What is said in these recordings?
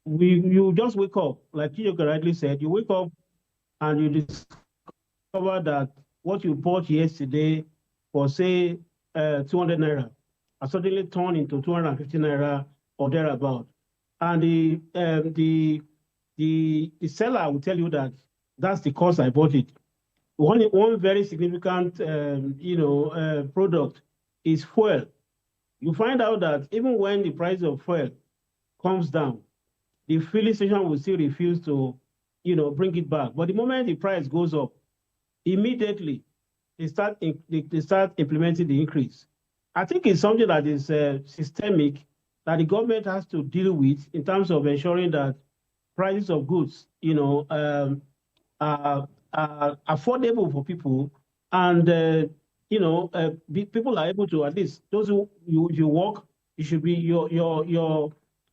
you just wake up, like you rightly said, you wake up and you discover that what you bought yesterday for say 200 naira are suddenly turned into 250 naira or thereabout, and the seller will tell you that that's the cost I bought it. One very significant product is fuel. You find out that even when the price of fuel comes down, the filling station will still refuse to, bring it back. But the moment the price goes up, immediately they start implementing the increase. I think it's something that is systemic that the government has to deal with in terms of ensuring that prices of goods, are affordable for people, and people are able to, at least those who you work, you should be your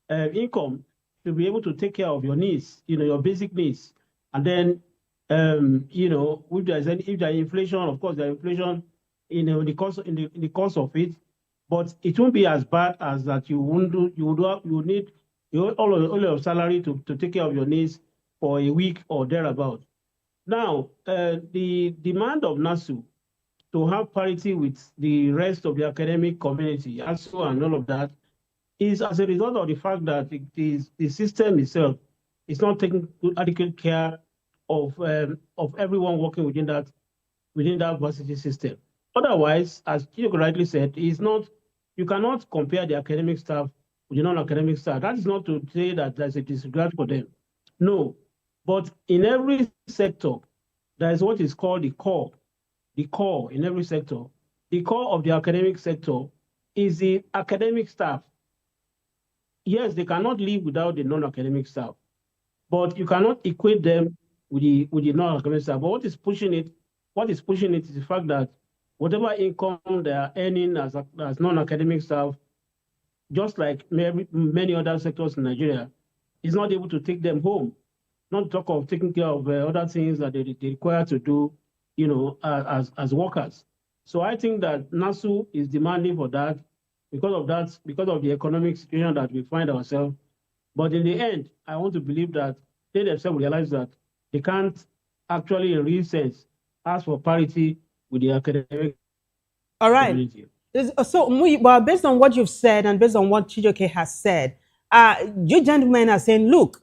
income should be able to take care of your needs, your basic needs, and then if there's inflation, of course there's inflation in the cost of it, but it won't be as bad as that. You would need all your salary to take care of your needs for a week or thereabout. Now, the demand of NASU to have parity with the rest of the academic community, ASU and all of that, is as a result of the fact that the system itself is not taking adequate care of everyone working within that varsity system. Otherwise, as you rightly said, you cannot compare the academic staff with the non-academic staff. That is not to say that there's a disregard for them. No. But in every sector, there is what is called the core. The core in every sector. The core of the academic sector is the academic staff. Yes, they cannot live without the non-academic staff, but you cannot equate them with the non-academic staff. But what is pushing it is the fact that whatever income they are earning as non-academic staff, just like many other sectors in Nigeria, is not able to take them home. Not to talk of taking care of other things that they require to do, as workers. So I think that NASU is demanding for that because of the economic situation that we find ourselves. But in the end, I want to believe that they themselves realize that they can't actually, in real sense, ask for parity with the academic All right. community. So, well, based on what you've said and based on what Chijoke has said, you gentlemen are saying, look,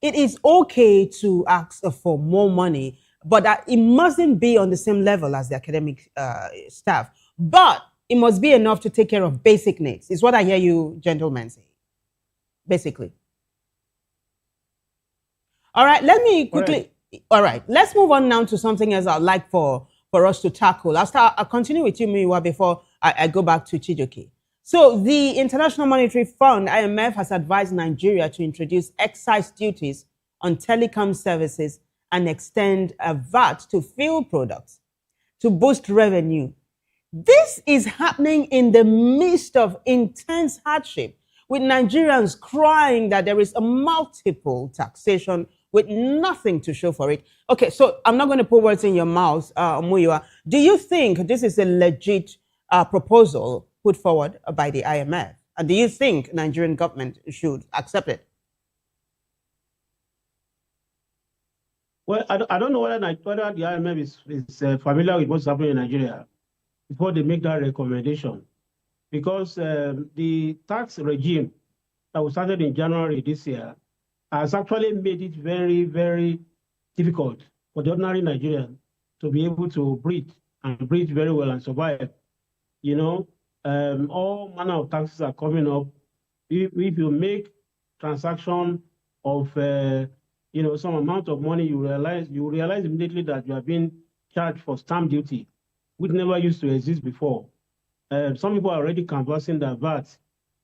it is okay to ask for more money, but it mustn't be on the same level as the academic staff. But it must be enough to take care of basic needs, is what I hear you gentlemen say, basically. All right, let me quickly. All right, let's move on now to something else I'd like for us to tackle. I'll continue with you, Miwa, before I go back to Chijoke. So the International Monetary Fund, IMF, has advised Nigeria to introduce excise duties on telecom services and extend a VAT to fuel products to boost revenue. This is happening in the midst of intense hardship, with Nigerians crying that there is a multiple taxation with nothing to show for it. Okay, so I'm not going to put words in your mouth, Muyiwa. Do you think this is a legit proposal put forward by the IMF? And do you think Nigerian government should accept it? Well, I don't know whether the IMF is familiar with what's happening in Nigeria before they make that recommendation, because the tax regime that was started in January this year has actually made it very, very difficult for the ordinary Nigerian to be able to breathe and breathe very well and survive. All manner of taxes are coming up. If you make transaction of some amount of money, you realize immediately that you are being charged for stamp duty, which never used to exist before. Some people are already canvassing that VAT,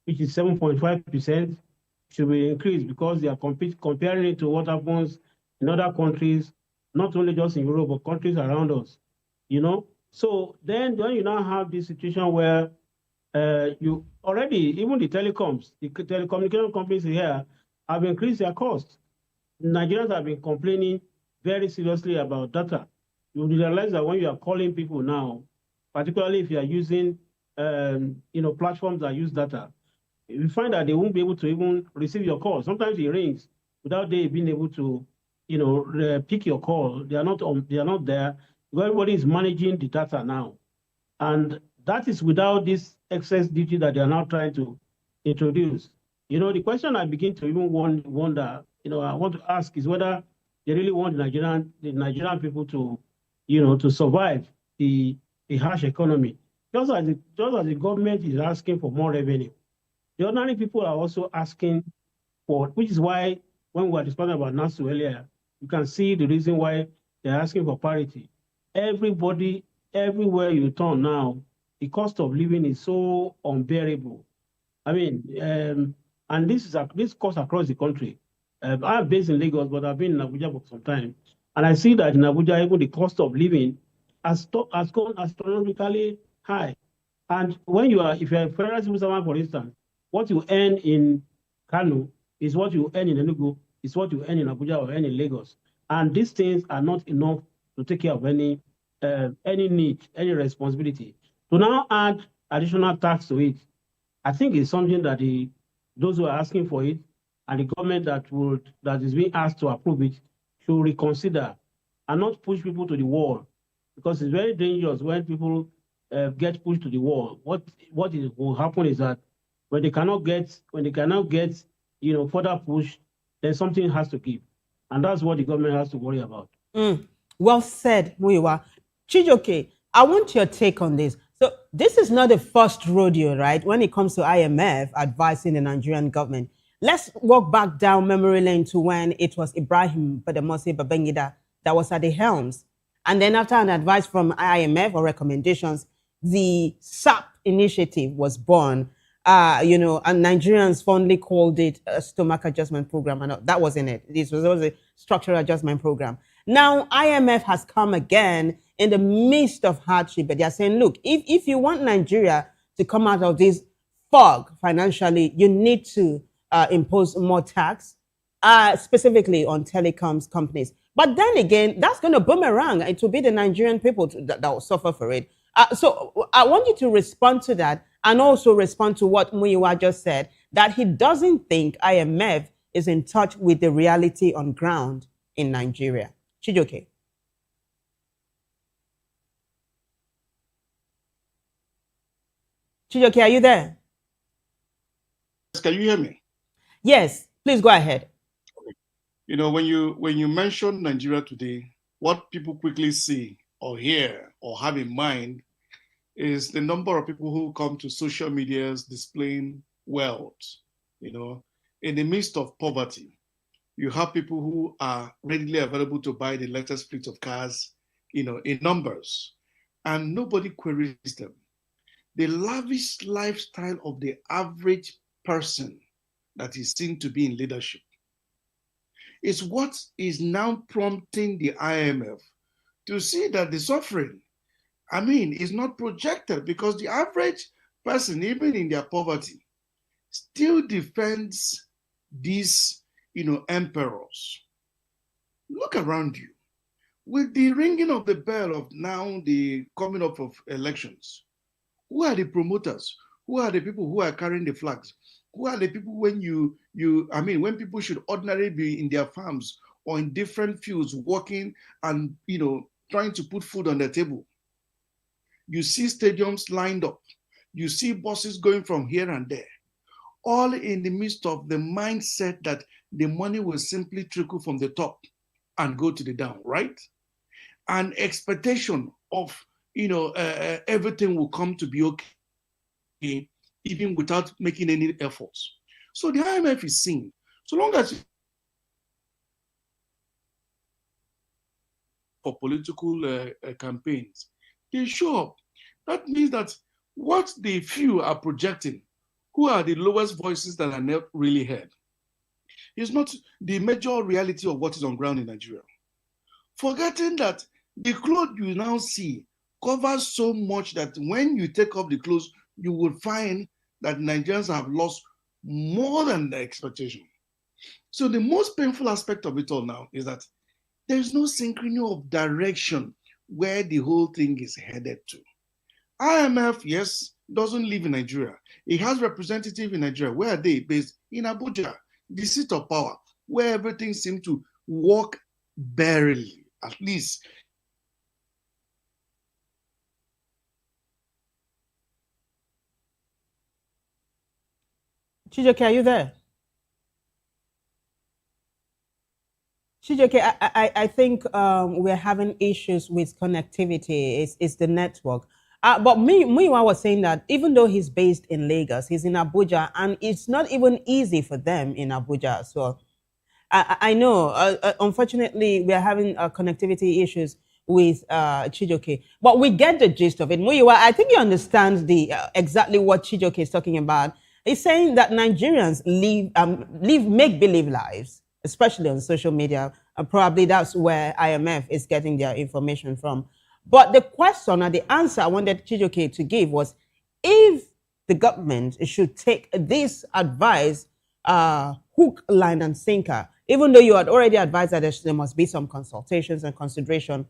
which is 7.5%, should be increased because they are comparing it to what happens in other countries, not only just in Europe, but countries around us. So then you now have this situation where you already, even the telecommunication companies here have increased their costs. Nigerians have been complaining very seriously about data. You realize that when you are calling people now, particularly if you are using platforms that use data, you find that they won't be able to even receive your call. Sometimes it rings without they being able to, pick your call. They are not on. They are not there. Everybody is managing the data now, and that is without this excess duty that they are now trying to introduce. The question I begin to even wonder, I want to ask is whether they really want the Nigerian people to, to survive the harsh economy. Just as the government is asking for more revenue, the ordinary people are also asking for, which is why when we were discussing about NASU earlier, you can see the reason why they're asking for parity. Everybody, everywhere you turn now, the cost of living is so unbearable. I mean, and this cuts across the country. I'm based in Lagos, but I've been in Abuja for some time, and I see that in Abuja, even the cost of living has gone astronomically high. And if you're a federal civil servant, for instance, what you earn in Kano is what you earn in Enugu, is what you earn in Abuja or earn in Lagos. And these things are not enough to take care of any need, any responsibility. To now add additional tax to it, I think it's something that those who are asking for it and the government that is being asked to approve it should reconsider and not push people to the wall, because it's very dangerous when people get pushed to the wall. What will happen is that when they cannot get further push, then something has to give, and that's what the government has to worry about. Well said, Muyiwa. Chijoke, I want your take on this. So this is not the first rodeo, right? When it comes to IMF advising the Nigerian government. Let's walk back down memory lane to when it was Ibrahim Badamasi Babangida that was at the helms. And then after an advice from IMF or recommendations, the SAP initiative was born. And Nigerians fondly called it a stomach adjustment program. And that wasn't it. This was a structural adjustment program. Now, IMF has come again in the midst of hardship, but they're saying, look, if you want Nigeria to come out of this fog financially, you need to impose more tax, specifically on telecoms companies. But then again, that's going to boomerang. It will be the Nigerian people that will suffer for it. So I want you to respond to that and also respond to what Muyiwa just said, that he doesn't think IMF is in touch with the reality on ground in Nigeria. Chijoke. Chijoke, are you there? Can you hear me? Yes, please go ahead. When you mention Nigeria today, what people quickly see or hear or have in mind is the number of people who come to social medias displaying wealth. In the midst of poverty, you have people who are readily available to buy the latest fleet of cars, in numbers, and nobody queries them. The lavish lifestyle of the average person that is seen to be in leadership is what is now prompting the IMF to see that the suffering, is not projected, because the average person, even in their poverty, still defends these, emperors. Look around you. With the ringing of the bell of now the coming up of elections, who are the promoters? Who are the people who are carrying the flags? Who are the people when when people should ordinarily be in their farms or in different fields working and, trying to put food on the table? You see stadiums lined up. You see buses going from here and there, all in the midst of the mindset that the money will simply trickle from the top and go to the down, right? An expectation of, everything will come to be okay, even without making any efforts. So the IMF is saying, so long as for political campaigns, they show up. That means that what the few are projecting, who are the lowest voices that are not really heard, is not the major reality of what is on ground in Nigeria. Forgetting that the clothes you now see covers so much that when you take off the clothes, you will find that Nigerians have lost more than the expectation. So the most painful aspect of it all now is that there is no synchrony of direction where the whole thing is headed to. IMF, yes, doesn't live in Nigeria. He has representatives in Nigeria. Where are they based? In Abuja, the seat of power, where everything seems to work barely, at least. Chijoke, are you there? Chijoke, I think we're having issues with connectivity. It's the network. But Muyiwa was saying that even though he's based in Lagos, he's in Abuja, and it's not even easy for them in Abuja as well. I know, unfortunately, we are having connectivity issues with Chijoke, but we get the gist of it. Muyiwa, I think you understand the exactly what Chijoke is talking about. He's saying that Nigerians live make-believe lives, especially on social media. Probably that's where IMF is getting their information from. But the question or the answer I wanted Chijoke to give was, if the government should take this advice hook, line, and sinker, even though you had already advised that there must be some consultations and consideration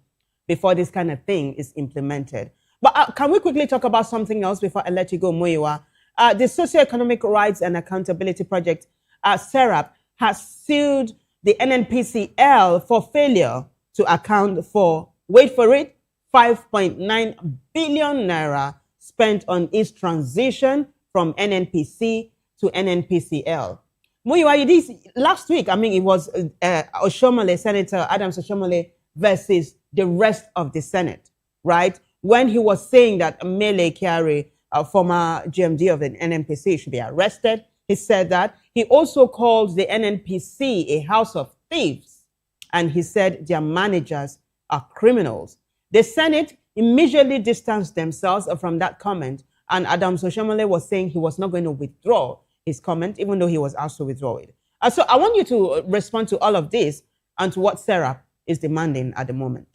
before this kind of thing is implemented. But can we quickly talk about something else before I let you go, Muyiwa? The Socioeconomic Rights and Accountability Project, SERAP, has sued the NNPCL for failure to account for, wait for it, 5.9 billion naira spent on its transition from NNPC to NNPCL. Muyiwa, last week, I mean, it was Oshomole, Senator Adams Oshomole versus the rest of the Senate, right? When he was saying that Mele Kyari, former GMD of the NNPC, should be arrested, he said that. He also called the NNPC a house of thieves, and he said their managers are criminals. The Senate immediately distanced themselves from that comment, and Adams Oshomole was saying he was not going to withdraw his comment, even though he was asked to withdraw it. So I want you to respond to all of this and to what SERAP is demanding at the moment.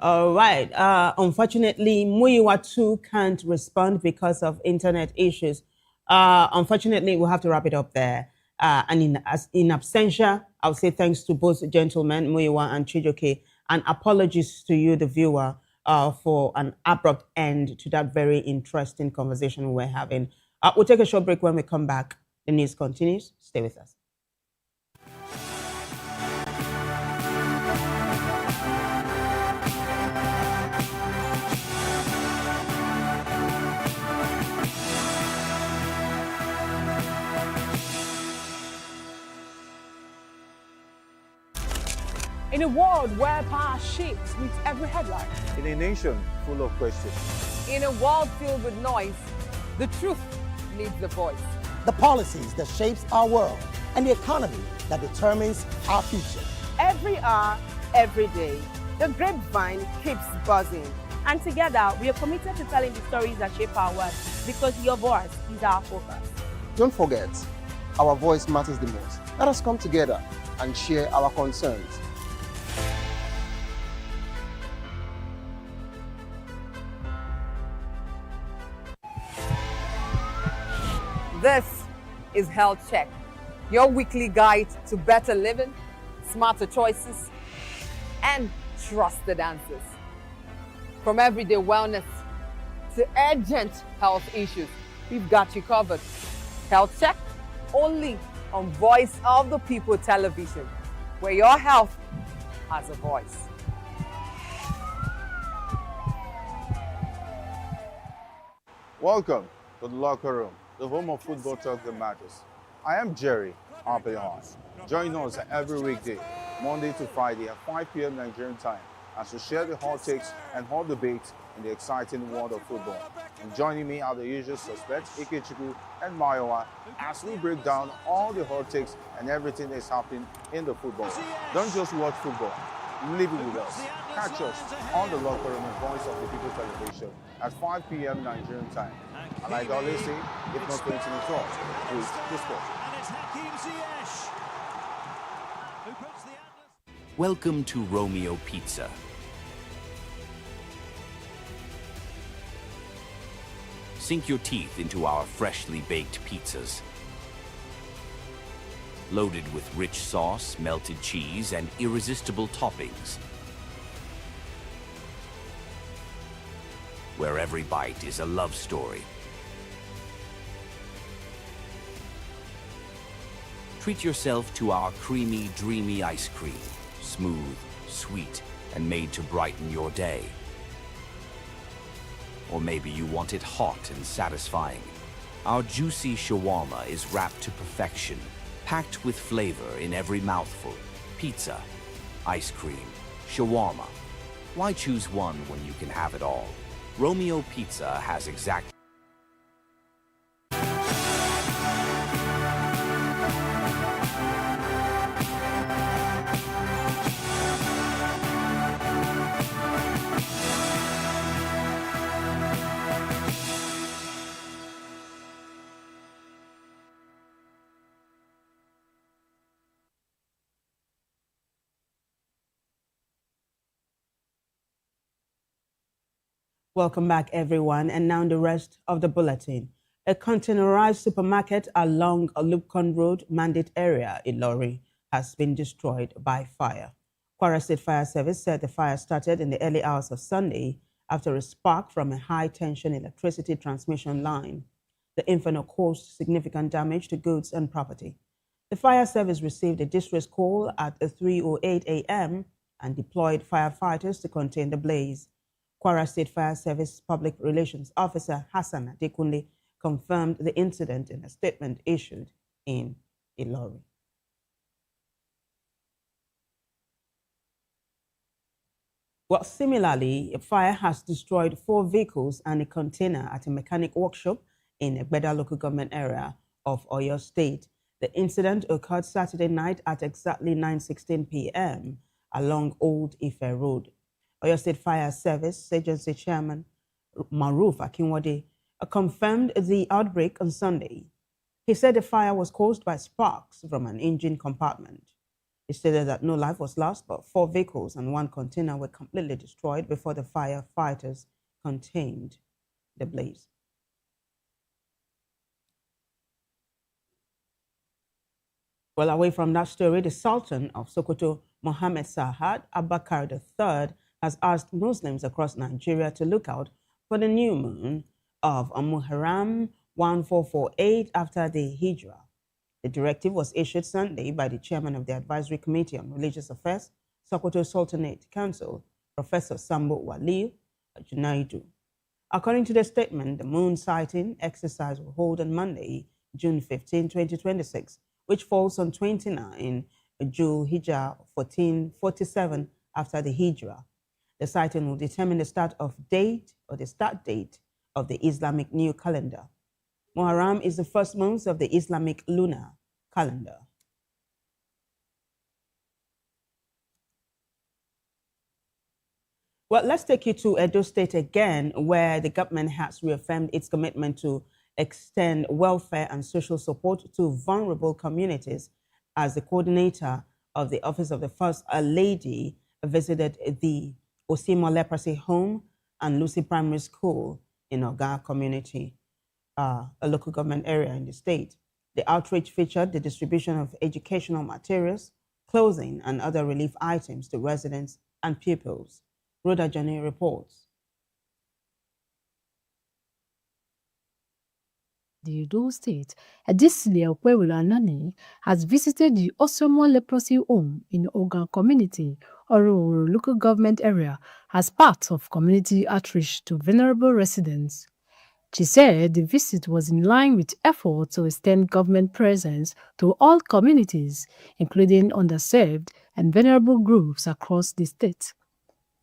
All right. Unfortunately, Muyiwa too can't respond because of internet issues. Unfortunately, we'll have to wrap it up there. And in absentia, I'll say thanks to both gentlemen, Muyiwa and Chijoke, and apologies to you, the viewer, for an abrupt end to that very interesting conversation we're having. We'll take a short break. When we come back, the news continues. Stay with us. In a world where power shapes with every headline. In a nation full of questions. In a world filled with noise, the truth needs a voice. The policies that shapes our world and the economy that determines our future. Every hour, every day, the grapevine keeps buzzing. And together, we are committed to telling the stories that shape our world, because your voice is our focus. Don't forget, our voice matters the most. Let us come together and share our concerns. This is Health Check, your weekly guide to better living, smarter choices, and trusted answers. From everyday wellness to urgent health issues, we've got you covered. Health Check, only on Voice of the People Television, where your health has a voice. Welcome to the locker room, the home of football talk that matters. I am Jerry Ampelon. Join us every weekday, Monday to Friday at 5 p.m. Nigerian time, as we share the hot takes and hot debates in the exciting world of football. And joining me are the usual suspects, Ikechukwu and Mayowa, as we break down all the hot takes and everything that's happening in the football. Don't just watch football, live it with us. Catch us on the locker room and Voice of the People Television at 5 p.m. Nigerian time. And like I always say, if not 20 minutes off, with the sport. Welcome to Romeo Pizza. Sink your teeth into our freshly baked pizzas. Loaded with rich sauce, melted cheese, and irresistible toppings. where every bite is a love story. Treat yourself to our creamy, dreamy ice cream. Smooth, sweet, and made to brighten your day. Or maybe you want it hot and satisfying. Our juicy shawarma is wrapped to perfection, packed with flavor in every mouthful. Pizza, ice cream, shawarma. Why choose one when you can have it all? Romeo Pizza has exact. Welcome back, everyone. And now the rest of the bulletin. A containerized supermarket along Lupcon Road, Mandate area in Lorry, has been destroyed by fire. Kwara State Fire Service said the fire started in the early hours of Sunday after a spark from a high-tension electricity transmission line. The inferno caused significant damage to goods and property. The fire service received a distress call at 3:08 a.m. and deployed firefighters to contain the blaze. Kwara State Fire Service Public Relations Officer Hassan Adekunle confirmed the incident in a statement issued in Ilori. Well, similarly, a fire has destroyed 4 vehicles and a container at a mechanic workshop in Egbeda local government area of Oyo State. The incident occurred Saturday night at exactly 9:16 p.m. along Old Ife Road. Oyo State Fire Service Agency Chairman Maruf Akinwade confirmed the outbreak on Sunday. He said the fire was caused by sparks from an engine compartment. He stated that no life was lost, but 4 vehicles and 1 container were completely destroyed before the firefighters contained the blaze. Well, away from that story, the Sultan of Sokoto, Mohammed Sahad Abakar III, has asked Muslims across Nigeria to look out for the new moon of Muharram 1448 after the Hijrah. The directive was issued Sunday by the chairman of the Advisory Committee on Religious Affairs, Sokoto Sultanate Council, Professor Sambo Wali Junaidu. According to the statement, the moon sighting exercise will hold on Monday, June 15, 2026, which falls on 29 Jul Hijrah 1447 after the Hijrah. The sighting will determine the start date of the Islamic new calendar. Muharram is the first month of the Islamic lunar calendar. Well, let's take you to Edo State again, where the government has reaffirmed its commitment to extend welfare and social support to vulnerable communities, as the coordinator of the Office of the First Lady visited the Osimo Leprosy Home and Lucy Primary School in Oga community, a local government area in the state. The outreach featured the distribution of educational materials, clothing, and other relief items to residents and pupils. Rhoda Johnny reports. The Edo State, Adesile Okwewilanani, has visited the Osimo Leprosy Home in Oga community, Oro local government area, as part of community outreach to vulnerable residents. She said the visit was in line with efforts to extend government presence to all communities, including underserved and vulnerable groups across the state.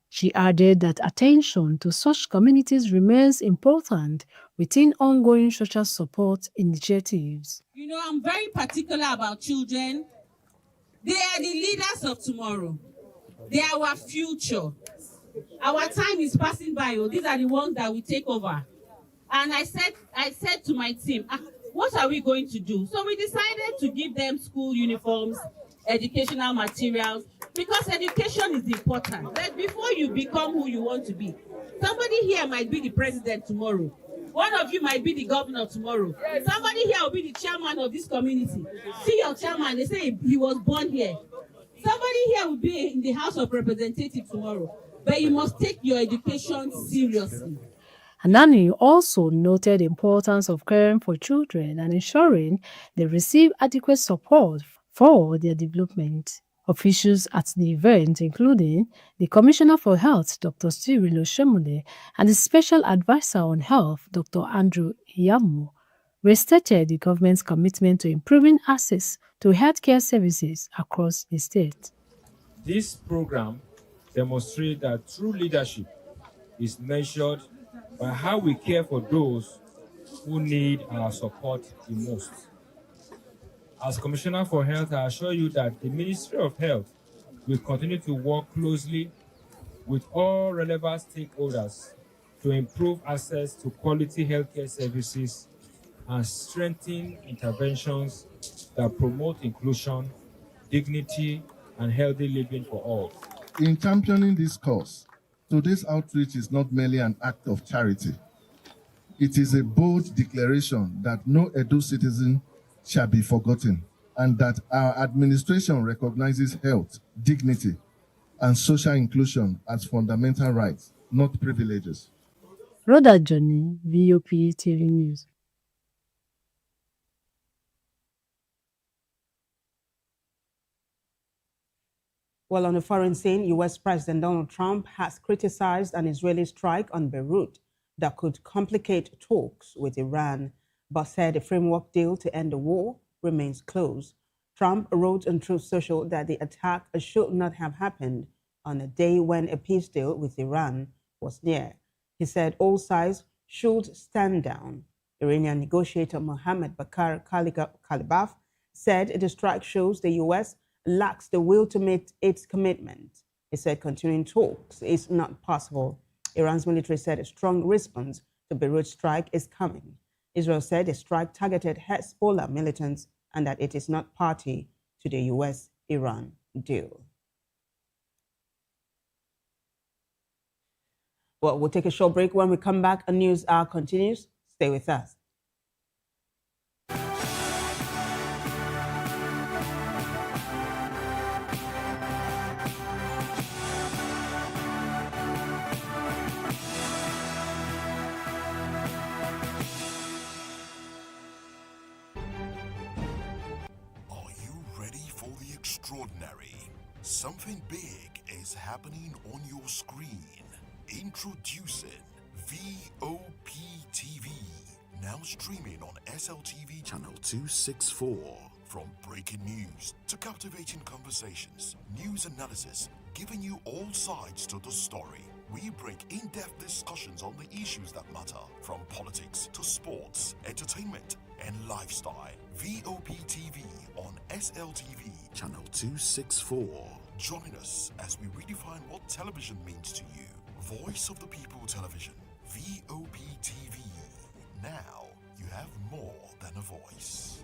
She added that attention to such communities remains important within ongoing social support initiatives. You know, I'm very particular about children. They are the leaders of tomorrow. They are our future. Our time is passing by. These are the ones that we take over. And I said to my team, what are we going to do? So we decided to give them school uniforms, educational materials, because education is important. But before you become who you want to be, somebody here might be the president tomorrow. One of you might be the governor tomorrow. Somebody here will be the chairman of this community. See your chairman, they say he was born here. Somebody here will be in the House of Representatives tomorrow. But you must take your education seriously. Anani also noted the importance of caring for children and ensuring they receive adequate support for their development. Officials at the event, including the Commissioner for Health, Dr. Cyril Oshemole, and the Special Advisor on Health, Dr. Andrew Iyamu, restated the government's commitment to improving access to healthcare services across the state. This program demonstrates that true leadership is measured by how we care for those who need our support the most. As Commissioner for Health, I assure you that the Ministry of Health will continue to work closely with all relevant stakeholders to improve access to quality healthcare services and strengthen interventions that promote inclusion, dignity, and healthy living for all. In championing this cause, today's outreach is not merely an act of charity. It is a bold declaration that no Edo citizen shall be forgotten, and that our administration recognizes health, dignity, and social inclusion as fundamental rights, not privileges. Rhoda Johnny, Vop TV News. Well, on the foreign scene, U.S. President Donald Trump has criticized an Israeli strike on Beirut that could complicate talks with Iran, but said a framework deal to end the war remains closed. Trump wrote on Truth Social that the attack should not have happened on a day when a peace deal with Iran was near. He said all sides should stand down. Iranian negotiator Mohammed Bakr Kalibaf said the strike shows the U.S. lacks the will to meet its commitment. He said continuing talks is not possible. Iran's military said a strong response to Beirut strike is coming. Israel said the strike targeted Hezbollah militants and that it is not party to the U.S.-Iran deal. Well, we'll take a short break. When we come back, a news hour continues. Stay with us. Extraordinary. Something big is happening on your screen. Introducing Vop TV. Now streaming on SLTV channel 264. From breaking news to captivating conversations, news analysis, giving you all sides to the story. We bring in-depth discussions on the issues that matter, from politics to sports, entertainment, and lifestyle. Vop TV on SLTV channel 264. Join us as we redefine what television means to you. Voice of the People Television, Vop TV. Now you have more than a voice.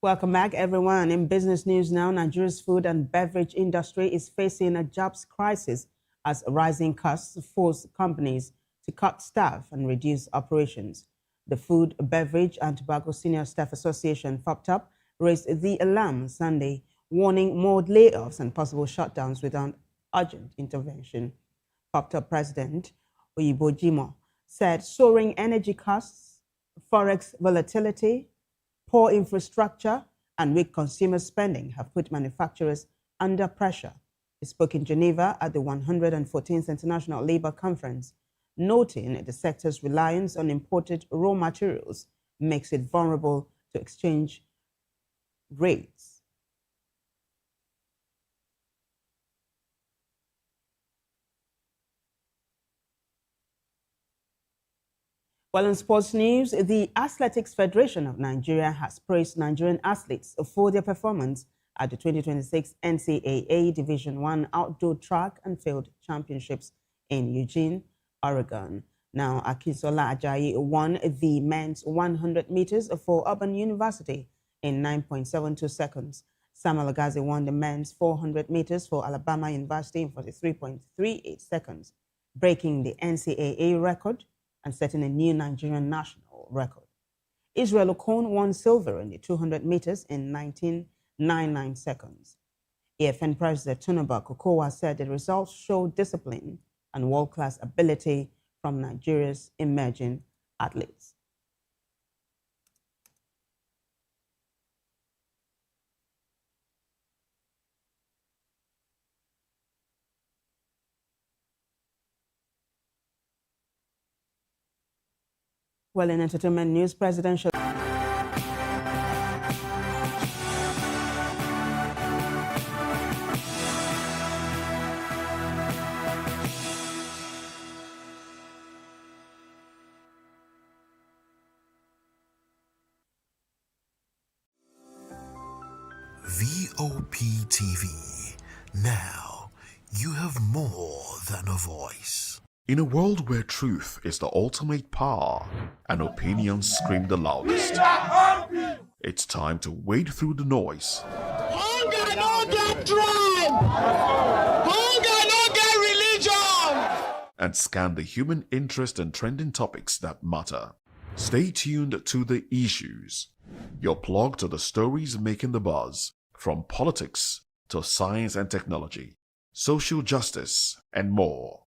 Welcome back, everyone. In business news now, Nigeria's food and beverage industry is facing a jobs crisis as rising costs force companies to cut staff and reduce operations. The Food, Beverage and Tobacco Senior Staff Association, FOPTAP, raised the alarm Sunday, warning more layoffs and possible shutdowns without urgent intervention. FOPTAP President Oyibo Jimo said soaring energy costs, forex volatility, poor infrastructure, and weak consumer spending have put manufacturers under pressure. He spoke in Geneva at the 114th International Labour Conference, noting the sector's reliance on imported raw materials makes it vulnerable to exchange rates. Well, in sports news, the Athletics Federation of Nigeria has praised Nigerian athletes for their performance at the 2026 NCAA Division I Outdoor Track and Field Championships in Eugene, Oregon. Now, Akisola Ajayi won the men's 100 meters for Urban University in 9.72 seconds. Samuel Agazi won the men's 400 meters for Alabama University in 43.38 seconds, breaking the NCAA record and setting a new Nigerian national record. Israel Okon won silver in the 200 meters in 19.99 seconds. AFN President Tunuba Kokowa said the results show discipline and world-class ability from Nigeria's emerging athletes. Well, in entertainment news, presidential Vop TV. Now, you have more than a voice. In a world where truth is the ultimate power and opinions scream the loudest, it's time to wade through the noise. Hunger no get tribe! Hunger no get religion! And scan the human interest and trending topics that matter. Stay tuned to The Issues, your plug to the stories making the buzz, from politics to science and technology, social justice, and more.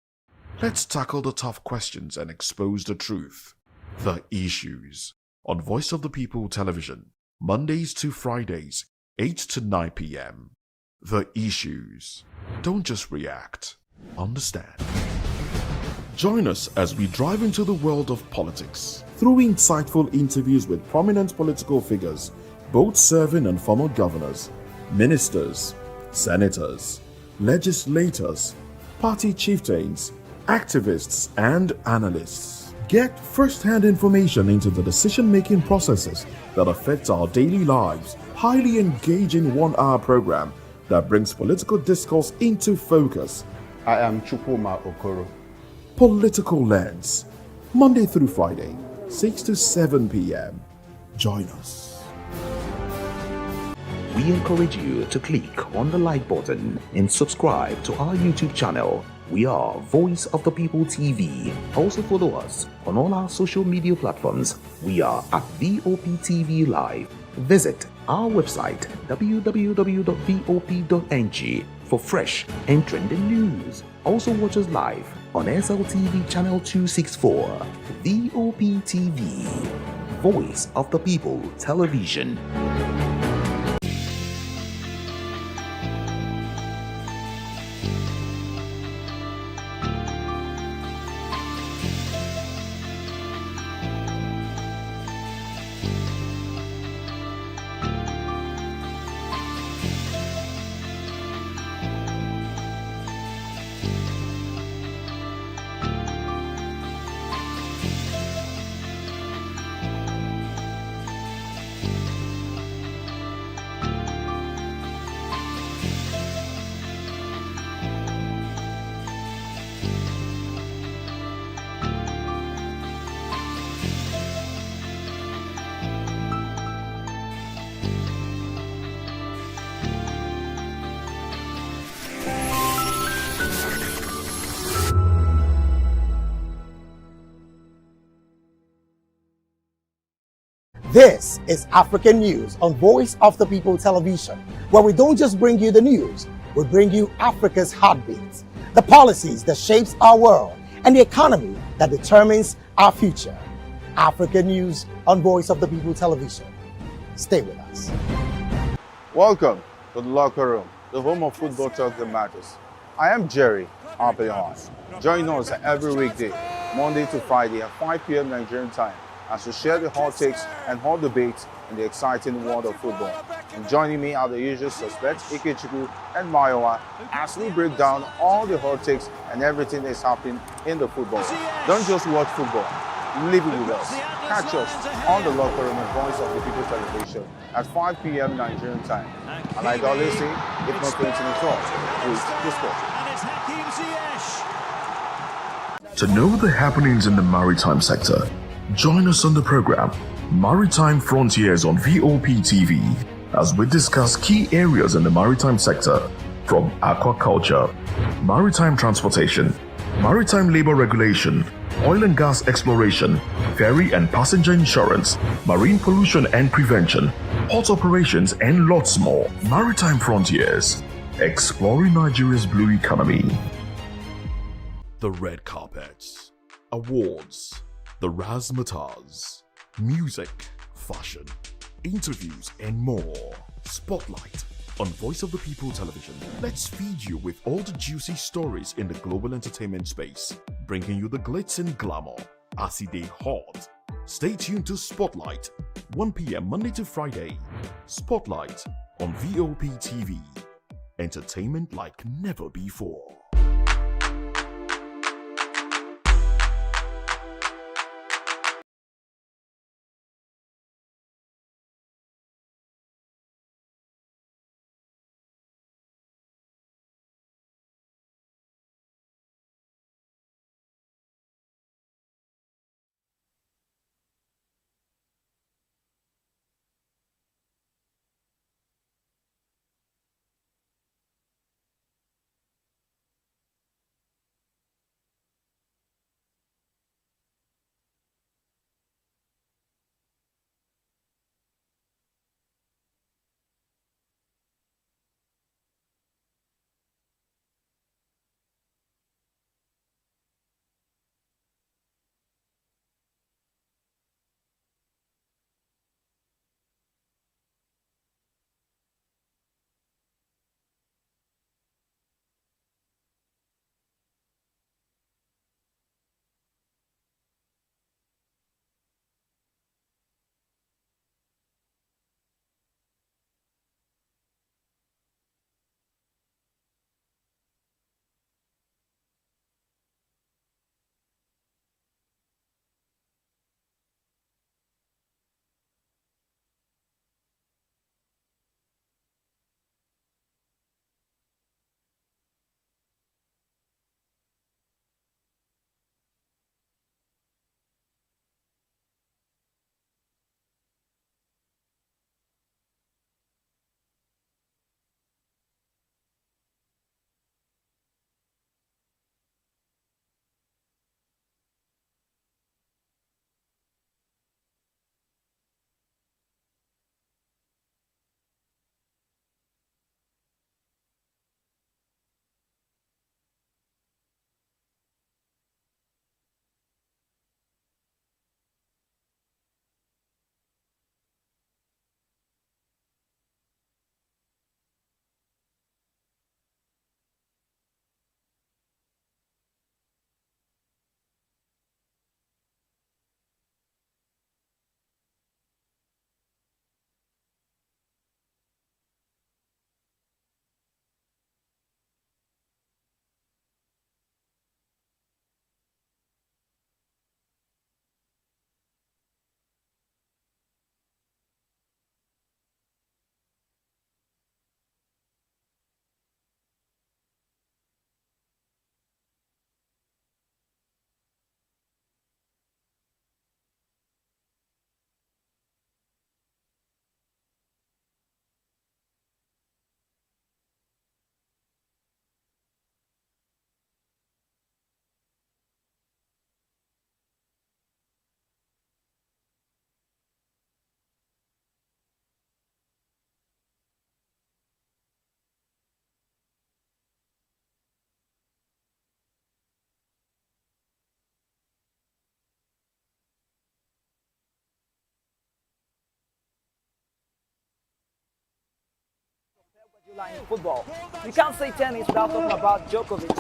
Let's tackle the tough questions and expose the truth. The Issues on Voice of the People Television, Mondays to Fridays, 8 to 9 p.m. The Issues. Don't just react, understand. Join us as we drive into the world of politics through insightful interviews with prominent political figures, both serving and former governors, ministers, senators, legislators, party chieftains, activists, and analysts. Get first-hand information into the decision-making processes that affect our daily lives. Highly engaging one-hour program that brings political discourse into focus. I am Chukwuma Okoro. Political Lens, Monday through Friday, 6 to 7 p.m. Join us. We encourage you to click on the like button and subscribe to our YouTube channel. We are Voice of the People TV. Also follow us on all our social media platforms. We are at VOP TV Live. Visit our website www.vop.ng for fresh and trending news. Also watch us live on SLTV channel 264. VOP TV, Voice of the People Television. This is African News on Voice of the People Television, where we don't just bring you the news, we bring you Africa's heartbeats, the policies that shapes our world, and the economy that determines our future. African News on Voice of the People Television. Stay with us. Welcome to the locker room, the home of football talk that matters. I am Jerry Arpehon. Join us every weekday, Monday to Friday at 5 p.m. Nigerian time, as we share the hot takes and hot debates in the exciting world of football. And joining me are the usual suspects, Ikechukwu and Mayowa, as we break down all the hot takes and everything that's happening in the football. Don't just watch football, live it with us. Catch us on the locker room and Voice of the People Television at 5 p.m. Nigerian time. And like I always say, if not 2024, please the sport. To know the happenings in the maritime sector, join us on the program Maritime Frontiers on Vop TV as we discuss key areas in the maritime sector, from aquaculture, maritime transportation, maritime labor regulation, oil and gas exploration, ferry and passenger insurance, marine pollution and prevention, port operations, and lots more. Maritime Frontiers, exploring Nigeria's blue economy. The red carpets, awards, the razzmatazz, music, fashion, interviews, and more. Spotlight on Voice of the People Television. Let's feed you with all the juicy stories in the global entertainment space, bringing you the glitz and glamour as they hot. Stay tuned to Spotlight, 1 p.m. Monday to Friday. Spotlight on Vop TV. Entertainment like never before. In football, you can't say tennis without talking about Djokovic.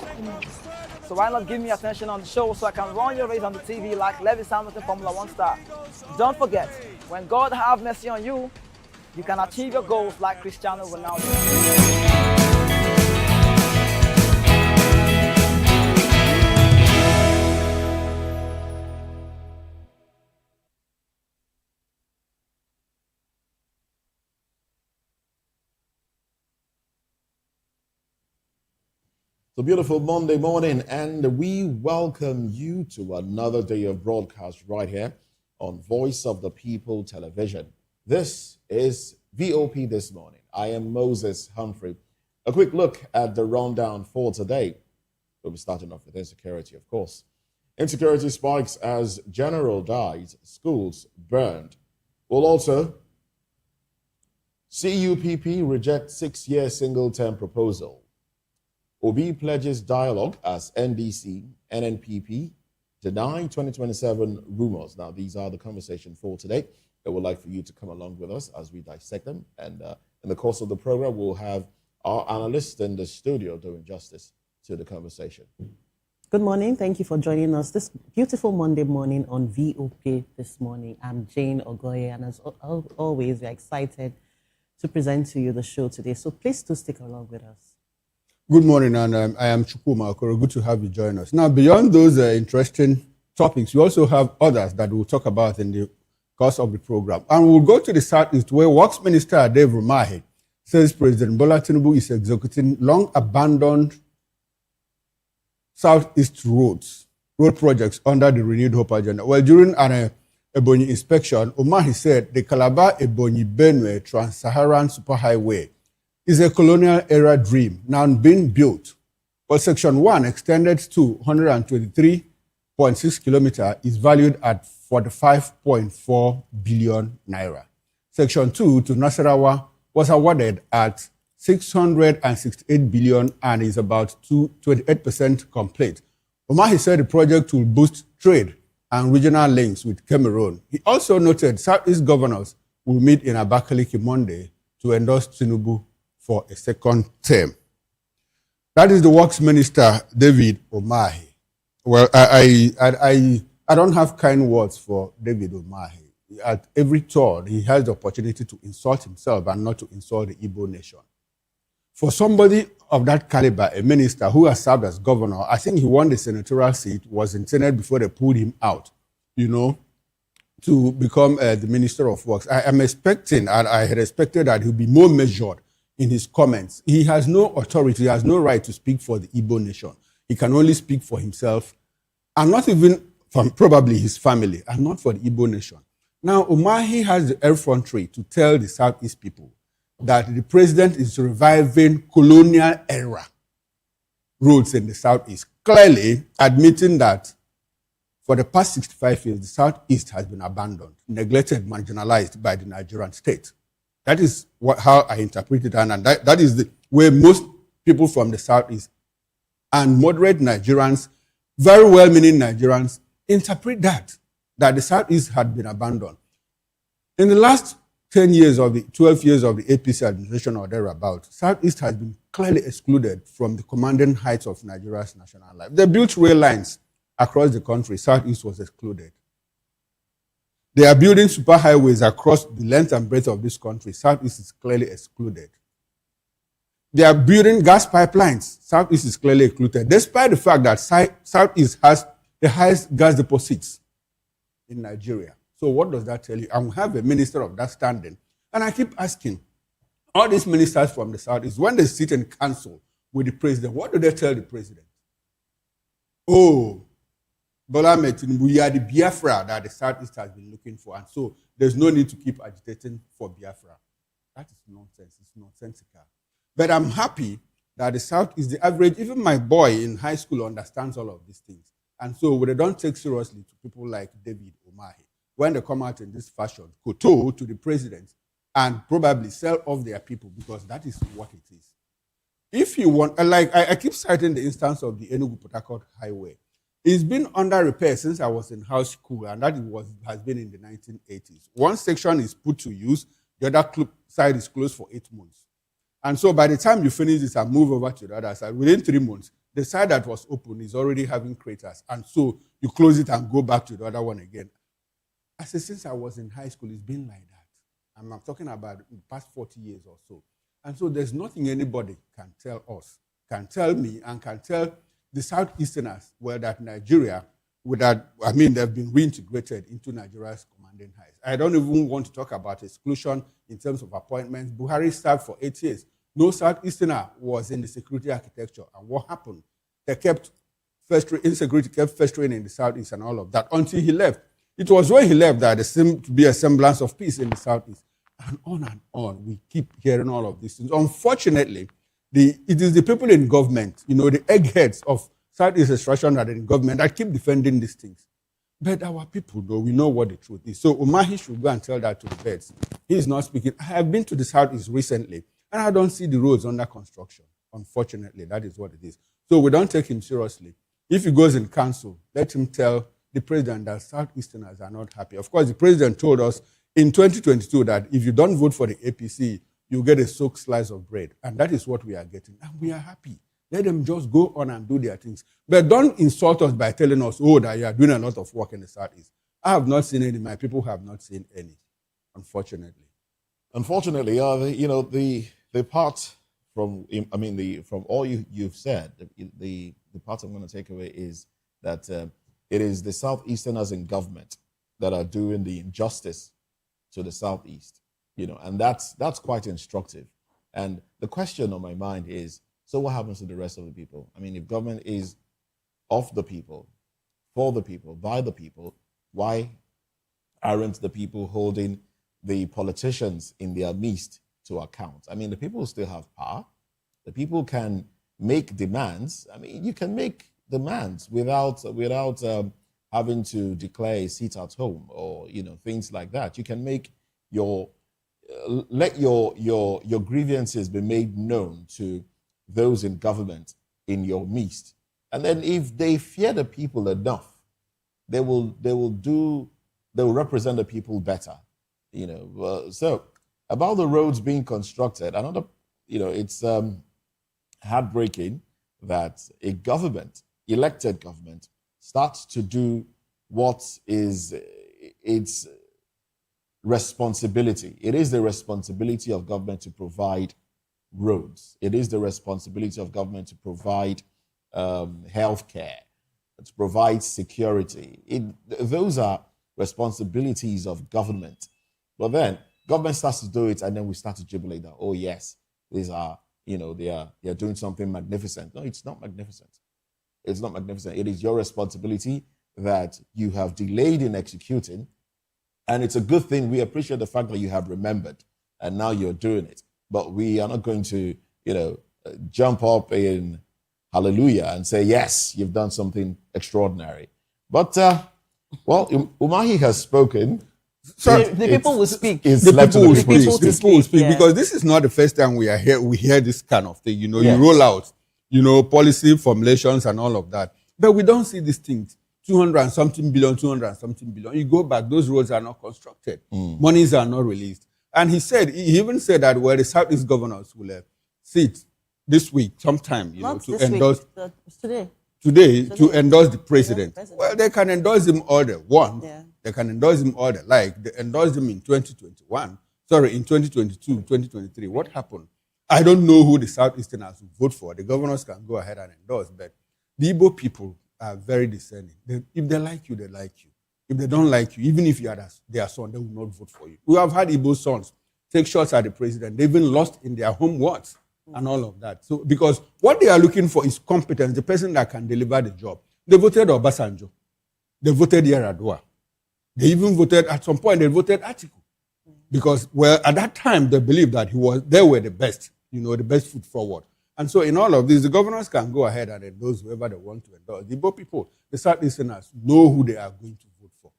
So why not give me attention on the show so I can run your race on the TV like Lewis Hamilton, Formula One star? Don't forget, when God have mercy on you, you can achieve your goals like Cristiano Ronaldo. It's a beautiful Monday morning, and we welcome you to another day of broadcast right here on Voice of the People Television. This is VOP This Morning. I am Moses Humphrey. A quick look at the rundown for today. We'll be starting off with insecurity, of course. Insecurity spikes as general dies, schools burned. We'll also CUPP reject 6-year single-term proposal. Obi pledges dialogue as NDC, NNPP deny 2027 rumors. Now, these are the conversation for today. I would like for you to come along with us as we dissect them. And in the course of the program, we'll have our analyst in the studio doing justice to the conversation. Good morning. Thank you for joining us this beautiful Monday morning on VOP This Morning. I'm Jane Ogoye, and as always, we're excited to present to you the show today. So please do stick along with us. Good morning, and I am Chukwuma Okoro. Good to have you join us. Now, beyond those interesting topics, we also have others that we'll talk about in the course of the program. And we'll go to the Southeast, where Works Minister Dave Umahi says President Bola Tinubu is executing long-abandoned Southeast road projects under the Renewed Hope agenda. Well, during an Ebonyi inspection, Umahi said the Calabar-Ebonyi-Benue Trans-Saharan Superhighway is a colonial-era dream now being built. But Section 1, extended to 123.6 kilometers, is valued at 45.4 billion naira. Section 2 to Nasarawa was awarded at 668 billion and is about 28% complete. Umahi said the project will boost trade and regional links with Cameroon. He also noted Southeast governors will meet in Abakaliki Monday to endorse Tinubu for a second term. That is the Works Minister, David Umahi. Well, I don't have kind words for David Umahi. At every turn, he has the opportunity to insult himself and not to insult the Igbo nation. For somebody of that caliber, a minister who has served as governor, I think he won the senatorial seat, was in Senate before they pulled him out, to become the Minister of Works. I am expecting, and I had expected that he'll be more measured in his comments. He has no authority, he has no right to speak for the Igbo nation. He can only speak for himself, and not even from probably his family, and not for the Igbo nation. Now, Umahi has the effrontery to tell the Southeast people that the president is reviving colonial era roads in the Southeast, clearly admitting that for the past 65 years, the Southeast has been abandoned, neglected, marginalized by the Nigerian state. That is how I interpret it, and that is the way most people from the Southeast and moderate Nigerians, very well-meaning Nigerians, interpret that the Southeast had been abandoned. In the last 12 years of the APC administration or thereabout, Southeast has been clearly excluded from the commanding heights of Nigeria's national life. They built rail lines across the country. Southeast was excluded. They are building superhighways across the length and breadth of this country. Southeast is clearly excluded. They are building gas pipelines. Southeast is clearly excluded, despite the fact that Southeast has the highest gas deposits in Nigeria. So what does that tell you? And we have a minister of that standing. And I keep asking, all these ministers from the Southeast, when they sit in council with the president, what do they tell the president? Oh, Bola Tinubu, we are the Biafra that the Southeast has been looking for, and so there's no need to keep agitating for Biafra. That is nonsense. It's nonsensical. But I'm happy that the South is the average. Even my boy in high school understands all of these things. And so they don't take seriously to people like David Umahi when they come out in this fashion, kowtow to the president, and probably sell off their people, because that is what it is. If you want, like I keep citing the instance of the Enugu-Port Harcourt Highway. It's been under repair since I was in high school, and that has been in the 1980s. One section is put to use, the other side is closed for 8 months. And so by the time you finish this and move over to the other side, within 3 months, the side that was open is already having craters. And so you close it and go back to the other one again. I said, since I was in high school, it's been like that. I'm talking about the past 40 years or so. And so there's nothing anybody can tell us, can tell me, and can tell the Southeasterners, well, that Nigeria, they've been reintegrated into Nigeria's commanding heights. I don't even want to talk about exclusion in terms of appointments. Buhari served for 8 years. No Southeasterner was in the security architecture. And what happened? Insecurity kept festering in the Southeast and all of that until he left. It was when he left that there seemed to be a semblance of peace in the Southeast. And on. We keep hearing all of these things. Unfortunately, it is the people in government, the eggheads of Southeast extraction that are in government that keep defending these things. But our people, though, we know what the truth is. So Umahi should go and tell that to the vets. He is not speaking. I have been to the Southeast recently, and I don't see the roads under construction. Unfortunately, that is what it is. So we don't take him seriously. If he goes in council, let him tell the president that Southeasterners are not happy. Of course, the president told us in 2022 that if you don't vote for the APC, you get a soaked slice of bread. And that is what we are getting. And we are happy. Let them just go on and do their things. But don't insult us by telling us, that you are doing a lot of work in the Southeast. I have not seen any. My people have not seen any, unfortunately. Unfortunately, the part from all you've said, the part I'm going to take away is that it is the Southeasterners in government that are doing the injustice to the Southeast, and that's quite instructive. And the question on my mind is, so what happens to the rest of the people? I mean, if government is of the people, for the people, by the people, why aren't the people holding the politicians in their midst to account? I mean, the people still have power. The people can make demands. I mean, you can make demands without having to declare a seat at home or things like that. You can make let your grievances be made known to those in government in your midst, and then if they fear the people enough, they will represent the people better. So about the roads being constructed, another it's heartbreaking that a government, elected government, starts to do what is its responsibility. It is the responsibility of government to provide roads. It is the responsibility of government to provide health care, to provide security. Those are responsibilities of government. But then government starts to do it, and then we start to jubilate that, oh yes, these are, they are doing something magnificent. No, it's not magnificent. It's not magnificent. It is your responsibility that you have delayed in executing. And it's a good thing. We appreciate the fact that you have remembered and now you're doing it. But we are not going to, jump up in hallelujah and say, yes, you've done something extraordinary. But, Umahi has spoken. So the people will speak. The people will speak because this is not the first time we are here. We hear this kind of thing. You roll out, policy formulations and all of that. But we don't see these things. 200 and something billion. You go back, those roads are not constructed. Monies are not released. And he even said that the Southeast governors will sit this week sometime, to endorse today to endorse the president. Well, they can endorse him all they want. Yeah. They can endorse him all they like. They endorsed him in 2022, 2023. What happened? I don't know who the Southeasterners will vote for. The governors can go ahead and endorse, but the Igbo people are very discerning. If they like you, they like you. If they don't like you, even if you are their son, they will not vote for you. We have had Igbo sons take shots at the president. They even lost in their home wards and all of that. So, because what they are looking for is competence, the person that can deliver the job. They voted Obasanjo. They voted Yar'Adua. They even voted, at some point, they voted Atiku. Because, at that time, they believed that they were the best, the best foot forward. And so in all of this, the governors can go ahead and endorse whoever they want to endorse. The Igbo people, the Southeasterners, know who they are going to vote for.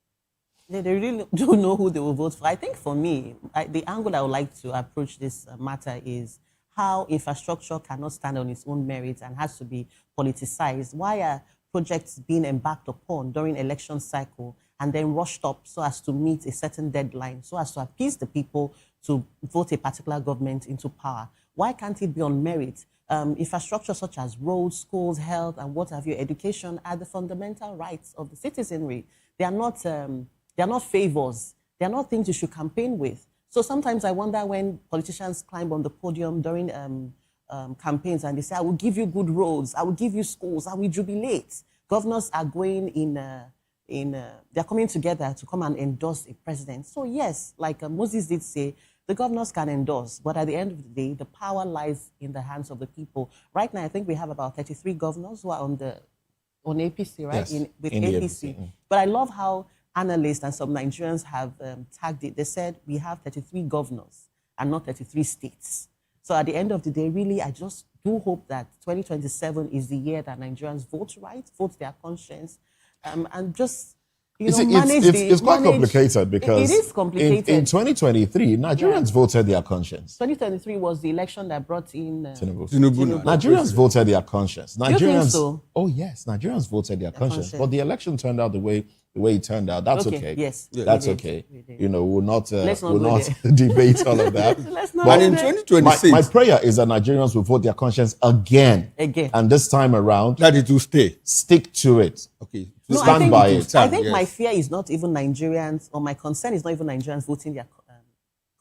They really do know who they will vote for. I think for me, the angle I would like to approach this matter is how infrastructure cannot stand on its own merits and has to be politicized. Why are projects being embarked upon during election cycle and then rushed up so as to meet a certain deadline, so as to appease the people to vote a particular government into power? Why can't it be on merit? Infrastructure such as roads, schools, health, and what have you, education are the fundamental rights of the citizenry. They are not favors. They are not things you should campaign with. So sometimes I wonder when politicians climb on the podium during campaigns and they say, I will give you good roads, I will give you schools, I will jubilate. Governors are going they're coming together to come and endorse a president. So yes, like Moses did say, the governors can endorse, but at the end of the day, the power lies in the hands of the people. Right now, I think we have about 33 governors who are on APC, right? Yes, With in the APC. But I love how analysts and some Nigerians have tagged it. They said we have 33 governors and not 33 states. So at the end of the day, really, I just do hope that 2027 is the year that Nigerians vote right, vote their conscience, and just manage it's quite complicated because it is complicated. In 2023, Nigerians voted their conscience. 2023 was the election that brought in Tinubu. Tinubu. Nigerians voted their conscience. Do you think so? Oh yes, Nigerians voted their conscience. But the election turned out the way it turned out. That's okay. Yes, that's okay. We'll not debate all of that. Let's not. But in 2026, my prayer is that Nigerians will vote their conscience again. And this time around, that it will stay. Stick to it. Okay. Stand by it. I think my fear is not even Nigerians, or my concern is not even Nigerians voting their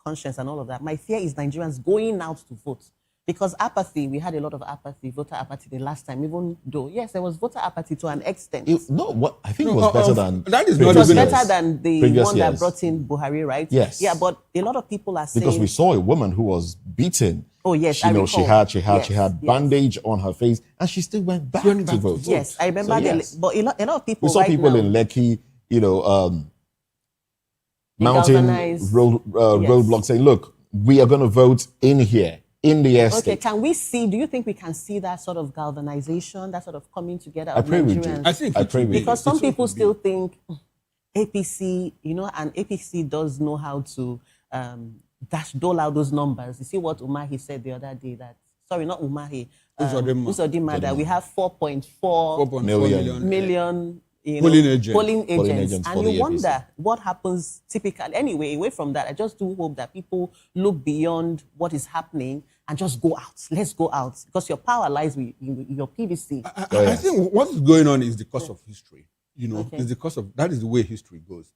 conscience and all of that. My fear is Nigerians going out to vote. Because apathy, we had a lot of apathy, voter apathy the last time, even though, yes, there was voter apathy to an extent. I think it was better than that is it was better than the previous one years. that brought in Buhari, right? Yes. Yeah, but a lot of people are saying... Because we saw a woman who was beaten. Oh, yes, she had bandage on her face, and she still went back to vote. Yes, I remember. But a lot of people. We saw people in Lekki, mounting roadblocks saying, "Look, we are going to vote in here, in the estate." Okay, can we see? Do you think we can see that sort of galvanization, that sort of coming together? I pray we do. I pray we do. Because some people still think APC, and APC does know how to dole out those numbers. You see what Umahi said the other day, not Umahi, Uzodinma, that we have 4.4 million polling agents. And you wonder what happens typically. Anyway, away from that, I just do hope that people look beyond what is happening and just go out. Let's go out. Because your power lies in your PVC. I think what is going on is the course of history. It's the course of, that is the way history goes.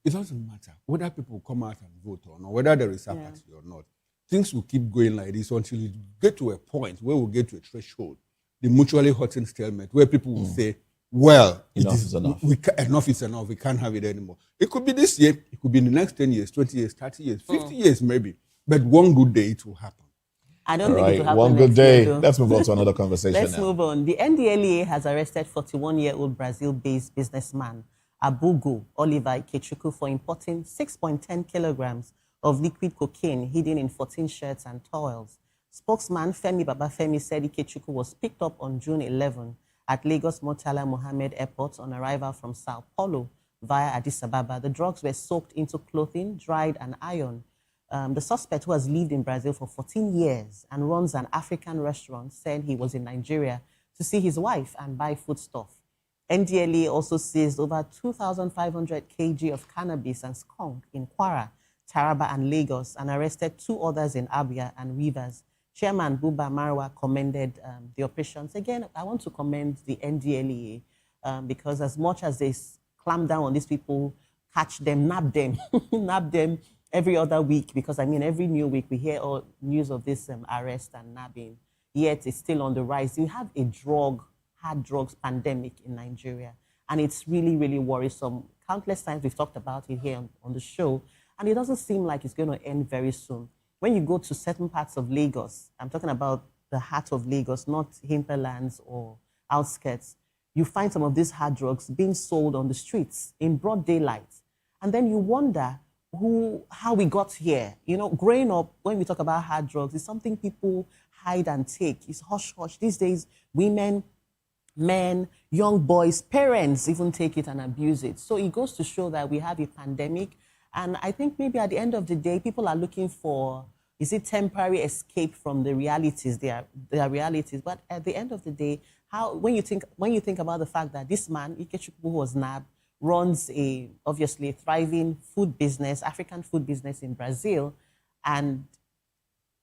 It doesn't matter whether people come out and vote or not, whether there is apathy or not. Things will keep going like this until you get to a point where we'll get to a threshold, the mutually hurting stalemate, where people will say, well, enough is enough. Enough is enough. We can't have it anymore. It could be this year. It could be in the next 10 years, 20 years, 30 years, 50 years maybe. But one good day it will happen. I don't think it will happen. One good day. Let's move on to another conversation. Let's move on. The NDLEA has arrested 41-year-old Brazil-based businessman Abugo Oliver Ikechukwu for importing 6.10 kilograms of liquid cocaine hidden in 14 shirts and towels. Spokesman Femi Babafemi said Ikechukwu was picked up on June 11 at Lagos Murtala Mohammed Airport on arrival from Sao Paulo via Addis Ababa. The drugs were soaked into clothing, dried and ironed. The suspect, who has lived in Brazil for 14 years and runs an African restaurant, said he was in Nigeria to see his wife and buy foodstuff. NDLEA also seized over 2,500 kg of cannabis and skunk in Kwara, Taraba and Lagos, and arrested 2 others in Abia and Rivers. Chairman Buba Marwa commended the operations. Again, I want to commend the NDLEA because as much as they clamp down on these people, catch them, nab them, nab them every other week, because every new week we hear all news of this arrest and nabbing, yet it's still on the rise. You have a hard drugs pandemic in Nigeria, and it's really, really worrisome. Countless times we've talked about it here on the show, and it doesn't seem like it's going to end very soon. When you go to certain parts of Lagos, I'm talking about the heart of Lagos, not hinterlands or outskirts, you find some of these hard drugs being sold on the streets in broad daylight. And then you wonder how we got here. Growing up, when we talk about hard drugs, it's something people hide and take. It's hush-hush. These days, women, men, young boys, parents even take it and abuse it. So it goes to show that we have a pandemic. And I think maybe at the end of the day, people are looking for, is it temporary escape from the realities? They are realities. But at the end of the day, when you think about the fact that this man, Ikechukwu, who was nabbed, runs obviously a thriving food business, African food business in Brazil, and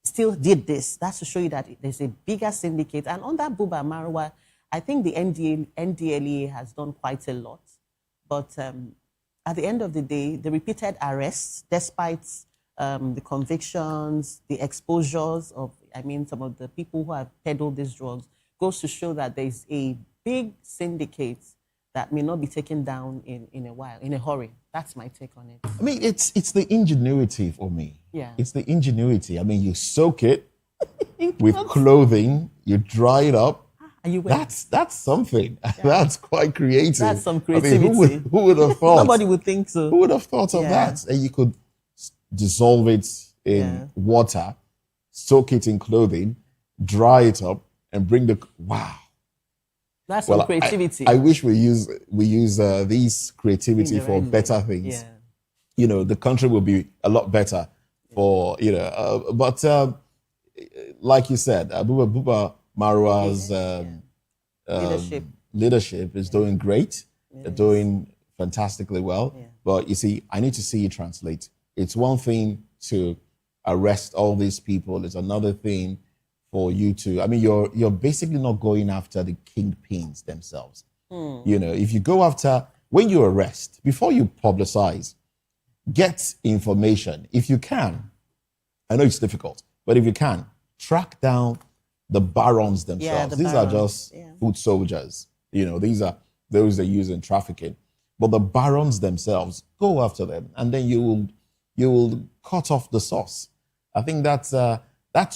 still did this. That's to show you that there's a bigger syndicate. And under Buba Marwa, I think the NDLEA has done quite a lot. But at the end of the day, the repeated arrests, despite the convictions, the exposures of, some of the people who have peddled these drugs, goes to show that there's a big syndicate that may not be taken down in a hurry. That's my take on it. I mean, it's the ingenuity for me. Yeah. It's the ingenuity. I mean, you soak it with clothing, you dry it up. That's something. Yeah. That's quite creative. That's some creativity. I mean, who would have thought? Nobody would think so. Who would have thought of that? And you could dissolve it in water, soak it in clothing, dry it up, and bring the wow. That's some creativity. I wish we use these creativity for better things. Yeah. The country will be a lot better for but like you said, Buba Marwa's leadership is doing great. They're doing fantastically well. Yeah. But you see, I need to see you translate. It's one thing to arrest all these people. It's another thing for you to, you're basically not going after the kingpins themselves. If you go after, when you arrest, before you publicize, get information. If you can, I know it's difficult, but if you can, track down the barons themselves. These are just foot soldiers. These are those they use in trafficking. But the barons themselves, go after them, and then you will cut off the source. I think that's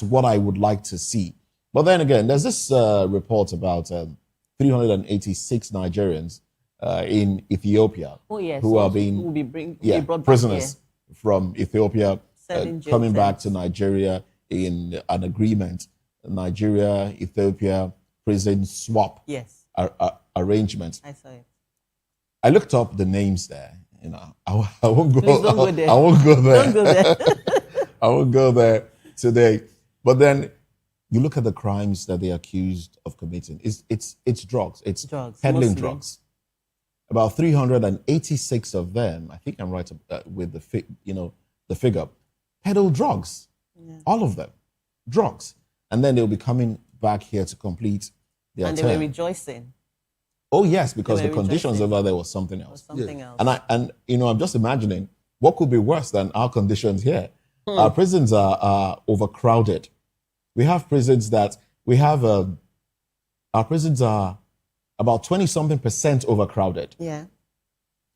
what I would like to see. But then again, there's this report about 386 Nigerians in Ethiopia who are being brought prisoners from Ethiopia coming back to Nigeria in an agreement. Nigeria, Ethiopia, prison swap arrangement. I saw it. I looked up the names there. I won't go. Please don't go there. I won't go there. Don't go there. I won't go there today. But then you look at the crimes that they're accused of committing. It's drugs. It's peddling mostly drugs. About 386 of them, I think I'm right with the figure, peddle drugs. Yeah. All of them, drugs. And then they'll be coming back here to complete their term. And they were rejoicing. Oh yes, because the conditions over there was something else. And I'm just imagining what could be worse than our conditions here. Our prisons are overcrowded. We have prisons that our prisons are about 20-something% overcrowded. Yeah.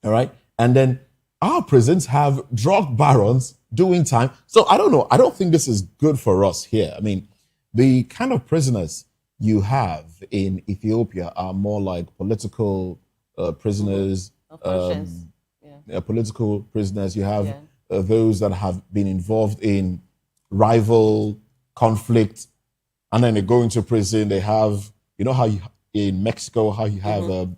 All right. And then our prisons have drug barons doing time. So I don't know. I don't think this is good for us here. I mean, the kind of prisoners you have in Ethiopia are more like political prisoners, political prisoners. You have those that have been involved in rival conflict, and then they go into prison. They have, how in Mexico, how you have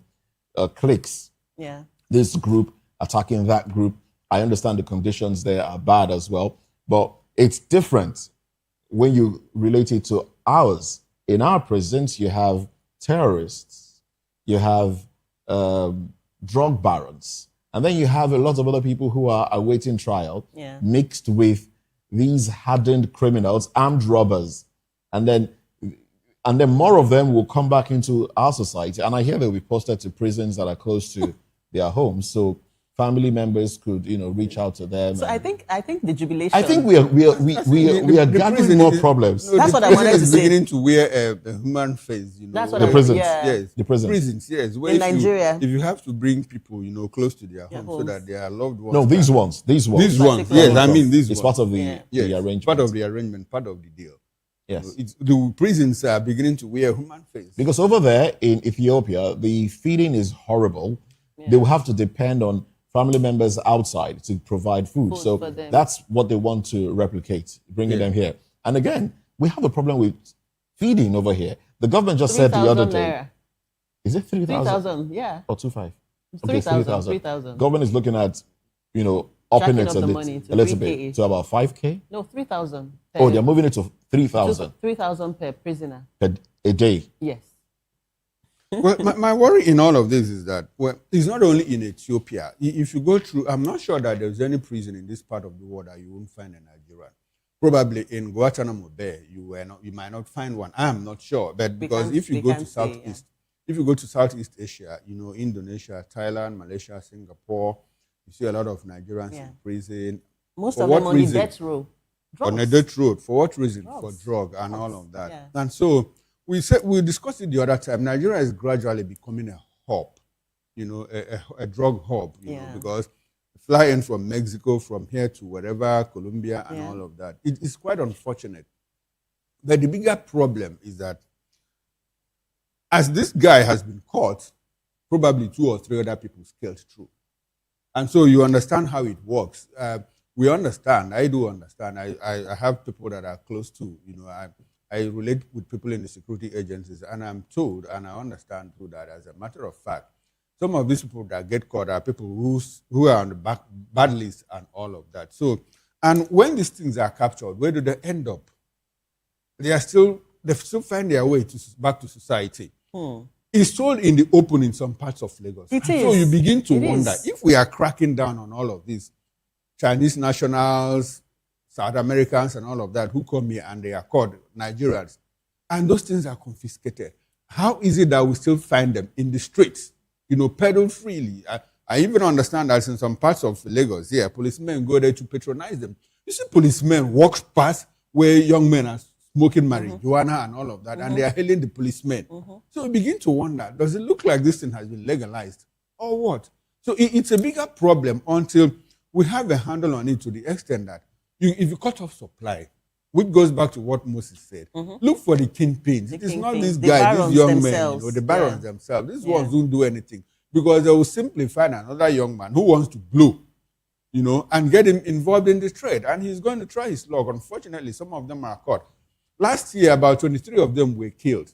cliques. Yeah. This group attacking that group. I understand the conditions there are bad as well, but it's different when you relate it to ours. In our prisons, you have terrorists, you have drug barons, and then you have a lot of other people who are awaiting trial, mixed with these hardened criminals, armed robbers, and then more of them will come back into our society. And I hear they'll be posted to prisons that are close to their homes, so family members could, reach out to them. So I think the jubilation. I think we are gathering more problems. That's what I wanted to say. Beginning to wear a human face. That's what the prisons. Yes, the prisons. Prisons. Yes. Where in Nigeria, if you have to bring people, close to their home so that their loved ones. No, these ones. These ones. Yes, I mean these it's ones. part of the arrangement. Part of the arrangement. Part of the deal. Yes. The prisons are beginning to wear human face. Because over there in Ethiopia, the feeding is horrible. They will have to depend on family members outside to provide food. So that's what they want to replicate, bringing them here. And again, we have a problem with feeding over here. The government just said the other day. Is it 3,000? 3,000, yeah. Or 2,500? Okay, 3,000. Government is looking at, upping it a little bit to about 5K? No, 3,000. Oh, they're moving it to 3,000. 3,000 per prisoner. A day? Yes. Well, my worry in all of this is that, it's not only in Ethiopia. If you go through, I'm not sure that there's any prison in this part of the world that you won't find a Nigerian. Probably in Guantanamo Bay, you might not find one. I'm not sure, but because if you go to Southeast, if you go to Southeast Asia, Indonesia, Thailand, Malaysia, Singapore, you see a lot of Nigerians in prison. Most of them on the death row. On the death row. For what reason? For drug and all of that. Yeah. And so we discussed it the other time. Nigeria is gradually becoming a hub, a drug hub, because fly in from Mexico, from here to wherever, Colombia, and all of that. It is quite unfortunate. But the bigger problem is that as this guy has been caught, probably 2 or 3 other people scaled through. And so you understand how it works. We understand. I do understand. I have people that are close to, I relate with people in the security agencies, and I'm told, and I understand through that, as a matter of fact, some of these people that get caught are people who are on the bad list and all of that. So, and when these things are captured, where do they end up? They still find their way back to society. It's sold in the open in some parts of Lagos. So you begin to wonder, if we are cracking down on all of these Chinese nationals, South Americans and all of that who come here and they are called Nigerians, and those things are confiscated, how is it that we still find them in the streets, peddled freely? I even understand that in some parts of Lagos, policemen go there to patronize them. You see policemen walk past where young men are smoking marijuana and all of that, and they are hailing the policemen. So we begin to wonder, does it look like this thing has been legalized or what? So it's a bigger problem until we have a handle on it, to the extent that if you cut off supply, which goes back to what Moses said, look for the kingpins. It is not these guys, these young men, the barons themselves. These ones don't do anything, because they will simply find another young man who wants to blow, and get him involved in the trade, and he's going to try his luck. Unfortunately, some of them are caught. Last year, about 23 of them were killed.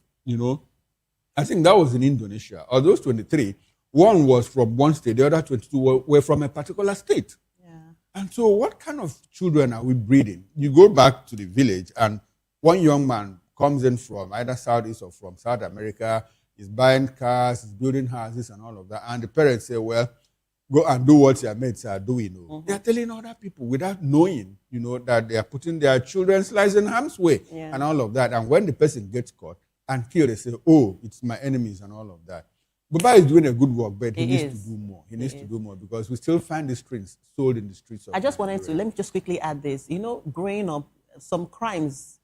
I think that was in Indonesia. Of those 23, one was from one state, the other 22 were from a particular state. And so what kind of children are we breeding? You go back to the village, and one young man comes in from either Southeast or from South America, is buying cars, is building houses and all of that. And the parents say, well, go and do what your mates are doing. They are telling other people without knowing, that they are putting their children's lives in harm's way and all of that. And when the person gets caught and killed, they say, oh, it's my enemies and all of that. Baba is doing a good work, but he needs to do more. He needs to do more, because we still find these things sold in the streets of I just wanted to, let me just quickly add this. Growing up, some crimes,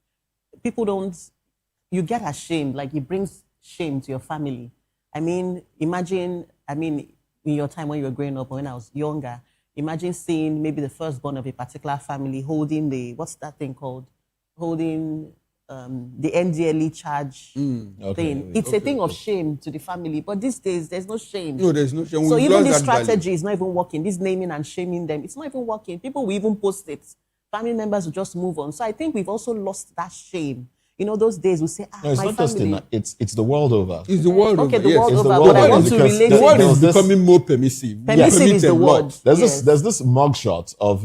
you get ashamed, like it brings shame to your family. Imagine, in your time when you were growing up, or when I was younger, imagine seeing maybe the firstborn of a particular family holding what's that thing called? Holding the NDLE charge thing. It's a thing of shame to the family. But these days, there's no shame. No, there's no shame. So even this strategy is not even working. This naming and shaming them, it's not even working. People will even post it. Family members will just move on. So I think we've also lost that shame. Those days we say, no, it's my not family. just it's the world over. It's the world over. Okay, the world over. But I want to relate. The world is becoming more permissive. Permissive is the word. There's this mugshot of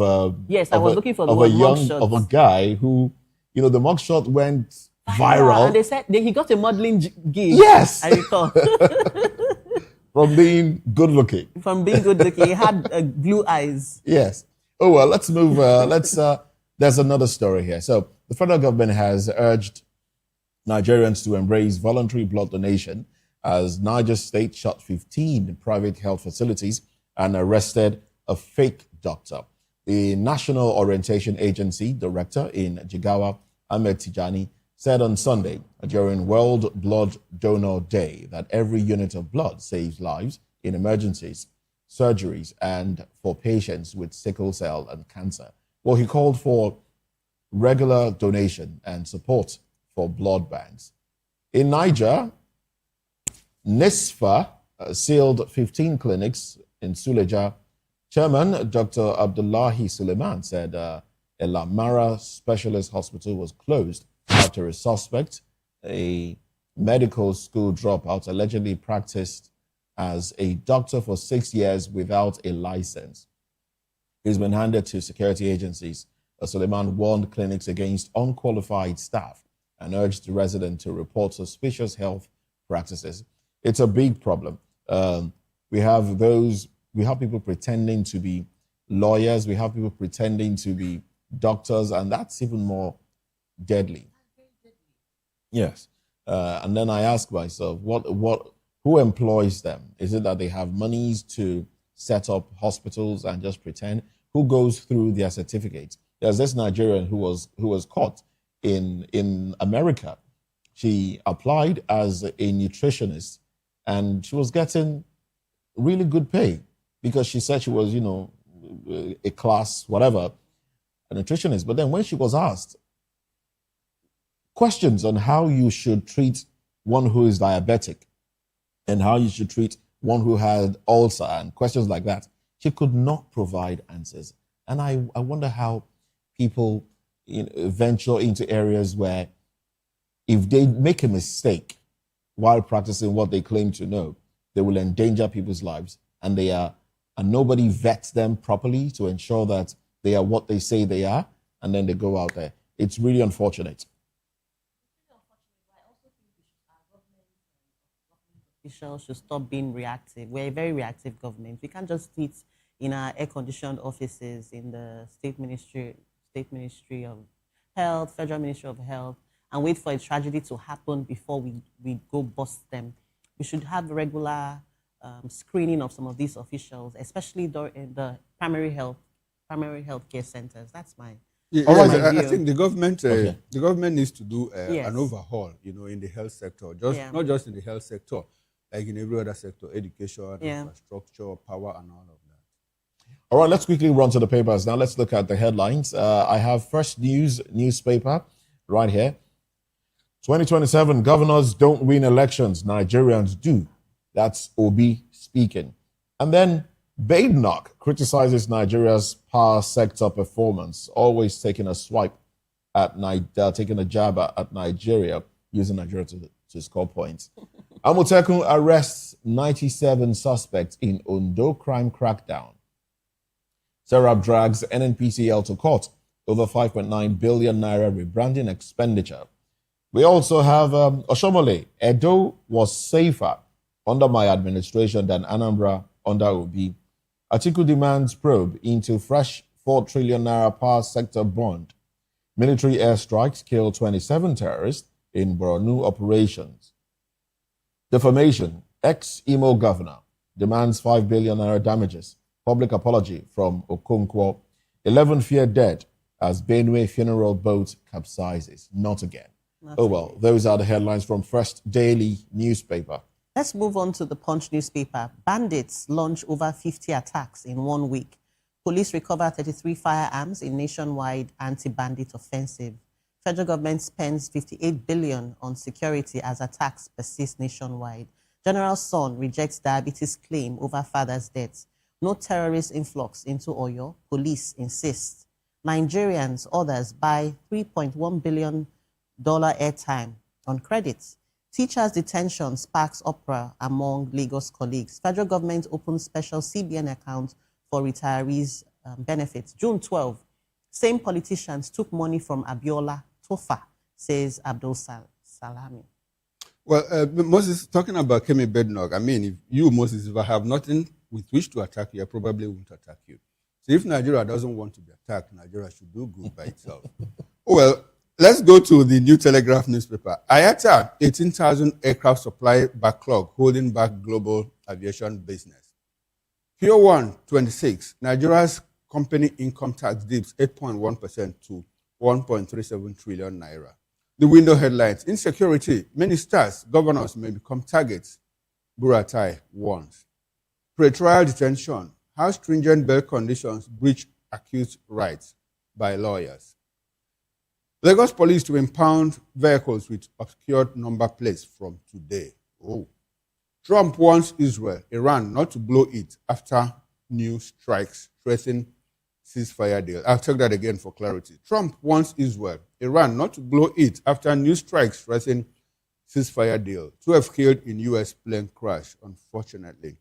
yes, I was looking for the of word a young mugshot. of a guy who, the mugshot went viral. And they said he got a modeling gig. Yes, I recall. From being good looking. From being good looking, he had blue eyes. Yes. Oh well, let's move. There's another story here. So the federal government has urged Nigerians to embrace voluntary blood donation, as Niger State shut 15 private health facilities and arrested a fake doctor. The National Orientation Agency director in Jigawa, Ahmed Tijani, said on Sunday during World Blood Donor Day that every unit of blood saves lives in emergencies, surgeries, and for patients with sickle cell and cancer. Well, he called for regular donation and support for blood banks. In Niger, NISFA sealed 15 clinics in Suleja. Chairman Dr. Abdullahi Suleiman said Elamara Specialist Hospital was closed after a suspect, a medical school dropout, allegedly practiced as a doctor for 6 years without a license. He's been handed to security agencies. Suleiman warned clinics against unqualified staff and urged the resident to report suspicious health practices. It's a big problem. We have people pretending to be lawyers. We have people pretending to be doctors, and that's even more deadly. Yes. And then I ask myself, who employs them? Is it that they have monies to set up hospitals and just pretend? Who goes through their certificates? There's this Nigerian who was caught in America. She applied as a nutritionist, and she was getting really good pay because she said she was, a class, whatever, a nutritionist. But then when she was asked questions on how you should treat one who is diabetic and how you should treat one who had ulcer and questions like that, she could not provide answers. And I wonder how people venture into areas where if they make a mistake while practicing what they claim to know, they will endanger people's lives, and nobody vets them properly to ensure that they are what they say they are, and then they go out there. It's really unfortunate. Officials should stop being reactive. We're a very reactive government. We can't just sit in our air-conditioned offices in the State Ministry of Health, Federal Ministry of Health, and wait for a tragedy to happen before we go bust them. We should have regular screening of some of these officials, especially in the primary health care centers. That's my I think the government needs to do an overhaul, in the health sector, not just in the health sector, like in every other sector, education, infrastructure, power, and all of that. All right, let's quickly run to the papers now. Let's look at the headlines. I have Fresh News newspaper right here. 2027, governors don't win elections, Nigerians do. That's Obi speaking. And then Badenoch criticizes Nigeria's power sector performance, always taking a swipe at taking a jab at Nigeria, using Nigeria to score points. Amotekun arrests 97 suspects in Ondo crime crackdown. Serap drags NNPCL to court over 5.9 billion naira rebranding expenditure. We also have Oshomole. Edo was safer under my administration than Anambra under Obi. Atiku demands probe into fresh 4 trillion naira power sector bond. Military airstrikes kill 27 terrorists in Borno operations. Defamation. Ex-Imo governor demands 5 billion naira damages. Public apology from Okonkwo. 11 fear dead as Benue funeral boat capsizes. Not again. Oh well, those are the headlines from First Daily newspaper. Let's move on to the Punch newspaper. Bandits launch over 50 attacks in 1 week. Police recover 33 firearms in nationwide anti-bandit offensive. Federal government spends 58 billion on security as attacks persist nationwide. General Son rejects diabetes claim over father's death. No terrorist influx into Oyo. Police insist. Nigerians, others buy $3.1 billion airtime on credits. Teachers' detention sparks uproar among Lagos colleagues. Federal government opens special CBN account for retirees' benefits. June 12, same politicians took money from Abiola Tofa, says Abdul Salami. Well, Moses, talking about Kemi Badenoch, I mean, if you, Moses, if I have nothing with which to attack you, I probably won't attack you. So if Nigeria doesn't want to be attacked, Nigeria should do good by itself. Well, let's go to the New Telegraph newspaper. IATA, 18,000 aircraft supply backlog holding back global aviation business. Pure 1, 26, Nigeria's company income tax dips 8.1% to 1.37 trillion naira. The window headlines, insecurity, ministers, governors may become targets. Buratai warns. Pre-trial detention, how stringent bail conditions breach accused rights by lawyers. Lagos police to impound vehicles with obscured number plates from today. Oh. Trump wants Israel, Iran not to blow it after new strikes threaten ceasefire deal. I'll take that again for clarity. Trump wants Israel, Iran not to blow it after new strikes threaten ceasefire deal. 12 killed in U.S. plane crash, unfortunately.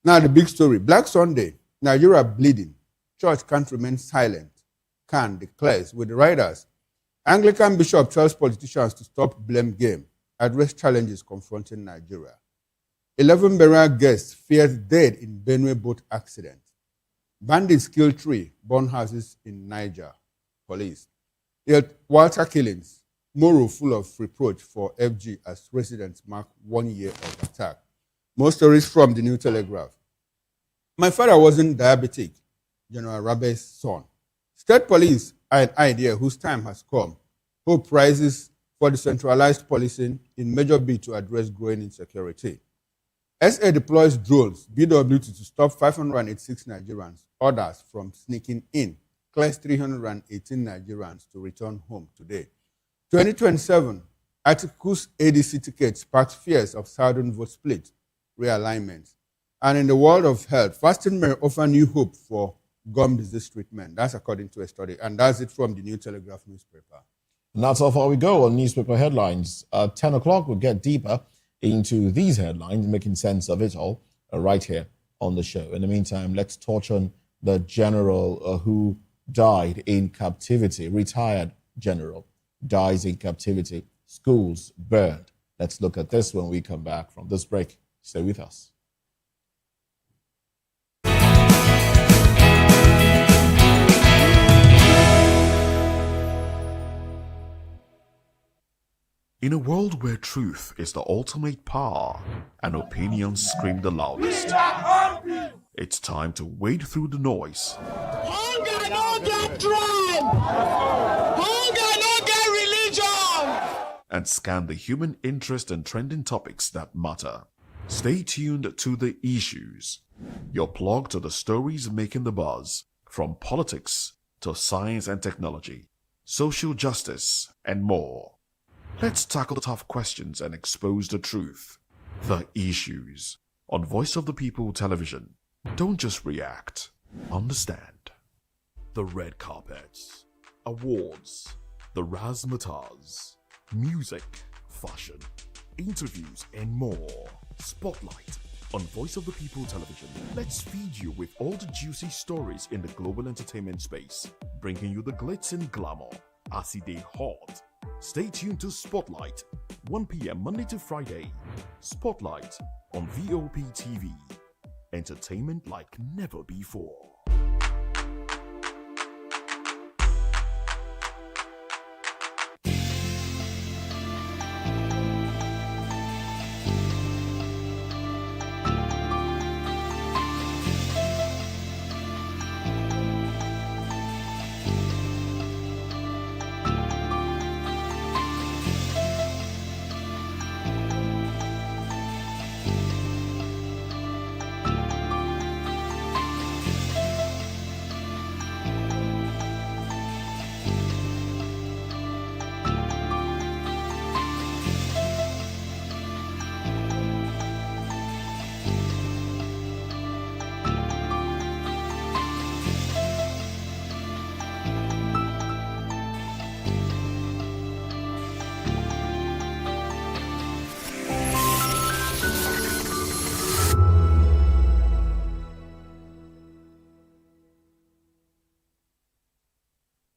Now the big story. Black Sunday, Nigeria bleeding. Church can't remain silent. Khan declares with the riders. Anglican bishop tells politicians to stop blame game, address challenges confronting Nigeria. 11 burial guests feared dead in Benue boat accident. Bandits kill 3, burn houses in Niger. police. Yet Walter killings, Moro full of reproach for FG as residents mark 1 year of attack. More stories from the New Telegraph. My father wasn't diabetic, General Rabe's son. State police are an idea whose time has come. Hope rises for decentralized policing in major bid to address growing insecurity. SA deploys drones, BWT to stop 586 Nigerians, others from sneaking in, clears 318 Nigerians to return home today. 2027, Atiku's ADC ticket sparks fears of southern vote split, realignment. And in the world of health, fasting may offer new hope for gum disease treatment. That's according to a study. And that's it from the New Telegraph newspaper. And that's how far we go on newspaper headlines. At 10 o'clock, we'll get deeper into these headlines, making sense of it all right here on the show. In the meantime, let's touch on the general who died in captivity, retired general, dies in captivity, schools burned. Let's look at this when we come back from this break. Stay with us. In a world where truth is the ultimate power and opinions scream the loudest, it's time to wade through the noise. Hunger no get tribe. Hunger no get religion. And scan the human interest and trending topics that matter. Stay tuned to The Issues, your plug to the stories making the buzz, from politics to science and technology, social justice, and more. Let's tackle the tough questions and expose the truth. The Issues on Voice of the People television. Don't just react, understand. The red carpets, awards, the razzmatazz, music, fashion, interviews, and more. Spotlight on Voice of the People television. Let's feed you with all the juicy stories in the global entertainment space, bringing you the glitz and glamour as they hot. Stay tuned to Spotlight, 1 p.m. Monday to Friday. Spotlight on Vop TV. Entertainment like never before.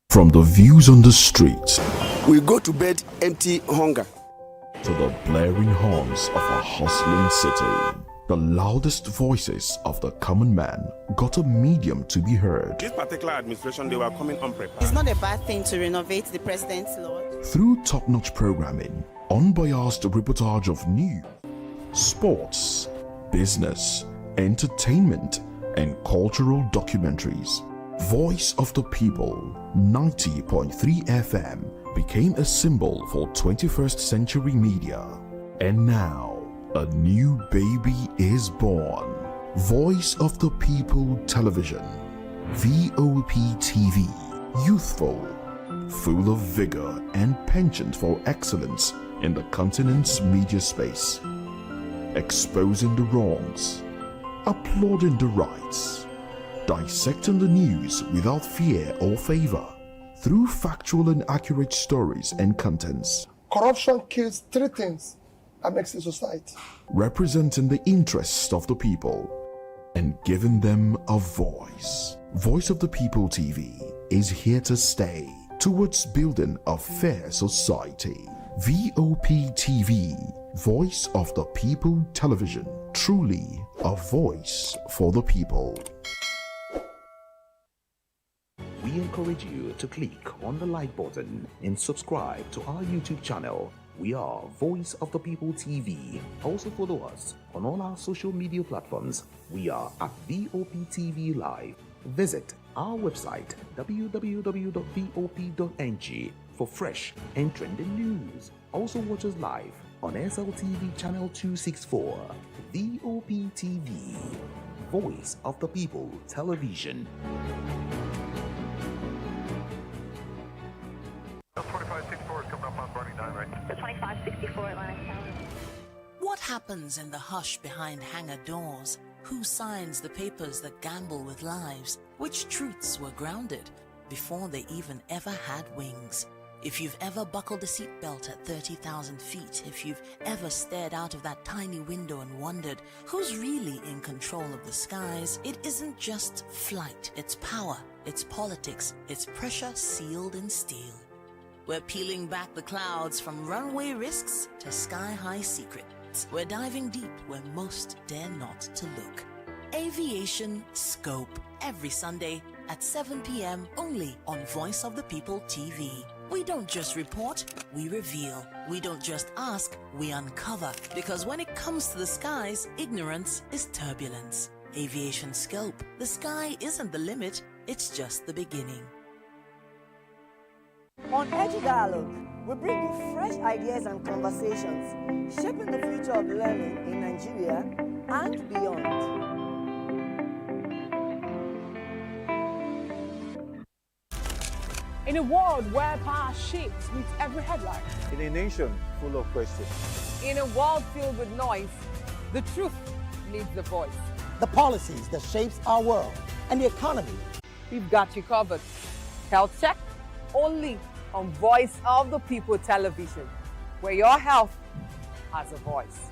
From the views on the streets, we go to bed empty hunger, to the blaring horns of a hustling city, the loudest voices of the common man got a medium to be heard. This particular administration, they were coming unprepared. It's not a bad thing to renovate the president's lawn. Through top-notch programming, unbiased reportage of news, sports, business, entertainment, and cultural documentaries, Voice of the People 90.3 FM became a symbol for 21st century media. And now, a new baby is born. Voice of the People Television, VOP TV, youthful, full of vigor and penchant for excellence in the continent's media space, exposing the wrongs, applauding the rights, dissecting the news without fear or favor, through factual and accurate stories and contents. Corruption kills three things that makes a society. Representing the interests of the people and giving them a voice. Voice of the People TV is here to stay towards building a fair society. VOP TV, Voice of the People Television, truly a voice for the people. We encourage you to click on the like button and subscribe to our YouTube channel. We are Voice of the People TV. Also follow us on all our social media platforms. We are at Vop Tv Live. Visit our website www.vop.ng for fresh and trending news. Also watch us live on SLTV channel 264. Vop TV, Voice of the People Television. 2564 is coming up on running 9 right. 2564 Atlantic Tower. What happens in the hush behind hangar doors? Who signs the papers that gamble with lives? Which truths were grounded before they even ever had wings? If you've ever buckled a seatbelt at 30,000 feet, if you've ever stared out of that tiny window and wondered who's really in control of the skies, it isn't just flight, it's power, it's politics, it's pressure sealed in steel. We're peeling back the clouds from runway risks to sky-high secrets. We're diving deep where most dare not to look. Aviation Scope, every Sunday at 7 p.m. only on Voice of the People TV. We don't just report, we reveal. We don't just ask, we uncover. Because when it comes to the skies, ignorance is turbulence. Aviation Scope, the sky isn't the limit, it's just the beginning. On Edge Dialogue, we bring you fresh ideas and conversations, shaping the future of learning in Nigeria and beyond. In a world where power shifts with every headline, In a nation full of questions, in a world filled with noise, the truth needs the voice. The policies that shapes our world and the economy. We've got you covered. Health Check, only on Voice of the People Television, where your health has a voice.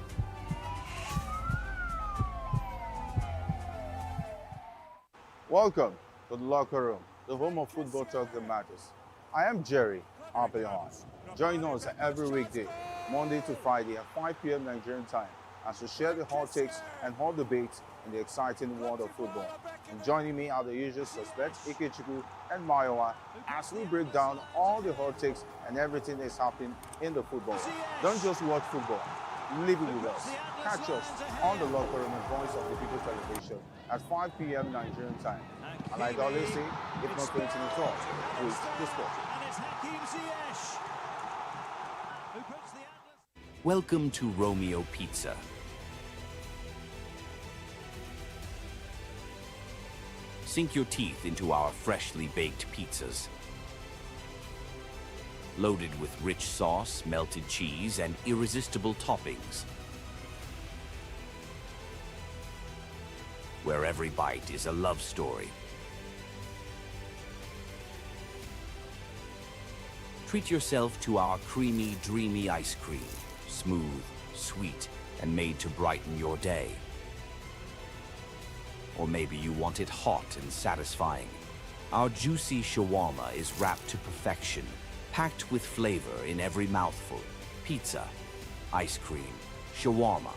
welcome to the locker room, the home of football talk that matters. I am Jerry Arpillon. Join us every weekday, Monday to Friday at 5 p.m. Nigerian time, as we share the hot takes and hot debates in the exciting world of football. And joining me are the usual suspects, Ikechukwu and Mayowa, as we break down all the hot takes and everything that's happening in the football. Don't just watch football, live it with us. Catch us on the locker room and Voice of the People Television at 5 p.m. Nigerian time. And like I always say, if not going to the front, with the sport. Welcome to Romeo Pizza. Sink your teeth into our freshly baked pizzas. Loaded with rich sauce, melted cheese, and irresistible toppings. Where every bite is a love story. Treat yourself to our creamy, dreamy ice cream. Smooth, sweet, and made to brighten your day. Or maybe you want it hot and satisfying. Our juicy shawarma is wrapped to perfection, packed with flavor in every mouthful. Pizza, ice cream, shawarma.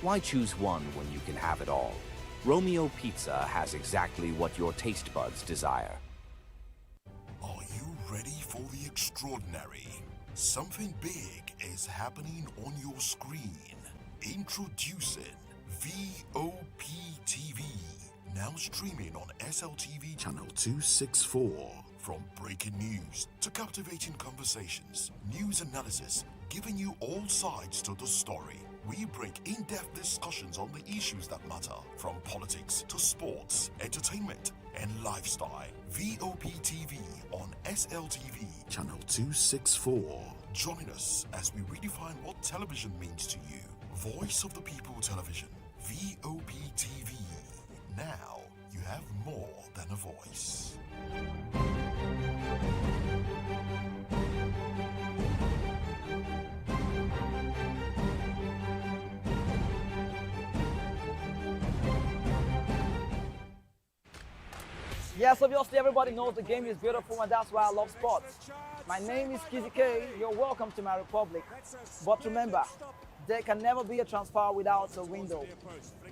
Why choose one when you can have it all? Romeo Pizza has exactly what your taste buds desire. Are you ready for the extraordinary? Something big is happening on your screen. Introducing Vop TV, now streaming on SLTV channel 264. From breaking news to captivating conversations, news analysis, giving you all sides to the story. We bring in-depth discussions on the issues that matter, from politics to sports, entertainment, and lifestyle. Vop TV on SLTV channel 264. Join us as we redefine what television means to you. Voice of the People Television, Vop TV. Now you have more than a voice. Yes, obviously everybody knows the game is beautiful and that's why I love sports. My name is Kizzy K. You're welcome to my republic. But remember, there can never be a transfer without a window.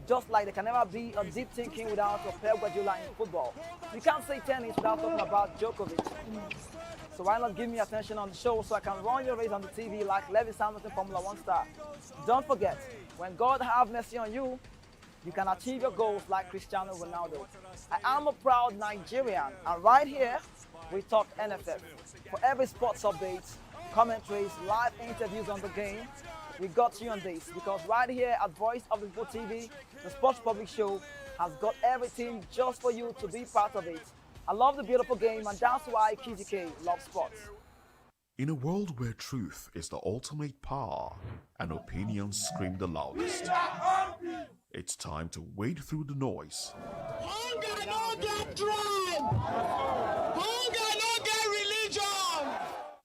Just like there can never be a deep thinking without a Pep Guardiola in football. You can't say tennis without talking about Djokovic. So why not give me attention on the show so I can run your race on the TV like Lewis Hamilton Formula 1 star. Don't forget, when God have mercy on you, you can achieve your goals like Cristiano Ronaldo. I am a proud Nigerian, and right here, we talk NFF. For every sports update, commentaries, live interviews on the game, we got you on this, because right here at Voice of the People TV, the Sports Public Show has got everything just for you to be part of it. I love the beautiful game, and that's why KGK loves sports. In a world where truth is the ultimate power and opinions scream the loudest, it's time to wade through the noise. Hunger no get tribe. Hunger no get religion.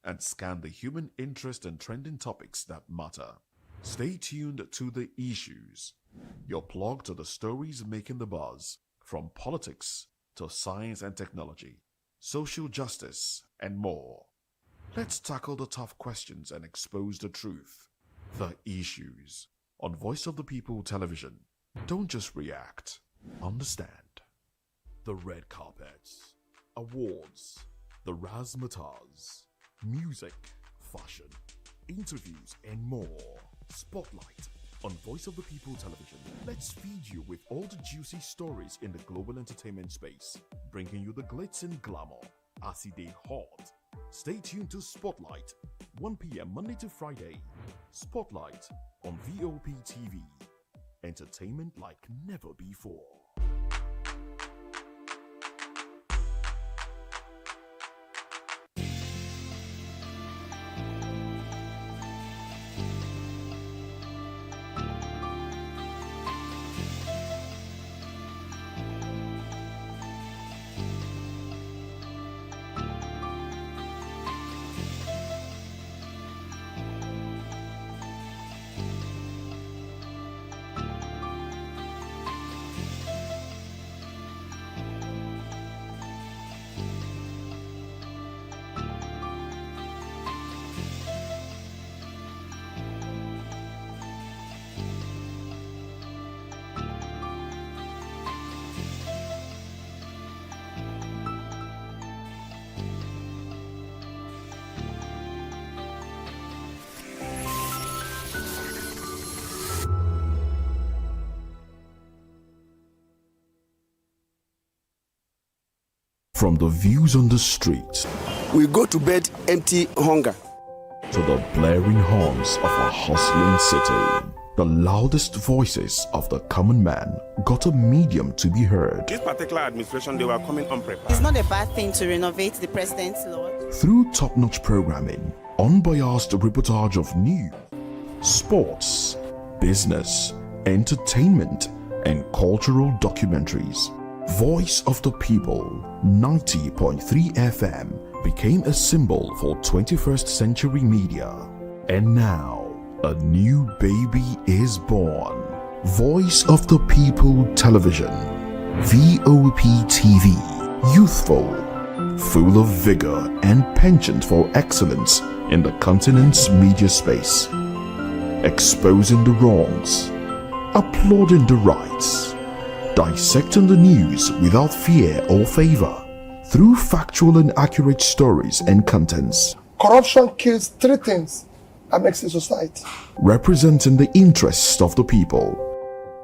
And scan the human interest and trending topics that matter. Stay tuned to The Issues, your plug to the stories making the buzz, from politics to science and technology, social justice, and more. Let's tackle the tough questions and expose the truth. The Issues on Voice of the People Television. Don't just react, understand. The red carpets, awards, the razzmatazz, music, fashion, interviews, and more. Spotlight on Voice of the People Television. Let's feed you with all the juicy stories in the global entertainment space, bringing you the glitz and glamour as they hot. Stay tuned to Spotlight, 1 p.m. Monday to Friday. Spotlight on Vop TV. Entertainment like never before. From the views on the streets, We go to bed empty hunger. to the blaring horns of a hustling city, the loudest voices of the common man got a medium to be heard. This particular administration, they were coming unprepared. It's not a bad thing to renovate the president's lodge. Through top-notch programming, unbiased reportage of news, sports, business, entertainment, and cultural documentaries, Voice of the People 90.3 FM became a symbol for 21st century media. And now, a new baby is born. Voice of the People Television, VOP TV, youthful, full of vigor and penchant for excellence in the continent's media space, exposing the wrongs, applauding the rights, dissecting the news without fear or favor, through factual and accurate stories and contents, Corruption kills three things that makes a society. representing the interests of the people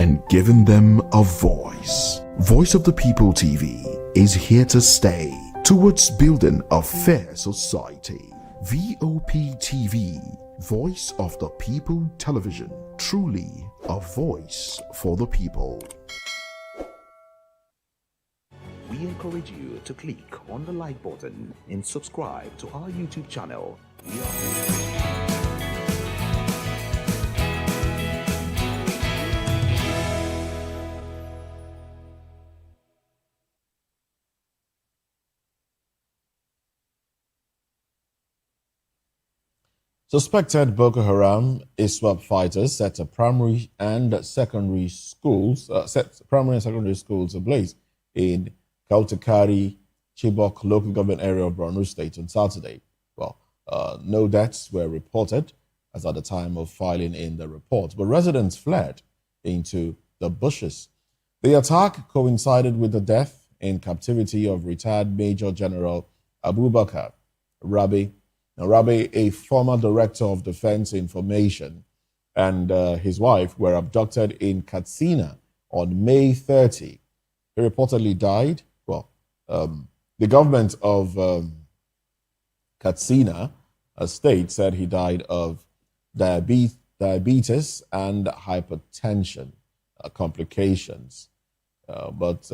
and giving them a voice. Voice of the People TV is here to stay towards building a fair society. VOP TV, Voice of the People Television, truly a voice for the people. We encourage you to click on the like button and subscribe to our YouTube channel. We are Suspected Boko Haram ISWAP fighters set primary and secondary schools ablaze in Kautakari, Chibok local government area of Borno State on Saturday. Well, no deaths were reported, as at the time of filing in the report. But residents fled into the bushes. The attack coincided with the death in captivity of retired Major General Abubakar Rabi. Now, Rabi, a former director of Defense Information, and his wife were abducted in Katsina on May 30. He reportedly died. Well, the government of Katsina state said he died of diabetes and hypertension complications. But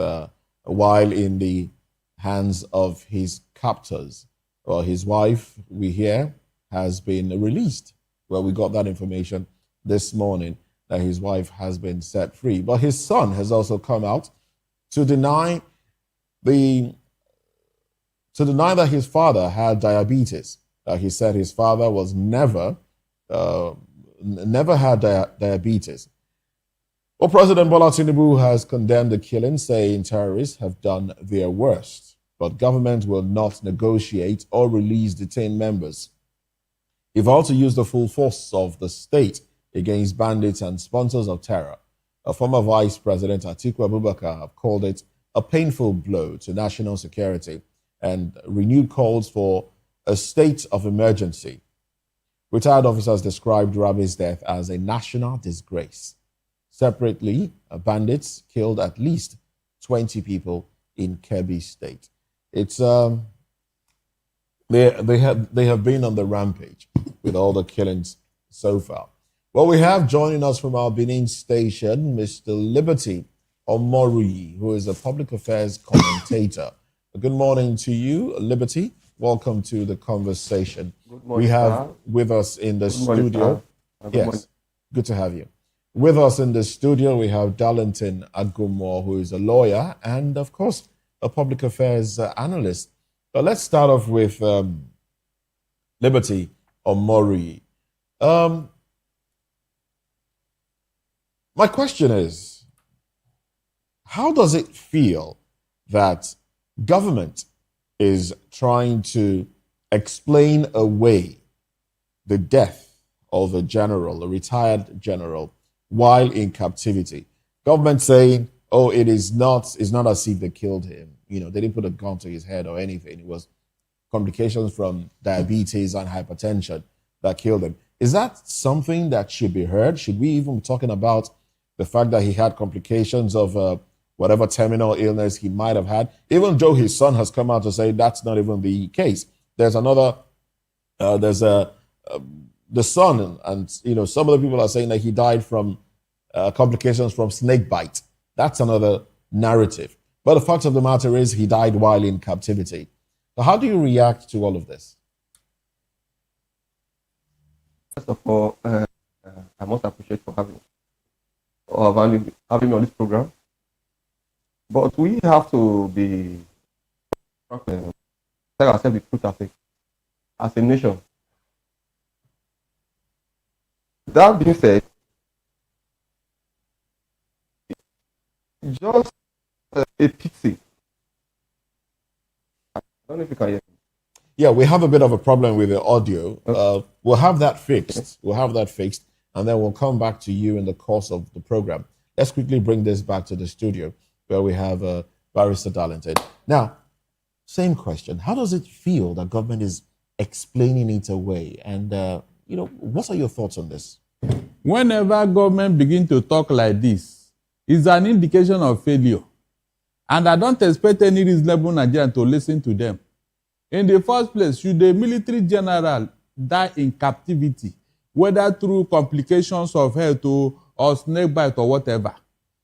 while in the hands of his captors, well, his wife, we hear, has been released. Well, we got that information this morning that his wife has been set free. But his son has also come out to deny that his father had diabetes. He said his father was never had diabetes. Well, President Bola Tinubu has condemned the killing, saying terrorists have done their worst, but government will not negotiate or release detained members. He vowed to use the full force of the state against bandits and sponsors of terror. A former Vice President Atiku Abubakar have called it a painful blow to national security and renewed calls for a state of emergency. Retired officers described Rabi's death as a national disgrace. Separately, bandits killed at least 20 people in Kebbi State. It's they have been on the rampage with all the killings so far. Well, we have joining us from our Benin station, Mr. Liberty Omori, who is a public affairs commentator. Good morning to you, Liberty. Welcome to the conversation. Good morning, we have sir. with us in the Good morning, studio. sir. Yes, good to have you. With us in the studio, we have Darlington Agumo, who is a lawyer and, of course, a public affairs analyst. But let's start off with Liberty Omori. My question is, how does it feel that government is trying to explain away the death of a general, a retired general, while in captivity? Government saying, oh, it's not as if they killed him. You know, they didn't put a gun to his head or anything. It was complications from diabetes and hypertension that killed him. Is that something that should be heard? Should we even be talking about the fact that he had complications of whatever terminal illness he might have had, even though his son has come out to say that's not even the case? There's another, the son, and you know, some of the people are saying that he died from complications from snake bite. That's another narrative. But the fact of the matter is he died while in captivity. So how do you react to all of this? First of all, I must appreciate for having me on this program. But we have to be tell ourselves the truth, I think, as a nation. That being said, just a pity. I don't know if you can hear me. Yeah, we have a bit of a problem with the audio. We'll have that fixed. And then we'll come back to you in the course of the program. Let's quickly bring this back to the studio where we have Barrister Darlington. Now, same question. How does it feel that government is explaining it away? And, what are your thoughts on this? Whenever government begin to talk like this, it's an indication of failure. And I don't expect any reasonable Nigerian to listen to them. In the first place, should a military general die in captivity, whether through complications of health or snake bite or whatever,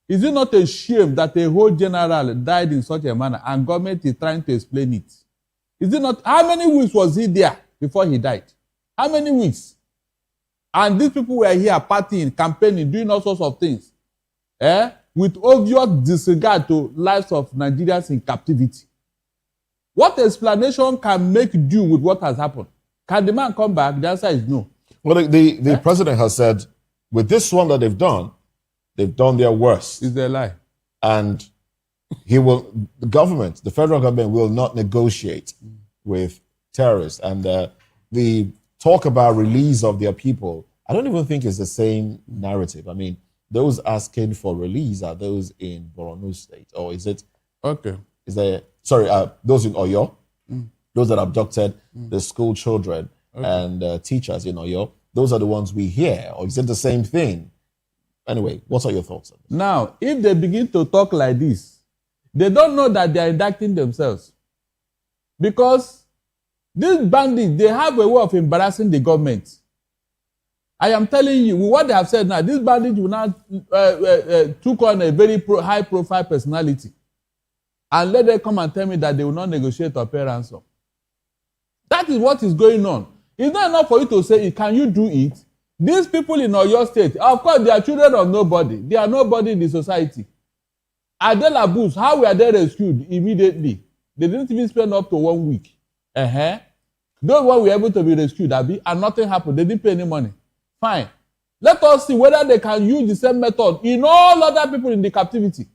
is it not a shame that a whole general died in such a manner and government is trying to explain it? Is it not? How many weeks was he there before he died? How many weeks? And these people were here partying, campaigning, doing all sorts of things, with obvious disregard to lives of Nigerians in captivity. What explanation can make do with what has happened? Can the man come back? The answer is no. Well, the president has said, with this one that they've done their worst. It's a lie. And the federal government will not negotiate with terrorists. And the talk about release of their people, I don't even think it's the same narrative. I mean, those asking for release are those in Borno State, or is it? Okay. Is there? Sorry, those in Oyo, those that abducted the school children and teachers in Oyo. Those are the ones we hear, or is it the same thing? Anyway, what are your thoughts on this? Now, if they begin to talk like this, they don't know that they are indicting themselves. Because these bandits, they have a way of embarrassing the government. I am telling you, with what they have said now, these bandits will not took on a very high-profile personality and let them come and tell me that they will not negotiate or pay ransom. That is what is going on. It's not enough for you to say, can you do it? These people in Oyo State, of course, they are children of nobody. They are nobody in the society. Adela Booth, how were they rescued immediately? They didn't even spend up to 1 week. Those ones were able to be rescued, Abi, and nothing happened. They didn't pay any money. Fine. Let us see whether they can use the same method in all other people in the captivity.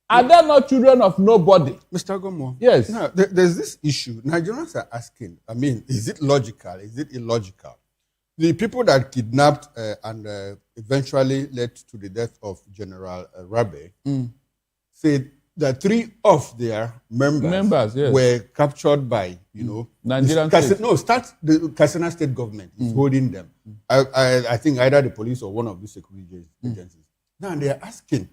Are they not children of nobody? Mr. Gomo. Yes. Now, there's this issue. Nigerians are asking, I mean, is it logical? Is it illogical? The people that kidnapped and eventually led to the death of General Rabe said that 3 of their members yes, were captured by, Nigerian state. The Katsina state government is holding them. I think either the police or one of the security agencies. Now they are asking,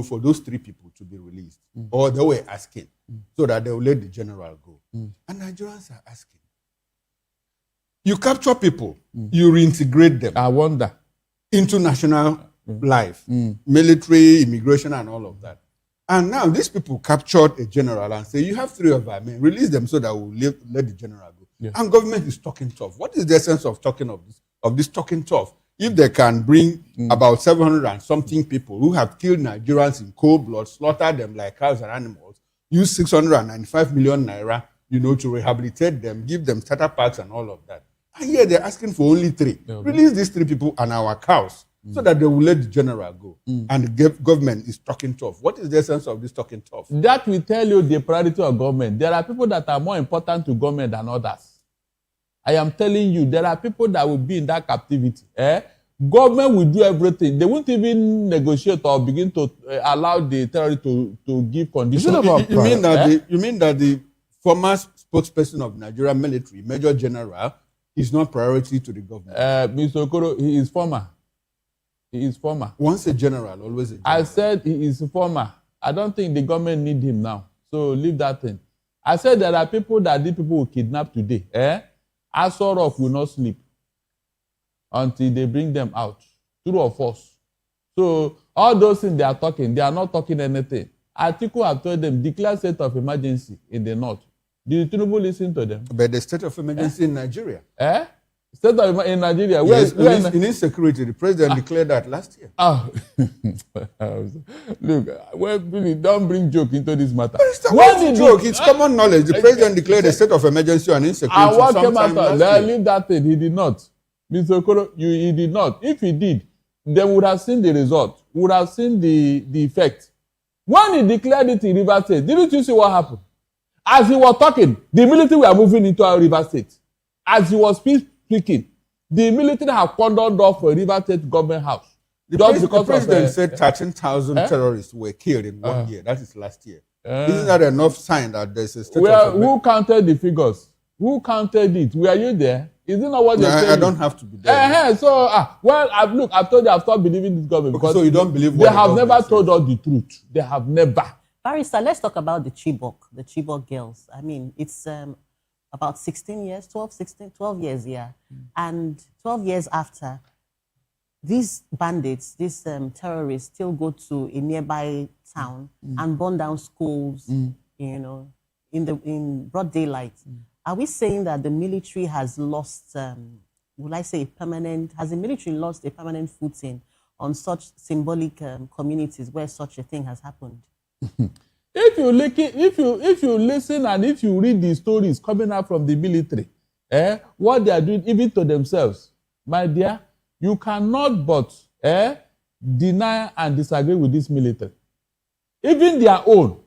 for those 3 people to be released, or they were asking, so that they will let the general go. And Nigerians are asking. You capture people, you reintegrate them. I wonder. Into national life, military, immigration, and all of that. And now these people captured a general and say, you have 3 of our men, release them so that we'll let the general go. Yeah. And government is talking tough. What is the essence of talking of this talking tough? If they can bring about 700 and something people who have killed Nigerians in cold blood, slaughter them like cows and animals, use 695 million naira, to rehabilitate them, give them starter packs and all of that. And here they're asking for only 3. Release these 3 people and our cows so that they will let the general go. And the government is talking tough. What is the essence of this talking tough? That will tell you the priority of government. There are people that are more important to government than others. I am telling you, there are people that will be in that captivity. Government will do everything. They won't even negotiate or begin to allow the terrorists to give conditions. You mean that the former spokesperson of Nigeria military, Major General, is not priority to the government? Mr. Okoro, he is former. He is former. Once a general, always a general. I said he is former. I don't think the government need him now. So leave that thing. I said there are people that the people will kidnap today. Asorok will not sleep until they bring them out. True or false? So all those things they are not talking anything. Atiku have told them, declare state of emergency in the north. Did Tinubu listen to them? But the state of emergency in Nigeria. State of in Nigeria. Yes, in insecurity, the president declared that last year. Look, really, don't bring joke into this matter. What joke? It's common knowledge. The president declared a state of emergency on insecurity. And what came out? Leave that thing. He did not. Mr. Okoro, he did not. If he did, they would have seen the result. Would have seen the effect. When he declared it in River State, didn't you see what happened? As he was talking, the military were moving into our River State. As he was speaking, the military have cordoned off a River State government house. The president said 13,000 terrorists were killed in 1 year. That is last year. Isn't that enough sign that there's a state of who counted the figures? Who counted it? Were you there? Is it not what they said? I don't have to be there. So, I've told you I've stopped believing this government. Okay, so you don't believe what they have never told us the truth. They have never. Barrister, let's talk about the Chibok girls. I mean, it's about 16 years, 12 years, yeah. And 12 years after, these bandits, these terrorists still go to a nearby town and burn down schools, in broad daylight. Are we saying that the military has lost, has the military lost a permanent footing on such symbolic communities where such a thing has happened? If you listen and if you read the stories coming out from the military, what they are doing even to themselves, my dear, you cannot but deny and disagree with this military. Even their own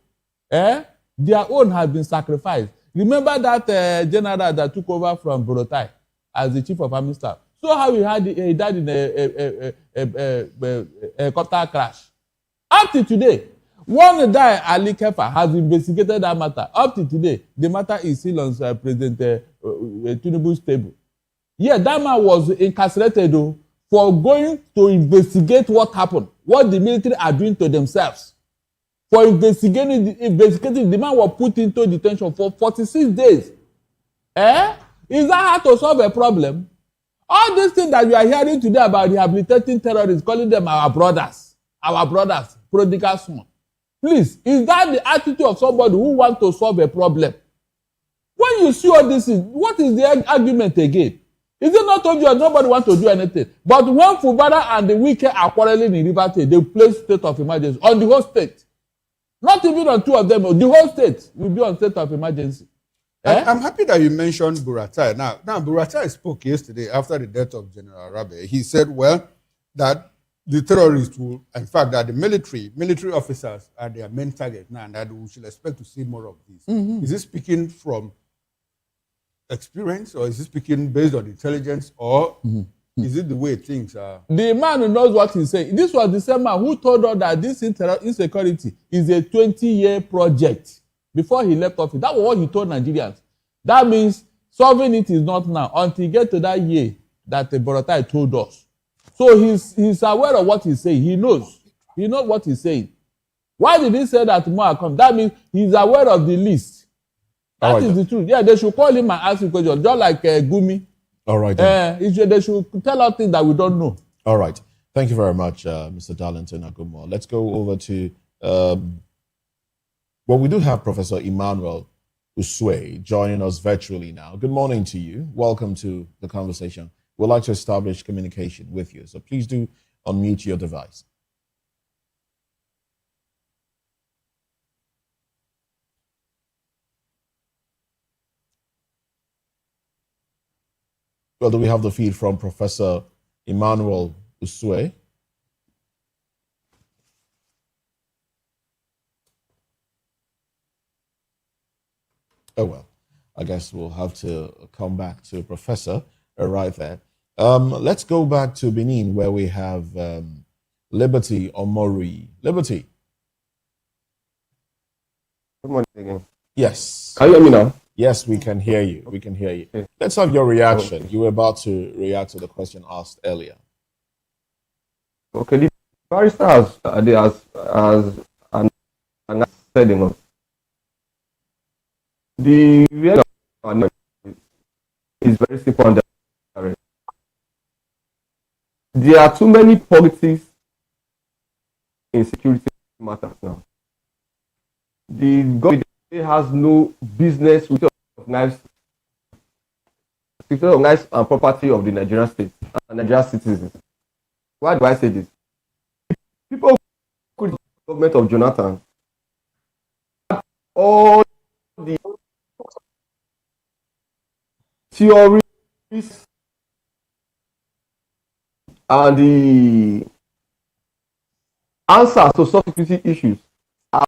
has been sacrificed. Remember that general that took over from Burutai? as the chief of army staff. So how he died in a helicopter crash. Up to today, one guy, Ali Kefa, has investigated that matter. Up to today, the matter is still on President Tinubu's table. Yeah, that man was incarcerated though, for going to investigate what happened, what the military are doing to themselves. For investigating, the man was put into detention for 46 days. Is that how to solve a problem? All these things that you are hearing today about rehabilitating terrorists, calling them our brothers, prodigal son. Please, is that the attitude of somebody who wants to solve a problem? When you see all this, what is the argument again? Is it not obvious nobody wants to do anything? But when Fubara and the Wike are quarreling in River State, they place state of emergency on the whole state. Not even on two of them, the whole state will be on state of emergency. I'm happy that you mentioned Buratai. Now Buratai spoke yesterday after the death of General Rabe. He said, well, that the terrorists will, in fact, that the military officers are their main target now, and that we should expect to see more of this. Is he speaking from experience, or is he speaking based on intelligence, or is it the way things are? The man who knows what he's saying. This was the same man who told us that this insecurity is a 20-year project before he left office. That was what he told Nigerians. That means solving it is not now until he get to that year that the Borotai told us. So he's aware of what he's saying. He knows what he's saying. Why did he say that tomorrow come? That means he's aware of the list. That is the truth. Yeah, they should call him and ask him questions, just like Gumi. All right. They should tell us things that we don't know. All right. Thank you very much, Mr. Darlington Agumo. Let's go over to, we do have Professor Emmanuel Usue joining us virtually now. Good morning to you. Welcome to the conversation. We'd like to establish communication with you. So please do unmute your device. Well, do we have the feed from Professor Emmanuel Usue? Oh, well, I guess we'll have to come back to Professor right there. Let's go back to Benin, where we have Liberty Omori. Liberty. Good morning again. Yes. Can you hear me now? Yes, we can hear you. We can hear you. Okay. Let's have your reaction. You were about to react to the question asked earlier. Okay, the barrister has an setting. The reality is very simple and direct. There are too many politics in security matters now. The government has no business with knives and property of the Nigerian state and Nigerian citizens. Why do I say this? People who the government of Jonathan, all the theories and the answers to security issues have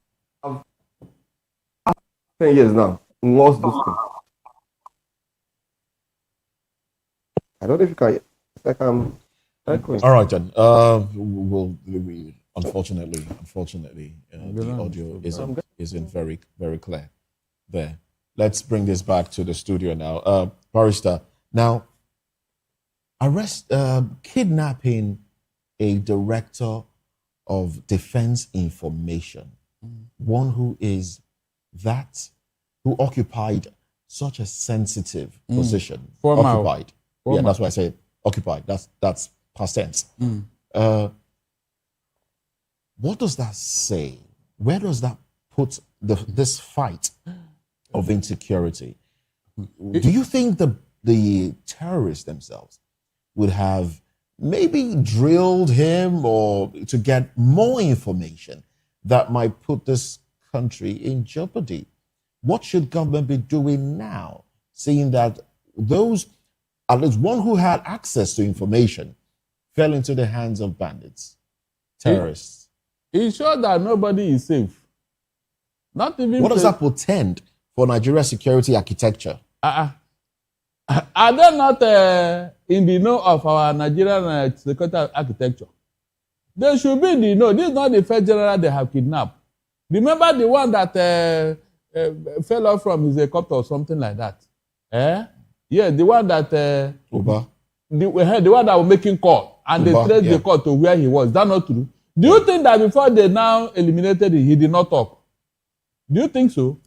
10 years now. Lost those things. I don't know if you can. All right, John. Unfortunately, the audio isn't very, very clear there. Let's bring this back to the studio now. Barrister, now, kidnapping a director of defense information, one who occupied such a sensitive position. Occupied. Yeah, that's why I say occupied. That's past tense. What does that say? Where does that put this fight of insecurity? Do you think the terrorists themselves would have maybe drilled him or to get more information that might put this country in jeopardy? What should government be doing now, seeing that those, at least one who had access to information, fell into the hands of bandits, terrorists? It's sure that nobody is safe. Not even. What does that portend for Nigeria's security architecture? Are they not in the know of our Nigerian security architecture? They should be in the know. This is not the first general they have kidnapped. Remember the one that fell off from his helicopter or something like that? Yeah, the one that... Uba. The one that was making call and Uba, they traced the call to where he was. Is that not true? Do you think that before they now eliminated him, he did not talk? Do you think so?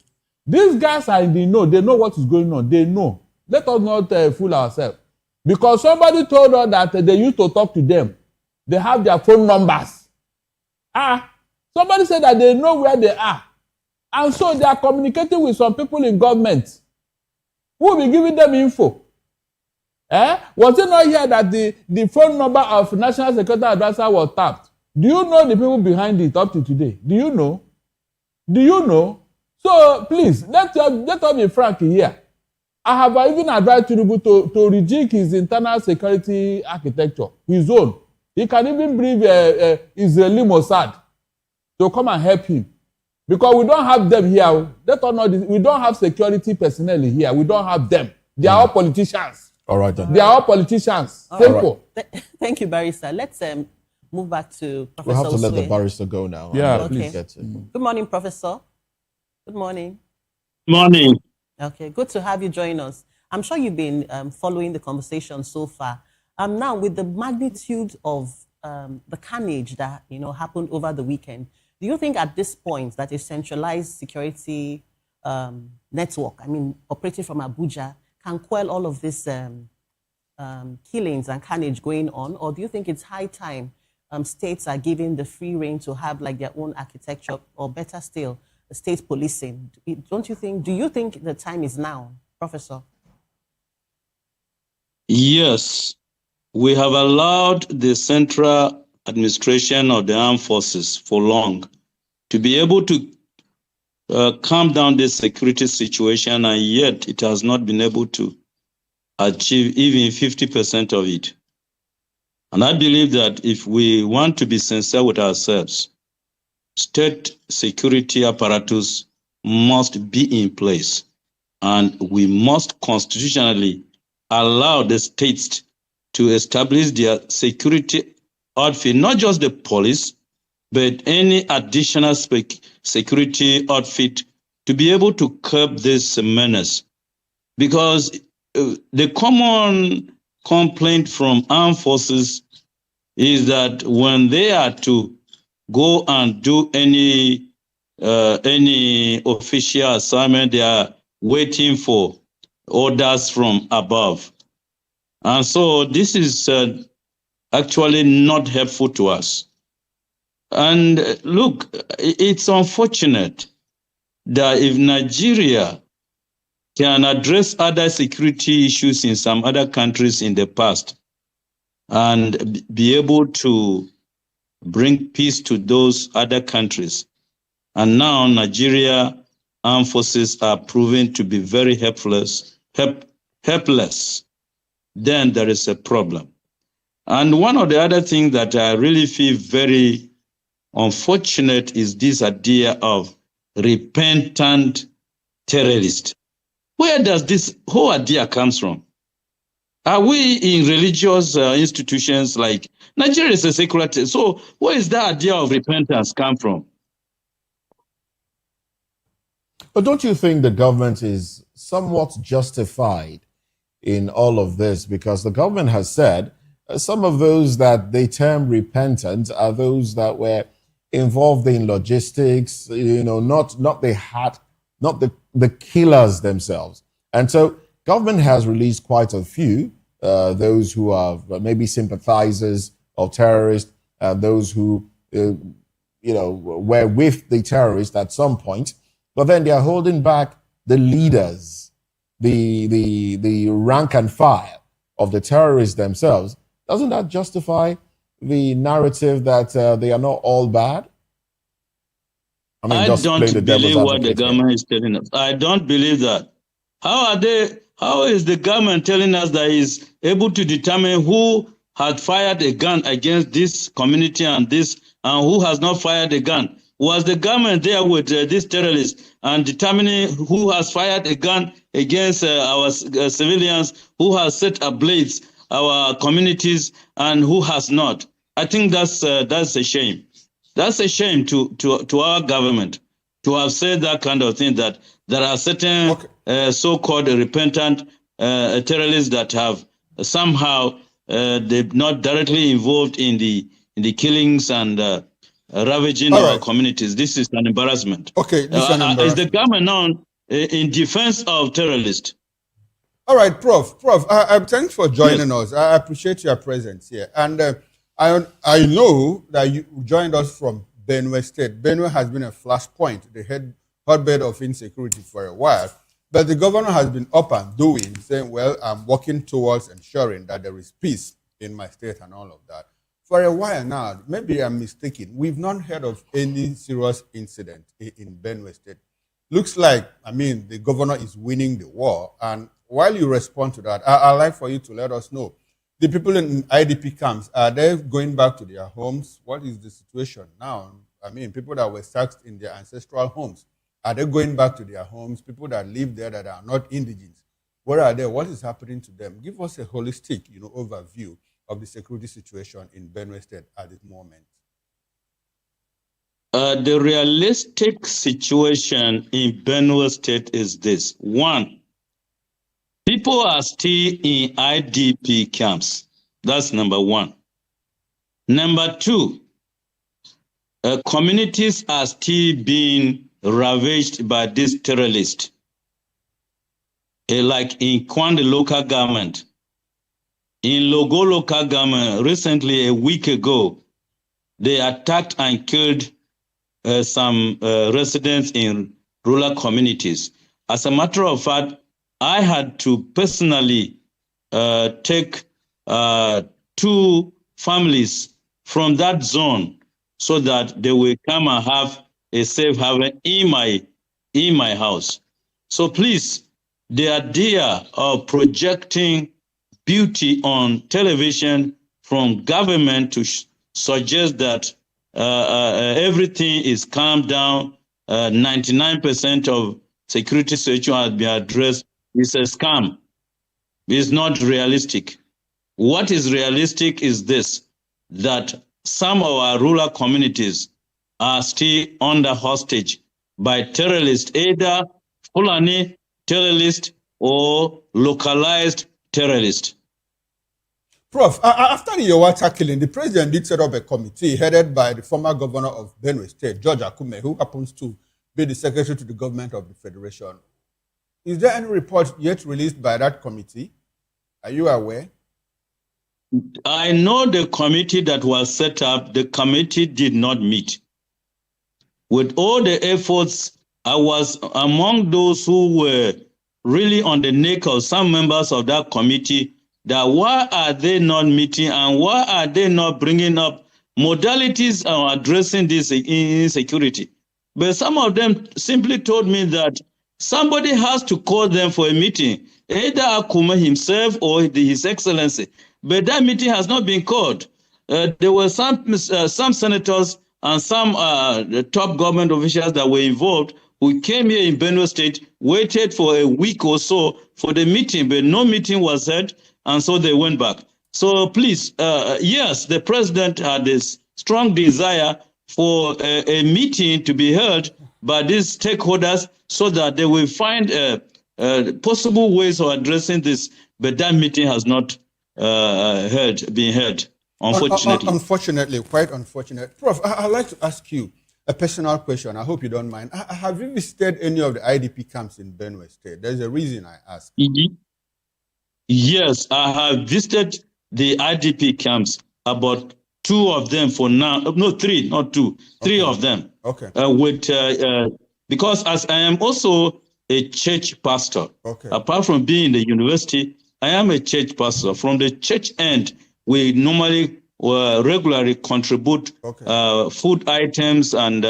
These guys are in the know. They know what is going on. They know. Let us not fool ourselves. Because somebody told us that they used to talk to them. They have their phone numbers. Somebody said that they know where they are. And so they are communicating with some people in government who will be giving them info. Was it not here that the phone number of National Security Advisor was tapped? Do you know the people behind it up to today? Do you know? Do you know? So please, let us be frank here. I have even advised Tinubu to rejig his internal security architecture, his own. He can even bring Israeli Mossad to come and help him. Because we don't have them here. We don't have security personnel here. We don't have them. They are all politicians. All right, then. They are all politicians. Simple. Right. Thank you, Barrister. Let's move back to Professor We'll have to let the Usue. barrister go now. Yeah, Okay. please. Good morning, Professor. Good morning. Morning. Okay, good to have you join us. I'm sure you've been following the conversation so far. Now, with the magnitude of the carnage that happened over the weekend, do you think at this point that a centralized security network, operating from Abuja, can quell all of these killings and carnage going on? Or do you think it's high time states are given the free rein to have like their own architecture, or better still, state policing? Do you think the time is now, Professor? Yes, we have allowed the central administration of the armed forces for long to be able to calm down this security situation, and yet it has not been able to achieve even 50% of it. And I believe that if we want to be sincere with ourselves, state security apparatus must be in place, and we must constitutionally allow the states to establish their security outfit, not just the police, but any additional security outfit to be able to curb this menace. Because the common complaint from armed forces is that when they are to go and do any official assignment, they are waiting for orders from above. And so this is actually not helpful to us. And look, it's unfortunate that if Nigeria can address other security issues in some other countries in the past and be able to bring peace to those other countries, and now Nigeria armed forces are proven to be very helpless, then there is a problem. And one of the other things that I really feel very unfortunate is this idea of repentant terrorist. Where does this whole idea comes from? Are we in religious institutions like Nigeria is a secular? So where is that idea of repentance come from? But don't you think the government is somewhat justified in all of this? Because the government has said some of those that they term repentant are those that were involved in logistics, not the killers themselves. And so government has released quite a few, those who are maybe sympathizers of terrorists, those who, were with the terrorists at some point, but then they are holding back the leaders, the rank and file of the terrorists themselves. Doesn't that justify the narrative that they are not all bad? I don't believe what the government is telling us. I don't believe that. How is the government telling us that is able to determine who had fired a gun against this community and and who has not fired a gun? Was the government there with these terrorists and determining who has fired a gun against our civilians, who has set ablaze our communities, and who has not? I think that's a shame. That's a shame to our government to have said that kind of thing, that there are certain so-called repentant terrorists that have somehow they're not directly involved in the killings and ravaging our communities. This is an embarrassment. Okay, this is an embarrassment. Is the government now in defense of terrorists? All right, Prof. Thanks for joining us. I appreciate your presence here. And I know that you joined us from Benue State. Benue has been a flashpoint, the hotbed of insecurity for a while. But the governor has been up and doing, saying, well, I'm working towards ensuring that there is peace in my state and all of that. For a while now, maybe I'm mistaken, we've not heard of any serious incident in Benue State. Looks like, the governor is winning the war. And while you respond to that, I'd like for you to let us know, the people in IDP camps, are they going back to their homes? What is the situation now? People that were sacked in their ancestral homes, are they going back to their homes? People that live there that are not indigenous, where are they? What is happening to them? Give us a holistic, overview of the security situation in Benue State at this moment. The realistic situation in Benue State is this. One, people are still in IDP camps. That's number one. Number two, communities are still being ravaged by these terrorists. Like in Kwande local government, in Logo local government, recently, a week ago, they attacked and killed some residents in rural communities. As a matter of fact, I had to personally take 2 families from that zone so that they will come and have a safe haven in my house. So please, the idea of projecting beauty on television from government to suggest that everything is calmed down, 99% of security situation has been addressed, is a scam. It's not realistic. What is realistic is this, that some of our rural communities are still under hostage by terrorists, either Fulani terrorists or localized terrorists. Prof, after the Yowata killing, the president did set up a committee headed by the former governor of Benue State, George Akume, who happens to be the secretary to the government of the federation. Is there any report yet released by that committee? Are you aware? I know the committee that was set up, the committee did not meet. With all the efforts, I was among those who were really on the neck of some members of that committee, that why are they not meeting and why are they not bringing up modalities of addressing this insecurity? But some of them simply told me that somebody has to call them for a meeting, either Akuma himself or His Excellency. But that meeting has not been called. There were some senators and some top government officials that were involved who came here in Benue State, waited for a week or so for the meeting, but no meeting was held, and so they went back. So please, yes, the president had this strong desire for a meeting to be held by these stakeholders so that they will find possible ways of addressing this, but that meeting has not been held, unfortunately. Unfortunately, quite unfortunate. Prof, I'd like to ask you a personal question. I hope you don't mind. Have you visited any of the IDP camps in Benue State? There's a reason I ask. Yes, I have visited the IDP camps, about 2 of them for now. No, 3, not 2. 3 of them. Okay. Because as I am also a church pastor, apart from being in the university, I am a church pastor. From the church end, we normally regularly contribute food items and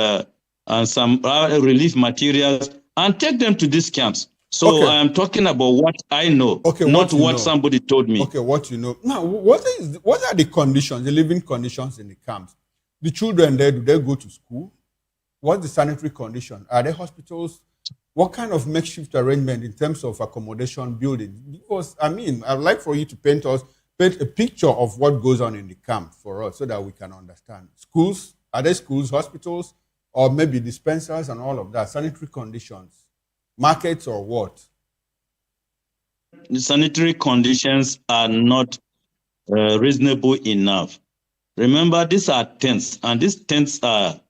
some relief materials and take them to these camps. So I am talking about what I know, not what somebody told me. Okay, what you know. Now, what are the conditions, the living conditions in the camps? The children there, do they go to school? What's the sanitary condition? Are there hospitals? What kind of makeshift arrangement in terms of accommodation building? Because, I mean, I'd like for you to paint a picture of what goes on in the camp for us so that we can understand. Schools, are there schools, hospitals, or maybe dispensers and all of that? Sanitary conditions, markets or what? The sanitary conditions are not reasonable enough. Remember, these are tents, and these tents are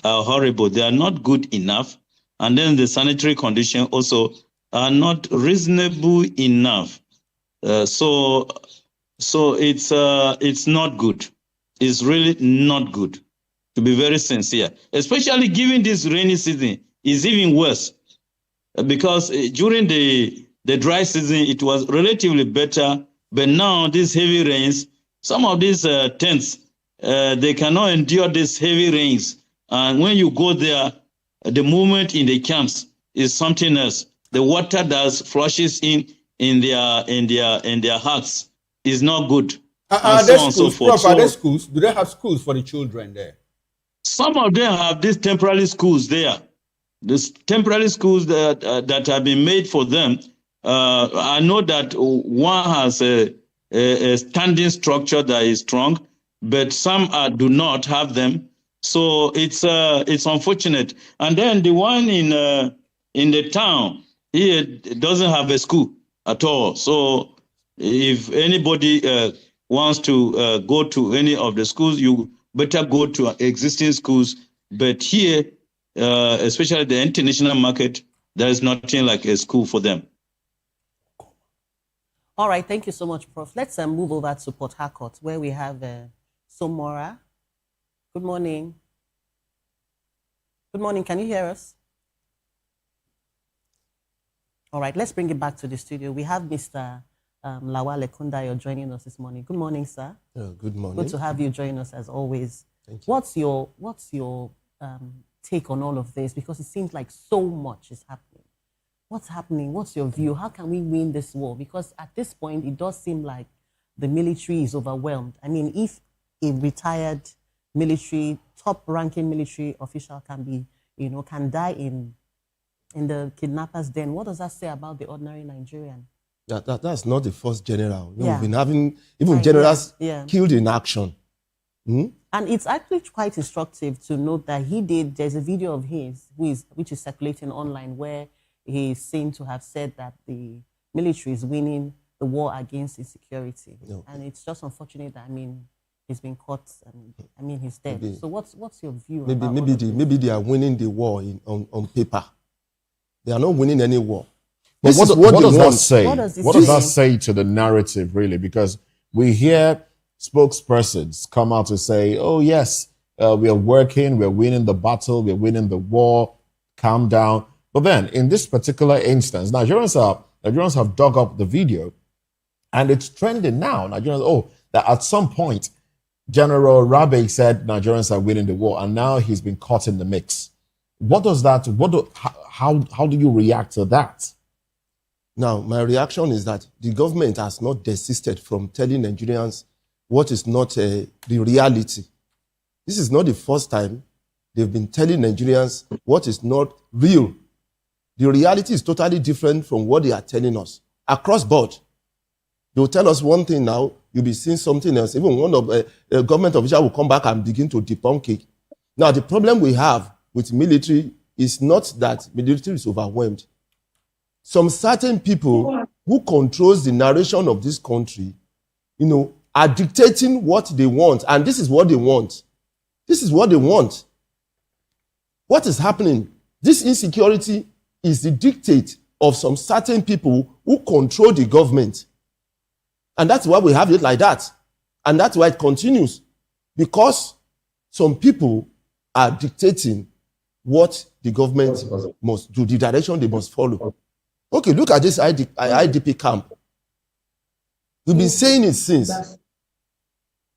horrible. They are not good enough. And then the sanitary conditions also are not reasonable enough. So it's not good. It's really not good, to be very sincere. Especially given this rainy season, is even worse. Because during the dry season, it was relatively better. But now, these heavy rains, some of these tents, they cannot endure these heavy rains. And when you go there, the movement in the camps is something else. The water that flushes in their huts is not good. Are there schools? Prof, are there schools? Do they have schools for the children there? Some of them have these temporary schools there. These temporary schools that have been made for them. I know that one has a standing structure that is strong, but some do not have them. So it's unfortunate. And then the one in the town here doesn't have a school at all. So if anybody wants to go to any of the schools, you better go to existing schools. But here, especially the international market, there is nothing like a school for them. All right, thank you so much, Prof. Let's move over to Port Harcourt, where we have Somora. Good morning. Good morning. Can you hear us? All right, let's bring it back to the studio. We have Mr. Lawale Kundayo joining us this morning. Good morning, sir. Good morning. Good to have you join us as always. Thank you. What's your take on all of this? Because it seems like so much is happening. What's happening? What's your view? How can we win this war? Because at this point, it does seem like the military is overwhelmed. I mean, if a retired military, top-ranking military official can die in the kidnappers' den, what does that say about the ordinary Nigerian? That's not the first general. We've been having even generals killed in action. And it's actually quite instructive to note that there's a video of his, which is circulating online, where he's seen to have said that the military is winning the war against insecurity. And it's just unfortunate that, he's been caught, he's dead. Maybe. So what's your view? Maybe they are winning the war on paper. They are not winning any war. But what does that say? What does that say to the narrative, really? Because we hear spokespersons come out to say, oh, yes, we are working, we're winning the battle, we're winning the war, calm down. But then, in this particular instance, Nigerians have dug up the video, and it's trending now. Nigerians, that at some point, General Rabe said Nigerians are winning the war, and now he's been caught in the mix. What does that? How do you react to that? Now, my reaction is that the government has not desisted from telling Nigerians what is not the reality. This is not the first time they've been telling Nigerians what is not real. The reality is totally different from what they are telling us. Across board, they'll tell us one thing now, you'll be seeing something else. Even one of a government official will come back and begin to debunk it. Now, the problem we have with military is not that military is overwhelmed. Some certain people who controls the narration of this country, are dictating what they want. And this is what they want. This is what they want. What is happening? This insecurity is the dictate of some certain people who control the government. And that's why we have it like that. And that's why it continues. Because some people are dictating what the government must do, the direction they must follow. Okay, look at this IDP camp. We've been saying it since.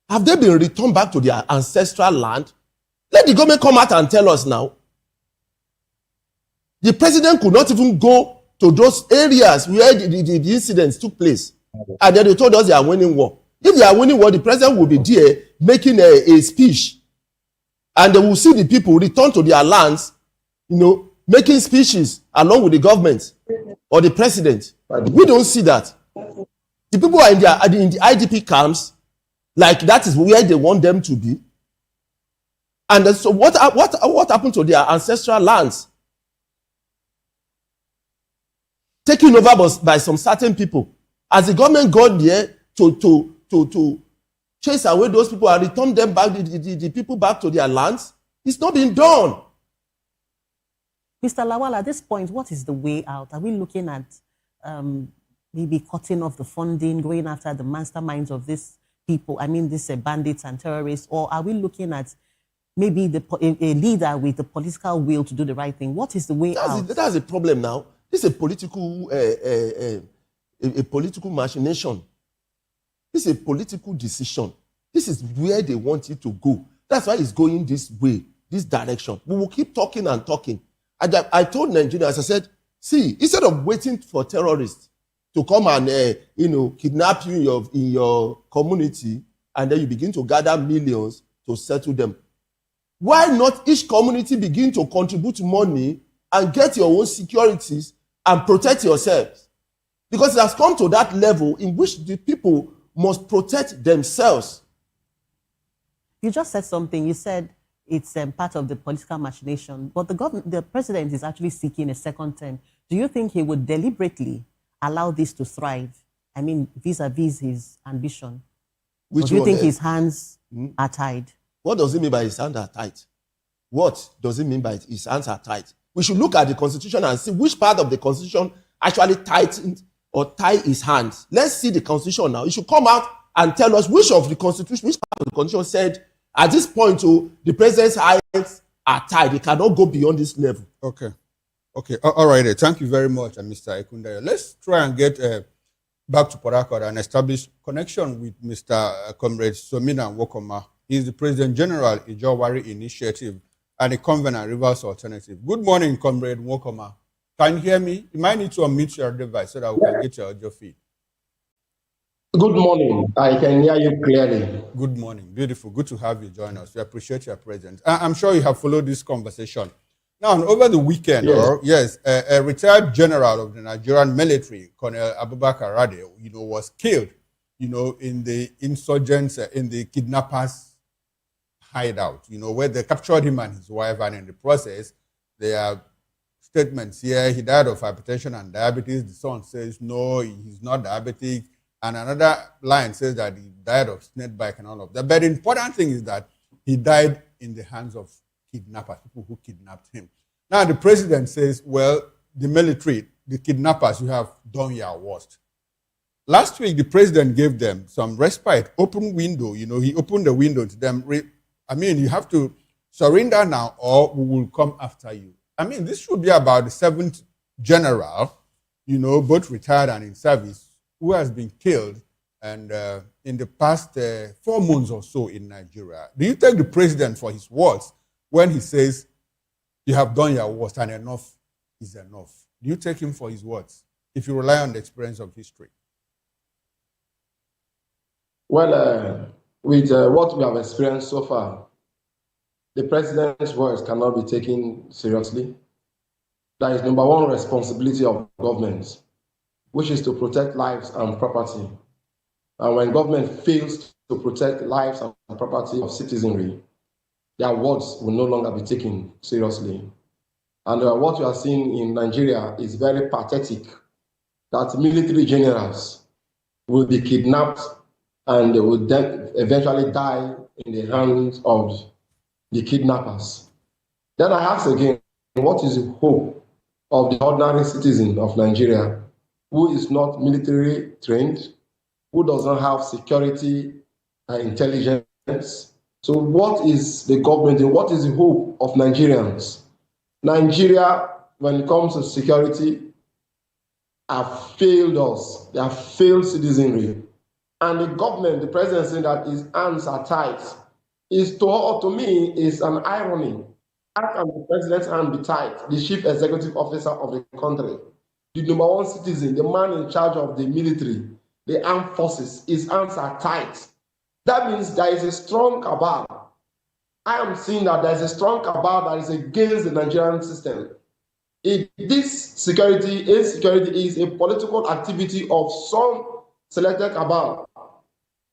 Have they been returned back to their ancestral land? Let the government come out and tell us now. The president could not even go to those areas where the incidents took place. And then they told us they are winning war. If they are winning war, the president will be there making a speech And they will see the people return to their lands, making speeches along with the government or the president. We don't see that. The people are in the IDP camps, like that is where they want them to be. And so what happened to their ancestral lands? Taken over by some certain people. As the government got there to chase away those people and return them back, the people back to their lands, it's not been done. Mr. Lawal, at this point, what is the way out? Are we looking at maybe cutting off the funding, going after the masterminds of these people, these bandits and terrorists, or are we looking at maybe a leader with the political will to do the right thing? What is the way out? That's a problem now. This is a political machination. This is a political decision. This is where they want it to go. That's why it's going this way, this direction. We will keep talking and talking. I told Nigerians, I said, see, instead of waiting for terrorists to come and kidnap you in your community, and then you begin to gather millions to settle them, why not each community begin to contribute money and get your own securities and protect yourselves? Because it has come to that level in which the people must protect themselves. You just said something. You said it's part of the political machination, but the president is actually seeking a second term. Do you think he would deliberately allow this to thrive? Vis-a-vis his ambition. Or do you think his hands are tied? What does it mean by his hands are tied? What does it mean by his hands are tied? We should look at the Constitution and see which part of the Constitution actually tightened or tie his hands. Let's see the Constitution now. It should come out and tell us which part of the Constitution said, at this point, the president's hands are tied. He cannot go beyond this level. Okay. All right. Thank you very much, Mr. Ekundayo. Let's try and get back to Port Harcourt and establish connection with Mr. Comrade Somina Nwokoma. He is the President General Ijawari Initiative and the convener Rivers Alternative. Good morning, Comrade Nwokoma. Can you hear me? You might need to unmute your device so that we can get your audio feed. Good morning. I can hear you clearly. Good morning. Beautiful. Good to have you join us. We appreciate your presence. I'm sure you have followed this conversation. Now, over the weekend, a retired general of the Nigerian military, Colonel Abubakar Rade, was killed, in the insurgents, in the kidnappers' hideout, where they captured him and his wife, and in the process, there are statements here. He died of hypertension and diabetes. The son says, no, he's not diabetic. And another line says that he died of snake bite and all of that. But the important thing is that he died in the hands of kidnappers, people who kidnapped him. Now the president says, well, the military, the kidnappers, you have done your worst. Last week, the president gave them some respite, open window. He opened the window to them. You have to surrender now or we will come after you. This should be about the 7th general, both retired and in service, who has been killed and in the past 4 months or so in Nigeria. Do you take the president for his words when he says, you have done your worst and enough is enough? Do you take him for his words if you rely on the experience of history? Well, with what we have experienced so far, the president's words cannot be taken seriously. That is number one responsibility of government, which is to protect lives and property. And when government fails to protect lives and property of citizenry, their words will no longer be taken seriously. And what we are seeing in Nigeria is very pathetic, that military generals will be kidnapped and they will then eventually die in the hands of the kidnappers. Then I ask again, what is the hope of the ordinary citizen of Nigeria who is not military trained, who doesn't have security and intelligence? So what is the government and what is the hope of Nigerians? Nigeria, when it comes to security, have failed us. They have failed citizenry. And the government, the president saying that his hands are tied, to me, is an irony. How can the president's hand be tied? The chief executive officer of the country, the number one citizen, the man in charge of the military, the armed forces, his hands are tied. That means there is a strong cabal I am seeing that there is a strong cabal that is against the Nigerian system. If this insecurity is a political activity of some selected cabal,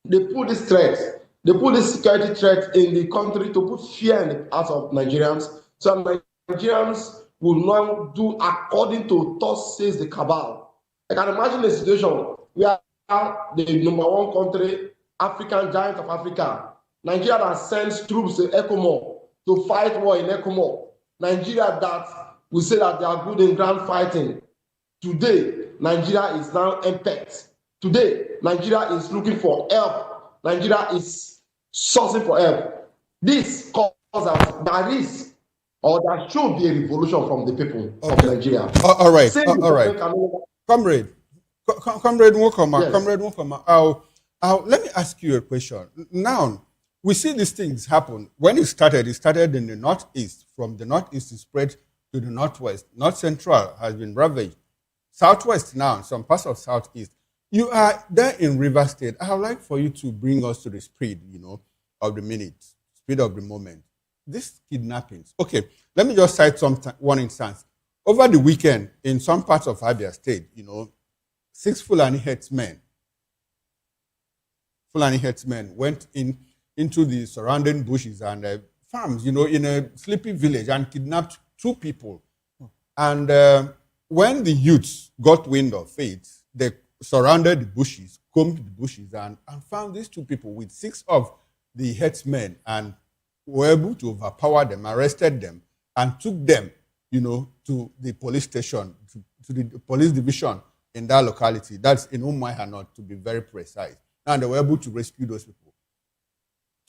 they put this threat, they put this security threat in the country to put fear in the hearts of Nigerians, so Nigerians will now do according to thus says the cabal. I can imagine a situation where the number one country, African giant of Africa, Nigeria that sends troops to Ecuador to fight war in Ecuador, Nigeria that will say that they are good in ground fighting. Today, Nigeria is now impact. Today, Nigeria is looking for help. Nigeria is sourcing for help. This causes that there is or there should be a revolution from the people of Nigeria. All right, all right. Comrade Nwokoma, Yes. Comrade Nwokoma, let me ask you a question. Now, we see these things happen. When it started in the northeast. From the northeast, it spread to the northwest. North central has been ravaged. Southwest now, some parts of southeast. You are there in River State. I would like for you to bring us to the speed, of the minute, speed of the moment. These kidnappings. Okay, let me just cite one instance. Over the weekend, in some parts of Abia State, 6 Fulani herdsmen went into the surrounding bushes and farms, in a sleepy village and kidnapped 2 people. And when the youths got wind of it, they surrounded the bushes, combed the bushes, and found these 2 people with 6 of the herdsmen and were able to overpower them, arrested them, and took them, to the police station, to the police division in that locality. That's in Umuahia, to be very precise. And they were able to rescue those people.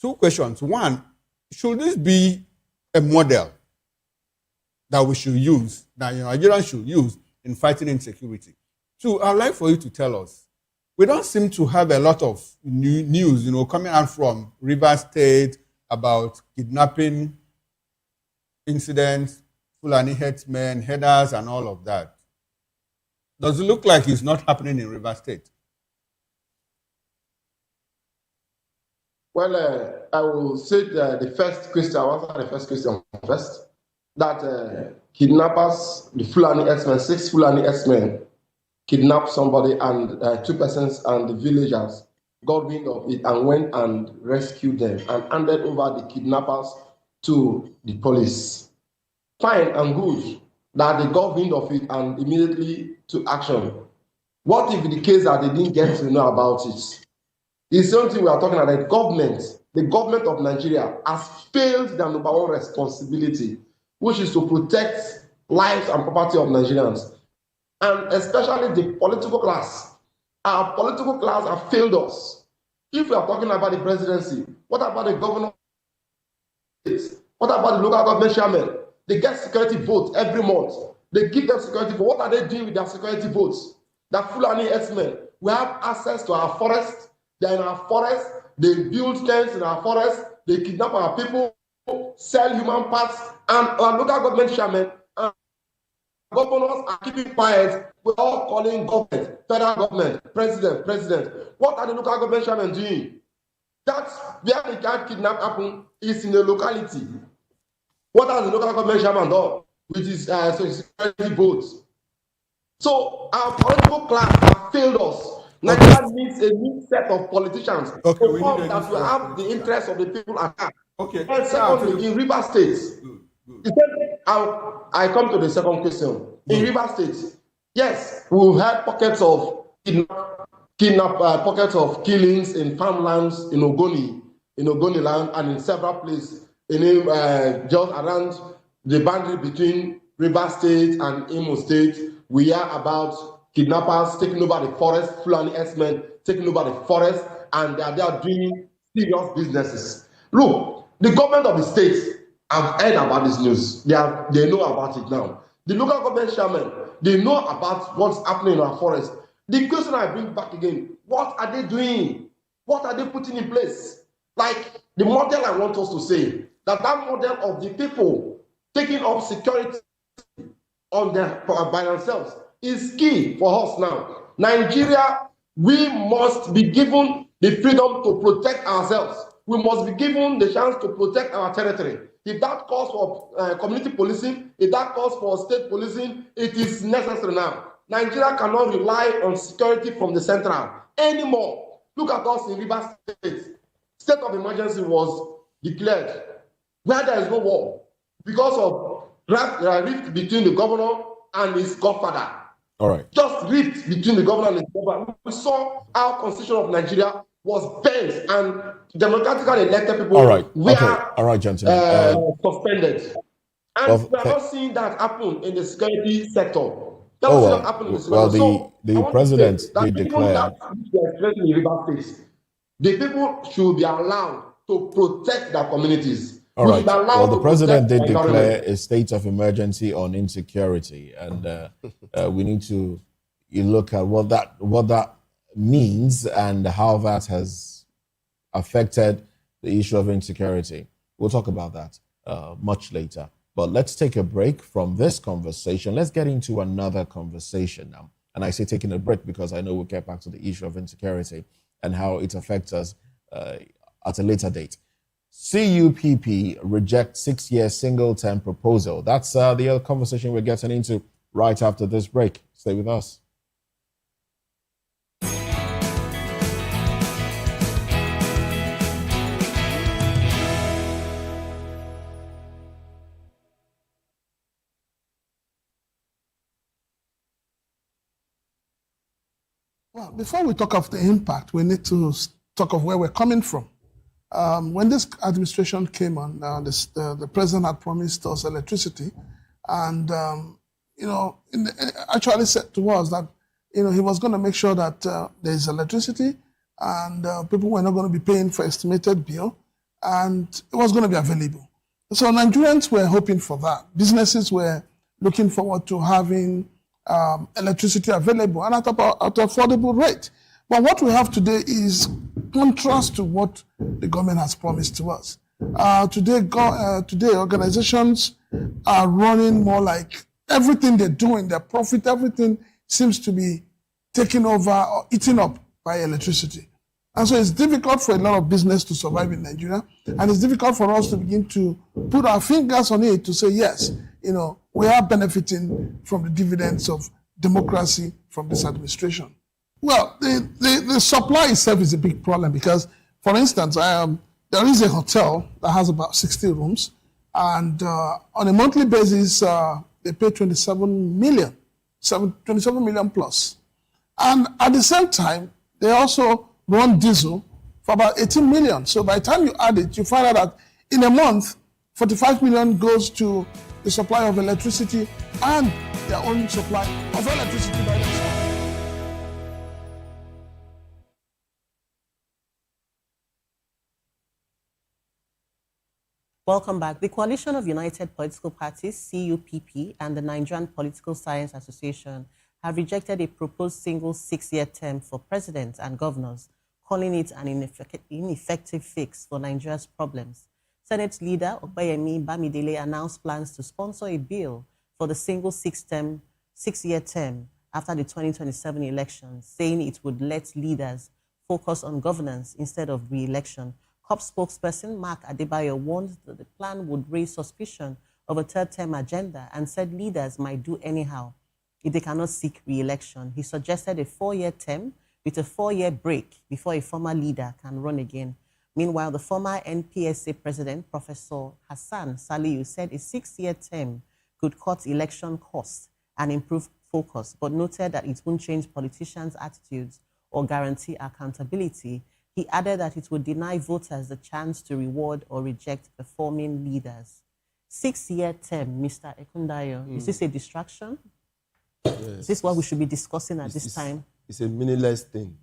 2 questions. One, should this be a model that we should use, that Nigerians should use in fighting insecurity? 2, I'd like for you to tell us, we don't seem to have a lot of news, coming out from River State about kidnapping incidents, Fulani herdsmen, headers, and all of that. Does it look like it's not happening in River State? Well, I will say the first question, I'll answer the first question first, that kidnappers, the Fulani herdsmen, 6 Fulani herdsmen, kidnapped somebody and 2 persons and the villagers got wind of it and went and rescued them and handed over the kidnappers to the police. Fine and good that they got wind of it and immediately took action. What if the case that they didn't get to know about it? It's something we are talking about. The government of Nigeria has failed their number one responsibility, which is to protect lives and property of Nigerians. And especially the political class. Our political class have failed us. If we are talking about the presidency, what about the governor? What about the local government chairman? They get security votes every month. They give them security votes. What are they doing with their security votes? The Fulani herdsmen, we have access to our forest. They're in our forest. They build tents in our forest. They kidnap our people, sell human parts, and our local government chairman and governors are keeping quiet. We're all calling government, federal government, president. What are the local government chairmen doing? That's where the cat kidnap happen is in the locality. What has the local government chairman done with his security votes? So our political class have failed us. Nigeria needs a new set of politicians that will have the interests of the people at heart. Okay. And secondly, in River State, I come to the second question. In River State, yes, we've had pockets of pockets of killings in farmlands in Ogoni land, and in several places just around the boundary between River State and Imo State. We hear about kidnappers taking over the forest, Fulani herdsmen taking over the forest, and they are doing serious businesses. Look, the government of the state have heard about this news. They know about it now. The local government chairman, they know about what's happening in our forest. The question I bring back again, what are they doing? What are they putting in place? Like the model I want us to say, that model of the people taking up security by themselves is key for us now. Nigeria, we must be given the freedom to protect ourselves. we must be given the chance to protect our territory. If that calls for community policing, if that calls for state policing, it is necessary now. Nigeria cannot rely on security from the central anymore. Look at us in Rivers State. State of emergency was declared where there is no war because of rift between the governor and his godfather. All right. Just rift between the governor and his godfather. We saw our constitution of Nigeria was bent and democratically elected people all right. were Okay. All right, gentlemen. suspended. And well, we are not seeing that happen in the security sector. The president did declare. The people should be allowed to protect their communities. All right. Well, the president did declare a state of emergency on insecurity, and we need to look at what that means and how that has affected the issue of insecurity. We'll talk about that much later. But let's take a break from this conversation. Let's get into another conversation now. And I say taking a break because I know we'll get back to the issue of insecurity and how it affects us at a later date. CUPP rejects 6-year single-term proposal. That's the other conversation we're getting into right after this break. Stay with us. Well, before we talk of the impact, we need to talk of where we're coming from. When this administration came on, the president had promised us electricity, and actually said to us that he was going to make sure that there is electricity, and people were not going to be paying for estimated bill, and it was going to be available. So Nigerians were hoping for that. Businesses were looking forward to having electricity available and at affordable rate. But what we have today is contrast to what the government has promised to us. Today, organizations are running more like everything they're doing, their profit, everything seems to be taken over or eaten up by electricity. And so it's difficult for a lot of business to survive in Nigeria, and it's difficult for us to begin to put our fingers on it to say, yes, we are benefiting from the dividends of democracy from this administration. Well, the supply itself is a big problem because, for instance, there is a hotel that has about 60 rooms, and on a monthly basis, they pay 27 million plus. And at the same time, they also run diesel for about 18 million. So by the time you add it, you find out that in a month, 45 million goes to the supply of electricity and their own supply of electricity by themselves. Welcome back. The Coalition of United Political Parties, CUPP, and the Nigerian Political Science Association have rejected a proposed single 6-year term for presidents and governors, calling it an ineffective fix for Nigeria's problems. Senate leader Opeyemi Bamidele announced plans to sponsor a bill for the single 6-year term after the 2027 elections, saying it would let leaders focus on governance instead of re-election. COP spokesperson Mark Adebayo warned that the plan would raise suspicion of a third-term agenda and said leaders might do anyhow if they cannot seek re-election. He suggested a 4-year term with a 4-year break before a former leader can run again. Meanwhile, the former NPSA president, Professor Hassan Saliu, said a 6-year term could cut election costs and improve focus, but noted that it won't change politicians' attitudes or guarantee accountability. He added that it would deny voters the chance to reward or reject performing leaders. 6-year term, Mr. Ekundayo, is this a distraction? Yes. Is this what we should be discussing at this time? It's a meaningless thing.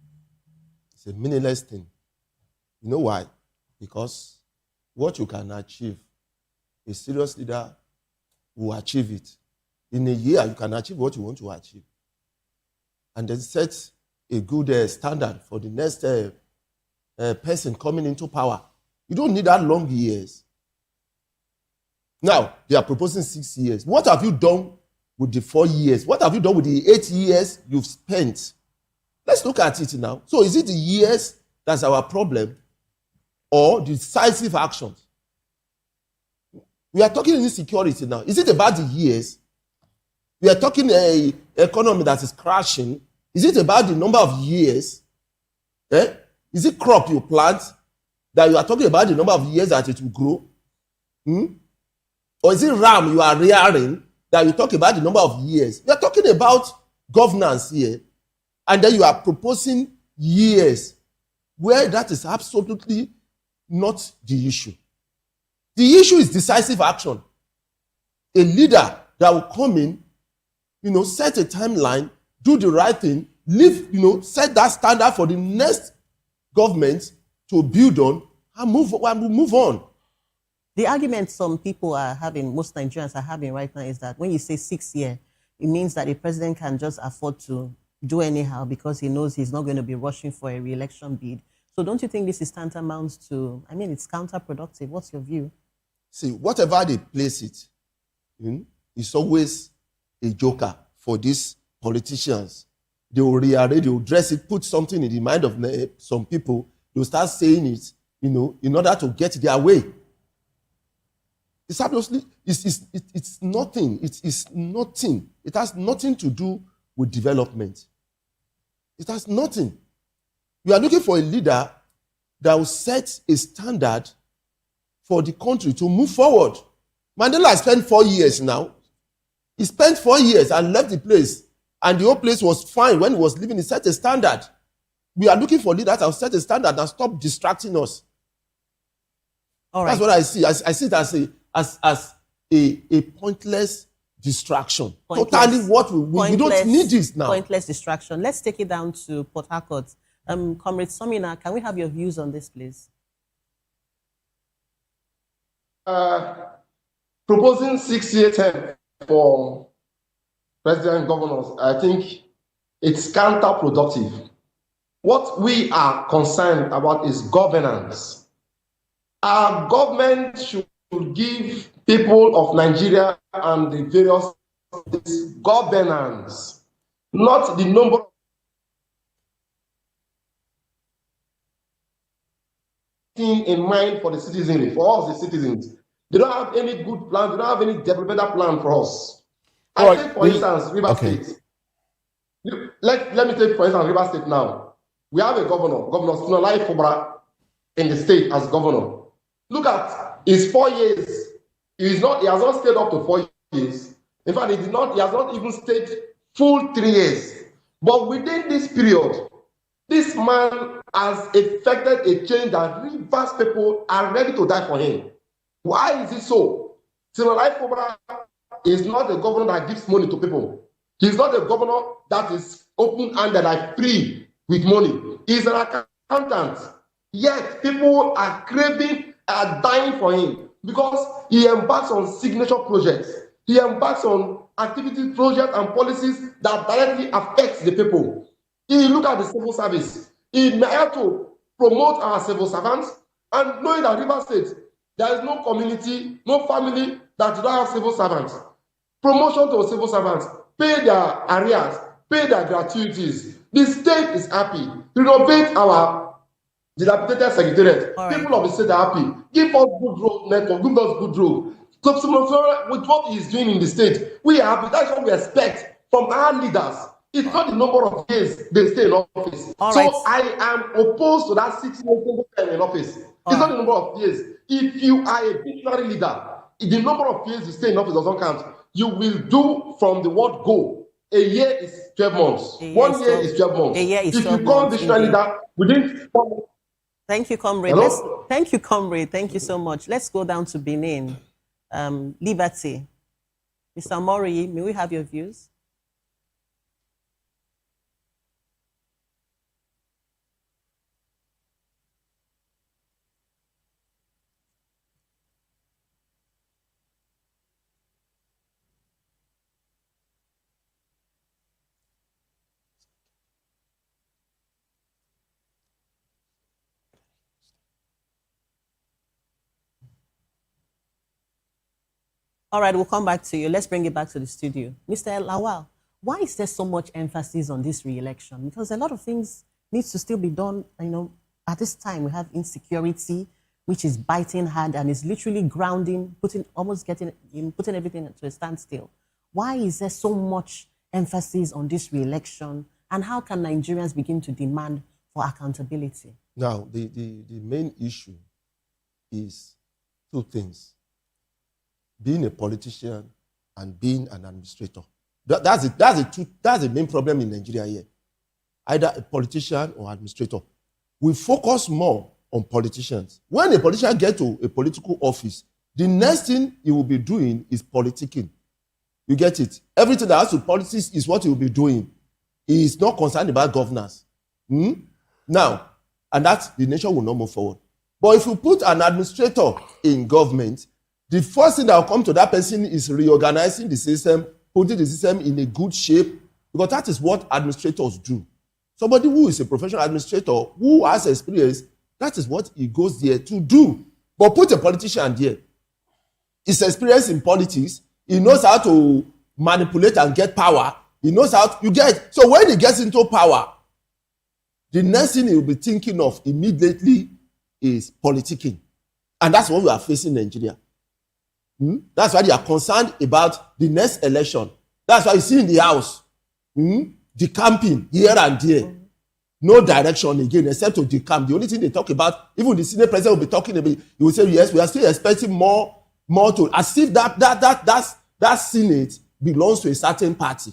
It's a meaningless thing. You know why? Because what you can achieve, a serious leader will achieve it. In a year, you can achieve what you want to achieve. And then set a good standard for the next person coming into power. You don't need that long years. Now, they are proposing 6 years. What have you done with the 4 years? What have you done with the 8 years you've spent? Let's look at it now. So is it the years that's our problem? or decisive actions. We are talking insecurity now. Is it about the years? We are talking an economy that is crashing. Is it about the number of years? Is it crop you plant that you are talking about the number of years that it will grow? Or is it ram you are rearing that you talk about the number of years? We are talking about governance here. And then you are proposing years where that is absolutely not the issue. The issue is decisive action. A leader that will come in, set a timeline, do the right thing, set that standard for the next government to build on and move on. The argument some people are having, most Nigerians are having right now, is that when you say 6 years, it means that the president can just afford to do anyhow because he knows he's not going to be rushing for a re-election bid. So don't you think this is tantamount to, it's counterproductive? What's your view? See, whatever they place it, it's always a joker for these politicians. They will rearrange, they will dress it, put something in the mind of some people. They'll start saying it, in order to get their way. It's absolutely, it's nothing. It's nothing. It has nothing to do with development. It has nothing. We are looking for a leader that will set a standard for the country to move forward. Mandela spent 4 years now. He spent 4 years and left the place. And the whole place was fine when he was leaving. He set a standard. We are looking for leaders that will set a standard and stop distracting us. All right. That's what I see. I see it as a pointless distraction. Totally what we don't need this now. Pointless distraction. Let's take it down to Port Harcourt. Comrade Somina, can we have your views on this, please? Proposing 6-year term for president and governors, I think it's counterproductive. What we are concerned about is governance. Our government should give people of Nigeria and the various states governance, not the number of things in mind for the citizenry, for us, the citizens. They don't have any good plan, they don't have any developmental plan for us. I take, for instance, River State. Let me take, for instance, River State now. We have a governor, Governor Sunalai Fubara, in the state as governor. Look at his 4 years. He has not stayed up to 4 years. In fact, he has not even stayed full 3 years. But within this period, this man has effected a change that Rivers people are ready to die for him. Why is it so? Sunalai Fubara is not a governor that gives money to people. He's not a governor that is open-handed, like free with money. He's an accountant. Yet people are craving, are dying for him because he embarks on signature projects. He embarks on activity projects and policies that directly affect the people. He look at the civil service. He may have to promote our civil servants, and knowing that River State, there is no community, no family that do not have civil servants. Promotion to civil servants, pay their arrears, pay their gratuities. The state is happy. Renovate our dilapidated secretariat. Right. People of the state are happy. Give us good road network, give us good road. So with what he's doing in the state, we are happy. That's what we expect from our leaders. It's not the number of years they stay in office. So I am opposed to that 6 years term in office. It's not the number of years. If you are a visionary leader, if the number of years you stay in office doesn't count, you will do from the word go. A year is 12 months. 1 year is 12 months. A year is 12 months. If you become visionary leader within 4 months. Thank you, comrade. Thank you, comrade. Thank you so much. Let's go down to Benin. Liberty. Mr. Mori, may we have your views? All right, we'll come back to you. Let's bring it back to the studio. Mr. Lawal, why is there so much emphasis on this re-election? Because a lot of things needs to still be done. At this time, we have insecurity. which is biting hard and is literally grounding, putting everything to a standstill. Why is there so much emphasis on this re-election, and how can Nigerians begin to demand for accountability? Now, the main issue is two things: being a politician and being an administrator. That's the main problem in Nigeria here. Either a politician or administrator. We focus more on politicians. When a politician gets to a political office, the next thing he will be doing is politicking. You get it? Everything that has to politics is what he will be doing. He is not concerned about governance. Now, and that the nation will not move forward. But if you put an administrator in government, the first thing that will come to that person is reorganizing the system, putting the system in a good shape, because that is what administrators do. Somebody who is a professional administrator, who has experience, that is what he goes there to do. But put a politician there. He's experienced in politics. He knows how to manipulate and get power. He knows how to, you get. So when he gets into power, the next thing he will be thinking of immediately is politicking. And that's what we are facing in Nigeria. That's why they are concerned about the next election. That's why you see in the house, the camping here and there. No direction again, except to decamp. The only thing they talk about, even the Senate president will be talking about, he will say, yes, we are still expecting more to, as if that Senate belongs to a certain party.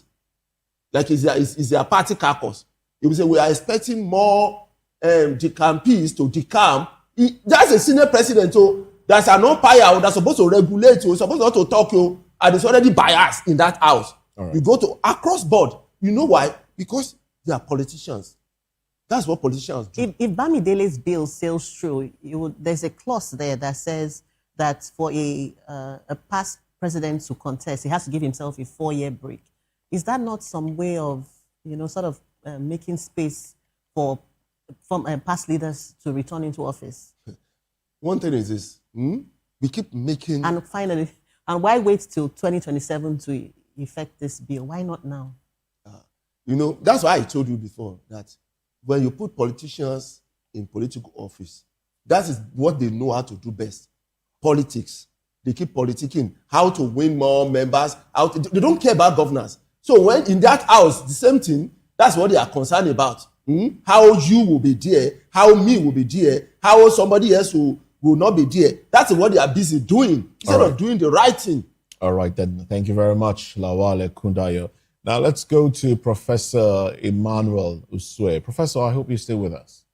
Like it's their party caucus. He will say, we are expecting more decampees to decamp. That's a Senate president, so there's an umpire that's supposed to regulate you, supposed not to talk you, and it's already biased in that house. Right. You go to across board. You know why? Because they are politicians. That's what politicians do. If Bamidele's bill sails through, there's a clause there that says that for a past president to contest, he has to give himself a 4-year break. Is that not some way of, making space for past leaders to return into office? One thing is this: we keep making. And finally, and why wait till 2027 to effect this bill? Why not now? That's why I told you before that when you put politicians in political office, that is what they know how to do best. Politics. They keep politicking, how to win more members. They don't care about governance. So when in that house, the same thing, that's what they are concerned about. How you will be there, how me will be there, how somebody else will not be there. That's what they are busy doing, instead of doing the right thing. All right, then. Thank you very much, Lawale Kundayo. Now let's go to Professor Emmanuel Usue. Professor, I hope you stay with us.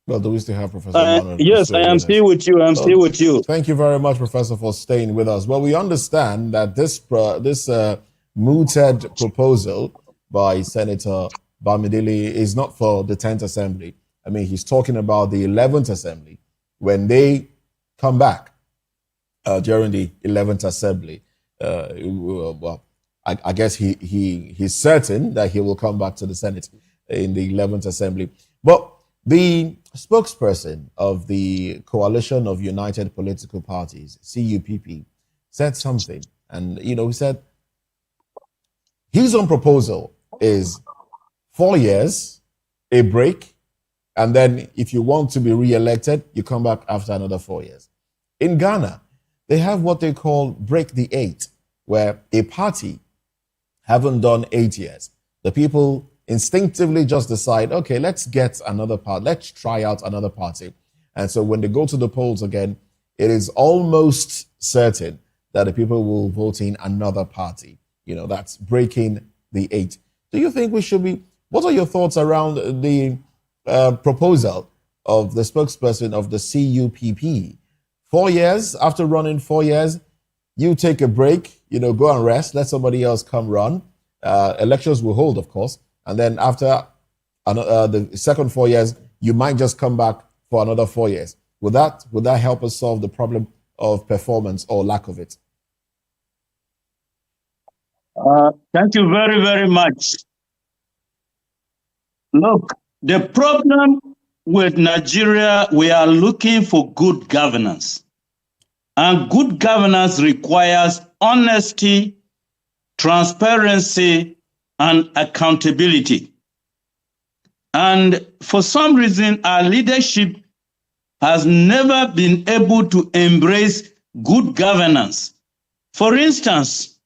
Well, do we still have Professor Emmanuel? Yes, I am still with you. I'm still with you. Thank you very much, Professor, for staying with us. Well, we understand that this mooted proposal by Senator Bamidele is not for the 10th Assembly. I mean, he's talking about the 11th Assembly. When they come back during the 11th Assembly, well, I guess he's certain that he will come back to the Senate in the 11th Assembly. But the spokesperson of the Coalition of United Political Parties, CUPP, said something. And, he said his own proposal is 4 years, a break, and then if you want to be re-elected, you come back after another 4 years. In Ghana, they have what they call break the 8, where a party haven't done 8 years. The people instinctively just decide, okay, let's get another party. Let's try out another party. And so when they go to the polls again, it is almost certain that the people will vote in another party. That's breaking the 8. Do you think we should be, what are your thoughts around the proposal of the spokesperson of the CUPP? 4 years, after running 4 years, you take a break, go and rest, let somebody else come run. Elections will hold, of course. And then after the second 4 years, you might just come back for another 4 years. Would that help us solve the problem of performance or lack of it? Thank you very, very much. Look, the problem with Nigeria, we are looking for good governance. And good governance requires honesty, transparency, and accountability. And for some reason, our leadership has never been able to embrace good governance. For instance,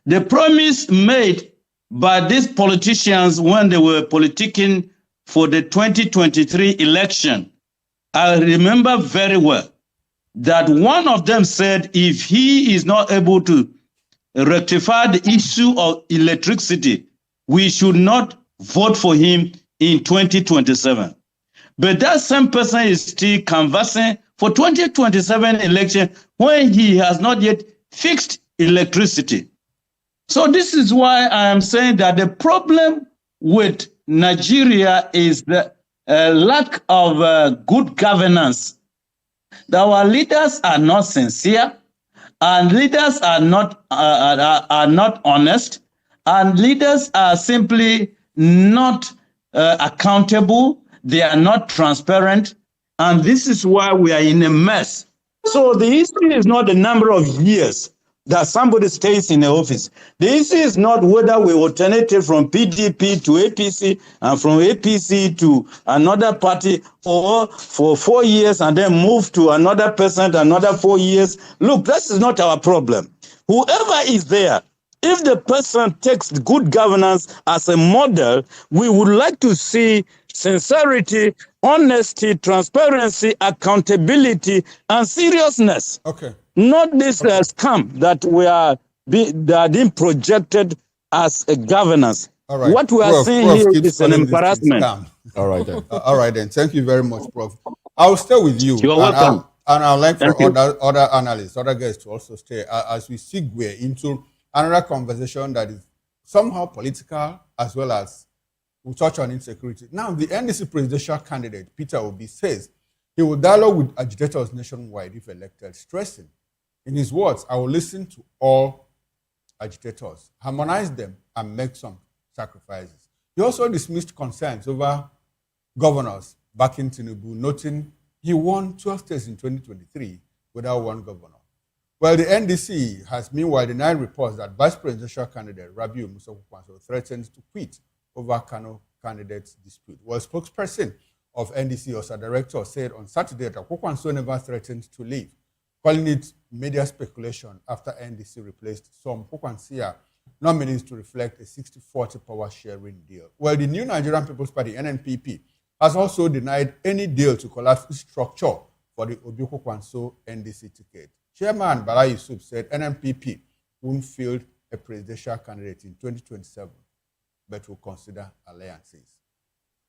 the promise made by these politicians when they were politicking for the 2023 election, I remember very well that one of them said if he is not able to rectify the issue of electricity, we should not vote for him in 2027. But that same person is still canvassing for 2027 election when he has not yet fixed electricity. So this is why I am saying that the problem with Nigeria is the lack of good governance. Our leaders are not sincere, and leaders are not honest, and leaders are simply not accountable. They are not transparent, and this is why we are in a mess. So the issue is not the number of years that somebody stays in the office. The issue is not whether we alternated from PDP to APC and from APC to another party, or for 4 years and then move to another person another 4 years. Look, this is not our problem. Whoever is there, if the person takes good governance as a model, we would like to see sincerity, honesty, transparency, accountability, and seriousness. Okay. Not this scam that that are being projected as a governance. All right. What we are seeing here is an embarrassment. All right then. All right then. Thank you very much, Prof. I'll stay with you. You're welcome. And I'd like Thank for you. other analysts, other guests to also stay as we segue into another conversation that is somehow political as well as we'll touch on insecurity. Now, the NDC presidential candidate, Peter Obi, says he will dialogue with agitators nationwide if elected, stressing, in his words, I will listen to all agitators, harmonize them, and make some sacrifices. He also dismissed concerns over governors backing Tinubu, noting he won 12 states in 2023 without one governor. Well, the NDC has meanwhile denied reports that vice presidential candidate Rabiu Musa Kwankwaso threatened to quit over Kano candidates dispute. Well, spokesperson of NDC, Osa Director, said on Saturday that Kwankwaso never threatened to leave, calling it media speculation after NDC replaced some Kwankwaso nominees to reflect a 60-40 power sharing deal. Well, the New Nigerian People's Party, NNPP, has also denied any deal to collapse its structure for the Obi Kwankwaso NDC ticket. Chairman Bala Yusuf said NNPP won't field a presidential candidate in 2027, but will consider alliances.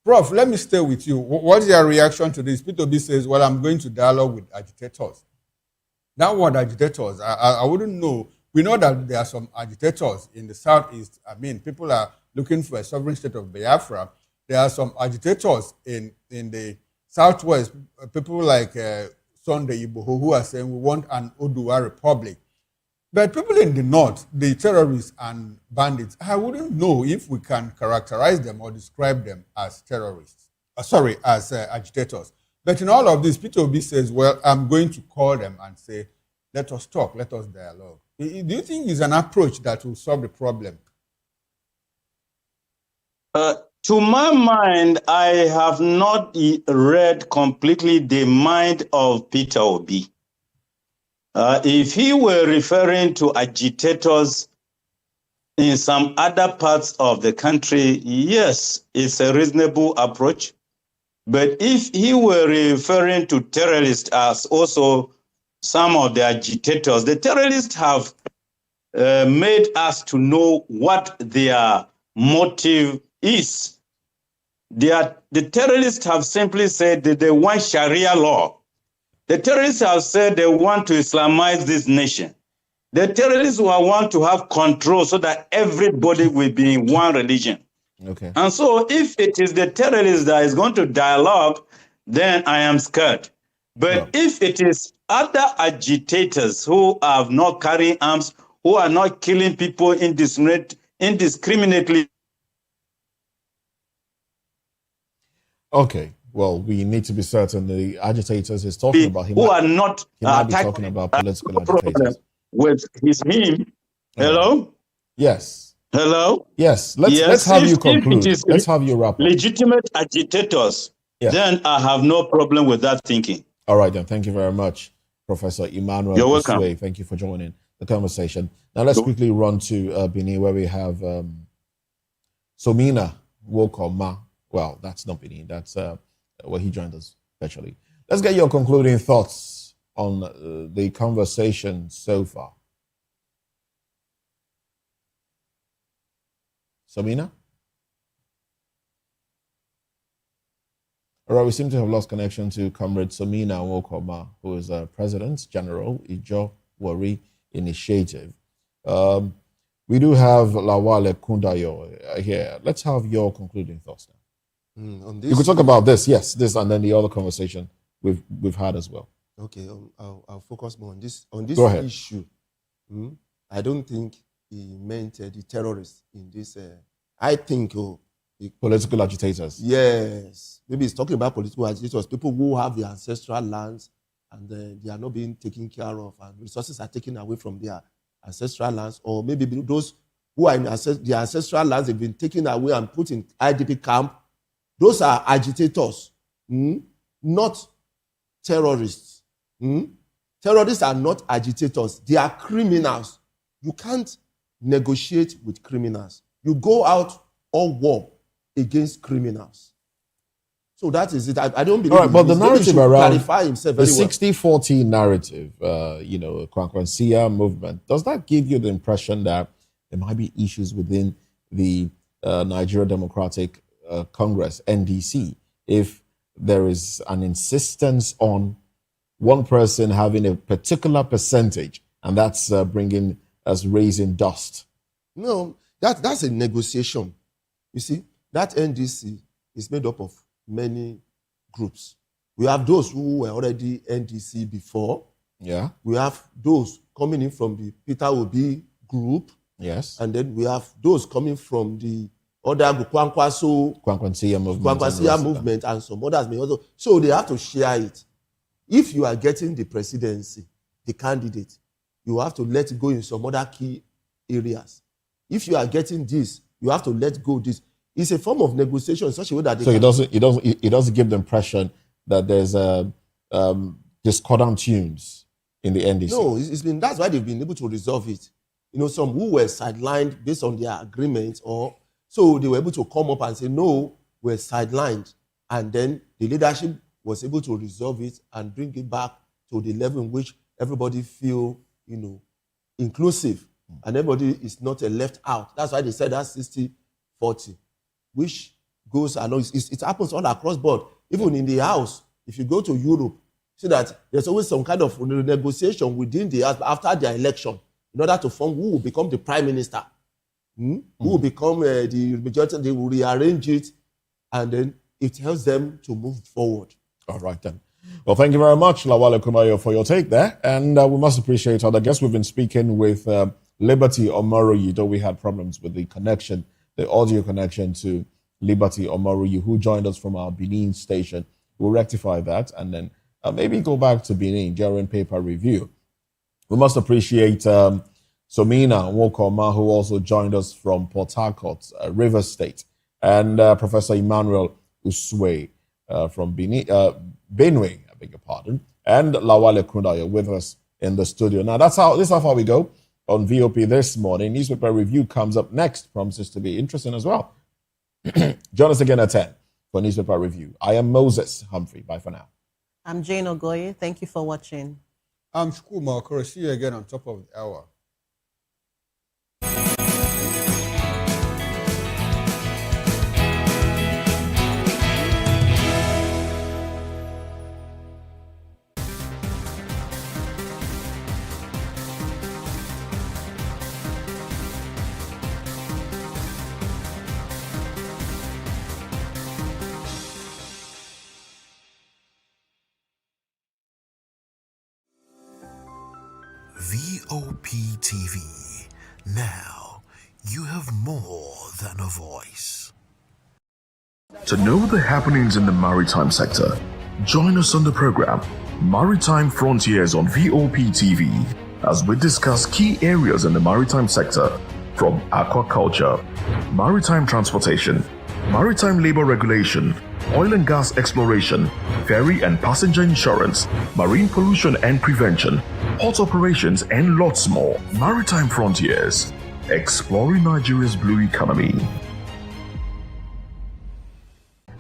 Prof, let me stay with you. What's your reaction to this? Peter Obi says, well, I'm going to dialogue with agitators. That word agitators, I wouldn't know. We know that there are some agitators in the southeast. I mean, people are looking for a sovereign state of Biafra. There are some agitators in the southwest, people like Sunday Igboho, who are saying we want an Oduwa republic. But people in the north, the terrorists and bandits, I wouldn't know if we can characterize them or describe them as terrorists. As agitators. But in all of this, Peter Obi says, well, I'm going to call them and say, let us talk, let us dialogue. Do you think it's an approach that will solve the problem? To my mind, I have not read completely the mind of Peter Obi. If he were referring to agitators in some other parts of the country, yes, it's a reasonable approach. But if he were referring to terrorists as also some of the agitators, the terrorists have made us to know what their motive is. The terrorists have simply said that they want Sharia law. The terrorists have said they want to Islamize this nation. The terrorists will want to have control so that everybody will be in one religion. Okay. And so if it is the terrorists that is going to dialogue, then I am scared. But if it is other agitators who are not carrying arms, who are not killing people indiscriminately. Okay. Well, we need to be certain the agitators is talking about him. Who are not he might be talking about political agitators. With him. Hello? Yes. Hello? Yes, let's have you conclude. Let's have you wrap up. Legitimate agitators, then I have no problem with that thinking. All right, then. Thank you very much, Professor Emmanuel. You're welcome. Usue. Thank you for joining the conversation. Now, let's quickly run to Benin, where we have Somina Wokoma. Well, that's not Benin. That's where he joined us virtually. Let's get your concluding thoughts on the conversation so far. Somina? All right, we seem to have lost connection to Comrade Somina Wokoma, who is President General Ijo Wari Initiative. We do have Lawale Kundayo here. Let's have your concluding thoughts now. On this, you could talk about this, yes, this, and then the other conversation we've had as well. Okay, I'll focus more on this issue. I don't think he meant the terrorists in this. I think political agitators. Yes, maybe he's talking about political agitators, people who have the ancestral lands and they are not being taken care of, and resources are taken away from their ancestral lands, or maybe those who are in the ancestral lands have been taken away and put in IDP camp. Those are agitators, not terrorists. Terrorists are not agitators. They are criminals. You can't negotiate with criminals. You go out on war against criminals. So that is it. I don't believe. All right, but the narrative around clarify himself the very well. 60-40 narrative, Kwankwansia movement, does that give you the impression that there might be issues within the Nigeria Democratic Congress, NDC, if there is an insistence on one person having a particular percentage, and that's bringing us raising dust? No, that's a negotiation. You see, that NDC is made up of many groups. We have those who were already NDC before. Yeah. We have those coming in from the Peter Obi group. Yes. And then we have those coming from the other group, Kwankwansia movement, and some others may also. So they have to share it. If you are getting the presidency, the candidate, you have to let it go in some other key areas. If you are getting this, you have to let go this. It's a form of negotiation in such a way that it doesn't give the impression that there's discordant tunes in the NDC. No, that's why they've been able to resolve it. Some who were sidelined based on their agreement, or so they were able to come up and say, no, we're sidelined. And then the leadership was able to resolve it and bring it back to the level in which everybody feel, inclusive, and everybody is not left out. That's why they said that 60-40, which goes along. It happens all across board. Even in the house, if you go to Europe, see that there's always some kind of negotiation within the house after their election in order to form who will become the prime minister, who will become the majority. They will rearrange it, and then it helps them to move forward. All right, then. Well, thank you very much, Lawale Kumayo, for your take there. And we must appreciate other guests. We've been speaking with Liberty Omoruyi, though we had problems with the connection, the audio connection to Liberty Omoruyi, who joined us from our Benin station. We'll rectify that and then maybe go back to Benin during paper review. We must appreciate Somina Wokoma, who also joined us from Port Harcourt, Rivers State, and Professor Emmanuel Usue from Benue, I beg your pardon, and Lawale Kundayo with us in the studio. Now, this is how far we go on VOP this morning. Newspaper review comes up next, promises to be interesting as well. Join us again at 10 for newspaper review. I am Moses Humphrey. Bye for now. I'm Jane Ogoye. Thank you for watching. I'm Shukuma Okoro. See you again on top of the hour. Vop TV. Now, you have more than a voice. To know the happenings in the maritime sector, join us on the program Maritime Frontiers on Vop TV as we discuss key areas in the maritime sector from aquaculture, maritime transportation, maritime labor regulation, oil and gas exploration, ferry and passenger insurance, marine pollution and prevention, port operations, and lots more. Maritime Frontiers, exploring Nigeria's blue economy.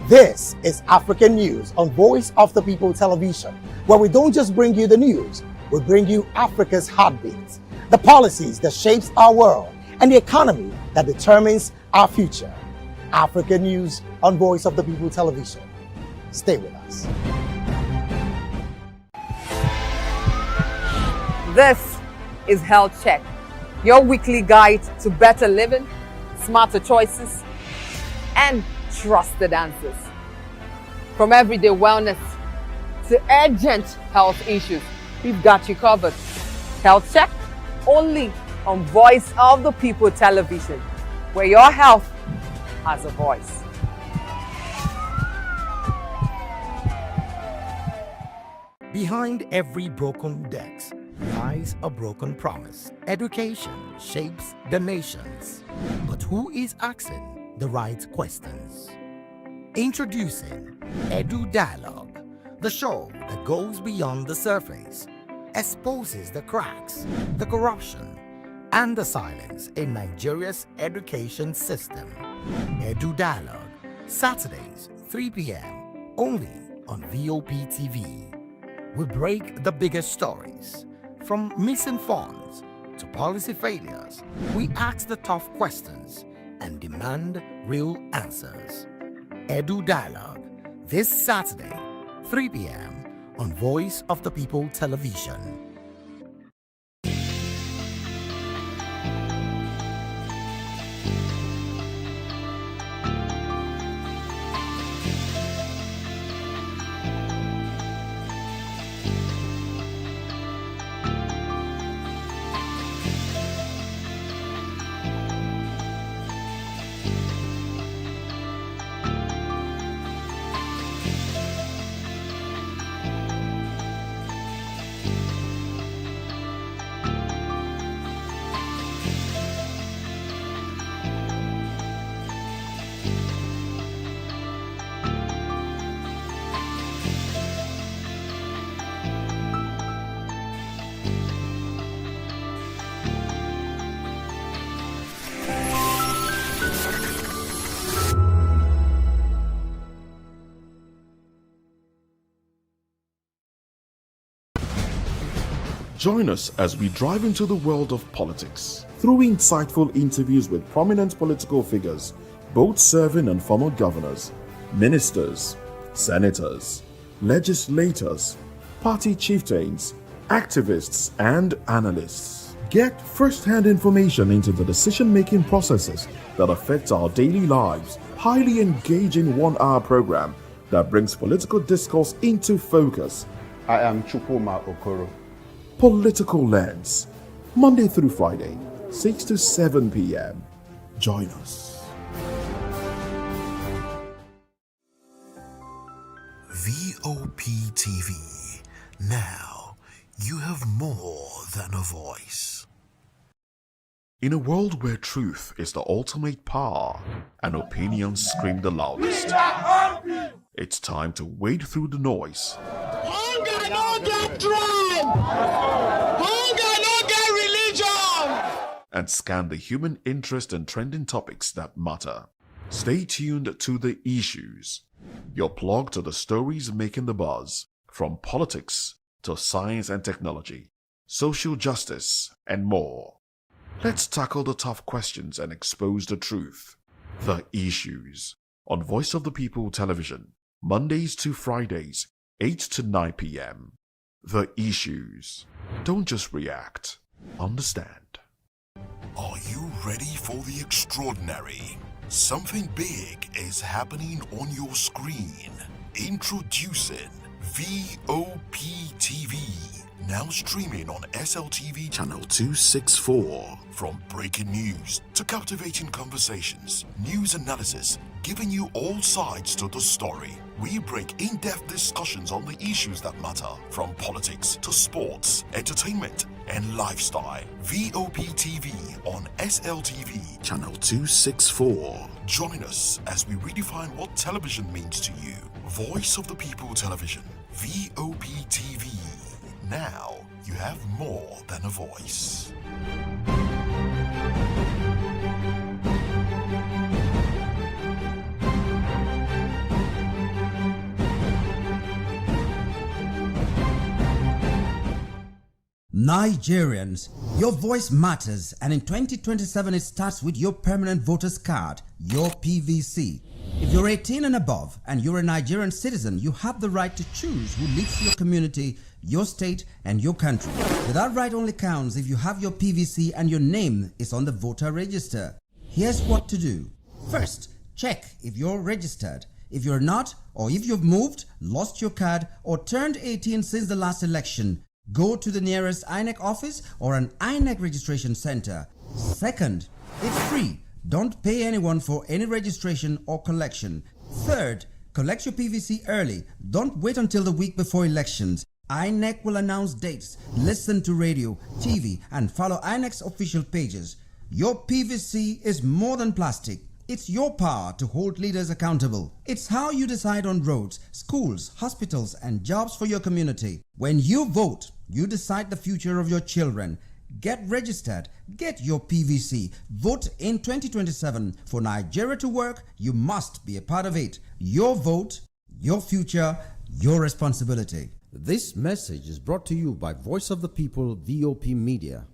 This is African News on Voice of the People Television, where we don't just bring you the news, we bring you Africa's heartbeat, the policies that shapes our world, and the economy that determines our future. African News on Voice of the People Television. Stay with us. This is Health Check, your weekly guide to better living, smarter choices, and trusted answers. From everyday wellness to urgent health issues, we've got you covered. Health Check, only on Voice of the People Television, where your health has a voice. Behind every broken desk lies a broken promise. Education shapes the nations, but who is asking the right questions? Introducing Edu Dialogue, the show that goes beyond the surface, exposes the cracks, the corruption, and the silence in Nigeria's education system. Edu Dialogue, Saturdays, 3 p.m., only on Vop TV. We break the biggest stories, from missing funds to policy failures. We ask the tough questions and demand real answers. Edu Dialogue, this Saturday, 3 p.m. on Voice of the People Television. Join us as we drive into the world of politics through insightful interviews with prominent political figures, both serving and former governors, ministers, senators, legislators, party chieftains, activists, and analysts. Get first-hand information into the decision-making processes that affect our daily lives. Highly engaging one-hour program that brings political discourse into focus. I am Chukwuma Okoro. Political Lens, Monday through Friday, 6 to 7 p.m. Join us. Vop TV. Now, you have more than a voice. In a world where truth is the ultimate power and opinions scream the loudest, it's time to wade through the noise. Hunger no get tribe. Hunger no get religion. And scan the human interest and trending topics that matter. Stay tuned to The Issues, your plug to the stories making the buzz, from politics to science and technology, social justice, and more. Let's tackle the tough questions and expose the truth. The Issues, on Voice of the People Television, Mondays to Fridays, 8 to 9 p.m. The Issues. Don't just react, understand. Are you ready for the extraordinary? Something big is happening on your screen. Introducing Vop TV. Now streaming on SLTV channel 264. From breaking news to captivating conversations, news analysis, giving you all sides to the story. We bring in-depth discussions on the issues that matter, from politics to sports, entertainment, and lifestyle. Vop TV on SLTV, channel 264. Join us as we redefine what television means to you. Voice of the People Television, Vop TV. Now you have more than a voice. Nigerians, your voice matters, and in 2027 it starts with your permanent voters card, your PVC. If you're 18 and above and you're a Nigerian citizen, you have the right to choose who leads your community, your state, and your country. But that right only counts if you have your PVC and your name is on the voter register. Here's what to do. First, check if you're registered. If you're not, or if you've moved, lost your card, or turned 18 since the last election, go to the nearest INEC office or an INEC registration center. Second, it's free. Don't pay anyone for any registration or collection. Third, collect your PVC early. Don't wait until the week before elections. INEC will announce dates. Listen to radio, TV, and follow INEC's official pages. Your PVC is more than plastic. It's your power to hold leaders accountable. It's how you decide on roads, schools, hospitals, and jobs for your community. When you vote, you decide the future of your children. Get registered. Get your PVC. Vote in 2027. For Nigeria to work, you must be a part of it. Your vote, your future, your responsibility. This message is brought to you by Voice of the People, VOP Media.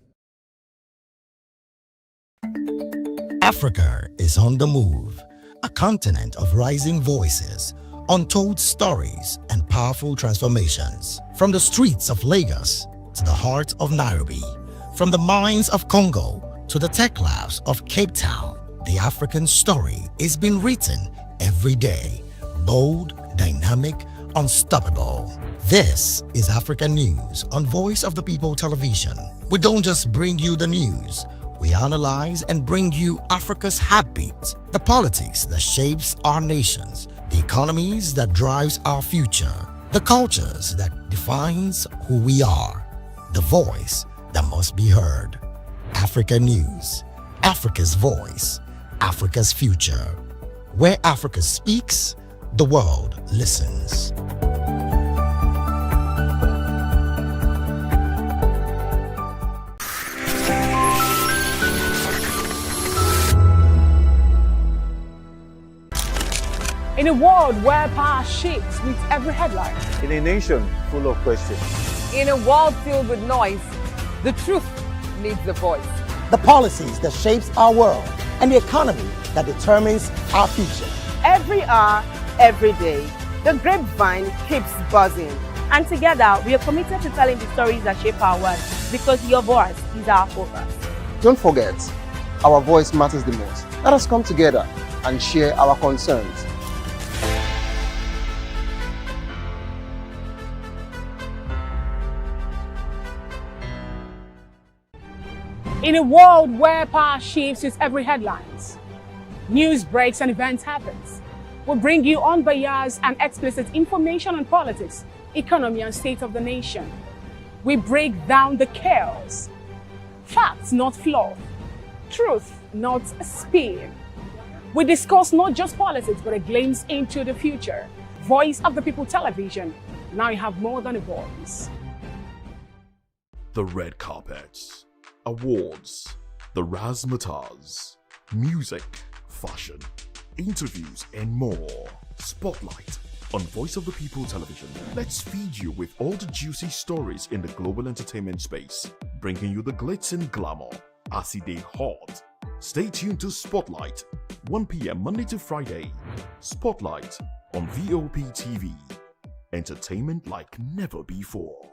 Africa is on the move, a continent of rising voices, untold stories, and powerful transformations. From the streets of Lagos to the heart of Nairobi, from the mines of Congo to the tech labs of Cape Town, the African story is being written every day. Bold, dynamic, unstoppable. This is African News on Voice of the People Television. We don't just bring you the news. We analyze and bring you Africa's heartbeat, the politics that shapes our nations, the economies that drives our future, the cultures that defines who we are, the voice that must be heard. Africa News, Africa's voice, Africa's future. Where Africa speaks, the world listens. In a world where power shifts with every headline. In a nation full of questions. In a world filled with noise, the truth needs a voice. The policies that shapes our world and the economy that determines our future. Every hour, every day, the grapevine keeps buzzing. And together, we are committed to telling the stories that shape our world, because your voice is our focus. Don't forget, our voice matters the most. Let us come together and share our concerns. In a world where power shifts with every headlines, news breaks and events happens, we bring you unbiased and explicit information on politics, economy, and state of the nation. We break down the chaos. Facts, not fluff. Truth, not spin. We discuss not just politics, but a glimpse into the future. Voice of the People Television. Now you have more than a voice. The red carpets, awards, the razzmatazz, music, fashion, interviews, and more. Spotlight on Voice of the People Television. Let's feed you with all the juicy stories in the global entertainment space, bringing you the glitz and glamour as it is hot. Stay tuned to Spotlight, 1 p.m. Monday to Friday. Spotlight on VOP TV. Entertainment like never before.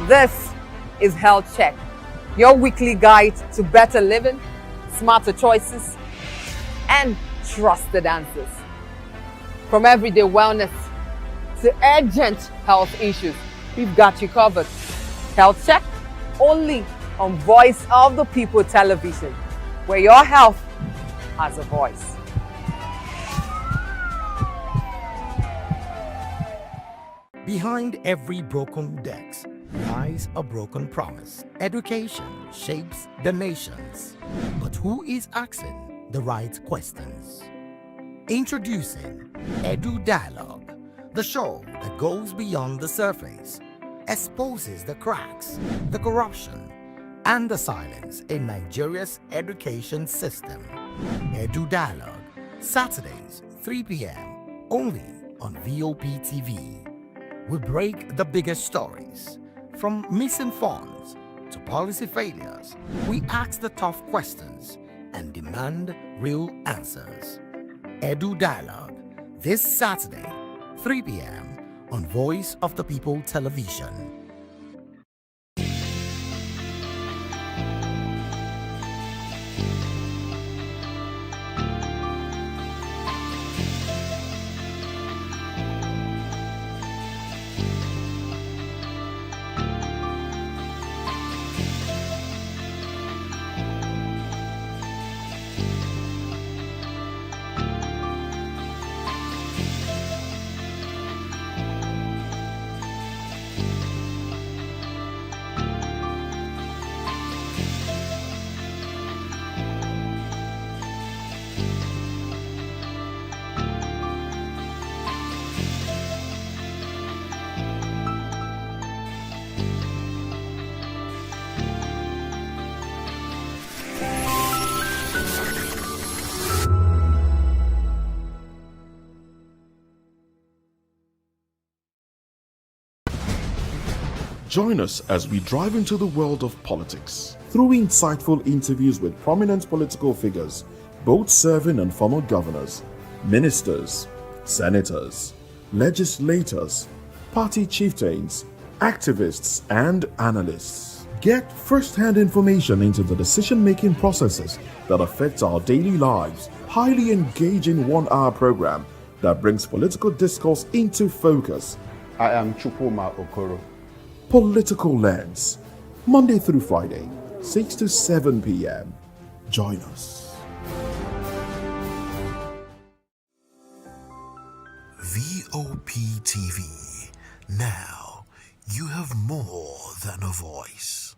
This is Health Check, your weekly guide to better living, smarter choices, and trusted answers. From everyday wellness to urgent health issues, we've got you covered. Health Check, only on Voice of the People Television, where your health has a voice. Behind every broken desk lies a broken promise. Education shapes the nations. But who is asking the right questions? Introducing Edu Dialogue, the show that goes beyond the surface, exposes the cracks, the corruption, and the silence in Nigeria's education system. Edu Dialogue, Saturdays, 3 p.m., only on Vop TV. We break the biggest stories, from missing funds to policy failures. We ask the tough questions and demand real answers. Edu Dialogue, this Saturday, 3 p.m. on Voice of the People Television. Join us as we drive into the world of politics through insightful interviews with prominent political figures, both serving and former governors, ministers, senators, legislators, party chieftains, activists, and analysts. Get first-hand information into the decision-making processes that affect our daily lives. Highly engaging one-hour program that brings political discourse into focus. I am Chukwuma Okoro. Political Lens, Monday through Friday, 6 to 7 p.m. Join us. Vop TV. Now, you have more than a voice.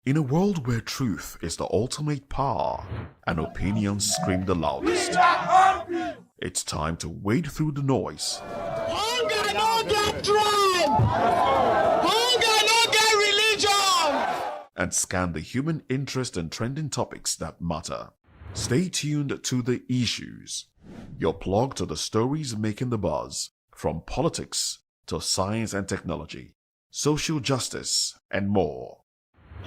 In a world where truth is the ultimate power and opinions scream the loudest, it's time to wade through the noise. Hunger no get tribe. Hunger no get religion. And scan the human interest and trending topics that matter. Stay tuned to The Issues, your plug to the stories making the buzz, from politics to science and technology, social justice, and more.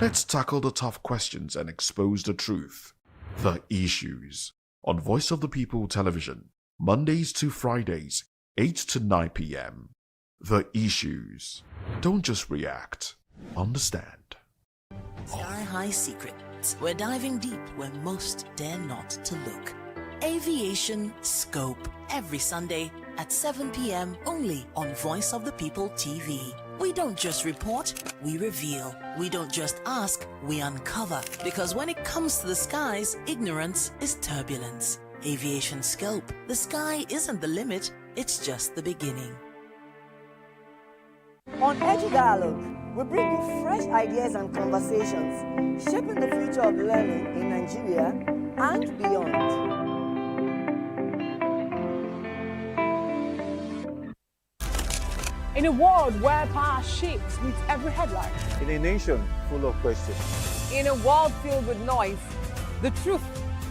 Let's tackle the tough questions and expose the truth. The Issues, on Voice of the People Television, Mondays to Fridays, 8 to 9 p.m. The Issues. Don't just react, understand. Sky High Secrets. We're diving deep where most dare not to look. Aviation Scope, every Sunday at 7 p.m. only on Voice of the People TV. We don't just report, we reveal. We don't just ask, we uncover. Because when it comes to the skies, ignorance is turbulence. Aviation Scope. The sky isn't the limit, it's just the beginning. On Edu Dialogue, we bring you fresh ideas and conversations, shaping the future of learning in Nigeria and beyond. In a world where power shifts with every headline. In a nation full of questions. In a world filled with noise, the truth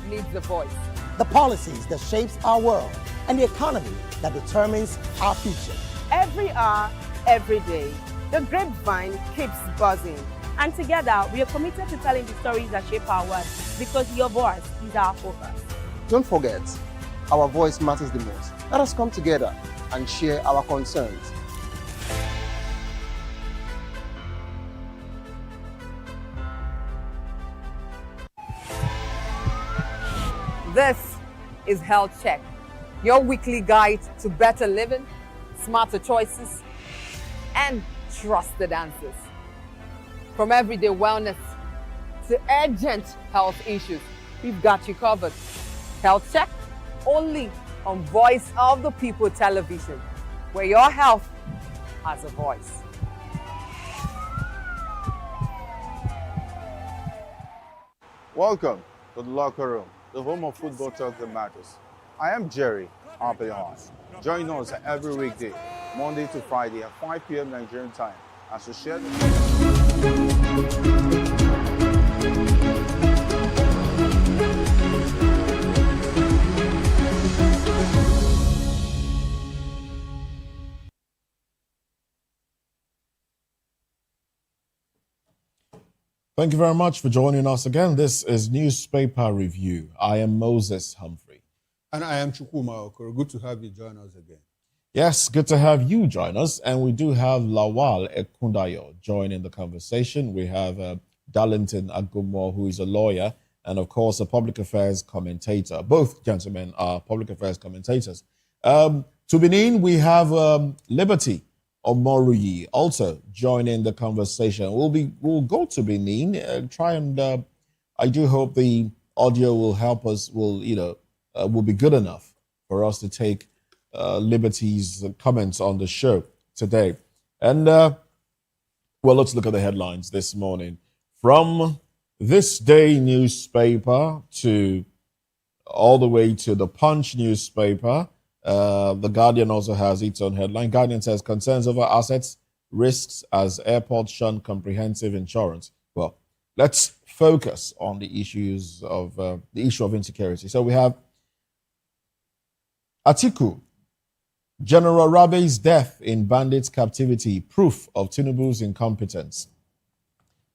needs a voice. The policies that shapes our world and the economy that determines our future. Every hour, every day, the grapevine keeps buzzing. And together, we are committed to telling the stories that shape our world, because your voice is our focus. Don't forget, our voice matters the most. Let us come together and share our concerns. This is Health Check, your weekly guide to better living, smarter choices, and trusted answers. From everyday wellness to urgent health issues, we've got you covered. Health Check, only on Voice of the People television, where your health has a voice. Welcome to the locker room, the home of football talk that matters. I am Jerry Arpillon. Join us every weekday, Monday to Friday at 5 p.m. Nigerian time, as we share Thank you very much for joining us again. This is Newspaper Review. I am Moses Humphrey. And I am Chukwuma Okoro. Good to have you join us again. Yes, good to have you join us. And we do have Lawal Ekundayo joining the conversation. We have Darlington Agumo, who is a lawyer, and of course, a public affairs commentator. Both gentlemen are public affairs commentators. To Benin, we have Liberty Omoruyi also joining the conversation. We'll go to Benin and try and I do hope the audio will help us. Will be good enough for us to take Liberty's comments on the show today. And well, let's look at the headlines this morning from This Day newspaper to all the way to the Punch newspaper. The Guardian also has its own headline. Guardian says concerns over assets, risks as airports shun comprehensive insurance. Well, let's focus on the issue of insecurity. So we have Atiku, General Rabe's death in bandits' captivity, proof of Tinubu's incompetence.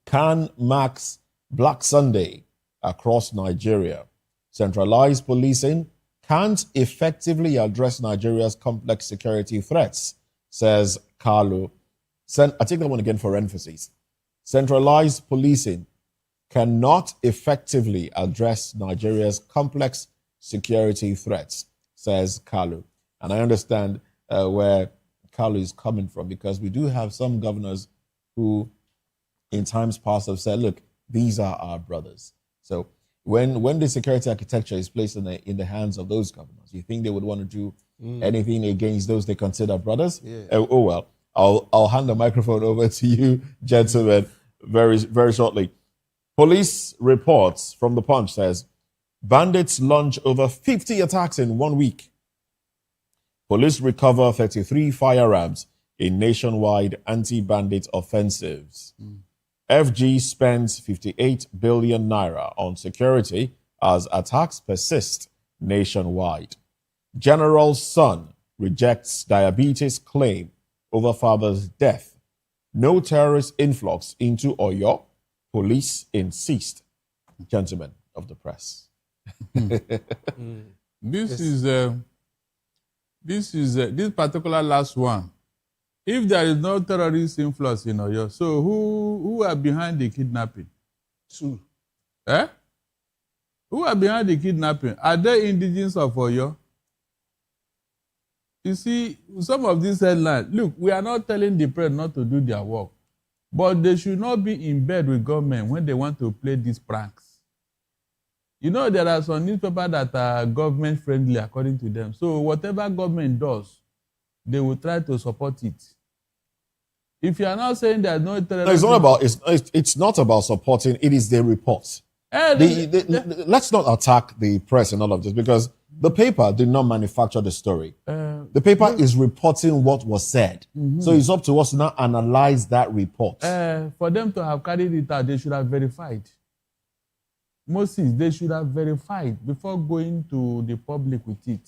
Can marks Black Sunday across Nigeria. Centralized policing can't effectively address Nigeria's complex security threats, says Carlo. I take that one again for emphasis. Centralized policing cannot effectively address Nigeria's complex security threats, says Carlo. And I understand where Carlo is coming from, because we do have some governors who in times past have said, look, these are our brothers. So when the security architecture is placed in the hands of those governors, you think they would want to do anything against those they consider brothers? Yeah. Oh well, I'll hand the microphone over to you, gentlemen, very, very shortly. Police reports from the Punch says bandits launch over 50 attacks in 1 week. Police recover 33 firearms in nationwide anti-bandit offensives. FG spends 58 billion naira on security as attacks persist nationwide. General's son rejects diabetes claim over father's death. No terrorist influx into Oyo. Police insist. Gentlemen of the press. This particular last one. If there is no terrorist influence in Oyo, so who are behind the kidnapping? Two. Eh? Who are behind the kidnapping? Are they indigenous of Oyo? You see, some of these headlines, look, we are not telling the press not to do their work, but they should not be in bed with government when they want to play these pranks. You know, there are some newspapers that are government friendly according to them. So whatever government does, they will try to support it. If you are not saying there's no terrorism... No, it's not about supporting, it is the report. Let's not attack the press and all of this, because the paper did not manufacture the story. The paper is reporting what was said. So it's up to us to now analyze that report. For them to have carried it out, they should have verified. Moses, they should have verified before going to the public with it.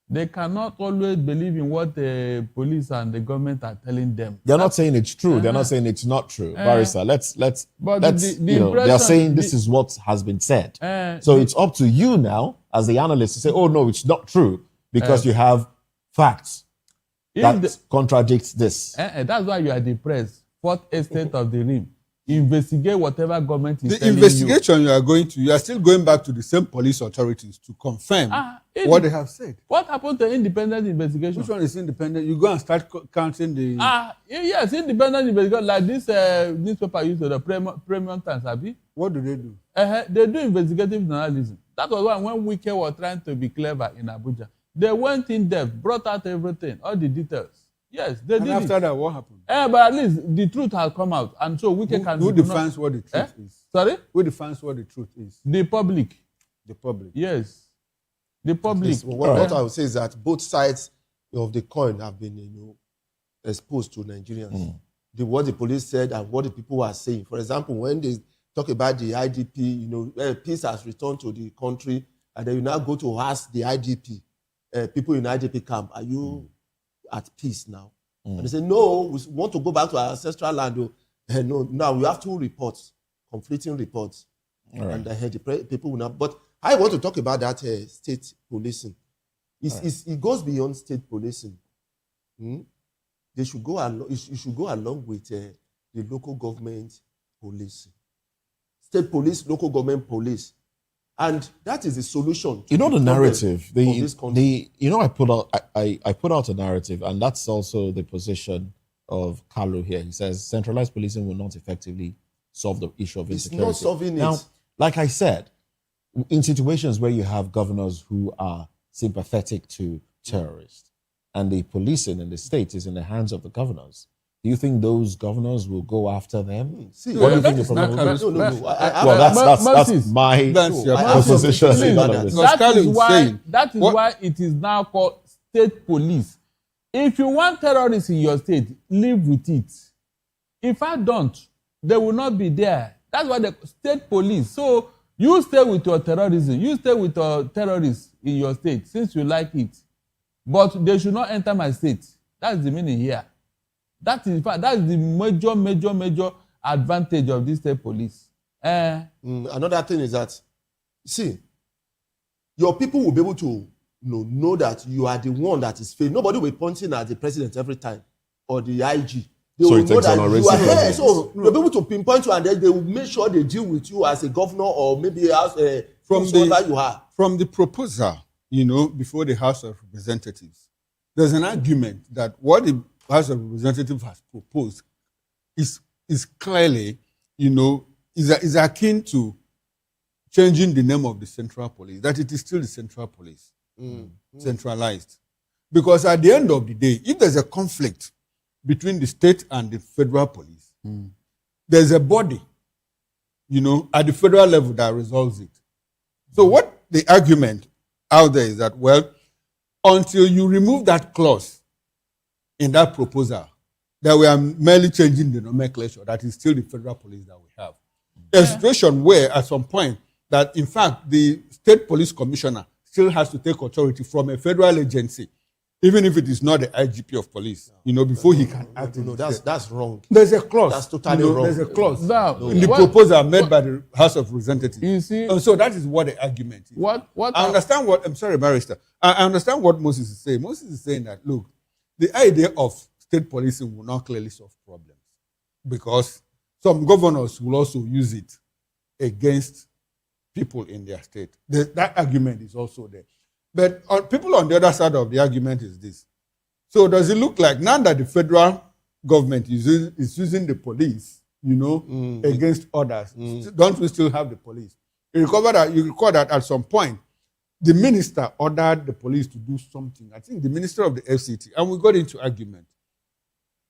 They cannot always believe in what the police and the government are telling them. They're not saying it's true. They're not saying it's not true. Barrister, they are saying this is what has been said. So it's up to you now, as the analyst, to say, oh no, it's not true, because you have facts that contradicts this. That's why you are the press, fourth estate of the rim. investigate whatever government is telling investigation you are going to, you are still going back to the same police authorities to confirm what they have said. What happened to independent investigation? Which one is independent? You go and start counting the... Yes, independent investigation, like this newspaper used to the Premium Times, abi? What do they do? They do investigative journalism. That was why when Wike was trying to be clever in Abuja, they went in depth, brought out everything, all the details. Yes, they did. And after that, what happened? But at least the truth has come out, and so Wike can... Who defines what the truth is? Sorry? Who defines what the truth is? The public. The public. Yes. The public. What I would say is that both sides of the coin have been, exposed to Nigerians. What the police said and what the people are saying. For example, when they talk about the IDP, peace has returned to the country, and then you now go to ask the IDP, people in IDP camp, are you at peace now? And they say, no, we want to go back to our ancestral land. No, now we have 2 reports, conflicting reports. Right. And the people will not. But I want to talk about that state policing. It goes beyond state policing. They should go along. It should go along with the local government policing. State police, local government police, and that is the solution. You know the narrative. I put out a narrative, and that's also the position of Carlo here. He says centralized policing will not effectively solve the issue of insecurity. It's not solving now, it. Like I said, in situations where you have governors who are sympathetic to terrorists, and the policing in the state is in the hands of the governors, do you think those governors will go after them? What do you think the problem will be? No. That's my position. That is why it is now called state police. If you want terrorists in your state, live with it. If I don't, they will not be there. That's why the state police. So you stay with your terrorism. You stay with your terrorists in your state since you like it. But they should not enter my state. That's the meaning here. That's the major advantage of this state police. Another thing is that, see, your people will be able to know that you are the one that is failing. Nobody will be pointing at the president every time or the IG. They will know that you are here. So they'll be able to pinpoint you, and then they will make sure they deal with you as a governor or maybe as whoever you are. From the proposal, before the House of Representatives, there's an argument that what the House of Representatives has proposed is clearly, is akin to changing the name of the Central Police, that it is still the Central Police, centralized. Because at the end of the day, if there's a conflict between the state and the federal police, there's a body, at the federal level that resolves it. So what the argument out there is that, well, until you remove that clause in that proposal, that we are merely changing the nomenclature, that is still the federal police that we have. A situation where at some point that in fact the state police commissioner still has to take authority from a federal agency, even if it is not the IGP of police, before he can act. No, that's wrong. There's a clause. That's totally wrong. There's a clause in the proposal made by the House of Representatives. You see, and so that is what the argument is. I understand what, I'm sorry, Barrister. I understand what Moses is saying. Moses is saying that, look, the idea of state policing will not clearly solve problems because some governors will also use it against people in their state. That argument is also there. But people on the other side of the argument is this. So does it look like now that the federal government is using the police, against others, don't we still have the police? You recall that at some point, the minister ordered the police to do something. I think the minister of the FCT, and we got into argument.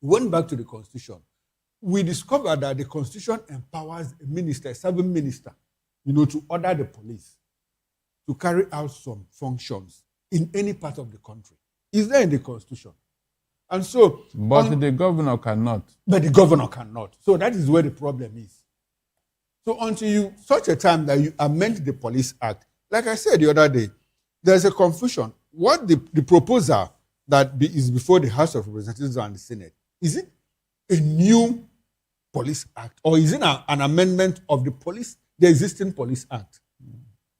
We went back to the Constitution. We discovered that the Constitution empowers a minister, a serving minister, to order the police to carry out some functions in any part of the country. Is there in the Constitution? And so... But the governor cannot. But the governor cannot. So that is where the problem is. So until such a time that you amend the Police Act, like I said the other day, there's a confusion. What the proposal that is before the House of Representatives and the Senate, is it a new Police Act or is it an amendment of the existing Police Act?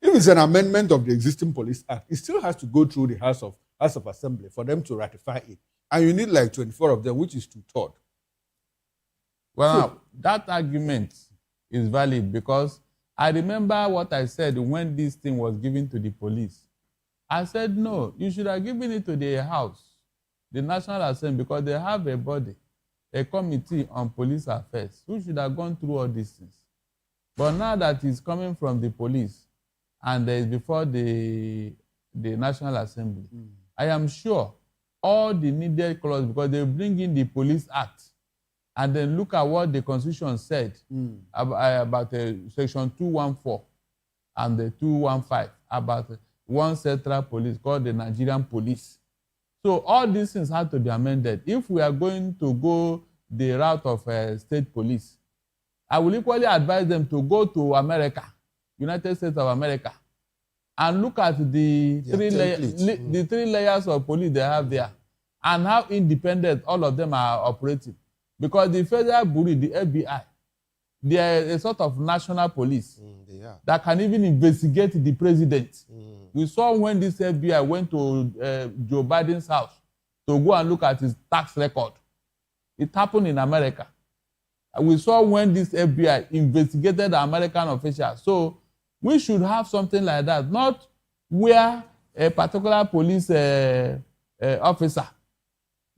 If it's an amendment of the existing Police Act, it still has to go through the House of Assembly for them to ratify it. And you need like 24 of them, which is 2/3. Well, that argument is valid because I remember what I said when this thing was given to the police. I said, no, you should have given it to the House, the National Assembly, because they have a body, a committee on police affairs, who should have gone through all these things. But now that it's coming from the police and it's before the National Assembly, I am sure all the needed clauses, because they bring in the Police Act, and then look at what the Constitution said about Section 214 and the 215 about one central police called the Nigerian Police. So all these things have to be amended. If we are going to go the route of state police, I will equally advise them to go to America, United States of America, and look at the three layers of police they have there and how independent all of them are operating. Because the Federal Bureau, the FBI, they are a sort of national police that can even investigate the president. We saw when this FBI went to Joe Biden's house to go and look at his tax record. It happened in America. We saw when this FBI investigated the American officials. So we should have something like that, not where a particular police officer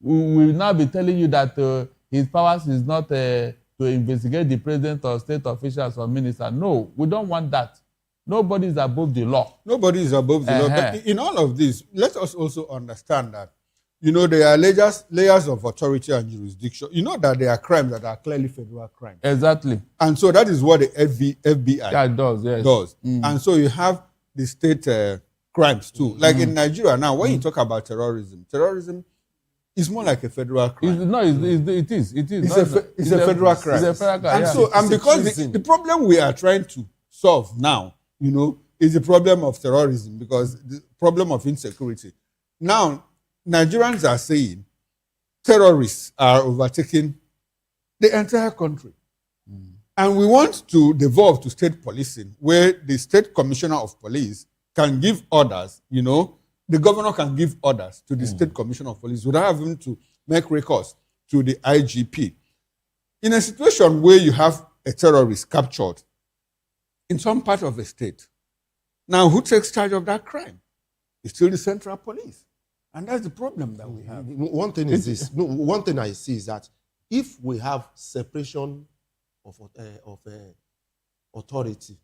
will now be telling you that his powers is not to investigate the president or state officials or ministers. No, we don't want that. Nobody is above the law. Nobody is above the law. But in all of this, let us also understand that, you know, there are layers of authority and jurisdiction. You know that there are crimes that are clearly federal crimes. Exactly. And so that is what the FBI does. Yes. does. And so you have the state crimes too. Like in Nigeria now, when you talk about terrorism is more like a federal crime. It is. It's a federal crime. It's a federal crime. And so, and because the problem we are trying to solve now, you know, is the problem of terrorism, because the problem of insecurity. Now, Nigerians are saying terrorists are overtaking the entire country. And we want to devolve to state policing, where the state commissioner of police can give orders, you know, the governor can give orders to the state commissioner of police without having to make recourse to the IGP. In a situation where you have a terrorist captured in some part of a state, now who takes charge of that crime? It's still the central police. And that's the problem that we have. One thing is this. No, one thing I see is that if we have separation of authority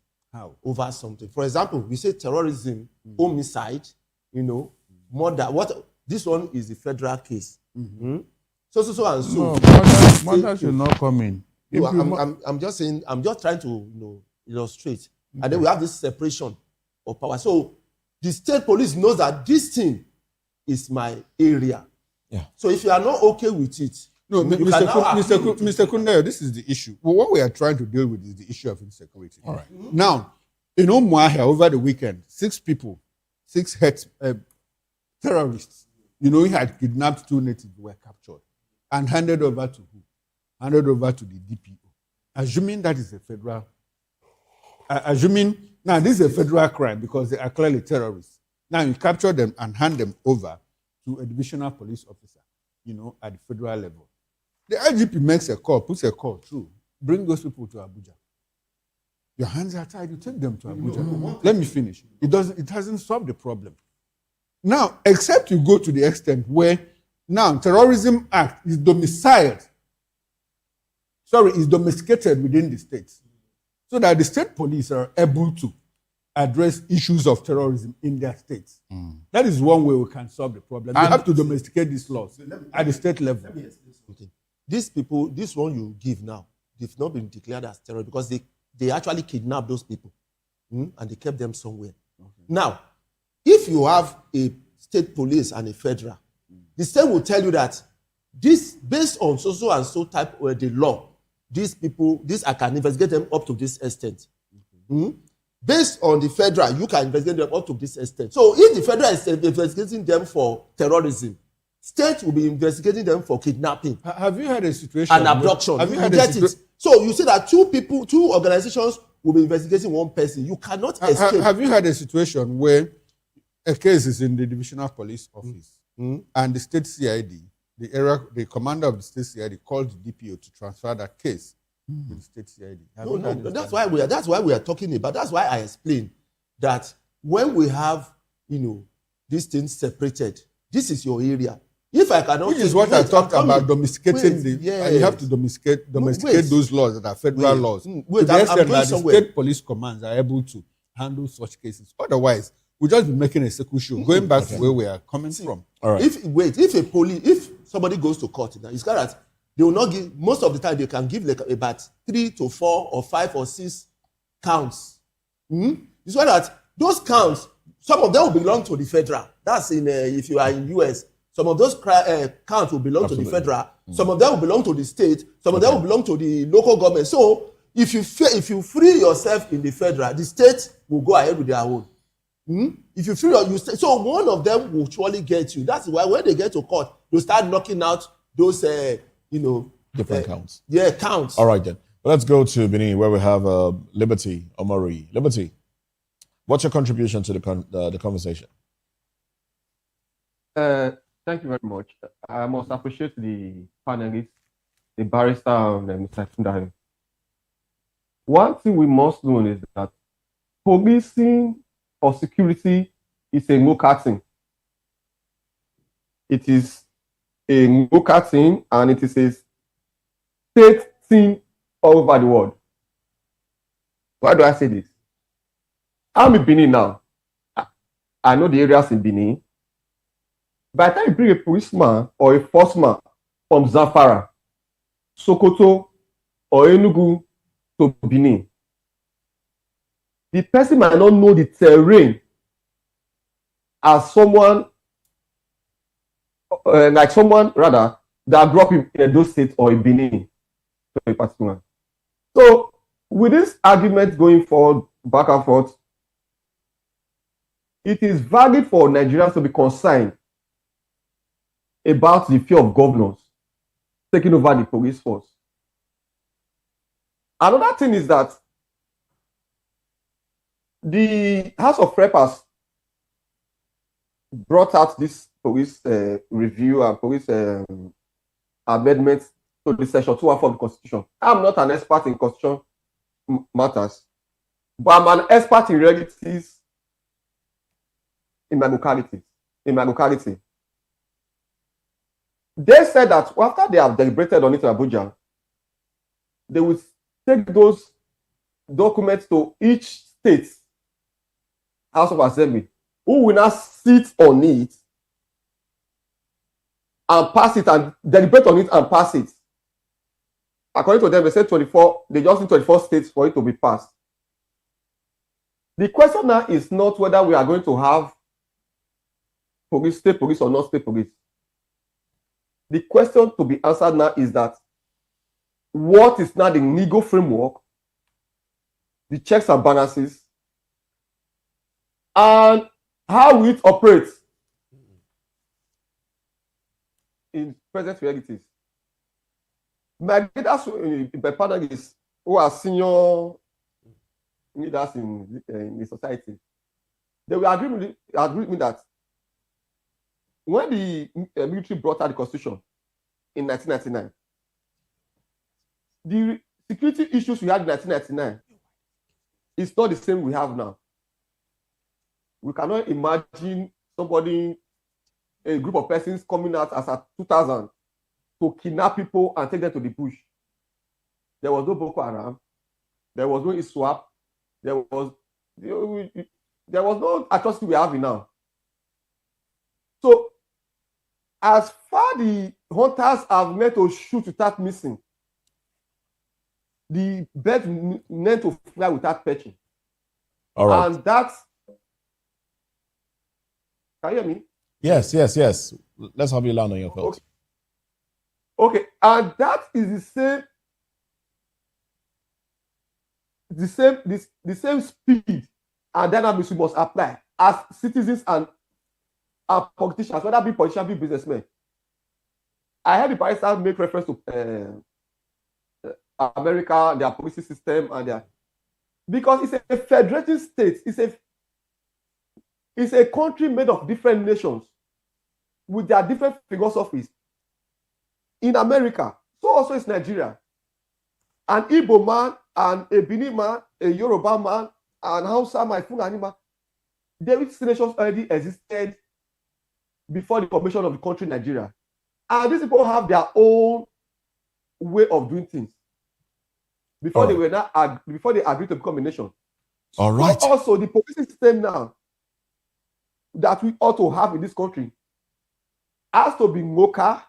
over something, for example, we say terrorism, homicide, you know, murder. This one is the federal case. So and so. No, murder should not come in. I'm just saying. I'm just trying to illustrate, and then we have this separation of power. So the state police knows that this thing is my area. Yeah. So if you are not okay with it, no, Mr. Kundayo, this is the issue. Well, what we are trying to deal with is the issue of insecurity. All right. Now, in Umuahia over the weekend, 6 terrorists, you know, he had kidnapped 2 natives, were captured and handed over to who? Handed over to the DPO. Assuming that is a federal, now this is a federal crime because they are clearly terrorists. Now you capture them and hand them over to a divisional police officer, you know, at the federal level. The IGP makes a call, puts a call through, bring those people to Abuja. Your hands are tied, you take them to Abuja. Let me finish. It hasn't solved the problem. Now, except you go to the extent where now Terrorism Act is domesticated within the states, so that the state police are able to address issues of terrorism in their states. That is one way we can solve the problem. We have to domesticate these laws at the state level. Let me explain something. These people, this one you give now, they've not been declared as terrorists because they actually kidnapped those people and they kept them somewhere. Now, if you have a state police and a federal, the state will tell you that this, based on so and so type of the law, these people, I can investigate them up to this extent. Based on the federal, you can investigate them up to this extent. So if the federal is investigating them for terrorism, state will be investigating them for kidnapping. Have you had a situation and abduction? Have you had it? So you see that 2 organizations will be investigating one person. You cannot escape. Have you had a situation where a case is in the divisional police office and the state CID, the commander of the state CID called the DPO to transfer that case with the state CID. No, that's why we are talking about. That's why I explained that when we have, these things separated, this is your area. If I cannot, which is what I talked about, domesticating you have to domesticate those laws that are federal laws. To the extent that the state police commands are able to handle such cases. Otherwise, we'll just be making a circle show, going back to where we are coming from. All right. If somebody goes to court now, it's got that they will not give, most of the time they can give like about 3 to 4 or 5 or 6 counts. It's why that those counts, some of them will belong to the federal. That's in if you are in US. Some of those counts will belong to the federal. Some of them will belong to the state. Some of them will belong to the local government. So if you free yourself in the federal, the state will go ahead with their own. If you free so one of them will surely get you. That's why when they get to court, they'll start knocking out those different counts. Yeah, counts. All right then. Let's go to Benin, where we have Liberty Omari. Liberty, what's your contribution to the conversation? Thank you very much. I must appreciate the panelists, the barrister and Mr. Fundari. One thing we must know is that policing or security is a local thing. It is a local thing and it is a state thing all over the world. Why do I say this? I'm in Benin now. I know the areas in Benin. By the time you bring a policeman or a forceman from Zamfara, Sokoto, or Enugu to Benin, the person might not know the terrain as someone, that grew up in Edo State or in Benin, in particular. So, with this argument going forward, back and forth, it is valid for Nigerians to be concerned about the fear of governors taking over the police force. Another thing is that the House of Rep has brought out this police review and police amendments to the Section 214 of the Constitution. I'm not an expert in constitution matters, but I'm an expert in realities in my locality. They said that after they have deliberated on it in Abuja, they will take those documents to each state House of Assembly, who will now sit on it and pass it and deliberate on it and pass it. According to them, they said 24, they just need 24 states for it to be passed. The question now is not whether we are going to have police, state police or not state police. The question to be answered now is that what is now the legal framework, the checks and balances, and how will it operate in present realities? My leaders in the panelists who are senior leaders in the society, they will agree with me that when the military brought out the Constitution in 1999, the security issues we had in 1999 is not the same we have now. We cannot imagine somebody, a group of persons coming out as at 2000 to kidnap people and take them to the bush. There was no Boko Haram. There was no ISWAP. There was no atrocity we have now. So, as far the hunters have meant to shoot without missing, the birds meant to fly without perching. All right. And that's, can you hear me? Yes. Let's have you land on your thoughts. Okay, and that is the same speed and dynamics we must apply as citizens and politicians, whether be politicians, be businessmen. I heard the barrister make reference to America, their policy system, and their, because it's a federated state. It's a country made of different nations with their different philosophies. In America, so also is Nigeria. an Igbo man, and a Bini man, a Yoruba man, and Hausa man, Fulani man. These nations already existed before the formation of the country Nigeria. And these people have their own way of doing things. Before they agreed to become a nation. All right. So also the policing system now that we ought to have in this country has to be local,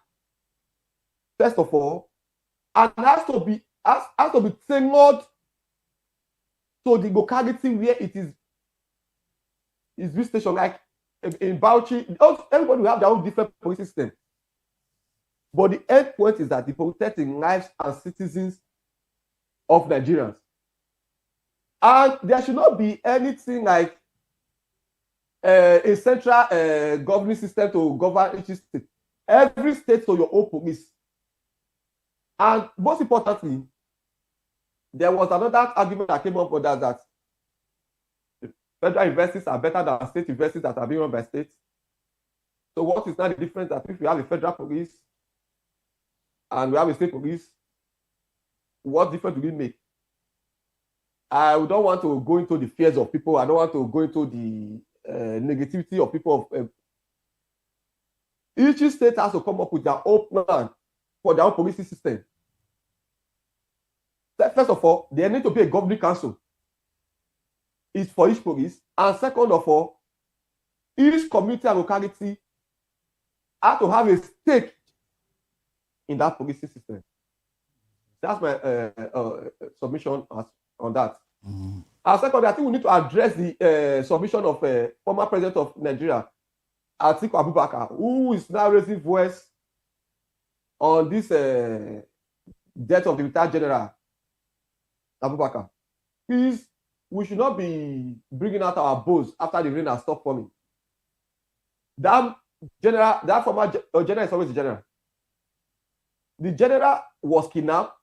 first of all, and has to be tailored to the locality where it is this station, like in Bauchi. Everybody will have their own different policing system. But the end point is that they protect the lives and citizens of Nigerians. And there should not be anything like a central governing system to govern each state. Every state to your own police. And most importantly, there was another argument that came up for that federal universities are better than state universities that are being run by states. So what is now the difference that if we have a federal police and we have a state police, what difference do we make? I don't want to go into the fears of people. I don't want to go into the negativity of people. Each state has to come up with their own plan for their own policing system. First of all, there need to be a governing council. It's for each police. And second of all, each community and locality have to have a stake in that policing system. That's my submission on that. And second, I think we need to address the submission of former president of Nigeria, Atiku Abubakar, who is now raising voice on this death of the retired general Abubakar. Please, we should not be bringing out our bows after the rain has stopped falling. That former general is always the general. The general was kidnapped.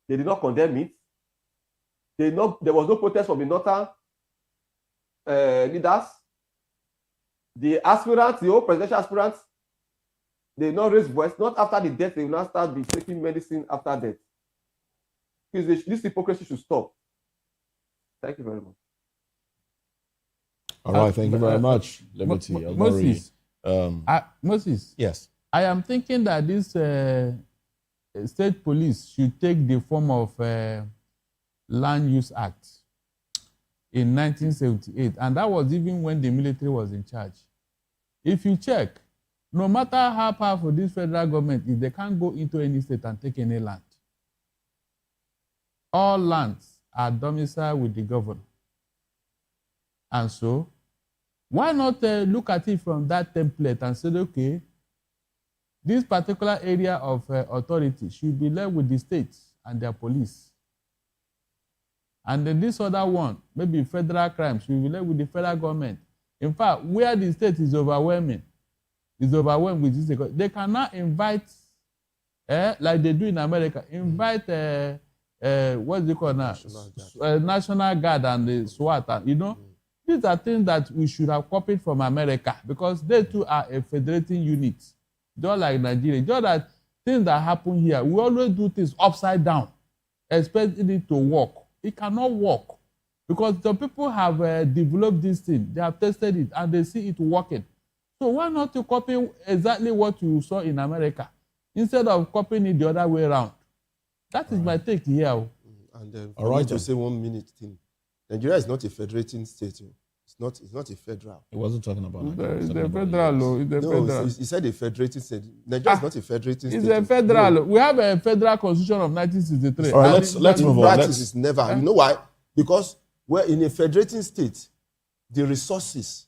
They did not condemn it. There was no protest from the northern leaders. The aspirants, the old presidential aspirants, they did not raise voice. Not after the death, they will not start be taking medicine after death. Because this hypocrisy should stop. Thank you very much. All right, thank you very much, Liberty. Moses. Yes. I am thinking that this state police should take the form of Land Use Act in 1978, and that was even when the military was in charge. If you check, no matter how powerful this federal government is, they can't go into any state and take any land. All lands are domiciled with the governor. And so, why not look at it from that template and say, okay, this particular area of authority should be left with the states and their police. And then this other one, maybe federal crimes, should be left with the federal government. In fact, where the state is overwhelmed with this. They cannot invite, like they do in America, invite, what's it called now? National Guard and the SWAT. And, these are things that we should have copied from America because they too are a federating unit. Just like Nigeria. Just that things that happen here, we always do things upside down, expecting it to work. It cannot work because the people have developed this thing. They have tested it and they see it working. So why not to copy exactly what you saw in America instead of copying it the other way around? That is my take here. And all right, to say 1 minute thing. Nigeria is not a federating state. It's not a federal. He wasn't talking about Nigeria. It's a federal. No, he said a federating state. Nigeria is not a federating state. It's a federal. No. We have a federal constitution of 1963. All right, let's move on. Practice is never. You know why? Because we're in a federating state, the resources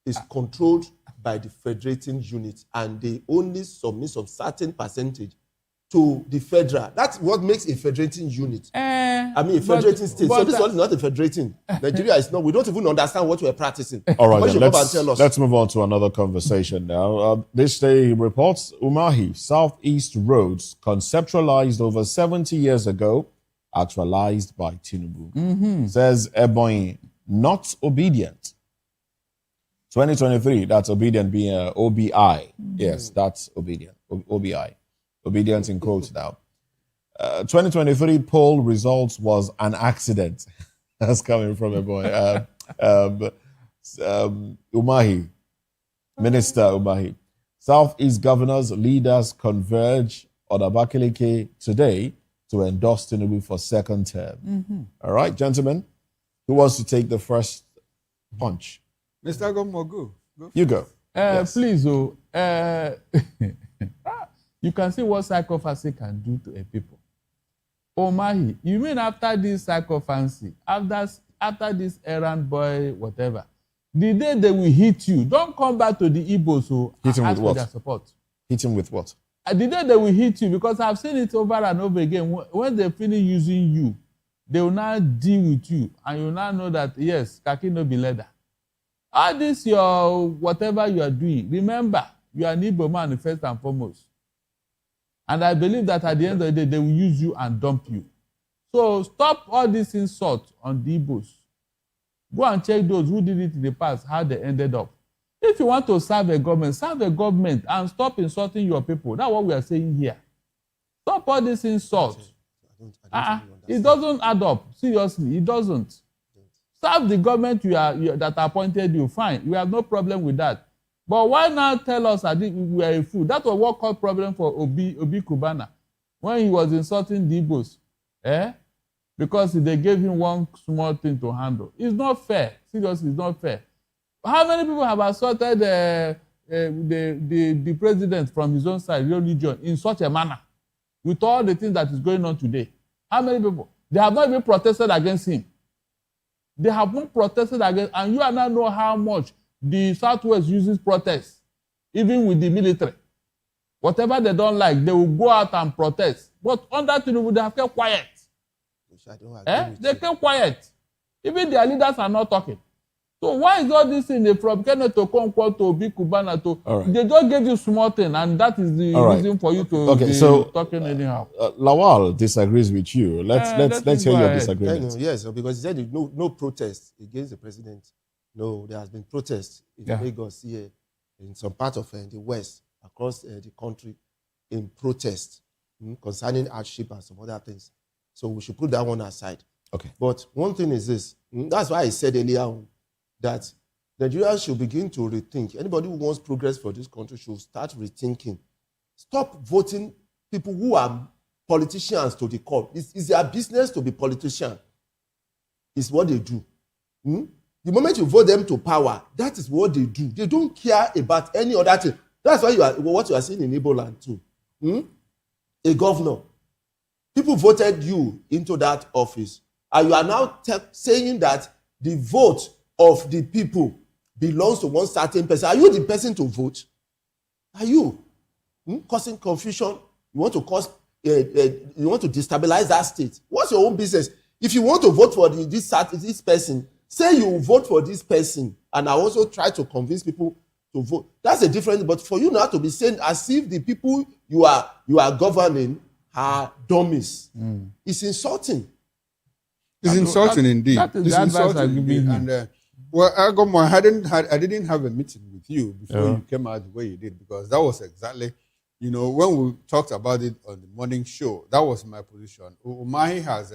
is controlled by the federating unit, and they only submit some certain percentage to the federal. That's what makes a federating unit. A federating state. So this one is not a federating. Nigeria is not. We don't even understand what we're practicing. All right, then, let's move on to another conversation now. This day reports Umahi Southeast roads conceptualized over 70 years ago, actualized by Tinubu. Says Ebonyi, not obedient. 2023, that's obedient being OBI. Yes, that's obedient. OBI. Obedience in quotes now. 2023 poll results was an accident. That's coming from a boy. Umahi, Minister Umahi. Southeast governors, leaders converge on Abakaliki today to endorse Tinubu for second term. Mm-hmm. All right, gentlemen, who wants to take the first punch? Mr. Gomogo. You go. Yes. Please, you can see what psychophancy can do to a people. Omahi, you mean after this psychophancy, after this errand boy, whatever, the day they will hit you, don't come back to the Igbos who Hit him ask with for what? their support. Hit him with what? The day they will hit you, because I've seen it over and over again, when they finish using you, they will now deal with you, and you will now know that, yes, kaki no be leather. All this, your whatever you are doing, remember, you are an Igbo man first and foremost. And I believe that at the end of the day, they will use you and dump you. So stop all this insult on the Igbos. Go and check those who did it in the past, how they ended up. If you want to serve a government and stop insulting your people. That's what we are saying here. Stop all this insult. It doesn't add up. Seriously, it doesn't. Serve the government that appointed you, fine. We have no problem with that. But why now tell us that we are a fool? That was what caused problem for Obi Kubana when he was insulting the Igbos. Because they gave him one small thing to handle. It's not fair. Seriously, it's not fair. How many people have assaulted the president from his own side, religion, in such a manner? With all the things that is going on today. How many people? They have not even protested against him. They have not protested against, and you and I know how much the Southwest uses protest, even with the military. Whatever they don't like, they will go out and protest. But under Tinubu, they have kept quiet. They kept quiet. Even their leaders are not talking. So why is all this in from Kenneth to Okonkwo to Obi Kubana to? Right. They just gave you small thing, and that is the reason for you to be talking anyhow. Lawal disagrees with you. Let's hear your disagreement. Yes, because he said no protest against the president. No, there has been protests in Lagos here, in some part of the West, across the country, in protest concerning hardship and some other things. So we should put that one aside. Okay. But one thing is this. That's why I said earlier on that Nigerians should begin to rethink. Anybody who wants progress for this country should start rethinking. Stop voting people who are politicians to the core. It's their business to be politician. It's what they do. The moment you vote them to power, that is what they do. They don't care about any other thing. That's why what you are seeing in Igbo land too. A governor. People voted you into that office. And you are now saying that the vote of the people belongs to one certain person. Are you the person to vote? Are you causing confusion? You want to cause? You want to destabilize that state? What's your own business? If you want to vote for this person, say you vote for this person, and I also try to convince people to vote. That's a difference. But for you now to be saying as if the people you are governing are dummies, it's insulting. It's insulting indeed. That is the advice I give you. And well, I didn't have a meeting with you before you came out the way you did, because that was exactly, when we talked about it on the morning show, that was my position. Umahi has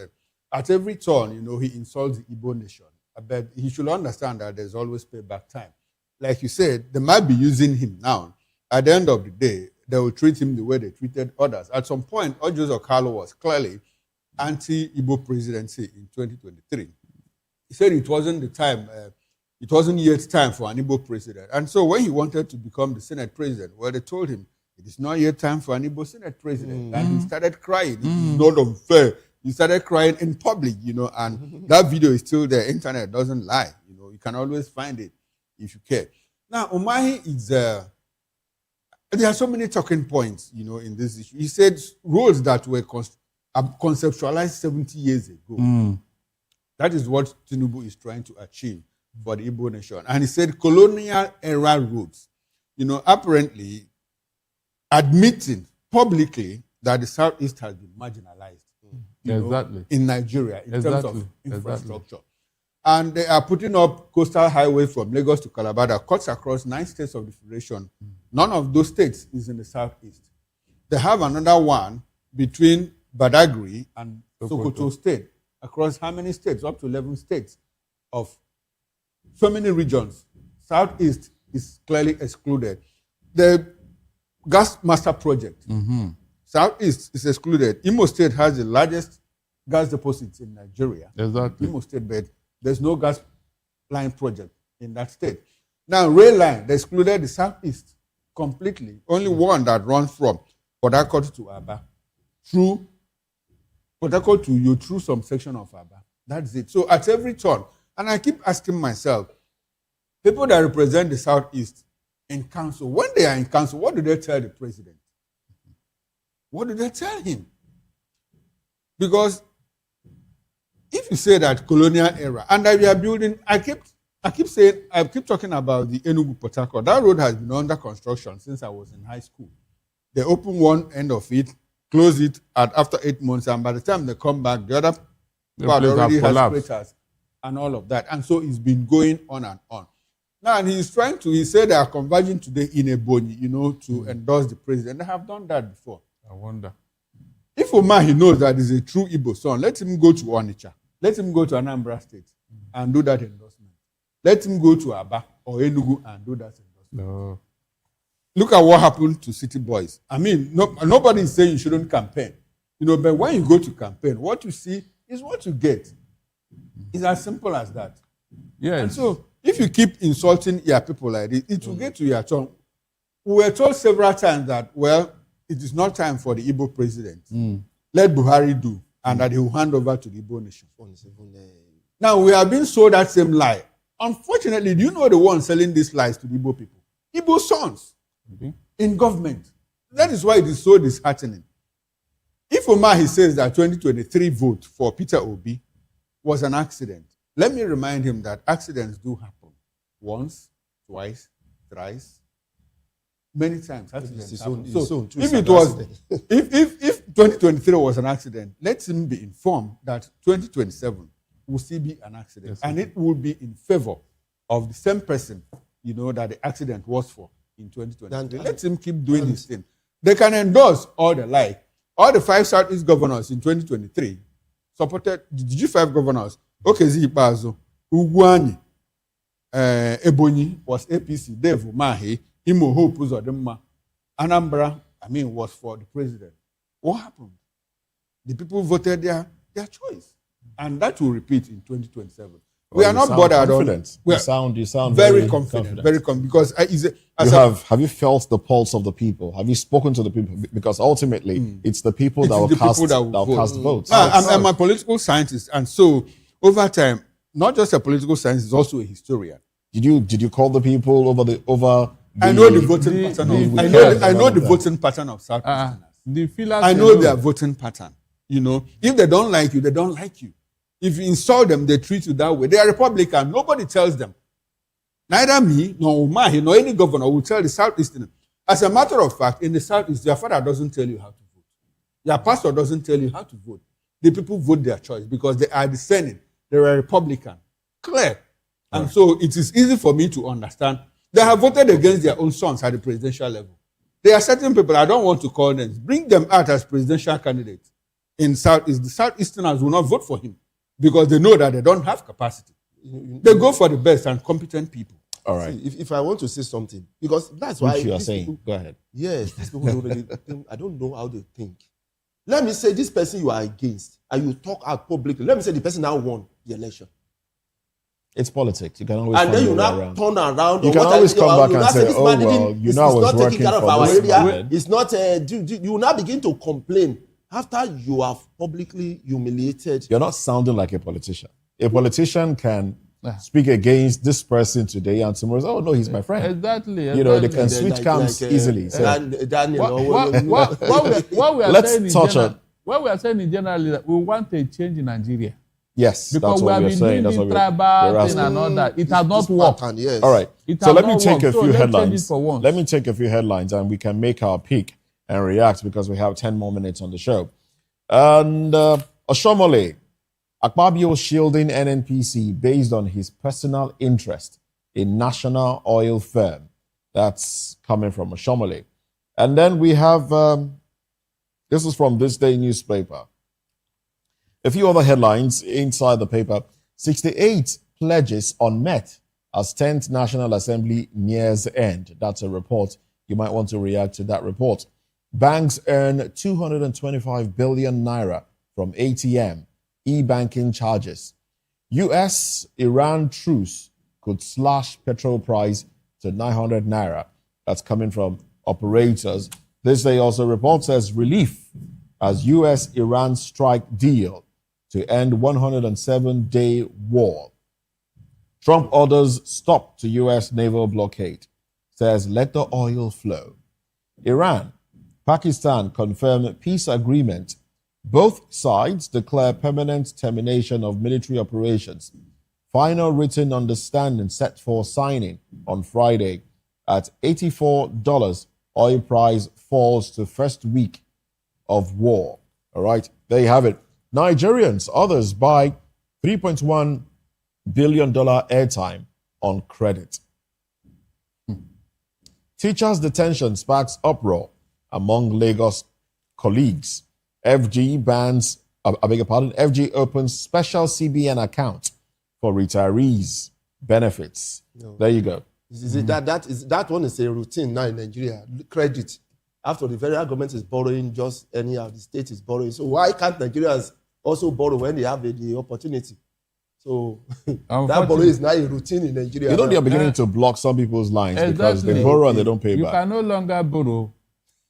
at every turn, he insults the Igbo nation. But he should understand that there's always payback time. Like you said, they might be using him now. At the end of the day, they will treat him the way they treated others. At some point, Ojo Okalo was clearly anti-Igbo presidency in 2023. He said it wasn't the time, it wasn't yet time for an Igbo president. And so when he wanted to become the Senate president, well, they told him, it is not yet time for an Igbo Senate president. And he started crying. It is not unfair. He started crying in public, and that video is still there. Internet doesn't lie. You can always find it if you care. Now, Umahi is, there are so many talking points, in this issue. He said roles that were conceptualized 70 years ago. That is what Tinubu is trying to achieve for the Igbo nation. And he said colonial era roads, apparently admitting publicly that the Southeast has been marginalized. In Nigeria, in terms of infrastructure. And they are putting up coastal highways from Lagos to Calabar that cuts across 9 states of the Federation. None of those states is in the Southeast. They have another one between Badagry and Sokoto State, across how many states? Up to 11 states of so many regions. Southeast is clearly excluded. The gas master project, Southeast is excluded. Imo State has the largest gas deposits in Nigeria. Exactly. Imo State, but there's no gas line project in that state. Now, rail line, they excluded the Southeast completely. Only one that runs from Port Harcourt to Aba, through Port Harcourt to you, through some section of Aba. That's it. So at every turn, and I keep asking myself, people that represent the Southeast in council, when they are in council, what do they tell the president? What do they tell him? Because if you say that colonial era, and that we are building, I keep talking about the Enugu Port Harcourt. That road has been under construction since I was in high school. They open one end of it, close it after 8 months, and by the time they come back, the other part already has craters and all of that. And so it's been going on and on. Now, and he said they are converging today in Ebonyi, to endorse the president. They have done that before. I wonder. If Omar, he knows that he's a true Igbo son, let him go to Onitsha. Let him go to Anambra State and do that endorsement. Let him go to Aba or Enugu and do that endorsement. No. Look at what happened to city boys. I mean, nobody is saying you shouldn't campaign. But when you go to campaign, what you see is what you get. It's as simple as that. Yes. And so, if you keep insulting your people like this, it will get to your turn. We were told several times that, well, it is not time for the Igbo president. Let Buhari do, and that he will hand over to the Igbo nation. Now, we have been sold that same lie. Unfortunately, do you know the one selling these lies to the Igbo people? Igbo sons in government. That is why it is so disheartening. If Omar, he says that 2023 vote for Peter Obi was an accident, let me remind him that accidents do happen. Once, twice, thrice, many times. Accidents happen. So if 2023 was an accident, let him be informed that 2027 will still be an accident. Yes, and it will be in favor of the same person, that the accident was for in 2023. Let him keep doing his thing. They can endorse all the like. All the 5 Southeast governors in 2023 supported the G5 governors. Okezi Ikpeazu, Ugwuanyi, Ebonyi was APC, Dave Umahi, Imo Hope Uzodimma, Anambra, was for the president. What happened? The people voted their choice. And that will repeat in 2027. We are not bothered on. You sound very confident. Very confident. Because have you felt the pulse of the people? Have you spoken to the people? Because ultimately, it's the people that will cast votes. I'm a political scientist, and so over time, not just a political scientist, is also a historian. Did you call the people over? I know the voting pattern. I know the voting pattern of South Easterners. I know their voting pattern. If they don't like you, they don't like you. If you insult them, they treat you that way. They are Republican. Nobody tells them. Neither me, nor Umahi, nor any governor will tell the Southeastern. As a matter of fact, in the Southeast, your father doesn't tell you how to vote. Your pastor doesn't tell you how to vote. The people vote their choice because they are discerning. They are Republican. Clear. And so it is easy for me to understand. They have voted against their own sons at the presidential level. There are certain people, I don't want to call names, bring them out as presidential candidates. In Southeast, the Southeasterners will not vote for him because they know that they don't have capacity. They go for the best and competent people. All right. See, if I want to say something, because that's why you are saying. People, go ahead. Yes, these people don't really think. I don't know how they think. Let me say this person you are against, and you talk out publicly. Let me say the person now won the election. It's politics. You can always and then you now turn around. You can always come back and say, "Oh well, I was working for our this area. It's not." You now begin to complain after you have publicly humiliated. You're not sounding like a politician. A politician can speak against this person today and tomorrow say, "Oh no, he's my friend." Exactly. They can switch camps easily. So what we are saying in general is that we want a change in Nigeria. Yes, because that's what we are saying. That's what tribal thing and all that. It has not worked. Yes. All right. So let me take a few headlines. Let me take a few headlines and we can make our pick and react because we have 10 more minutes on the show. And Oshomole, Akpabio shielding NNPC based on his personal interest in national oil firm. That's coming from Oshomole. And then we have This is from This Day newspaper. A few other headlines inside the paper. 68 pledges unmet as 10th National Assembly nears end. That's a report. You might want to react to that report. Banks earn 225 billion naira from ATM, e-banking charges. US-Iran truce could slash petrol price to 900 naira. That's coming from operators. This Day also reports as relief as US-Iran strike deal to end 107-day war. Trump orders stop to US naval blockade. Says let the oil flow. Iran, Pakistan confirm peace agreement. Both sides declare permanent termination of military operations. Final written understanding set for signing on Friday. At $84, oil price falls to first week of war. All right, there you have it. Nigerians, others buy $3.1 billion airtime on credit. Teachers' detention sparks uproar among Lagos colleagues. FG bans, FG opens special CBN account for retirees' benefits. No. There you go. Is it that one is a routine now in Nigeria? Credit. After the federal government is borrowing just anyhow, the state is borrowing. So why can't Nigerians also borrow when they have the opportunity? So that borrow is now a routine in Nigeria. You know they are beginning to block some people's lines because they borrow and they don't pay you back. You can no longer borrow.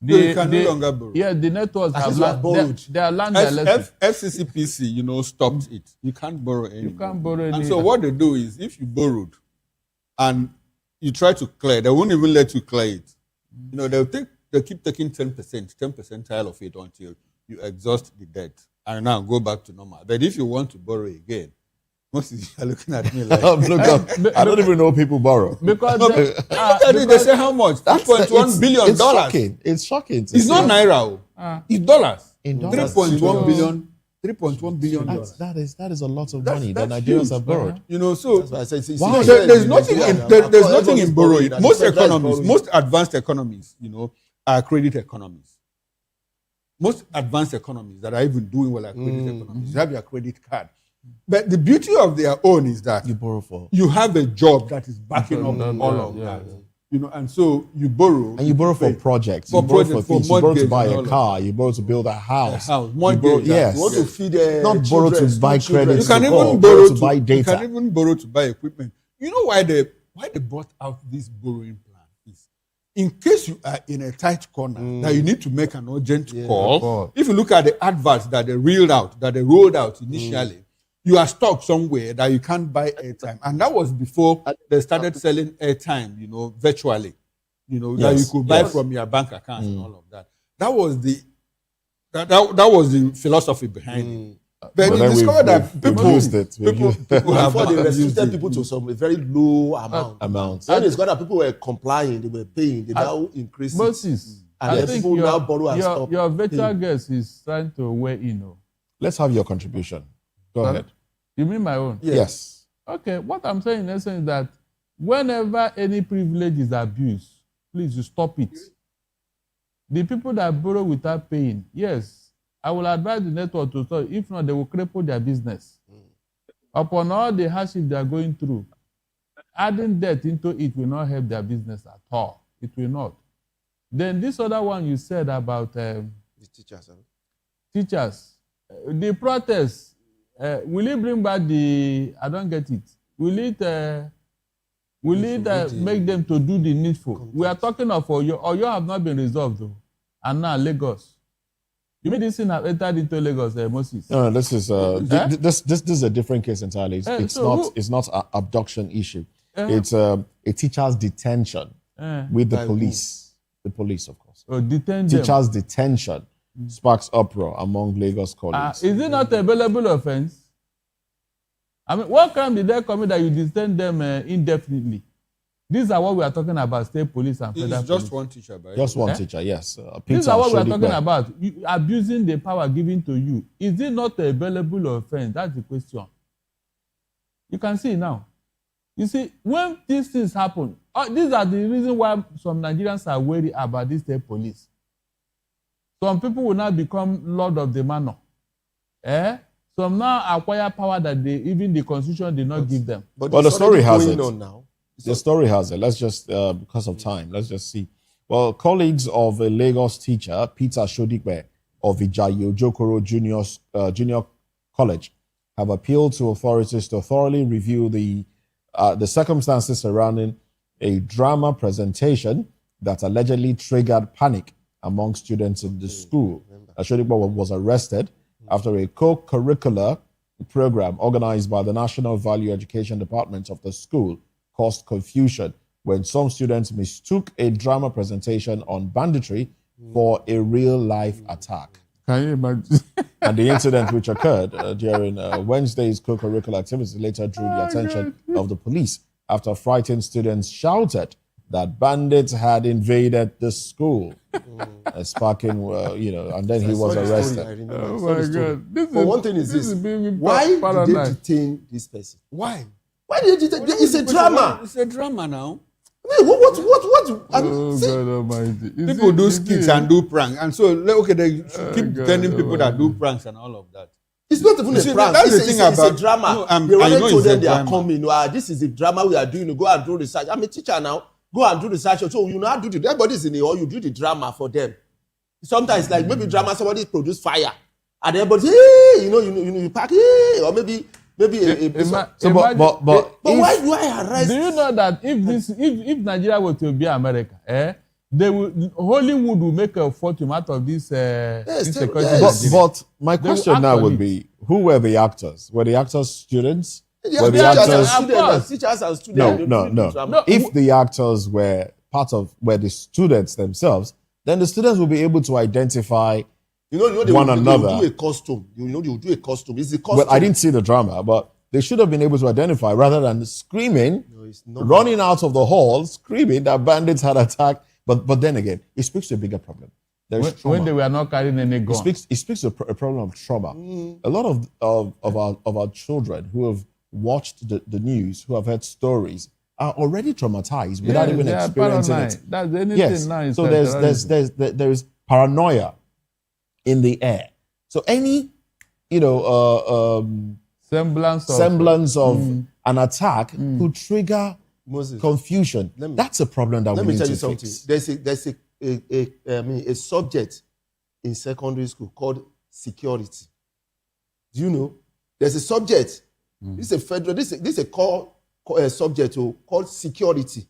You can no longer borrow. Yeah, the networks have borrowed. They are learned their lesson. FCCPC, stopped it. You can't borrow anymore. You can't borrow anymore. And so what they do is, if you borrowed and you try to clear, they won't even let you clear it. They'll keep taking 10% percentile of it until you exhaust the debt and now go back to normal. But if you want to borrow again, most of you are looking at me like I don't even know people borrow. Because they say how much? $3.1 billion. It's shocking. It's shocking. It's not naira. It's dollars. In dollars. $3.1 billion. $3.1 billion. That is a lot of money that Nigerians have borrowed. So there's nothing in borrowing. Most advanced economies, are credit economies. Most advanced economies that are even doing well are credit economies. You have your credit card. But the beauty of their own is that you have a job that is backing up all of that. And so you borrow. And you borrow for projects. You borrow for things. You borrow to buy a car. You borrow to build a house. Mortgage. Yes. You want to feed not borrow to buy credit. You can even borrow to buy data. You can even borrow to buy equipment. You know why they brought out this borrowing plan is in case you are in a tight corner that you need to make an urgent call. If you look at the adverts that they rolled out initially, you are stuck somewhere that you can't buy airtime. And that was before they started selling airtime, virtually. That you could buy from your bank account and all of that. That was the philosophy behind it. But you discovered that people have before they restricted people to some very low amount. When it's got that people were complying, they were paying, they now increased. Moses, and then people now borrow and stop. Your virtual guest is trying to weigh in. Let's have your contribution. Go ahead. You mean my own? Yes. Okay, what I'm saying in essence is that whenever any privilege is abused, please you stop it. The people that borrow without paying, yes, I will advise the network to stop. If not, they will cripple their business. Upon all the hardship they are going through, adding debt into it will not help their business at all. It will not. Then this other one you said about the teachers. Teachers. The protests. Will it bring back I don't get it. Will it make them to do the needful? We are talking of Oyo have not been resolved though. And now Lagos. You mean this thing have entered into Lagos, Moses? No, this is this is a different case entirely. It's not an abduction issue. It's a teacher's detention with the police. The police, of course. Teacher's detention sparks uproar among Lagos colleagues. Is it not a bailable offense? I mean, what crime did they commit that you detain them indefinitely? These are what we are talking about, state police and federal police. It's just one teacher, right? Just one teacher, yes. These are what we are talking about. Abusing the power given to you. Is it not a bailable offense? That's the question. You can see now. You see, when these things happen, these are the reasons why some Nigerians are worried about this state police. Some people will now become lord of the manor. Some now acquire power that even the constitution did not give them. But the story has it. The story has it. Let's just, because of time, let's just see. Well, colleagues of a Lagos teacher, Peter Shodikbe of Ijayi Ojokoro Junior College, have appealed to authorities to thoroughly review the circumstances surrounding a drama presentation that allegedly triggered panic among students in the school. Shodikbe was arrested after a co-curricular program organized by the National Value Education Department of the school caused confusion when some students mistook a drama presentation on banditry for a real-life attack. Can you imagine? And the incident which occurred during Wednesday's co-curricular activity later drew the attention of the police after frightened students shouted that bandits had invaded the school, sparking, and then he was arrested. Oh my God! But one thing is this: why did they detain this person? Why? Why did you detain? It's a drama. It's a drama now. What? Oh God Almighty! People do skits and do pranks, and so they keep telling people that do pranks and all of that. It's not even a prank. It's a drama. They already told them they are coming. This is a drama we are doing. Go and do research. I'm a teacher now. Go and do research. So you know, do the everybody's in the hall. You do the drama for them. Sometimes like maybe drama somebody produce fire, and everybody you pack or maybe but why arrest? Do you know that if Nigeria were to be America, Hollywood will make a fortune out of this insecurity. But my question now would be, who were the actors? Were the actors students? Were the actors teachers and students? No. If the actors were the students themselves, then the students will be able to identify one another. They will do a costume. They will do a costume. It's a costume. But I didn't see the drama, but they should have been able to identify rather than screaming, running out of the hall, screaming that bandits had attacked. But then again, it speaks to a bigger problem. When they were not carrying any gun. It speaks to a problem of trauma. A lot of our children who have watched the news, who have heard stories, are already traumatized without even experiencing it. That's anything nice. So there's paranoia in the air. So any semblance of an attack could trigger confusion. That's a problem that we need to fix. Let me tell you something. There's a subject in secondary school called security. Do you know? There's a subject. This is a federal. This is a core subject called security.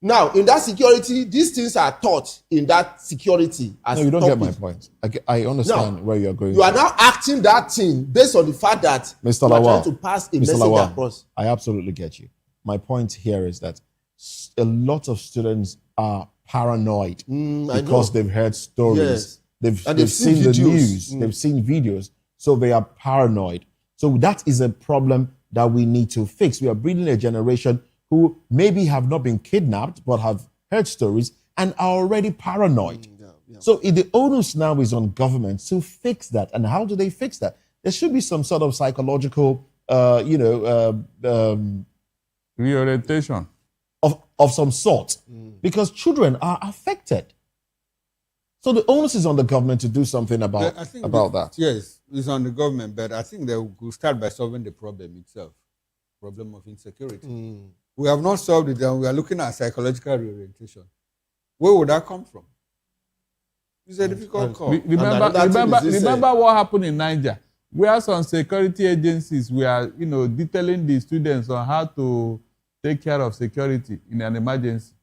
Now, in that security, these things are taught in that security. No, you don't get my point. I understand where you're going. You are now acting that thing based on the fact that Mr. you are Lawal, trying to pass a message across. I absolutely get you. My point here is that a lot of students are paranoid because they've heard stories. Yes. They've seen the news. They've seen videos. So they are paranoid. So that is a problem that we need to fix. We are breeding a generation who maybe have not been kidnapped but have heard stories and are already paranoid. So the onus now is on government to fix that. And how do they fix that? There should be some sort of psychological, reorientation of some sort, because children are affected. So the onus is on the government to do something about that. Yes, it's on the government, but I think they will start by solving the problem itself, problem of insecurity. We have not solved it, and we are looking at psychological reorientation. Where would that come from? It's a difficult call. Remember what happened in Niger, where some security agencies were, detailing the students on how to take care of security in an emergency,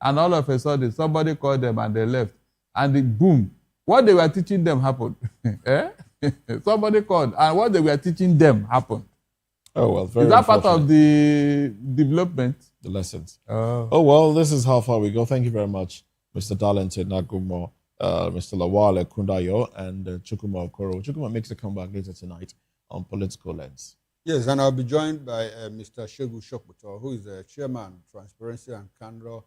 and all of a sudden somebody called them and they left, and boom, what they were teaching them happened. Somebody called, and what they were teaching them happened. Oh, well, is that part of the development? The lessons. Oh, well, this is how far we go. Thank you very much, Mr. Darlington Nagumo, Mr. Lawale Kundayo, and Chukwuma Okoro. Chukwuma makes a comeback later tonight on Political Lens. Yes, and I'll be joined by Mr. Shegu Shokbuto, who is the chairman of Transparency, Candor,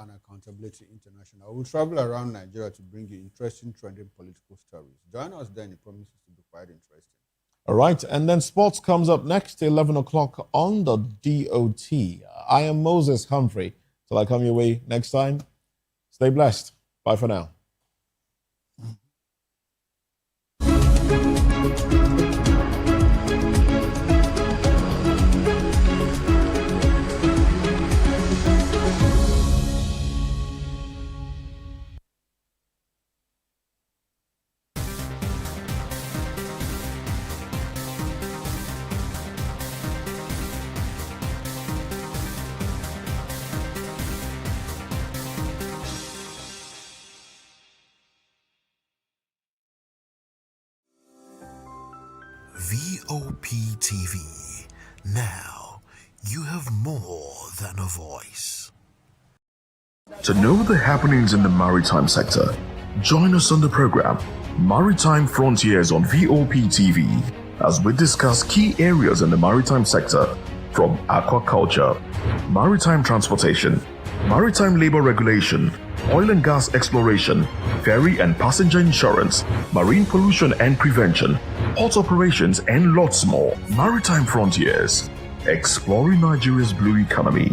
and Accountability International. We'll travel around Nigeria to bring you interesting, trending political stories. Join us then. It promises to be quite interesting. All right, and then sports comes up next, 11 o'clock on the DOT. I am Moses Humphrey. Till I come your way next time, stay blessed. Bye for now. Vop TV. Now you have more than a voice. To know the happenings in the maritime sector, join us on the program Maritime Frontiers on Vop TV as we discuss key areas in the maritime sector from aquaculture, maritime transportation, maritime labor regulation, oil and gas exploration, ferry and passenger insurance, marine pollution and prevention, port operations, and lots more. Maritime Frontiers, exploring Nigeria's blue economy.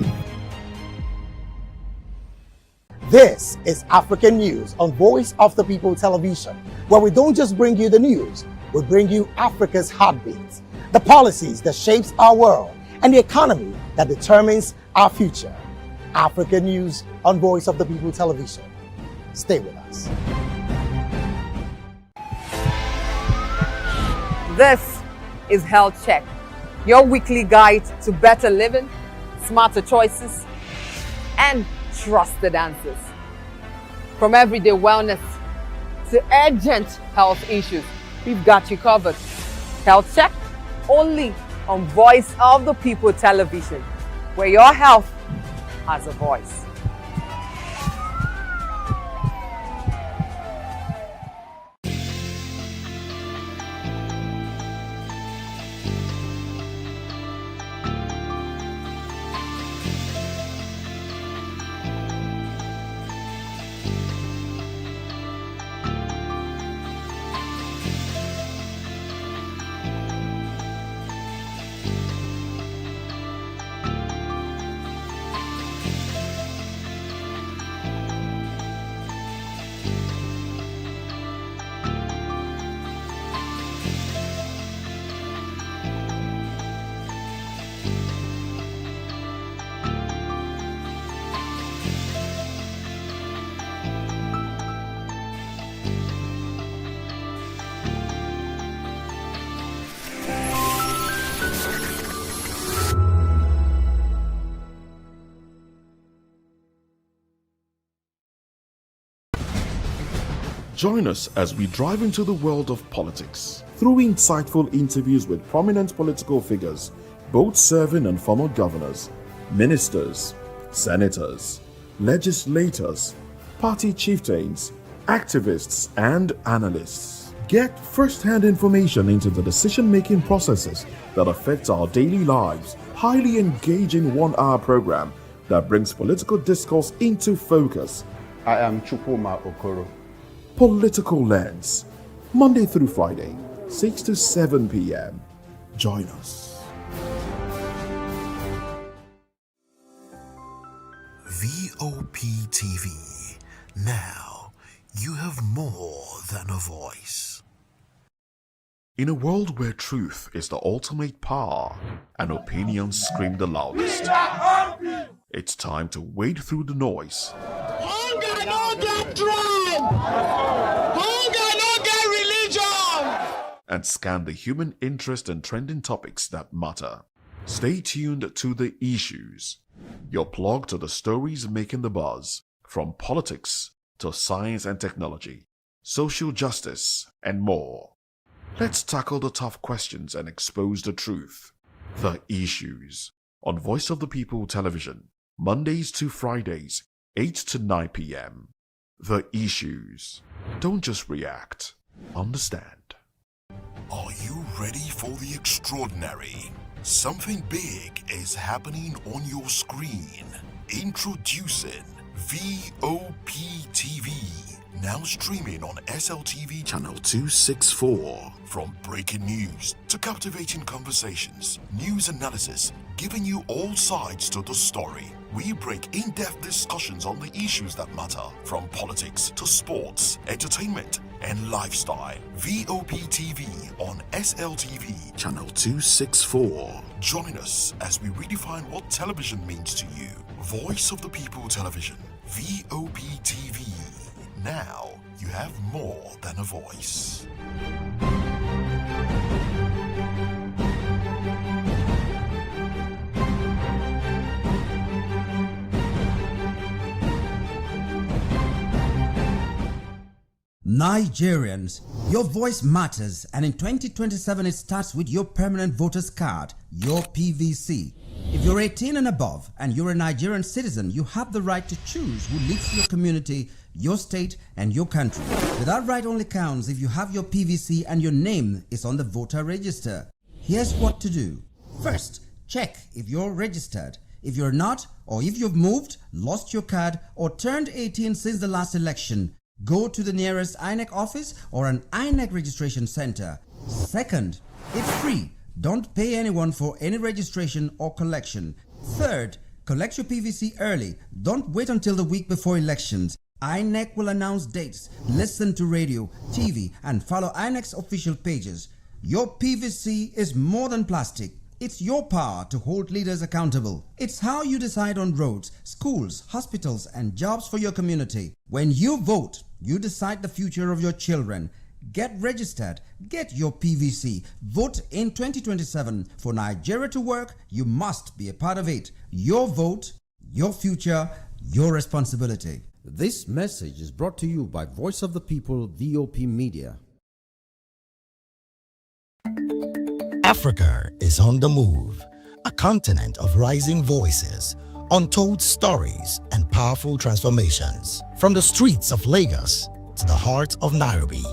This is African News on Voice of the People Television, where we don't just bring you the news, we bring you Africa's heartbeats, the policies that shapes our world, and the economy that determines our future. African News on Voice of the People Television. Stay with us. This is Health Check, your weekly guide to better living, smarter choices, and trusted answers. From everyday wellness to urgent health issues, we've got you covered. Health Check, only on Voice of the People Television, where your health has a voice. Join us as we drive into the world of politics through insightful interviews with prominent political figures, both serving and former governors, ministers, senators, legislators, party chieftains, activists, and analysts. Get first-hand information into the decision-making processes that affect our daily lives. Highly engaging one-hour program that brings political discourse into focus. I am Chukwuma Okoro. Political Lens, Monday through Friday, 6 to 7 p.m. Join us. Vop TV. Now you have more than a voice. In a world where truth is the ultimate power and opinions scream the loudest, it's time to wade through the noise. Hunger no get tribe. Hunger no get religion. And scan the human interest and trending topics that matter. Stay tuned to The Issues, your plug to the stories making the buzz, from politics to science and technology, social justice, and more. Let's tackle the tough questions and expose the truth. The Issues, on Voice of the People Television, Mondays to Fridays, 8 to 9 p.m. The Issues. Don't just react, understand. Are you ready for the extraordinary? Something big is happening on your screen. Introducing Vop TV. Now streaming on SLTV channel 264. From breaking news to captivating conversations, news analysis, giving you all sides to the story. We break in-depth discussions on the issues that matter, from politics to sports, entertainment, and lifestyle. VOP TV on SLTV channel 264. Join us as we redefine what television means to you. Voice of the People Television, VOP TV. Now you have more than a voice. Nigerians, your voice matters, and in 2027 it starts with your permanent voters card, your PVC. If you're 18 and above and you're a Nigerian citizen, you have the right to choose who leads your community, your state, and your country. But that right only counts if you have your PVC and your name is on the voter register. Here's what to do. First, check if you're registered. If you're not, or if you've moved, lost your card, or turned 18 since the last election, go to the nearest INEC office or an INEC registration center. Second, it's free. Don't pay anyone for any registration or collection. Third, collect your PVC early. Don't wait until the week before elections. INEC will announce dates. Listen to radio, TV, and follow INEC's official pages. Your PVC is more than plastic. It's your power to hold leaders accountable. It's how you decide on roads, schools, hospitals, and jobs for your community. When you vote, you decide the future of your children. Get registered. Get your PVC. Vote in 2027. For Nigeria to work, you must be a part of it. Your vote, your future, your responsibility. This message is brought to you by Voice of the People, VOP Media. Africa is on the move, a continent of rising voices, untold stories, and powerful transformations. From the streets of Lagos to the heart of Nairobi,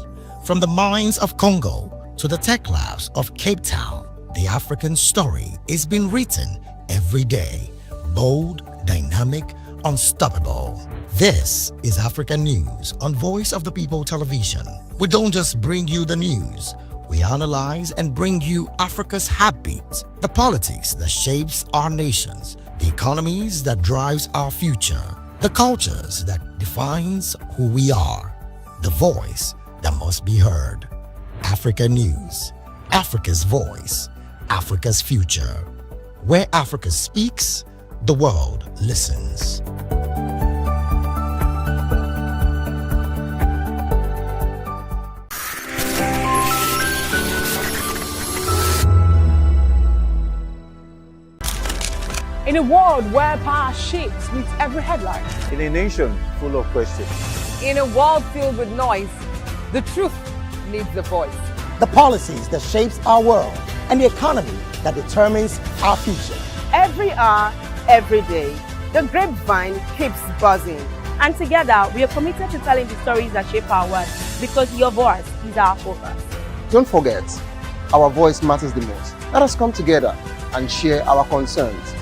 from the mines of Congo to the tech labs of Cape Town, the African story is being written every day. Bold, dynamic, unstoppable. This is African News on Voice of the People Television. We don't just bring you the news. We analyze and bring you Africa's heartbeat, the politics that shapes our nations, the economies that drives our future, the cultures that defines who we are, the voice that must be heard. Africa News, Africa's voice, Africa's future. Where Africa speaks, the world listens. In a world where power shifts with every headline. In a nation full of questions. In a world filled with noise, the truth needs a voice. The policies that shapes our world and the economy that determines our future. Every hour, every day, the grapevine keeps buzzing. And together, we are committed to telling the stories that shape our world because your voice is our focus. Don't forget, our voice matters the most. Let us come together and share our concerns.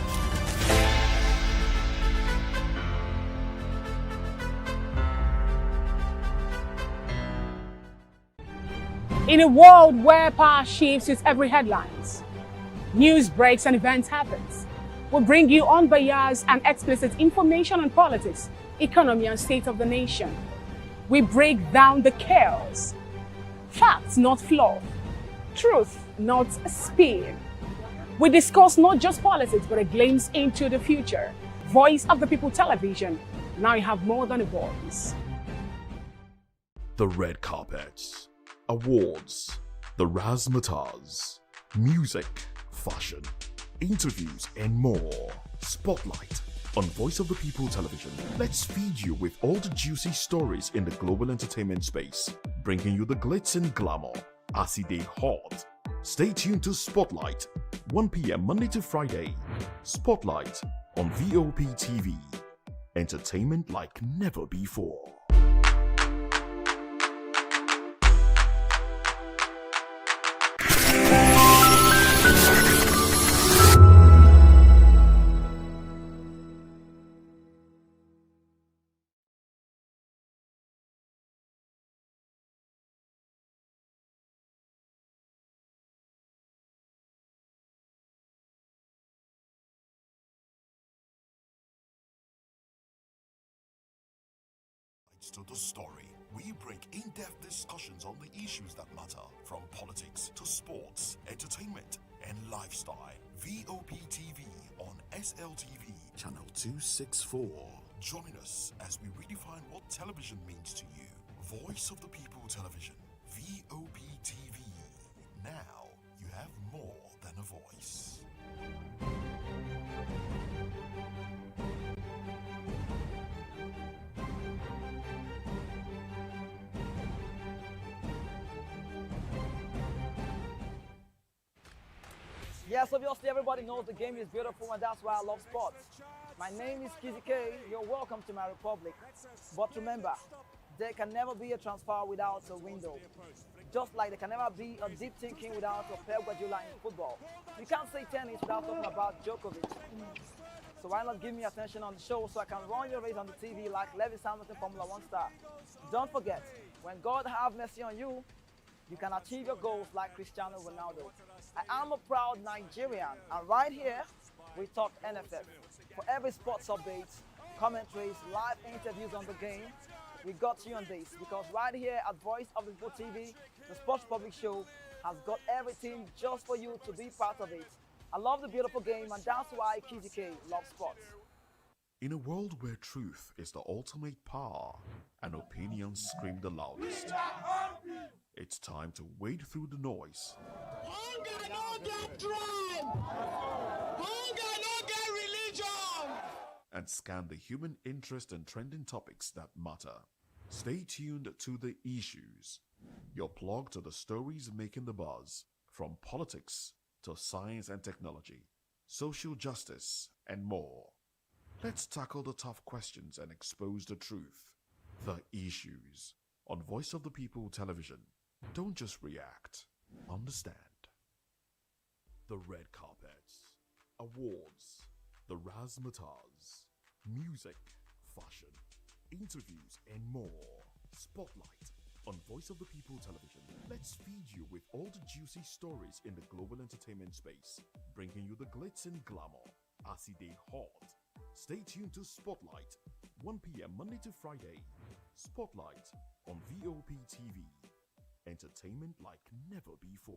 In a world where power shifts with every headlines, news breaks and events happens, we bring you unbiased and explicit information on politics, economy, and state of the nation. We break down the chaos. Facts, not fluff. Truth, not spin. We discuss not just politics, but a glimpse into the future. Voice of the People Television. Now you have more than a voice. The red carpets, awards, the razzmatazz, music, fashion, interviews, and more. Spotlight on Voice of the People Television. Let's feed you with all the juicy stories in the global entertainment space, bringing you the glitz and glamour as they hot. Stay tuned to Spotlight, 1 p.m. Monday to Friday. Spotlight on VOP TV. Entertainment like never before. To the story. We bring in-depth discussions on the issues that matter, from politics to sports, entertainment, and lifestyle. Vop TV on SLTV, channel 264. Join us as we redefine what television means to you. Voice of the People Television, Vop TV. Now you have more than a voice. Yes, obviously everybody knows the game is beautiful and that's why I love sports. My name is Kizzy K, you're welcome to my republic. But remember, there can never be a transfer without a window. Just like there can never be a deep thinking without a Pep Guardiola in football. You can't say tennis without talking about Djokovic. So why not give me attention on the show so I can run your race on the TV like Lewis Hamilton Formula 1 star. Don't forget, when God have mercy on you, you can achieve your goals like Cristiano Ronaldo. I am a proud Nigerian, and right here, we talk NFF. For every sports updates, commentaries, live interviews on the game, we got you on this, because right here at Voice of the People TV, the Sports Public Show has got everything just for you to be part of it. I love the beautiful game, and that's why Kizzy K loves sports. In a world where truth is the ultimate power and opinions scream the loudest, it's time to wade through the noise. Hunger no get tribe. Hunger no get religion. And scan the human interest and trending topics that matter. Stay tuned to The Issues, your plug to the stories making the buzz, from politics to science and technology, social justice, and more. Let's tackle the tough questions and expose the truth. The Issues on Voice of the People Television. Don't just react, understand. The red carpets, awards, the razzmatazz, music, fashion, interviews, and more. Spotlight on Voice of the People Television. Let's feed you with all the juicy stories in the global entertainment space, bringing you the glitz and glamour as it is hot. Stay tuned to Spotlight, 1 p.m. Monday to Friday. Spotlight on Vop TV. Entertainment like never before.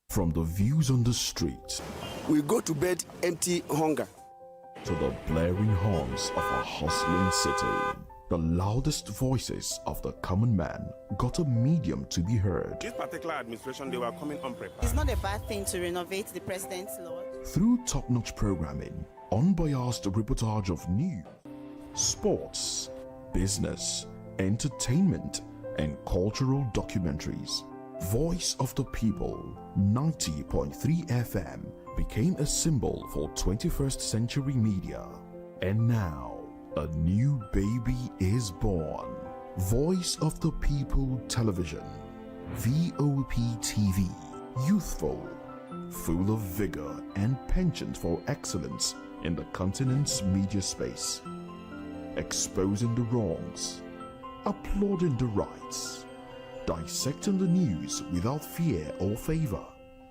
From the views on the street, we go to bed empty hunger, to the blaring horns of a hustling city, the loudest voices of the common man got a medium to be heard. This particular administration, they were coming unprepared. It's not a bad thing to renovate the president's lodge. Through top-notch programming, unbiased reportage of news, sports, business, entertainment, and cultural documentaries, Voice of the People 90.3 FM became a symbol for 21st century media. And now, a new baby is born. Voice of the People Television, VOP TV, youthful, full of vigor and penchant for excellence in the continent's media space, exposing the wrongs, applauding the rights, dissecting the news without fear or favor,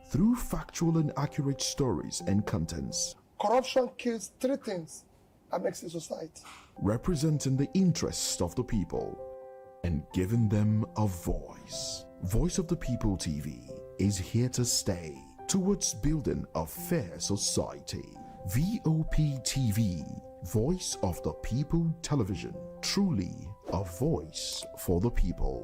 through factual and accurate stories and contents. Corruption kills three things that makes a society. Representing the interests of the people and giving them a voice. Voice of the People TV is here to stay towards building a fair society. Vop TV, Voice of the People Television, truly a voice for the people.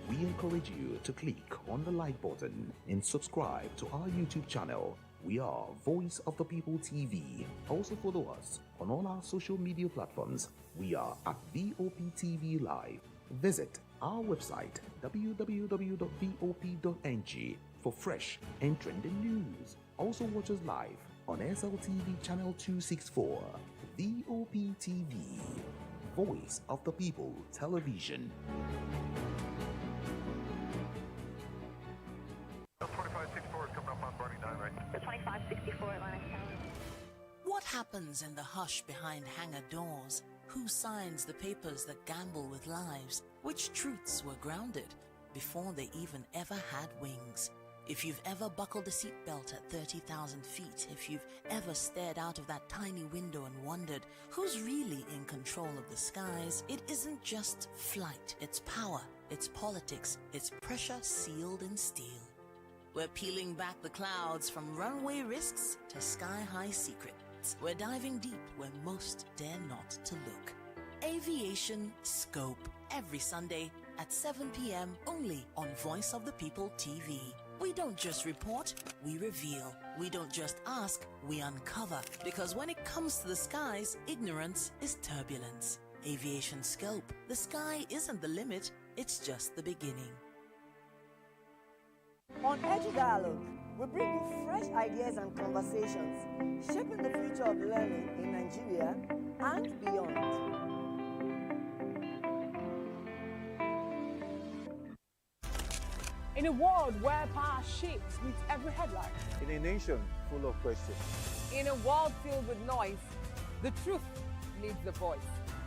We encourage you to click on the like button and subscribe to our YouTube channel. We are Voice of the People TV. Also follow us on all our social media platforms. We are at Vop TV Live. Visit our website www.vop.ng for fresh and trending news. Also watch us live on SLTV channel 264. Vop TV, Voice of the People Television. What happens in the hush behind hangar doors? Who signs the papers that gamble with lives? Which truths were grounded before they even ever had wings? If you've ever buckled a seatbelt at 30,000 feet, if you've ever stared out of that tiny window and wondered who's really in control of the skies, it isn't just flight, it's power, it's politics, it's pressure sealed in steel. We're peeling back the clouds from runway risks to sky-high secrets. We're diving deep where most dare not to look. Aviation Scope, every Sunday at 7 p.m. only on Voice of the People TV. We don't just report, we reveal. We don't just ask, we uncover. Because when it comes to the skies, ignorance is turbulence. Aviation Scope, the sky isn't the limit, it's just the beginning. On Edu Dialogue, we bring you fresh ideas and conversations, shaping the future of learning in Nigeria and beyond. In a world where power shifts with every headline. In a nation full of questions. In a world filled with noise, the truth needs a voice.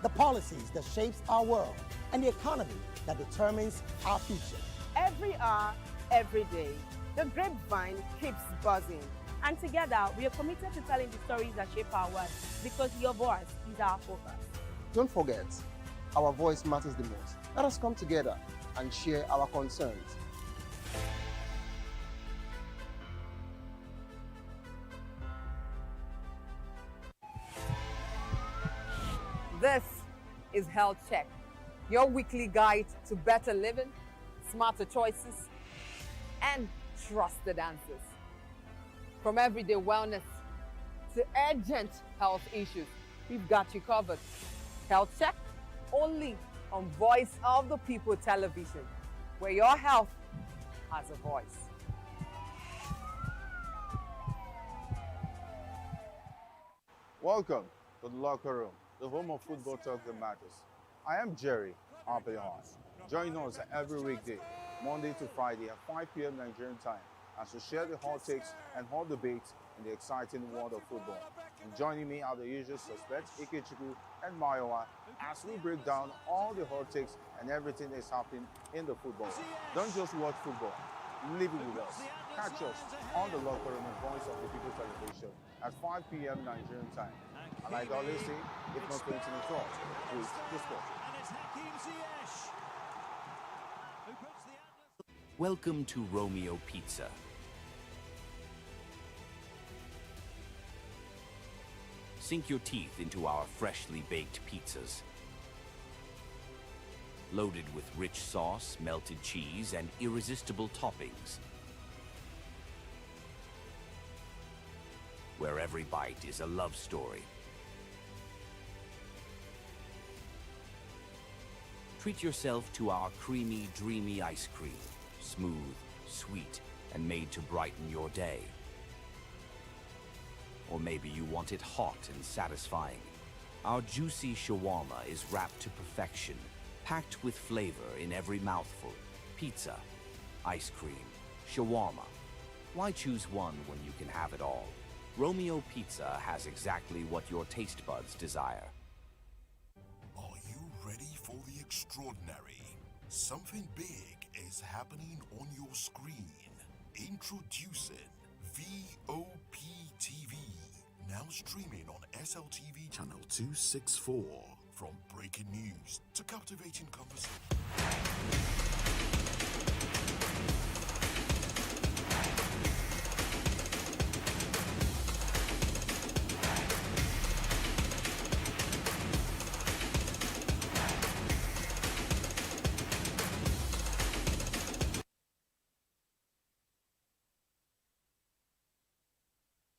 The policies that shapes our world and the economy that determines our future. Every hour, every day, the grapevine keeps buzzing. And together, we are committed to telling the stories that shape our world because your voice is our focus. Don't forget, our voice matters the most. Let us come together and share our concerns. This is Health Check, your weekly guide to better living, smarter choices, and trusted answers. From everyday wellness to urgent health issues, we've got you covered. Health Check, only on Voice of the People Television, where your health has a voice. Welcome to the locker room, the home of football talk that matters. I am Jerry Arpillon. Join us every weekday, Monday to Friday at 5 p.m. Nigerian time, as we share the hot takes and hot debates in the exciting world of football. And joining me are the usual suspects, Ikechukwu and Mayowa, as we break down all the hot takes and everything that's happening in the football. Don't just watch football, live it with us. Catch us on the locker room and Voice of the People Television at 5 p.m. Nigerian time. And like I always say, if not 20 minutes off, with the sport. Welcome to Romeo Pizza. Sink your teeth into our freshly baked pizzas. Loaded with rich sauce, melted cheese, and irresistible toppings. Where every bite is a love story. Treat yourself to our creamy, dreamy ice cream. Smooth, sweet, and made to brighten your day. Or maybe you want it hot and satisfying. Our juicy shawarma is wrapped to perfection, packed with flavor in every mouthful. Pizza, ice cream, shawarma. Why choose one when you can have it all? Romeo Pizza has exactly what your taste buds desire. Are you ready for the extraordinary? Something big is happening on your screen. Introducing Vop TV, now streaming on SLTV channel 264. From breaking news to captivating conversation.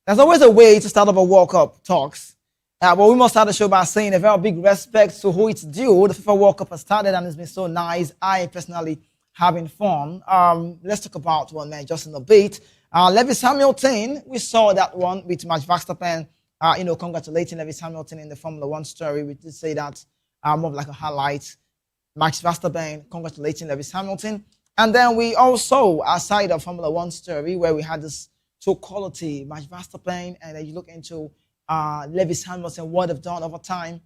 There's always a way to start up a World Cup talks. But we must start the show by saying a very big respect to who it's due. The FIFA World Cup has started and it's been so nice. I personally having fun. Let's talk about one man just in a bit. Lewis Hamilton, we saw that one with Max Verstappen. Congratulating Lewis Hamilton in the Formula One story. We did say that more of like a highlight. Max Verstappen, congratulating Lewis Hamilton. And then we also, aside of Formula One story, where we had this so quality Max Verstappen, and then you look into Lewis Hamilton, what they've done over time.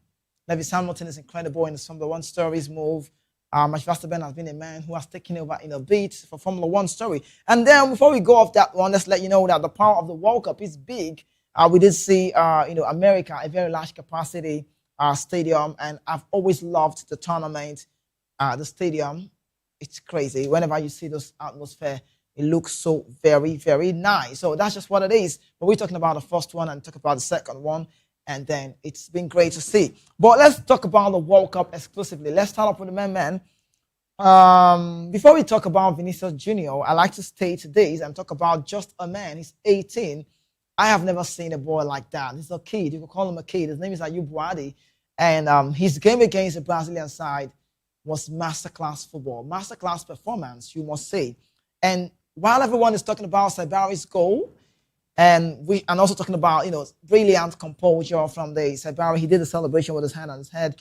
Lewis Hamilton is incredible in the Formula One stories move. Max Verstappen has been a man who has taken over in a beat for Formula One story. And then before we go off that one, let's let you know that the power of the World Cup is big. We did see, America, a very large capacity stadium, and I've always loved the tournament, the stadium. It's crazy. Whenever you see this atmosphere, it looks so very, very nice. So that's just what it is. But we're talking about the first one and talk about the second one. And then it's been great to see. But let's talk about the World Cup exclusively. Let's start off with the men. Before we talk about Vinicius Jr., I like to state this and talk about just a man. He's 18. I have never seen a boy like that. He's a kid. You could call him a kid. His name is Ayub Wadi. And his game against the Brazilian side was masterclass football. Masterclass performance, you must say. And while everyone is talking about Saibari's goal, and also talking about, brilliant composure from the Saibari. He did the celebration with his hand on his head.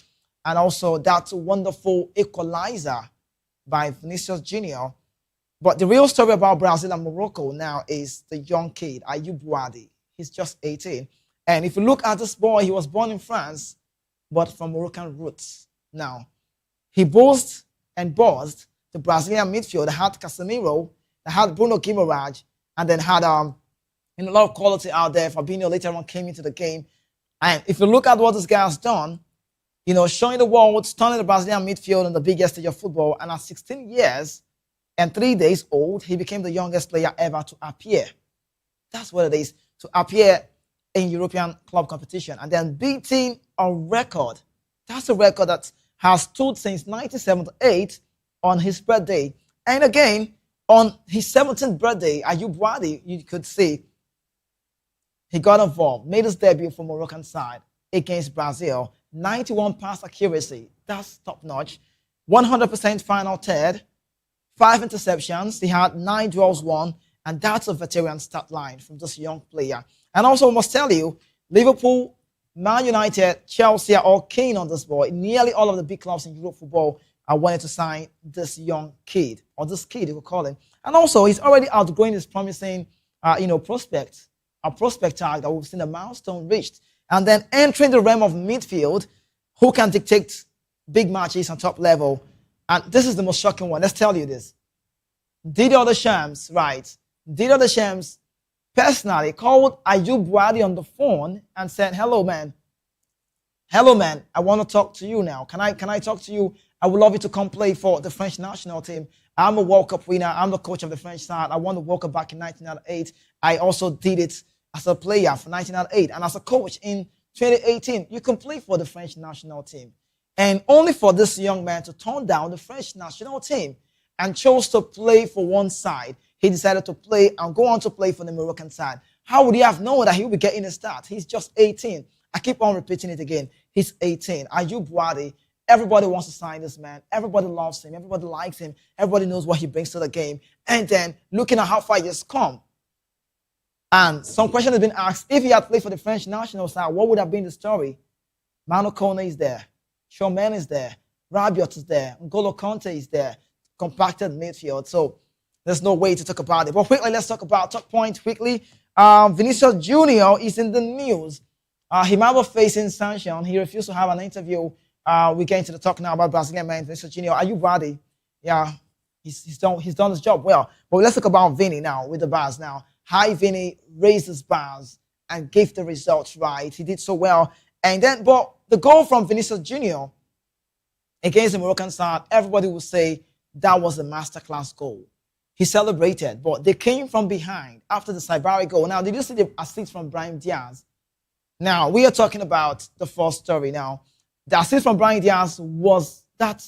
And also that wonderful equalizer by Vinicius Jr. But the real story about Brazil and Morocco now is the young kid, Ayub Wadi. He's just 18. And if you look at this boy, he was born in France, but from Moroccan roots. Now, he boasts and buzzed the Brazilian midfield. They had Casemiro, they had Bruno Guimaraes, and then had a lot of quality out there. Fabinho later on came into the game. And if you look at what this guy has done, showing the world, stunning the Brazilian midfield on the biggest stage of football. And at 16 years and 3 days old, he became the youngest player ever to appear. That's what it is, to appear in European club competition. And then beating a record. That's a record that has stood since 1978 on his birthday. And again, on his 17th birthday, Ayub Wadi, you could see, he got involved, made his debut for Moroccan side against Brazil. 91 pass accuracy, that's top-notch. 100% final third, 5 interceptions. He had 9 duels won, and that's a veteran stat line from this young player. And also, I must tell you, Liverpool, Man United, Chelsea are all keen on this boy. Nearly all of the big clubs in Europe football are wanting to sign this young kid, or this kid, you could call him. And also, he's already outgrowing his promising, prospect. A prospect tag that we've seen a milestone reached. And then entering the realm of midfield, who can dictate big matches on top level. And this is the most shocking one. Let's tell you this. Didier Deschamps, right? Didier Deschamps personally called Ayub Wadi on the phone and said, hello, man. Hello, man. I want to talk to you now. Can I talk to you? I would love you to come play for the French national team. I'm a World Cup winner. I'm the coach of the French side. I won the World Cup back in 1998. I also did it as a player for 1998 and as a coach in 2018. You can play for the French national team. And only for this young man to turn down the French national team and chose to play for one side. He decided to play and go on to play for the Moroccan side. How would he have known that he would be getting a start? He's just 18. I keep on repeating it again. He's 18. Ayub Wadi. Everybody wants to sign this man. Everybody loves him. Everybody likes him. Everybody knows what he brings to the game. And then looking at how far he has come. And some question has been asked, if he had played for the French national side, what would have been the story? Manu Kone is there. Showman is there. Rabiot is there. N'Golo Kante is there. Compacted midfield. So there's no way to talk about it. But quickly, let's talk about top points quickly. Vinicius Jr. is in the news. He might be facing sanction. He refused to have an interview. We're getting to the talk now about Brazilian man Vinicius Jr. Ayub Wadi. Yeah, he's done his job well. But let's talk about Vinny now with the bars now. Hi, Vinny raised his bars and gave the results right. He did so well. And then, but the goal from Vinicius Jr. against the Moroccan side, everybody will say that was a masterclass goal. He celebrated, but they came from behind after the Saibari goal. Now, did you see the assist from Brahim Diaz? Now, we are talking about the first story now. The assist from Brahim Diaz was that,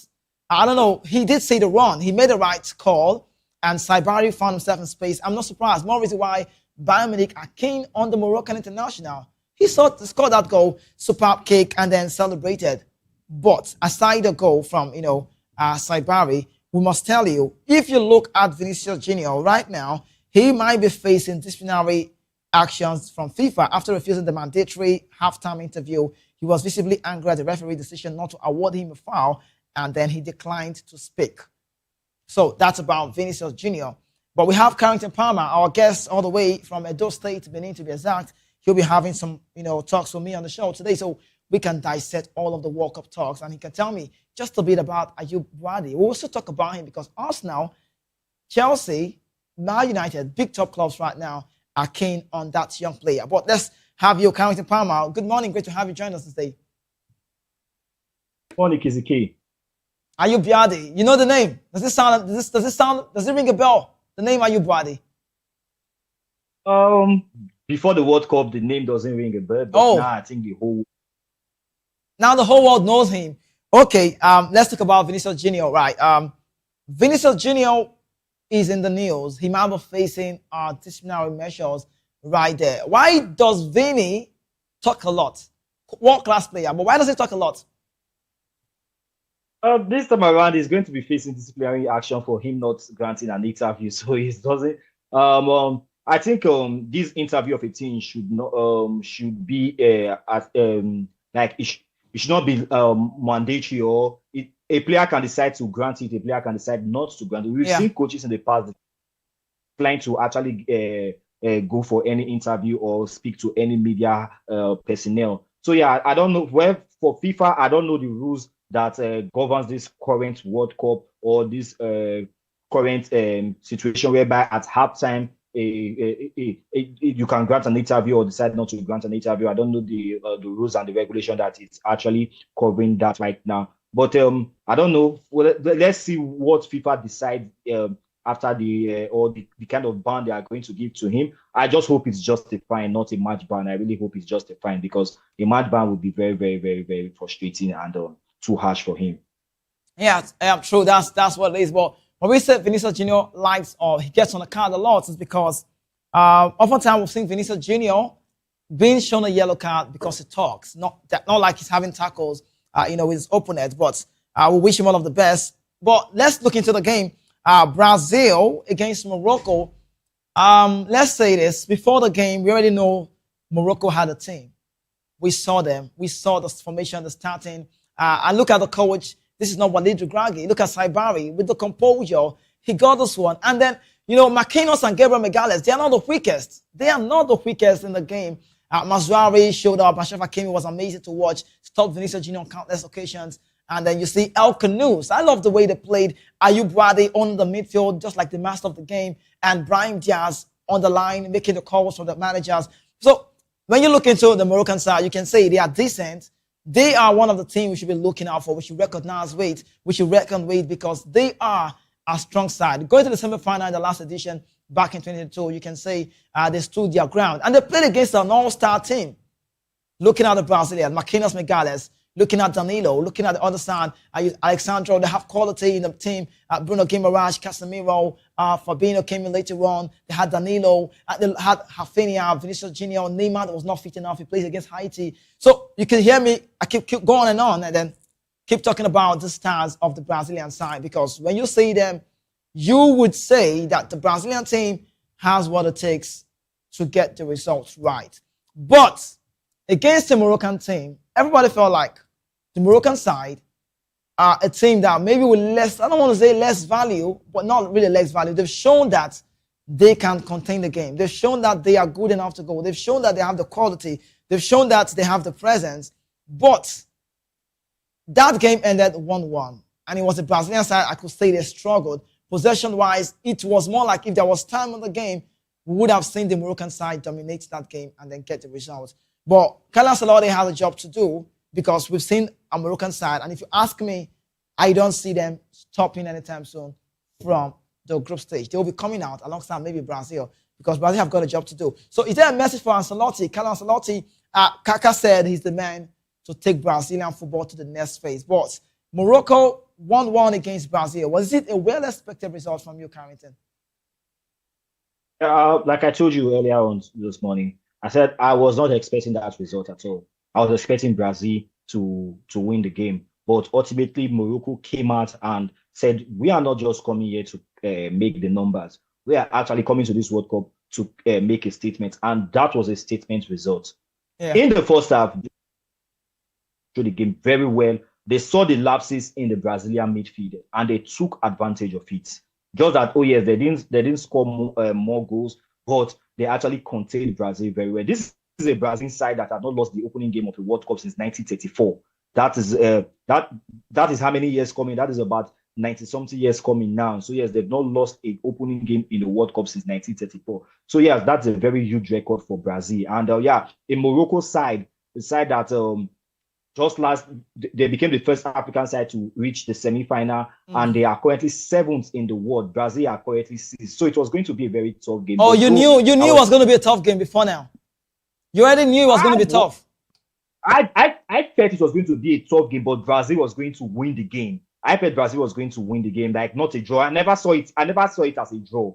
I don't know, he did say the run. He made the right call. And Saibari found himself in space. I'm not surprised. More reason why Bayern Munich are keen on the Moroccan international. He scored that goal, superb kick, and then celebrated. But aside the goal from, Saibari, we must tell you, if you look at Vinicius Junior right now, he might be facing disciplinary actions from FIFA after refusing the mandatory halftime interview. He was visibly angry at the referee decision not to award him a foul, and then he declined to speak. So that's about Vinicius Junior. But we have Carrington Palmer, our guest all the way from Edo State, Benin to be exact. He'll be having some, talks with me on the show today, so we can dissect all of the World Cup talks, and he can tell me just a bit about Ayub Wadi. We'll also talk about him because Arsenal, Chelsea, Man United, big top clubs right now are keen on that young player. But let's have you, Carrington Palmer. Good morning. Great to have you join us today. Good morning, Kiziki. Ayub Wadi. You know the name. Does it ring a bell? The name Ayub Wadi. Before the World Cup, the name doesn't ring a bell. But now I think the whole world knows him. Okay, let's talk about Vinicius Junior, right? Vinicius Junior is in the news. He might be facing disciplinary measures right there. Why does Vinny talk a lot? World-class player, but why does he talk a lot? This time around, he's going to be facing disciplinary action for him not granting an interview. So he doesn't. I think this interview of a team should not should be it should not be mandatory, or a player can decide to grant it, a player can decide not to grant it. We've seen coaches in the past trying to actually go for any interview or speak to any media personnel. So yeah, I don't know. Well, for FIFA, I don't know the rules that governs this current World Cup or this current situation whereby at halftime you can grant an interview or decide not to grant an interview. I don't know the rules and the regulation that it's actually covering that right now. But I don't know. Well, let's see what FIFA decides after the kind of ban they are going to give to him. I just hope it's just a fine, not a match ban. I really hope it's just a fine, because a match ban would be very, very, very, very frustrating and too harsh for him. Yeah, true. That's what it is. But when we say Vinicius Junior likes or he gets on the card a lot, is because oftentimes we've seen Vinicius Junior being shown a yellow card because he talks. Not like he's having tackles, with his opponent. But we wish him all of the best. But let's look into the game. Brazil against Morocco. Let's say this. Before the game, we already know Morocco had a team. We saw them. We saw the formation, the starting. And look at the coach. This is not Walid Regragui. Look at Saibari with the composure. He got this one. And then, Marquinhos and Gabriel Magalhaes, they are not the weakest. They are not the weakest in the game. Mazraoui showed up. Ashraf Hakimi was amazing to watch. Stopped Vinicius Junior on countless occasions. And then you see El Canoes. I love the way they played. Ayub Wade on the midfield, just like the master of the game. And Brahim Diaz on the line, making the calls from the managers. So when you look into the Moroccan side, you can say they are decent. They are one of the teams we should be looking out for. We should recognize weight. We should reckon weight because they are a strong side. Going to the semi-final in the last edition back in 2022, you can say they stood their ground. And they played against an all-star team. Looking at the Brazilian, Marquinhos Magalhaes, looking at Danilo, looking at the other side, Alexandro, they have quality in the team. Bruno Guimaraes, Casemiro, Fabinho came in later on. They had Danilo, they had Rafinha, Vinicius Junior, Neymar that was not fit enough. He plays against Haiti. So you can hear me, I keep going and on, and then keep talking about the stars of the Brazilian side, because when you see them, you would say that the Brazilian team has what it takes to get the results right. But against the Moroccan team, everybody felt like the Moroccan side are a team that maybe with less, I don't want to say less value, but not really less value. They've shown that they can contain the game. They've shown that they are good enough to go. They've shown that they have the quality. They've shown that they have the presence. But that game ended 1-1. And it was the Brazilian side, I could say they struggled. Possession-wise, it was more like if there was time on the game, we would have seen the Moroccan side dominate that game and then get the result. But Carlo Ancelotti has a job to do, because we've seen a Moroccan side. And if you ask me, I don't see them stopping anytime soon from the group stage. They will be coming out alongside maybe Brazil, because Brazil have got a job to do. So is there a message for Ancelotti? Carlo Ancelotti, Kaka said he's the man to take Brazilian football to the next phase. But Morocco 1-1 against Brazil. Was it a well-expected result from you, Carrington? Like I told you earlier on this morning, I said I was not expecting that result at all. I was expecting Brazil to win the game, but ultimately Morocco came out and said, "We are not just coming here to make the numbers. We are actually coming to this World Cup to make a statement," and that was a statement result. Yeah. In the first half, through the game very well. They saw the lapses in the Brazilian midfield and they took advantage of it. Just that, oh yes, they didn't score more goals, but they actually contained Brazil very well. This is a Brazil side that had not lost the opening game of the World Cup since 1934. That is how many years coming? That is about 90 something years coming now. So yes, they've not lost an opening game in the World Cup since 1934. So yes, that's a very huge record for Brazil. And yeah, in Morocco side, the side that just last they became the first African side to reach the semi-final, and they are currently seventh in the world. Brazil are currently sixth, so it was going to be a very tough game. Oh, you knew it was going to be a tough game before now. You already knew it was going to be tough. I felt it was going to be a tough game, but Brazil was going to win the game. I felt Brazil was going to win the game, like not a draw. I never saw it as a draw.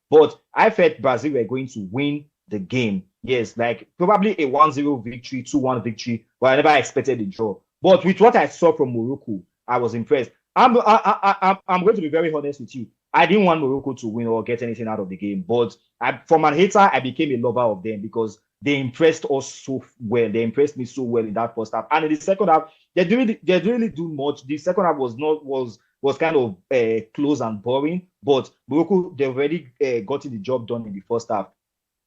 But I felt Brazil were going to win the game. Yes, like probably a 1-0 victory, 2-1 victory, but I never expected a draw. But with what I saw from Morocco, I was impressed. I'm going to be very honest with you. I didn't want Morocco to win or get anything out of the game, but from an hater, I became a lover of them because they impressed us so well. They impressed me so well in that first half, and in the second half, they didn't really do much. The second half was kind of close and boring, but Morocco, they already got the job done in the first half.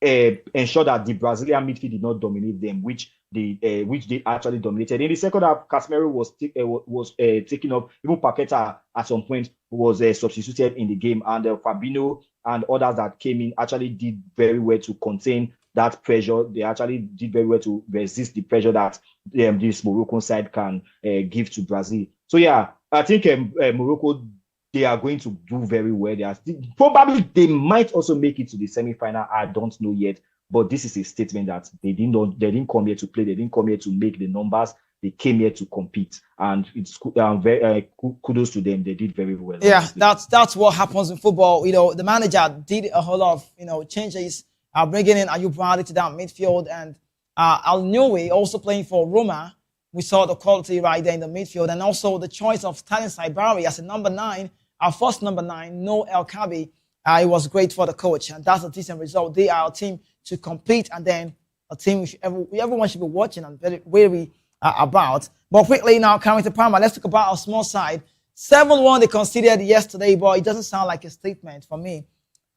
Ensure that the Brazilian midfield did not dominate them, which they actually dominated. In the second half, Casemiro was taken up. Even Paqueta at some point was substituted in the game, and Fabinho and others that came in actually did very well to contain that pressure. They actually did very well to resist the pressure that this Moroccan side can give to Brazil. So yeah, I think Morocco, they are going to do very well. They might also make it to the semi-final. I don't know yet, but this is a statement that they didn't come here to play. They didn't come here to make the numbers. They came here to compete, and it's very kudos to them. They did very well. Yeah, that's what happens in football. You know, the manager did a whole lot of changes, bringing in Ayub Bradley to that midfield, and Al Nyoue also playing for Roma. We saw the quality right there in the midfield, and also the choice of Talent Saibari as a number 9, our first number 9, No El Kabi. It was great for the coach, and that's a decent result. They are a team to compete, and then a team everyone should be watching and very wary about. But quickly now, coming to Parma, let's talk about our small side. 7-1 they conceded yesterday, but it doesn't sound like a statement for me.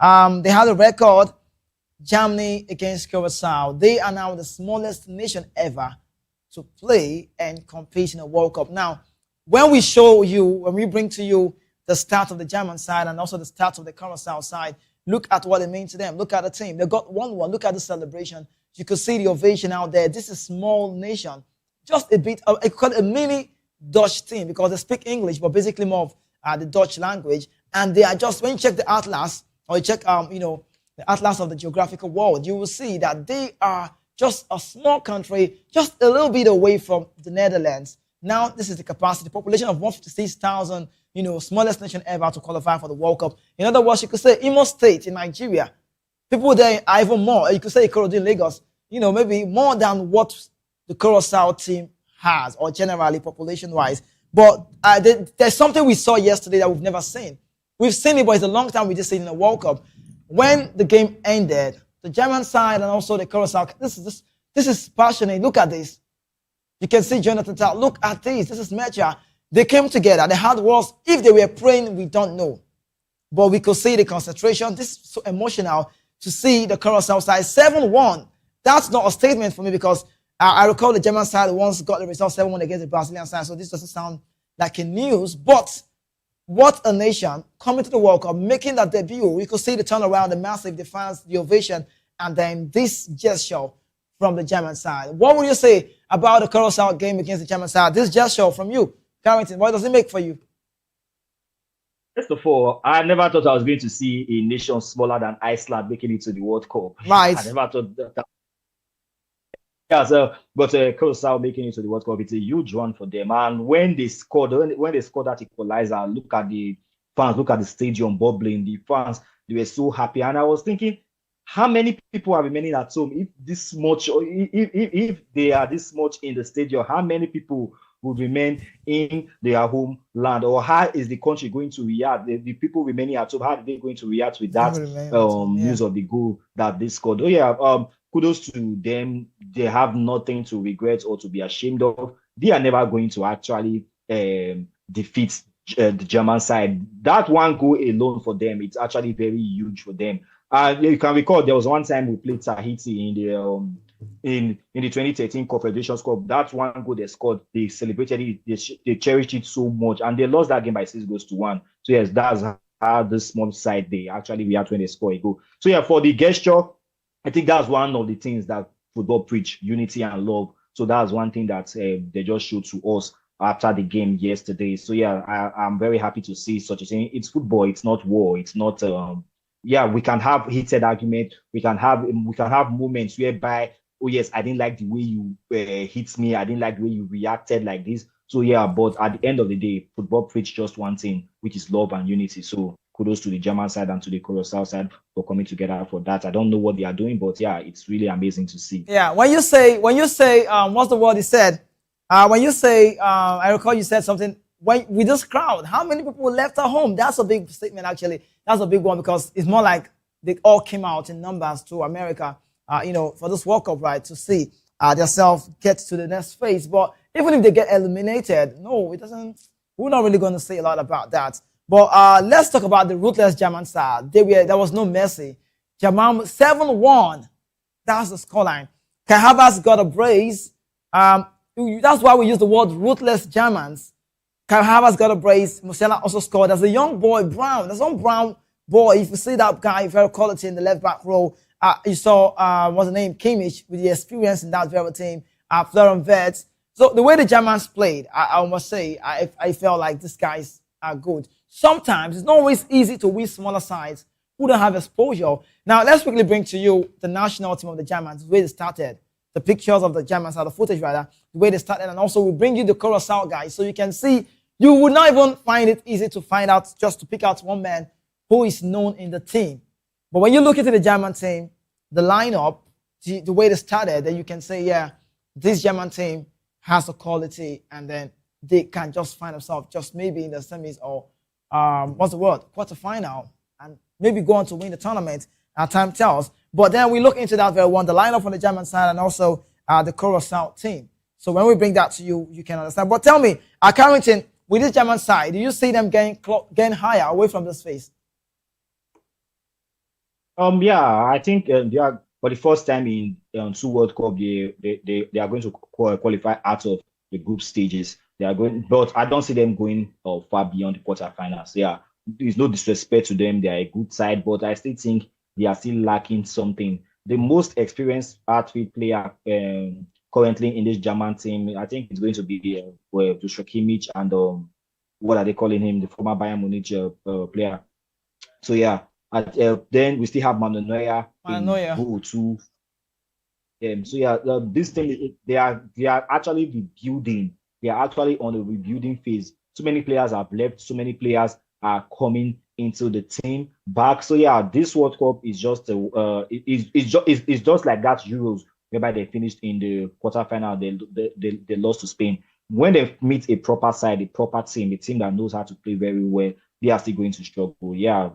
They had a record, Germany against Curacao. They are now the smallest nation ever to play and compete in a World Cup. Now, when we bring to you the stats of the German side and also the stats of the Curacao side, look at what it means to them. Look at the team. They got 1-1. Look at the celebration. You could see the ovation out there. This is a small nation. Just a bit, I call it a mini Dutch team because they speak English, but basically more of the Dutch language. And they are just, when you check the atlas, or you check, the atlas of the geographical world, you will see that they are just a small country, just a little bit away from the Netherlands. Now, this is the capacity, the population of 156,000, smallest nation ever to qualify for the World Cup. In other words, you could say Imo State in Nigeria. People there are even more. You could say Ikorodu in Lagos, maybe more than what the Curacao team has, or generally population-wise. But there's something we saw yesterday that we've never seen. We've seen it, but it's a long time we just seen in the World Cup. When the game ended, the German side and also the Curacao, this is passionate. Look at this. You can see Jonathan Tah. Look at this. This is Mecha. They came together. They had words. If they were praying, we don't know. But we could see the concentration. This is so emotional to see the Curacao side 7-1. That's not a statement for me because I recall the German side once got the result 7-1 against the Brazilian side. So this doesn't sound like a news. But what a nation coming to the World Cup, making that debut. We could see the turnaround, the massive defense, the ovation, and then this gesture from the German side. What would you say about the Curacao game against the German side? This gesture from you, Carrington, what does it make for you? First of all, I never thought I was going to see a nation smaller than Iceland making it to the World Cup. Right. I never thought that. Yeah, but Curacao making it to the World Cup, it's a huge one for them. And when they scored that equalizer, look at the fans, look at the stadium bubbling. The they were so happy. And I was thinking, how many people are remaining at home? If this much, or if they are this much in the stadium, how many people will remain in their homeland? Or how is the country going to react? The people remaining at home, how are they going to react with that news of the goal that they scored? Oh yeah, kudos to them. They have nothing to regret or to be ashamed of. They are never going to actually defeat the German side. That one goal alone for them, it's actually very huge for them. You can recall there was one time we played Tahiti in the 2013 Confederations Cup. That one goal they scored, they celebrated it, they cherished it so much, and they lost that game by 6-1. So yes, that's how the small side they actually react when they score a goal. So yeah, for the gesture, I think that's one of the things that football preach: unity and love. So that's one thing that they just showed to us after the game yesterday. So yeah, I'm very happy to see such a thing. It's football, it's not war, it's not yeah, we can have heated argument, we can have moments whereby, oh yes, I didn't like the way you hit me, I didn't like the way you reacted like this. So yeah, but at the end of the day, football preach just one thing, which is love and unity. So kudos to the German side and to the Curacao side for coming together for that. I don't know what they are doing, but yeah, it's really amazing to see. Yeah, when you say what's the word he said? When you say I recall you said something, when with this crowd, how many people left at home? That's a big statement, actually. That's a big one, because it's more like they all came out in numbers to America, for this World Cup, right, to see themselves get to the next phase. But even if they get eliminated, no, it doesn't. We're not really going to say a lot about that. But let's talk about the ruthless German side. There was no mercy. German 7-1. That's the scoreline. Kai Havertz got a brace. That's why we use the word ruthless Germans. Kai Havertz got a brace. Musiala also scored. There's a young boy, Brown. There's one Brown boy. If you see that guy, very quality in the left back row. You saw, what's the name? Kimmich, with the experience in that very team. Florian Wirtz. So the way the Germans played, I must say, I felt like these guys are good. Sometimes it's not always easy to win smaller sides who don't have exposure. Now, let's quickly bring to you the national team of the Germans, the way they started. The pictures of the Germans, or the footage rather, the way they started. And also we bring you the Curacao guys, so you can see. You would not even find it easy to find out, just to pick out one man who is known in the team. But when you look into the German team, the lineup, the way they started, then you can say, yeah, this German team has the quality, and then they can just find themselves just maybe in the semis or quarterfinal, and maybe go on to win the tournament. Time tells. But then we look into that very one, the lineup on the German side, and also the Curacao team. So when we bring that to you, you can understand. But tell me, Carrington, with this German side, do you see them getting higher away from this phase? Yeah, I think they are, for the first time in 2 World Cup, they are going to qualify out of the group stages. They are going, but I don't see them going far beyond the quarterfinals. Yeah, there's no disrespect to them. They are a good side, but I still think they are still lacking something. The most experienced outfield player currently in this German team, I think it's going to be Joshua Kimmich and what are they calling him? The former Bayern Munich player. So yeah, then we still have Manuel Neuer in goal too. So yeah, this thing, they are actually rebuilding. They are actually on a rebuilding phase. So many players have left. So many players are coming into the team back. So yeah, this World Cup is just it's just like that Euros, whereby they finished in the quarterfinal. They lost to Spain. When they meet a proper side, a proper team, a team that knows how to play very well, they are still going to struggle. Yeah,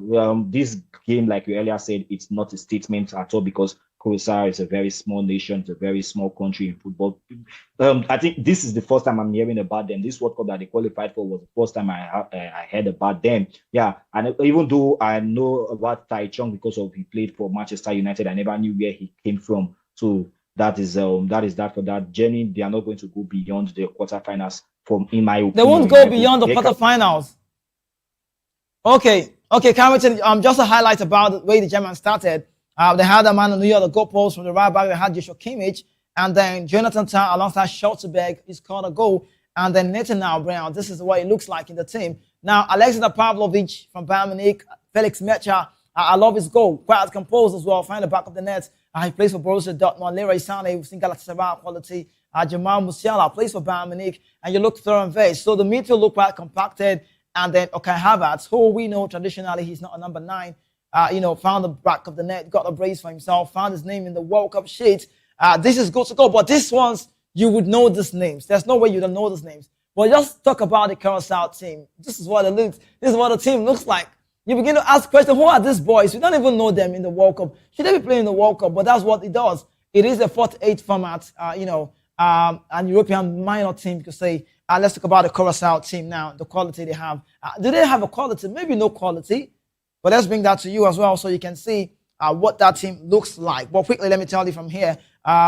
this game, like you earlier said, it's not a statement at all, because Curacao is a very small nation, it's a very small country in football. I think this is the first time I'm hearing about them. This World Cup that they qualified for was the first time I heard about them. Yeah, and even though I know about Tai Chung because of he played for Manchester United, I never knew where he came from. So that is that for that journey. They are not going to go beyond the quarterfinals. In my opinion, they won't go beyond the quarterfinals. Okay, Carrington. Just a highlight about the way the Germans started. They had a man on the goal post from the right back. They had Joshua Kimmich, and then Jonathan Tah alongside Schultzberg. He scored a goal, and then Nathaniel Brown. This is what it looks like in the team. Now, Alexander Pavlovich from Bayern Munich, Felix Mecha. I love his goal. Quite composed as well. Find the back of the net. He plays for Borussia Dortmund. Leroy Sané, we've seen Galatasaray quality. Jamal Musiala plays for Bayern Munich. And you look Florian Wirtz. So the midfield look quite compacted. And then Kai Havertz, who we know traditionally he's not a number 9. found the back of the net, got a brace for himself, found his name in the World Cup sheet. This is good to go. But these ones, you would know these names. There's no way you don't know these names. But just talk about the Curacao team. This is what it looks. This is what the team looks like. You begin to ask questions. Who are these boys? We don't even know them in the World Cup. Should they be playing in the World Cup? But that's what it does. It is a 48 format. An European minor team. You could say. Let's talk about the Curacao team now. The quality they have. Do they have a quality? Maybe no quality. But let's bring that to you as well, so you can see what that team looks like. But quickly, let me tell you from here.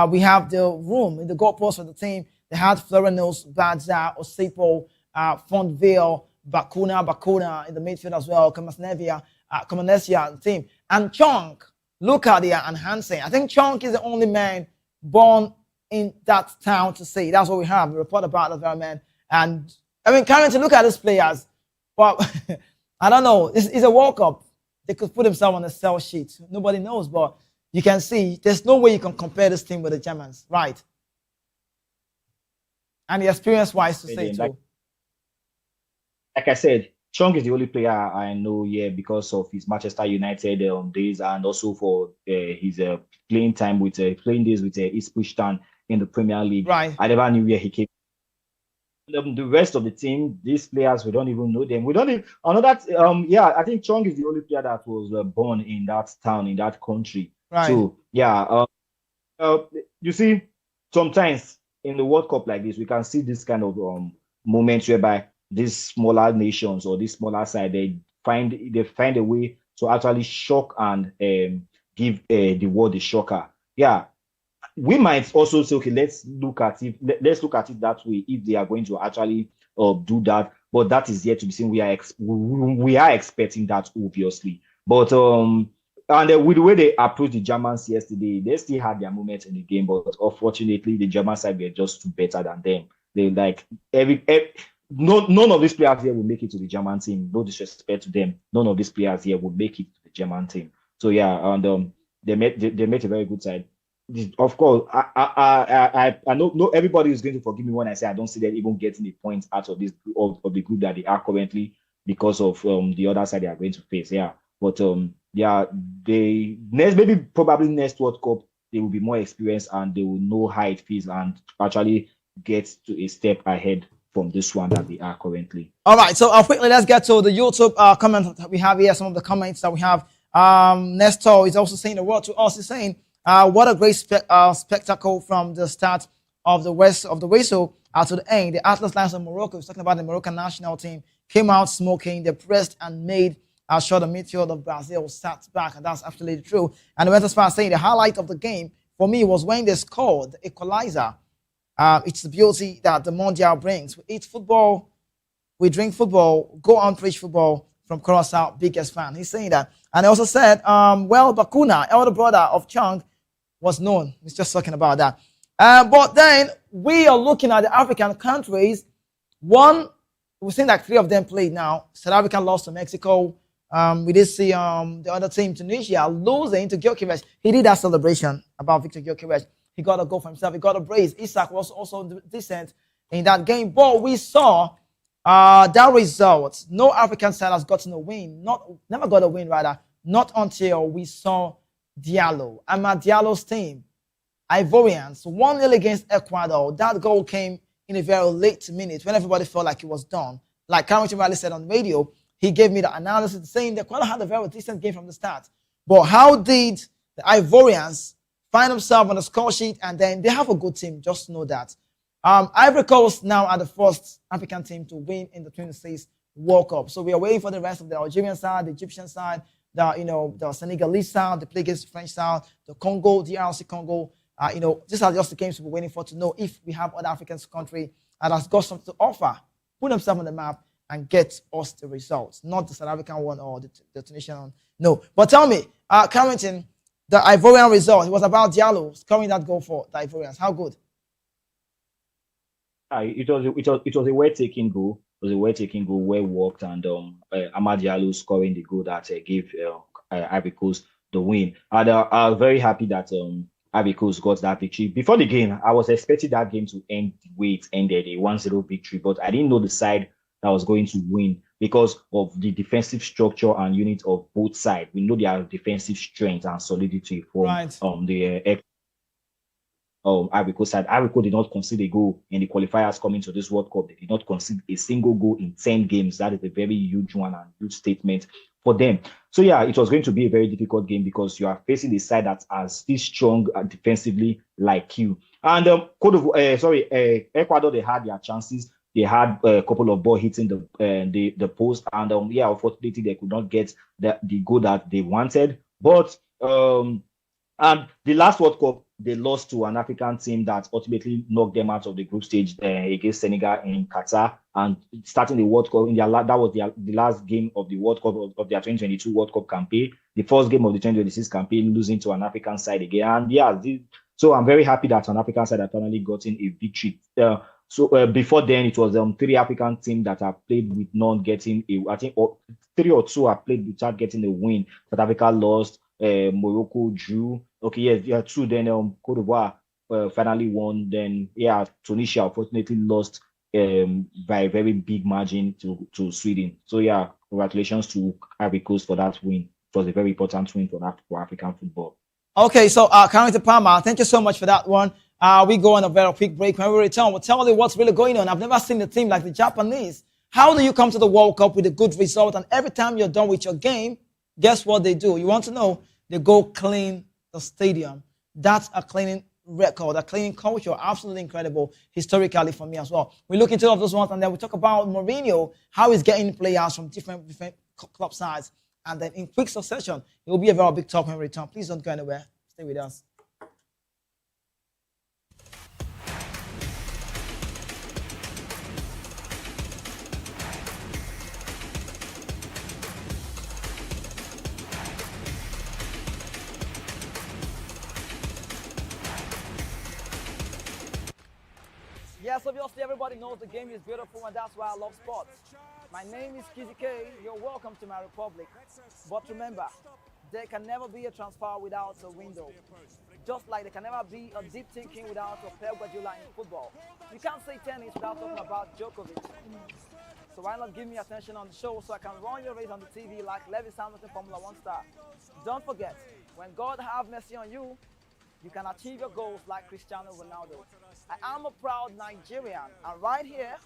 We have the room in the goalpost for the team. They had Florinos, Badza, Osipo, Fontville, Bakuna in the midfield as well, Kamanesia team. And Chong, Lucadia and Hansen. I think Chong is the only man born in that town to see. That's what we have. We report about that very man. And I mean, currently look at these players. But I don't know. It's a World Cup. They could put themselves on a sell sheet. Nobody knows, but you can see there's no way you can compare this team with the Germans, right? And the experience-wise to say too. Like I said, Chong is the only player I know here because of his Manchester United days, and also for his playing time with playing days with East Town in the Premier League. Right. I never knew where he came. The rest of the team, these players, we don't even know them. We don't even. I know that. I think Chong is the only player that was born in that town, in that country. Right. So yeah, you see, sometimes in the World Cup like this, we can see this kind of moments whereby these smaller nations or this smaller side, they find a way to actually shock and give the world a shocker. Yeah, we might also say, okay, let's look at it that way if they are going to actually do that. But that is yet to be seen. We are expecting that, obviously. But and with the way they approached the Germans yesterday, they still had their moments in the game, but unfortunately, the German side were just too better than them. They like none of these players here will make it to the German team. No disrespect to them. None of these players here will make it to the German team. So yeah, and they made a very good side. Of course, I know everybody is going to forgive me when I say I don't see them even getting the points out of this of the group that they are currently because of the other side they are going to face. Yeah, but probably next World Cup they will be more experienced and they will know how it feels and actually get to a step ahead from this one that they are currently. All right, so quickly let's get to the YouTube comments that we have here. Some of the comments that we have. Nestor is also saying the word to us. He's saying, "What a great spectacle from the start of the whistle to the end. The Atlas Lions of Morocco," he's talking about the Moroccan national team, "came out smoking. They pressed and made sure the midfield of Brazil sat back," and that's absolutely true. And he went as far as saying the highlight of the game for me was when they scored the equalizer. It's the beauty that the Mondial brings. We eat football, we drink football, go on preach football. From Curacao, biggest fan. He's saying that. And he also said, well, Bakuna, elder brother of Chong, was known. He's just talking about that. But then we are looking at the African countries. One, we've seen like 3 of them played now. South Africa lost to Mexico. We did see the other team, Tunisia, losing to Gyökeres. He did that celebration about Victor Gyökeres. He got a goal for himself. He got a brace. Isaac was also decent in that game. But we saw that result. No African side has gotten a win. Never got a win, rather. Not until we saw Diallo. Amad Diallo's team, Ivorians, 1-0 against Ecuador. That goal came in a very late minute when everybody felt like it was done. Like Carrington Riley said on radio, he gave me the analysis saying that Ecuador had a very decent game from the start. But how did the Ivorians find themselves on the score sheet? And then they have a good team, just know that. Ivory Coast now are the first African team to win in the 26th World Cup. So we are waiting for the rest of the Algerian side, the Egyptian side, the Senegalese side, the play against the French side, the Congo, the DRC Congo. These are just the games we're waiting for to know if we have other African country that has got something to offer, put themselves on the map and get us the results, not the South African one or the Tunisian one. No. But tell me, Carrington, the Ivorian result, it was about Diallo scoring that goal for the Ivorians. How good? It was a well-taken goal. It was a well-taken goal, well worked, and Amad Diallo scoring the goal that gave Ivory Coast the win. And I was very happy that Ivory Coast got that victory. Before the game, I was expecting that game to end the way it ended, a 1-0 victory, but I didn't know the side that was going to win. because of the defensive structure and unit of both sides. We know their defensive strength and solidity from the Ivory Coast side. Ivory Coast did not concede a goal in the qualifiers coming to this World Cup. They did not concede a single goal in 10 games. That is a very huge one and huge statement for them. So yeah, it was going to be a very difficult game because you are facing a side that is this strong defensively like you. And Ecuador, they had their chances. They had a couple of ball hitting the post, and unfortunately they could not get the goal that they wanted. But and the last World Cup, they lost to an African team that ultimately knocked them out of the group stage against Senegal in Qatar. And starting the World Cup, that was the last game of the World Cup of their 2022 World Cup campaign. The first game of the 2026 campaign, losing to an African side again. And so I'm very happy that an African side had finally gotten a victory. Before then, it was 3 African teams that have played with not getting I think 3 or 2 have played without getting a win. South Africa lost. Morocco drew. Okay, yes, 2. Then Cote d'Ivoire finally won. Then Tunisia unfortunately lost by a very big margin to Sweden. So yeah, congratulations to Ivory Coast for that win. It was a very important win for African football. Okay, so Carrington Palmer, thank you so much for that one. We go on a very quick break. When we return, we'll tell you what's really going on. I've never seen a team like the Japanese. How do you come to the World Cup with a good result? And every time you're done with your game, guess what they do? You want to know? They go clean the stadium. That's a cleaning record, a cleaning culture. Absolutely incredible historically for me as well. We look into all of those ones, and then we talk about Mourinho, how he's getting players from different club sides. And then in quick succession, it will be a very big talk when we return. Please don't go anywhere. Stay with us. Yes, obviously everybody knows the game is beautiful, and that's why I love sports. My name is Kizzy K. You're welcome to my republic. But remember, there can never be a transfer without a window. Just like there can never be a deep thinking without a Pep Guardiola in football. You can't say tennis without talking about Djokovic. So why not give me attention on the show so I can run your race on the TV like Lewis Hamilton, Formula 1 star. Don't forget, when God have mercy on you, you can achieve your goals like Cristiano Ronaldo. I am a proud Nigerian, and right here,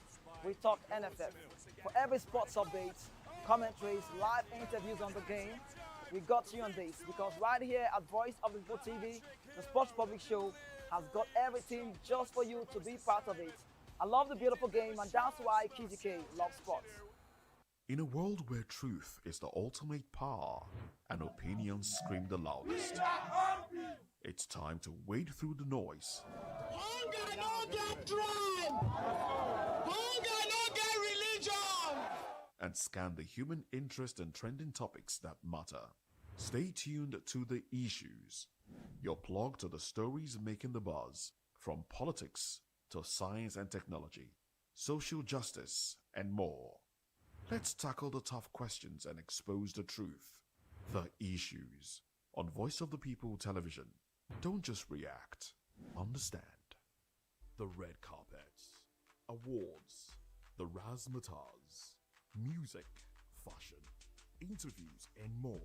we talk NFF. For every sports update, commentaries, live interviews on the game, we got you on this, because right here at Voice of the People TV, the Sports Public Show has got everything just for you to be part of it. I love the beautiful game, and that's why Kizzy K loves sports. In a world where truth is the ultimate power and opinions scream the loudest, it's time to wade through the noise. Hunger no get tribe. Hunger no get religion. And scan the human interest and trending topics that matter. Stay tuned to The Issues, your plug to the stories making the buzz, from politics to science and technology, social justice, and more. Let's tackle the tough questions and expose the truth. The Issues on Voice of the People Television. Don't just react, understand. The red carpets, awards, the razzmatazz, music, fashion, interviews, and more.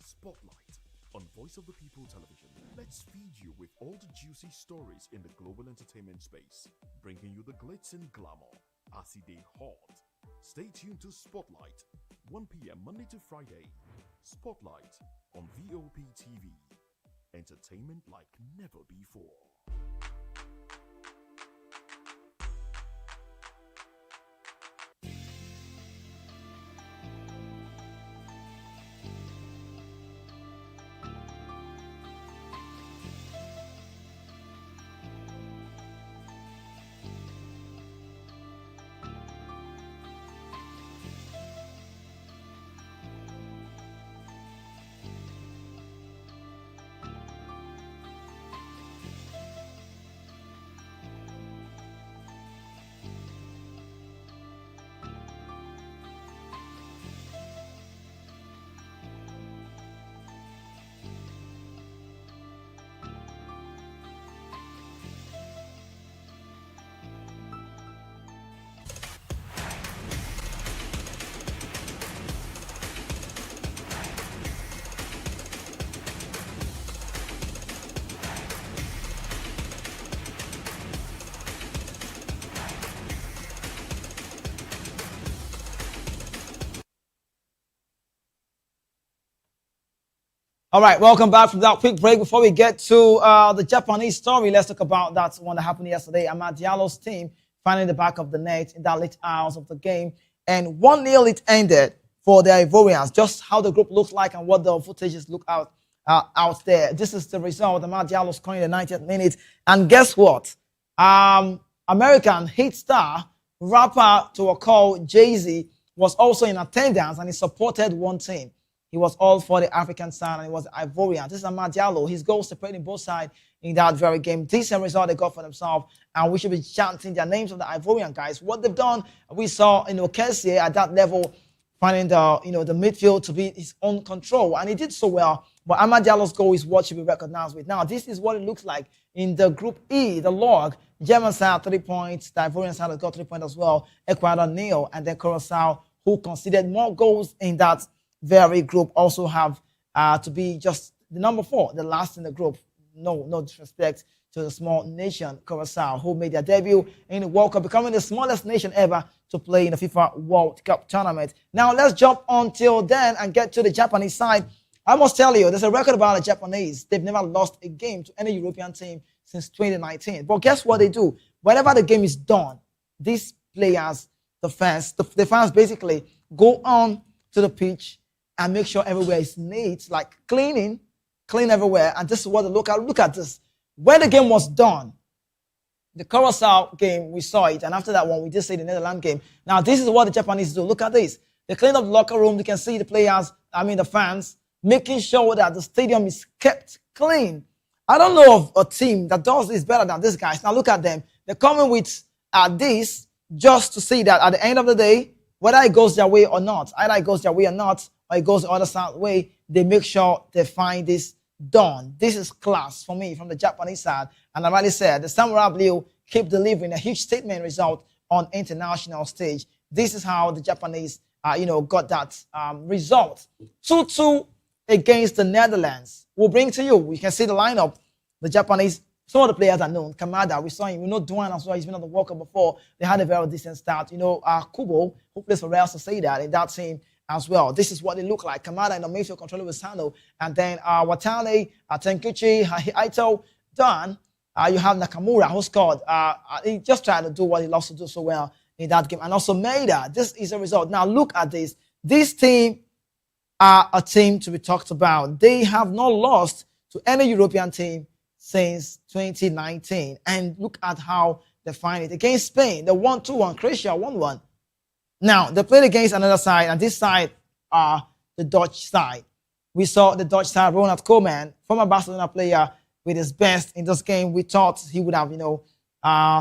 Spotlight on Voice of the People Television. Let's feed you with all the juicy stories in the global entertainment space, bringing you the glitz and glamour as it is hot. Stay tuned to Spotlight, 1 p.m. Monday to Friday. Spotlight on Vop TV. Entertainment like never before. All right, welcome back from that quick break. Before we get to the Japanese story, let's talk about that one that happened yesterday. Amad Diallo's team finding the back of the net in that late hours of the game. And 1-0 it ended for the Ivorians. Just how the group looks like and what the footages look out there. This is the result. Amad Diallo scoring in the 90th minute. And guess what? American hit star, rapper to a call, Jay-Z, was also in attendance and he supported one team. He was all for the African side and he was Ivorian. This is Amad Diallo. His goal separating both sides in that very game. Decent result they got for themselves, and we should be chanting their names of the Ivorian guys. What they've done, we saw Kessie at that level finding the midfield to be his own control, and he did so well. But Amad Diallo's goal is what should be recognized with. Now, this is what it looks like in the Group E, the log. German side 3 points, the Ivorian side has got 3 points as well. Ecuador nil, and then Curacao, who conceded more goals in that very group, also have to be just the number 4, the last in the group. No disrespect to the small nation Curacao, who made their debut in the World Cup, becoming the smallest nation ever to play in the FIFA World Cup tournament. Now let's jump on till then and get to the Japanese side. I must tell you, there's a record about the Japanese. They've never lost a game to any European team since 2019. But guess what they do? Whenever the game is done, these players, the fans basically go on to the pitch and make sure everywhere is neat, like clean everywhere. And this is what look at this. When the game was done, the Curacao game, we saw it. And after that one, we did see the Netherlands game. Now, this is what the Japanese do. Look at this. They clean up the locker room. You can see the players, the fans, making sure that the stadium is kept clean. I don't know of a team that does this better than these guys. Now, look at them. They're coming with this just to see that at the end of the day, whether it goes their way or not, either it goes their way or not, or it goes the other side way, they make sure they find this done. This is class for me from the Japanese side. And I already said, the Samurai Blue keep delivering a huge statement result on international stage. This is how the Japanese, got that result. 2-2 against the Netherlands. We'll bring to you. You can see the lineup. The Japanese, some of the players are known. Kamada, we saw him. We know Duan as well. He's been on the World Cup before. They had a very decent start. Kubo, who plays for Real Sociedad in that team as well. This is what they look like. Kamada in the midfield controller with Sano. And then Watane, Tenkuchi, Aito, Dan. You have Nakamura, who scored. He just tried to do what he loves to do so well in that game. And also Maeda. This is a result. Now look at this. This team are a team to be talked about. They have not lost to any European team since 2019. And look at how they find it. Against Spain, they won 2-1. Croatia 1-1. Now, they played against another side, and this side are the Dutch side. We saw the Dutch side, Ronald Koeman, former Barcelona player, with his best in this game. We thought he would have,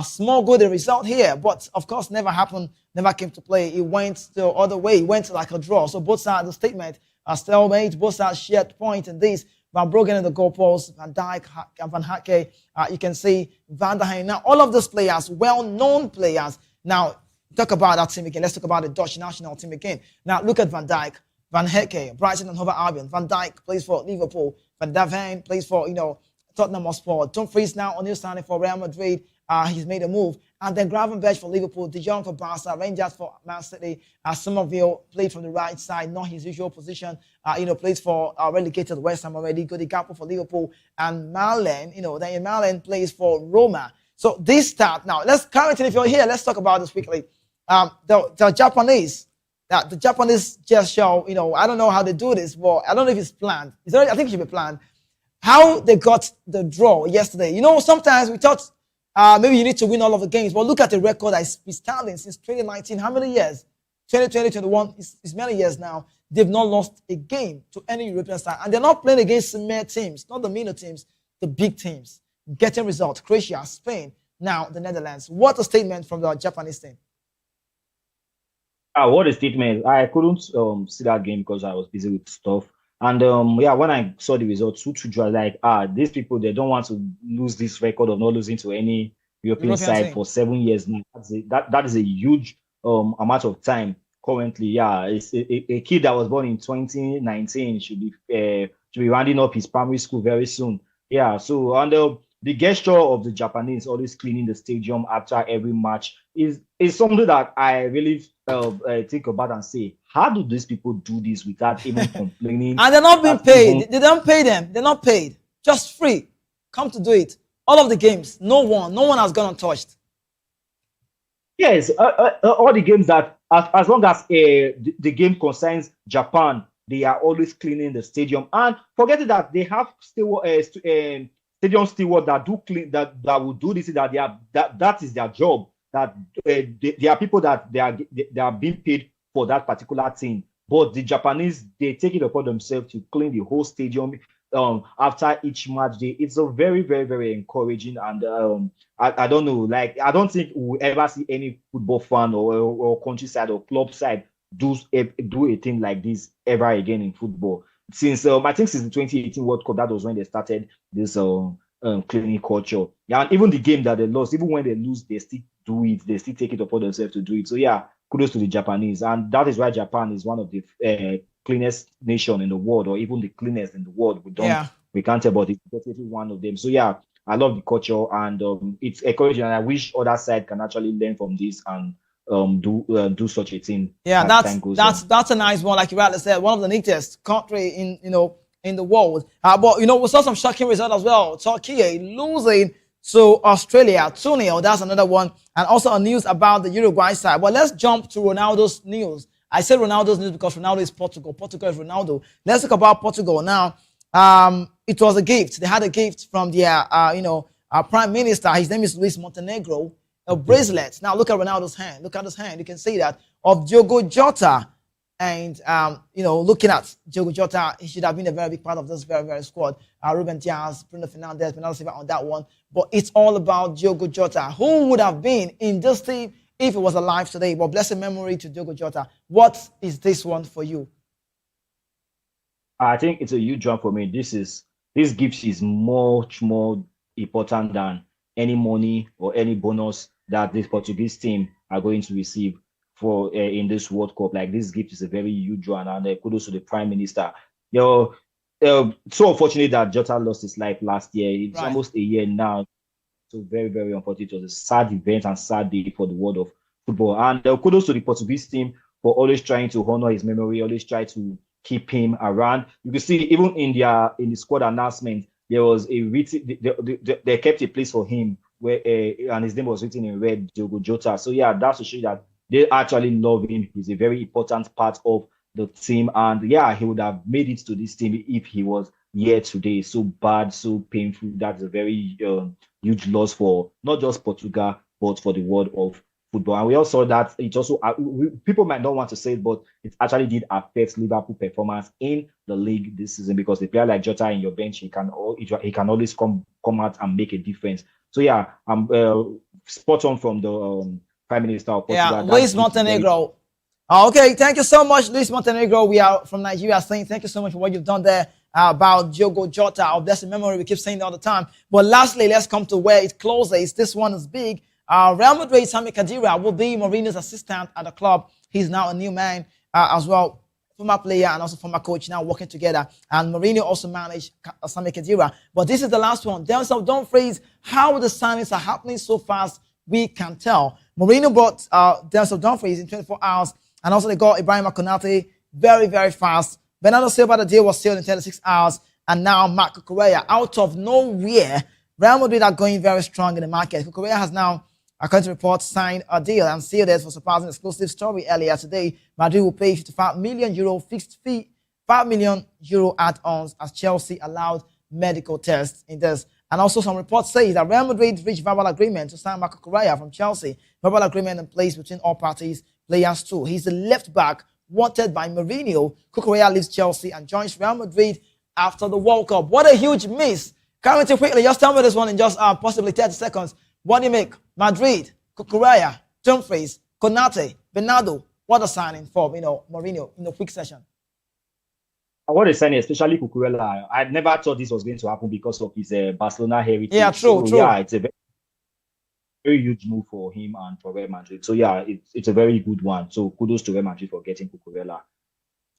small good result here, but of course, never happened, never came to play. It went the other way. It went like a draw. So both sides, the statement, are stalemate. Both sides shared points in this. Van Bruggen in the goalpost, Van Dijk, Van Hake. You can see Van der Heijn. Now, all of those players, well-known players. Now, talk about that team again. Let's talk about the Dutch national team again. Now, look at Van Dijk, Van Heke, Brighton and Hove Albion. Van Dijk plays for Liverpool. Van der Heijn plays for, Tottenham Hotspur. Dumfries now on new signing for Real Madrid. He's made a move. And then Gravenberch for Liverpool, De Jong for Barca, Rangers for Man City. Somerville played from the right side, not his usual position. Plays for relegated West Ham already. Godi Gakpo for Liverpool. And Malen, then Malen plays for Roma. So this start now. Let's Carrington, if you're here, let's talk about this quickly. The Japanese just show, I don't know how they do this, but I don't know if it's planned. I think it should be planned. How they got the draw yesterday. Sometimes we thought maybe you need to win all of the games, but look at the record that's been standing since 2019. How many years? 2020, 21, it's many years now. They've not lost a game to any European side. And they're not playing against mere teams, not the minor teams, the big teams. Getting results. Croatia, Spain, now the Netherlands. What a statement from the Japanese team. What a statement. I couldn't see that game because I was busy with stuff. And when I saw the results, 2-2 draw, like, these people, they don't want to lose this record of not losing to any European side team for 7 years now. That is a huge amount of time currently. Yeah, it's a kid that was born in 2019 should be rounding up his primary school very soon. Yeah, so and the gesture of the Japanese always cleaning the stadium after every match is something that I really think about and say, how do these people do this without even complaining? And they're not being paid. They don't pay them. They're not paid. Just free. Come to do it. All of the games, no one has gone untouched. Yes, all the games that, as long as the game concerns Japan, they are always cleaning the stadium. And forgetting that they have stadium steward that do clean, that will do this, that is their job. That they are people that they are being paid for that particular thing. But the Japanese, they take it upon themselves to clean the whole stadium after each match day. It's a very, very, very encouraging, and I don't know, like, I don't think we'll ever see any football fan or countryside or club side do a thing like this ever again in football. Since I think since the 2018 World Cup, that was when they started this cleaning culture. Yeah, and even the game that they lost, even when they lose, they still do it. They still take it upon themselves to do it. So yeah, kudos to the Japanese, and that is why Japan is one of the cleanest nation in the world, or even the cleanest in the world. We can't tell, but it's definitely one of them. So yeah, I love the culture, and it's encouraging, and I wish other side can actually learn from this and do such a thing. Yeah, that's a nice one, like you rightly said, one of the neatest country in the world. But we saw some shocking results as well. Turkey losing to Australia 2-0. That's another one, and also a news about the Uruguay side. But let's jump to Ronaldo's news. I said Ronaldo's news because Ronaldo is Portugal. Portugal is Ronaldo. Let's talk about Portugal now. It was a gift. They had a gift from their our prime minister. His name is Luis Montenegro. A bracelet. Now look at Ronaldo's hand. Look at his hand. You can see that of Diogo Jota. And looking at Diogo Jota, he should have been a very big part of this very, very squad. Ruben Diaz, Bruno Fernandes, Bernardo Silva on that one. But it's all about Diogo Jota. Who would have been in this team if he was alive today? But blessed memory to Diogo Jota. What is this one for you? I think it's a huge one for me. This gift is much more important than any money or any bonus that this Portuguese team are going to receive for in this World Cup. Like, this gift is a very huge one, and kudos to the Prime Minister. So unfortunate that Jota lost his life last year. It's almost a year now. So very, very unfortunate. It was a sad event and sad day for the world of football. And kudos to the Portuguese team for always trying to honor his memory, always try to keep him around. You can see even in the squad announcement, there was they kept a place for him where and his name was written in red, Diogo Jota. So yeah, that's to show that they actually love him. He's a very important part of the team, and yeah, he would have made it to this team if he was here today. So bad, so painful. That's a very huge loss for not just Portugal but for the world of football. And we also saw that it also people might not want to say it, but it actually did affect Liverpool performance in the league this season, because a player like Jota in your bench, he can always come out and make a difference. So yeah, I'm spot on from the Prime Minister of Portugal. Yeah, Luis Montenegro. Okay, thank you so much, Luis Montenegro. We are from Nigeria saying thank you so much for what you've done there about Diogo Jota of blessed memory. We keep saying it all the time. But lastly, let's come to where it closes. This one is big. Real Madrid Sami Khedira will be Mourinho's assistant at the club. He's now a new man as well, former player and also former coach, now working together. And Mourinho also managed Sami Khedira. But this is the last one. Don't freeze. How the signings are happening so fast, we can tell. Mourinho bought Denzel Dumfries in 24 hours, and also they got Ibrahim Konate very, very fast. Bernardo Silva, the deal was sealed in 36 hours, and now Marco Correa out of nowhere. Real Madrid are going very strong in the market. Correa has now, according to reports, signed a deal and sealed it for surpassing exclusive story earlier today. Madrid will pay 55 million euro fixed fee, 5 million euro add-ons as Chelsea allowed medical tests in this. And also some reports say that Real Madrid reached verbal agreement to sign Marco Correa from Chelsea. Verbal agreement in place between all parties, players too. He's the left back wanted by Mourinho. Correa leaves Chelsea and joins Real Madrid after the World Cup. What a huge miss. Coming to quickly, just tell me this one in just possibly 30 seconds. What do you make? Madrid, Correa, Dumfries, Konate, Bernardo. What a signing for Mourinho in a quick session. What a signing, especially Cucurella. I never thought this was going to happen because of his Barcelona heritage. Yeah, true. Yeah, it's a very, very huge move for him and for Real Madrid. So yeah, it's a very good one. So kudos to Real Madrid for getting Cucurella.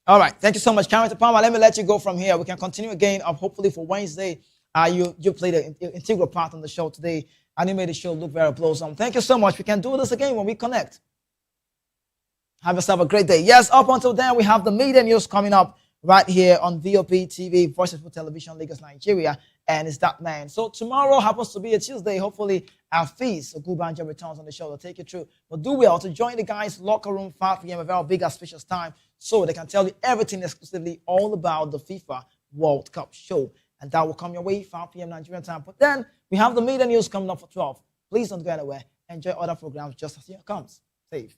All right, thank you so much, Karen Palmer. Let me let you go from here. We can continue again, hopefully for Wednesday You played an integral part on the show today, and you made the show look very blossom. Thank you so much. We can do this again when we connect. Have yourself a great day. Yes, up until then, we have the media news coming up right here on Vop TV, Voice of Television, Lagos, Nigeria, and it's that man. So tomorrow happens to be a Tuesday. Hopefully, our feast, Ogubanja, returns on the show to take you through. But do well to join the guys' locker room 5 p.m. a very big auspicious time, so they can tell you everything exclusively all about the FIFA World Cup show. And that will come your way 5 p.m. Nigerian time. But then we have the media news coming up for 12. Please don't go anywhere. Enjoy other programs just as it comes. Safe.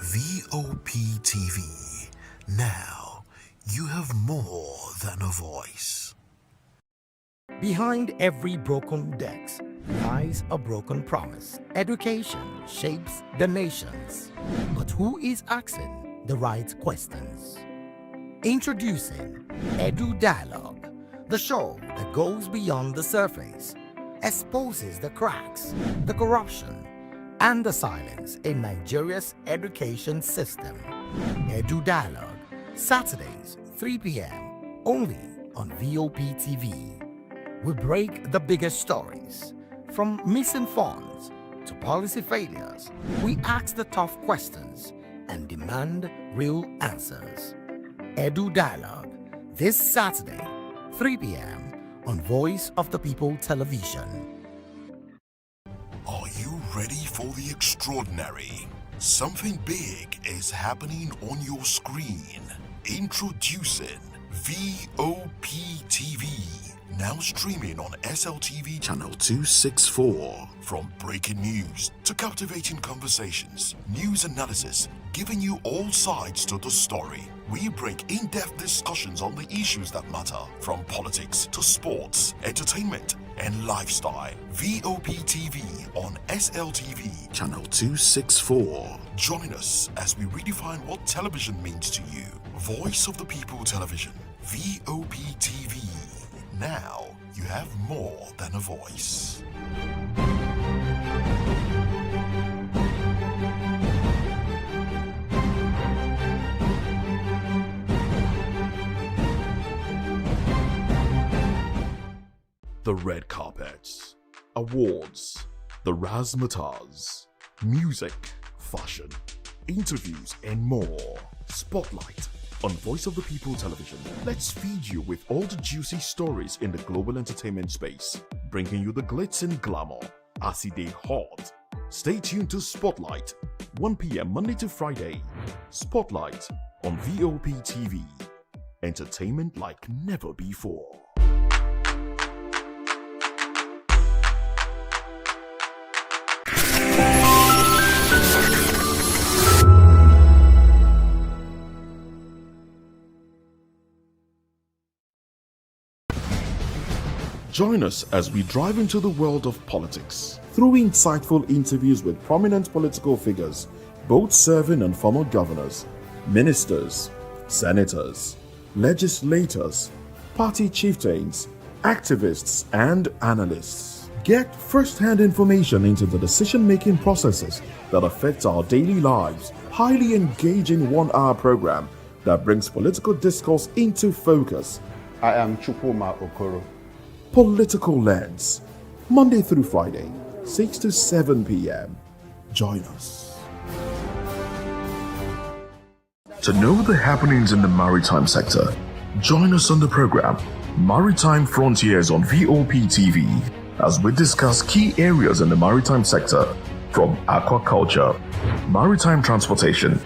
Vop TV. Now, you have more than a voice. Behind every broken deck lies a broken promise. Education shapes the nations. But who is asking the right questions? Introducing Edu Dialogue, the show that goes beyond the surface, exposes the cracks, the corruption, and the silence in Nigeria's education system. Edu Dialogue, Saturdays, 3 p.m., only on Vop TV. We break the biggest stories, from missing funds to policy failures. We ask the tough questions and demand real answers. Edu Dialogue, this Saturday, 3 p.m. on Voice of the People Television. Are you ready for the extraordinary? Something big is happening on your screen. Introducing Vop TV. Now streaming on SLTV channel 264. From breaking news to captivating conversations, news analysis, giving you all sides to the story. We bring in-depth discussions on the issues that matter, from politics to sports, entertainment, and lifestyle. Vop TV on SLTV channel 264. Join us as we redefine what television means to you. Voice of the People Television, Vop TV. Now you have more than a voice. The red carpets, awards, the razzmatazz, music, fashion, interviews, and more. Spotlight on Voice of the People Television. Let's feed you with all the juicy stories in the global entertainment space, bringing you the glitz and glamour as it is hot. Stay tuned to Spotlight, 1 p.m. Monday to Friday. Spotlight on Vop TV. Entertainment like never before. Join us as we drive into the world of politics through insightful interviews with prominent political figures, both serving and former governors, ministers, senators, legislators, party chieftains, activists, and analysts. Get first-hand information into the decision-making processes that affect our daily lives. Highly engaging 1-hour program that brings political discourse into focus. I am Chukwuma Okoro. Political Lens, Monday through Friday, 6 to 7 p.m. Join us. To know the happenings in the maritime sector, join us on the program Maritime Frontiers on Vop TV as we discuss key areas in the maritime sector, from aquaculture, maritime transportation,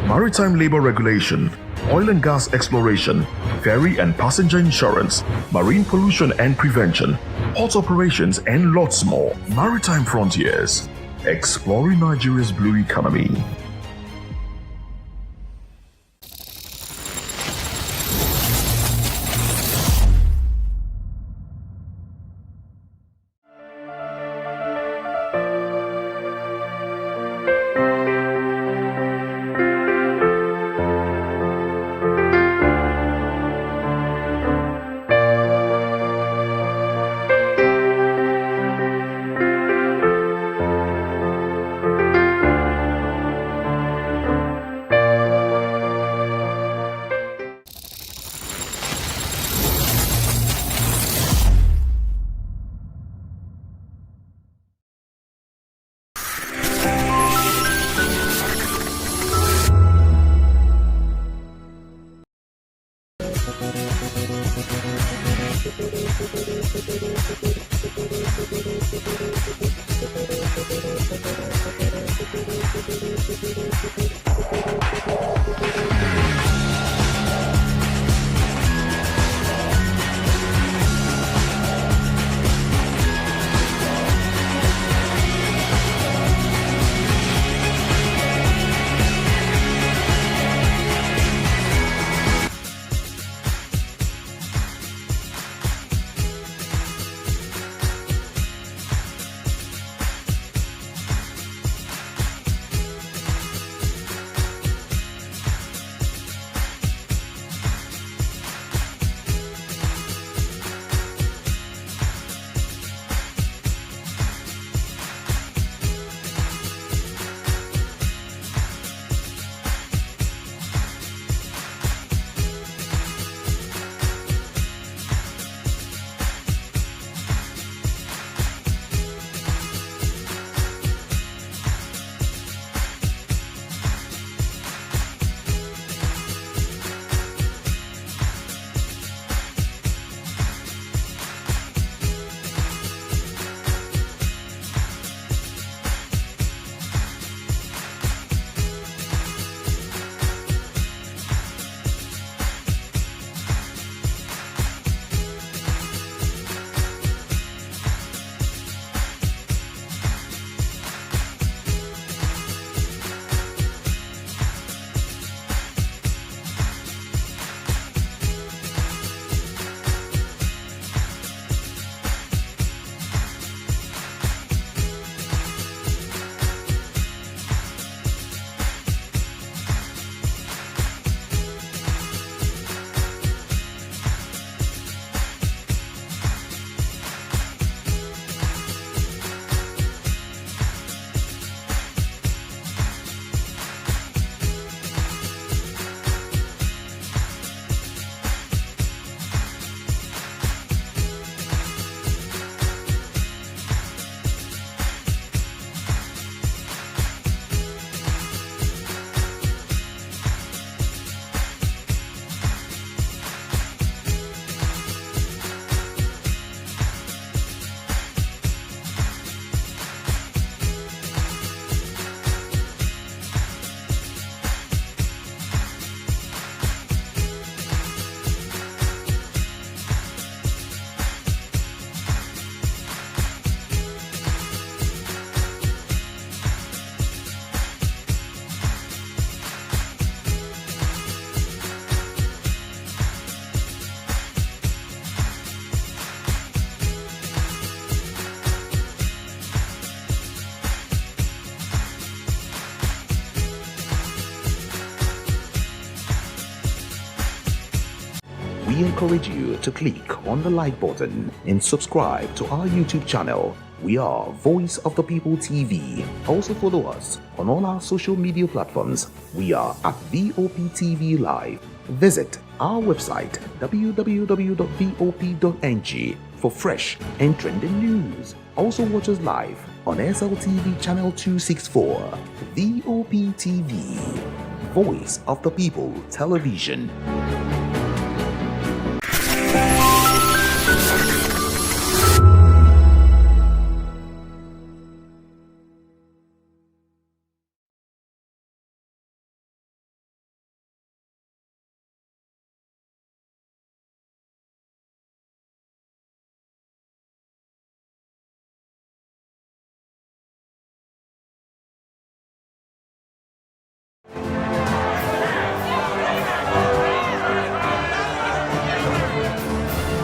maritime labor regulation, oil and gas exploration, ferry and passenger insurance, marine pollution and prevention, port operations, and lots more. Maritime Frontiers, exploring Nigeria's blue economy. We encourage you to click on the like button and subscribe to our YouTube channel. We are Voice of the People TV. Also follow us on all our social media platforms. We are at Vop Tv Live. Visit our website www.vop.ng for fresh and trending news. Also watch us live on SLTV channel 264. Vop TV, Voice of the People Television.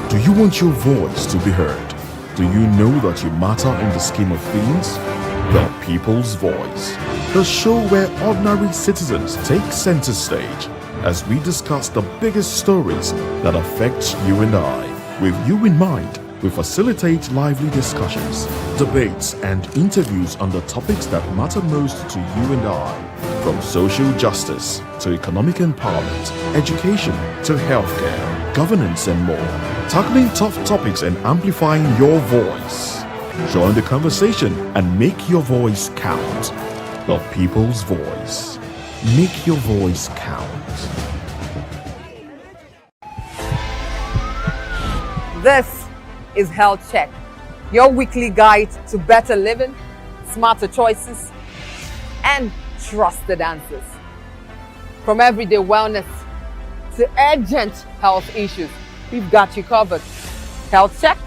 Do you want your voice to be heard? Do you know that you matter in the scheme of things? The People's Voice, the show where ordinary citizens take center stage as we discuss the biggest stories that affect you and I. With you in mind, we facilitate lively discussions, debates, and interviews on the topics that matter most to you and I. From social justice to economic empowerment, education to healthcare, governance, and more. Tackling tough topics and amplifying your voice. Join the conversation and make your voice count. The People's Voice. Make your voice count. This is Health Check, your weekly guide to better living, smarter choices, and trusted answers. From everyday wellness to urgent health issues, we've got you covered. Health Check,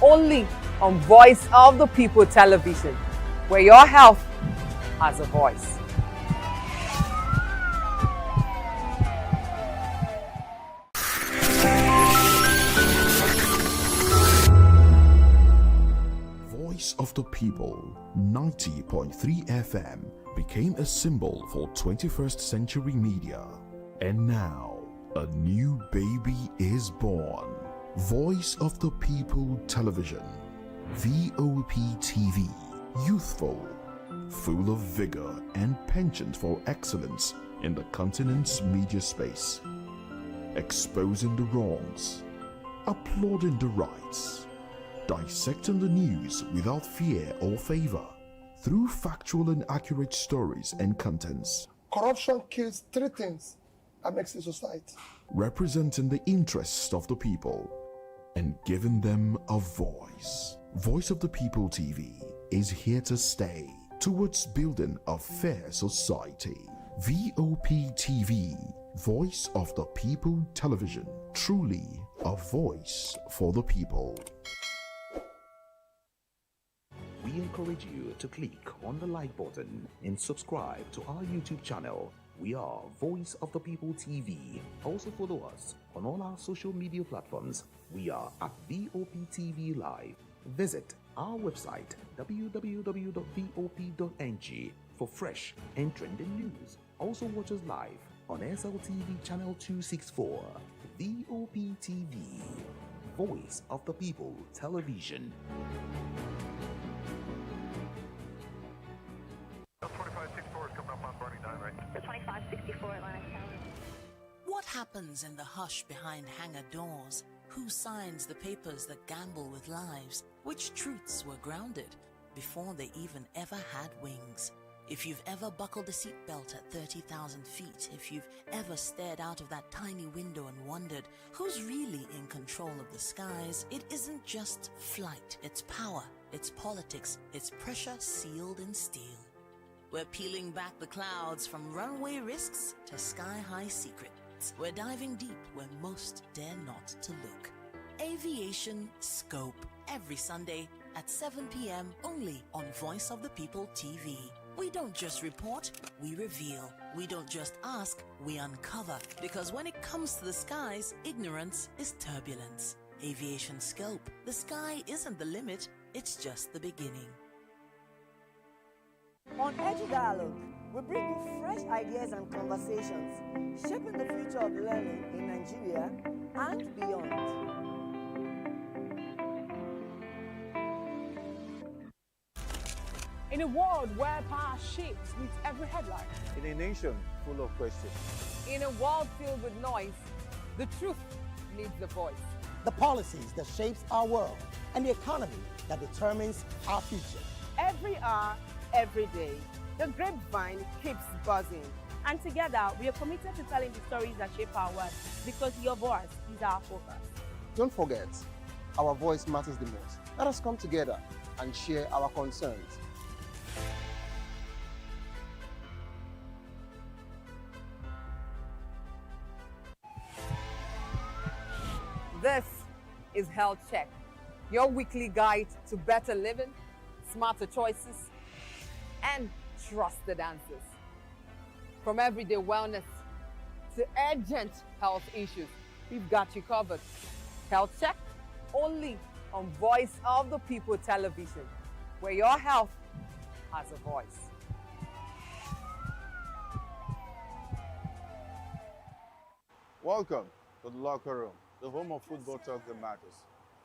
only on Voice of the People television, where your health has a voice. Voice of the People, 90.3 FM, became a symbol for 21st century media. And now, a new baby is born. Voice of the People Television, Vop TV, youthful, full of vigor and penchant for excellence in the continent's media space, exposing the wrongs, applauding the rights, dissecting the news without fear or favor, through factual and accurate stories and contents. Corruption kills three things that makes a society. Representing the interests of the people and giving them a voice. Voice of the People TV is here to stay towards building a fair society. Vop TV, Voice of the People Television, truly a voice for the people. We encourage you to click on the like button and subscribe to our YouTube channel. We are Voice of the People TV. Also follow us on all our social media platforms. We are at Vop TV Live. Visit our website www.vop.ng for fresh and trending news. Also watch us live on SLTV channel 264. Vop TV, Voice of the People Television. What happens in the hush behind hangar doors? Who signs the papers that gamble with lives? Which truths were grounded before they even ever had wings? If you've ever buckled a seatbelt at 30,000 feet, if you've ever stared out of that tiny window and wondered who's really in control of the skies, it isn't just flight, it's power, it's politics, it's pressure sealed in steel. We're peeling back the clouds from runway risks to sky-high secrets. We're diving deep where most dare not to look. Aviation Scope, every Sunday at 7 p.m. only on Voice of the People TV. We don't just report, we reveal. We don't just ask, we uncover. Because when it comes to the skies, ignorance is turbulence. Aviation Scope, the sky isn't the limit, it's just the beginning. On Edu Dialogue, we bring you fresh ideas and conversations, shaping the future of learning in Nigeria and beyond. In a world where power shifts with every headline. In a nation full of questions. In a world filled with noise, the truth needs a voice. The policies that shapes our world and the economy that determines our future. Every hour, every day, the grapevine keeps buzzing. And together, we are committed to telling the stories that shape our world because your voice is our focus. Don't forget, our voice matters the most. Let us come together and share our concerns. This is Health Check, your weekly guide to better living, smarter choices, and trusted answers. From everyday wellness to urgent health issues, we've got you covered. Health Check, only on Voice of the People television, where your health has a voice. Welcome to the locker room, the home of football talk that matters.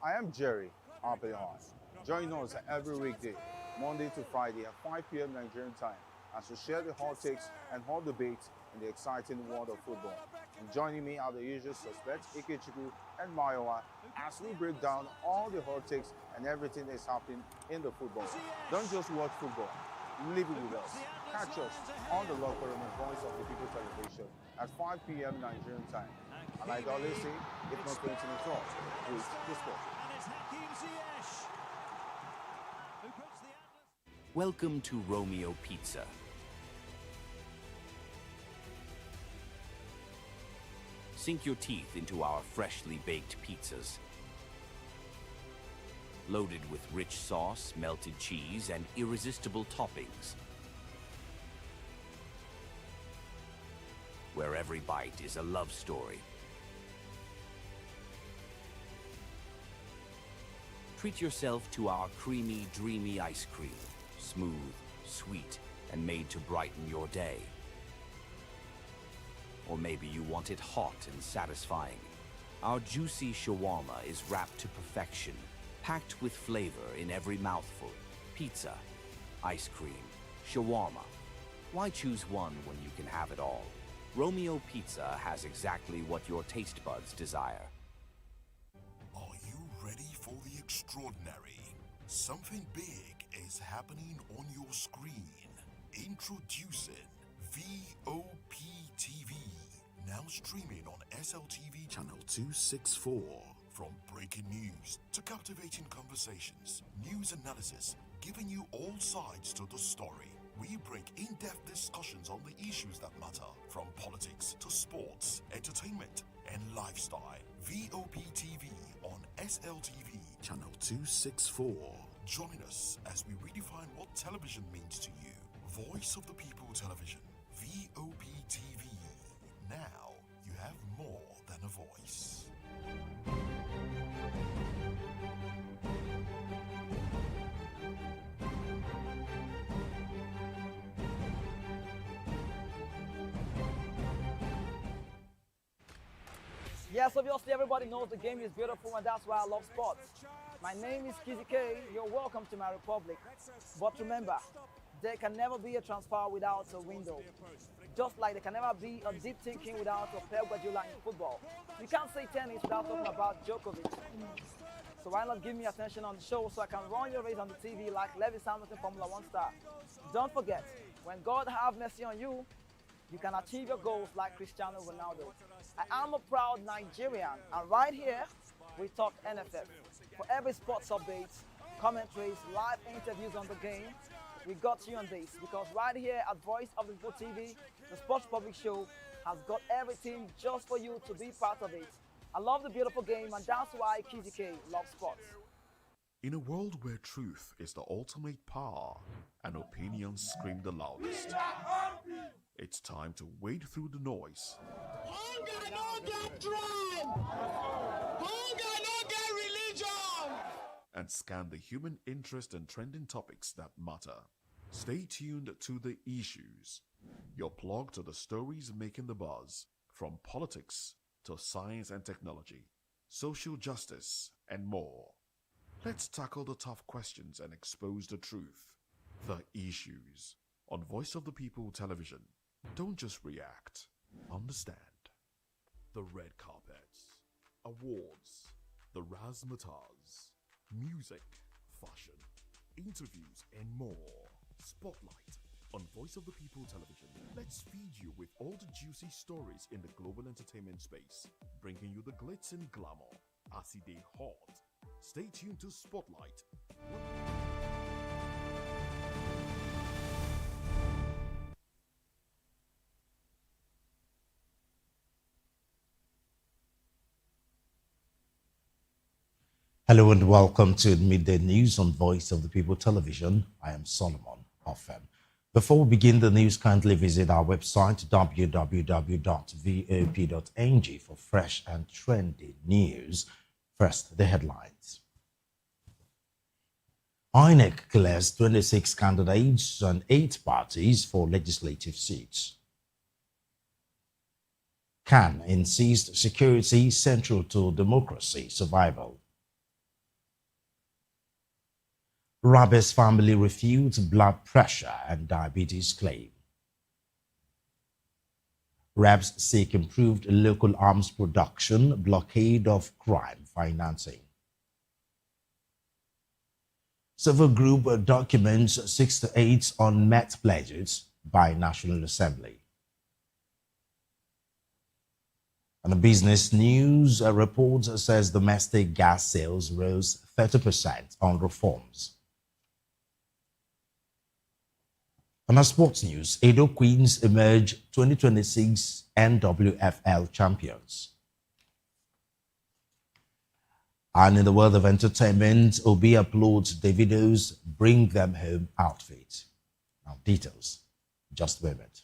I am Jerry Arpeon. Join us every weekday, Monday to Friday at 5 p.m. Nigerian time, as we share the hot takes and hot debates in the exciting world of football. And joining me are the usual suspects, Ikechukwu and Mayowa, as we break down all the hot takes and everything that's happening in the football. Don't just watch football, live it with us. Catch us on the locker room and Voice of the People television at 5 p.m. Nigerian time. And like I always say, if not 20 minutes off, please discuss. Welcome to Romeo Pizza. Sink your teeth into our freshly baked pizzas. Loaded with rich sauce, melted cheese, and irresistible toppings. Where every bite is a love story. Treat yourself to our creamy, dreamy ice cream. Smooth, sweet, and made to brighten your day. Or maybe you want it hot and satisfying. Our juicy shawarma is wrapped to perfection, packed with flavor in every mouthful. Pizza, ice cream, shawarma. Why choose one when you can have it all? Romeo Pizza has exactly what your taste buds desire. Are you ready for the extraordinary? Something big is happening on your screen. Introducing Vop TV. Now streaming on SLTV channel 264. From breaking news to captivating conversations, news analysis, giving you all sides to the story. We bring in-depth discussions on the issues that matter, from politics to sports, entertainment, and lifestyle. Vop TV on SLTV channel 264. Join us as we redefine what television means to you. Voice of the People Television, Vop TV. Now you have more than a voice. Yes, obviously everybody knows the game is beautiful and that's why I love sports. My name is Kizzy K. You're welcome to my republic. But remember, there can never be a transfer without a window. Just like there can never be a deep thinking without a Pep Guardiola in football. You can't say tennis without talking about Djokovic. So why not give me attention on the show so I can run your race on the TV like Lewis Hamilton Formula 1 star. Don't forget, when God have mercy on you, you can achieve your goals like Cristiano Ronaldo. I am a proud Nigerian, and right here, we talk NFF. For every sports update, commentaries, live interviews on the game, we got you on this, because right here at Voice of the People TV, the Sports Public Show has got everything just for you to be part of it. I love the beautiful game, and that's why Kizzy K loves sports. In a world where truth is the ultimate power and opinions scream the loudest, it's time to wade through the noise. Hunger no get tribe. Hunger no get religion. And scan the human interest and trending topics that matter. Stay tuned to The Issues, your plug to the stories making the buzz, from politics to science and technology, social justice, and more. Let's tackle the tough questions and expose the truth. The Issues on Voice of the People Television. Don't just react, understand. The red carpets, awards, the razzmatazz, music, fashion, interviews, and more. Spotlight on Voice of the People Television. Let's feed you with all the juicy stories in the global entertainment space, bringing you the glitz and glamour as it dey hot. Stay tuned to Spotlight. Hello and welcome to Midday News on Voice of the People Television. I am Solomon Offem. Before we begin the news, kindly visit our website www.vop.ng for fresh and trendy news. First, the headlines. INEC clears 26 candidates and 8 parties for legislative seats. CAN insists security central to democracy survival. Rabe's family refutes blood pressure and diabetes claim. Reps seek improved local arms production, blockade of crime financing. Civil group documents 6 to 8 unmet pledges by National Assembly. And the business news report says domestic gas sales rose 30% on reforms. On our sports news, Edo Queens emerge 2026 NWFL champions. And in the world of entertainment, Obi uploads Davido's Bring Them Home outfit. Now, details, just a moment.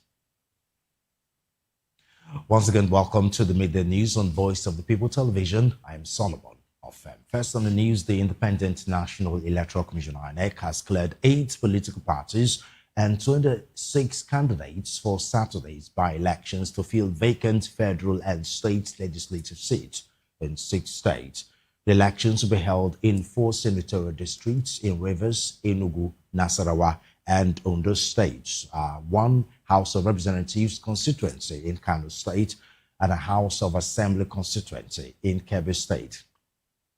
Once again, welcome to the midday news on Voice of the People Television. I am Solomon of FM. First on the news, the Independent National Electoral Commission (INEC) has cleared 8 political parties and 26 candidates for Saturday's by-elections to fill vacant federal and state legislative seats in 6 states. The elections will be held in 4 senatorial districts in Rivers, Enugu, Nasarawa, and Ondo states, 1 House of Representatives constituency in Kano State, and a House of Assembly constituency in Kebbi State.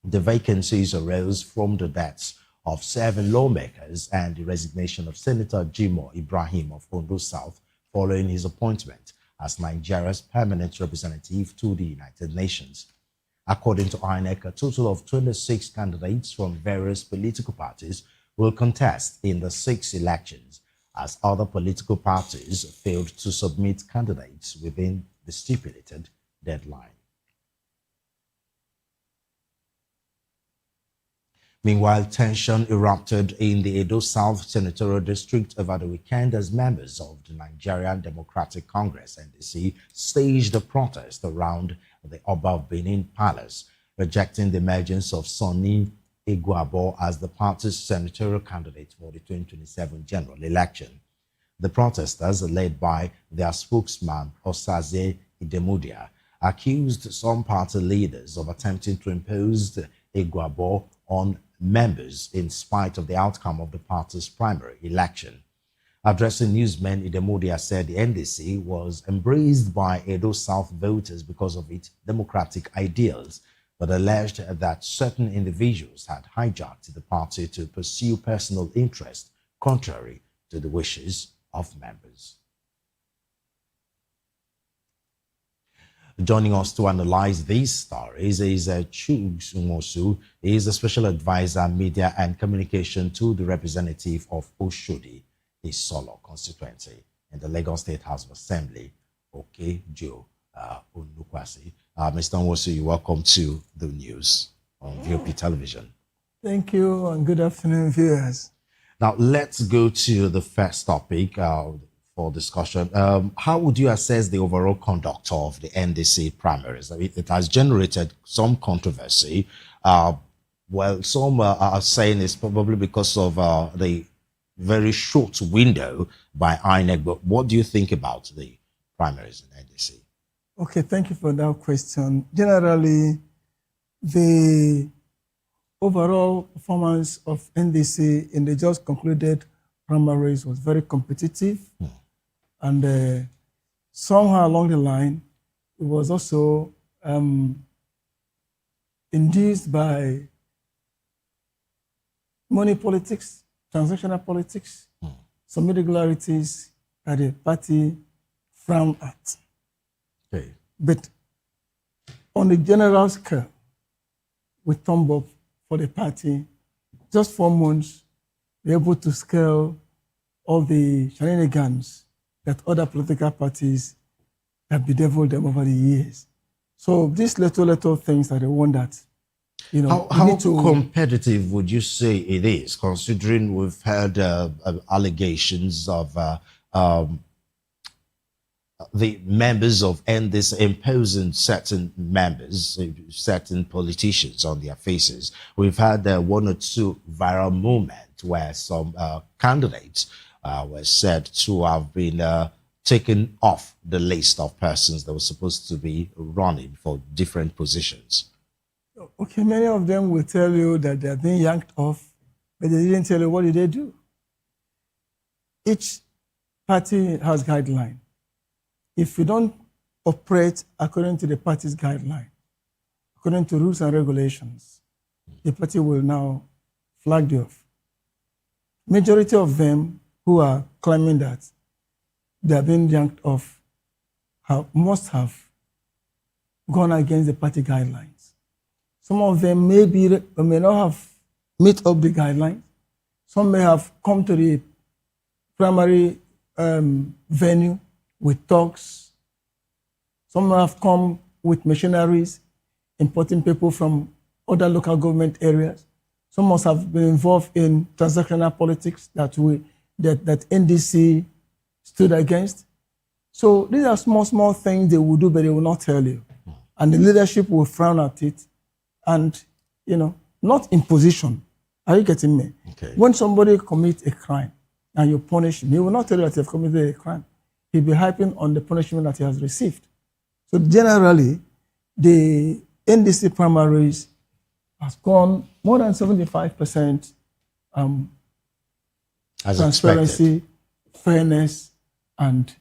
The vacancies arose from the deaths of 7 lawmakers and the resignation of Senator Jimo Ibrahim of Ondo South following his appointment as Nigeria's permanent representative to the United Nations. According to INEC, a total of 26 candidates from various political parties will contest in the 6 elections, as other political parties failed to submit candidates within the stipulated deadline. Meanwhile, tension erupted in the Edo South Senatorial District over the weekend as members of the Nigerian Democratic Congress (NDC) staged a protest around the Oba of Benin Palace, rejecting the emergence of Sonny Iguabo as the party's senatorial candidate for the 2027 general election. The protesters, led by their spokesman Osaze Idemudia, accused some party leaders of attempting to impose Iguabo on members in spite of the outcome of the party's primary election. Addressing newsmen, Idemudia said the NDC was embraced by Edo South voters because of its democratic ideals, but alleged that certain individuals had hijacked the party to pursue personal interest contrary to the wishes of members. Joining us to analyze these stories is Chugs Nwosu. He is a special advisor, media and communication to the representative of Oshodi, Isolo constituency in the Lagos State House of Assembly, Joe Onukwasi. Mr. Nwosu, you're welcome to the news on VOP Television. Thank you and good afternoon, viewers. Now, let's go to the first topic for discussion. How would you assess the overall conduct of the NDC primaries? I mean, it has generated some controversy. Well, some are saying it's probably because of the very short window by INEC, but what do you think about the primaries in NDC? Okay, thank you for that question. Generally, the overall performance of NDC in the just concluded primaries was very competitive. And somehow along the line, it was also induced by money politics, transactional politics, some irregularities that the party frowned at. Okay. But on the general scale, we thumb up for the party. Just 4 months, we're able to scale all the shenanigans that other political parties have bedeviled them over the years. So these little things are the one that, you know, how competitive would you say it is, considering we've heard allegations of the members of NDC imposing certain members, certain politicians on their faces? We've had 1 or 2 viral moments where some candidates were said to have been taken off the list of persons that were supposed to be running for different positions. Okay, many of them will tell you that they are being yanked off, but they didn't tell you what did they do. Each party has guidelines. If you don't operate according to the party's guideline, according to rules and regulations, the party will now flag you off. Majority of them who are claiming that they are being yanked off must have gone against the party guidelines. Some of them may not have met up the guidelines. Some may have come to the primary venue with talks. Some have come with missionaries, importing people from other local government areas. Some must have been involved in transactional politics that NDC stood against. So these are small things they will do, but they will not tell you. And the leadership will frown at it. And, not imposition. Are you getting me? Okay. When somebody commits a crime and you punish him, he will not tell you that he has committed a crime. He'll be hyping on the punishment that he has received. So generally, the NDC primaries has gone more than 75% As transparency, fairness, and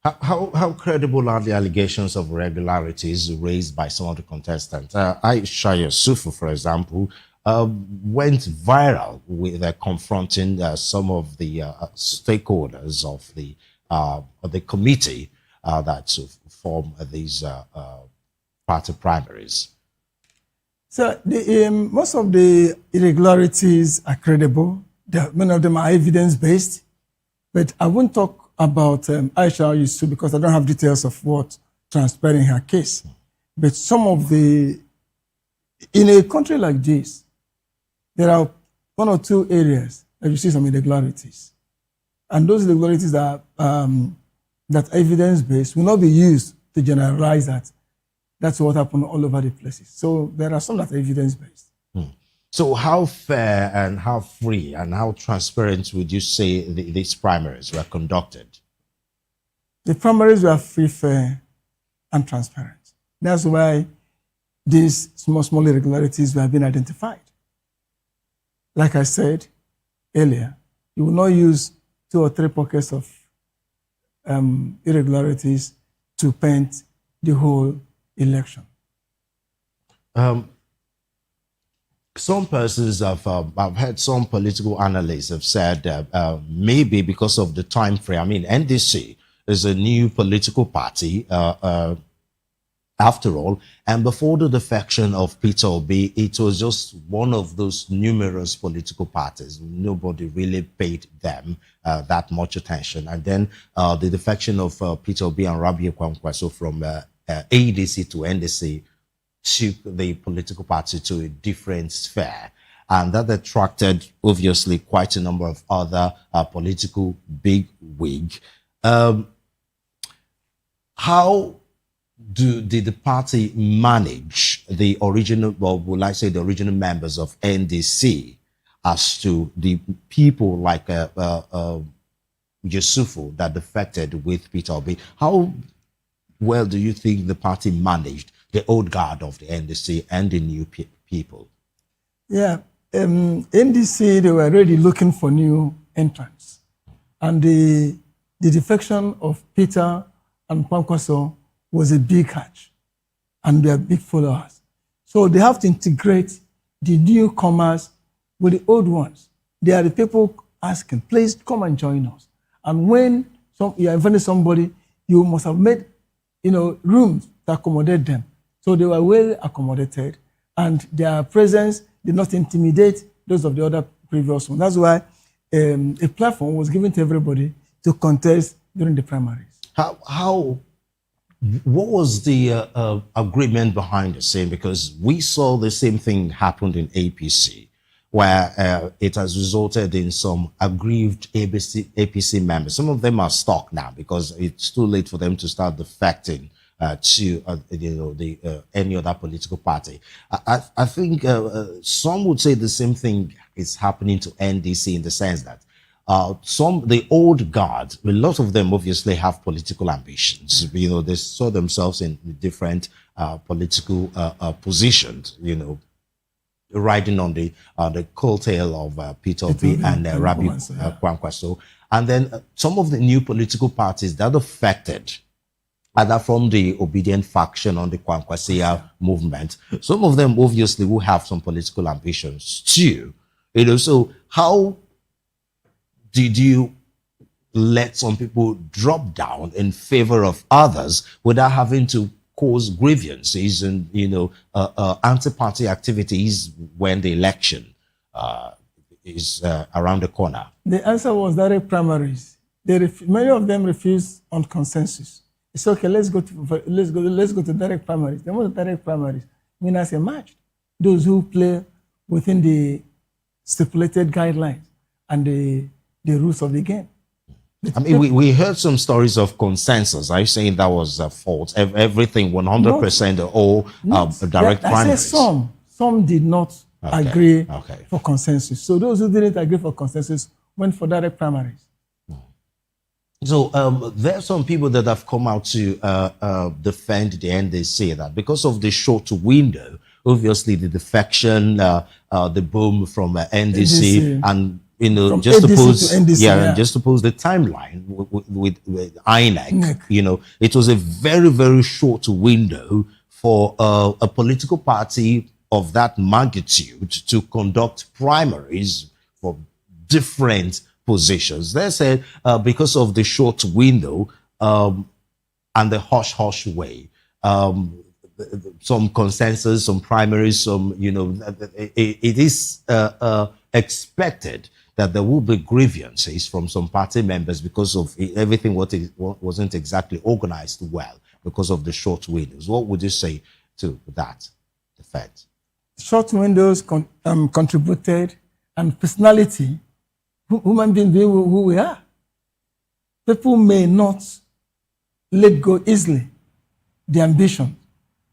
how credible are the allegations of irregularities raised by some of the contestants? Aisha Yusufu, for example, went viral with confronting some of the stakeholders of the committee that form these party primaries. So most of the irregularities are credible. Many of them are evidence-based. But I won't talk about Aisha Yusufu because I don't have details of what transpired in her case. But some of in a country like this, there are one or two areas that you see some irregularities. And those irregularities that are evidence-based will not be used to generalize that. That's what happened all over the places. So there are some that are evidence-based. So how fair and how free and how transparent would you say these primaries were conducted? The primaries were free, fair, and transparent. That's why these small irregularities were being identified. Like I said earlier, you will not use 2 or 3 pockets of irregularities to paint the whole election. Some persons I've heard some political analysts have said maybe because of the time frame. I mean, NDC is a new political party after all, and before the defection of Peter Obi, it was just one of those numerous political parties. Nobody really paid them that much attention. And then the defection of Peter Obi and Rabia Kwankwaso from ADC to NDC took the political party to a different sphere. And that attracted, obviously, quite a number of other political bigwigs. How did the party manage the original, well, will I say the original members of NDC as to the people like Yusufu that defected with Peter Obi? How well do you think the party managed the old guard of the NDC and the new people? Yeah, NDC, they were already looking for new entrants. And the defection of Peter and Kwankwaso was a big catch. And they are big followers. So they have to integrate the newcomers with the old ones. They are the people asking, please come and join us. And when you are inviting somebody, you must have made rooms to accommodate them. So they were well accommodated, and their presence did not intimidate those of the other previous ones. That's why a platform was given to everybody to contest during the primaries. What was the agreement behind the same? Because we saw the same thing happened in APC, where it has resulted in some aggrieved APC members. Some of them are stuck now because it's too late for them to start defecting to any other political party. I think some would say the same thing is happening to NDC in the sense that the old guard, a lot of them obviously have political ambitions. They saw themselves in different political positions. Riding on the coattail of Peter Obi and Rabi Kwankwaso, and then some of the new political parties that affected, either from the obedient faction on the Kwankwasia movement. Some of them obviously will have some political ambitions too. So how did you let some drop down in favor of others without having to cause grievances and anti-party activities when the election is around the corner? The answer was direct primaries. Many of them refused on consensus. It's okay. Let's go to direct primaries. The most direct primaries, winners emerged. Those who play within the stipulated guidelines and the rules of the game. I mean, we heard some stories of consensus. Are you saying that was a fault? Everything 100% all direct primaries? I say some did not agree for consensus. So those who didn't agree for consensus went for direct primaries. So there are some people that have come out to defend the NDC that because of the short window, obviously the defection, the boom from NDC, and from just suppose NDC, just suppose the timeline with INEC, it was a very, very short window for a political party of that magnitude to conduct primaries for different positions. They said because of the short window and the hush-hush way, some consensus, some primaries, some, it is expected that there will be grievances from some party members because of everything wasn't exactly organized well because of the short windows. What would you say to that defense? Short windows contributed, and personality, human beings being who we are. People may not let go easily the ambition.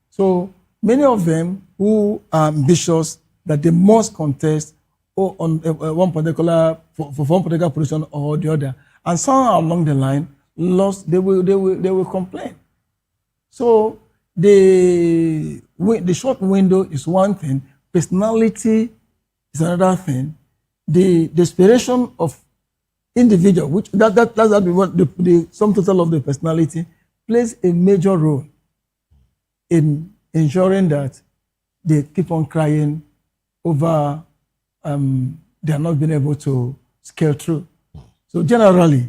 So many of them who are ambitious that they must contest or on one particular for one particular position or the other, and somewhere along the line lost, they will complain. So the short window is one thing, personality is another thing. The desperation of individual, which that's the sum total of the personality, plays a major role in ensuring that they keep on crying over they are not being able to scale through. So generally,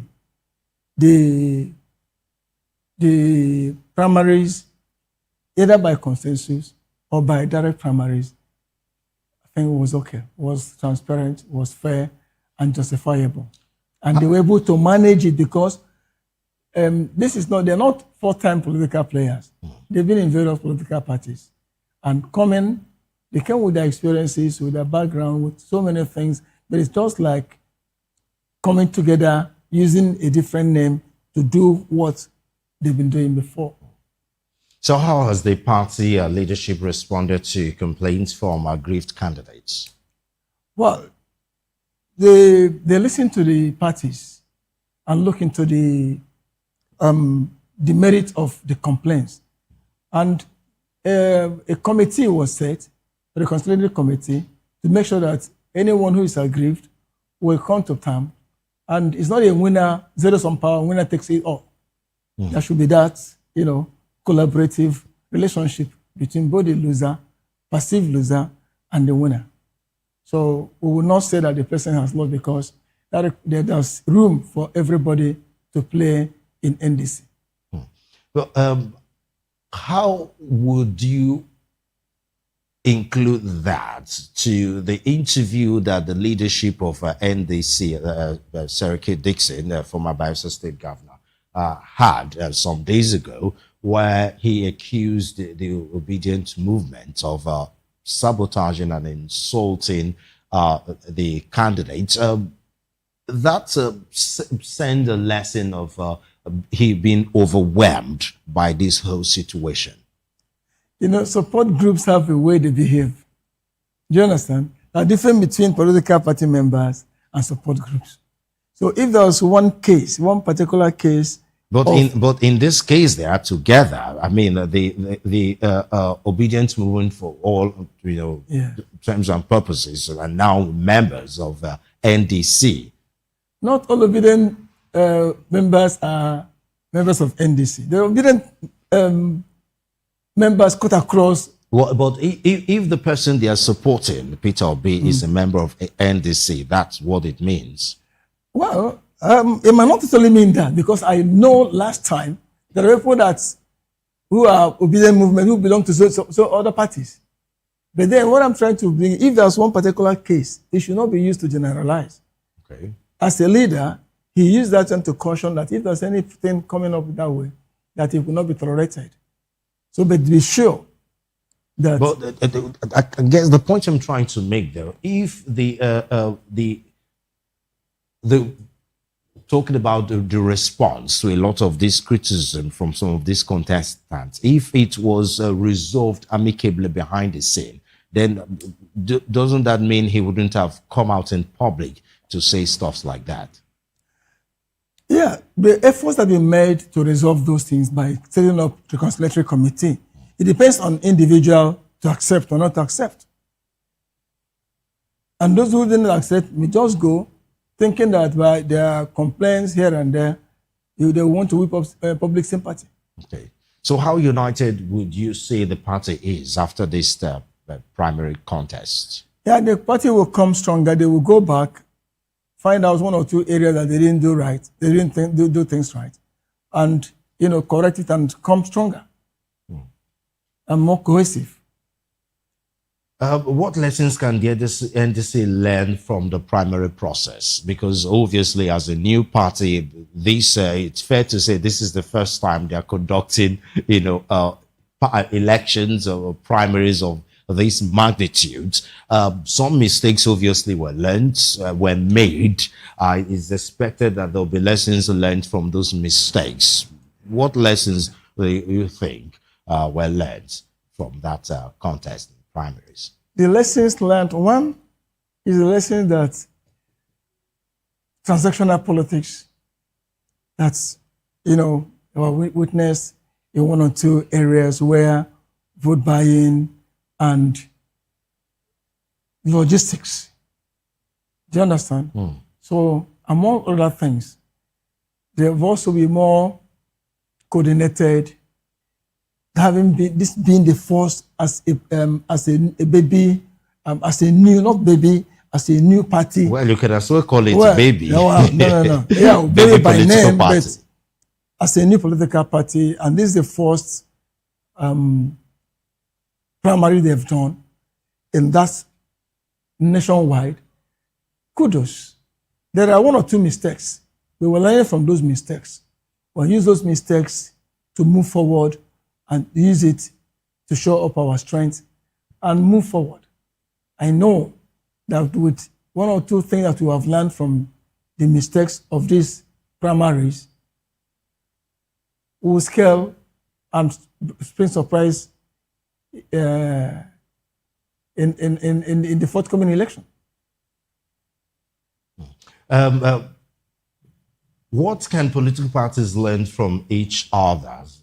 the primaries, either by consensus or by direct primaries, I think it was okay, was transparent, was fair, and justifiable. And they were able to manage it because they're not full-time political players. They've been in various political parties. And they came with their experiences, with their background, with so many things, but it's just like coming together, using a different name to do what they've been doing before. So how has the party leadership responded to complaints from aggrieved candidates? Well, they listen to the parties and look into the merit of the complaints. And a committee was set, a reconciliatory committee, to make sure that anyone who is aggrieved will come to term. And it's not a winner, zero-sum power, winner takes it all. There should be that, collaborative relationship between both the loser, perceived loser, and the winner. So we will not say that the person has lost because there's room for everybody to play in NDC. Well, how would you include that to the interview that the leadership of NDC, Seriki Dixon, former Bayelsa State Governor, had some days ago, where he accused the obedient movement of sabotaging and insulting the candidates? That send a lesson of he being overwhelmed by this whole situation. Support groups have a way they behave. Do you understand? There are difference between political party members and support groups. So if there was one particular case. But in this case, they are together. I mean, the obedient movement for all, terms and purposes are now members of NDC. Not all obedient members are members of NDC. The obedient members cut across. Well, but if the person they are supporting, Peter Obi, is a member of NDC, that's what it means. Well, it might not totally mean that, because I know last time there are people who are obedient movement who belong to so other parties. But then what I'm trying to bring, if there's one particular case, it should not be used to generalize. Okay. As a leader, he used that time to caution that if there's anything coming up that way, that it will not be tolerated. So, but be sure that. But I guess the point I'm trying to make, though, if the talking about the response to a lot of this criticism from some of these contestants, if it was resolved amicably behind the scene, then doesn't that mean he wouldn't have come out in public to say stuff like that? Yeah, the efforts have been made to resolve those things by setting up the conciliatory committee. It depends on individual to accept or not to accept. And those who didn't accept may just go thinking that by their complaints here and there, they want to whip up public sympathy. Okay. So how united would you say the party is after this primary contest? Yeah, the party will come stronger. They will go back, find out one or two areas that they didn't do right. They didn't do things right. And, correct it and come stronger and more cohesive. What lessons can the NDC learn from the primary process? Because obviously, as a new party, it's fair to say this is the first time they are conducting, elections or primaries of this magnitude. Some mistakes obviously were learned, were made. It's expected that there will be lessons learned from those mistakes. What lessons do you think were learned from that contest? Primaries. The lessons learned, one is the lesson that transactional politics, that's, our witness in one or two areas where vote buying and logistics. Do you understand? So among other things, there have also been more coordinated, having this being the first as a baby, as a new party. Well, you can as well call it baby. No. Yeah, baby by name, party. But as a new political party, and this is the first primary they've done, and that's nationwide. Kudos. There are one or two mistakes. We will learn from those mistakes. We'll use those mistakes to move forward and use it to show up our strength and move forward. I know that with one or two things that we have learned from the mistakes of these primaries, we will scale and spring surprise in the forthcoming election. What can political parties learn from each other's,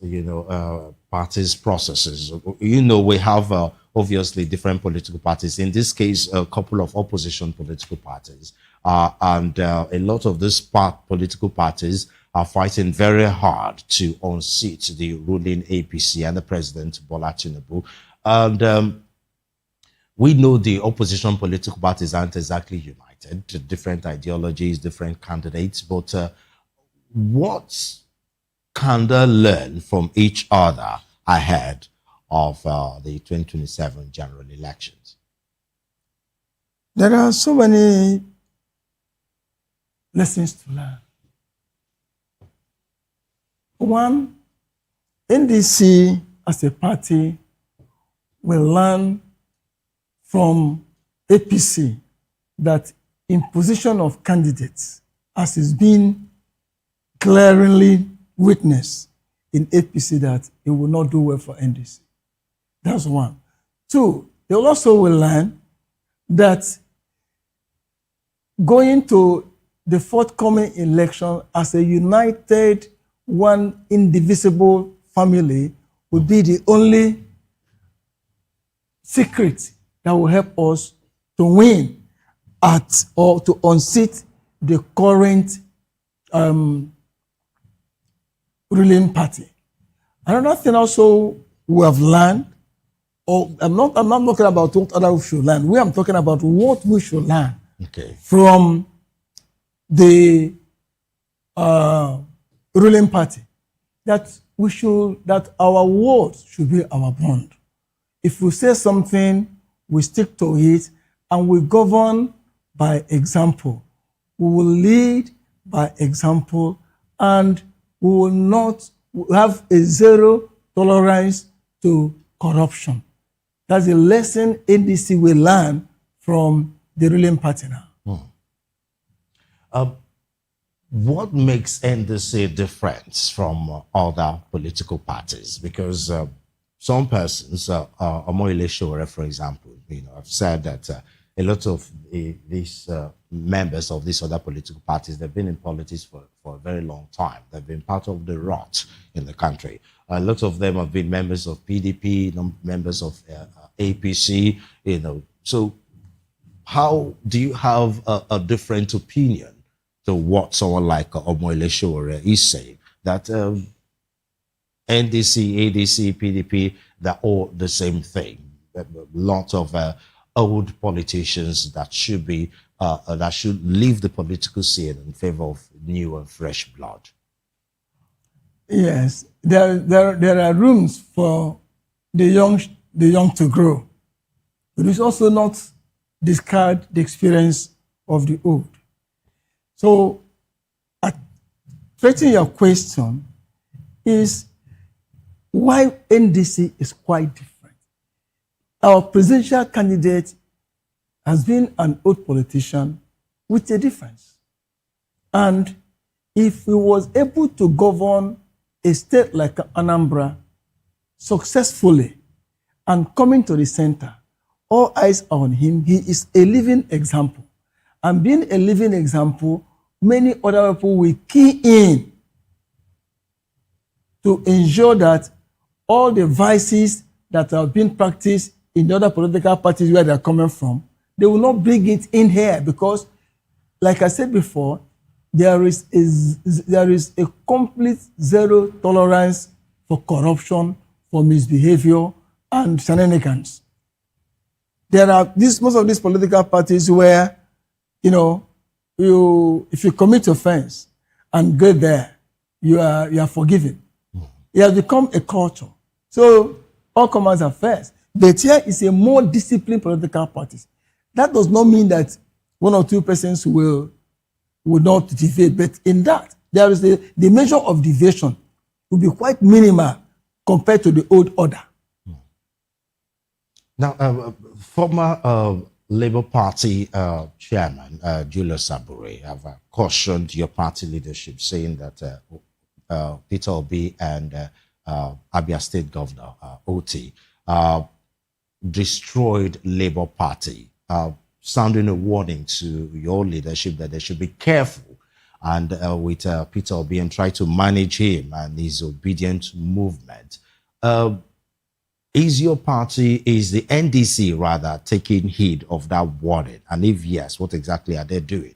parties' processes? We have obviously different political parties. In this case, a couple of opposition political parties. And a lot of these political parties are fighting very hard to unseat the ruling APC and the President, Bola Tinubu. And we know the opposition political parties aren't exactly united, different ideologies, different candidates, but what can they learn from each other ahead of the 2027 general elections? There are so many lessons to learn. One, NDC as a party will learn from APC that imposition of candidates, as is being glaringly witnessed in APC, that it will not do well for NDC. That's one. Two, they also will learn that going to the forthcoming election as a united, one indivisible family will be the only secret that will help us to win at or to unseat the current ruling party. Another thing also we have learned, I'm not talking about what others should learn. We are talking about what we should learn from the ruling party. That our words should be our bond. If we say something, we stick to it, and we govern by example. We will lead by example, and we will not have a zero tolerance to corruption. That's a lesson NDC will learn from the ruling party now. What makes NDC different from other political parties? Because some persons, Omoyele Sowore, for example, have said that a lot of these members of these other political parties, they've been in politics for a very long time. They've been part of the rot in the country. A lot of them have been members of PDP, members of APC, So how do you have a different opinion to what someone like Omoyele Sowore is saying? That NDC, ADC, PDP, they're all the same thing. A lot of old politicians that should leave the political scene in favor of new and fresh blood. Yes, there are rooms for the young to grow. But we should also not discard the experience of the old. So, addressing your question is why NDC is quite different. Our presidential candidate has been an old politician with a difference. And if he was able to govern a state like Anambra successfully and coming to the center, all eyes are on him. He is a living example. And being a living example, many other people will key in to ensure that all the vices that have been practiced in the other political parties where they're coming from, they will not bring it in here because, like I said before, there is a complete zero tolerance for corruption, for misbehavior, and shenanigans. There are most of these political parties where, if you commit offense and go there, you are forgiven. It has become a culture. So all comers are first. But here is a more disciplined political party. That does not mean that one or two persons will not deviate, but in that, there is the measure of deviation will be quite minimal compared to the old order. Now, former Labour Party chairman, Julius Saburi, have cautioned your party leadership, saying that Peter Obi and Abia State Governor, Oti, destroyed Labour Party, sounding a warning to your leadership that they should be careful and with Peter Obi and try to manage him and his obedient movement. Is your party, is the NDC rather, taking heed of that warning? And if yes, what exactly are they doing?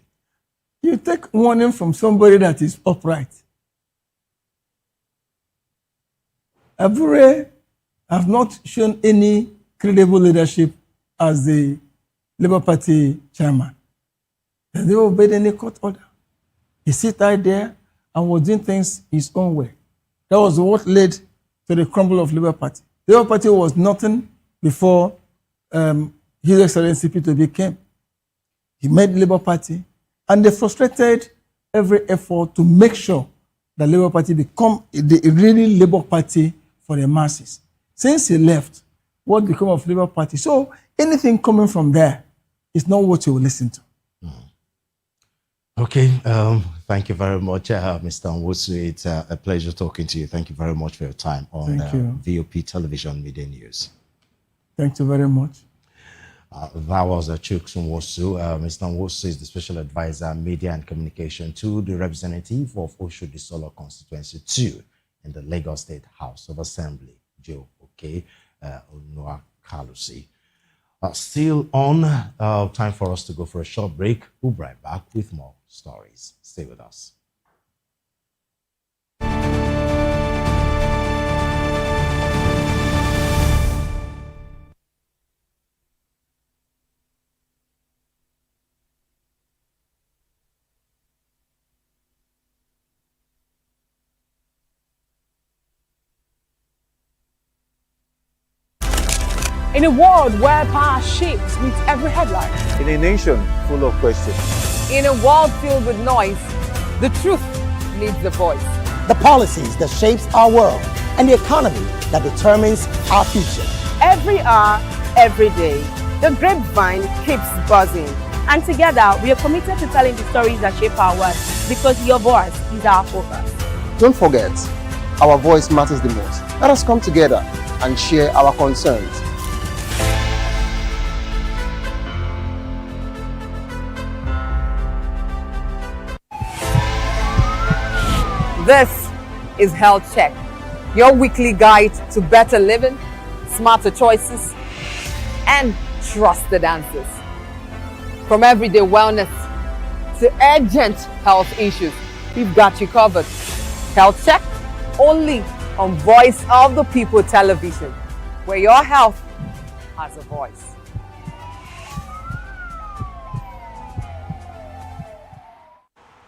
You take warning from somebody that is upright. Abure have not shown any credible leadership as the Labour Party chairman. They never obeyed any court order. He sit right there and was doing things his own way. That was what led to the crumble of Labour Party. The Labour Party was nothing before His Excellency Peter Obi came. He made the Labour Party, and they frustrated every effort to make sure that Labour Party become the really Labour Party for the masses. Since he left, what became of Labour Party? So anything coming from there is not what you will listen to. Okay, thank you very much, Mr. Nwosu. It's a pleasure talking to you. Thank you very much for your time on VOP Television Media News. Thank you very much. That was Chuks Nwosu. Mr. Nwosu is the Special Advisor, Media and Communication to the representative of Oshodi Solo Constituency 2 in the Lagos State House of Assembly, Joe Onua Kalusi. Still on, time for us to go for a short break. We'll be right back with more stories. Stay with us. In a world where power shifts with every headline. In a nation full of questions. In a world filled with noise, the truth needs a voice. The policies that shapes our world and the economy that determines our future. Every hour, every day, the grapevine keeps buzzing. And together, we are committed to telling the stories that shape our world because your voice is our focus. Don't forget, our voice matters the most. Let us come together and share our concerns. This is Health Check, your weekly guide to better living, smarter choices, and trusted answers. From everyday wellness to urgent health issues, we've got you covered. Health Check, only on Voice of the People Television, where your health has a voice.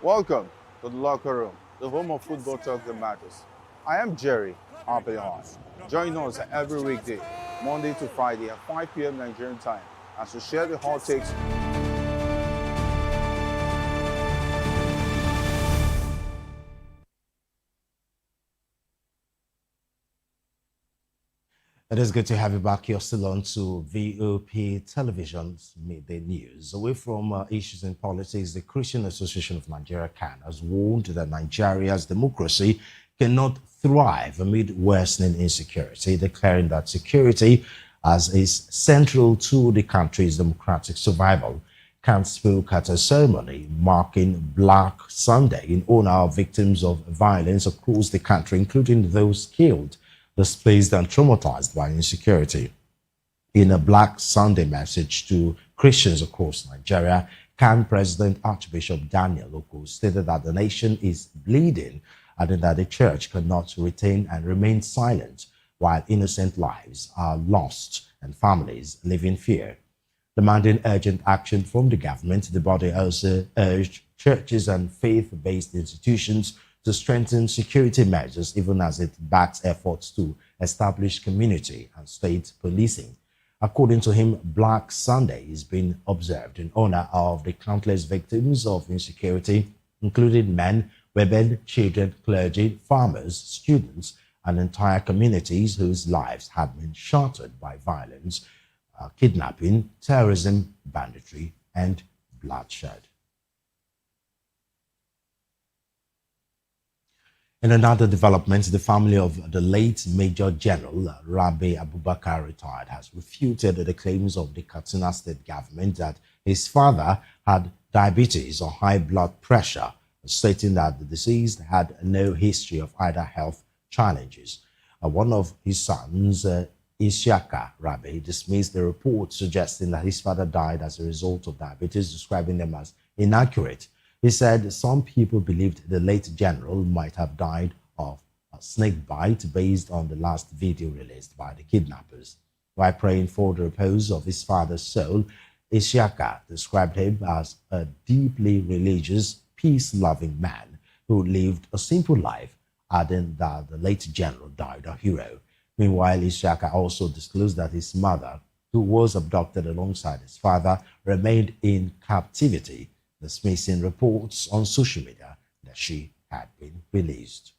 Welcome to the locker room, the home of football talk that matters. I am Jerry Arpayon. Join us every weekday, Monday to Friday at 5 p.m. Nigerian time, as we share the hot takes. It is good to have you back. You're still on to VOP Television's Midday News. Away from issues in politics, the Christian Association of Nigeria, CAN, has warned that Nigeria's democracy cannot thrive amid worsening insecurity, declaring that security is central to the country's democratic survival. CAN spoke at a ceremony marking Black Sunday in honor of victims of violence across the country, including those killed, displaced and traumatized by insecurity. In a Black Sunday message to Christians across Nigeria, CAN President Archbishop Daniel Oko stated that the nation is bleeding, adding that the church cannot retain and remain silent while innocent lives are lost and families live in fear. Demanding urgent action from the government, the body also urged churches and faith-based institutions to strengthen security measures, even as it backs efforts to establish community and state policing. According to him, Black Sunday is being observed in honor of the countless victims of insecurity, including men, women, children, clergy, farmers, students, and entire communities whose lives have been shattered by violence, kidnapping, terrorism, banditry, and bloodshed. In another development, the family of the late Major General Rabi Abubakar, retired, has refuted the claims of the Katsina State government that his father had diabetes or high blood pressure, stating that the deceased had no history of either health challenges. One of his sons, Isiaka Rabi, dismissed the report suggesting that his father died as a result of diabetes, describing them as inaccurate. He said some people believed the late general might have died of a snake bite based on the last video released by the kidnappers. While praying for the repose of his father's soul, Isiaka described him as a deeply religious, peace-loving man who lived a simple life, adding that the late general died a hero. Meanwhile, Isiaka also disclosed that his mother, who was abducted alongside his father, remained in captivity, dismissing reports on social media that she had been released.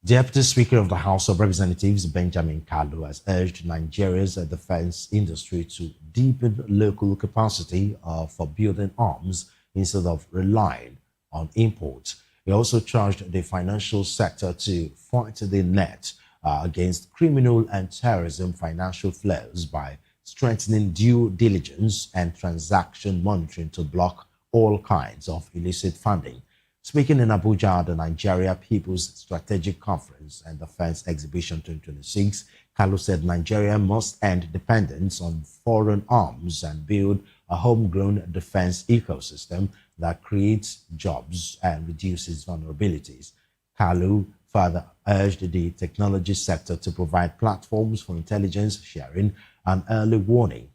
Deputy Speaker of the House of Representatives, Benjamin Kalu, has urged Nigeria's defense industry to deepen local capacity for building arms instead of relying on imports. He also charged the financial sector to fight the net against criminal and terrorism financial flows by strengthening due diligence and transaction monitoring to block all kinds of illicit funding. Speaking in Abuja at the Nigeria People's Strategic Conference and Defense Exhibition 2026, Kalu said Nigeria must end dependence on foreign arms and build a homegrown defense ecosystem that creates jobs and reduces vulnerabilities. Kalu further urged the technology sector to provide platforms for intelligence sharing and early warning,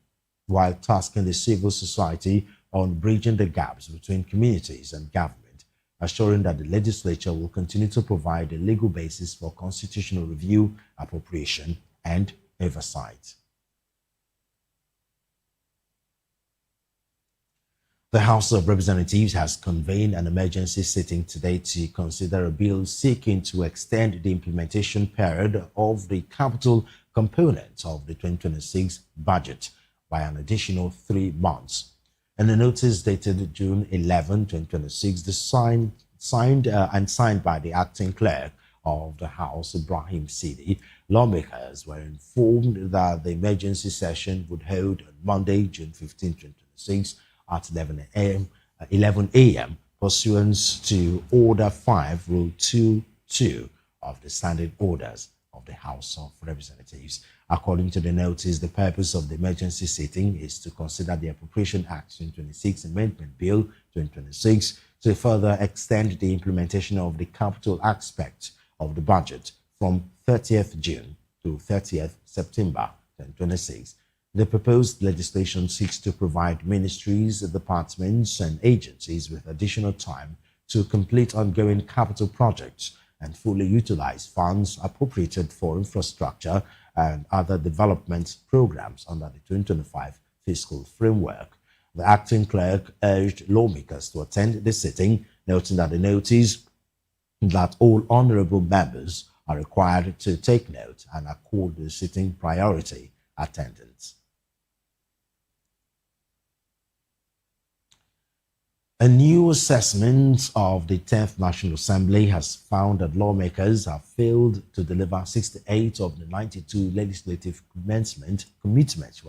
while tasking the civil society on bridging the gaps between communities and government. assuring that the legislature will continue to provide a legal basis for constitutional review, appropriation, and oversight. The House of Representatives has convened an emergency sitting today to consider a bill seeking to extend the implementation period of the capital component of the 2026 budget by an additional 3 months. In a notice dated June 11, 2026, signed by the acting clerk of the House, Ibrahim Sidi, lawmakers were informed that the emergency session would hold on Monday, June 15, 2026, at 11 a.m. pursuant to Order 5, Rule 2.2 of the Standing Orders of the House of Representatives. According to the notice, the purpose of the emergency sitting is to consider the Appropriation Act 2026 Amendment Bill 2026 to further extend the implementation of the capital aspect of the budget from 30th June to 30th September 2026. The proposed legislation seeks to provide ministries, departments, and agencies with additional time to complete ongoing capital projects and fully utilize funds appropriated for infrastructure and other development programs under the 2025 fiscal framework. The acting clerk urged lawmakers to attend the sitting, noting that the notice that all honorable members are required to take note and accord the sitting priority attendance. A new assessment of the 10th National Assembly has found that lawmakers have failed to deliver 68 of the 92 legislative commitments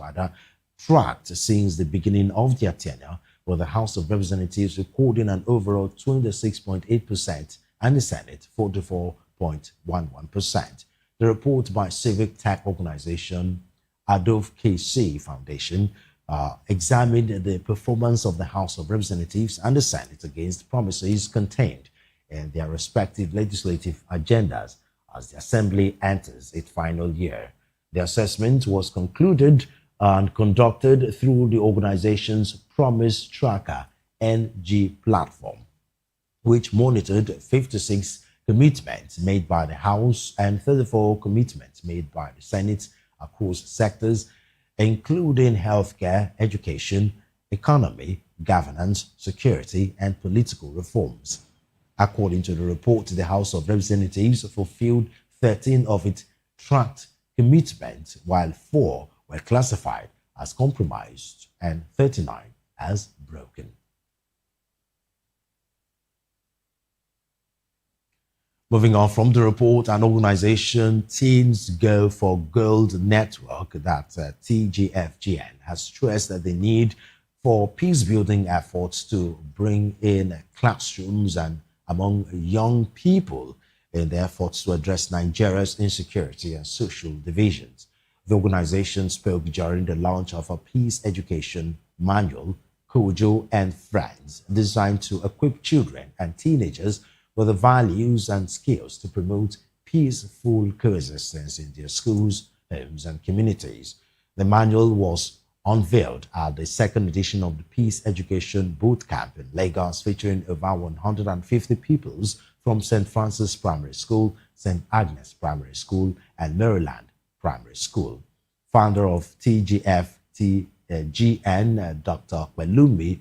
tracked since the beginning of their tenure, with the House of Representatives recording an overall 26.8% and the Senate 44.11%. The report by civic tech organization Adolf KC Foundation examined the performance of the House of Representatives and the Senate against promises contained in their respective legislative agendas as the Assembly enters its final year. The assessment was concluded and conducted through the organization's Promise Tracker NG platform, which monitored 56 commitments made by the House and 34 commitments made by the Senate across sectors including healthcare, education, economy, governance, security, and political reforms. According to the report, the House of Representatives fulfilled 13 of its tracked commitments, while 4 were classified as compromised and 39 as broken. Moving on from the report, an organization, Teens Go for Gold Network, that TGFGN, has stressed that the need for peace-building efforts to bring in classrooms and among young people in the efforts to address Nigeria's insecurity and social divisions. The organization spoke during the launch of a peace education manual, Kojo and Friends, designed to equip children and teenagers with the values and skills to promote peaceful coexistence in their schools, homes, and communities. The manual was unveiled at the second edition of the Peace Education Boot Camp in Lagos, featuring over 150 pupils from St. Francis Primary School, St. Agnes Primary School, and Maryland Primary School. Founder of TGFGN, Dr. Kwelumi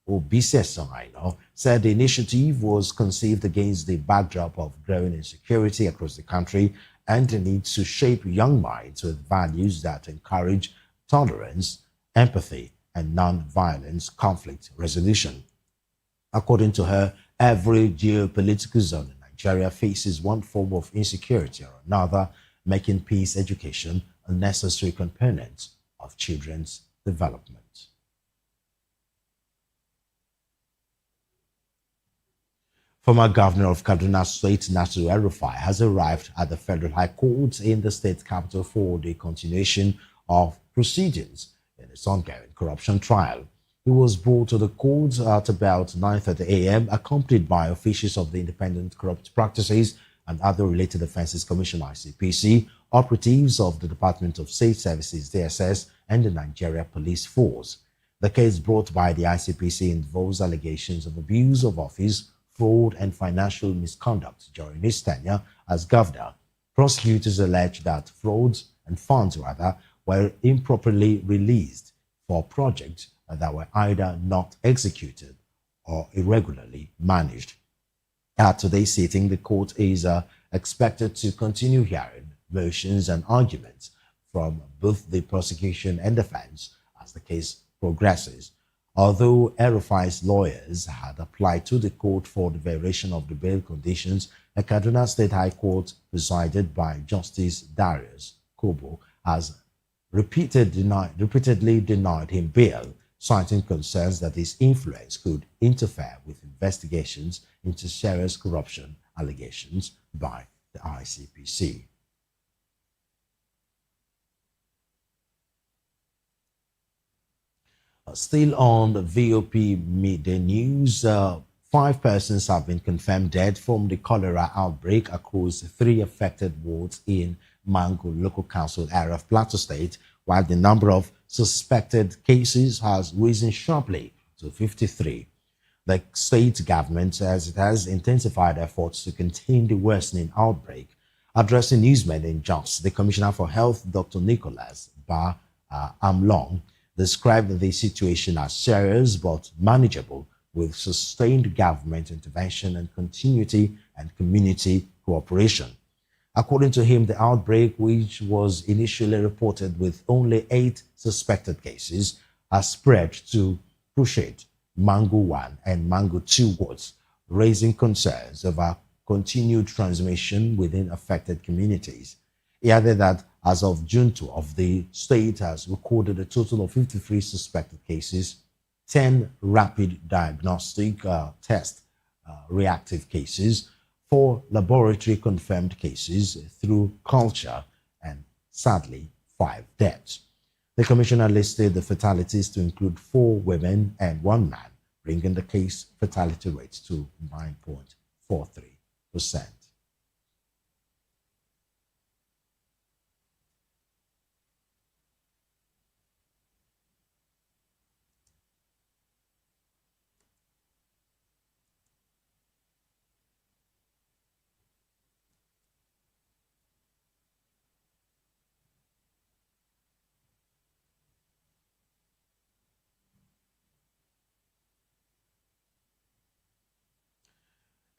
Obisesoraino, said the initiative was conceived against the backdrop of growing insecurity across the country and the need to shape young minds with values that encourage tolerance, empathy, and non-violence conflict resolution. According to her, every geopolitical zone in Nigeria faces one form of insecurity or another, making peace education a necessary component of children's development. Former Governor of Kaduna State, Nasiru El-Rufai, has arrived at the Federal High Court in the state capital for the continuation of proceedings in its ongoing corruption trial. He was brought to the court at about 9:30 a.m., accompanied by officials of the Independent Corrupt Practices and Other Related Offences Commission (ICPC), operatives of the Department of State Services (DSS), and the Nigeria Police Force. The case brought by the ICPC involves allegations of abuse of office, fraud and financial misconduct during his tenure as governor. Prosecutors allege that funds were improperly released for projects that were either not executed or irregularly managed. At today's sitting, the court is expected to continue hearing motions and arguments from both the prosecution and defense as the case progresses. Although El-Rufai's lawyers had applied to the court for the variation of the bail conditions, the Kaduna State High Court, presided by Justice Darius Kobo, has repeatedly denied him bail, citing concerns that his influence could interfere with investigations into serious corruption allegations by the ICPC. Still on the VOP media news, 5 persons have been confirmed dead from the cholera outbreak across 3 affected wards in Mangu local council area of Plateau State, while the number of suspected cases has risen sharply to 53. The state government says it has intensified efforts to contain the worsening outbreak. Addressing newsmen in Jos, the Commissioner for Health, Dr. Nicholas Amlong, described the situation as serious but manageable with sustained government intervention and continuity and community cooperation. According to him, the outbreak, which was initially reported with only 8 suspected cases, has spread to Pushet, Mangu 1 and Mangu 2 wards, raising concerns over continued transmission within affected communities. He added that as of June 12, the state has recorded a total of 53 suspected cases, 10 rapid diagnostic test reactive cases, 4 laboratory confirmed cases through culture, and sadly 5 deaths. The commissioner listed the fatalities to include 4 women and 1 man, bringing the case fatality rate to 9.43%.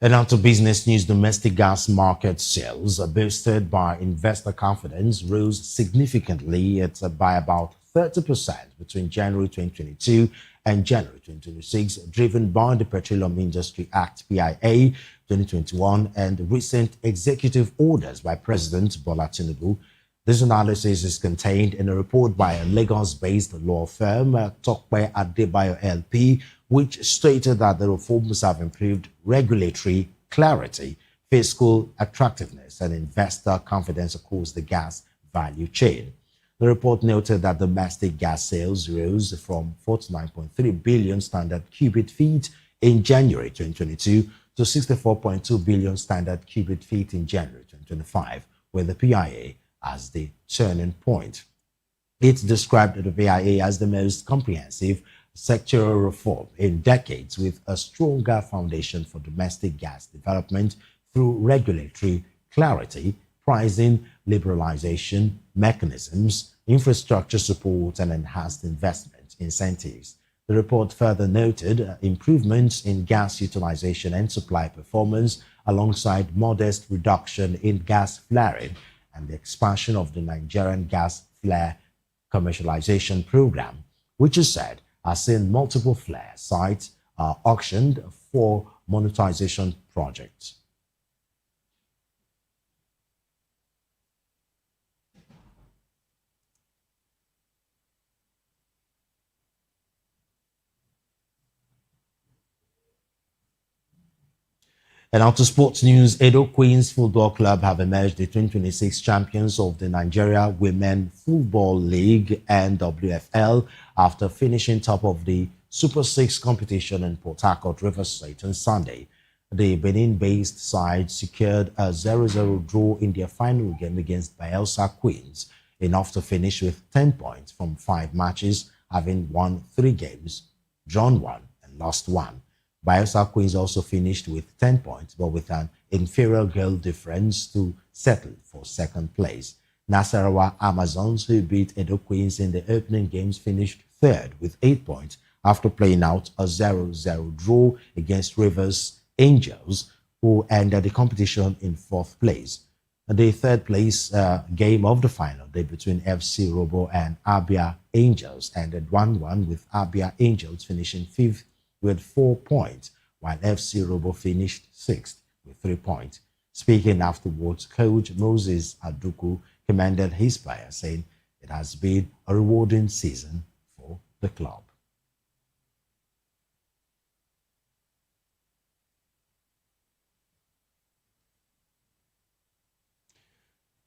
And now to business news. Domestic gas market sales, boosted by investor confidence, rose significantly by about 30% between January 2022 and January 2026, driven by the Petroleum Industry Act (PIA) 2021 and recent executive orders by President Bola Tinubu. This analysis is contained in a report by a Lagos-based law firm, Tokwe Adebayo LP, which stated that the reforms have improved regulatory clarity, fiscal attractiveness, and investor confidence across the gas value chain. The report noted that domestic gas sales rose from 49.3 billion standard cubic feet in January 2022 to 64.2 billion standard cubic feet in January 2025, with the PIA as the turning point. It described the PIA as the most comprehensive sectoral reform in decades, with a stronger foundation for domestic gas development through regulatory clarity, pricing liberalization mechanisms, infrastructure support, and enhanced investment incentives. The report further noted improvements in gas utilization and supply performance, alongside modest reduction in gas flaring and the expansion of the Nigerian gas flare commercialization program, which is said has seen multiple flare sites auctioned for monetization projects. And out to sports news, Edo Queens Football Club have emerged the 2026 champions of the Nigeria Women Football League (NWFL) after finishing top of the Super 6 competition in Port Harcourt, Rivers State on Sunday. The Benin-based side secured a 0-0 draw in their final game against Bayelsa Queens, enough to finish with 10 points from 5 matches, having won 3 games, drawn 1 and lost 1. Bayelsa Queens also finished with 10 points, but with an inferior goal difference to settle for second place. Nasarawa Amazons, who beat Edo Queens in the opening games, finished third with 8 points after playing out a 0-0 draw against Rivers Angels, who ended the competition in fourth place. The third place game of the final day between FC Robo and Abia Angels ended 1-1, with Abia Angels finishing fifth with 4 points, while FC Robo finished sixth with 3 points. Speaking afterwards, coach Moses Aduku commended his players, saying it has been a rewarding season for the club.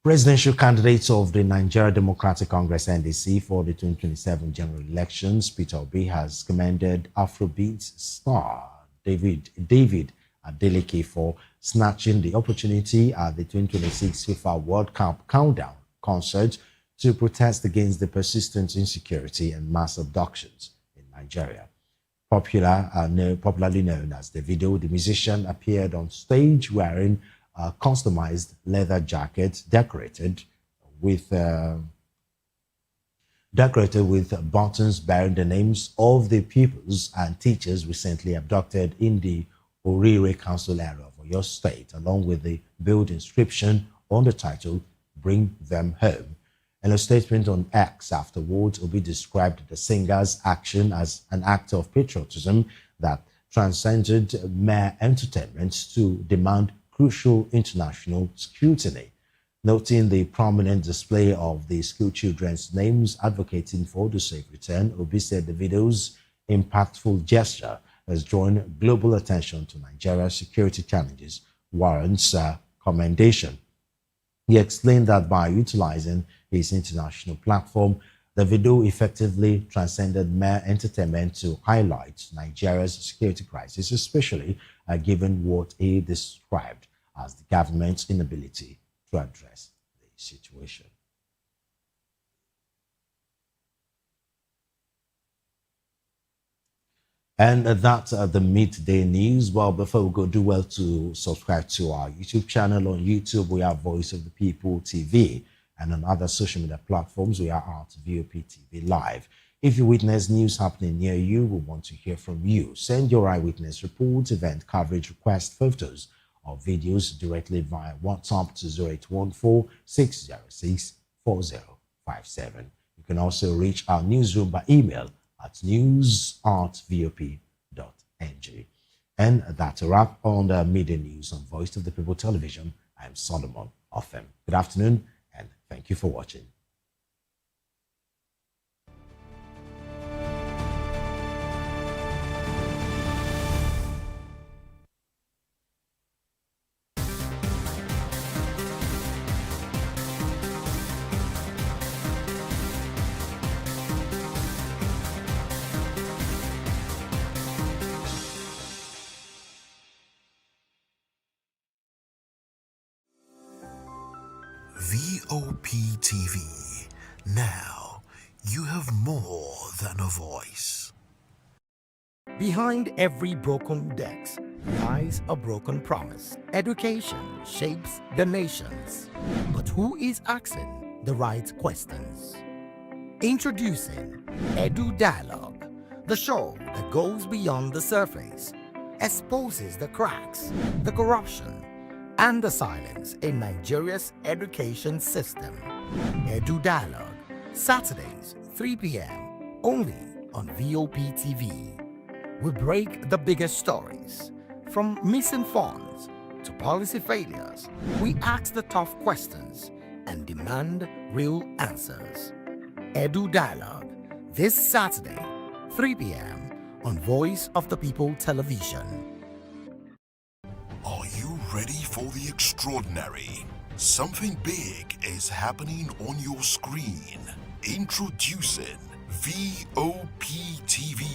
Presidential candidates of the Nigeria Democratic Congress (NDC) for the 2027 general elections, Peter Obi has commended Afrobeat star David Adeleke for snatching the opportunity at the 2026 FIFA World Cup countdown concert to protest against the persistent insecurity and mass abductions in Nigeria. Popularly known as Davido, the musician appeared on stage wearing a customized leather jacket decorated with buttons bearing the names of the pupils and teachers recently abducted in the Orire Council area of Oyo State, along with the bold inscription on the title, "Bring Them Home." In a statement on X afterwards, Obi described the singer's action as an act of patriotism that transcended mere entertainment to demand crucial international scrutiny. Noting the prominent display of the school children's names advocating for the safe return, Obi said the video's impactful gesture has drawn global attention to Nigeria's security challenges, warrants commendation. He explained that by utilizing his international platform, the video effectively transcended mere entertainment to highlight Nigeria's security crisis, especially given what he described as the government's inability to address the situation. And that's the midday news. Well, before we go, do well to subscribe to our YouTube channel. On YouTube, we are Voice of the People TV. And on other social media platforms, we are at Vop TV Live. If you witness news happening near you, we want to hear from you. Send your eyewitness reports, event coverage request, photos, or videos directly via WhatsApp to 0814-606-4057. You can also reach our newsroom by email at news@vop.ng. And that's a wrap on the media news on Voice of the People Television. I'm Solomon Offem. Good afternoon, and thank you for watching. Vop TV. Now you have more than a voice. Behind every broken desk lies a broken promise. Education shapes the nations. But who is asking the right questions? Introducing Edu Dialogue, the show that goes beyond the surface, exposes the cracks, the corruption, and the silence in Nigeria's education system. Edu Dialogue, Saturdays, 3 p.m., only on Vop TV. We break the biggest stories, from missing funds to policy failures. We ask the tough questions and demand real answers. Edu Dialogue, this Saturday, 3 p.m. on Voice of the People Television. Are you ready for the extraordinary? Something big is happening on your screen. Introducing Vop TV.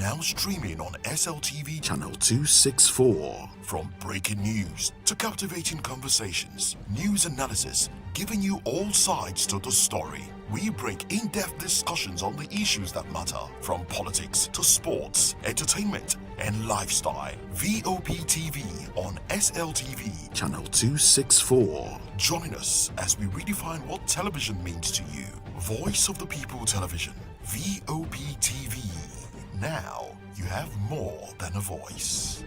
Now streaming on SLTV channel 264. From breaking news to captivating conversations, news analysis, giving you all sides to the story. We break in-depth discussions on the issues that matter, from politics to sports, entertainment, and lifestyle. VOP TV on SLTV channel 264. Join us as we redefine what television means to you. Voice of the People Television, VOP TV. Now you have more than a voice.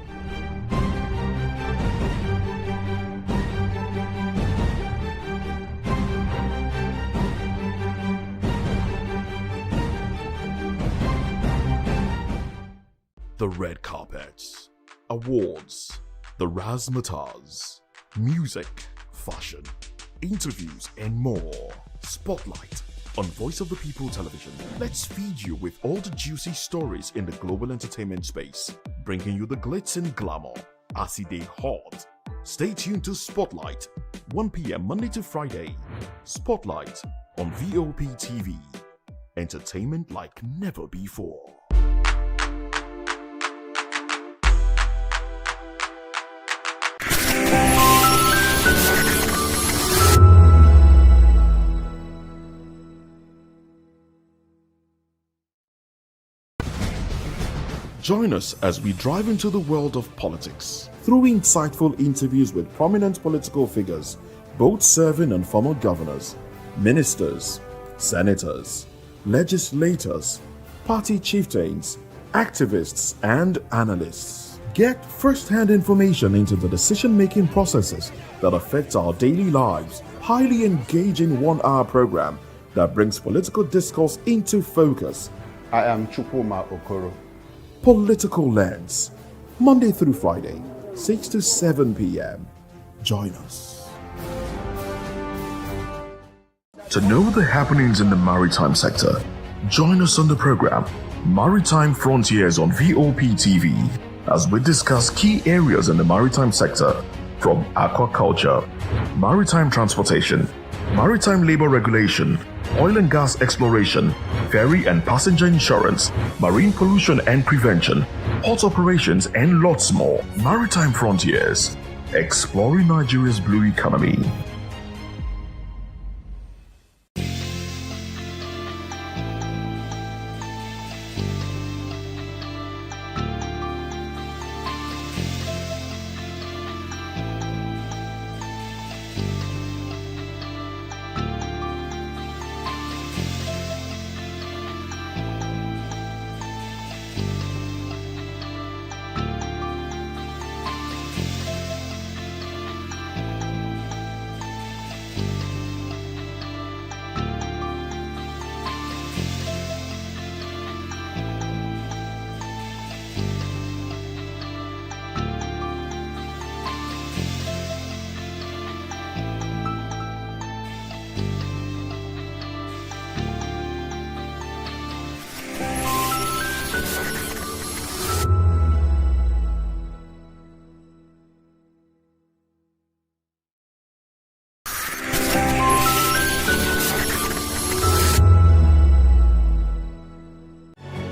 The red carpets, awards, the razzmatazz, music, fashion, interviews, and more. Spotlight on Voice of the People Television. Let's feed you with all the juicy stories in the global entertainment space, bringing you the glitz and glamour as they hot. Stay tuned to Spotlight, 1 p.m. Monday to Friday. Spotlight on VOP TV. Entertainment like never before. Join us as we drive into the world of politics through insightful interviews with prominent political figures, both serving and former governors, ministers, senators, legislators, party chieftains, activists, and analysts. Get first-hand information into the decision-making processes that affect our daily lives. Highly engaging 1-hour program that brings political discourse into focus. I am Chukwuma Okoro. Political Lens, Monday through Friday, 6 to 7 p.m. Join us. To know the happenings in the maritime sector, join us on the program Maritime Frontiers on VOP TV as we discuss key areas in the maritime sector from aquaculture, maritime transportation, maritime labor regulation, oil and gas exploration, ferry and passenger insurance, marine pollution and prevention, port operations, and lots more. Maritime Frontiers, exploring Nigeria's blue economy.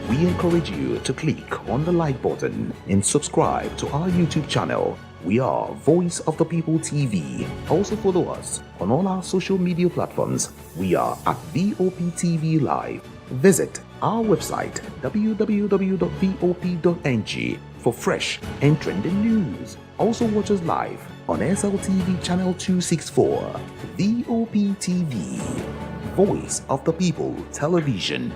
We encourage you to click on the like button and subscribe to our YouTube channel. We are Voice of the People TV. Also follow us on all our social media platforms. We are at VOP TV Live. Visit our website www.vop.ng for fresh and trending news. Also watch us live on SLTV channel 264. VOP TV, Voice of the People Television.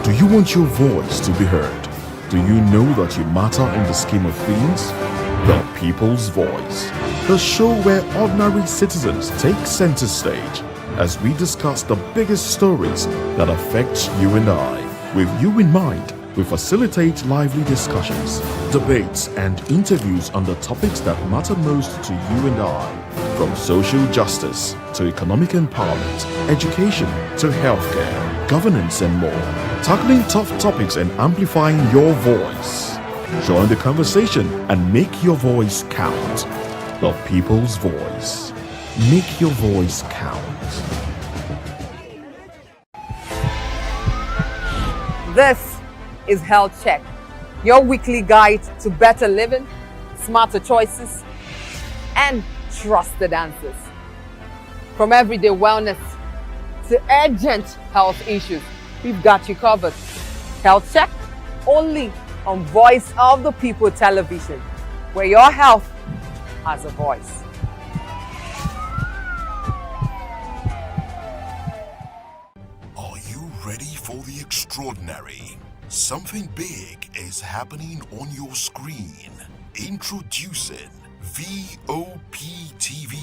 Do you want your voice to be heard? Do you know that you matter in the scheme of things? The People's Voice, the show where ordinary citizens take center stage as we discuss the biggest stories that affect you and I. With you in mind, we facilitate lively discussions, debates, and interviews on the topics that matter most to you and I. From social justice to economic empowerment, education to healthcare, governance, and more. Tackling tough topics and amplifying your voice. Join the conversation and make your voice count. The people's voice. Make your voice count. This is Health Check, your weekly guide to better living, smarter choices, and trusted answers. From everyday wellness to urgent health issues, we've got you covered. Health Check, only on Voice of the People television, where your health has a voice. Are you ready for the extraordinary? Something big is happening on your screen. Introducing Vop TV.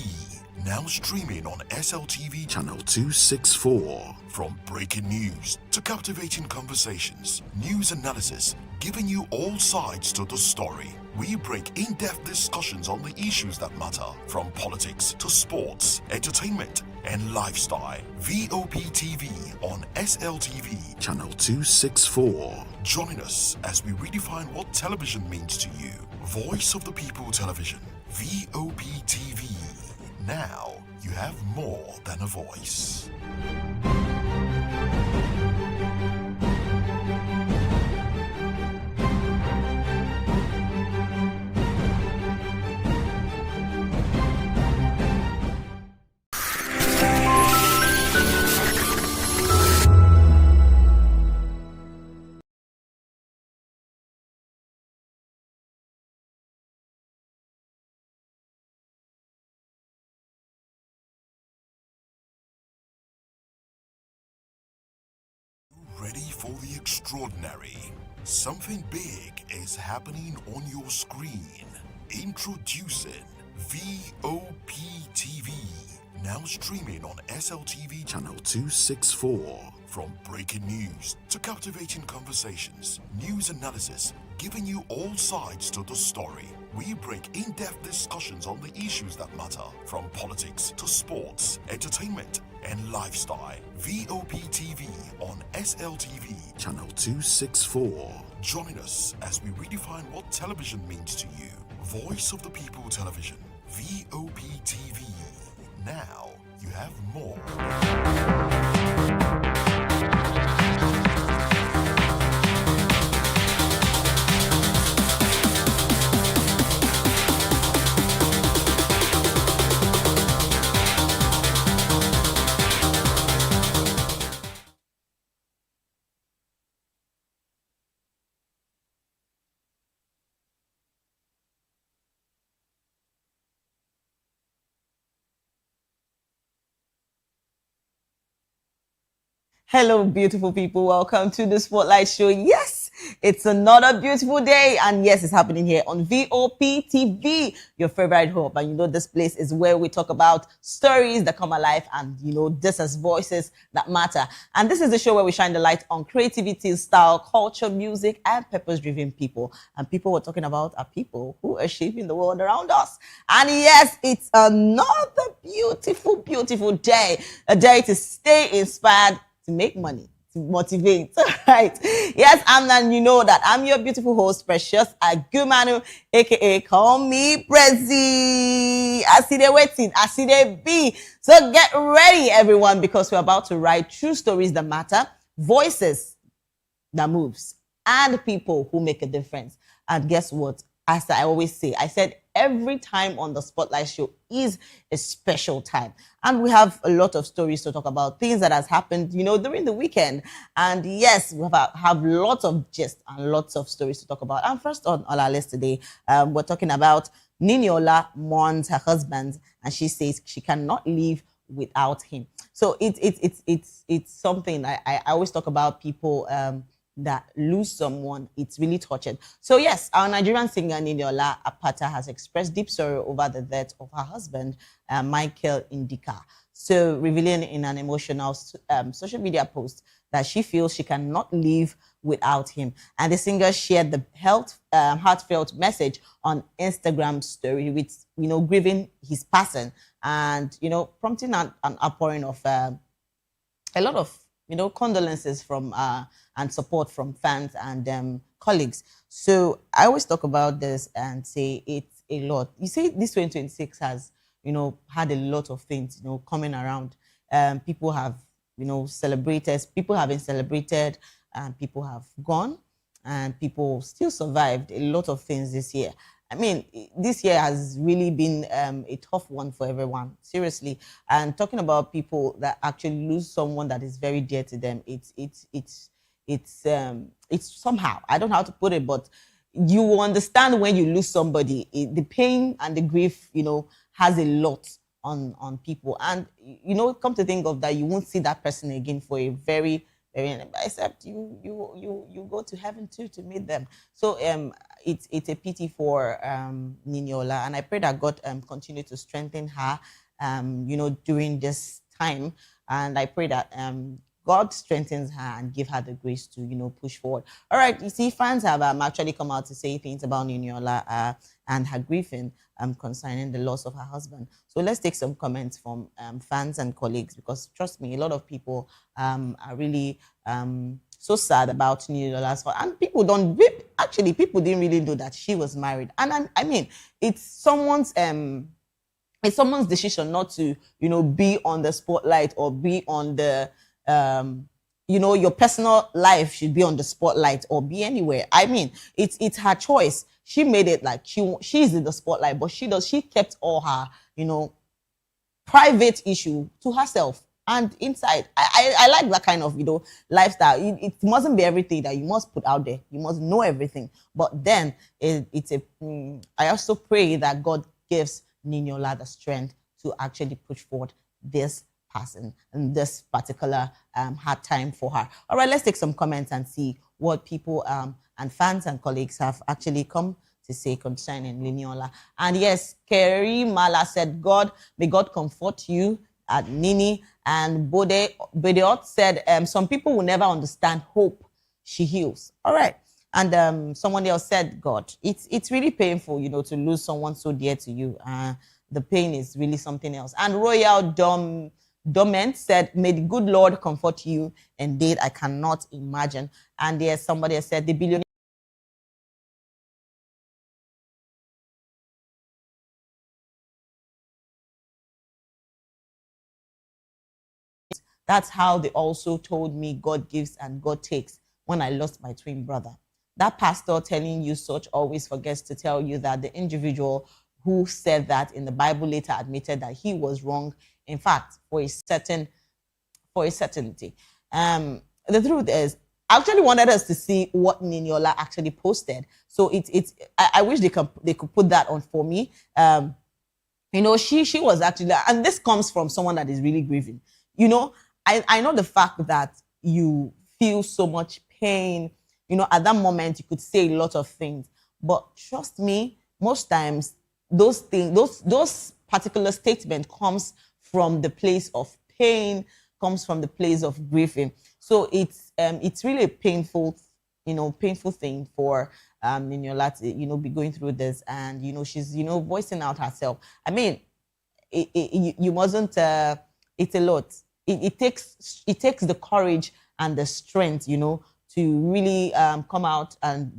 Now streaming on SLTV channel 264. From breaking news to captivating conversations, news analysis, giving you all sides to the story. We break in-depth discussions on the issues that matter, from politics to sports, entertainment, and lifestyle. Vop TV on SLTV channel 264. Join us as we redefine what television means to you. Voice of the People Television, Vop TV. Now you have more than a voice. Ready for the extraordinary? Something big is happening on your screen. Introducing Vop TV. Now streaming on SLTV channel 264. From breaking news to captivating conversations, news analysis, giving you all sides to the story. We break in-depth discussions on the issues that matter, from politics to sports, entertainment, and lifestyle. Vop TV on SLTV channel 264. Join us as we redefine what television means to you. Voice of the People Television, Vop TV. Now you have more. Hello, beautiful people. Welcome to the Spotlight Show. Yes, it's another beautiful day. And yes, it's happening here on Vop TV, your favorite home. And you know, this place is where we talk about stories that come alive. And you know, this is voices that matter. And this is the show where we shine the light on creativity, style, culture, music, and purpose-driven people. And people we're talking about are people who are shaping the world around us. And yes, it's another beautiful, beautiful day. A day to stay inspired, to make money, to motivate, right? Yes, and you know that I'm your beautiful host, Precious Agumanu, aka call me Prezi. I see they waiting, I see they be. So get ready, everyone, because we're about to write true stories that matter, voices that moves, and people who make a difference. And guess what? As I always say, I said every time on the Spotlight Show is a special time. And we have a lot of stories to talk about, things that has happened, you know, during the weekend. And yes, we have lots of gist and lots of stories to talk about. And first on our list today, we're talking about Niniola mourns her husband, and she says she cannot live without him. So it's something I always talk about people that lose someone. It's really touching. So yes, our Nigerian singer Niniola Apata has expressed deep sorrow over the death of her husband, Michael Indika. So revealing in an emotional social media post that she feels she cannot live without him. And the singer shared the heartfelt message on Instagram story with, you know, grieving his passing and, you know, prompting an outpouring of a lot of, you know, condolences from and support from fans and colleagues. So I always talk about this and say it's a lot. You see, this 2026 has, had a lot of things, coming around. People have, celebrated. People have been celebrated, and people have gone, and people still survived a lot of things this year. I mean, this year has really been a tough one for everyone, seriously. And talking about people that actually lose someone that is very dear to them, it's somehow, I don't know how to put it, but you will understand when you lose somebody. The pain and the grief, has a lot on people. And come to think of that, you won't see that person again for a very, very, except you go to heaven too to meet them. So it's a pity for Niniola, and I pray that God continue to strengthen her during this time. And I pray that God strengthens her and give her the grace to, push forward. All right, you see, fans have actually come out to say things about Niniola and her grieving concerning the loss of her husband. So let's take some comments from fans and colleagues, because trust me, a lot of people are really so sad about Niniola's fall. And people people didn't really know that she was married. And I mean, it's someone's decision not to, be on the spotlight or be on the your personal life should be on the spotlight or be anywhere. I mean, it's her choice. She made it like she's in the spotlight, but she kept all her, private issue to herself and inside. I like that kind of, lifestyle. It mustn't be everything that you must put out there. You must know everything. But then I also pray that God gives Niniola the strength to actually push forward this person and this particular hard time for her. All right, let's take some comments and see what people and fans and colleagues have actually come to say concerning Niniola. And yes, Kerry Mala said, may God comfort you at Nini. And Bodeot said, some people will never understand hope. She heals. All right. And someone else said, God, it's really painful, to lose someone so dear to you. The pain is really something else. And Royal Doment said, may the good Lord comfort you. Indeed, I cannot imagine. And there's somebody else said, the billionaire. That's how they also told me God gives and God takes when I lost my twin brother. That pastor telling you such always forgets to tell you that the individual who said that in the Bible later admitted that he was wrong. In fact, for a certainty. The truth is, I actually wanted us to see what Niniola actually posted. So I wish they could put that on for me. She was actually, and this comes from someone that is really grieving. I know the fact that you feel so much pain, at that moment you could say a lot of things, but trust me, most times those particular statements comes from the place of pain, comes from the place of grieving. So it's really a painful thing for Niniola to, be going through this, and, she's, voicing out herself. I mean, you mustn't, it's a lot. It takes the courage and the strength, to really come out and,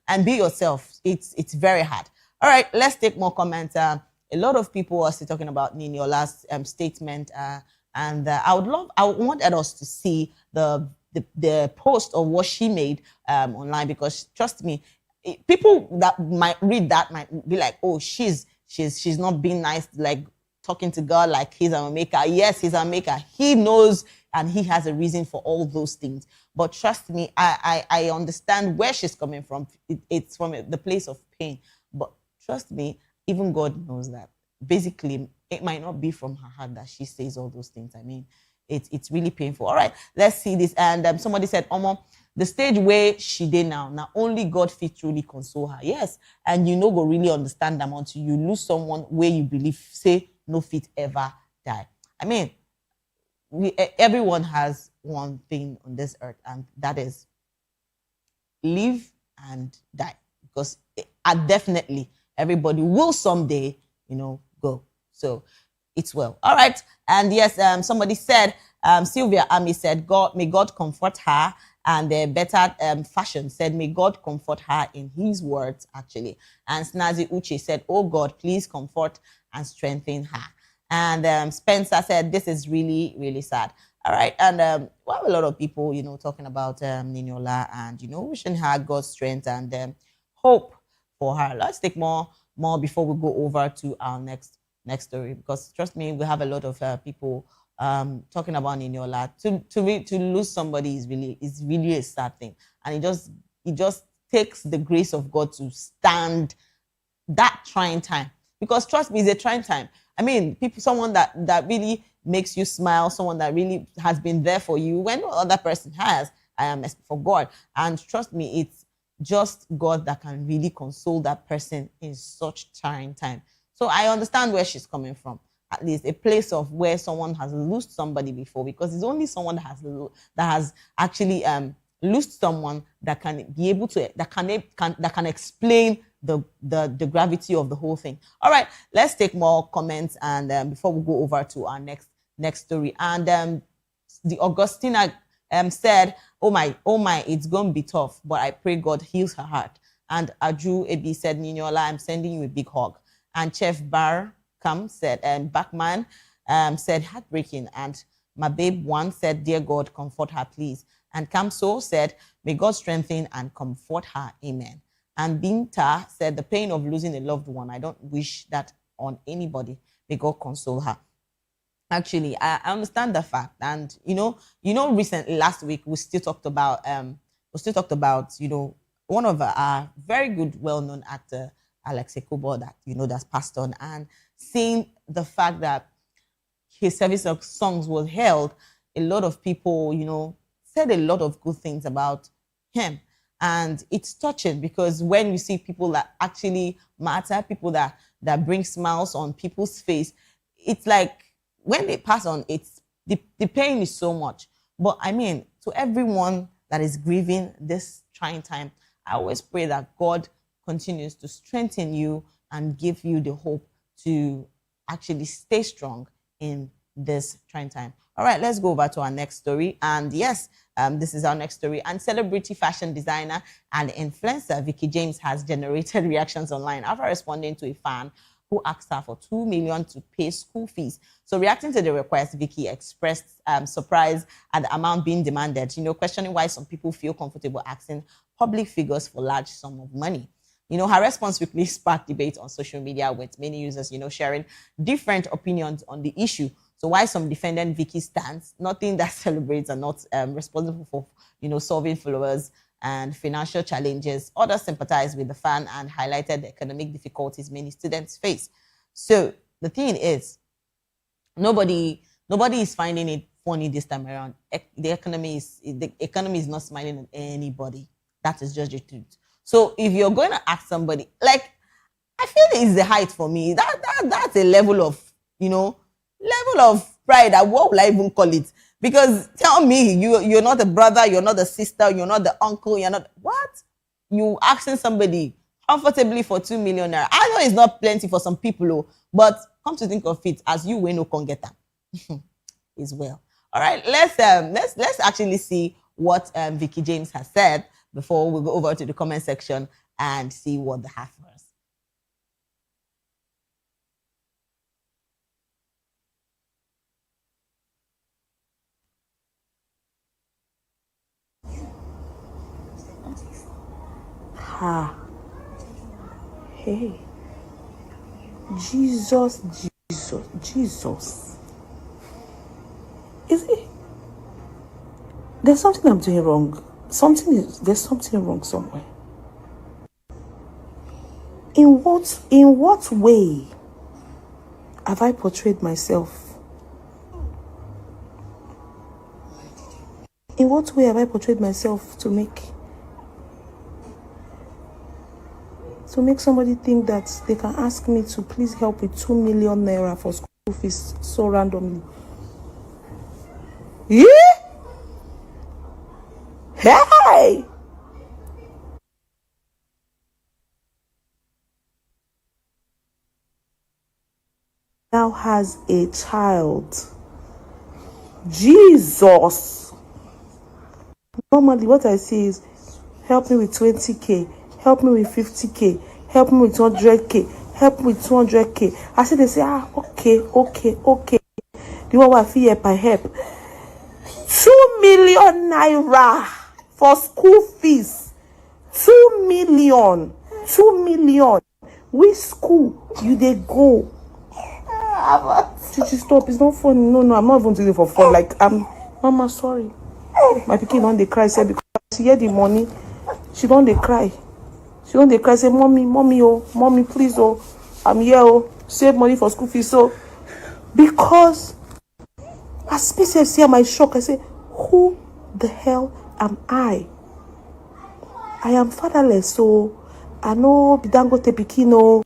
and be yourself. It's very hard. All right, let's take more comments. A lot of people are still talking about Niniola's statement, and I wanted us to see the post of what she made online, because trust me, people that might read that might be like, oh, she's not being nice, like talking to God like he's a maker. Yes, he's a maker. He knows, and he has a reason for all those things. But trust me, I understand where she's coming from. It's from the place of pain. But trust me, even God knows that. Basically, it might not be from her heart that she says all those things. I mean, it's really painful. All right, let's see this. And somebody said, Omo, the stage where she did now only God fit truly console her. Yes, and go really understand them until you lose someone where you believe, say, no fit ever die. I mean, everyone has one thing on this earth, and that is live and die. Because definitely everybody will someday, go. So it's well. All right. And yes, somebody said, Sylvia Ami said, may God comfort her And Better Fashion said, may God comfort her in his words, actually. And Snazzy Uche said, oh God, please comfort and strengthen her. And Spencer said, this is really, really sad. All right. And we have a lot of people, talking about Niniola and, wishing her God's strength and hope for her. Let's take more before we go over to our next story, because trust me, we have a lot of people talking about Niniola. To lose somebody is really a sad thing, and it just takes the grace of God to stand that trying time, because trust me, it's a trying time. I mean, someone that really makes you smile, someone that really has been there for you when no other person has. For God, and trust me, it's just God that can really console that person in such trying time. So I understand where she's coming from. At least a place of where someone has lost somebody before, because it's only someone that has actually lost someone that can be able to that can explain the gravity of the whole thing. All right, let's take more comments and before we go over to our next story. And the Augustina said, oh my, it's gonna be tough, but I pray God heals her heart. And Aju Ebi said, Niniola, I'm sending you a big hug. And Chef Bar Kam said, and Backman said, heartbreaking. And my babe one said, dear God, comfort her, please. And Kamso said, may God strengthen and comfort her, amen. And Binta said, the pain of losing a loved one, I don't wish that on anybody. May God console her. Actually, I understand the fact, and recently last week we still talked about one of our very good, well-known actor, Alex Ekobo, that that's passed on, and seeing the fact that his service of songs was held, a lot of people said a lot of good things about him, and it's touching, because when you see people that actually matter, people that bring smiles on people's face, it's like when they pass on, it's the pain is so much. But I mean, to everyone that is grieving this trying time, I always pray that God continues to strengthen you and give you the hope to actually stay strong in this trying time. All right, let's go over to our next story. And yes, this is our next story. And celebrity fashion designer and influencer Vicky James has generated reactions online after responding to a fan who asked her for $2 million to pay school fees. So reacting to the request, Vicky expressed surprise at the amount being demanded, questioning why some people feel comfortable asking public figures for large sum of money. Her response quickly sparked debate on social media, with many users, sharing different opinions on the issue. So why some defended Vicky's stance, nothing that celebrates and not responsible for, solving followers and financial challenges. Others sympathized with the fan and highlighted the economic difficulties many students face. So the thing is, nobody is finding it funny this time around. The economy is not smiling on anybody. That is just the truth. So if you're going to ask somebody, like, I feel it's the height for me. That's a level of pride. What will I even call it? Because tell me, you're not a brother, you're not a sister, you're not the uncle, you're not what? You asking somebody comfortably for 2 million naira. I know it's not plenty for some people, but come to think of it, as you no can get them as well. All right, let's actually see what Vicky James has said before we go over to the comment section and see what they have for us. Hey, Jesus. Is it? There's something I'm doing wrong. There's something wrong somewhere. In what way have I portrayed myself? In what way have I portrayed myself to make somebody think that they can ask me to please help with 2 million naira for school fees so randomly? Yeah? Hey! Now has a child. Jesus! Normally, what I see is help me with 20K, help me with 50K, help me with 100K, help me with 200K. I see they say, okay. The one I feel help, I help. 2 million naira for school fees. 2 million. Which school you they go? Chichi, stop. It's not funny. No, I'm not even doing it for fun. Like, Mama, sorry. My pikin don't they cry, say, because she get the money. She don't they cry. Say, mommy, please, oh, I'm here, oh, save money for school fees. So, because as space see my shock, I say, who the hell am I? I am fatherless, so I know Bidangote Pikino.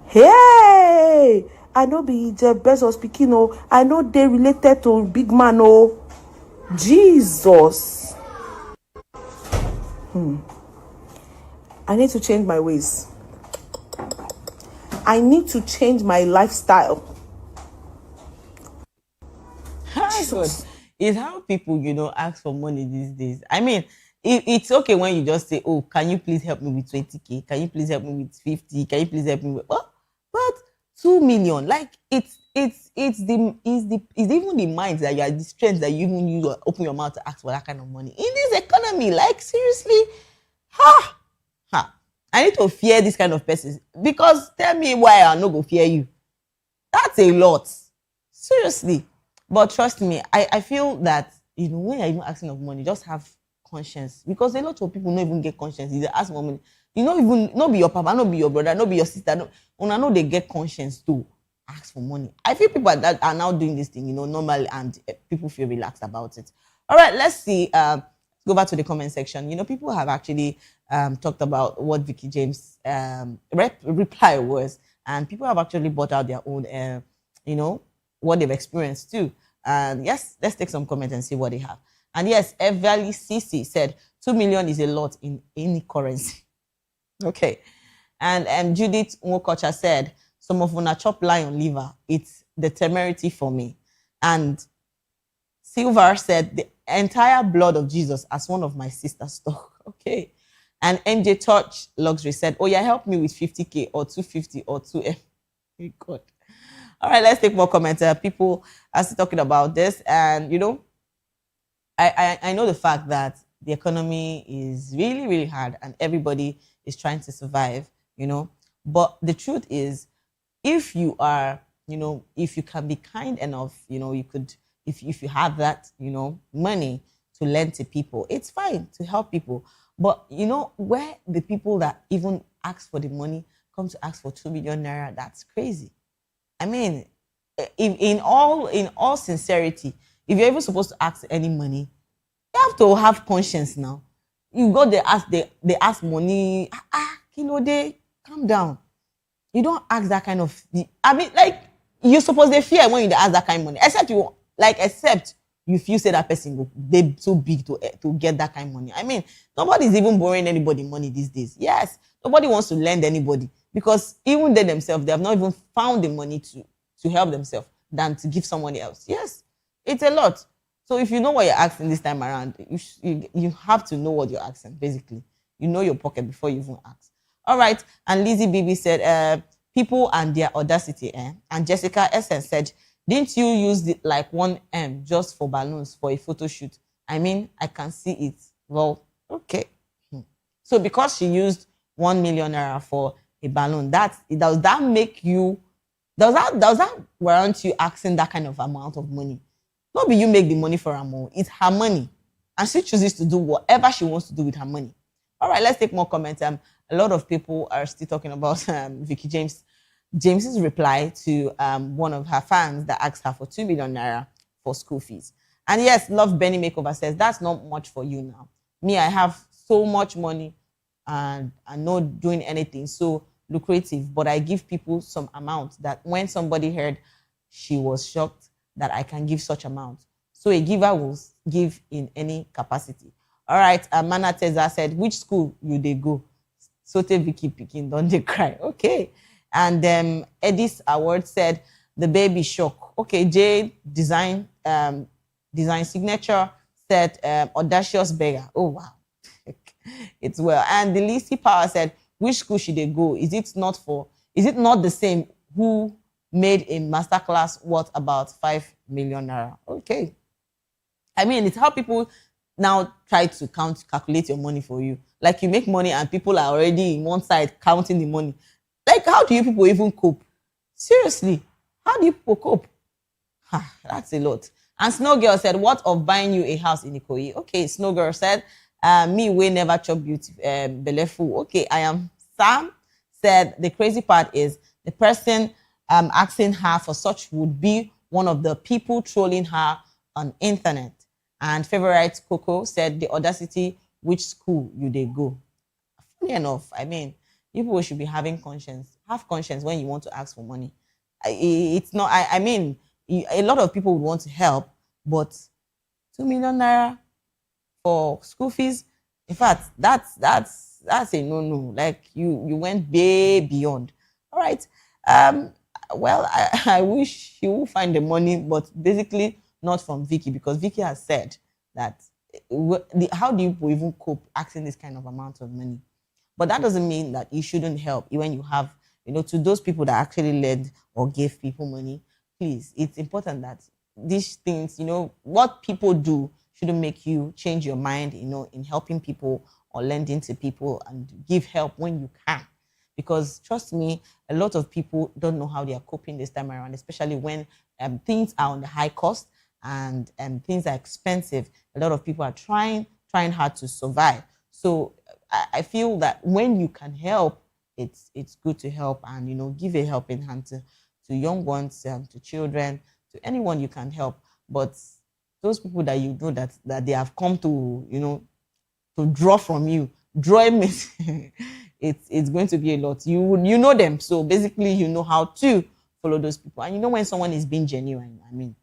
Hey, I know be Jeff Bezos Pikino. I know they related to big man. Oh, Jesus. I need to change my ways. I need to change my lifestyle. Jesus. It's how people, ask for money these days. I mean, it's okay when you just say, oh, can you please help me with 20K? Can you please help me with 50? Can you please help me with... Oh, but 2 million, like, it's even the mind that you are, the strength that you even use to open your mouth to ask for that kind of money. In this economy, like, seriously, I need to fear this kind of person, because tell me why I no go fear you. That's a lot. Seriously. But trust me, I feel that, when you're even asking of money, just have conscience. Because a lot of people don't even get conscience. They ask for money. Not be your papa, not be your brother, not be your sister. I know they get conscience to ask for money. I feel people that are now doing this thing, normally, and people feel relaxed about it. All right, let's see. Go back to the comment section. People have actually talked about what Vicky James' reply was, and people have actually brought out their own, what they've experienced too. And yes, let's take some comments and see what they have. And yes, Evali CC said 2 million is a lot in any currency. Okay. And Judith Nwokocha said, some of una chop lion liver. It's the temerity for me. And Silver said, the entire blood of Jesus as one of my sister's stock. Okay. And MJ Touch Luxury said, oh yeah, help me with 50K or 250 or 2M. God. All right, let's take more comments. People are still talking about this. And, I know the fact that the economy is really, really hard and everybody is trying to survive, But the truth is, if you are, if you can be kind enough, you could, if you have that, money to lend to people, it's fine to help people. But, where the people that even ask for the money come to ask for 2 million naira, that's crazy. I mean, in all sincerity, if you're even supposed to ask any money, you have to have conscience now. You go there, they ask money. They calm down. You don't ask that kind of. I mean, like, you're supposed to fear when you ask that kind of money. Except you feel say that person they so big to get that kind of money. I mean, nobody's even borrowing anybody money these days. Yes, nobody wants to lend anybody, because even they themselves, they have not even found the money to help themselves than to give someone else. Yes, it's a lot. So if you know what you're asking this time around, you have to know what you're asking, basically. You know your pocket before you even ask. All right. And Lizzie Bibi said, people and their audacity. And Jessica Essen said, didn't you use like 1M just for balloons for a photo shoot? I mean, I can see it. Well, okay. So because she used 1 million naira for a balloon, does that make you, does that warrant you asking that kind of amount of money? Not be you make the money for her more. It's her money. And she chooses to do whatever she wants to do with her money. All right, let's take more comments. A lot of people are still talking about Vicky James's reply to one of her fans that asked her for 2 million naira for school fees. And yes, Love Benny Makeover says, that's not much for you now. Me, I have so much money and I'm not doing anything so lucrative, but I give people some amount that when somebody heard, she was shocked that I can give such amount. So a giver will give in any capacity. All right, Mana Teza said, which school you they go? Sote Vicky Pikin, don't they cry? Okay. And Eddie's Award said, the baby shock. Okay, Jade Design Signature said, audacious beggar. Oh, wow. It's well. And the Lisi Power said, which school should they go? Is it not the same who made a masterclass worth about 5 million naira? Okay. I mean, it's how people now try to calculate your money for you. Like you make money and people are already in one side counting the money. Like, how do you people even cope? Seriously, how do you people cope? That's a lot. And Snow Girl said, what of buying you a house in Ikoyi? Okay, Snow Girl said, me we never chop beauty belefu. Okay, I am Sam said the crazy part is the person asking her for such would be one of the people trolling her on internet. And favorite Coco said the audacity, which school you they go? Funny enough, I mean, people should be having conscience. Have conscience when you want to ask for money. It's not, I mean, a lot of people would want to help, but 2 million naira for school fees, in fact, that's a no-no. Like you went way beyond. All right. Well, I wish you will find the money, but basically not from Vicky, because Vicky has said that how do you even cope asking this kind of amount of money? But that doesn't mean that you shouldn't help when you have, to those people that actually led or gave people money. Please, it's important that these things, what people do shouldn't make you change your mind, in helping people or lending to people, and give help when you can. Because trust me, a lot of people don't know how they are coping this time around, especially when things are on the high cost and things are expensive. A lot of people are trying hard to survive. So I feel that when you can help, it's good to help, and give a helping hand to young ones, to children, to anyone you can help. But those people that you know that they have come to to draw from you, drawing it's going to be a lot. You know them, so basically you know how to follow those people, and when someone is being genuine. I mean,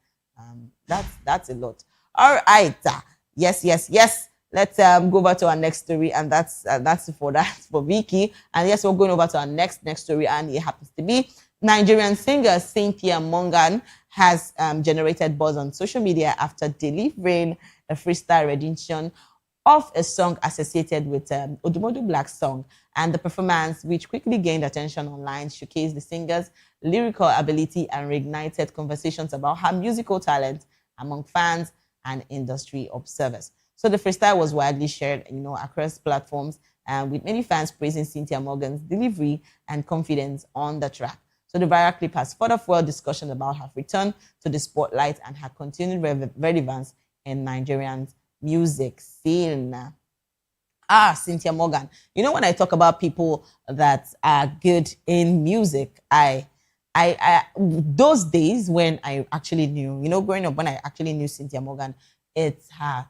that's a lot. All right, yes. Let's go over to our next story, and that's for Vicky. And yes, we're going over to our next story, and it happens to be Nigerian singer Cynthia Morgan has generated buzz on social media after delivering a freestyle rendition of a song associated with Odumodu Black's song. And the performance, which quickly gained attention online, showcased the singer's lyrical ability and reignited conversations about her musical talent among fans and industry observers. So the freestyle was widely shared, across platforms, with many fans praising Cynthia Morgan's delivery and confidence on the track. So the viral clip has further fueled discussion about her return to the spotlight and her continued relevance in Nigerian music scene. Cynthia Morgan. When I talk about people that are good in music, I those days when I actually knew, growing up, when I actually knew Cynthia Morgan, it's her,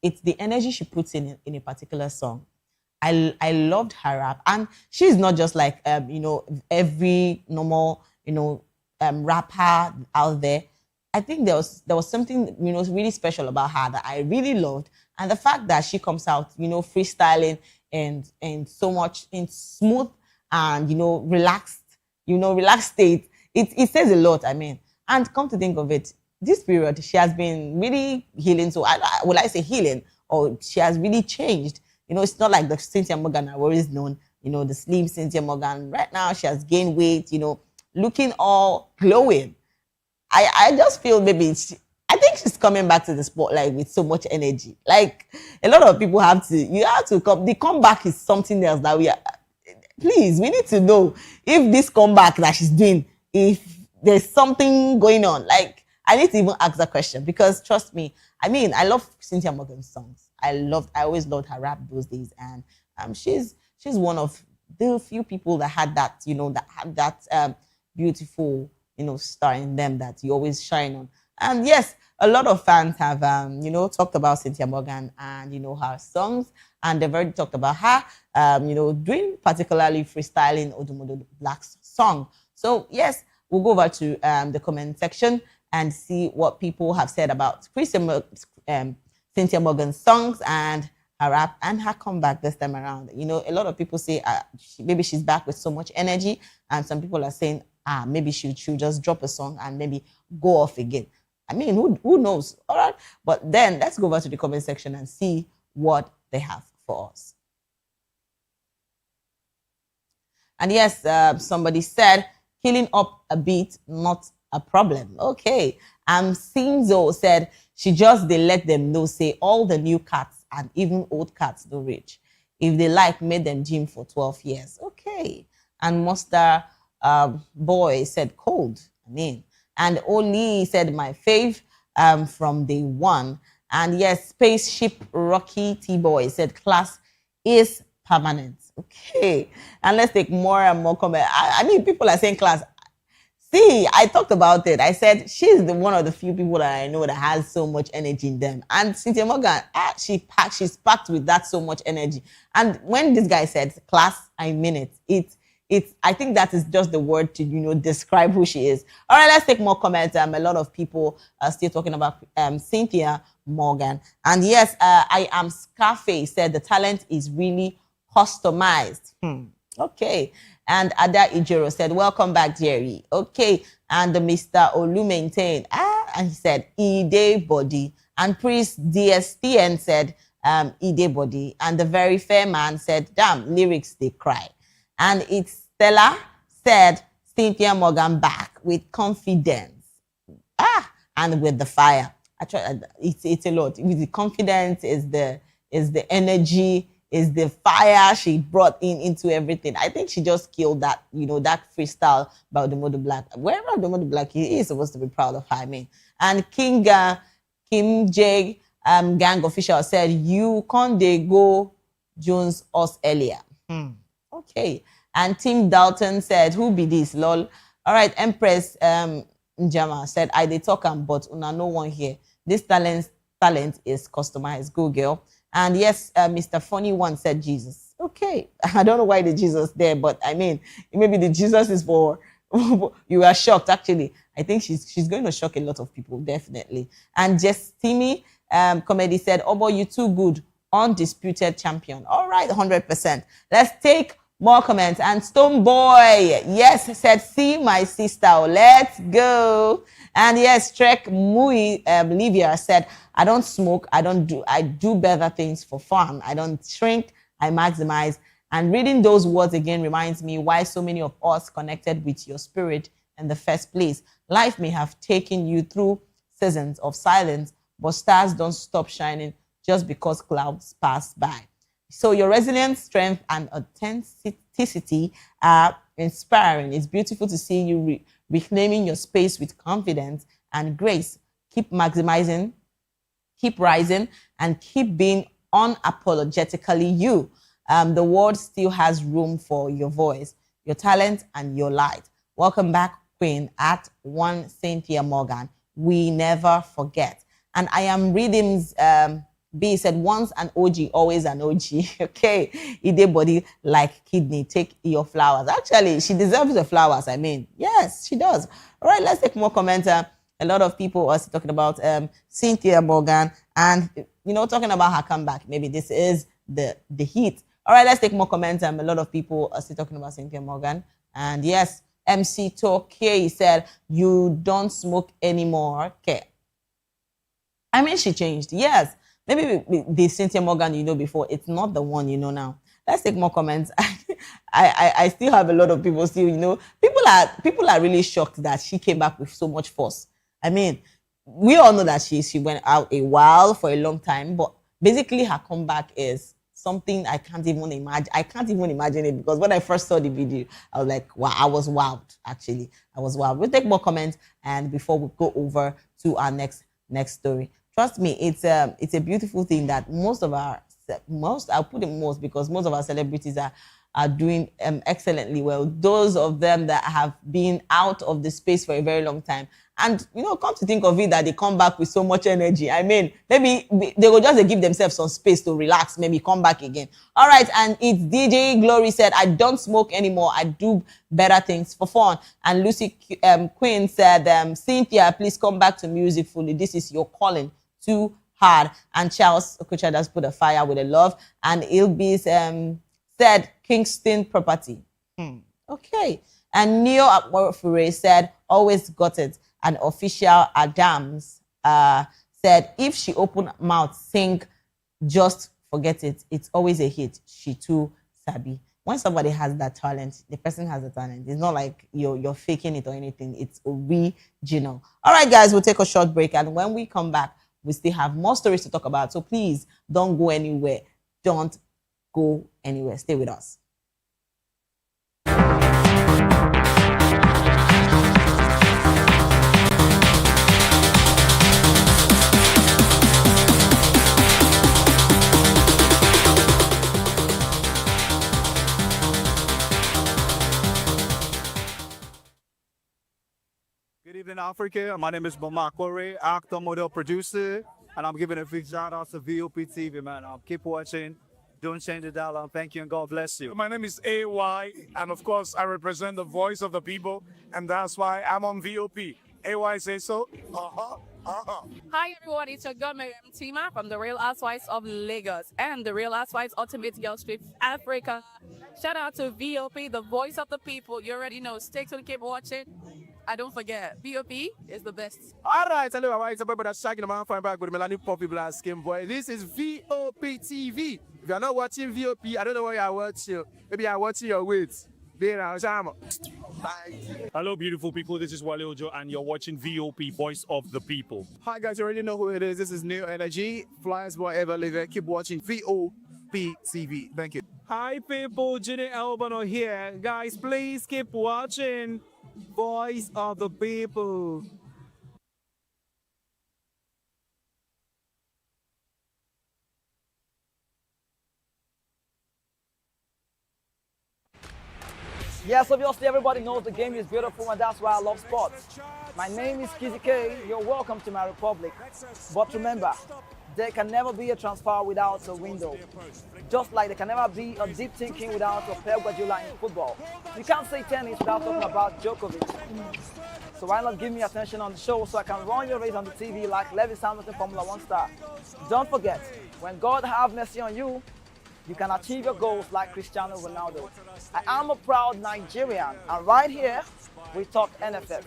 it's the energy she puts in a particular song. I loved her rap, and she's not just like every normal rapper out there. I think there was something really special about her that I really loved, and the fact that she comes out freestyling and so much in smooth and relaxed state. It says a lot. I mean, and come to think of it, this period she has been really healing. So will I say healing, or she has really changed? It's not like the Cynthia Morgan I've always known, the slim Cynthia Morgan. Right now, she has gained weight, looking all glowing. I just feel maybe I think she's coming back to the spotlight with so much energy. Like, a lot of people have to come. The comeback is something else that please, we need to know if this comeback that she's doing, if there's something going on. Like, I need to even ask that question, because trust me, I mean, I love Cynthia Morgan's songs. I always loved her rap those days, and she's one of the few people that had that, beautiful, star in them that you always shine on. And yes, a lot of fans have, talked about Cynthia Morgan and, her songs, and they've already talked about her, doing particularly freestyling Odumodu Black's song. So yes, we'll go over to the comment section and see what people have said about Cynthia Morgan's songs and her rap and her comeback this time around. A lot of people say maybe she's back with so much energy, and some people are saying maybe she'll just drop a song and maybe go off again. I mean, who knows? All right. But then let's go over to the comment section and see what they have for us. And yes, somebody said, killing up a bit, not a problem. Okay. Sinzo said, she just, they let them know, say all the new cats and even old cats do reach. If they like, made them gym for 12 years. Okay. And Monster Boy said, cold. I mean. And Oli said, my fave from day one. And yes, Spaceship Rocky T-Boy said, class is permanent. Okay. And let's take more and more comments. I mean, people are saying class. See, I talked about it. I said she's one of the few people that I know that has so much energy in them. And Cynthia Morgan, she's packed with that so much energy. And when this guy said class, I mean it. I think that is just the word to, describe who she is. All right, let's take more comments. A lot of people are still talking about Cynthia Morgan. And yes, I am Scarface said the talent is really customized. Okay. And Ada Ijero said, welcome back, Jerry. Okay. And Mr. Olu maintained, and he said, Ide body. And Priest DSTN said, Ide body. And the very fair man said, damn, lyrics, they cry. And it's Stella said, Cynthia Morgan back with confidence. And with the fire. Actually, it's a lot. With the confidence is the energy, is the fire she brought into everything. I think she just killed that, that freestyle about the Mother Black. Wherever the Mother Black is supposed to be proud of her, I mean. And Kim J Gang Official said, you can't go Jones us earlier. Okay. And Tim Dalton said, who be this, lol? All right, Empress Njama said, I they talk but una no one here. This talent is customized. Go, girl. And yes, Mr. Funny One said Jesus. Okay. I don't know why the Jesus there, but I mean, maybe the Jesus is for, you are shocked, actually. I think she's going to shock a lot of people, definitely. And just Timmy Comedy said, oh boy, you too good. Undisputed champion. All right, 100%. Let's take more comments. And Stone Boy, yes, said, see my sister. Let's go. And yes, Trek Mui Livia said, I don't smoke. I do better things for fun. I don't shrink. I maximize. And reading those words again reminds me why so many of us connected with your spirit in the first place. Life may have taken you through seasons of silence, but stars don't stop shining just because clouds pass by. So your resilience, strength, and authenticity are inspiring. It's beautiful to see you reclaiming your space with confidence and grace. Keep maximizing, keep rising, and keep being unapologetically you. The world still has room for your voice, your talent, and your light. Welcome back, Queen, at one Cynthia Morgan. We never forget. And I am reading... B said, once an OG, always an OG. Okay. Ide body like kidney. Take your flowers. Actually, she deserves the flowers. I mean, yes, she does. All right, let's take more comments. A lot of people are talking about Cynthia Morgan and, talking about her comeback. Maybe this is the heat. All right, let's take more comments. A lot of people are still talking about Cynthia Morgan. And yes, MC Tokye said, you don't smoke anymore. Okay. I mean, she changed. Yes. Maybe the Cynthia Morgan before, it's not the one now. Let's take more comments. I still have a lot of people still, people are really shocked that she came back with so much force. I mean, we all know that she went out a while for a long time, but basically her comeback is something I can't even imagine. I can't even imagine it because when I first saw the video, I was like, wow, I was wowed, actually. I was wowed. We'll take more comments and before we go over to our next story. Trust me, it's a beautiful thing that I'll put it most because most of our celebrities are doing excellently well. Those of them that have been out of the space for a very long time. And, come to think of it that they come back with so much energy. I mean, maybe they will just give themselves some space to relax, maybe come back again. All right, and it's DJ Glory said, I don't smoke anymore. I do better things for fun. And Lucy Quinn said, Cynthia, please come back to music fully. This is your calling. Too hard. And Charles Okucha does put a fire with a love. And Ilbis said Kingston property. Okay. And Neo Akwarofure said, always got it. an official Adams said if she open mouth sing, just forget it. It's always a hit. She too sabi. When somebody has that talent, the person has the talent. It's not like you're faking it or anything. It's original. All right, guys, we'll take a short break. And when we come back, we still have more stories to talk about. So please don't go anywhere. Don't go anywhere. Stay with us. Good evening, Africa. My name is Mama Corey, actor, model, producer, and I'm giving a big shout out to Vop Tv, man. Keep watching. Don't change the dial. Thank you and God bless you. My name is AY, and of course, I represent the voice of the people, and that's why I'm on VOP. AY say so. Hi everyone, it's your girl Miriam Tima from the Real Housewives of Lagos and the Real Housewives Ultimate Girls Trip Africa. Shout out to VOP, the voice of the people. You already know. Stay tuned, keep watching. And don't forget, VOP is the best. All right, hello, how are you? That's shaking the man fine back with Melanie Poppy Black Skin Boy. This is VOP TV. If you're not watching VOP, I don't know what you're watching. Maybe you're watching your weight. Hello, beautiful people. This is Wale Ojo, and you're watching VOP, Voice of the People. Hi, guys. You already know who it is. This is New Energy. Flyers wherever live. Keep watching VOP TV. Thank you. Hi, people. Jenny Albano here. Guys, please keep watching Voice of the People. Yes, obviously everybody knows the game is beautiful and that's why I love sports. My name is Kizzy K. You're welcome to my republic. But remember, there can never be a transfer without a window. Just like there can never be a deep thinking without a Pep Guardiola in football. You can't say tennis without talking about Djokovic. So why not give me attention on the show so I can run your race on the TV like Lewis Hamilton Formula 1 star. Don't forget, when God have mercy on you, you can achieve your goals like Cristiano Ronaldo. I am a proud Nigerian, and right here, we talk NFF.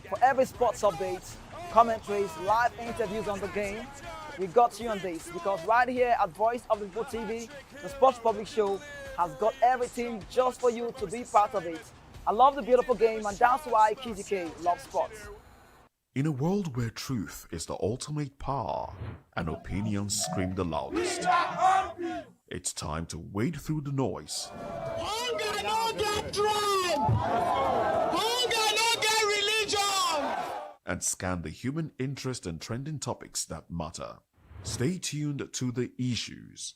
For every sports update, commentaries, live interviews on the game, we got you on this, because right here at Voice of the People TV, the Sports Public Show has got everything just for you to be part of it. I love the beautiful game, and that's why Kizzy K loves sports. In a world where truth is the ultimate power and opinions scream the loudest, it's time to wade through the noise. Hunger no get tribe. Hunger no get religion. And scan the human interest and trending topics that matter. Stay tuned to The Issues,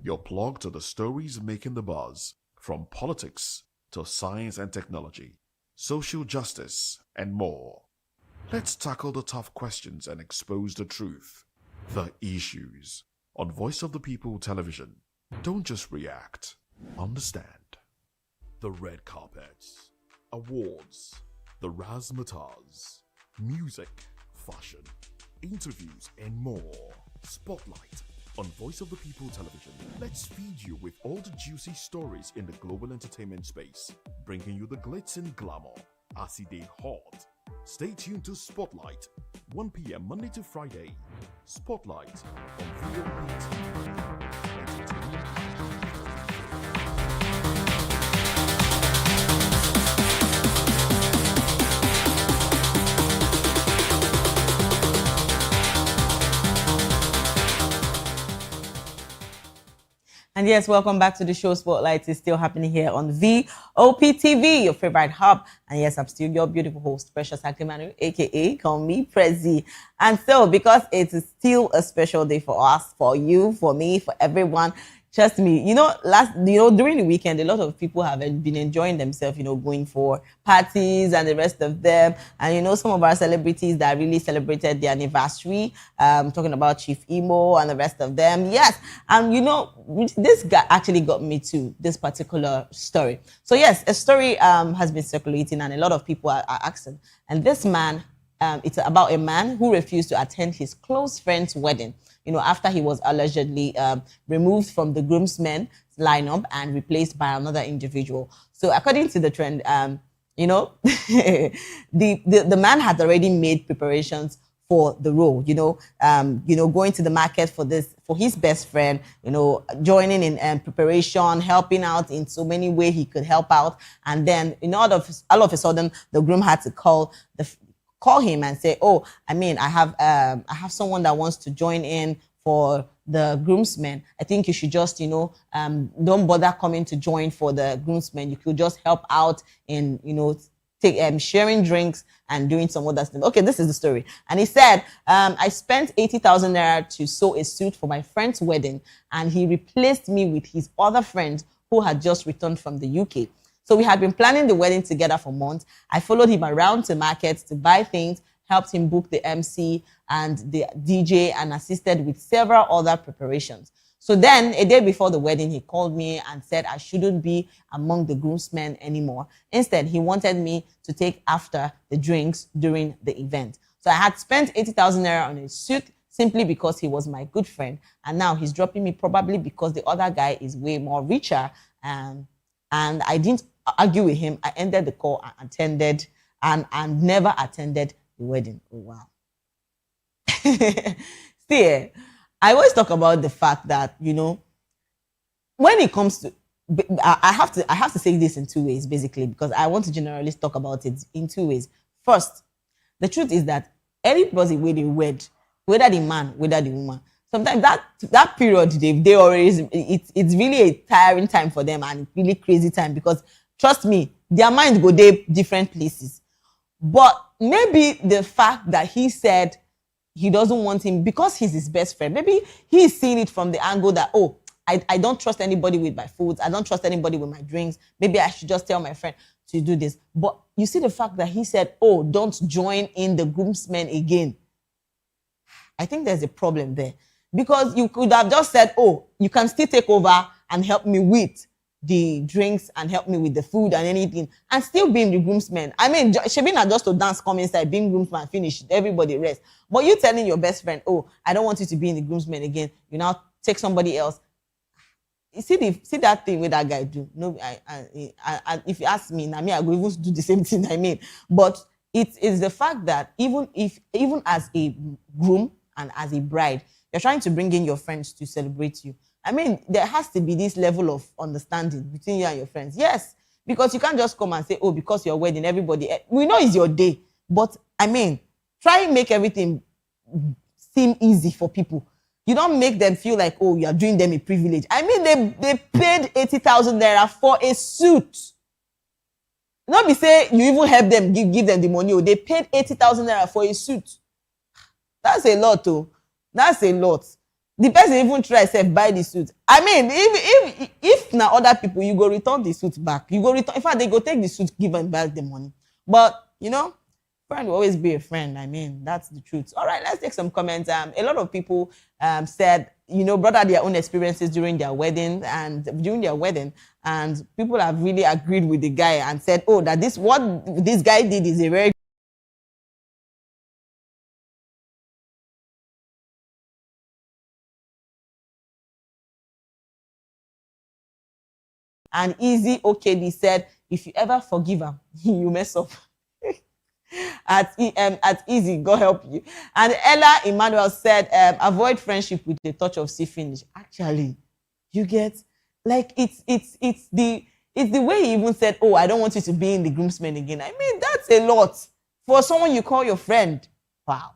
your plug to the stories making the buzz, from politics to science and technology, social justice, and more. Let's tackle the tough questions and expose the truth. The Issues on Voice of the People Television. Don't just react, understand. The red carpets, awards, the razzmatazz, music, fashion, interviews, and more. Spotlight on Voice of the People Television. Let's feed you with all the juicy stories in the global entertainment space, bringing you the glitz and glamour as it is hot. Stay tuned to Spotlight, 1 p.m. Monday to Friday. Spotlight on VOP TV. And yes, welcome back to the show. Spotlight is still happening here on VOP TV, your favorite hub. And yes, I'm still your beautiful host, Precious Akimanu, aka call me Prezi. And so, because it is still a special day for us, for you, for me, for everyone, trust me, during the weekend, a lot of people have been enjoying themselves, going for parties and the rest of them. And, some of our celebrities that really celebrated their anniversary, talking about Chief Imo and the rest of them. Yes. And, this guy actually got me to this particular story. So, yes, a story has been circulating and a lot of people are asking. And this man, it's about a man who refused to attend his close friend's wedding, after he was allegedly removed from the groomsmen lineup and replaced by another individual. So according to the trend, You know, the man had already made preparations for the role, going to the market for his best friend, joining in preparation, helping out in so many ways he could help out. And then all of a sudden, the groom had to call him and say, oh, I have someone that wants to join in for the groomsmen. I think you should just, don't bother coming to join for the groomsmen. You could just help out in, sharing drinks and doing some other stuff. Okay, this is the story. And he said, I spent 80,000 naira to sew a suit for my friend's wedding, and he replaced me with his other friend who had just returned from the UK. So we had been planning the wedding together for months. I followed him around to markets to buy things, helped him book the MC and the DJ, and assisted with several other preparations. So then, a day before the wedding, he called me and said I shouldn't be among the groomsmen anymore. Instead, he wanted me to take after the drinks during the event. So I had spent 80,000 naira on a suit simply because he was my good friend. And now he's dropping me probably because the other guy is way more richer. And I didn't argue with him. I ended the call and attended and never attended the wedding. Oh, wow. See, I always talk about the fact that, when it comes to, I have to say this in two ways, basically, because I want to generally talk about it in two ways. First, the truth is that anybody with they wed, whether the man, whether the woman, sometimes that period they always, it's really a tiring time for them and really crazy time, because trust me, their mind go there different places. But maybe the fact that he said he doesn't want him because he's his best friend, maybe he's seeing it from the angle that, oh, I don't trust anybody with my foods. I don't trust anybody with my drinks. Maybe I should just tell my friend to do this. But you see the fact that he said, oh, don't join in the groomsmen again. I think there's a problem there. Because you could have just said, oh, you can still take over and help me with the drinks and help me with the food and anything, and still being the groomsmen. Shebina just to dance, come inside, being groomsman, finish, everybody rest. But you telling your best friend, oh, I don't want you to be in the groomsmen again. You now take somebody else. You see that thing with that guy do. No, I if you ask me, I go even do the same thing. But it is the fact that even as a groom and as a bride, you're trying to bring in your friends to celebrate you. There has to be this level of understanding between you and your friends. Yes, because you can't just come and say, oh, because your wedding, everybody, we know it's your day. But try and make everything seem easy for people. You don't make them feel like, oh, you are doing them a privilege. They paid 80,000 naira for a suit. Not be say you even help them, give them the money. They paid 80,000 naira for a suit. That's a lot, too. That's a lot. The person even try to buy the suit. If now other people, you go return the suit back. You go return. In fact, they go take the suit, give them back the money. But friend will always be a friend. That's the truth. All right, let's take some comments. A lot of people said, brought out their own experiences during their wedding, and people have really agreed with the guy and said, oh, that what this guy did is a very and Easy OKD said, if you ever forgive him, you mess up. At Easy, God help you. And Ella Emmanuel said, avoid friendship with a touch of sea finish. Actually, you get, like, it's the way he even said, oh, I don't want you to be in the groomsmen again. That's a lot for someone you call your friend. Wow.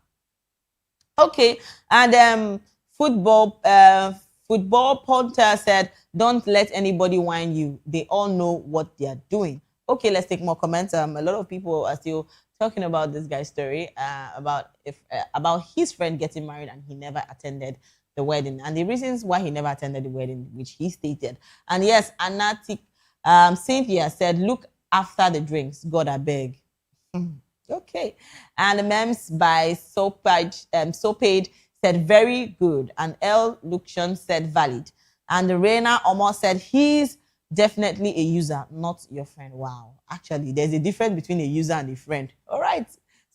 Okay, and football punter said, don't let anybody whine you. They all know what they are doing. Okay, let's take more comments. A lot of people are still talking about this guy's story, about his friend getting married and he never attended the wedding, and the reasons why he never attended the wedding, which he stated. And yes, Anatic Cynthia said, look after the drinks, God I beg. Okay. And the memes by Sopaid said very good, and L Luxion said valid, and the Reina Omar said he's definitely a user, not your friend. Wow. Actually, there's a difference between a user and a friend. All right.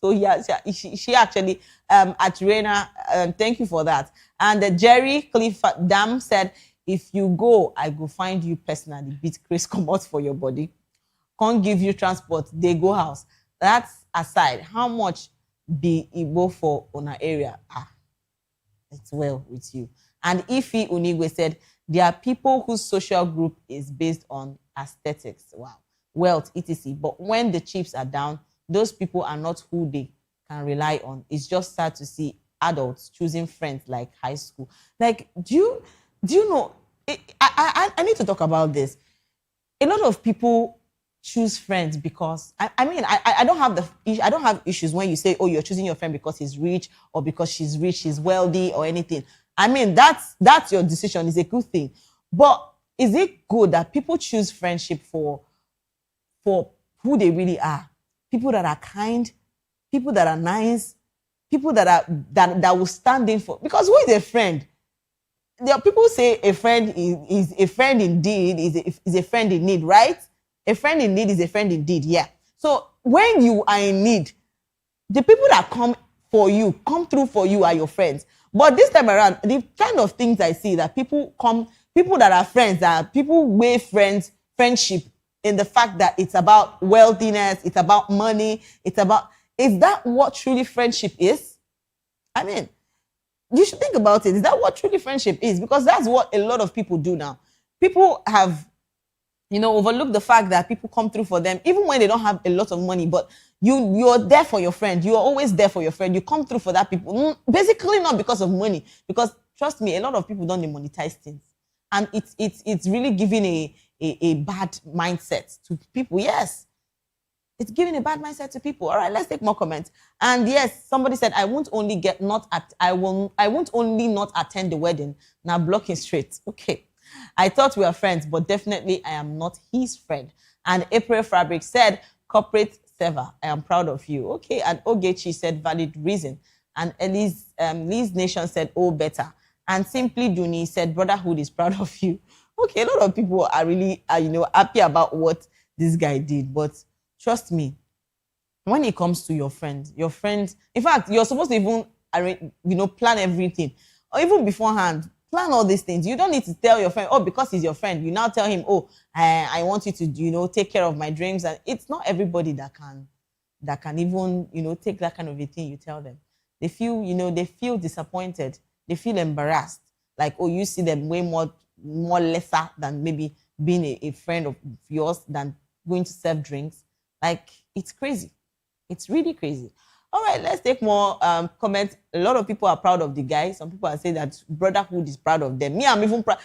So yeah, she actually, at Reina, thank you for that. And Jerry Cliff Dam said, if you go, I go find you personally. Beat Chris come out for your body. can't give you transport, they go house. That's aside. How much be Igbo for on our area? It's well with you. And Ifi Unigwe said, there are people whose social group is based on aesthetics. Wow. Wealth, etc. But when the chips are down, those people are not who they can rely on. It's just sad to see adults choosing friends like high school. Like, do you know, I need to talk about this. A lot of people choose friends because I don't have issues when you say, oh, you're choosing your friend because he's rich or because she's rich, she's wealthy or anything. I mean, that's your decision. It's a good thing. But is it good that people choose friendship for who they really are? People that are kind, people that are nice, people that will stand in for, because who is a friend? There are people say a friend is a friend indeed, is a friend in need, right? A friend in need is a friend indeed, yeah. So when you are in need, the people that come through for you are your friends. But this time around, the kind of things I see that people that are friends, that people weigh friendship in the fact that it's about wealthiness, it's about money, is that what truly friendship is? I mean, you should think about it. Is that what truly friendship is? Because that's what a lot of people do now. People have, overlooked the fact that people come through for them, even when they don't have a lot of money, but you're there for your friend. You're always there for your friend. You come through for that people. Basically not because of money. Because trust me, a lot of people don't monetize things. And it's really giving a bad mindset to people. Yes. It's giving a bad mindset to people. All right, let's take more comments. And yes, somebody said, I won't only not attend the wedding. Now blocking straight. Okay. I thought we were friends, but definitely I am not his friend. And April Fabric said, corporate server, I am proud of you. Okay. And Ogechi said, valid reason. And Liz Nation said, oh, better. And Simply Duni said, brotherhood is proud of you. Okay, a lot of people are really, happy about what this guy did. But trust me, when it comes to your friend, in fact, you're supposed to even, plan everything. Or even beforehand, plan all these things. You don't need to tell your friend, oh, because he's your friend, you now tell him, oh, I want you to, take care of my dreams. And it's not everybody that can even, take that kind of a thing you tell them. They feel disappointed. They feel embarrassed. Like, oh, you see them way more lesser than maybe being a friend of yours than going to serve drinks. Like, it's crazy. It's really crazy. All right, let's take more comments. A lot of people are proud of the guy. Some people are saying that brotherhood is proud of them. Me, I'm even proud.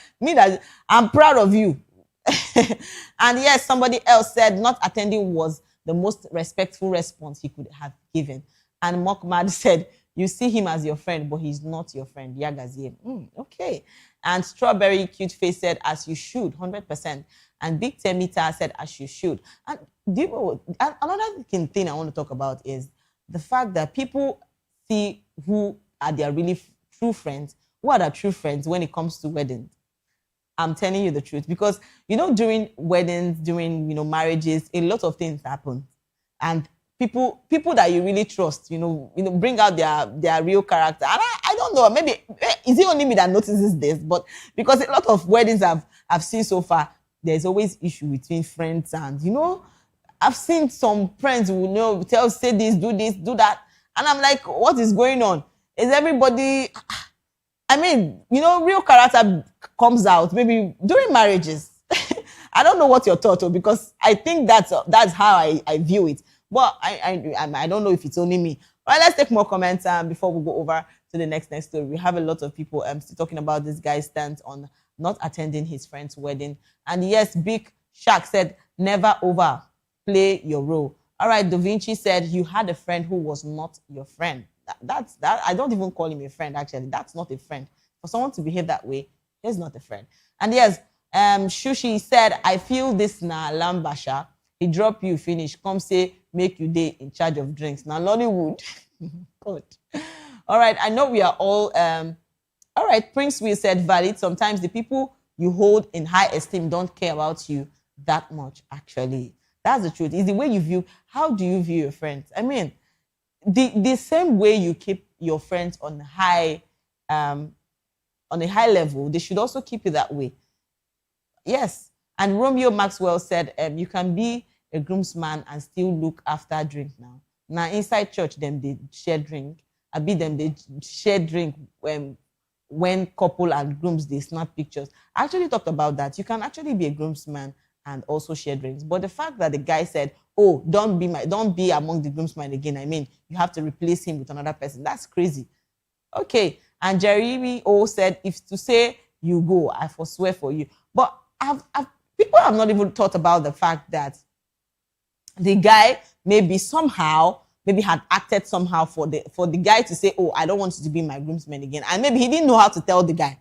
I'm proud of you. And yes, somebody else said not attending was the most respectful response he could have given. And Mokmad said, you see him as your friend, but he's not your friend. Yagazie. Okay. And Strawberry Cute Face said, as you should, 100%. And Big Temita said, as you should. And another thing I want to talk about is the fact that people see who are their really true friends, who are their true friends when it comes to weddings. I'm telling you the truth. Because, during weddings, during, marriages, a lot of things happen. And people that you really trust, bring out their real character. And I don't know, maybe, is it only me that notices this? But because a lot of weddings I've seen so far, there's always issue between friends. And, I've seen some friends who say this, do that. And I'm like, what is going on? Is everybody... real character comes out maybe during marriages. I don't know what your thought, because I think that's how I view it. But I don't know if it's only me. All right, let's take more comments before we go over to the next story. We have a lot of people still talking about this guy's stance on not attending his friend's wedding. And yes, Big Shark said, never overplay your role. All right, Da Vinci said, you had a friend who was not your friend. That I don't even call him a friend, actually. That's not a friend. For someone to behave that way, he's not a friend. And yes, Shushi said, I feel this na Lambasha. He drop you, finish. Come say, make you day in charge of drinks. Now, Lollywood. God. All right, I know we are all... all right, Prince Will said, valid. Sometimes the people you hold in high esteem don't care about you that much, actually. That's the truth. It's the way you view... How do you view your friends? I mean, the same way you keep your friends on a high level, they should also keep it that way. Yes. And Romeo Maxwell said, you can be a groomsman and still look after drink now? Now inside church, them they share drink. I be them they share drink when couple and grooms they snap pictures. I actually talked about that. You can actually be a groomsman and also share drinks. But the fact that the guy said, "Oh, don't be among the groomsmen again," I mean, you have to replace him with another person. That's crazy. Okay. And Jeremy O said, "If to say you go, I forswear for you." But people have not even thought about the fact that the guy maybe had acted somehow for the guy to say, "Oh, I don't want you to be my groomsman again." And maybe he didn't know how to tell the guy.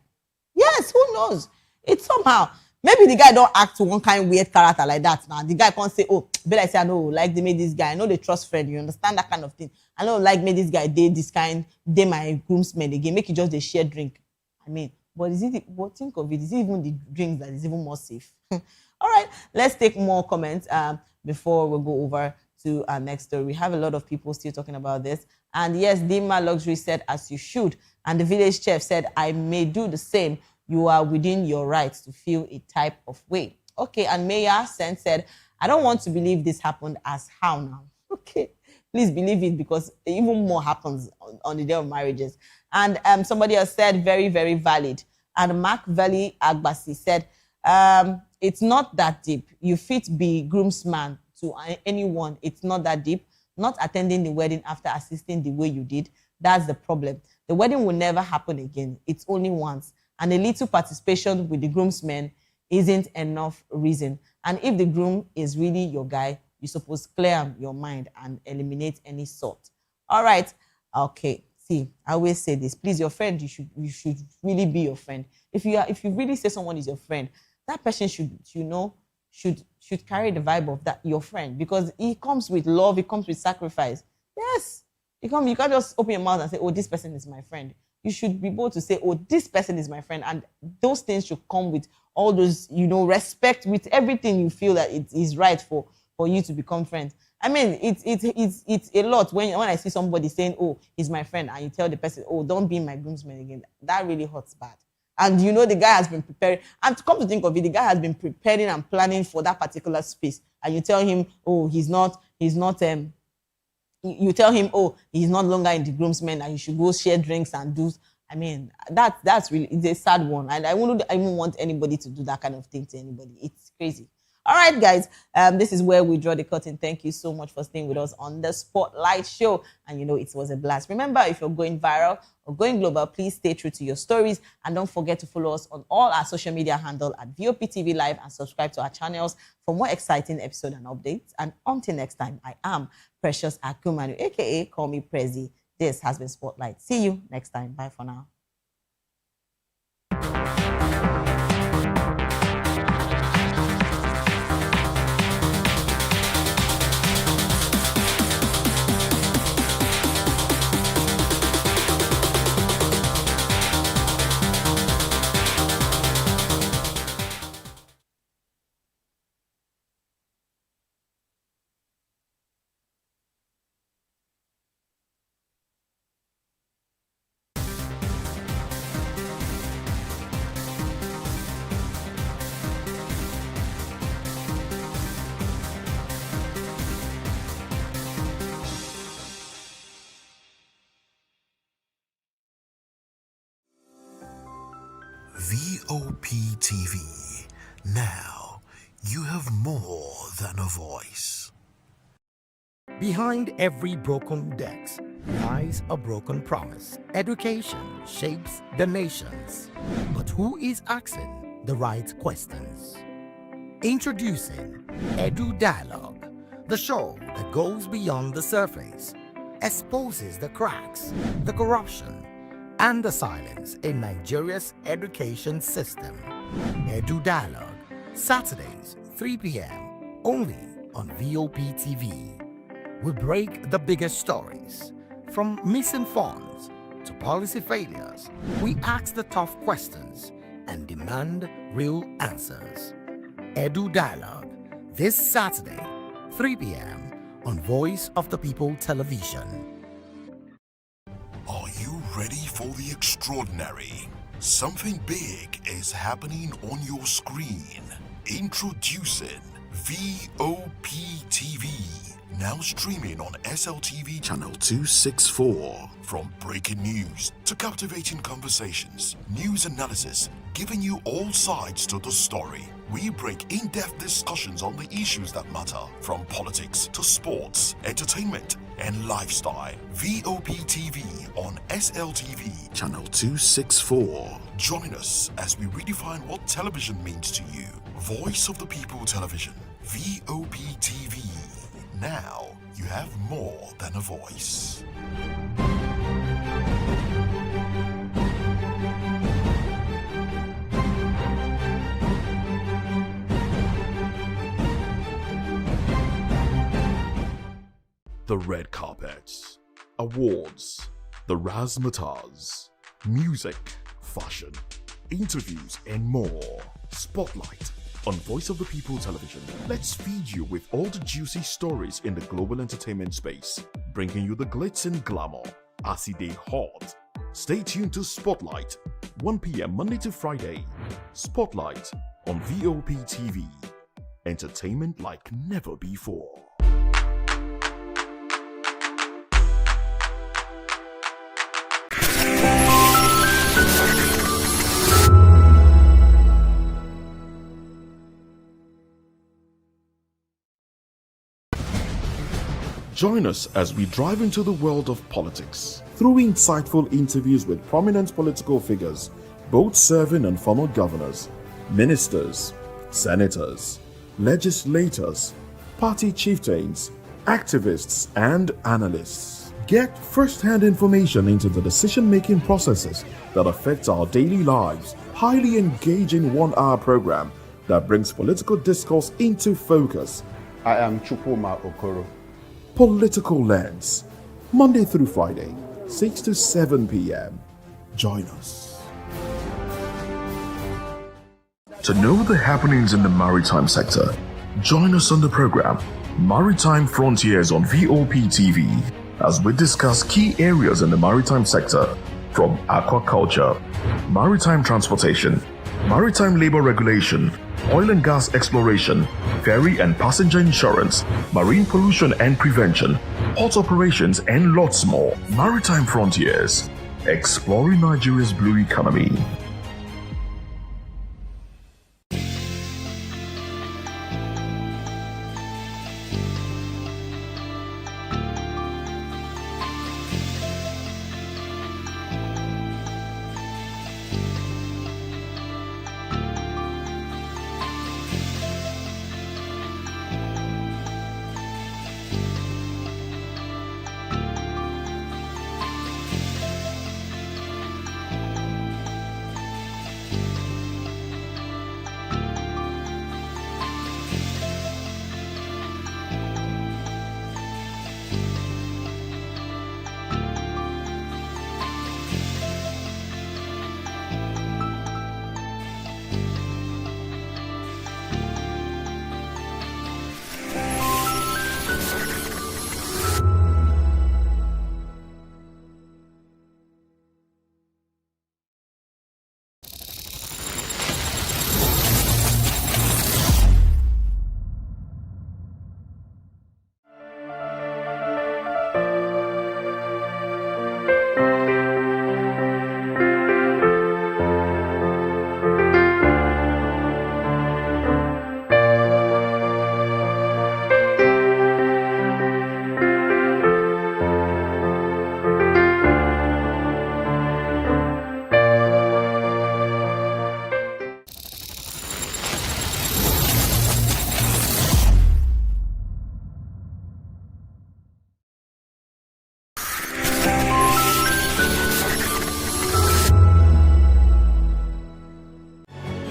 Yes, who knows? It's somehow. Maybe the guy don't act one kind of weird character like that. Now the guy can't say, "Oh, but I say I know, like they made this guy. I know they trust friend. You understand that kind of thing. I know, like made this guy did this kind, they my groomsmen again. Make it just a share drink." I mean, but but think of it, is it even the drinks that is even more safe? All right, let's take more comments before we go over to our next story. We have a lot of people still talking about this. And yes, Dima Luxury said, "As you should." And the village chef said, "I may do the same. You are within your rights to feel a type of way." Okay, and Maya Sen said, "I don't want to believe this happened as how now?" Okay, please believe it, because even more happens on the day of marriages. And somebody else said, "Very, very valid." And Mark Valley Agbasi said, "It's not that deep. You fit be groomsman to anyone. It's not that deep. Not attending the wedding after assisting the way you did, that's the problem. The wedding will never happen again. It's only once. And a little participation with the groomsmen isn't enough reason. And if the groom is really your guy, you're supposed to clear your mind and eliminate any sort." All right. Okay. See, I always say this. Please, your friend, you should really be your friend. If you really say someone is your friend, that person should carry the vibe of that your friend, because it comes with love, it comes with sacrifice. Yes. You can't just open your mouth and say, "Oh, this person is my friend." You should be able to say, "Oh, this person is my friend." And those things should come with all those, respect, with everything you feel that it is right for you to become friends. I mean, it's a lot when I see somebody saying, "Oh, he's my friend," and you tell the person, "Oh, don't be my groomsman again." That really hurts bad. And the guy has been preparing. And to come to think of it, the guy has been preparing and planning for that particular space. And you tell him, "Oh, you tell him, "Oh, he's not longer in the groomsmen, and you should go share drinks and do." I mean, that's really, it's a sad one. And I wouldn't even want anybody to do that kind of thing to anybody. It's crazy. All right, guys, this is where we draw the curtain. Thank you so much for staying with us on the Spotlight Show. And it was a blast. Remember, if you're going viral or going global, please stay true to your stories. And don't forget to follow us on all our social media handle at VOP TV Live, and subscribe to our channels for more exciting episodes and updates. And until next time, I am Precious Akumanu, aka Call Me Prezi. This has been Spotlight. See you next time. Bye for now. VOP TV. Now, you have more than a voice. Behind every broken deck lies a broken promise. Education shapes the nations. But who is asking the right questions? Introducing Edu Dialogue, the show that goes beyond the surface, exposes the cracks, the corruption, and the silence in Nigeria's education system. Edu Dialogue, Saturdays, 3 p.m., only on VOP TV. We break the biggest stories, from missing funds to policy failures. We ask the tough questions and demand real answers. Edu Dialogue, this Saturday, 3 p.m. on Voice of the People Television. Are you ready for the extraordinary? Something big is happening on your screen. Introducing VOP now streaming on SLTV channel 264. From breaking news to captivating conversations, news analysis, giving you all sides to the story. We break in-depth discussions on the issues that matter, from politics to sports, entertainment, and lifestyle. Vop TV on SLTV channel 264. Join us as we redefine what television means to you. Voice of the People Television, Vop TV. Now you have more than a voice. The red carpets, awards, the razzmatazz, music, fashion, interviews, and more. Spotlight on Voice of the People Television. Let's feed you with all the juicy stories in the global entertainment space, bringing you the glitz and glamour as it is hot. Stay tuned to Spotlight, 1 p.m. Monday to Friday. Spotlight on Vop TV. Entertainment like never before. Join us as we drive into the world of politics through insightful interviews with prominent political figures, both serving and former governors, ministers, senators, legislators, party chieftains, activists, and analysts. Get first-hand information into the decision-making processes that affect our daily lives. Highly engaging one-hour program that brings political discourse into focus. I am Chupuma Okoro. Political Lens, Monday through Friday, 6 to 7 p.m. Join us. To know the happenings in the maritime sector, join us on the program Maritime Frontiers on Vop TV as we discuss key areas in the maritime sector, from aquaculture, maritime transportation, maritime labor regulation, oil and gas exploration, ferry and passenger insurance, marine pollution and prevention, port operations, and lots more. Maritime Frontiers, exploring Nigeria's blue economy.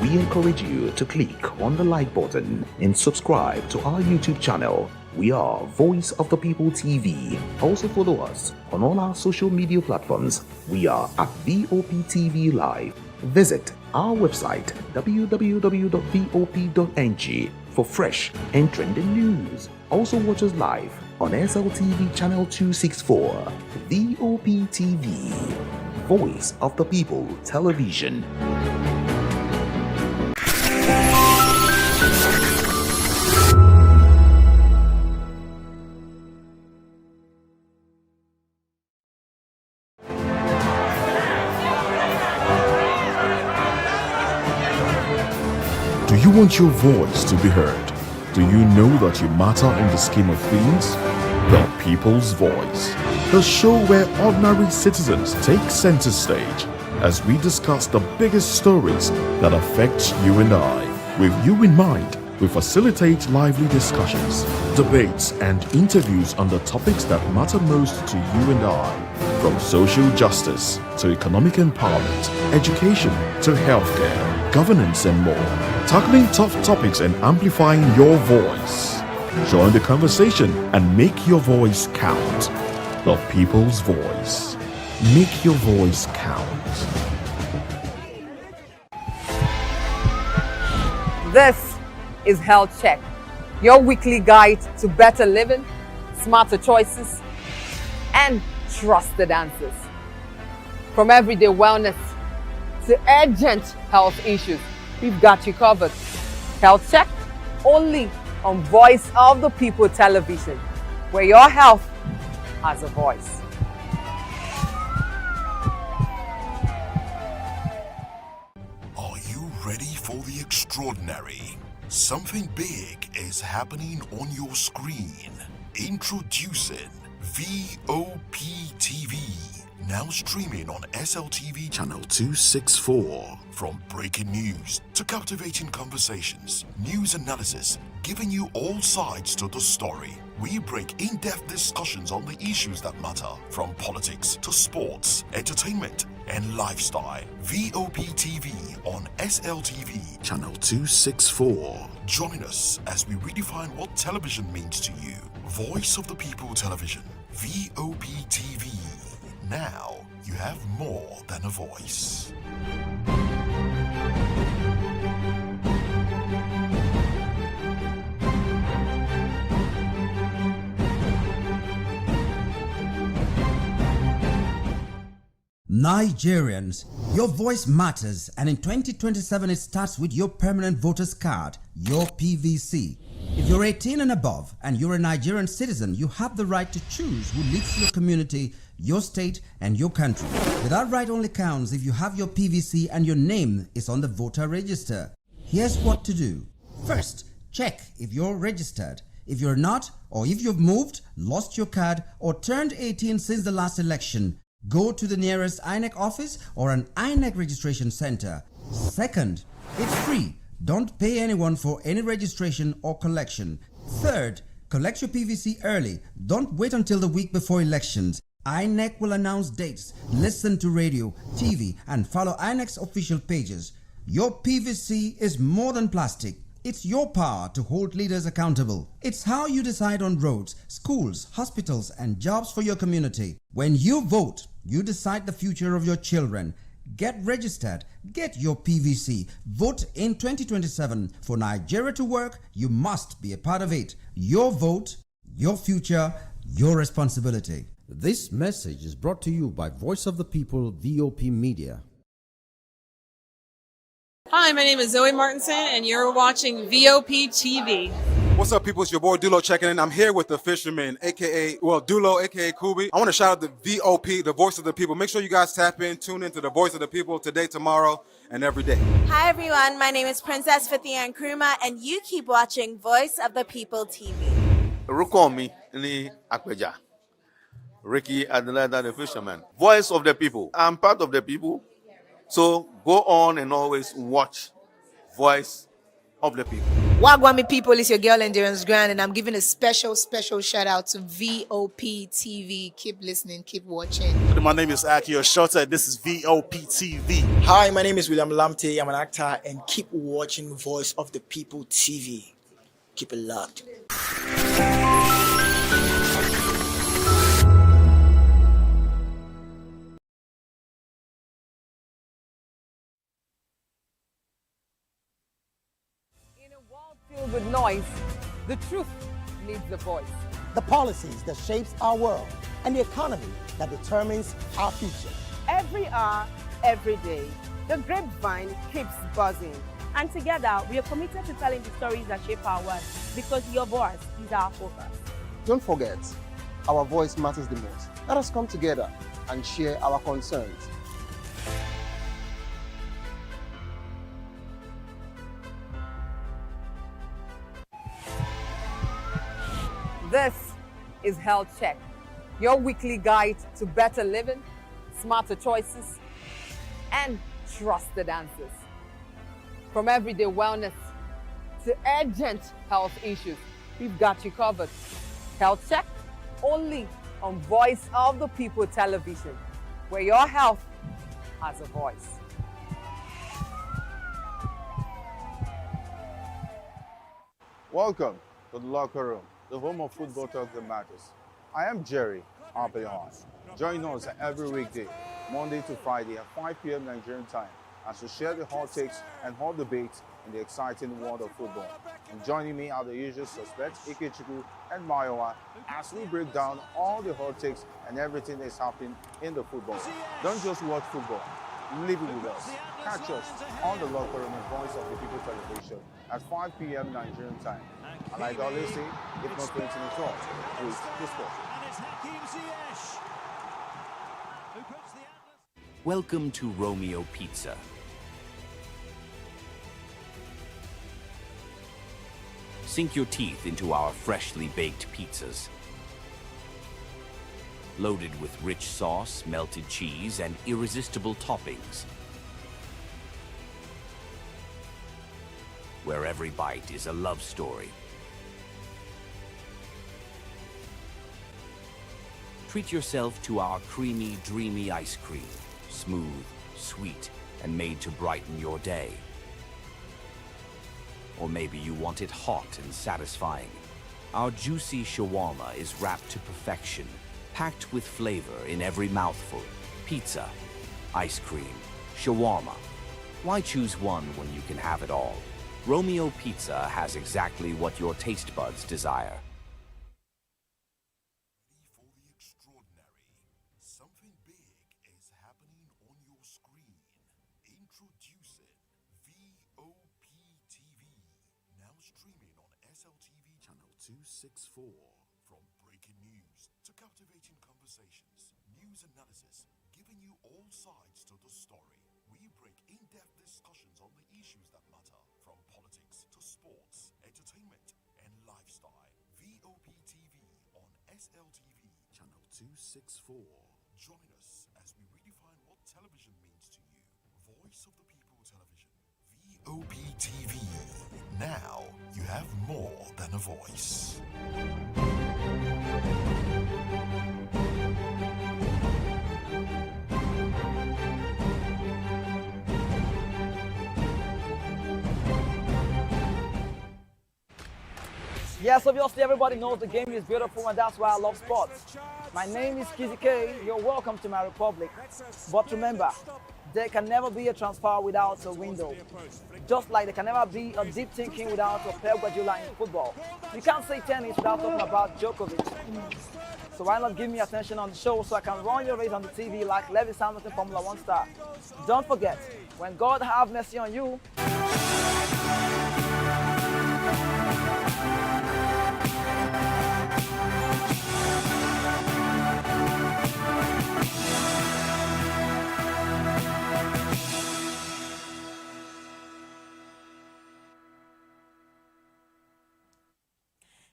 We encourage you to click on the like button and subscribe to our YouTube channel. We are Voice of the People TV. Also follow us on all our social media platforms. We are at VOP TV Live. Visit our website www.vop.ng for fresh and trending news. Also watch us live on SLTV channel 264. VOP TV, Voice of the People Television. want your voice to be heard? Do you know that you matter in the scheme of things? The People's Voice, the show where ordinary citizens take center stage as we discuss the biggest stories that affect you and I. With you in mind, we facilitate lively discussions, debates, and interviews on the topics that matter most to you and I. From social justice to economic empowerment, education to healthcare, governance, and more. Tackling tough topics and amplifying your voice. Join the conversation and make your voice count. The People's Voice. Make your voice count. This is Health Check, your weekly guide to better living, smarter choices, and trusted answers. From everyday wellness to urgent health issues, we've got you covered. Health Check, only on Voice of the People television, where your health has a voice. Are you ready for the extraordinary? Something big is happening on your screen. Introducing Vop TV. Now streaming on SLTV channel 264. From breaking news to captivating conversations, news analysis, giving you all sides to the story. We break in-depth discussions on the issues that matter, from politics to sports, entertainment, and lifestyle. Vop TV on SLTV channel 264. Join us as we redefine what television means to you. Voice of the People Television, Vop TV. Now you have more than a voice. Nigerians, your voice matters, and in 2027 it starts with your permanent voter's card, your PVC. If you're 18 and above and you're a Nigerian citizen, you have the right to choose who leads your community, your state, and your country. But that right only counts if you have your PVC and your name is on the voter register. Here's what to do. First, check if you're registered. If you're not, or if you've moved, lost your card, or turned 18 since the last election, go to the nearest INEC office or an INEC registration center. Second, it's free. Don't pay anyone for any registration or collection. Third, collect your PVC early. Don't wait until the week before elections. INEC will announce dates. Listen to radio, TV, and follow INEC's official pages. Your PVC is more than plastic. It's your power to hold leaders accountable. It's how you decide on roads, schools, hospitals, and jobs for your community. When you vote, you decide the future of your children. Get registered. Get your PVC. Vote in 2027. For Nigeria to work, you must be a part of it. Your vote, your future, your responsibility. This message is brought to you by Voice of the People, VOP Media. Hi, my name is Zoe Martinson, and you're watching VOP TV. What's up, people? It's your boy Dulo checking in. I'm here with the fisherman, Dulo, aka Kubi. I want to shout out the VOP, the Voice of the People. Make sure you guys tap in, tune into the Voice of the People today, tomorrow, and every day. Hi, everyone. My name is Princess Fithian Nkrumah, and you keep watching Voice of the People TV. Rukomi ni Akweja. Ricky Adelada, the fisherman. Voice of the People. I'm part of the people. So go on and always watch Voice of the People. Wagwami people, it's your girl Endurance Grand, and I'm giving a special shout out to VOP TV. Keep listening, keep watching. My name is Akio Shota. This is VOP TV. Hi, my name is William Lamte. I'm an actor, and keep watching Voice of the People TV. Keep it locked. Filled with noise, the truth needs a voice. The policies that shapes our world and the economy that determines our future. Every hour, every day, the grapevine keeps buzzing. And together, we are committed to telling the stories that shape our world, because your voice is our focus. Don't forget, our voice matters the most. Let us come together and share our concerns. This is Health Check, your weekly guide to better living, smarter choices, and trusted answers. From everyday wellness to urgent health issues, we've got you covered. Health Check, only on Voice of the People television, where your health has a voice. Welcome to the locker room, the home of football talk that matters. I am Jerry Arpelon. Join us every weekday, Monday to Friday at 5 p.m. Nigerian time, as we share the hot takes and hot debates in the exciting world of football. And joining me are the usual suspects, Ikechukwu and Mayowa, as we break down all the hot takes and everything that's happening in the football. Don't just watch football, live it with us. Catch us on the locker room and Voice of the People television at 5 p.m. Nigerian time. And like I always say, if not 20 minutes off, with the sport. Welcome to Romeo Pizza. Sink your teeth into our freshly baked pizzas. Loaded with rich sauce, melted cheese, and irresistible toppings. Where every bite is a love story. Treat yourself to our creamy, dreamy ice cream. Smooth, sweet, and made to brighten your day. Or maybe you want it hot and satisfying. Our juicy shawarma is wrapped to perfection, packed with flavor in every mouthful. Pizza, ice cream, shawarma. Why choose one when you can have it all? Romeo Pizza has exactly what your taste buds desire. Something big is happening on your screen. Introducing VOP TV, now streaming on SLTV channel 264. From breaking news to captivating conversations, news analysis, giving you all sides to the story. We break in-depth discussions on the issues that matter, from politics to sports, entertainment, and lifestyle. VOP TV on SLTV channel 264. Join us as we redefine what television means to you. Voice of the People Television. VOP TV. Now you have more than a voice. Yes, obviously everybody knows the game is beautiful and that's why I love sports. My name is Kizzy K. You're welcome to my republic. But remember, there can never be a transfer without a window. Just like there can never be a deep thinking without a Pep Guardiola in football. You can't say tennis without talking about Djokovic. So why not give me attention on the show so I can run your race on the TV like Lewis Hamilton, Formula 1 star. Don't forget, when God have mercy on you,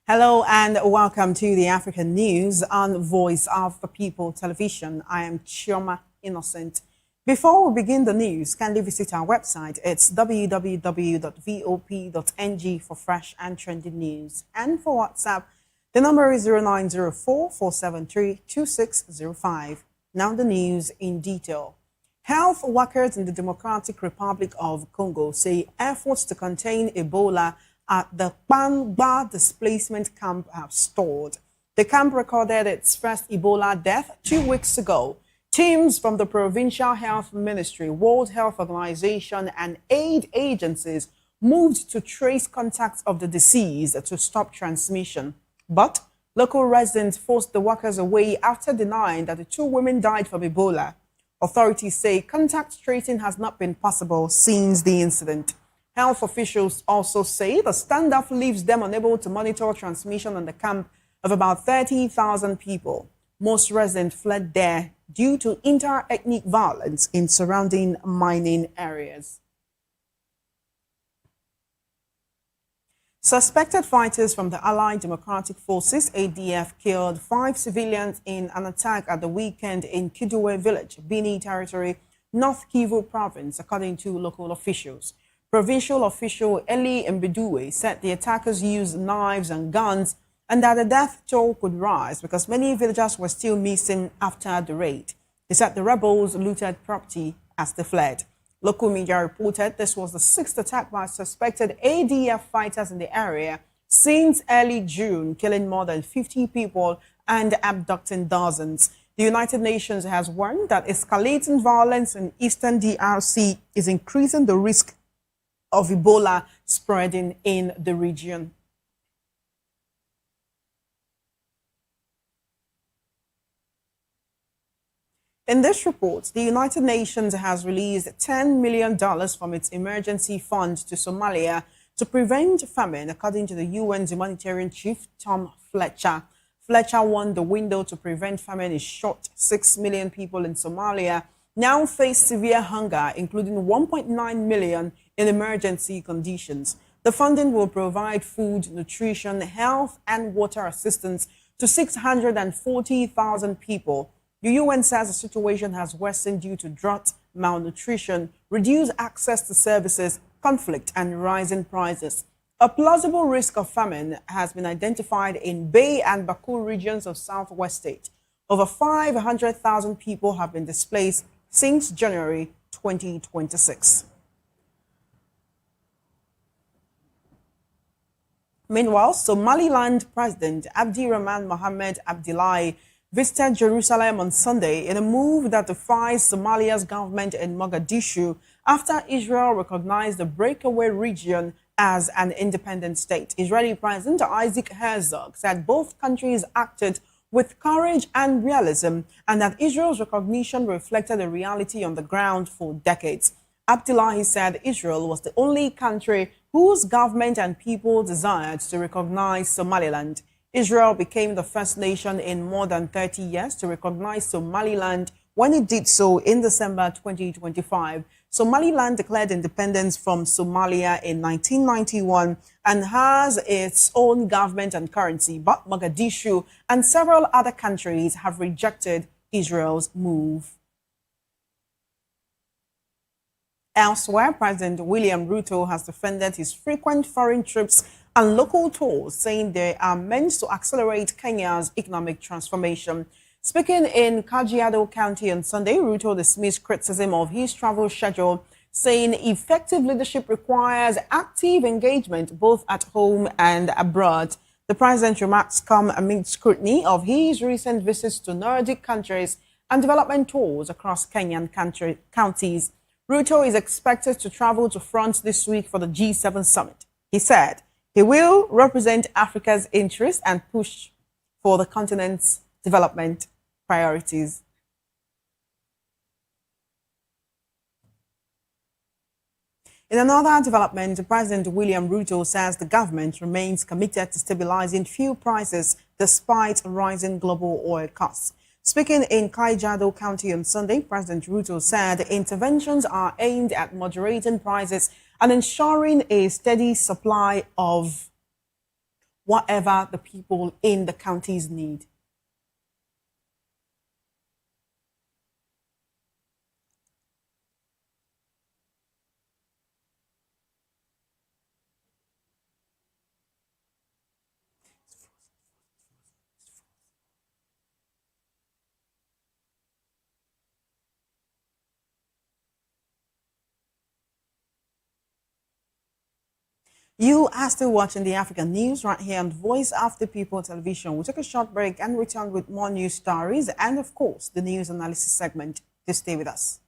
hello and welcome to the African News on Voice of the People television. I am Chioma Innocent. Before we begin the news, kindly visit our website. It's www.vop.ng for fresh and trending news. And for WhatsApp, the number is 0904-473-2605. Now the news in detail. Health workers in the Democratic Republic of Congo say efforts to contain Ebola at the Bangba displacement camp have stalled. The camp recorded its first Ebola death 2 weeks ago. Teams from the Provincial Health Ministry, World Health Organization, and aid agencies moved to trace contacts of the deceased to stop transmission. But local residents forced the workers away after denying that the 2 women died from Ebola. Authorities say contact tracing has not been possible since the incident. Health officials also say the standoff leaves them unable to monitor transmission on the camp of about 30,000 people. Most residents fled there due to inter-ethnic violence in surrounding mining areas. Suspected fighters from the Allied Democratic Forces (ADF) killed 5 civilians in an attack at the weekend in Kidue village, Bini Territory, North Kivu province, according to local officials. Provincial official Eli Mbidue said the attackers used knives and guns and that the death toll could rise because many villagers were still missing after the raid. He said the rebels looted property as they fled. Local media reported this was the 6th attack by suspected ADF fighters in the area since early June, killing more than 50 people and abducting dozens. The United Nations has warned that escalating violence in eastern DRC is increasing the risk of Ebola spreading in the region. In this report, the United Nations has released $10 million from its emergency fund to Somalia to prevent famine, according to the UN's humanitarian chief, Tom Fletcher. Fletcher warned the window to prevent famine is short. 6 million people in Somalia now face severe hunger, including 1.9 million in emergency conditions. The funding will provide food, nutrition, health, and water assistance to 640,000 people. The UN says the situation has worsened due to drought, malnutrition, reduced access to services, conflict, and rising prices. A plausible risk of famine has been identified in Bay and Bakur regions of southwest state. Over 500,000 people have been displaced since January 2026. Meanwhile, Somaliland President Abdirahman Mohamed Abdullahi visited Jerusalem on Sunday in a move that defies Somalia's government in Mogadishu after Israel recognized the breakaway region as an independent state. Israeli President Isaac Herzog said both countries acted with courage and realism and that Israel's recognition reflected the reality on the ground for decades. Abdullahi said Israel was the only country whose government and people desired to recognize Somaliland. Israel became the first nation in more than 30 years to recognize Somaliland when it did so in December 2025. Somaliland declared independence from Somalia in 1991 and has its own government and currency, but Mogadishu and several other countries have rejected Israel's move. Elsewhere, President William Ruto has defended his frequent foreign trips and local tours, saying they are meant to accelerate Kenya's economic transformation. Speaking in Kajiado County on Sunday, Ruto dismissed criticism of his travel schedule, saying effective leadership requires active engagement both at home and abroad. The president's remarks come amid scrutiny of his recent visits to Nordic countries and development tours across Kenyan counties. Ruto is expected to travel to France this week for the G7 summit. He said he will represent Africa's interests and push for the continent's development priorities. In another development, President William Ruto says the government remains committed to stabilizing fuel prices despite rising global oil costs. Speaking in Kajiado County on Sunday, President Ruto said interventions are aimed at moderating prices and ensuring a steady supply of whatever the people in the counties need. You are still watching the African news right here on Voice of the People television. We'll take a short break and return with more news stories and, of course, the news analysis segment. Just stay with us.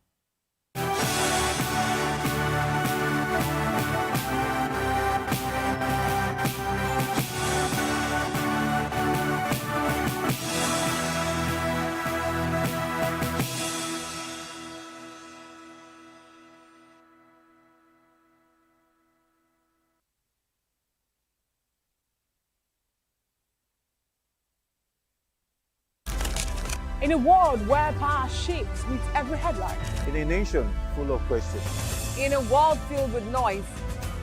In a world where power shapes with every headline. In a nation full of questions. In a world filled with noise,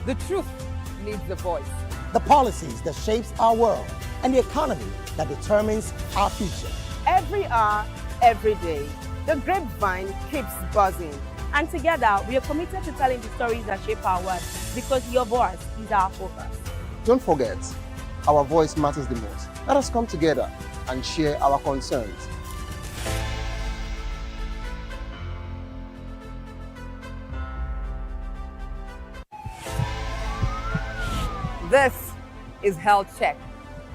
the truth needs a voice. the policies that shapes our world, and the economy that determines our future. Every hour, every day, the grapevine keeps buzzing. And together, we are committed to telling the stories that shape our world because your voice is our focus. Don't forget, our voice matters the most. Let us come together and share our concerns. This is Health Check,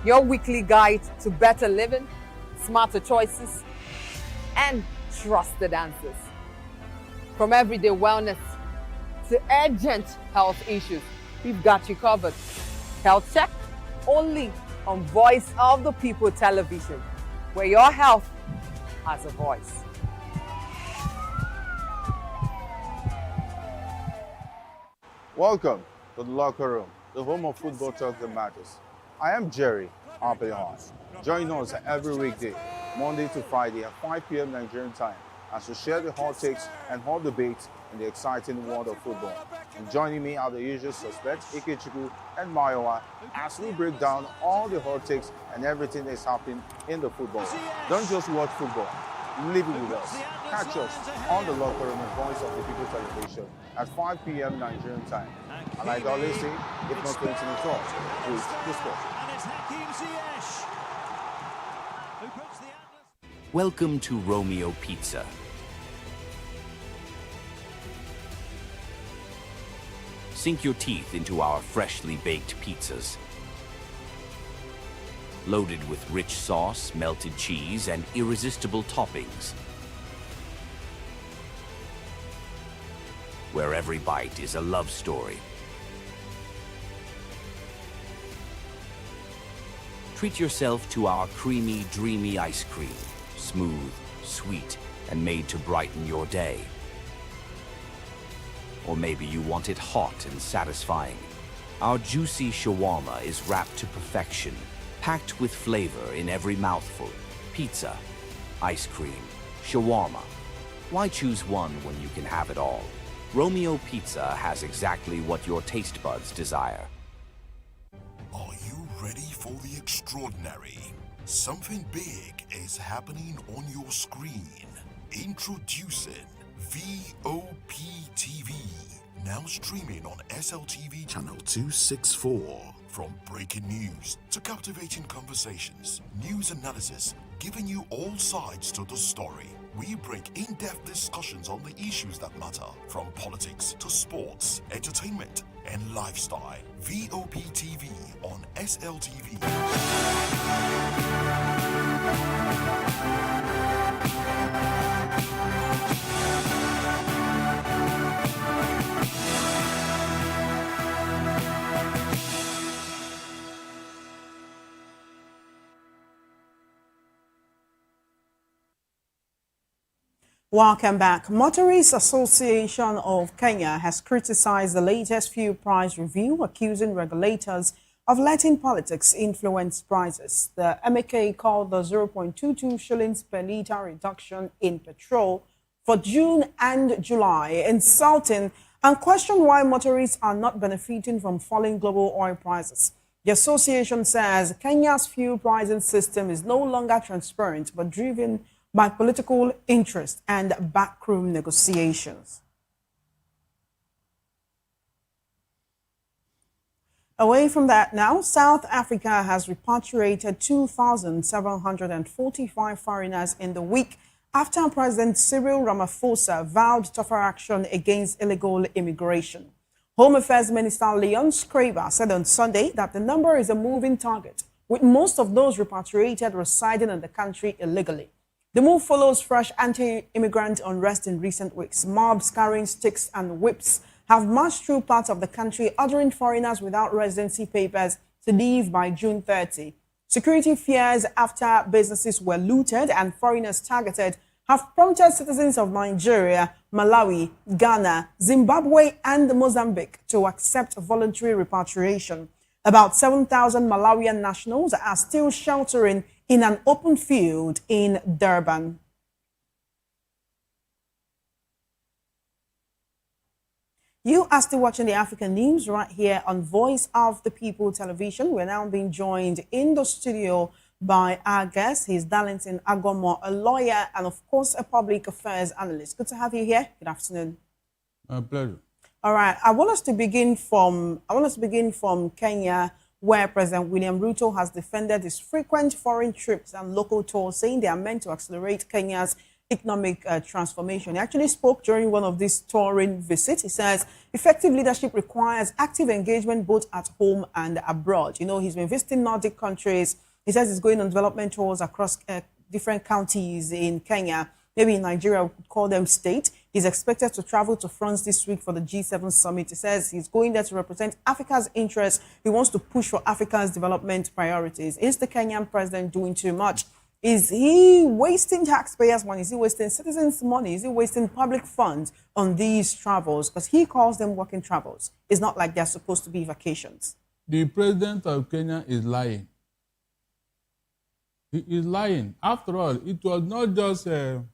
your weekly guide to better living, smarter choices, and trusted answers. From everyday wellness to urgent health issues, we've got you covered. Health Check, only on Voice of the People television, where your health has a voice. Welcome to the locker room, the home of football talk that matters. I am Jerry Arpillon. Join us every weekday, Monday to Friday at 5 p.m. Nigerian time, as we share the hot takes and hot debates in the exciting world of football. And joining me are the usual suspects, Ikechukwu and Mayowa, as we break down all the hot takes and everything that's happening in the football. Don't just watch football, live it with us. Catch us on the locker room and Voice of the People television at 5 p.m. Nigerian time. And like I always say, if not 20 minutes off, please discuss. Welcome to Romeo Pizza. Sink your teeth into our freshly baked pizzas. Loaded with rich sauce, melted cheese, and irresistible toppings. Where every bite is a love story. Treat yourself to our creamy, dreamy ice cream. Smooth, sweet, and made to brighten your day. Or maybe you want it hot and satisfying. Our juicy shawarma is wrapped to perfection, packed with flavor in every mouthful. Pizza, ice cream, shawarma. Why choose one when you can have it all? Romeo Pizza has exactly what your taste buds desire. Are you ready for the extraordinary? Something big is happening on your screen. Introducing VOP TV. Now streaming on SLTV channel 264. From breaking news to captivating conversations, news analysis, giving you all sides to the story. We break in-depth discussions on the issues that matter, from politics to sports, entertainment, and lifestyle. VOP TV on SLTV. Welcome back. Motorists Association of Kenya has criticized the latest fuel price review, accusing regulators of letting politics influence prices. The MAK called the 0.22 shillings per litre reduction in petrol for June and July insulting and questioned why motorists are not benefiting from falling global oil prices. The association says Kenya's fuel pricing system is no longer transparent but driven by political interest and backroom negotiations. Away from that now, South Africa has repatriated 2,745 foreigners in the week after President Cyril Ramaphosa vowed tougher action against illegal immigration. Home Affairs Minister Leon Schreiber said on Sunday that the number is a moving target, with most of those repatriated residing in the country illegally. The move follows fresh anti-immigrant unrest in recent weeks. Mobs carrying sticks and whips have marched through parts of the country, ordering foreigners without residency papers to leave by June 30. Security fears after businesses were looted and foreigners targeted have prompted citizens of Nigeria, Malawi, Ghana, Zimbabwe, and Mozambique to accept voluntary repatriation. About 7,000 Malawian nationals are still sheltering in an open field in Durban. You are still watching the African News right here on Voice of the People Television. We're now being joined in the studio by our guest. He's Darlington Agomo, a lawyer and, of course, a public affairs analyst. Good to have you here. Good afternoon. My pleasure. All right. I want us to begin from Kenya, where President William Ruto has defended his frequent foreign trips and local tours, saying they are meant to accelerate Kenya's economic transformation. He actually spoke during one of these touring visits. He says effective leadership requires active engagement both at home and abroad. You know, he's been visiting Nordic countries. He says he's going on development tours across different counties in Kenya. Maybe in Nigeria, we could call them state. He's expected to travel to France this week for the G7 summit. He says he's going there to represent Africa's interests. He wants to push for Africa's development priorities. Is the Kenyan president doing too much? Is he wasting taxpayers' money? Is he wasting citizens' money? Is he wasting public funds on these travels? Because he calls them working travels. It's not like they're supposed to be vacations. The president of Kenya is lying. He is lying. After all, it was not just too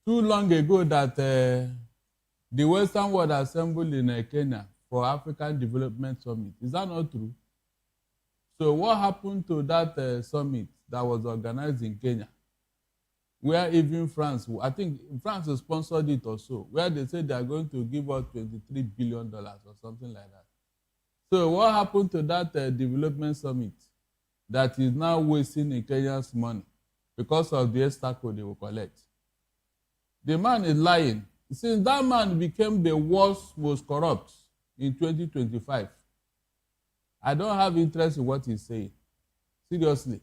long ago that the Western world assembled in Kenya for African Development Summit. Is that not true? So what happened to that summit that was organized in Kenya, where even France, I think France sponsored it or so, where they said they are going to give us $23 billion or something like that. So what happened to that development summit that is now wasting in Kenya's money because of the obstacle they will collect? The man is lying. Since that man became the worst, most corrupt in 2025, I don't have interest in what he's saying. Seriously.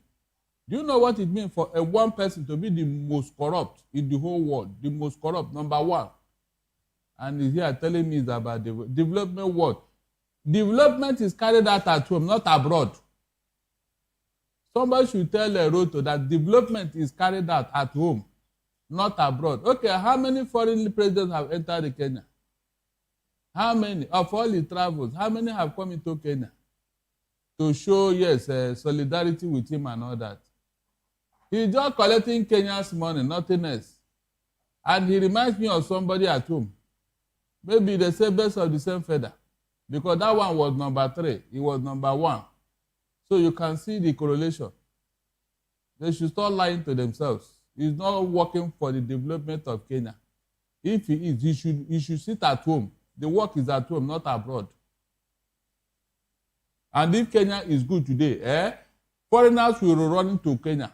Do you know what it means for a one person to be the most corrupt in the whole world? The most corrupt, number one. And he's here telling me it's about development what? Development is carried out at home, not abroad. Somebody should tell Ruto that development is carried out at home, not abroad. Okay, how many foreign presidents have entered Kenya? How many? Of all the travels, how many have come into Kenya? To show, yes, solidarity with him and all that. He's just collecting Kenya's money, nothing else. And he reminds me of somebody at home. Maybe the same birds of the same feather. Because that one was number 3. He was number 1. So you can see the correlation. They should start lying to themselves. He's not working for the development of Kenya. If he is, he should sit at home. The work is at home, not abroad. And if Kenya is good today, foreigners will run into Kenya.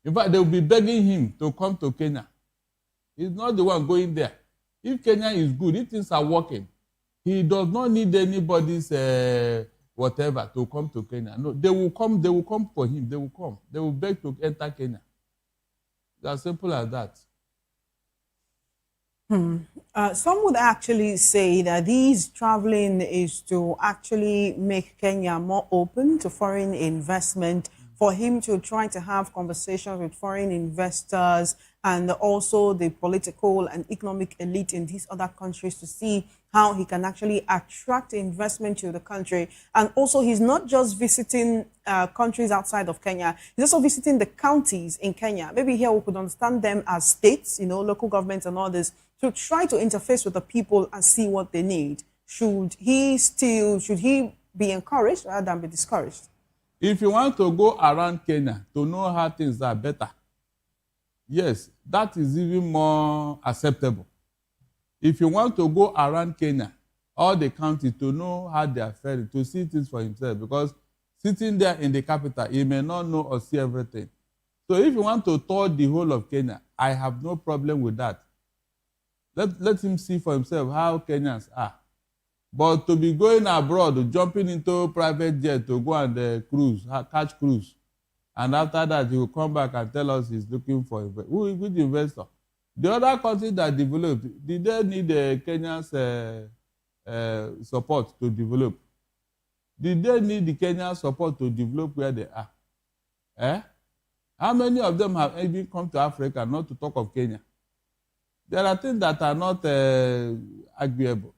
In fact, they will be begging him to come to Kenya. He's not the one going there. If Kenya is good, if things are working, he does not need anybody's whatever to come to Kenya. No, they will come for him. They will come. They will beg to enter Kenya. It's as simple as that. Some would actually say that these traveling is to actually make Kenya more open to foreign investment, for him to try to have conversations with foreign investors and also the political and economic elite in these other countries to see how he can actually attract investment to the country. And also, he's not just visiting countries outside of Kenya, he's also visiting the counties in Kenya. Maybe here we could understand them as states, you know, local governments and others, to try to interface with the people and see what they need. Should he be encouraged rather than be discouraged? If you want to go around Kenya to know how things are better, yes, that is even more acceptable. If you want to go around Kenya, all the counties, to know how they are faring, to see things for himself, because sitting there in the capital, he may not know or see everything. So if you want to tour the whole of Kenya, I have no problem with that. Let him see for himself how Kenyans are. But to be going abroad, jumping into private jet to go and catch cruise, and after that he will come back and tell us he's looking for which investor? The other countries that developed, did they need Kenya's support to develop? Did they need the Kenyan support to develop where they are? How many of them have even come to Africa, not to talk of Kenya? There are things that are not arguable.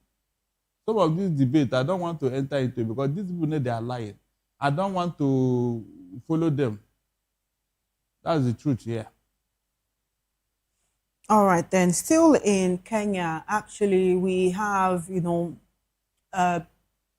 Some of these debates, I don't want to enter into because these people know they are lying. I don't want to follow them. That's the truth here. All right, then. Still in Kenya, actually, we have,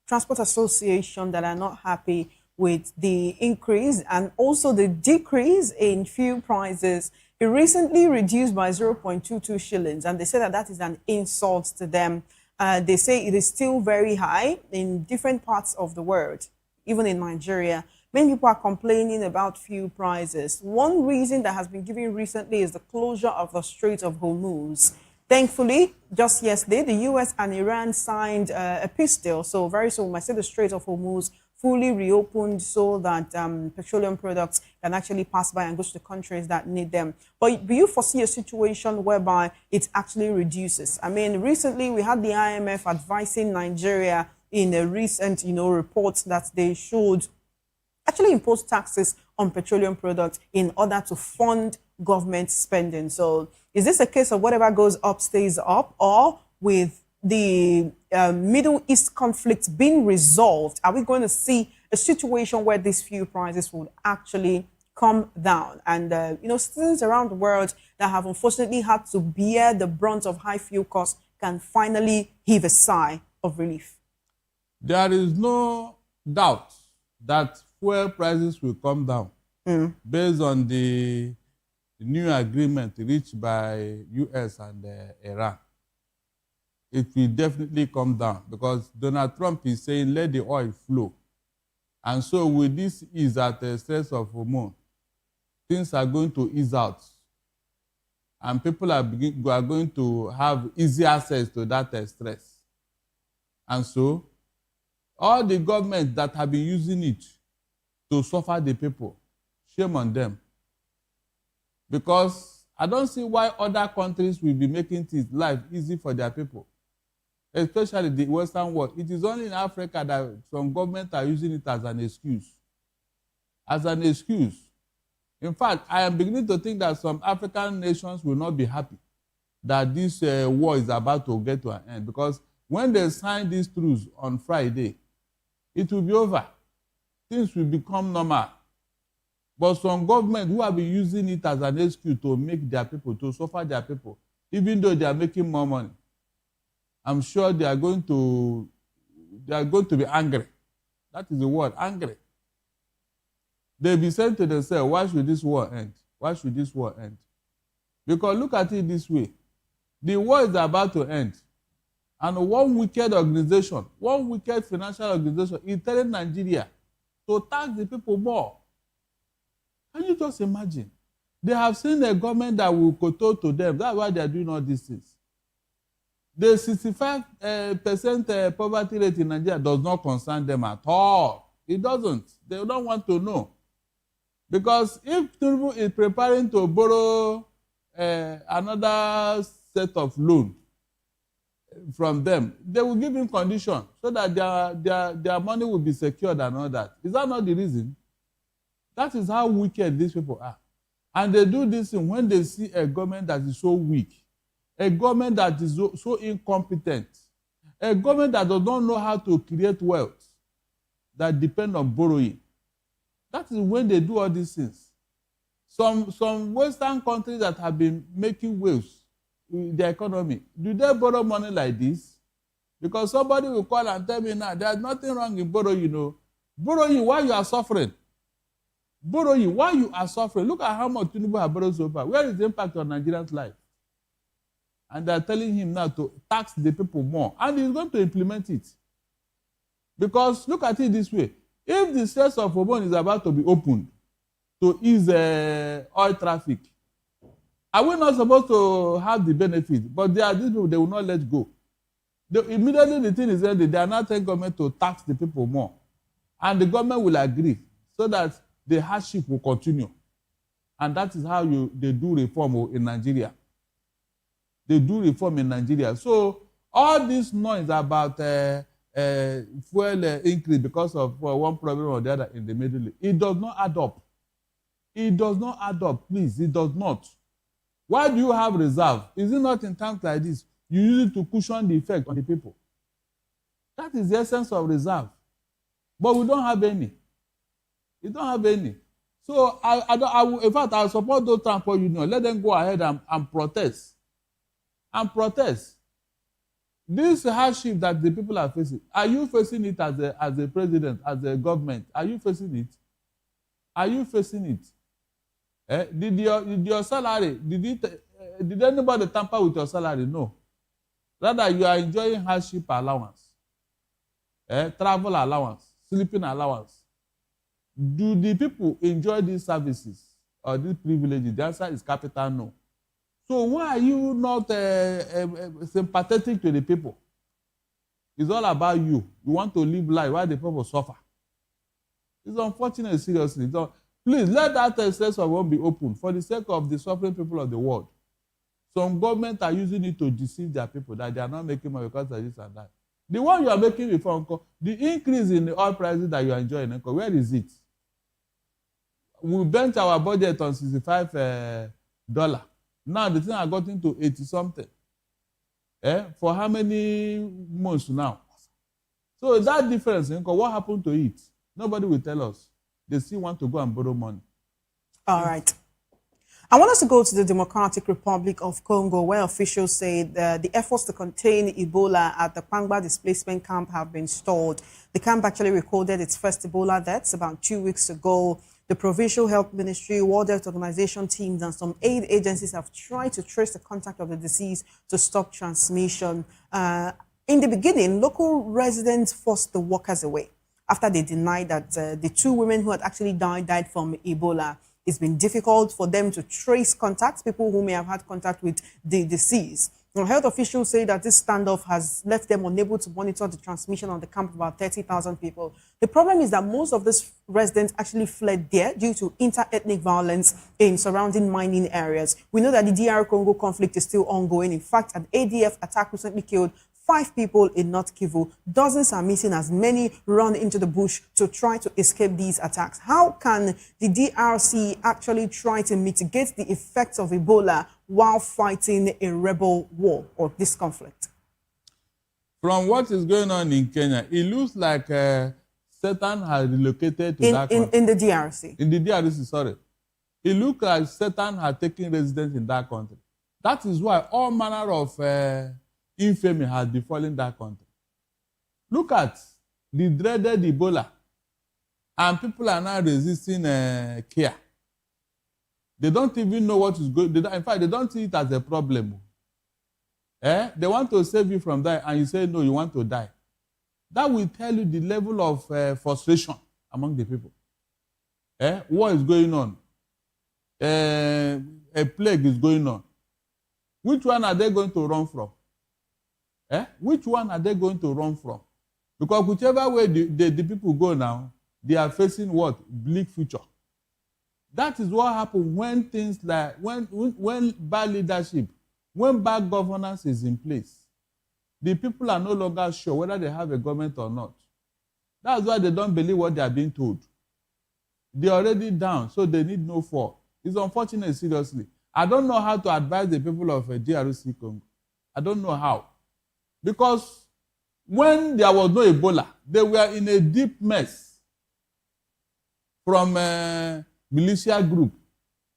Transport Association that are not happy with the increase and also the decrease in fuel prices. It recently reduced by 0.22 shillings, and they say that that is an insult to them. They say it is still very high in different parts of the world, even in Nigeria. Many people are complaining about fuel prices. One reason that has been given recently is the closure of the Strait of Hormuz. Thankfully, just yesterday, the US and Iran signed a peace deal. So very soon, I say the Strait of Hormuz fully reopened so that petroleum products can actually pass by and go to the countries that need them. But do you foresee a situation whereby it actually reduces? I mean, recently we had the IMF advising Nigeria in a recent, report that they should actually impose taxes on petroleum products in order to fund government spending. So is this a case of whatever goes up stays up, or with the Middle East conflict being resolved, are we going to see a situation where these fuel prices would actually come down? And, citizens around the world that have unfortunately had to bear the brunt of high fuel costs can finally heave a sigh of relief. There is no doubt that fuel prices will come down based on the new agreement reached by US and Iran. It will definitely come down because Donald Trump is saying let the oil flow. And so with this ease at the Strait of Hormuz, things are going to ease out. And people are going to have easy access to that stress. And so all the governments that have been using it to suffer the people, shame on them. Because I don't see why other countries will be making things life easy for their people, especially the Western world. It is only in Africa that some governments are using it as an excuse. As an excuse. In fact, I am beginning to think that some African nations will not be happy that this war is about to get to an end, because when they sign these truce on Friday, it will be over. Things will become normal. But some governments who have been using it as an excuse to make their people, to suffer their people, even though they are making more money, I'm sure they are going to be angry. That is the word, angry. They'll be saying to themselves, why should this war end? Why should this war end? Because look at it this way. The war is about to end. And one wicked organization, one wicked financial organization is telling Nigeria to tax the people more. Can you just imagine? They have seen a government that will kowtow to them. That's why they are doing all these things. The 65% poverty rate in Nigeria does not concern them at all. It doesn't. They don't want to know. Because if Tinubu is preparing to borrow another set of loan from them, they will give him conditions so that their money will be secured and all that. Is that not the reason? That is how wicked these people are. And they do this thing when they see a government that is so weak, a government that is so incompetent, a government that does not know how to create wealth, that depend on borrowing. That is when they do all these things. Some Western countries that have been making waves in their economy, do they borrow money like this? Because somebody will call and tell me now, there's nothing wrong in borrowing, Borrowing while you are suffering. Borrowing while you are suffering. Look at how much Tinubu has borrowed so far. Where is the impact on Nigerians' life? And they are telling him now to tax the people more. And he's going to implement it. Because look at it this way. If the Strait of Hormuz is about to be opened to ease oil traffic, are we not supposed to have the benefit? But there are these people, they will not let go. Immediately the thing is that they are not telling government to tax the people more. And the government will agree so that the hardship will continue. And that is how they do reform in Nigeria. They do reform in Nigeria. So all this noise about fuel increase because of one problem or the other in the Middle East, it does not add up. It does not add up, please. It does not. Why do you have reserve? Is it not in times like this? You use it to cushion the effect on the people. That is the essence of reserve. But we don't have any. We don't have any. So in fact, I support those transport unions. Let them go ahead and protest. and protest. This hardship that the people are facing, are you facing it as a president, as a government? Are you facing it? Are you facing it? Did your salary, did anybody tamper with your salary? No. Rather, you are enjoying hardship allowance, travel allowance, sleeping allowance. Do the people enjoy these services or these privileges? The answer is capital no. So why are you not sympathetic to the people? It's all about you. You want to live life while the people suffer. It's unfortunate, seriously. So please let that access of one be open for the sake of the suffering people of the world. Some governments are using it to deceive their people that they are not making money because of this and that. The one you are making before, the increase in the oil prices that you are enjoying, where is it? We bent our budget on $65. Now the thing has gotten to 80 something. For how many months now? So that difference, what happened to it? Nobody will tell us. They still want to go and borrow money. All right. I want us to go to the Democratic Republic of Congo, where officials say the efforts to contain Ebola at the Kwangba displacement camp have been stalled. The camp actually recorded its first Ebola deaths about 2 weeks ago. The Provincial Health Ministry, World Health Organization teams, and some aid agencies have tried to trace the contact of the disease to stop transmission. In the beginning, local residents forced the workers away after they denied that the 2 women who had actually died from Ebola. It's been difficult for them to trace contacts, people who may have had contact with the disease. Now, health officials say that this standoff has left them unable to monitor the transmission on the camp of about 30,000 people. The problem is that most of these residents actually fled there due to inter-ethnic violence in surrounding mining areas. We know that the DR Congo conflict is still ongoing. In fact, an ADF attack recently killed 5 people in North Kivu. Dozens are missing as many run into the bush to try to escape these attacks. How can the DRC actually try to mitigate the effects of Ebola while fighting a rebel war or this conflict? From what is going on in Kenya, it looks like Satan has relocated to that country. In the DRC? In the DRC, sorry. It looks like Satan has taken residence in that country. That is why all manner of infamy has befallen that country. Look at the dreaded Ebola, and people are now resisting care. They don't even know what is going on. In fact, they don't see it as a problem. They want to save you from that, and you say, no, you want to die. That will tell you the level of frustration among the people. War is going on. A plague is going on. Which one are they going to run from? Which one are they going to run from? Because whichever way the people go now, they are facing what? Bleak future. That is what happens when things like, when bad leadership, when bad governance is in place. The people are no longer sure whether they have a government or not. That's why they don't believe what they are being told. They are already down, so they need no fall. It's unfortunate, seriously. I don't know how to advise the people of DRC Congo. I don't know how. Because when there was no Ebola, they were in a deep mess from militia group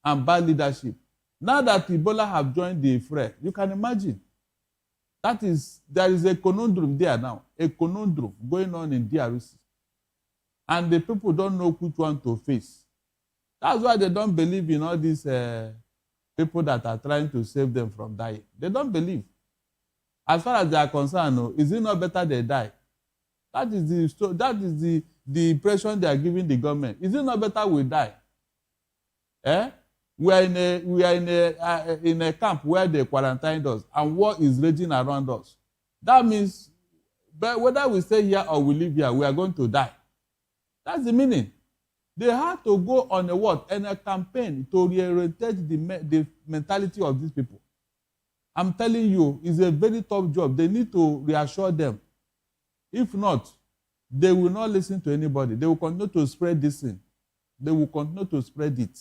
and bad leadership. Now that Ebola have joined the fray, you can imagine. There is a conundrum there now, a conundrum going on in DRC. And the people don't know which one to face. That's why they don't believe in all these people that are trying to save them from dying. They don't believe. As far as they are concerned, no, is it not better they die? That is the impression they are giving the government. Is it not better we die? We are in a camp where they quarantined us and war is raging around us. That means, but whether we stay here or we live here, we are going to die. That's the meaning. They had to go on a what? And a campaign to reorientate the mentality of these people. I'm telling you, it's a very tough job. They need to reassure them. If not, they will not listen to anybody. They will continue to spread this thing. They will continue to spread it.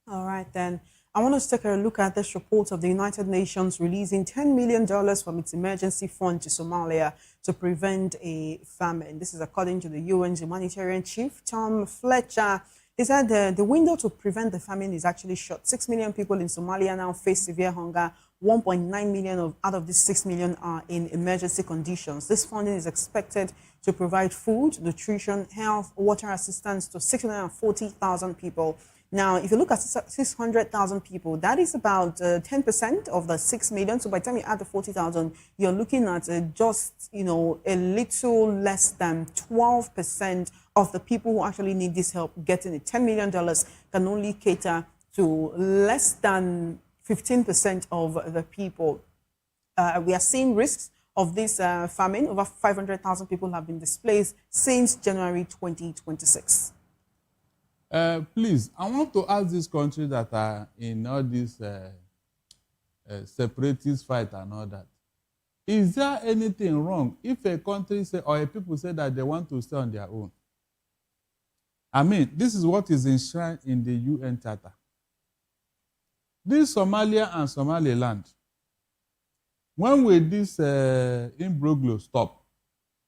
All right, then. I want us to take a look at this report of the United Nations releasing $10 million from its emergency fund to Somalia to prevent a famine. This is according to the UN's humanitarian chief, Tom Fletcher. He said the window to prevent the famine is actually short. 6 million people in Somalia now face severe hunger. 1.9 million out of these 6 million are in emergency conditions. This funding is expected to provide food, nutrition, health, water assistance to 640,000 people. Now, if you look at 600,000 people, that is about 10% of the 6 million. So by the time you add the 40,000, you're looking at just, a little less than 12% of the people who actually need this help getting it. $10 million can only cater to less than 15% of the people. We are seeing risks of this famine. Over 500,000 people have been displaced since January 2026. Please, I want to ask these countries that are in all this separatist fight and all that. Is there anything wrong if a country say, or a people say that they want to stay on their own? I mean, this is what is enshrined in the UN Charter. This Somalia and Somaliland, when will this imbroglio stop?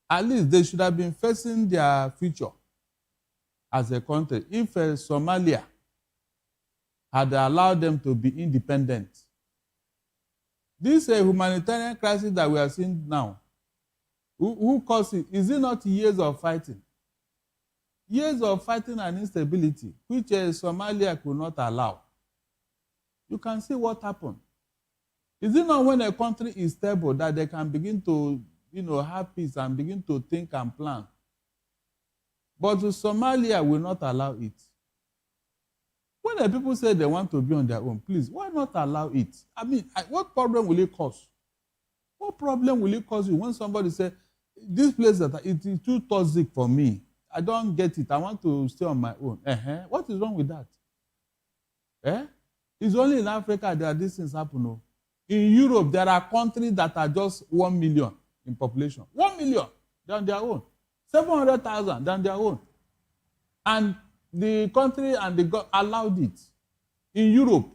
At least they should have been facing their future as a country. If Somalia had allowed them to be independent, this humanitarian crisis that we are seeing now, who caused it? Is it not years of fighting? Years of fighting and instability, which Somalia could not allow. You can see what happened. Is it not when a country is stable that they can begin to, have peace and begin to think and plan? But Somalia will not allow it. When the people say they want to be on their own, please, why not allow it? I mean, what problem will it cause? What problem will it cause you when somebody says, this place that it is too toxic for me, I don't get it, I want to stay on my own. What is wrong with that? It's only in Africa that these things happen. No? In Europe, there are countries that are just 1 million in population. 1 million, they're on their own. 700,000, they're on their own. And the country and the God allowed it. In Europe,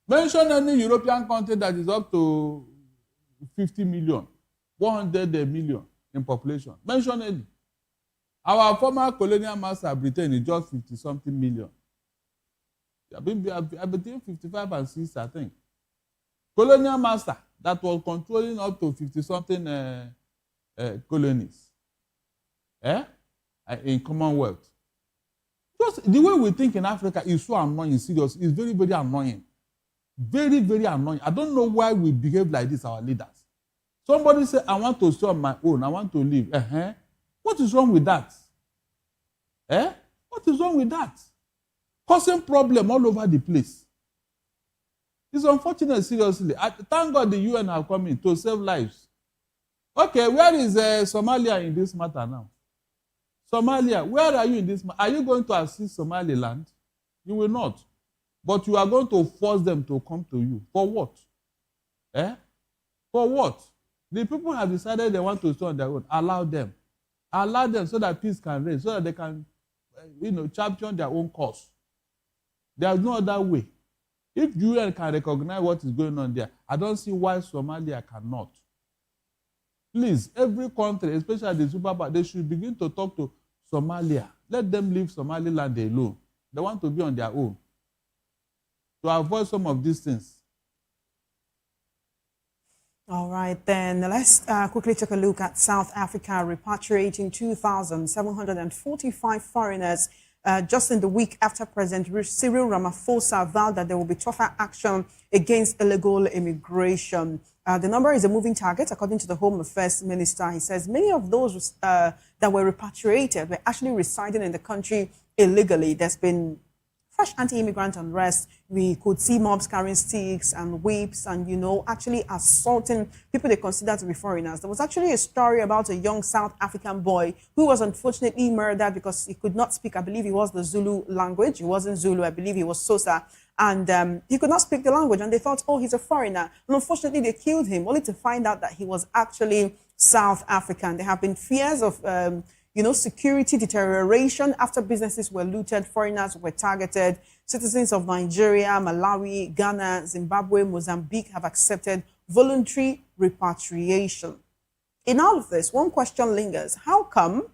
mention any European country that is up to 50 million, 100 million in population. Mention any. Our former colonial master Britain is just 50-something million. Between 55 and 60, I think. Colonial master that was controlling up to 50-something colonies. In Commonwealth. Just the way we think in Africa is so annoying, serious. It's very, very annoying. Very, very annoying. I don't know why we behave like this, our leaders. Somebody say, I want to stay on my own. I want to live. What is wrong with that? What is wrong with that? Causing problem all over the place. It's unfortunate, seriously. Thank God the UN have come in to save lives. Okay, where is Somalia in this matter now? Somalia, where are you in this matter? Are you going to assist Somaliland? You will not. But you are going to force them to come to you. For what? For what? The people have decided they want to stay on their own. Allow them. Allow them so that peace can reign, so that they can, champion their own cause. There is no other way. If UN can recognize what is going on there, I don't see why Somalia cannot. Please, every country, especially the superpower, they should begin to talk to Somalia. Let them leave Somaliland alone. They want to be on their own. To avoid some of these things. All right, then let's quickly take a look at South Africa repatriating 2,745 foreigners just in the week after President Cyril Ramaphosa vowed that there will be tougher action against illegal immigration. The number is a moving target, according to the Home Affairs Minister. He says many of those that were repatriated were actually residing in the country illegally. There's been fresh anti-immigrant unrest. We could see mobs carrying sticks and whips and, actually assaulting people they consider to be foreigners. There was actually a story about a young South African boy who was unfortunately murdered because he could not speak, I believe it was the Zulu language. He wasn't Zulu, I believe he was Xhosa. And he could not speak the language and they thought, oh, he's a foreigner. And unfortunately, they killed him, only to find out that he was actually South African. There have been fears of security deterioration after businesses were looted, foreigners were targeted. Citizens of Nigeria, Malawi, Ghana, Zimbabwe, Mozambique have accepted voluntary repatriation. In all of this, one question lingers. How come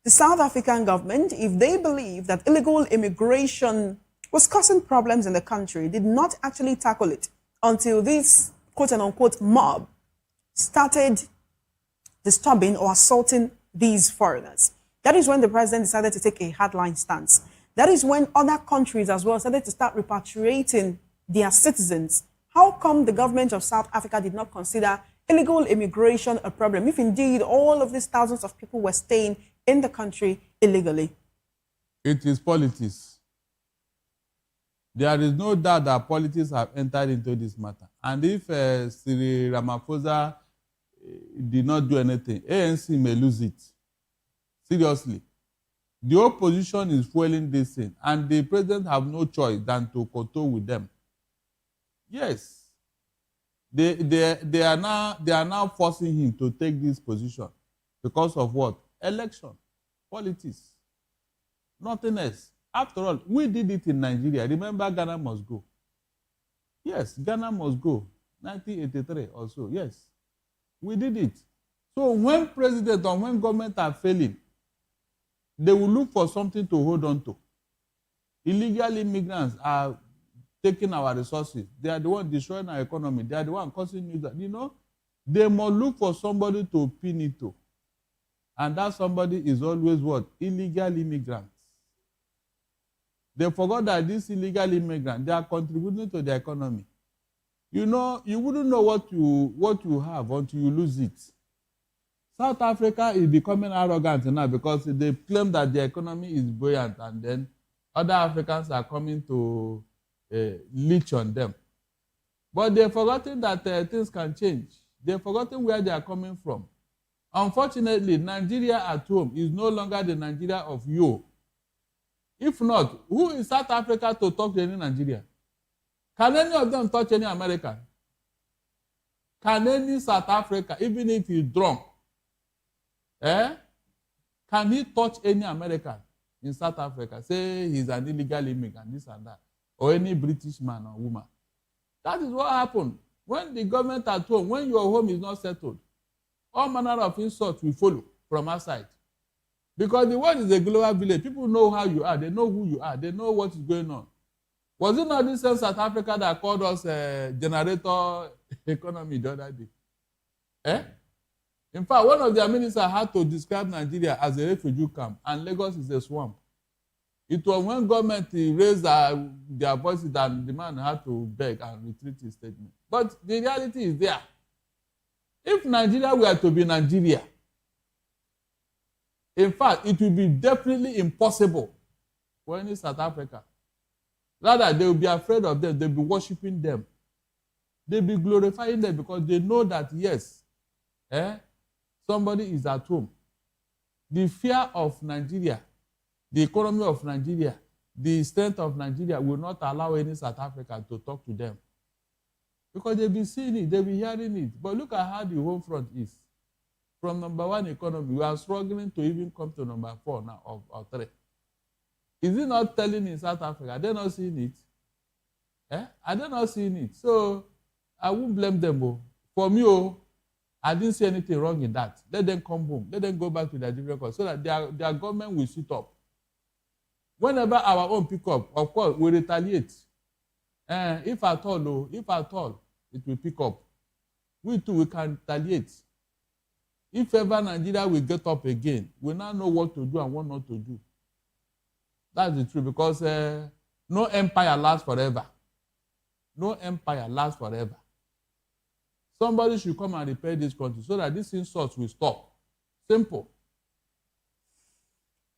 The South African government, if they believe that illegal immigration was causing problems in the country, did not actually tackle it until this quote-unquote mob started disturbing or assaulting these foreigners. That is when the president decided to take a hardline stance. That is when other countries as well started to start repatriating their citizens. How come the government of South Africa did not consider illegal immigration a problem, if indeed all of these thousands of people were staying in the country illegally? It is politics. There is no doubt that politics have entered into this matter. And if Cyril Ramaphosa did not do anything, ANC may lose it. Seriously. The opposition is fueling this thing, and the president have no choice than to kowtow with them. Yes. They are now forcing him to take this position because of what? Election, politics, nothing else. After all, we did it in Nigeria. Remember, Ghana must go. Yes, Ghana must go. 1983 or so. Yes, we did it. So when president or when government are failing, they will look for something to hold on to. Illegal immigrants are taking our resources. They are the one destroying our economy. They are the one causing news. You know, they must look for somebody to pin it to. And that somebody is always what? Illegal immigrants. They forgot that these illegal immigrants, they are contributing to the economy. You know, you wouldn't know what you have until you lose it. South Africa is becoming arrogant now because they claim that the economy is buoyant, and then other Africans are coming to leech on them. But they've forgotten that things can change. They've forgotten where they are coming from. Unfortunately, Nigeria at home is no longer the Nigeria of you. If not, who is South Africa to talk to any Nigerian? Can any of them touch any American? Can any South Africa, even if he's drunk, can he touch any American in South Africa? Say he's an illegal immigrant, this and that. Or any British man or woman. That is what happened. When the government at home, when your home is not settled, all manner of insults will follow from outside. Because the world is a global village. People know how you are. They know who you are. They know what is going on. Was it not this South Africa that called us generator economy the other day? In fact, one of their ministers had to describe Nigeria as a refugee camp, and Lagos is a swamp. It was when government raised their voices that the man had to beg and retreat his statement. But the reality is there. If Nigeria were to be Nigeria, in fact, it will be definitely impossible for any South Africa. Rather, they will be afraid of them. They will be worshiping them. They will be glorifying them because they know that, yes, somebody is at home. The fear of Nigeria, the economy of Nigeria, the strength of Nigeria will not allow any South African to talk to them. Because they'll be seeing it, they'll be hearing it. But look at how the home front is. From number 1 economy, we are struggling to even come to number 4 now, or 3. Is it not telling in South Africa? Are they not seeing it? Are they not seeing it? So I won't blame them. For me, I didn't see anything wrong in that. Let them come home. Let them go back to their different countries so that their government will sit up. Whenever our own pick up, of course, we retaliate. If at all, it will pick up. We too, we can retaliate. If ever Nigeria will get up again, we now know what to do and what not to do. That's the truth, because no empire lasts forever. No empire lasts forever. Somebody should come and repair this country so that this insult will stop. Simple.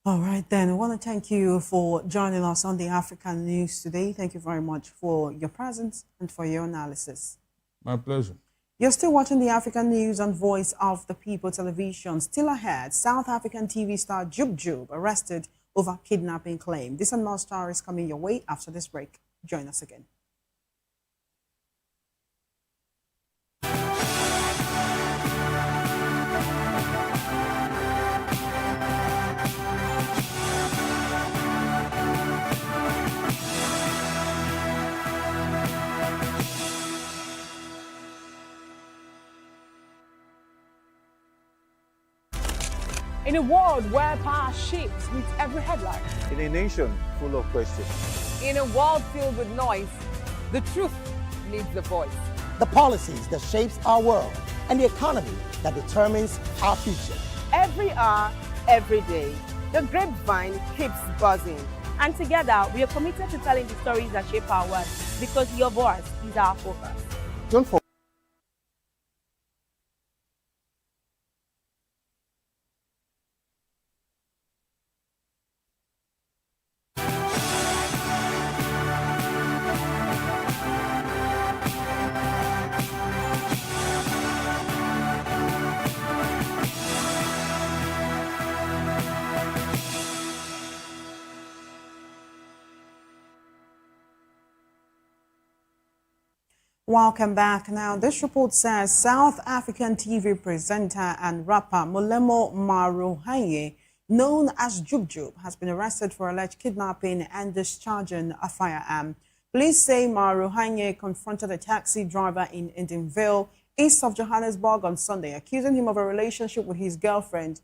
All right, then. I want to thank you for joining us on the African News today. Thank you very much for your presence and for your analysis. My pleasure. You're still watching the African News on Voice of the People television. Still ahead, South African TV star Jub Jub arrested over kidnapping claim. This and more stories coming your way after this break. Join us again. In a world where power shifts with every headline. In a nation full of questions. In a world filled with noise, the truth needs a voice. The policies that shapes our world and the economy that determines our future. Every hour, every day, the grapevine keeps buzzing. And together, we are committed to telling the stories that shape our world because your voice is our focus. Don't forget. Welcome back. Now, this report says South African TV presenter and rapper Molemo Maruhanye, known as Jub Jub, has been arrested for alleged kidnapping and discharging a firearm. Police say Maruhanye confronted a taxi driver in Edenville, east of Johannesburg, on Sunday, accusing him of a relationship with his girlfriend.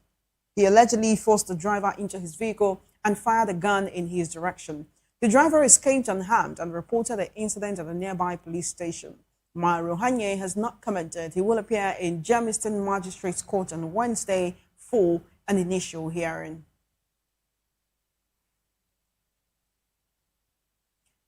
He allegedly forced the driver into his vehicle and fired a gun in his direction. The driver escaped unharmed and reported the incident at a nearby police station. Maruhanye has not commented. He will appear in Germiston Magistrates Court on Wednesday for an initial hearing.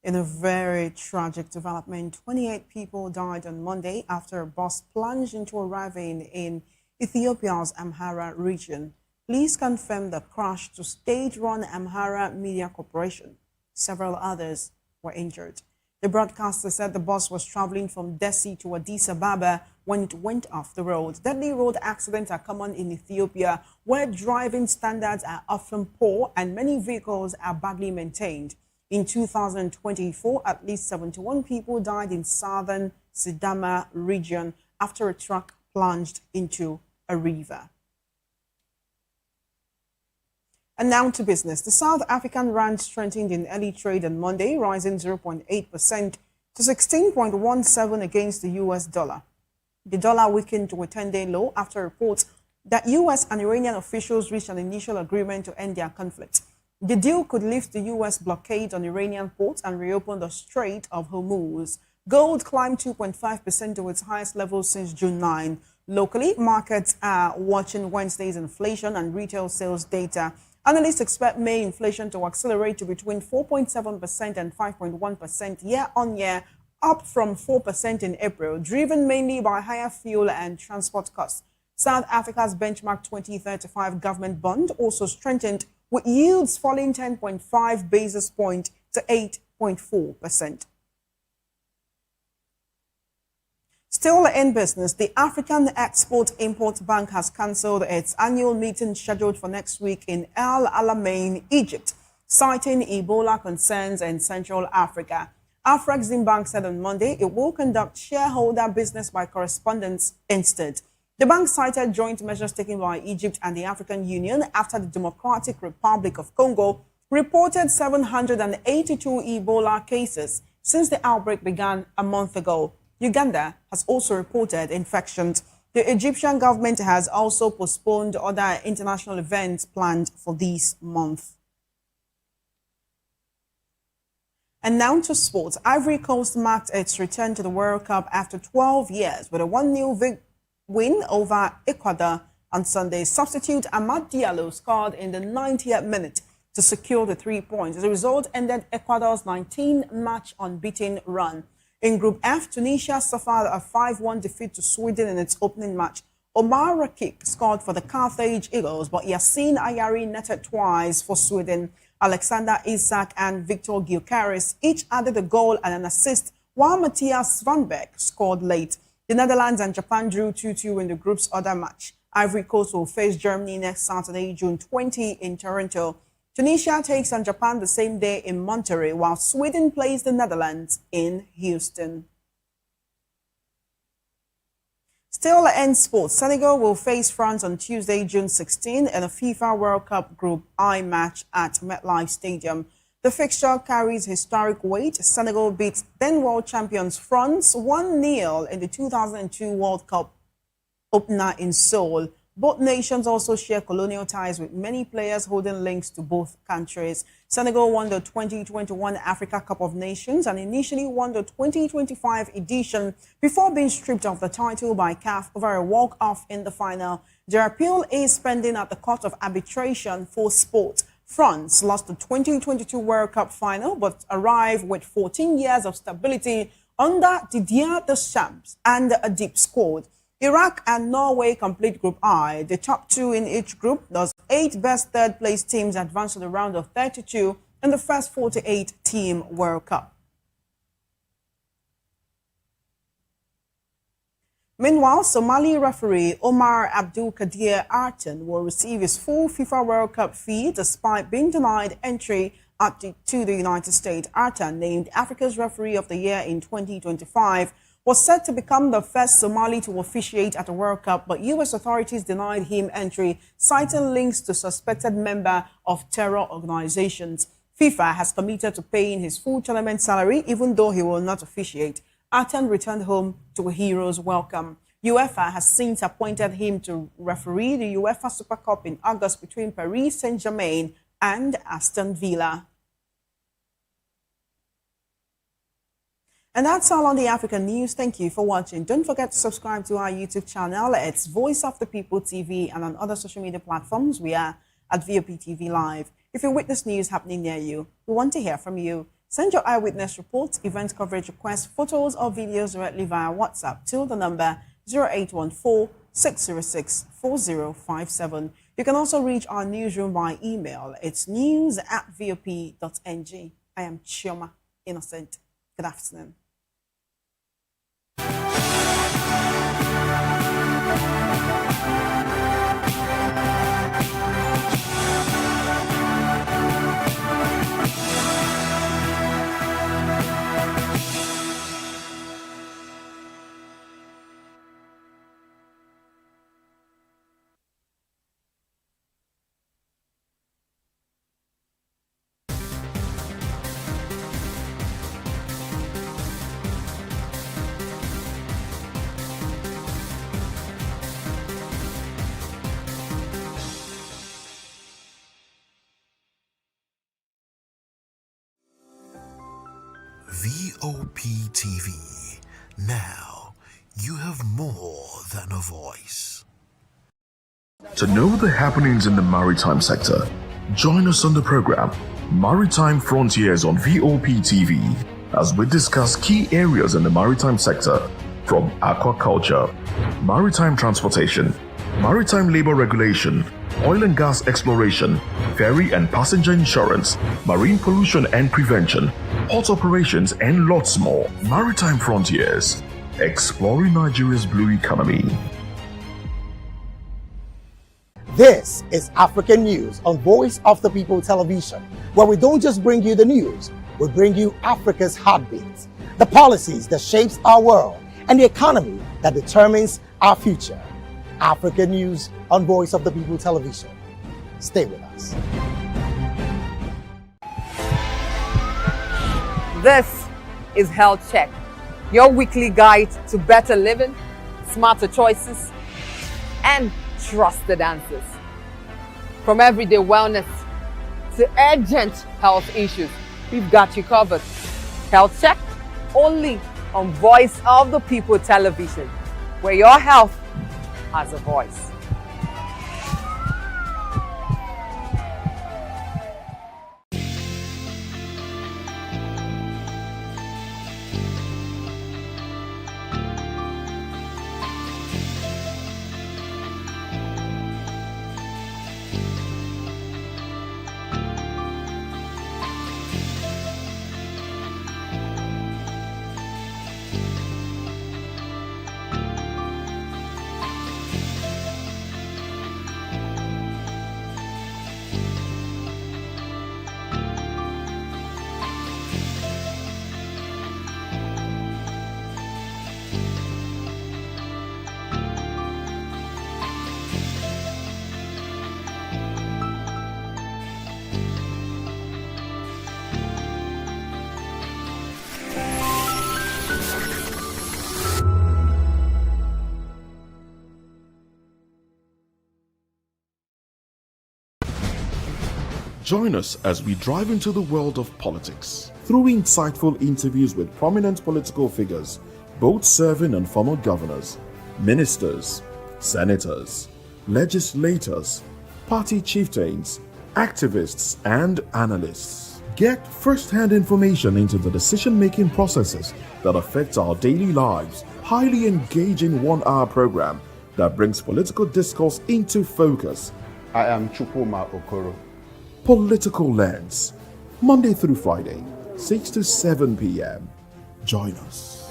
In a very tragic development, 28 people died on Monday after a bus plunged into a ravine in Ethiopia's Amhara region. Police confirmed the crash to state-run Amhara Media Corporation. Several others were injured. The broadcaster said the bus was traveling from Dessie to Addis Ababa when it went off the road. Deadly road accidents are common in Ethiopia, where driving standards are often poor and many vehicles are badly maintained. In 2024, at least 71 people died in southern Sidama region after a truck plunged into a river. And now to business. The South African rand strengthened in early trade on Monday, rising 0.8% to 16.17 against the US dollar. The dollar weakened to a 10-day low after reports that US and Iranian officials reached an initial agreement to end their conflict. The deal could lift the US blockade on Iranian ports and reopen the Strait of Hormuz. Gold climbed 2.5% to its highest level since June 9. Locally, markets are watching Wednesday's inflation and retail sales data. Analysts expect May inflation to accelerate to between 4.7% and 5.1% year-on-year, up from 4% in April, driven mainly by higher fuel and transport costs. South Africa's benchmark 2035 government bond also strengthened, with yields falling 10.5 basis points to 8.4%. Still in business, the African Export-Import Bank has cancelled its annual meeting scheduled for next week in El Alamein, Egypt, citing Ebola concerns in Central Africa. Afreximbank said on Monday it will conduct shareholder business by correspondence instead. The bank cited joint measures taken by Egypt and the African Union after the Democratic Republic of Congo reported 782 Ebola cases since the outbreak began a month ago. Uganda has also reported infections. The Egyptian government has also postponed other international events planned for this month. And now to sports. Ivory Coast marked its return to the World Cup after 12 years with a 1-0 win over Ecuador on Sunday. Substitute Amad Diallo scored in the 90th minute to secure the 3 points. As a result, ended Ecuador's 19-match unbeaten run. In Group F, Tunisia suffered a 5-1 defeat to Sweden in its opening match. Omar Rakik scored for the Carthage Eagles, but Yassine Ayari netted twice for Sweden. Alexander Isak and Victor Gyökeres each added a goal and an assist, while Matthias Svanberg scored late. The Netherlands and Japan drew 2-2 in the group's other match. Ivory Coast will face Germany next Saturday, June 20 in Toronto. Tunisia takes on Japan the same day in Monterrey, while Sweden plays the Netherlands in Houston. Still in sports, Senegal will face France on Tuesday, June 16 in a FIFA World Cup Group I match at MetLife Stadium. The fixture carries historic weight. Senegal beat then world champions France 1-0 in the 2002 World Cup opener in Seoul. Both nations also share colonial ties with many players holding links to both countries. Senegal won the 2021 Africa Cup of Nations and initially won the 2025 edition before being stripped of the title by CAF over a walk-off in the final. Their appeal is pending at the Court of Arbitration for Sport. France lost the 2022 World Cup final but arrived with 14 years of stability under Didier Deschamps and a deep squad. Iraq and Norway complete Group I. The top two in each group, thus 8 best third-place teams advance to the round of 32 in the first 48-team World Cup. Meanwhile, Somali referee Omar Abdul Kadir Artan will receive his full FIFA World Cup fee despite being denied entry to the United States. Artan, named Africa's Referee of the Year in 2025, was set to become the first Somali to officiate at the World Cup, but U.S. authorities denied him entry, citing links to suspected member of terror organizations. FIFA has committed to paying his full tournament salary, even though he will not officiate. Artan returned home to a hero's welcome. UEFA has since appointed him to referee the UEFA Super Cup in August between Paris Saint-Germain and Aston Villa. And that's all on the African news. Thank you for watching. Don't forget to subscribe to our YouTube channel. It's Voice of the People TV, and on other social media platforms, we are at Vop TV Live. If you witness news happening near you, we want to hear from you. Send your eyewitness reports, event coverage requests, photos or videos directly via WhatsApp to the number 0814-606-4057. You can also reach our newsroom by email. It's news@vop.ng. I am Chioma Innocent. Good afternoon. VOP TV. Now, you have more than a voice. To know the happenings in the maritime sector, join us on the program Maritime Frontiers on VOP TV as we discuss key areas in the maritime sector from aquaculture, maritime transportation, maritime labor regulation, oil and gas exploration, ferry and passenger insurance, marine pollution and prevention, port operations, and lots more. Maritime Frontiers, exploring Nigeria's blue economy. This is African News on Voice of the People Television, where we don't just bring you the news, we bring you Africa's heartbeats, the policies that shapes our world, and the economy that determines our future. African News on Voice of the People Television. Stay with us. This is Health Check, your weekly guide to better living, smarter choices, and trusted answers. From everyday wellness to urgent health issues, we've got you covered. Health Check, only on Voice of the People Television, where your health has a voice. Join us as we drive into the world of politics through insightful interviews with prominent political figures, both serving and former governors, ministers, senators, legislators, party chieftains, activists, and analysts. Get first-hand information into the decision-making processes that affect our daily lives. Highly engaging one-hour program that brings political discourse into focus. I am Chukwuma Okoro. Political Lens, Monday through Friday, 6 to 7 p.m. Join us.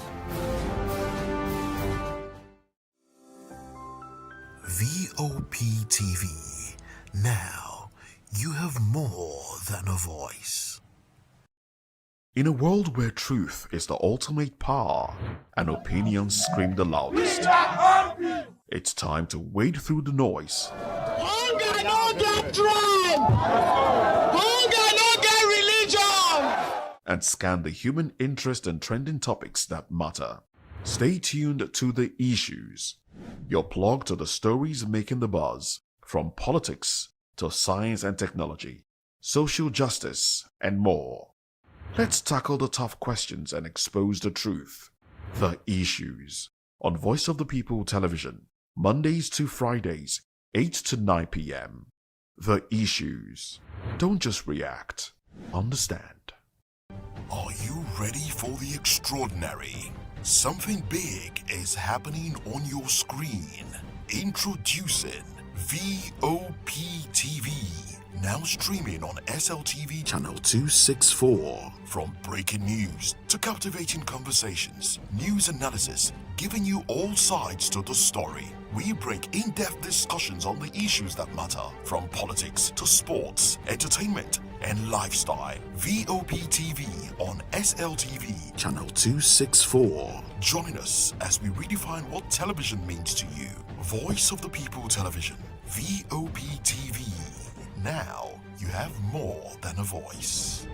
VOP TV. Now, you have more than a voice. In a world where truth is the ultimate power and opinions scream the loudest, it's time to wade through the noise. Hunger no get tribe! Hunger no get religion! And scan the human interest and trending topics that matter. Stay tuned to The Issues, your plug to the stories making the buzz, from politics to science and technology, social justice, and more. Let's tackle the tough questions and expose the truth. The Issues, on Voice of the People Television, Mondays to Fridays, 8 to 9 p.m. The Issues. Don't just react, understand. Are you ready for the extraordinary? Something big is happening on your screen. Introducing VOP TV. Now streaming on SLTV channel 264. From breaking news to captivating conversations, news analysis, giving you all sides to the story. We break in-depth discussions on the issues that matter, from politics to sports, entertainment, and lifestyle. VOP TV on SLTV channel 264. Join us as we redefine what television means to you. Voice of the People Television, VOP TV. Now you have more than a voice.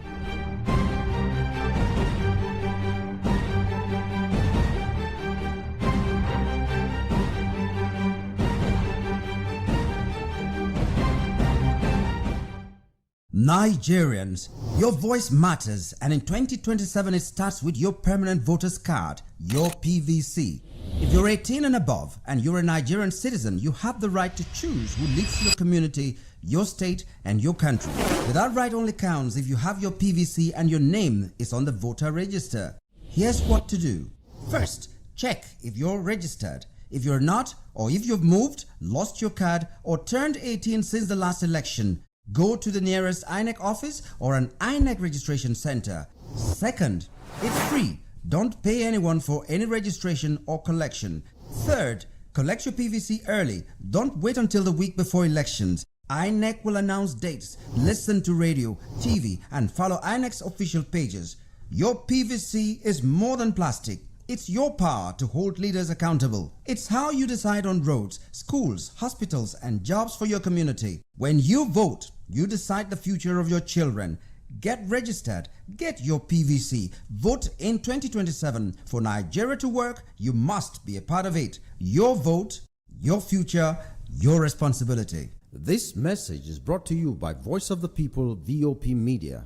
Nigerians, your voice matters, and in 2027 it starts with your permanent voters card, your PVC. If you're 18 and above and you're a Nigerian citizen, you have the right to choose who leads your community, your state, and your country. But that right only counts if you have your PVC and your name is on the voter register. Here's what to do. First, check if you're registered. If you're not, or if you've moved, lost your card, or turned 18 since the last election, go to the nearest INEC office or an INEC registration center. Second, it's free. Don't pay anyone for any registration or collection. Third, collect your PVC early. Don't wait until the week before elections. INEC will announce dates. Listen to radio, TV, and follow INEC's official pages. Your PVC is more than plastic. It's your power to hold leaders accountable. It's how you decide on roads, schools, hospitals, and jobs for your community. When you vote, you decide the future of your children. Get registered. Get your PVC. Vote in 2027. For Nigeria to work, you must be a part of it. Your vote, your future, your responsibility. This message is brought to you by Voice of the People, VOP Media.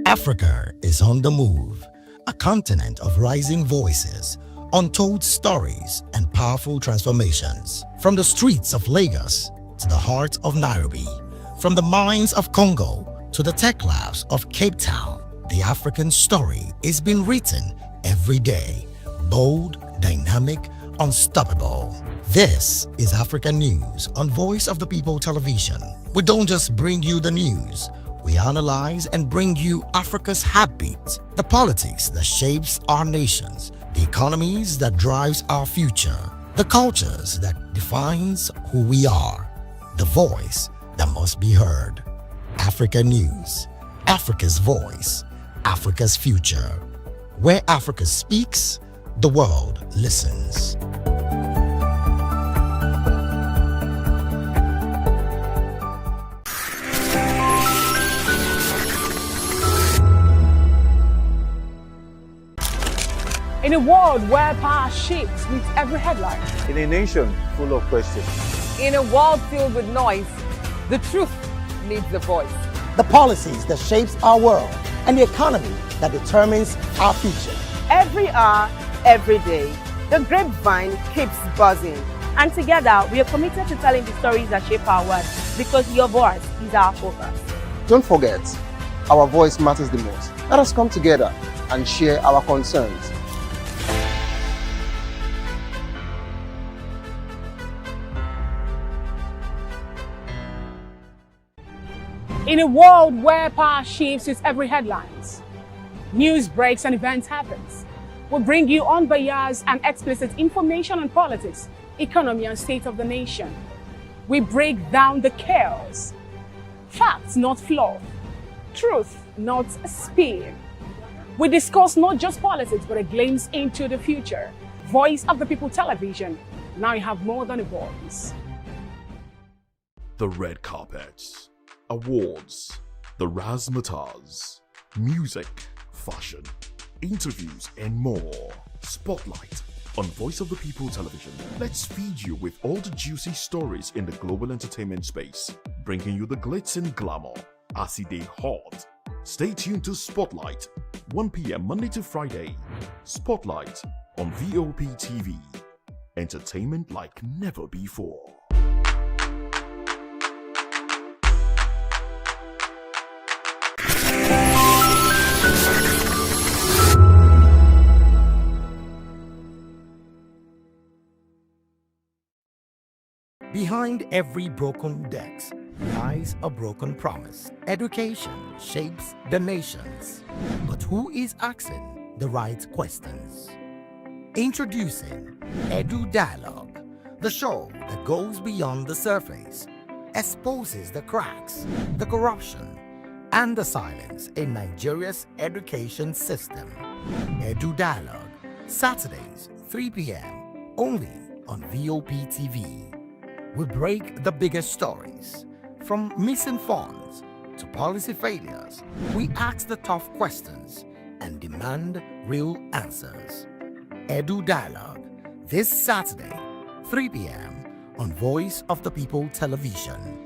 Africa is on the move, a continent of rising voices, untold stories, and powerful transformations. From the streets of Lagos to the heart of Nairobi, from the mines of Congo to the tech labs of Cape Town, the African story is being written every day. Bold, dynamic, unstoppable. This is Africa News on Voice of the People Television. We don't just bring you the news. We analyze and bring you Africa's heartbeat, the politics that shapes our nations, the economies that drives our future, the cultures that defines who we are, the voice that must be heard. Africa News, Africa's voice, Africa's future. Where Africa speaks, the world listens. In a world where power shifts with every headline. In a nation full of questions. In a world filled with noise, The truth needs a voice. The policies that shapes our world and the economy that determines our future. Every hour, every day, the grapevine keeps buzzing. And together, we are committed to telling the stories that shape our world because your voice is our focus. Don't forget, our voice matters the most. Let us come together and share our concerns. In a world where power shifts with every headlines, news breaks and events happens, we bring you unbiased and explicit information on politics, economy and state of the nation. We break down the chaos. Facts, not fluff. Truth, not spin. We discuss not just politics, but a glimpse into the future. Voice of the People Television. Now you have more than a voice. The red carpets, awards, the razzmatazz, music, fashion, interviews, and more. Spotlight on Voice of the People Television. Let's feed you with all the juicy stories in the global entertainment space, bringing you the glitz and glamour as they hot. Stay tuned to Spotlight, 1 p.m. Monday to Friday. Spotlight on Vop TV. Entertainment like never before. Behind every broken desk lies a broken promise. Education shapes the nations. But who is asking the right questions? Introducing Edu Dialogue, the show that goes beyond the surface, exposes the cracks, the corruption, and the silence in Nigeria's education system. Edu Dialogue, Saturdays, 3 p.m., only on Vop TV. We break the biggest stories, from missing funds to policy failures. We ask the tough questions and demand real answers. Edu Dialogue, this Saturday, 3 p.m. on Voice of the People Television.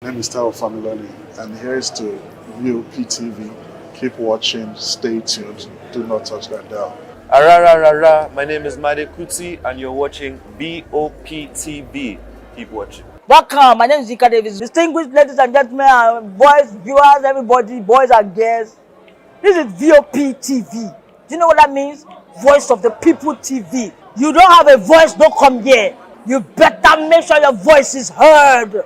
My name is Tao Familoni, and here is to Vop TV. Keep watching, stay tuned, do not touch that dial. Arararara, my name is Made Kuti, and you're watching Vop TV. Keep watching. Welcome, my name is Zika Davis. Distinguished ladies and gentlemen, boys, viewers, everybody, boys and girls. This is Vop TV. Do you know what that means? Voice of the People TV. You don't have a voice, don't come here. You better make sure your voice is heard.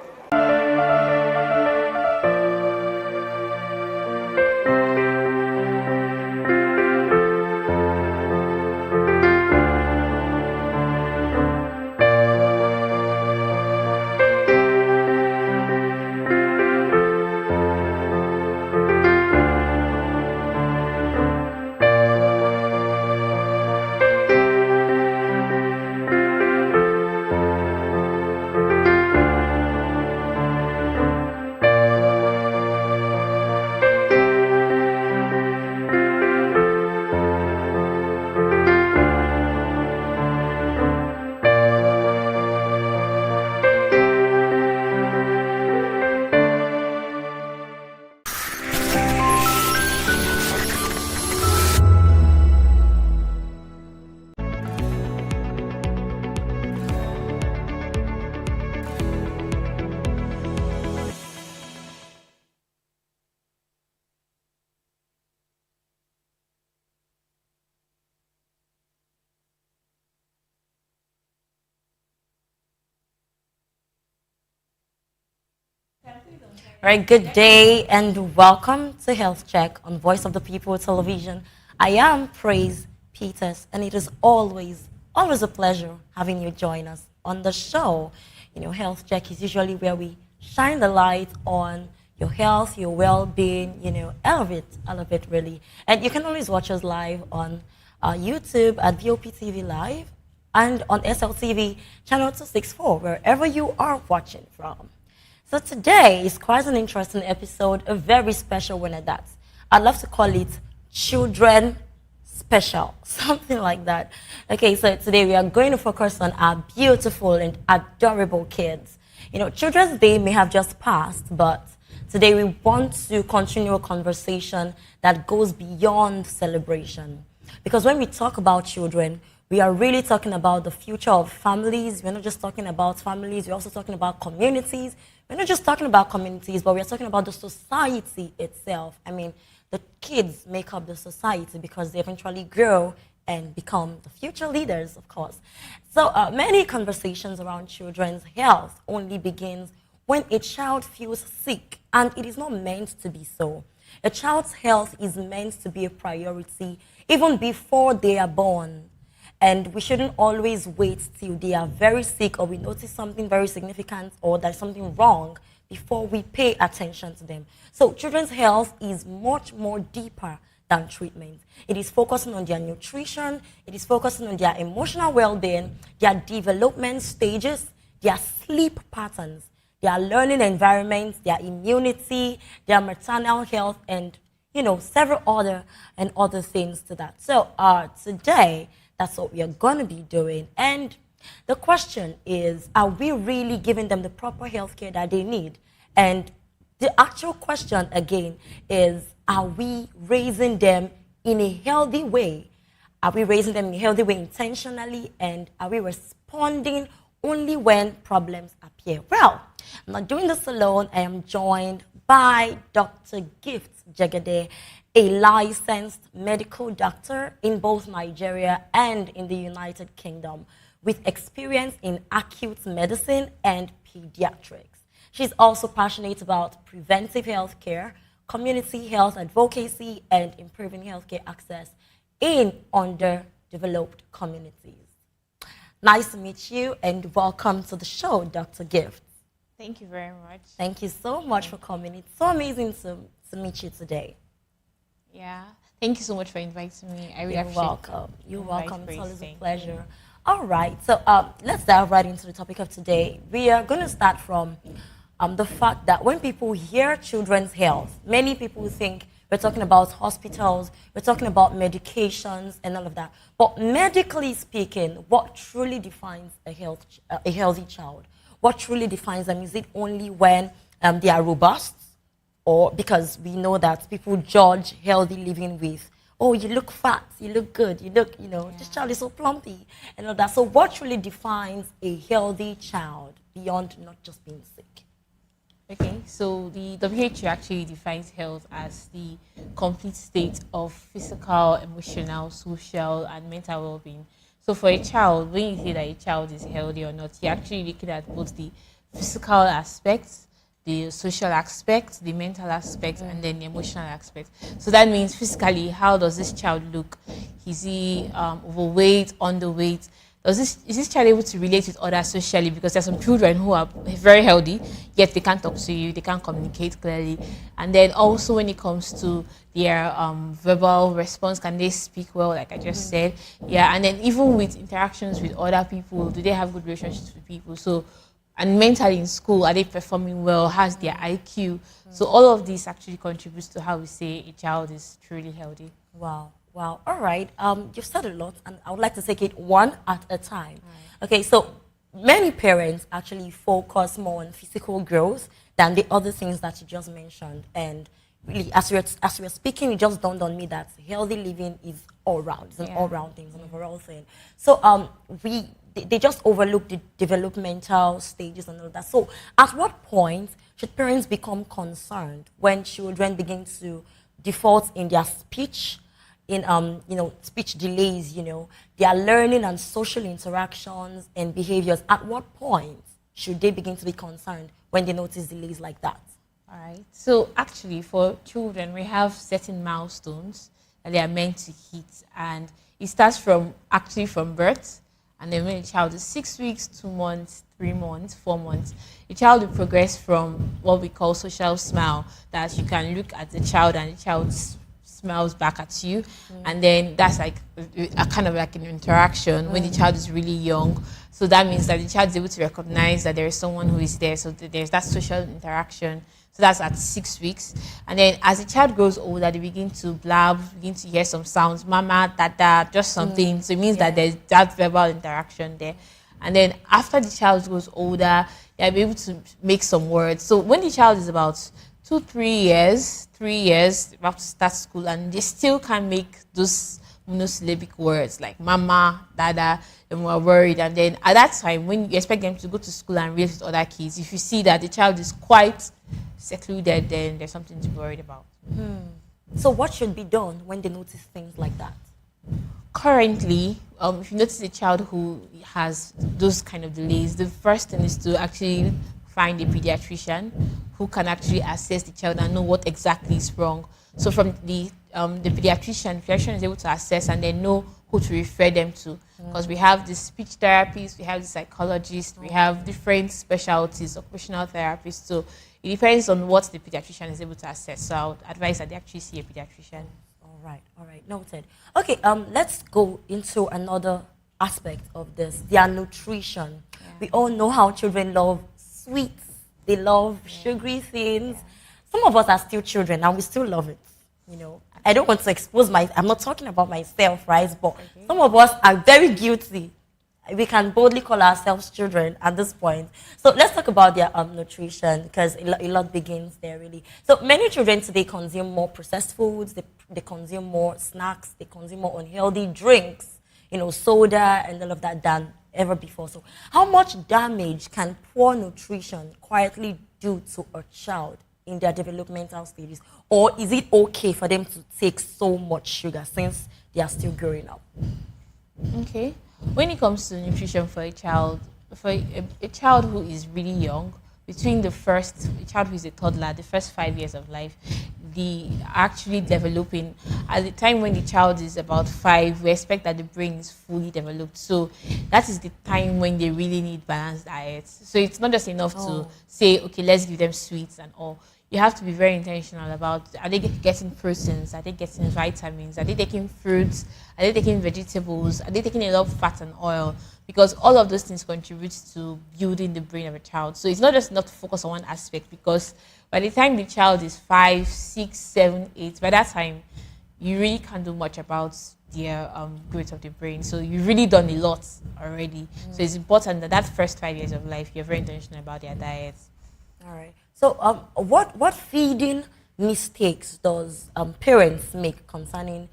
All right, good day and welcome to Health Check on Voice of the People Television. I am Praise Peters, and it is always a pleasure having you join us on the show. You know, Health Check is usually where we shine the light on your health, your well-being, you know, elevate really. And you can always watch us live on YouTube at Vop Tv Live and on SLTV channel 264, wherever you are watching from. So today is quite an interesting episode, a very special one at that. I'd love to call it Children Special, something like that. Okay, so today we are going to focus on our beautiful and adorable kids. You know, Children's Day may have just passed, but today we want to continue a conversation that goes beyond celebration. Because when we talk about children, we are really talking about the future of families. We're not just talking about families, we're also talking about communities. We're not just talking about communities, but we're talking about the society itself. I mean, the kids make up the society because they eventually grow and become the future leaders, of course. So many conversations around children's health only begins when a child feels sick, and it is not meant to be so. A child's health is meant to be a priority even before they are born. And we shouldn't always wait till they are very sick or we notice something very significant or there's something wrong before we pay attention to them. So children's health is much more deeper than treatment. It is focusing on their nutrition, it is focusing on their emotional well-being, their development stages, their sleep patterns, their learning environment, their immunity, their maternal health, and you know, several other things to that. So today, that's what we are going to be doing. And the question is, are we really giving them the proper health care that they need? And the actual question, again, is, are we raising them in a healthy way? Are we raising them in a healthy way intentionally? And are we responding only when problems appear? Well, I'm not doing this alone. I am joined by Dr. Gift Jagade, a licensed medical doctor in both Nigeria and in the United Kingdom with experience in acute medicine and pediatrics. She's also passionate about preventive health care, community health advocacy, and improving healthcare access in underdeveloped communities. Nice to meet you and welcome to the show, Dr. Gift. Thank you very much. Thank you so much for coming. It's so amazing to meet you today. Yeah, thank you so much for inviting me. I really You're appreciate welcome. You're welcome. It's always a Thank pleasure. you. All right, so let's dive right into the topic of today. We are going to start from the fact that when people hear children's health, many people think we're talking about hospitals, we're talking about medications and all of that. But medically speaking, what truly defines a healthy child? What truly defines them? Is it only when they are robust? Or because we know that people judge healthy living with, oh, you look fat, you look good, you look, this child is so plumpy, and all that. So what truly defines a healthy child beyond not just being sick? Okay, so the WHO actually defines health as the complete state of physical, emotional, social, and mental well-being. So for a child, when you say that a child is healthy or not, you're actually looking at both the physical aspects, the social aspect, the mental aspect, and then the emotional aspect. So that means physically, how does this child look? Is he overweight, underweight? Is this child able to relate with others socially? Because there's some children who are very healthy, yet they can't talk to you, they can't communicate clearly. And then also when it comes to their verbal response, can they speak well, like I just said? Yeah, and then even with interactions with other people, do they have good relationships with people? So, and mentally in school, are they performing well? How's their IQ? So all of this actually contributes to how we say a child is truly healthy. Wow. Wow. All right. You've said a lot, and I would like to take it one at a time. Right. Okay. So many parents actually focus more on physical growth than the other things that you just mentioned. And really, as we were speaking, it just dawned on me that healthy living is all round. It's an all-round thing, it's an overall thing. So they just overlook the developmental stages and all that. So at what point should parents become concerned when children begin to default in their speech, in speech delays, their learning and social interactions and behaviors? At what point should they begin to be concerned when they notice delays like that? All right. So actually, for children, we have certain milestones that they are meant to hit, and it starts from from birth, and then when the child is 6 weeks, 2 months, 3 months, 4 months, the child will progress from what we call social smile, that you can look at the child and the child smiles back at you, and then that's like a kind of like an interaction when the child is really young. So that means that the child is able to recognize that there is someone who is there. So there's that social interaction. So that's at 6 weeks. And then as the child grows older, they begin to blab, begin to hear some sounds, mama, dada, just something. So it means that there's that verbal interaction there. And then after the child grows older, they'll be able to make some words. So when the child is about 2, 3 years, about to start school, and they still can't make those monosyllabic words like mama, dada, and we're worried. And then at that time, when you expect them to go to school and raise with other kids, if you see that the child is quite secluded, then there's something to be worried about. So what should be done when they notice things like that? Currently, if you notice a child who has those kind of delays, the first thing is to actually find a pediatrician who can actually assess the child and know what exactly is wrong. So from the pediatrician is able to assess and then know who to refer them to. Because we have the speech therapists, we have the psychologists, we have different specialties, occupational therapists. So it depends on what the pediatrician is able to assess. So I would advise that they actually see a pediatrician. All right, noted. Okay, let's go into another aspect of this, their nutrition. We all know how children love sweets, they love sugary things. Some of us are still children and we still love it, you know. I don't want to expose I'm not talking about myself, right? But some of us are very guilty. We can boldly call ourselves children at this point. So let's talk about their nutrition, because a lot begins there, really. So many children today consume more processed foods, they consume more snacks, they consume more unhealthy drinks, you know, soda and all of that than ever before. So how much damage can poor nutrition quietly do to a child in their developmental stages? Or is it okay for them to take so much sugar since they are still growing up? Okay. When it comes to nutrition for a child, a child who is really young, a child who is a toddler, the first 5 years of life, the actually developing. At the time when the child is about 5, we expect that the brain is fully developed. So that is the time when they really need balanced diets. So it's not just enough to say, okay, let's give them sweets and all. You have to be very intentional about, are they getting proteins? Are they getting vitamins? Are they taking fruits? Are they taking vegetables? Are they taking a lot of fat and oil? Because all of those things contribute to building the brain of a child. So it's not just not to focus on one aspect, because by the time the child is 5, 6, 7, 8, by that time, you really can't do much about their growth of the brain. So you've really done a lot already. So it's important that first 5 years of life, you're very intentional about their diets. All right. So what feeding mistakes does parents make concerning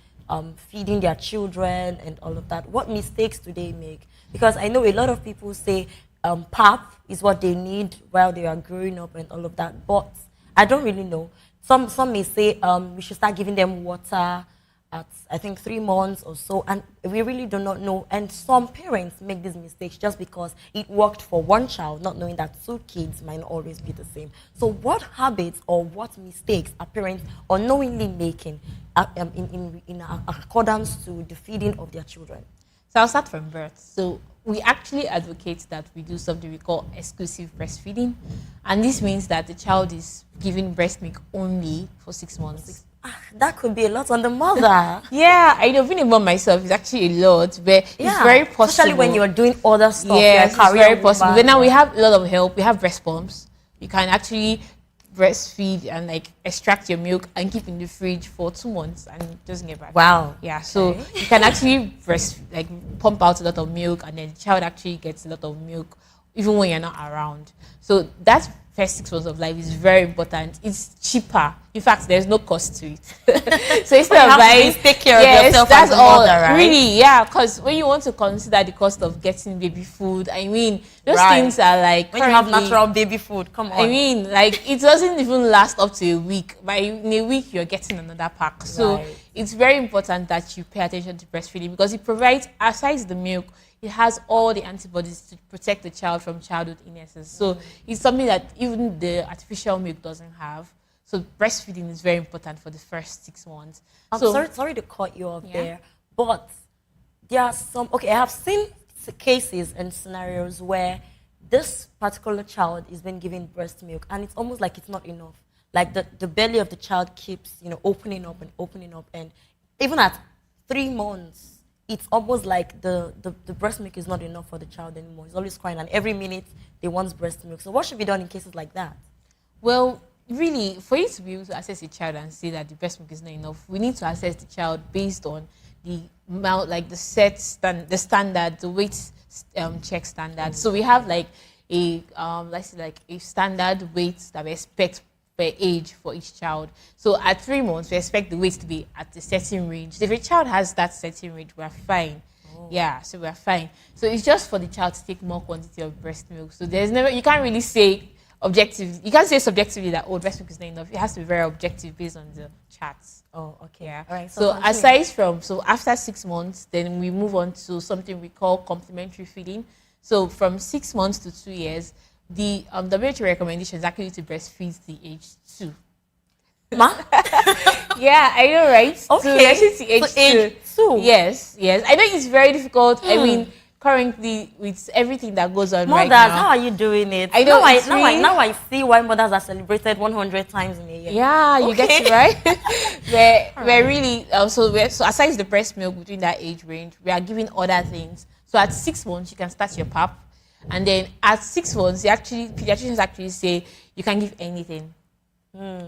feeding their children and all of that? What mistakes do they make? Because I know a lot of people say pap is what they need while they are growing up and all of that, but I don't really know. Some may say we should start giving them water at, I think, 3 months or so, and we really do not know. And some parents make these mistakes just because it worked for one child, not knowing that 2 kids might not always be the same. So what habits or what mistakes are parents unknowingly making in accordance to the feeding of their children? So I'll start from birth. So we actually advocate that we do something we call exclusive breastfeeding. And this means that the child is given breast milk only for 6 months. That could be a lot on the mother. Yeah, I know, being a mom myself is actually a lot, but it's very possible. Especially when you're doing other stuff. Yes, it's very possible. But now we have a lot of help. We have breast pumps. You can actually breastfeed and like extract your milk and keep in the fridge for 2 months and it doesn't get back. Wow. Yeah, so you can actually pump out a lot of milk, and then the child actually gets a lot of milk even when you're not around. So that first 6 months of life is very important. It's cheaper. In fact, there's no cost to it. So instead of buying, take care of yourself that's as a all. mother, right? Really, yeah. Because when you want to consider the cost of getting baby food, I mean, those things are like when you have natural baby food. Come on. I mean, like it doesn't even last up to a week. In a week, you're getting another pack. So it's very important that you pay attention to breastfeeding, because it provides, aside the milk, it has all the antibodies to protect the child from childhood illnesses. So it's something that even the artificial milk doesn't have. So breastfeeding is very important for the first 6 months. I'm So sorry to cut you off there, but there are some, okay, I have seen cases and scenarios where this particular child is being given breast milk and it's almost like it's not enough. Like the belly of the child keeps, opening up and opening up. And even at 3 months, it's almost like the breast milk is not enough for the child anymore. It's always crying and every minute they want breast milk. So what should be done in cases like that? Well, really, for you to be able to assess a child and say that the breast milk is not enough, we need to assess the child based on the amount, like the standard, the weight check standard. So we have like a let's say like a standard weight that we expect per age for each child. So at 3 months, we expect the weight to be at a certain range. If a child has that certain range, we're fine. Yeah, so we're fine. So it's just for the child to take more quantity of breast milk. So there's never, you can't really say objective. You can't say subjectively that breast milk is not enough. It has to be very objective based on the charts. Oh, okay. Yeah. All right. So aside from, after 6 months, then we move on to something we call complementary feeding. So from 6 months to 2 years, the WHO recommendation is actually to breastfeed the age 2. Ma? Yeah, I know, right? Okay. So age 2. Yes. I know it's very difficult. I mean, currently with everything that goes on right now. Mothers, how are you doing it? I know. Now I see why mothers are celebrated 100 times in a year. Yeah, you get it right. we're really so aside the breast milk between that age range, we are giving other things. So at 6 months, you can start your pap, and then at 6 months, pediatricians actually say you can give anything.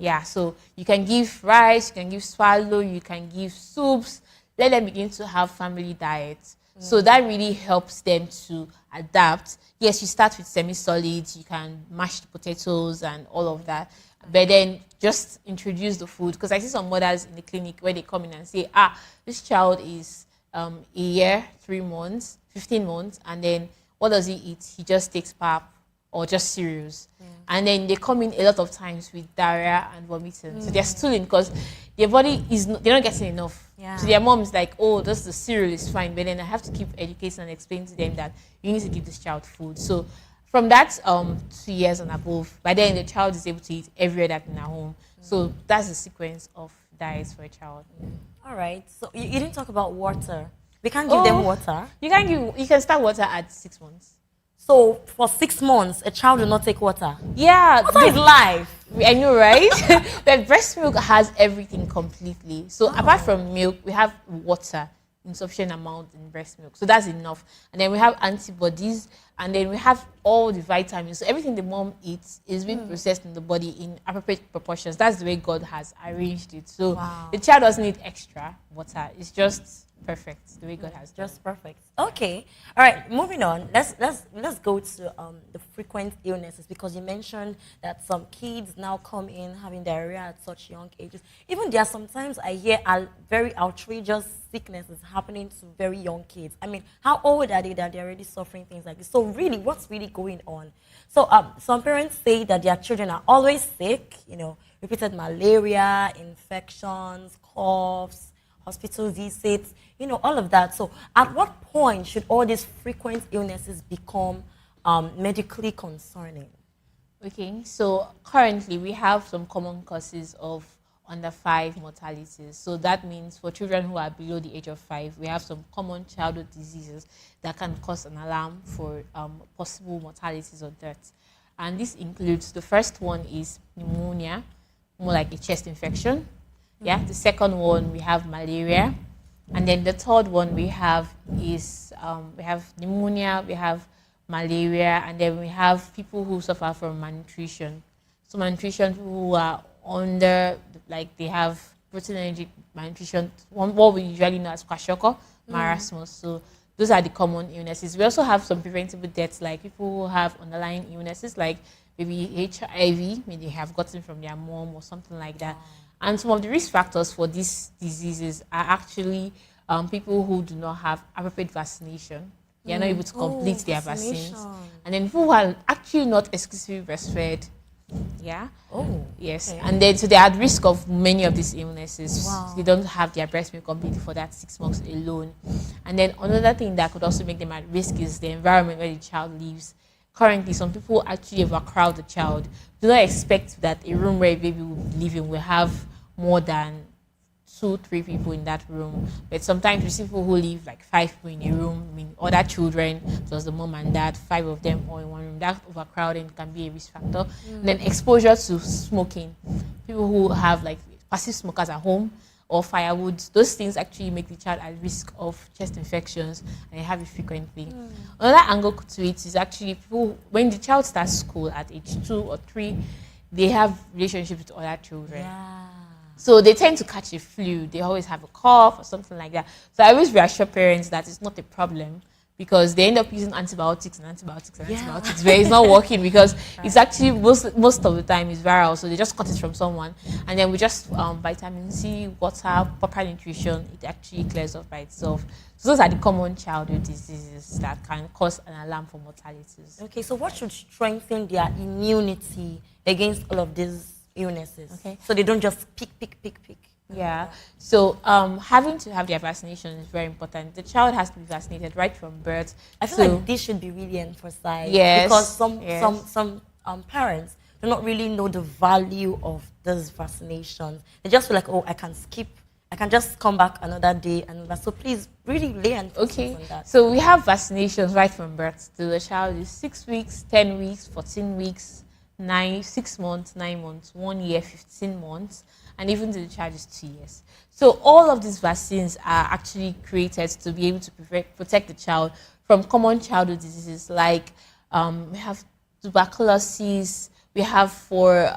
Yeah, so you can give rice, you can give swallow, you can give soups. Let them begin to have family diets. So that really helps them to adapt. Yes, you start with semi-solids, you can mash the potatoes and all of that. But then just introduce the food. Because I see some mothers in the clinic where they come in and say, this child is a year, 3 months, 15 months, and then what does he eat? He just takes pap or just cereals. And then they come in a lot of times with diarrhea and vomiting. So they're stooling because their body they're not getting enough. Yeah. So their mom is like, just the cereal is fine. But then I have to keep educating and explaining to them that you need to give this child food. So from that 2 years and above, by then the child is able to eat every other thing at home. So that's the sequence of diets for a child. All right. So you didn't talk about water. We can't give them water. You can start water at 6 months. So for 6 months, a child will not take water. Yeah, water is life. I know, right? But breast milk has everything completely. So apart from milk, we have water in sufficient amount in breast milk. So that's enough. And then we have antibodies, and then we have all the vitamins. So everything the mom eats is being processed in the body in appropriate proportions. That's the way God has arranged it. So the child doesn't need extra water. It's just perfect the way God has done. Just perfect. Okay. All right. Moving on. Let's go to the frequent illnesses, because you mentioned that some kids now come in having diarrhea at such young ages. Even there are sometimes I hear very outrageous sicknesses happening to very young kids. I mean, how old are they that they're already suffering things like this? So really, what's really going on? So some parents say that their children are always sick. Repeated malaria, infections, coughs, hospital visits, all of that. So at what point should all these frequent illnesses become medically concerning? Okay, so currently we have some common causes of under 5 mortalities. So that means for children who are below the age of 5, we have some common childhood diseases that can cause an alarm for possible mortalities or deaths. And this includes, the first one is pneumonia, more like a chest infection. Yeah, the second one, we have malaria. And then the third one we have is, we have pneumonia, we have malaria, and then we have people who suffer from malnutrition. So malnutrition, who are under, like they have protein energy malnutrition, what we usually know as kwashiorkor, marasmus. So those are the common illnesses. We also have some preventable deaths, like people who have underlying illnesses, like maybe HIV, maybe they have gotten from their mom or something like that. And some of the risk factors for these diseases are actually people who do not have appropriate vaccination. They are not able to complete their vaccines. And then people who are actually not exclusively breastfed. Yeah. Oh. Yes. Okay. And then so they are at risk of many of these illnesses. Wow. They don't have their breast milk completely for that 6 months alone. And then another thing that could also make them at risk is the environment where the child lives. currently some people actually overcrowd the child. Do not expect that a room where a baby will be living will have more than 2-3 people in that room. But sometimes we see people who live like 5 people in a room. I mean, other children, plus the mom and dad, 5 of them all in one room. That overcrowding can be a risk factor. Then exposure to smoking. People who have like passive smokers at home or firewood, those things actually make the child at risk of chest infections, and they have it frequently. Another angle to it is actually people, when the child starts school at age 2 or 3, they have relationships with other children. So they tend to catch a flu. They always have a cough or something like that. So I always reassure parents that it's not a problem, because they end up using antibiotics, antibiotics, where it's not working, because it's actually most of the time is viral. So they just cut it from someone, and then we just vitamin C, water, proper nutrition, it actually clears off by itself. So those are the common childhood diseases that can cause an alarm for mortalities. Okay, so what should strengthen their immunity against all of these illnesses? Okay, so they don't just pick. Yeah, so having to have their vaccination is very important. The child has to be vaccinated right from birth. I feel like this should be really emphasized. Yes, because some parents do not really know the value of these vaccinations. They just feel like, oh, I can skip, I can just come back another day and so please really lay emphasis on that. So we have vaccinations right from birth. So the child is 6 weeks, 10 weeks, 14 weeks, 6 months, 9 months, 1 year, 15 months, and even to the child is 2 years. So all of these vaccines are actually created to be able to protect the child from common childhood diseases like we have tuberculosis, we have for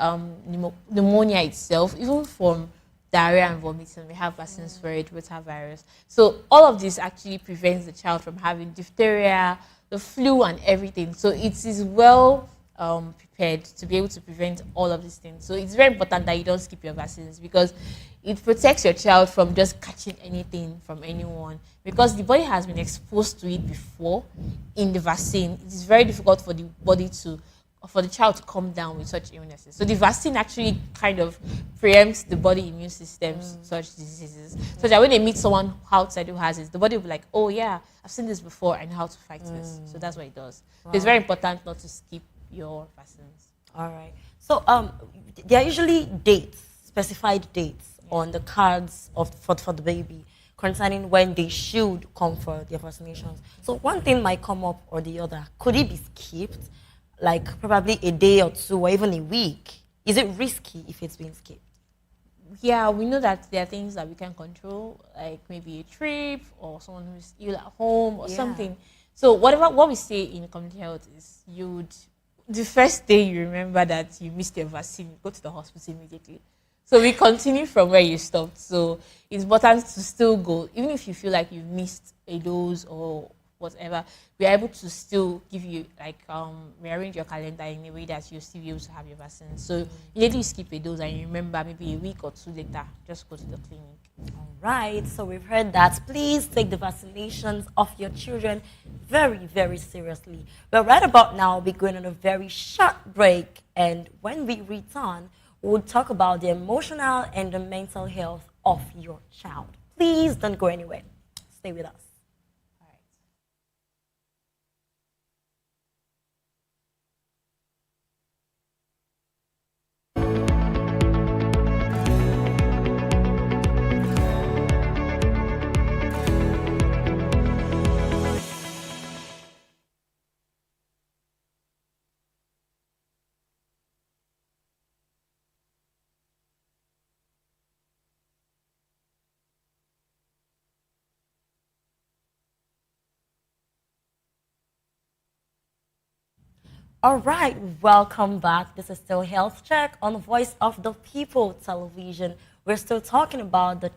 pneumonia itself, even from diarrhea and vomiting, we have vaccines for it, rotavirus. So all of this actually prevents the child from having diphtheria, the flu and everything. So it is well prepared to be able to prevent all of these things. So it's very important that you don't skip your vaccines, because it protects your child from just catching anything from anyone, because the body has been exposed to it before in the vaccine. It is very difficult for the body for the child to come down with such illnesses. So the vaccine actually kind of preempts the body immune systems such diseases, so that when they meet someone outside who has it, the body will be like, oh yeah, I've seen this before, I know how to fight this. So that's what it does. Wow. So it's very important not to skip your vaccines. All right. So there are usually dates, specified dates on the cards for the baby concerning when they should come for their vaccinations. So one thing might come up or the other. Could it be skipped? Like probably a day or two or even a week? Is it risky if it's being skipped? Yeah, we know that there are things that we can control, like maybe a trip or someone who's ill at home or something. So what we say in community health is the first day you remember that you missed your vaccine, you go to the hospital immediately. So we continue from where you stopped. So it's important to still go, even if you feel like you've missed a dose or whatever. We are able to still give you rearrange your calendar in a way that you'll still be able to have your vaccine. So immediately you skip a dose and you remember maybe a week or two later, just go to the clinic. All right, so we've heard that. Please take the vaccinations of your children very, very seriously. But right about now, we're going on a very short break. And when we return, we'll talk about the emotional and the mental health of your child. Please don't go anywhere. Stay with us. All right, welcome back. This is still Health Check on Voice of the People television. We're still talking about the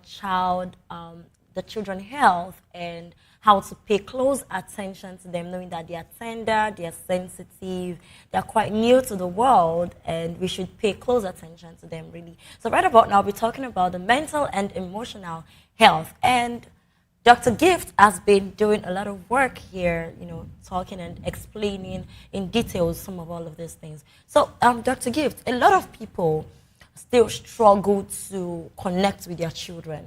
children health and how to pay close attention to them, knowing that they are tender, they are sensitive, they are quite new to the world, and we should pay close attention to them, really. So right about now, we're talking about the mental and emotional health. And Dr. Gift has been doing a lot of work here, talking and explaining in details some of all of these things. So, Dr. Gift, a lot of people still struggle to connect with their children.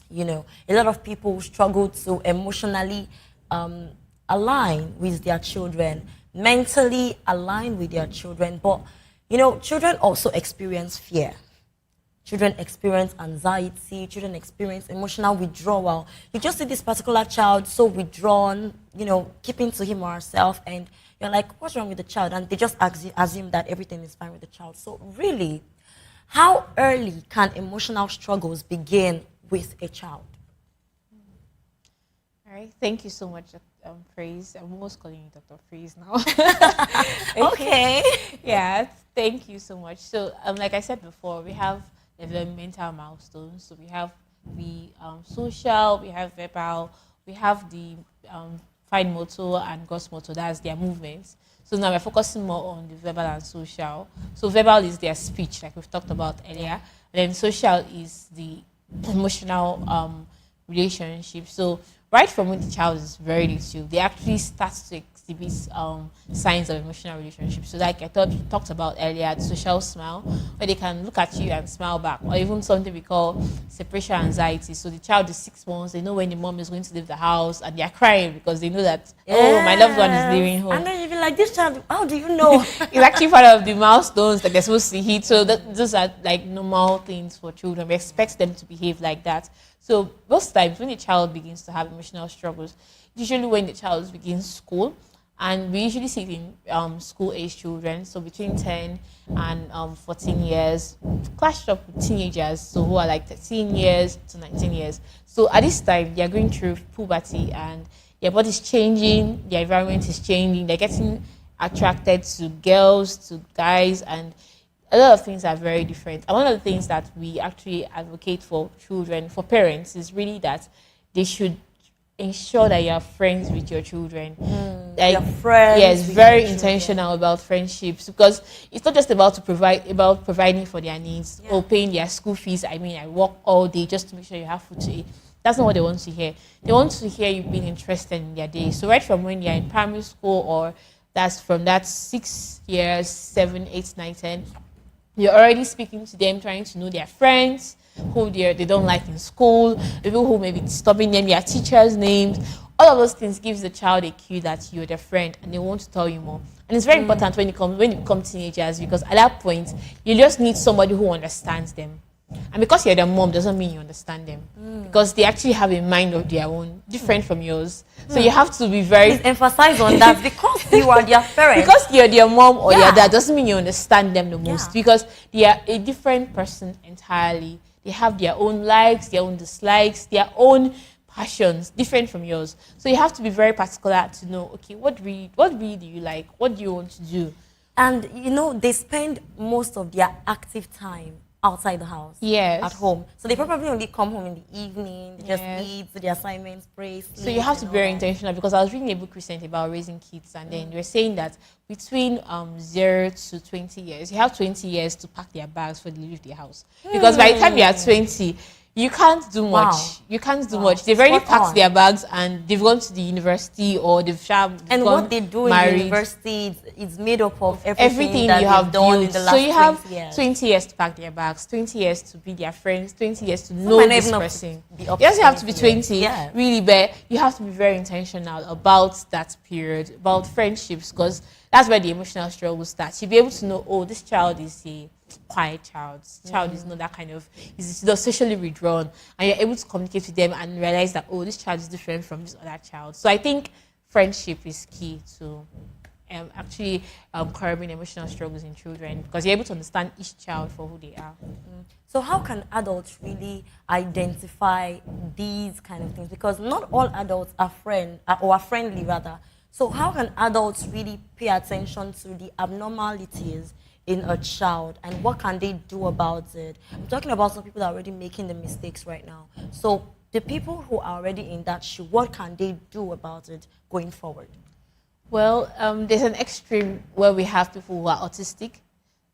A lot of people struggle to emotionally align with their children. mentally align with their children. But, you know, children also experience fear. Children experience anxiety, children experience emotional withdrawal. You just see this particular child so withdrawn, you know, keeping to him or herself, and you're like, what's wrong with the child? And they just assume that everything is fine with the child. So really, how early can emotional struggles begin with a child? All right, thank you so much, Praise. I'm almost calling you Dr. Praise now. Okay. Yeah, thank you so much. So, like I said before, we have developmental milestones. So we have the social, we have verbal, we have the fine motor and gross motor. That's their movements. So now we're focusing more on the verbal and social. So verbal is their speech, like we've talked about earlier. And then social is the emotional relationship. So right from when the child is very little, they actually start to exhibit signs of emotional relationship. So like I talked about earlier, the social smile, where they can look at you and smile back, or even something we call separation anxiety. So the child is 6 months, they know when the mom is going to leave the house, and they're crying because they know that, oh, my loved one is leaving home. And then you'll be like, this child, how do you know? It's actually part of the milestones that they're supposed to hit. So those are like normal things for children. We expect them to behave like that. So most times when a child begins to have emotional struggles, usually when the child begins school, and we usually see it in school-age children, so between 10 and 14 years, clashed up with teenagers, so who are like 13 years to 19 years. So at this time, they're going through puberty, and their body's changing, their environment is changing, they're getting attracted to girls, to guys, and a lot of things are very different. And one of the things that we actually advocate for children, for parents, is really that they should ensure that you are friends with your children. Like, friends. Yes, very intentional about friendships, because it's not just about providing for their needs or paying their school fees. I mean, I work all day just to make sure you have food to eat. That's not what they want to hear. They want to hear you being interested in their day. So right from when you're in primary school, or that's from that 6 years, 7, 8, 9, 10, you're already speaking to them, trying to know their friends, who they don't like in school, people who may be disturbing them, their teachers' names. All of those things gives the child a cue that you're their friend and they want to tell you more. And it's very important when you become teenagers, because at that point, you just need somebody who understands them. And because you're their mom doesn't mean you understand them. Because they actually have a mind of their own, different from yours. So you have to be very... Please emphasize on that, because you are their parent. Because you're their mom or your dad doesn't mean you understand them the most. Because they are a different person entirely. They have their own likes, their own dislikes, their own passions, different from yours. So you have to be very particular to know, okay, what really do you like? What do you want to do? And, you know, they spend most of their active time outside the house. Yes. At home. So they probably only come home in the evening, they just eat, do their assignments, pray, sleep. So you have to be very intentional, because I was reading a book recently about raising kids, and then they were saying that between 0 to 20 years, you have 20 years to pack their bags for they leave the house. Because by the time you are 20, you can't do much. Wow. You can't do much. They've already packed their bags and they've gone to the university, or they've and what they do in the university is made up of everything that you have done in the last 20 years. So you have 20 years to pack their bags, 20 years to be their friends, 20 years to know this person. It doesn't have to be 20, really, but you have to be very intentional about that period, about friendships, because that's where the emotional struggle starts. You'll be able to know, oh, this child is a quiet child. This child is not that kind of, is socially withdrawn, and you're able to communicate with them and realize that, oh, this child is different from this other child. So I think friendship is key to actually curbing emotional struggles in children, because you're able to understand each child for who they are. So how can adults really identify these kind of things? Because not all adults are friendly rather. So how can adults really pay attention to the abnormalities in a child, and what can they do about it? I'm talking about some people that are already making the mistakes right now. So the people who are already in that shoe, what can they do about it going forward? Well, there's an extreme where we have people who are autistic,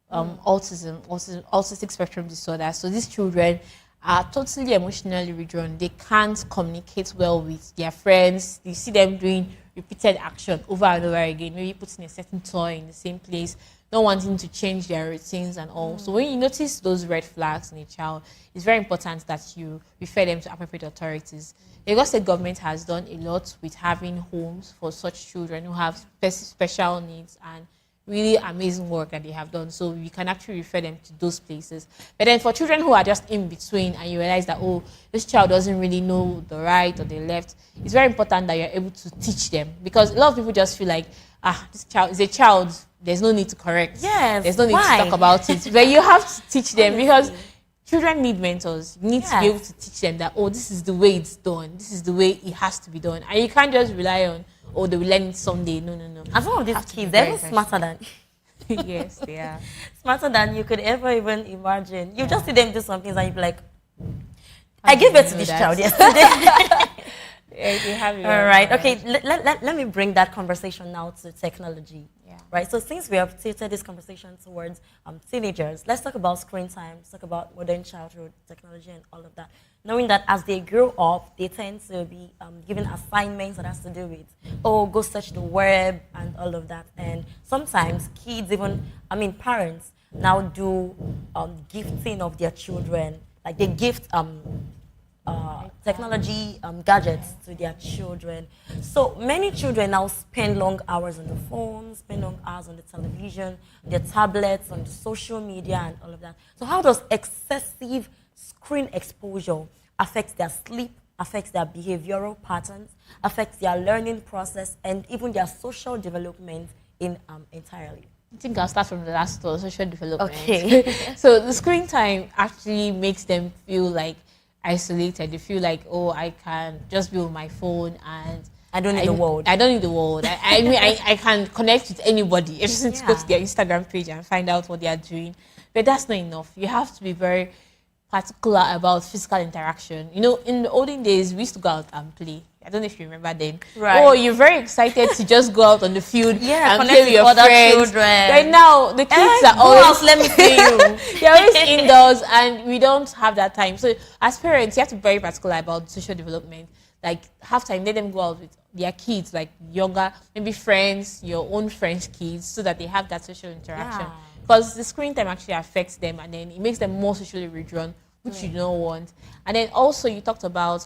autistic spectrum disorder. So these children are totally emotionally withdrawn. They can't communicate well with their friends. You see them doing repeated action over and over again, maybe putting a certain toy in the same place, not wanting to change their routines and all. So when you notice those red flags in a child, it's very important that you refer them to appropriate authorities. Lagos State government has done a lot with having homes for such children who have special needs, and really amazing work that they have done. So you can actually refer them to those places. But then for children who are just in between and you realize that, oh, this child doesn't really know the right or the left, it's very important that you're able to teach them, because a lot of people just feel like, this child is a child, there's no need to correct. Yes, there's no need to talk about it. But you have to teach them, because children need mentors. You need to be able to teach them that, oh, this is the way it's done. This is the way it has to be done. And you can't just rely on, oh, they will learn it someday. No. And some of these kids, they're even smarter than... Yes, they are. Smarter than you could ever even imagine. You just see them do some things and you be like, I gave birth to this child yesterday. You have it. All right. Okay, let me bring that conversation now to technology. Yeah. Right. So since we have tilted this conversation towards teenagers, let's talk about screen time. Let's talk about modern childhood technology and all of that. Knowing that as they grow up, they tend to be given assignments that has to do with, oh, go search the web and all of that. And sometimes kids even, parents now do gifting of their children. Like they gift technology gadgets to their children. So many children now spend long hours on the phone, spend long hours on the television, their tablets, on the social media and all of that. So how does excessive screen exposure affect their sleep, affects their behavioral patterns, affects their learning process, and even their social development entirely? I think I'll start from the last one, social development. Okay. So the screen time actually makes them feel like isolated. They feel like, oh, I can just be on my phone and I don't need the world. I don't need the world. I mean, I can connect with anybody. I just need to go to their Instagram page and find out what they are doing. But that's not enough. You have to be very particular about physical interaction. You know, in the olden days, we used to go out and play. I don't know if you remember then. Right. Oh, you're very excited to just go out on the field and play with your other friends. children. Right now, the kids are always... let me see you. They're always indoors and we don't have that time. So as parents, you have to be very particular about social development. Like, half time, let them go out with their kids, like younger, maybe friends, your own friends' kids, so that they have that social interaction. Because the screen time actually affects them, and then it makes them more socially withdrawn, which you don't want. And then also you talked about,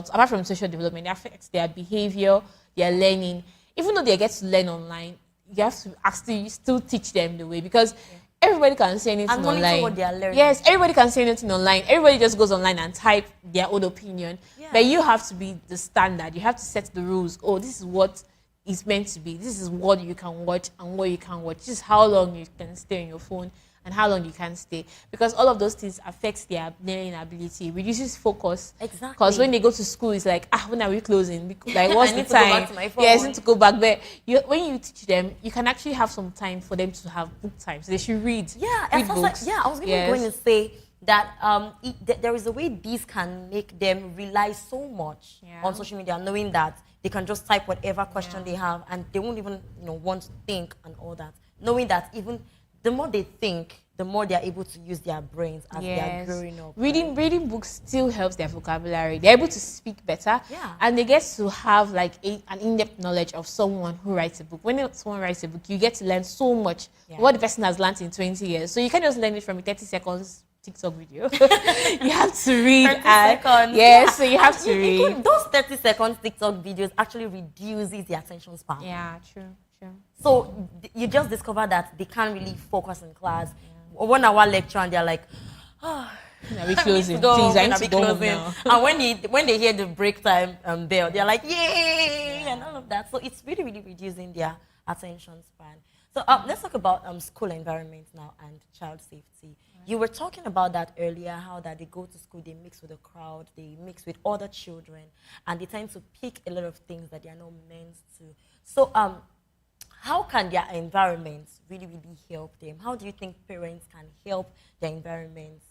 apart from social development, it affects their behavior, their learning. Even though they get to learn online, you have to actually still teach them the way, because everybody can say anything and online. What they are learning. Yes, everybody can say anything online. Everybody just goes online and type their own opinion. But you have to be the standard. You have to set the rules. Oh, this is what it's meant to be. This is what you can watch and what you can't watch. This is how long you can stay on your phone and how long you can stay. Because all of those things affect their learning ability, reduces focus. Exactly. Because when they go to school, it's like, when are we closing? Like, what's I the need to go time? back to my phone. Yeah, I need to go back. But when you teach them, you can actually have some time for them to have book time. So they should read. Read books. I was even going to say that there is a way these can make them rely so much on social media, knowing that they can just type whatever question they have and they won't even want to think and all that. Knowing that even the more they think, the more they are able to use their brains as they are growing up. Reading books still helps their vocabulary. They're able to speak better, and they get to have like an in-depth knowledge of someone who writes a book. When someone writes a book, you get to learn so much what the person has learned in 20 years. So you can't just learn it from a 30 seconds TikTok video. You have to read. 30 seconds. Yes, so you have to read. Those 30 seconds TikTok videos actually reduces the attention span. Yeah, true. So you just discover that they can't really focus in class. 1 hour lecture and they're like, are we closing? Please, I need to go home now. And when they hear the break time bell, they're like, yay, and all of that. So it's really, really reducing their attention span. So let's talk about school environment now and child safety. You were talking about that earlier, how that they go to school, they mix with the crowd, they mix with other children, and they tend to pick a lot of things that they are not meant to. So how can their environments really, really help them? How do you think parents can help their environments,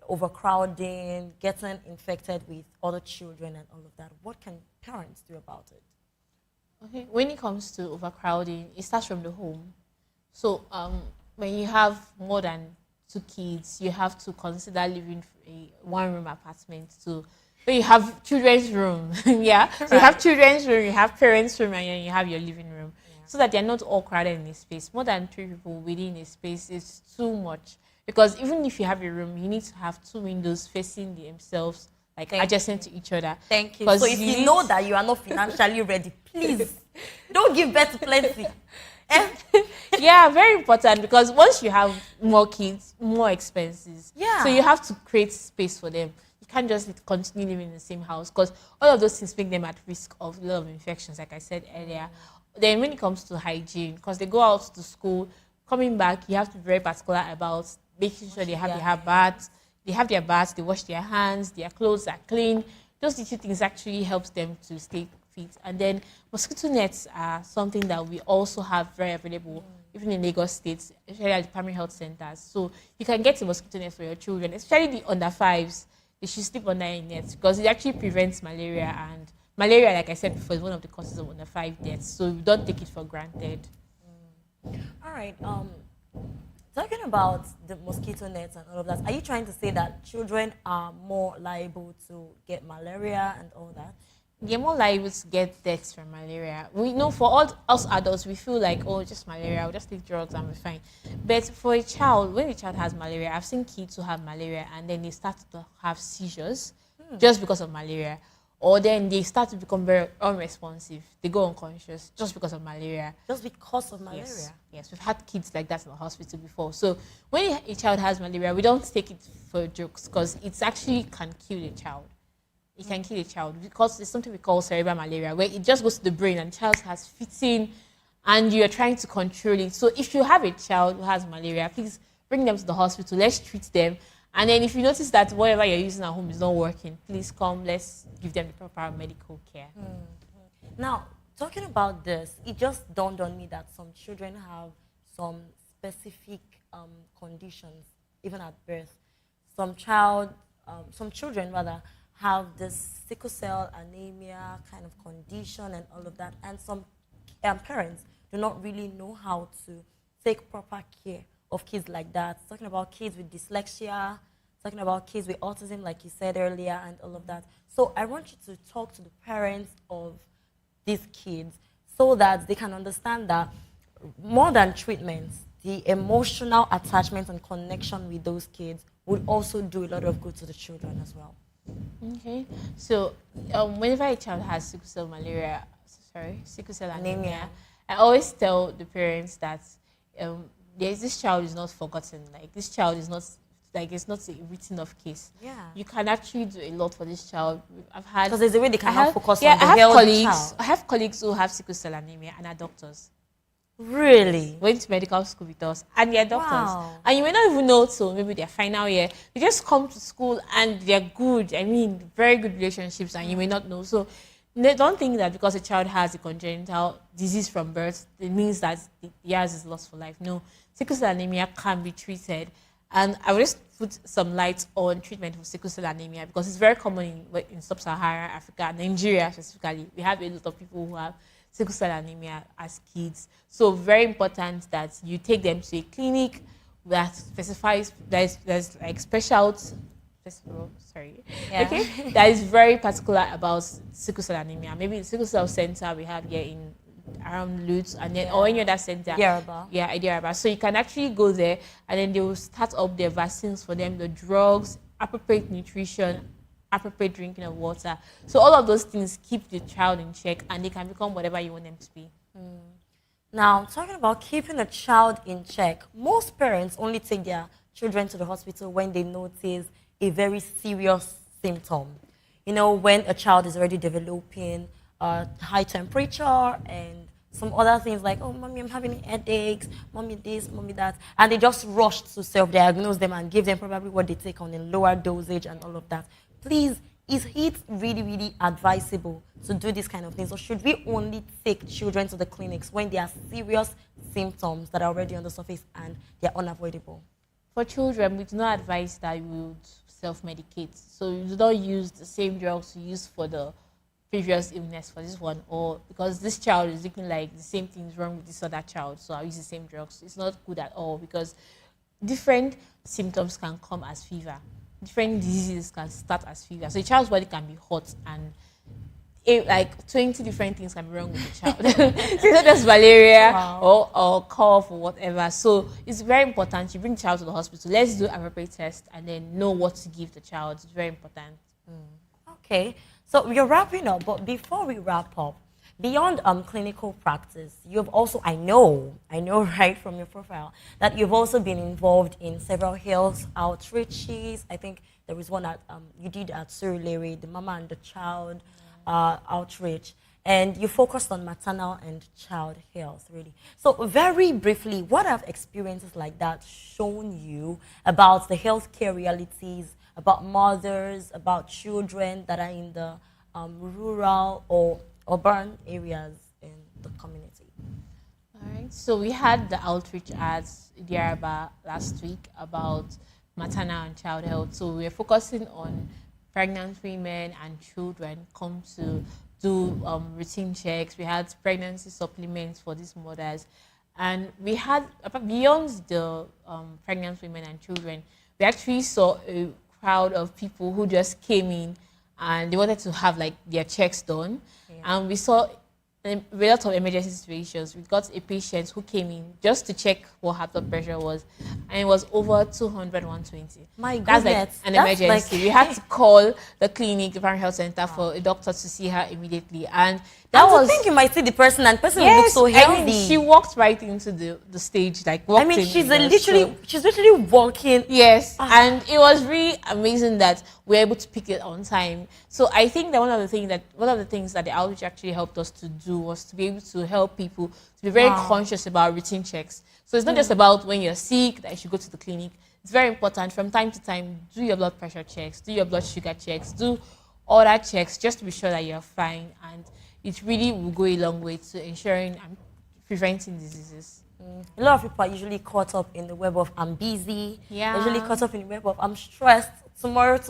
overcrowding, getting infected with other children and all of that? What can parents do about it? Okay, when it comes to overcrowding, it starts from the home. So when you have more than 2 kids, you have to consider living a one-room apartment. So you have children's room, So you have children's room, you have parents' room, and then you have your living room. so that they're not all crowded in a space. More than 3 people within a space is too much, because even if you have a room, you need to have 2 windows facing themselves, like adjacent to each other. Thank you. So if you know that you are not financially ready, please don't give birth to plenty. Yeah, very important, because once you have more kids, more expenses. Yeah. So you have to create space for them. You can't just continue living in the same house, because all of those things make them at risk of a lot of infections, like I said earlier. Then when it comes to hygiene, because they go out to school, coming back, you have to be very particular about making sure they have their baths. They have their baths, they wash their hands, their clothes are clean. Those little things actually helps them to stay fit. And then mosquito nets are something that we also have very available, even in Lagos State, especially at the primary health centers. So you can get a mosquito net for your children, especially the under 5s. They should sleep under a net, because it actually prevents malaria, and malaria, like I said before, is one of the causes of under 5 deaths. So we don't take it for granted. All right. Talking about the mosquito nets and all of that, are you trying to say that children are more liable to get malaria and all that? They're more liable to get deaths from malaria. We know for all us adults, we feel like, oh, just malaria, we'll just take drugs and we're fine. But for a child, when a child has malaria, I've seen kids who have malaria and then they start to have seizures just because of malaria. Or then they start to become very unresponsive. They go unconscious just because of malaria. Just because of malaria? Yes, we've had kids like that in the hospital before. So when a child has malaria, we don't take it for jokes, because it actually can kill a child. It can kill a child, because there's something we call cerebral malaria, where it just goes to the brain and the child has fitting and you're trying to control it. So if you have a child who has malaria, please bring them to the hospital. Let's treat them. And then if you notice that whatever you're using at home is not working, please come, let's give them the proper medical care. Now, talking about this, it just dawned on me that some children have some specific conditions, even at birth. Some children rather, have this sickle cell anemia kind of condition and all of that. And some parents do not really know how to take proper care of kids like that. Talking about kids with dyslexia, talking about kids with autism, like you said earlier, and all of that. So I want you to talk to the parents of these kids so that they can understand that more than treatments, the emotional attachment and connection with those kids would also do a lot of good to the children as well. Okay, so whenever a child has sickle cell anemia, I always tell the parents that this child is not forgotten. Like, this child is not, like, it's not a written off case. Yeah. You can actually do a lot for this child. I've had, because there's a way they cannot focus on the healthy child. I have colleagues who have sickle cell anemia and are doctors. Really? Went to medical school with us, and they're doctors. Wow. And you may not even know till maybe their final year. They just come to school and they're good. I mean, very good relationships, and you may not know. So don't think that because a child has a congenital disease from birth, it means that the years is lost for life. No, sickle cell anemia can be treated. And I will just put some light on treatment for sickle cell anemia, because it's very common in sub-Saharan Africa, Nigeria specifically. We have a lot of people who have sickle cell anemia as kids. So very important that you take them to a clinic that specifies, there's like okay, that is very particular about sickle cell anemia. Maybe the sickle cell center we have here in around Lutz, and then or any other center. Yaraba. So you can actually go there, and then they will start up their vaccines for them, the drugs, appropriate nutrition, appropriate drinking of water. So all of those things keep the child in check, and they can become whatever you want them to be. Now, talking about keeping a child in check, most parents only take their children to the hospital when they notice a very serious symptom. You know, when a child is already developing high temperature and some other things like, oh, mommy, I'm having headaches, mommy this, mommy that. And they just rush to self-diagnose them and give them probably what they take on a lower dosage and all of that. Please, is it really, really advisable to do this kind of things? Or should we only take children to the clinics when there are serious symptoms that are already on the surface and they're unavoidable? For children, we do not advise that you would self-medicate. So you do not use the same drugs you use for the previous illness for this one, or because this child is looking like the same thing is wrong with this other child, so I'll use the same drugs. It's not good at all, because different symptoms can come as fever. Different diseases can start as fever. So a child's body can be hot and like 20 different things can be wrong with the child. It's not just malaria or cough or whatever. So it's very important you bring the child to the hospital. Let's do appropriate test and then know what to give the child. It's very important. Okay, so we're wrapping up, but before we wrap up, beyond clinical practice, you've also, I know right from your profile, that you've also been involved in several health outreaches. I think there was one that you did at Surulere, the mama and the child outreach, and you focused on maternal and child health, really. So very briefly, what have experiences like that shown you about the healthcare realities, about mothers, about children that are in the rural or urban areas in the community? All right. So we had the outreach at Diaraba last week about maternal and child health. So we're focusing on pregnant women and children come to do routine checks. We had pregnancy supplements for these mothers. And we had, beyond the pregnant women and children, we actually saw a crowd of people who just came in and they wanted to have like their checks done. And we saw a lot of emergency situations. We got a patient who came in just to check what her blood pressure was, and it was over 200, 120. My That's goodness. like an That's emergency. like- We had to call the clinic, the primary health center, for a doctor to see her immediately. And that And to was... think you might see the person and the person will look so healthy. I mean, she walked right into the stage, like walked I mean, in she's with us, literally walking. Yes, and it was really amazing that we were able to pick it on time. So I think that one of the things that the outreach actually helped us to do was to be able to help people to be very conscious about routine checks. So it's not just about when you're sick that you should go to the clinic. It's very important from time to time, do your blood pressure checks, do your blood sugar checks, do other checks just to be sure that you're fine. And it really will go a long way to ensuring and preventing diseases. A lot of people are usually caught up in the web of I'm busy. Yeah. They're usually caught up in the web of I'm stressed. Tomorrow.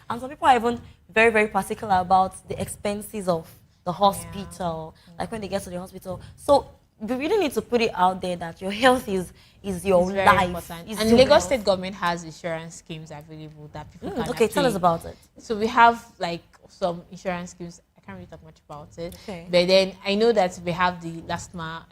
And some people are even very, very particular about the expenses of the hospital, like when they get to the hospital. So we really need to put it out there that your health is your It's very life. important. Is And your Lagos health. State government has insurance schemes available that people can Okay, tell us actually- about it. So we have like some insurance schemes. I can't really talk much about it. Okay. But then I know that we have the LASTMA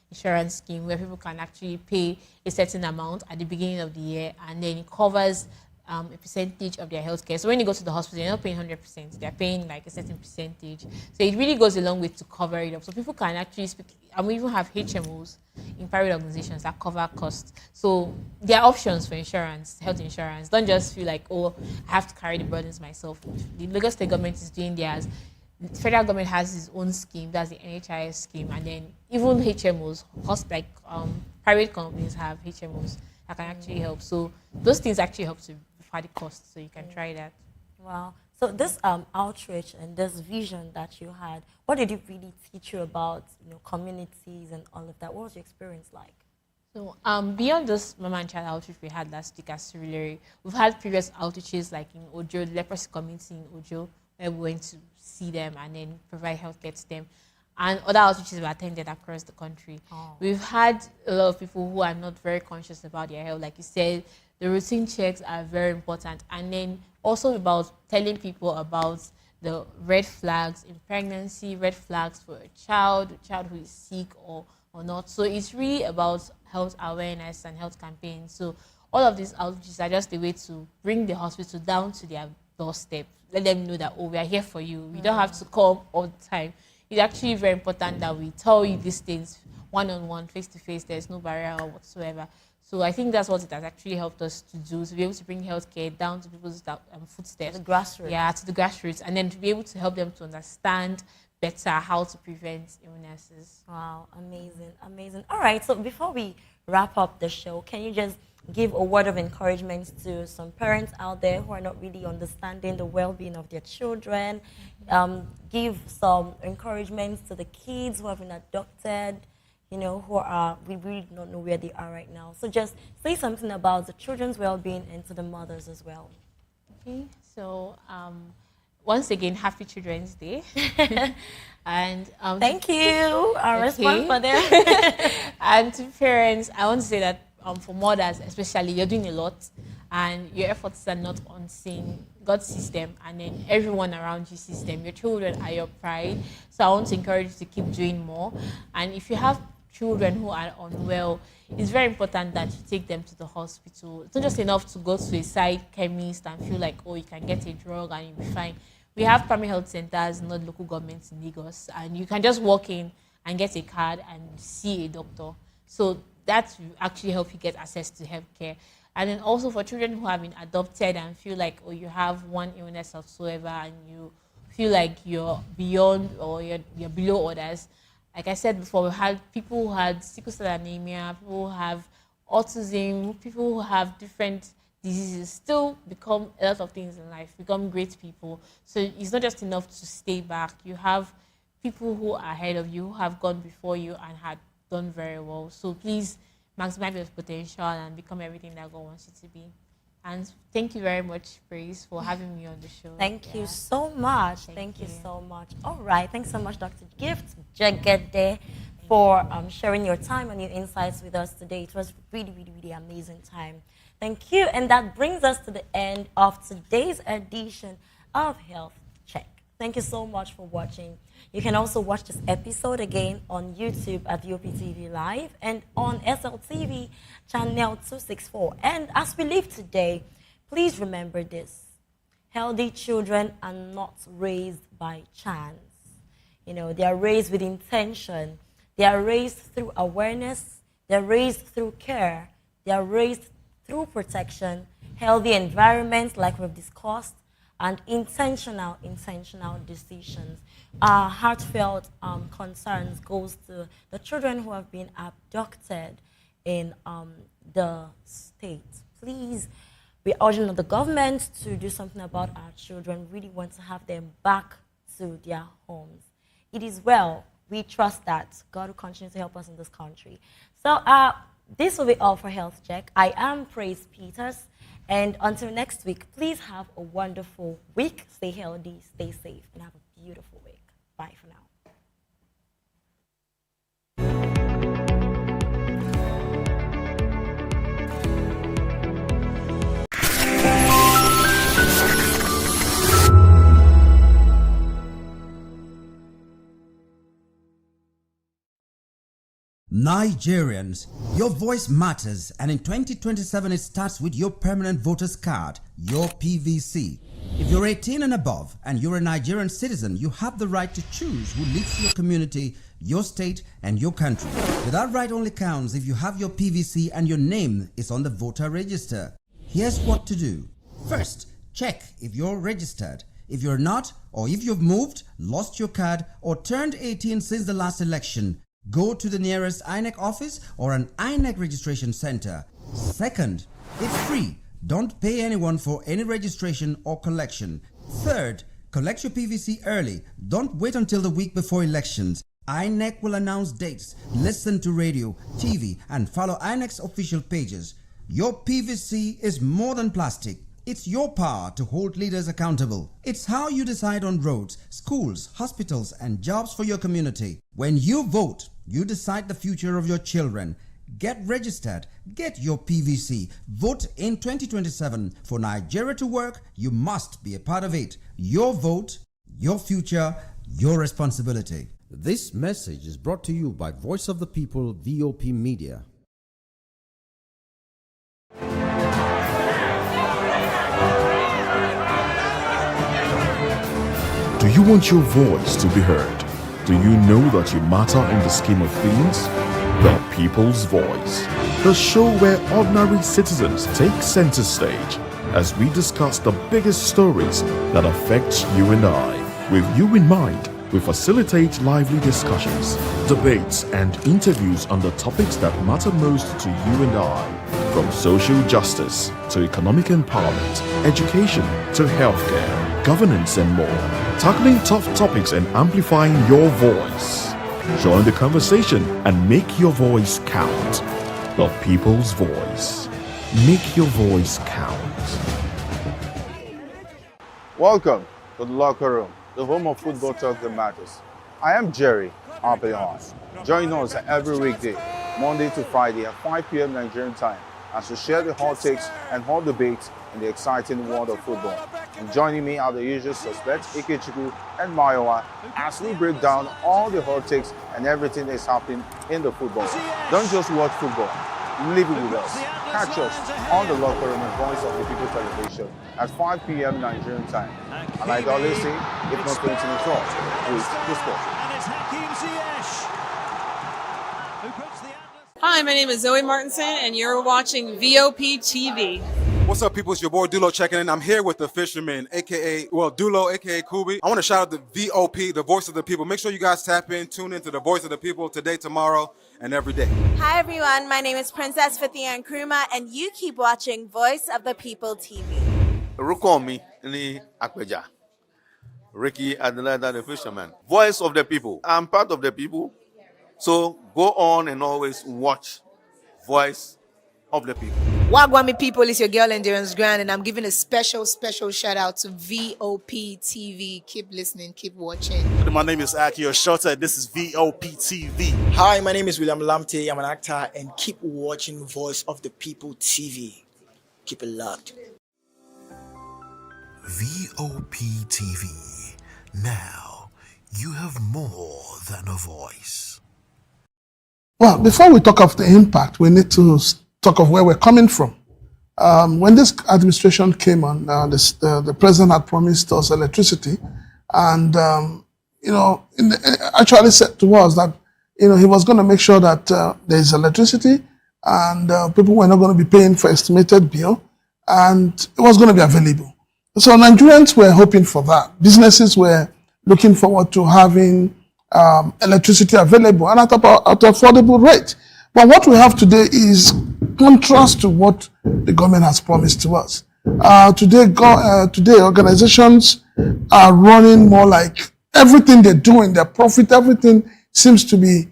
insurance scheme where people can actually pay a certain amount at the beginning of the year, and then it covers a percentage of their healthcare. So when you go to the hospital, you're not paying 100%. They're paying like a certain percentage. So it really goes a long way to cover it up. So people can actually speak, and we even have HMOs in private organizations that cover costs. So there are options for insurance, health insurance. Don't just feel like, oh, I have to carry the burdens myself. The Lagos State government is doing theirs. The federal government has its own scheme, that's the NHIS scheme, and then even HMOs, private companies have HMOs that can actually help. So those things actually help to defray the cost. So you can try that. Wow. So this outreach and this vision that you had, what did it really teach you about communities and all of that? What was your experience like? So beyond this mama and child outreach we had last week at Surulere, we've had previous outreaches like in Ojo, the leprosy community in Ojo, where we went to see them and then provide healthcare to them. And other outreaches we attended across the country. We've had a lot of people who are not very conscious about their health. Like you said, the routine checks are very important. And then also about telling people about the red flags in pregnancy, red flags for a child who is sick or not. So it's really about health awareness and health campaigns. So all of these outreaches are just a way to bring the hospital down to their doorstep. Let them know that, oh, we are here for you. You don't have to come all the time. It's actually very important that we tell you these things one-on-one, face-to-face. There's no barrier whatsoever. So I think that's what it has actually helped us to do, to be able to bring healthcare down to people's footsteps. The grassroots. Yeah, to the grassroots. And then to be able to help them to understand better how to prevent illnesses. Wow, amazing, amazing. All right, so before we wrap up the show, can you just give a word of encouragement to some parents out there who are not really understanding the well-being of their children? Give some encouragement to the kids who have been adopted, who are, we really don't know where they are right now. So just say something about the children's well-being and to the mothers as well. Okay, so once again, happy Children's Day. And thank you. I'll respond for them. And to parents, I want to say that for mothers especially, you're doing a lot. and your efforts are not unseen, God sees them, and then everyone around you sees them. Your children are your pride. So I want to encourage you to keep doing more. And if you have children who are unwell, it's very important that you take them to the hospital. It's not just enough to go to a side chemist and feel like, oh, you can get a drug and you'll be fine. We have primary health centers, not local governments in Lagos, and you can just walk in and get a card and see a doctor. So that will actually help you get access to healthcare. And then also for children who have been adopted and feel like, oh, you have one illness whatsoever and you feel like you're beyond or you're below others. Like I said before, we had people who had sickle cell anemia, people who have autism, people who have different diseases still become a lot of things in life, become great people. So it's not just enough to stay back. You have people who are ahead of you, who have gone before you and had done very well. So please maximize your potential and become everything that God wants you to be. And thank you very much, Praise, for having me on the show. Thank you so much. Thank you so much. All right. Thanks so much, Dr. Gift Jagede, for sharing your time and your insights with us today. It was really, really, really amazing time. Thank you. And that brings us to the end of today's edition of Health Check. Thank you so much for watching. You can also watch this episode again on YouTube at Vop Tv Live and on SLTV channel 264. And as we leave today, please remember this. Healthy children are not raised by chance. You know, they are raised with intention. They are raised through awareness. They are raised through care. They are raised through protection, healthy environments like we've discussed, and intentional decisions. Our heartfelt concerns goes to the children who have been abducted in the state. Please, we're urging the government to do something about our children. Really want to have them back to their homes. It is well. We trust that God will continue to help us in this country. So this will be all for Health Check. I am Praise Peters. And until next week, please have a wonderful week. Stay healthy, stay safe, and have a beautiful week. Bye for now. Nigerians, your voice matters, and in 2027 it starts with your permanent voters card, your PVC. If you're 18 and above and you're a Nigerian citizen, you have the right to choose who leads your community, your state, and your country. But that right only counts if you have your PVC and your name is on the voter register. Here's what to do. First, check if you're registered. If you're not, or if you've moved, lost your card, or turned 18 since the last election, go to the nearest INEC office or an INEC registration center. Second, it's free. Don't pay anyone for any registration or collection. Third, collect your PVC early. Don't wait until the week before elections. INEC will announce dates. Listen to radio, TV, and follow INEC's official pages. Your PVC is more than plastic. It's your power to hold leaders accountable. It's how you decide on roads, schools, hospitals, and jobs for your community. When you vote, you decide the future of your children. Get registered. Get your PVC. Vote in 2027. For Nigeria to work, you must be a part of it. Your vote, your future, your responsibility. This message is brought to you by Voice of the People, VOP Media. Do you want your voice to be heard? Do you know that you matter in the scheme of things? The People's Voice, the show where ordinary citizens take center stage as we discuss the biggest stories that affect you and I. With you in mind, we facilitate lively discussions, debates, and interviews on the topics that matter most to you and I. From social justice to economic empowerment, education to healthcare, governance, and more. Tackling tough topics and amplifying your voice. Join the conversation and make your voice count. The People's Voice. Make your voice count. Welcome to the locker room, the home of football talk that matters. I am Jerry Arpelon. Join us every weekday, Monday to Friday at 5 p.m. Nigerian time, as we share the hot takes and hot debates in the exciting world of football. And joining me are the usual suspects, Ikechukwu and Mayowa, as we break down all the hot takes and everything that's happening in the football. Don't just watch football, live it with us. Catch us on the Locker Room and Voice of the People television at 5 p.m. Nigerian time. And like I always say, if not 20 minutes off, with the sport. Hi, my name is Zoe Martinson, and you're watching Vop TV. What's up, people? It's your boy Dulo checking in. I'm here with the fisherman, Dulo, aka Kubi. I want to shout out the VOP, the voice of the people. Make sure you guys tap in, tune into the voice of the people today, tomorrow, and every day. Hi, everyone. My name is Princess Fathia Nkrumah, and you keep watching Voice of the People TV. Rukomi ni Akweja. Ricky Adelaida, the fisherman. Voice of the people. I'm part of the people. So go on and always watch Voice of the People. Wagwami people, it's your girl Endurance Grand, and I'm giving a special shout out to VOP TV. Keep listening, keep watching. My name is Akio Shota. This is VOP TV. Hi, my name is William Lamte. I'm an actor, and keep watching Voice of the People TV. Keep it locked. VOP TV. Now you have more than a voice. Well, before we talk of the impact, we need to talk of where we're coming from. When this administration came on, the president had promised us electricity, and actually said to us that he was going to make sure that there is electricity, and people were not going to be paying for estimated bill, and it was going to be available. So Nigerians were hoping for that. Businesses were looking forward to having electricity available and at an affordable rate. But what we have today is contrast to what the government has promised to us. Today, organizations are running more like everything they do in their profit, everything seems to be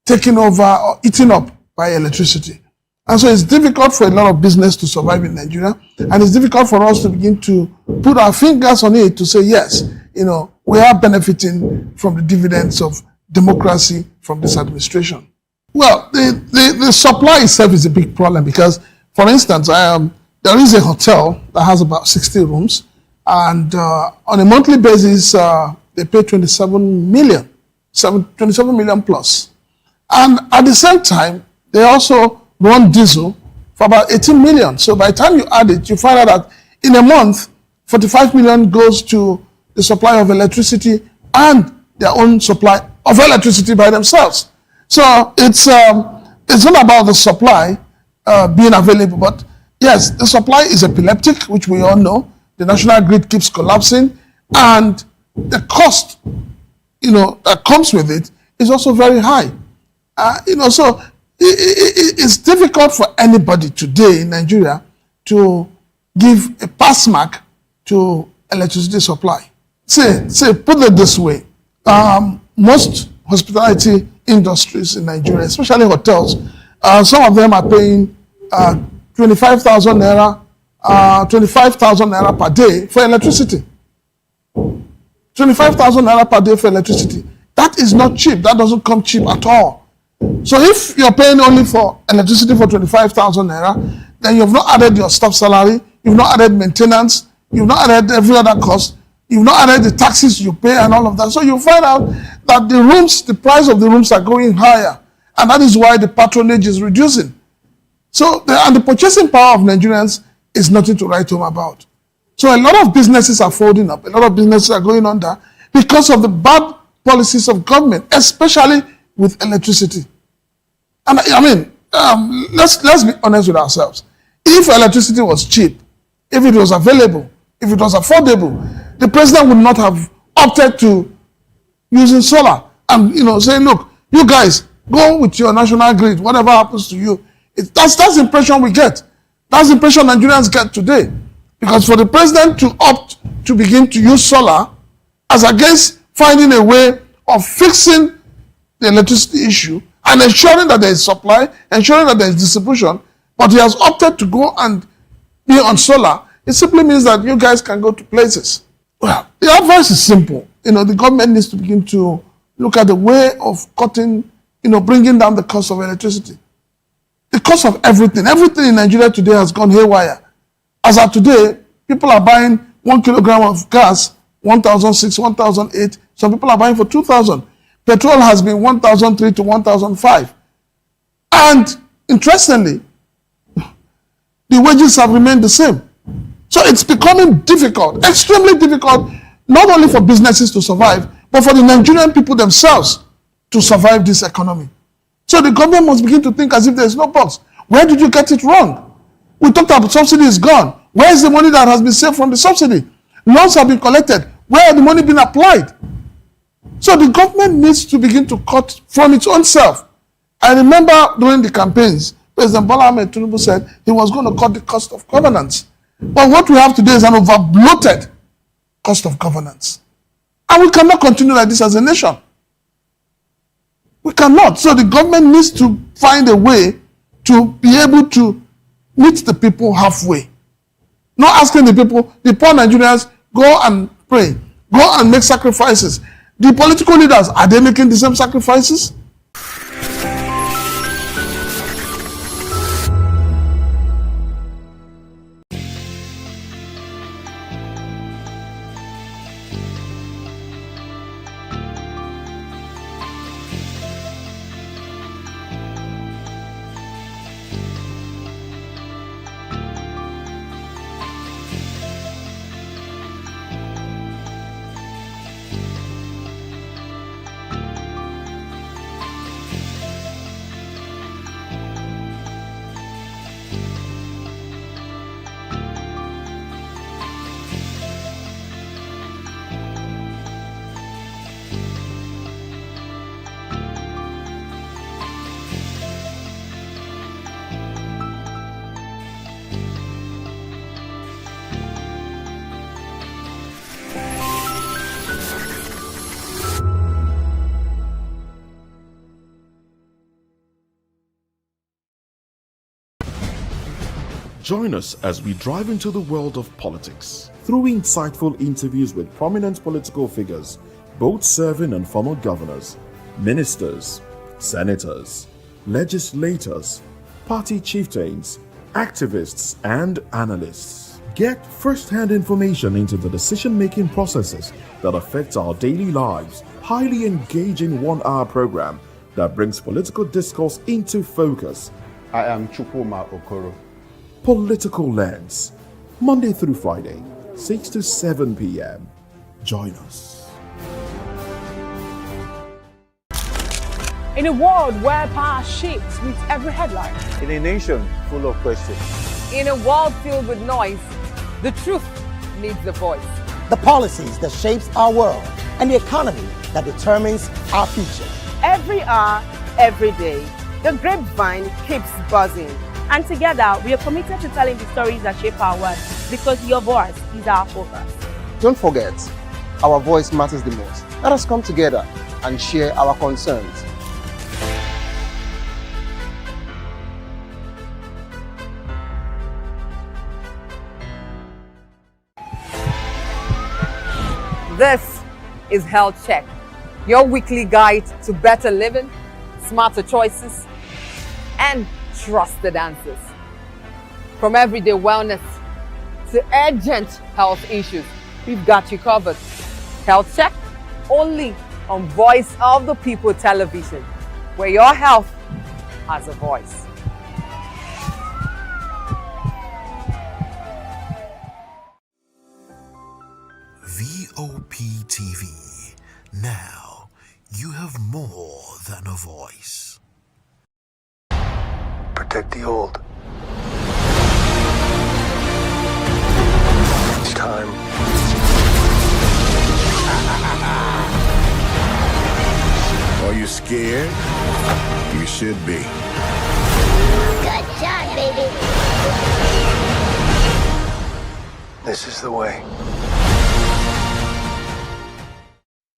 taken over or eaten up by electricity. And so it's difficult for a lot of business to survive in Nigeria, and it's difficult for us to begin to put our fingers on it to say, yes, we are benefiting from the dividends of democracy from this administration. Well, the supply itself is a big problem because, for instance, there is a hotel that has about 60 rooms, and on a monthly basis, they pay 27 million plus. And at the same time, they also run diesel for about 18 million. So by the time you add it, you find out that in a month, 45 million goes to the supply of electricity and their own supply of electricity by themselves. So it's not about the supply being available, but yes, the supply is epileptic, which we all know. The national grid keeps collapsing, and the cost, that comes with it is also very high. So it's difficult for anybody today in Nigeria to give a pass mark to electricity supply. Say, put it this way, most hospitality industries in Nigeria, especially hotels, some of them are paying 25,000 naira per day for electricity. 25,000 naira per day for electricity. That is not cheap. That doesn't come cheap at all. So if you're paying only for electricity for 25,000 naira, then you've not added your staff salary, you've not added maintenance, you've not added every other cost, you've not added the taxes you pay and all of that. So you find out that the price of the rooms are going higher, and that is why the patronage is reducing. So, the purchasing power of Nigerians is nothing to write home about. So a lot of businesses are folding up, a lot of businesses are going under because of the bad policies of government, especially with electricity. And let's be honest with ourselves. If electricity was cheap, if it was available, if it was affordable, the president would not have opted to using solar and saying, look, you guys go with your national grid, whatever happens to you. That's the impression we get. That's the impression Nigerians get today. Because for the president to opt to begin to use solar as against finding a way of fixing the electricity issue and ensuring that there is supply, ensuring that there is distribution, but he has opted to go and be on solar, it simply means that you guys can go to places. Well, the advice is simple. The government needs to begin to look at the way of cutting, bringing down the cost of electricity. The cost of everything in Nigeria today has gone haywire. As of today, people are buying 1 kilogram of gas, 1,006, 1,008. Some people are buying for 2,000. Petrol has been 1,003 to 1,005. And interestingly, the wages have remained the same. So it's becoming difficult, extremely difficult, not only for businesses to survive, but for the Nigerian people themselves to survive this economy. So the government must begin to think as if there's no box. Where did you get it wrong? We talked about subsidy is gone. Where is the money that has been saved from the subsidy? Loans have been collected. Where has the money been applied? So the government needs to begin to cut from its own self. I remember during the campaigns, President Bola Ahmed Tinubu said he was going to cut the cost of governance. But what we have today is an over-bloated cost of governance. And we cannot continue like this as a nation. We cannot. So the government needs to find a way to be able to meet the people halfway. Not asking the people, the poor Nigerians, go and pray, go and make sacrifices. The political leaders, are they making the same sacrifices? Join us as we drive into the world of politics through insightful interviews with prominent political figures, both serving and former governors, ministers, senators, legislators, party chieftains, activists, and analysts. Get first-hand information into the decision-making processes that affect our daily lives. Highly engaging 1-hour program that brings political discourse into focus. I am Chukwuma Okoro. Political Lens, Monday through Friday, 6 to 7 p.m. Join us. In a world where power shifts with every headline. In a nation full of questions. In a world filled with noise, the truth needs a voice. The policies that shapes our world and the economy that determines our future. Every hour, every day, the grapevine keeps buzzing. And together, we are committed to telling the stories that shape our world, because your voice is our focus. Don't forget, our voice matters the most. Let us come together and share our concerns. This is Health Check, your weekly guide to better living, smarter choices, and trusted answers. From everyday wellness to urgent health issues, we've got you covered. Health Check, only on Voice of the People television, where your health has a voice. VOP TV. Now you have more than a voice. Protect the old. It's time. Are you scared? You should be. Good job, baby. This is the way.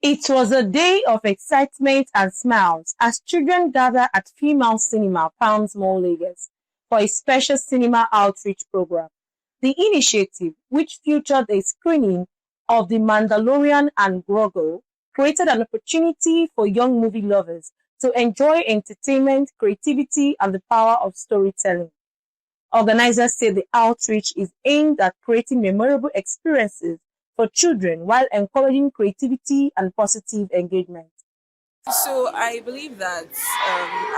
It was a day of excitement and smiles as children gather at Female Cinema, Palms Mall, Lagos, for a special cinema outreach program. The initiative, which featured a screening of The Mandalorian and Grogu, created an opportunity for young movie lovers to enjoy entertainment, creativity, and the power of storytelling. Organizers say the outreach is aimed at creating memorable experiences for children while encouraging creativity and positive engagement. So I believe that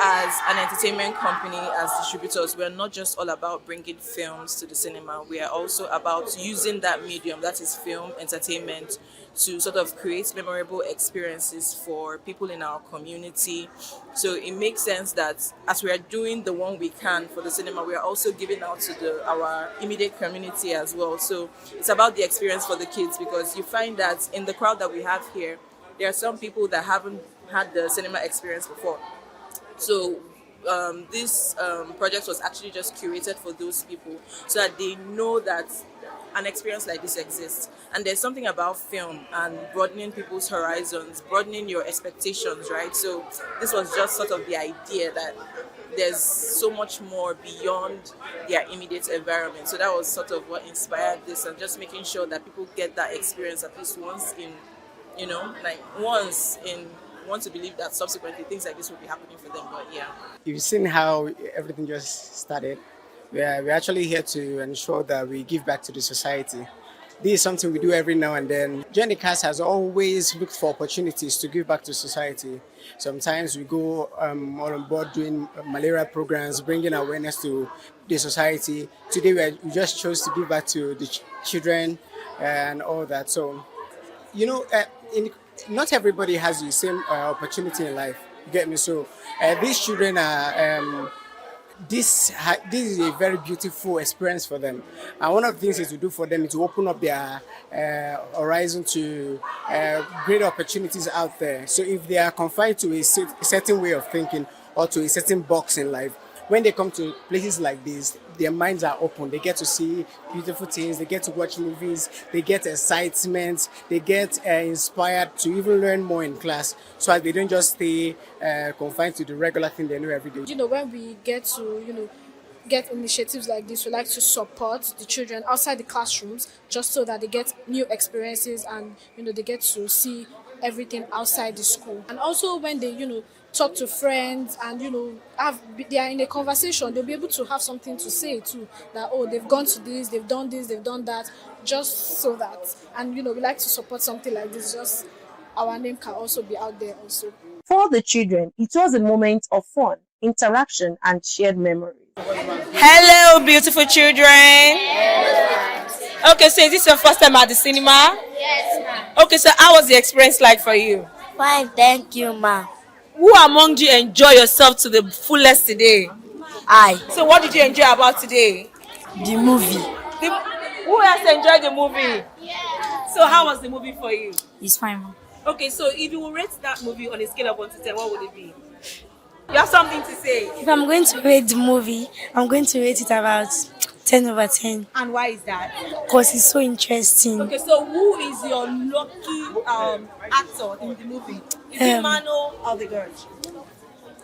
as an entertainment company, as distributors, we're not just all about bringing films to the cinema. We are also about using that medium, that is film, entertainment, to sort of create memorable experiences for people in our community. So it makes sense that as we are doing the one we can for the cinema, we are also giving out to our immediate community as well. So it's about the experience for the kids, because you find that in the crowd that we have here, there are some people that haven't had the cinema experience before. So this project was actually just curated for those people so that they know that an experience like this exists. And there's something about film and broadening people's horizons, broadening your expectations, right? So this was just sort of the idea that there's so much more beyond their immediate environment. So that was sort of what inspired this, and just making sure that people get that experience at least once in, want to believe that subsequently things like this will be happening for them. But yeah. You've seen how everything just started. We're actually here to ensure that we give back to the society. This is something we do every now and then. Journey Cast has always looked for opportunities to give back to society. Sometimes we go all on board doing malaria programs, bringing awareness to the society. Today we just chose to give back to the children and all that. So, not everybody has the same opportunity in life. You get me? So these children are. This is a very beautiful experience for them, and one of the things is to do for them is to open up their horizon to great opportunities out there. So if they are confined to a certain way of thinking or to a certain box in life, when they come to places like this, their minds are open. They get to see beautiful things. They get to watch movies. They get excitement. They get inspired to even learn more in class, so that they don't just stay confined to the regular thing they know every day. When we get to, get initiatives like this, we like to support the children outside the classrooms, just so that they get new experiences and, they get to see everything outside the school. And also when they, talk to friends and they are in a conversation, they'll be able to have something to say too, that they've gone to this, they've done that, just so that, and we like to support something like this, just our name can also be out there also. For the children, it was a moment of fun, interaction, and shared memories. Hello, beautiful children. Okay, so is this your first time at the cinema? Yes, ma'am. Okay, so how was the experience like for you? Fine, thank you, ma'am. Who among you enjoy yourself to the fullest today? I. So what did you enjoy about today? The movie. Who else enjoyed the movie? Yeah. So how was the movie for you? It's fine, ma'am. Okay, so if you will rate that movie on a scale of 1 to 10, what would it be? You have something to say? If I'm going to rate the movie, I'm going to rate it about 10 over 10. And why is that? Because it's so interesting. Okay, so who is your lucky actor in the movie? Is it Mano or the girl?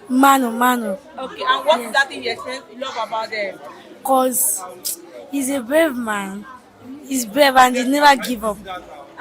Mano. Okay, and what is that thing you love about them? Because he's a brave man. He's brave and he never give up.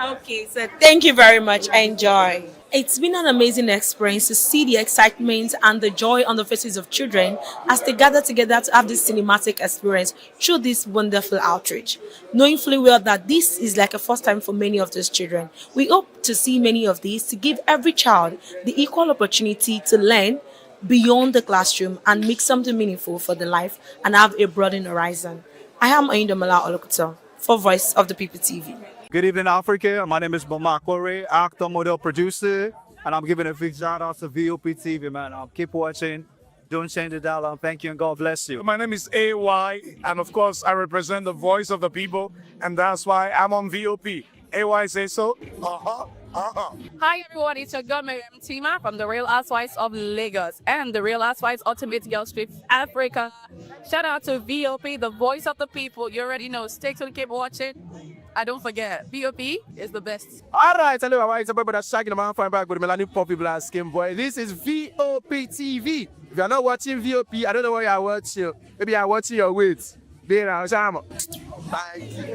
Okay, so thank you very much. Enjoy. It's been an amazing experience to see the excitement and the joy on the faces of children as they gather together to have this cinematic experience through this wonderful outreach. Knowing fully well that this is like a first time for many of those children, we hope to see many of these to give every child the equal opportunity to learn beyond the classroom and make something meaningful for their life and have a broadened horizon. I am Oyindamola Olokuto for Voice of the People TV. Good evening, Africa. My name is Boma Kore, actor, model, producer, and I'm giving a big shout out to VOP TV, man. Keep watching. Don't change the dial. Thank you and God bless you. My name is AY, and of course, I represent the voice of the people, and that's why I'm on VOP. AY say so. Hi everyone, it's your girl Miriam Tima from the Real Housewives of Lagos and the Real Housewives Ultimate Girls Trip Africa. Shout out to VOP, the voice of the people. You already know. Stay tuned, keep watching. And don't forget, VOP is the best. All right, hello, everybody. It's a brother Shaggy, the man find back with Melanie Poppy Black Skin Boy. This is VOP TV. If you're not watching VOP, I don't know what you're watching. Maybe you're watching your weight.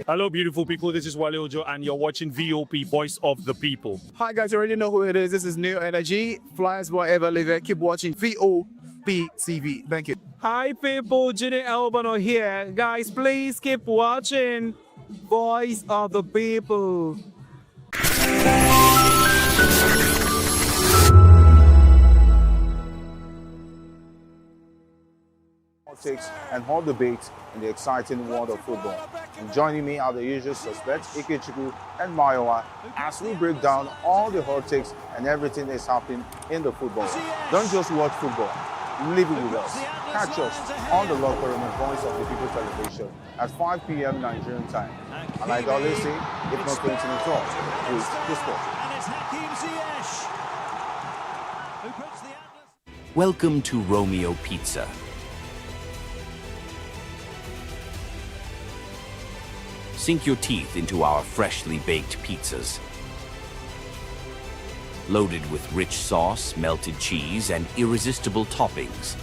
Hello, beautiful people. This is Wale Ojo, and you're watching VOP, Voice of the People. Hi guys, you already know who it is. This is New Energy. Flyers wherever live it. Keep watching VOP TV. Thank you. Hi, people. Ginny Albano here. Guys, please keep watching Voice of the People. Politics and hot debates in the exciting world of football. And joining me are the usual suspects, Ikechukwu and Mayowa, as we break down all the hot takes and everything that's happening in the football. Don't just watch football, live it with us. Catch us on the Locker Room and Voice of the People television at 5 p.m. Nigerian time. And like I always say, if not 20 minutes off, with the sport. Welcome to Romeo Pizza. Sink your teeth into our freshly baked pizzas. Loaded with rich sauce, melted cheese, and irresistible toppings.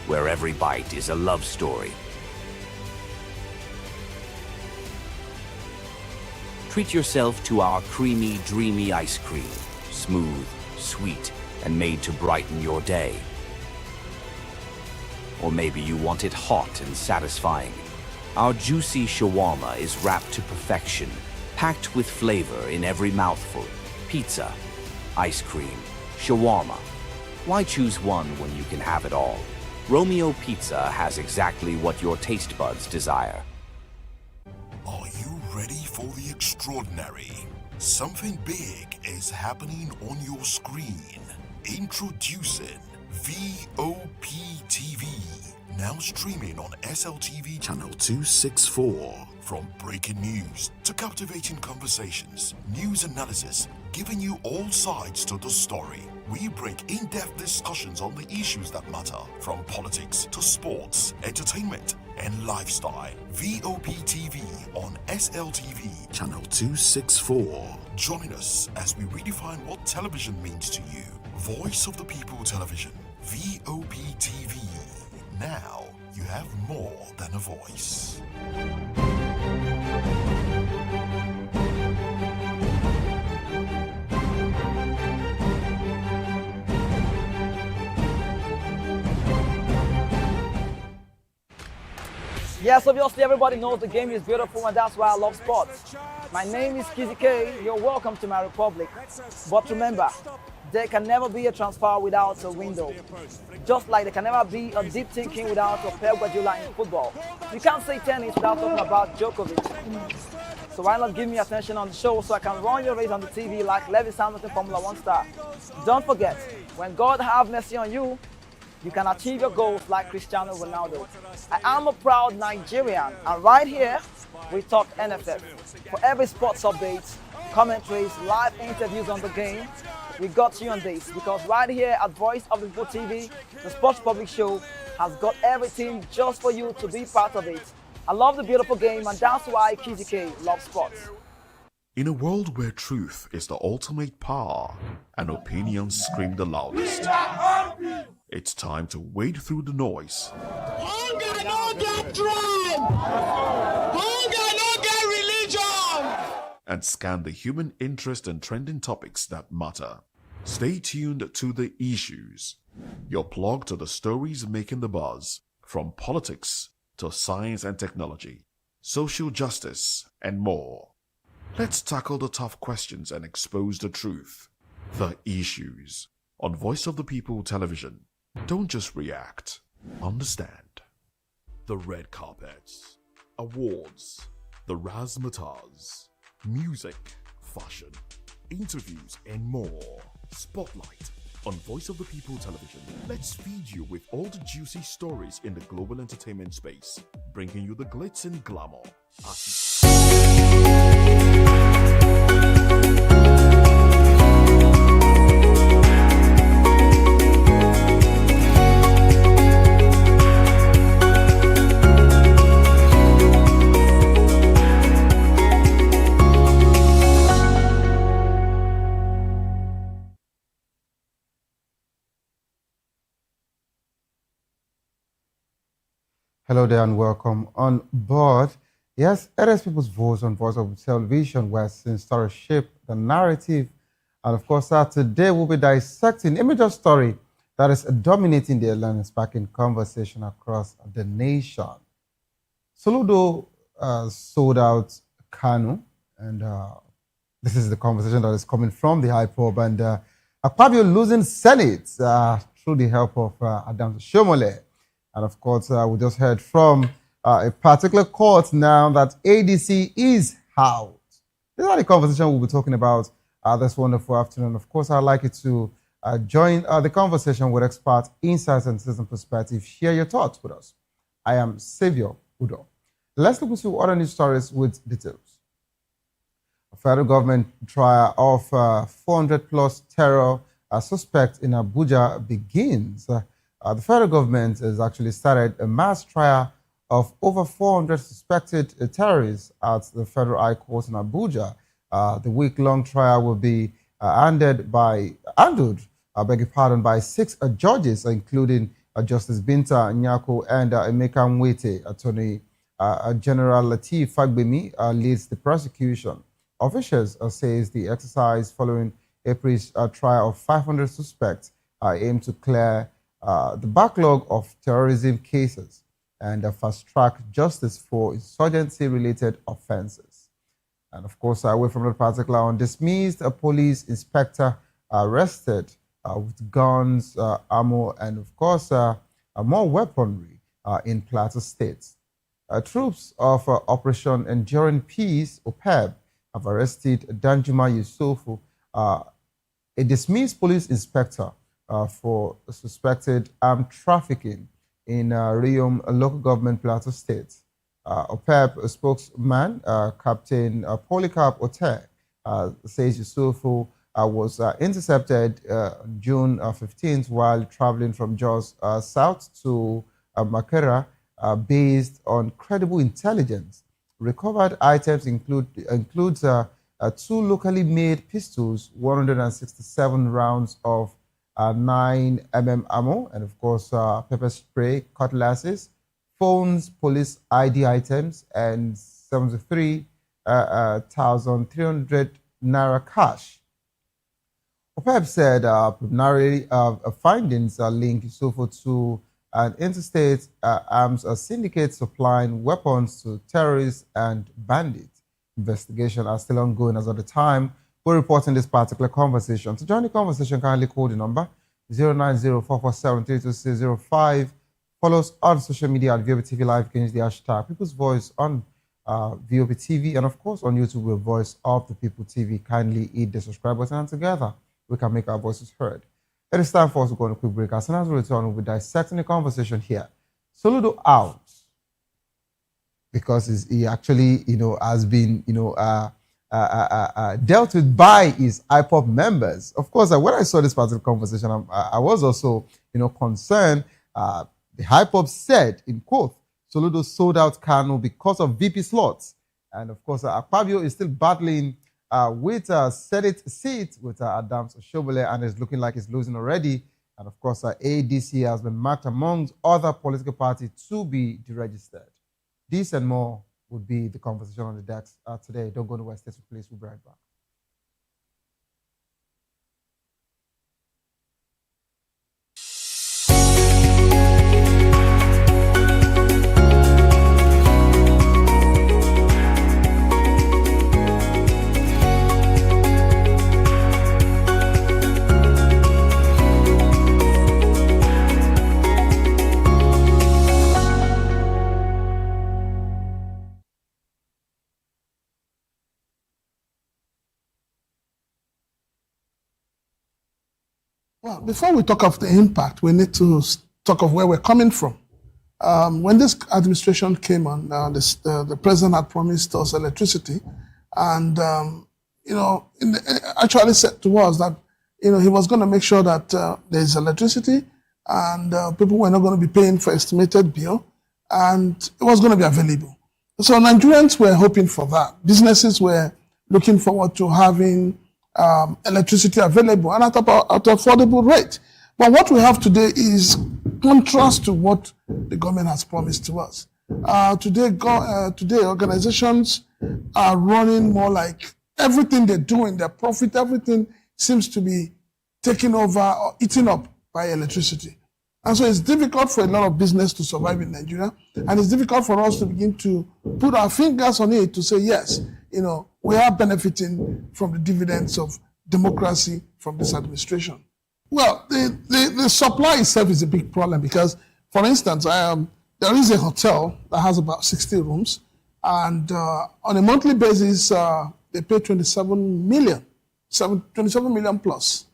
Where every bite is a love story. Treat yourself to our creamy, dreamy ice cream. Smooth, sweet, and made to brighten your day. Or maybe you want it hot and satisfying. Our juicy shawarma is wrapped to perfection, packed with flavor in every mouthful. Pizza, ice cream, shawarma. Why choose one when you can have it all? Romeo Pizza has exactly what your taste buds desire. Are you ready for the extraordinary? Something big is happening on your screen. Introducing VOP TV, now streaming on SLTV channel 264. From breaking news to captivating conversations, news analysis, giving you all sides to the story. We break in-depth discussions on the issues that matter, from politics to sports, entertainment, and lifestyle. VOP TV on SLTV channel 264. Join us as we redefine what television means to you. Voice of the People Television, VOP TV. Now you have more than a voice. Yes, obviously everybody knows the game is beautiful and that's why I love sports. My name is Kizzy K, you're welcome to my republic. But remember, there can never be a transfer without a window. Just like there can never be a deep thinking without a Pep Guardiola in football. You can't say tennis without talking about Djokovic. So why not give me attention on the show so I can run your race on the TV like Lewis Hamilton Formula 1 star. Don't forget, when God have mercy on you, you can achieve your goals like Cristiano Ronaldo. I am a proud Nigerian, and right here, we talk NFF. For every sports updates, commentaries, live interviews on the game, we got you on this, because right here at Voice of the People TV, the Sports Public Show has got everything just for you to be part of it. I love the beautiful game, and that's why Kizzy K loves sports. In a world where truth is the ultimate power and opinions scream the loudest, it's time to wade through the noise. Hunger no get tribe! Hunger no get religion! And scan the human interest and trending topics that matter. Stay tuned to The Issues, your plug to the stories making the buzz, from politics to science and technology, social justice, and more. Let's tackle the tough questions and expose the truth. The Issues on Voice of the People Television. Don't just react, understand. The red carpets, awards, the razzmatazz, music, fashion, interviews, and more. Spotlight on Voice of the People Television. Let's feed you with all the juicy stories in the global entertainment space, bringing you the glitz and glamour. Hello there and welcome on board. Yes, it is People's Voice on Voice of Television, where since stories shape the narrative. And of course, today we'll be dissecting a major story that is dominating the learning sparking conversation across the nation. Soludo sold out Kanu, and this is the conversation that is coming from the IPOB, and Akpabio losing Senate through the help of Adams Shomole. And of course, we just heard from a particular court now that ADC is out. These are the conversation we'll be talking about this wonderful afternoon. Of course, I'd like you to join the conversation with experts, insights, and citizen perspective. Share your thoughts with us. I am Savior Udo. Let's look into other news stories with details. A federal government trial of 400-plus terror suspects in Abuja begins. The federal government has actually started a mass trial of over 400 suspected terrorists at the Federal High Court in Abuja. The week-long trial will be handled by 6 judges, including Justice Binta Nyako and Emeka Nwete. Attorney General Lateef Fagbemi leads the prosecution. Officials says the exercise following April's trial of 500 suspects aim to clear the backlog of terrorism cases and fast-track justice for insurgency-related offenses. And of course, away from the particular one, dismissed a police inspector arrested with guns, ammo, and of course, more weaponry in Plateau State. Troops of Operation Enduring Peace, OPEB, have arrested Danjuma Yusufu, a dismissed police inspector for suspected armed trafficking in Riom local government, Plateau State. OPEB spokesman, Captain Polycarp Ote, says Yusufu was intercepted June 15th while traveling from Jos south to Makera based on credible intelligence. Recovered items includes 2 locally made pistols, 167 rounds of 9mm ammo, and of course pepper spray, cutlasses, phones, police ID items, and 73,300 naira cash. OPEB said preliminary findings link Yusufu to an interstate arms syndicate supplying weapons to terrorists and bandits. Investigations are still ongoing as of the time we're reporting this particular conversation. To join the conversation, kindly call the number 090-447-32605. Follow us on social media at Vop Tv Live. You can use the hashtag People's Voice on Vop Tv, and of course on YouTube with Voice of the People TV. Kindly hit the subscribe button, and together we can make our voices heard. It is time for us to go on a quick break. As soon as we return, we'll be dissecting the conversation here. Soludo out because he actually, has been, dealt with by his IPOP members. Of course, when I saw this particular conversation, I was also, concerned. The IPOP said, in quote, Soludo sold out Kanu because of VP slots. And of course, Akpabio is still battling with a Senate seat with Adams Shomole, and it's looking like he's losing already. And of course, ADC has been marked amongst other political parties to be deregistered. This and more would be the conversation on the decks today. Don't go to West State, please. We'll be right back. Well, before we talk of the impact, we need to talk of where we're coming from. When this administration came on, the president had promised us electricity, and actually said to us that he was going to make sure that there's electricity, and people were not going to be paying for estimated bill, and it was going to be available. So Nigerians were hoping for that. Businesses were looking forward to having electricity available and at affordable rate. But what we have today is contrast to what the government has promised to us. Today, organizations are running more like everything they do in their profit, everything seems to be taken over or eaten up by electricity. And so it's difficult for a lot of business to survive in Nigeria, and it's difficult for us to begin to put our fingers on it to say, yes, we are benefiting from the dividends of democracy from this administration. Well, the supply itself is a big problem because, for instance, there is a hotel that has about 60 rooms, and on a monthly basis, they pay 27 million plus.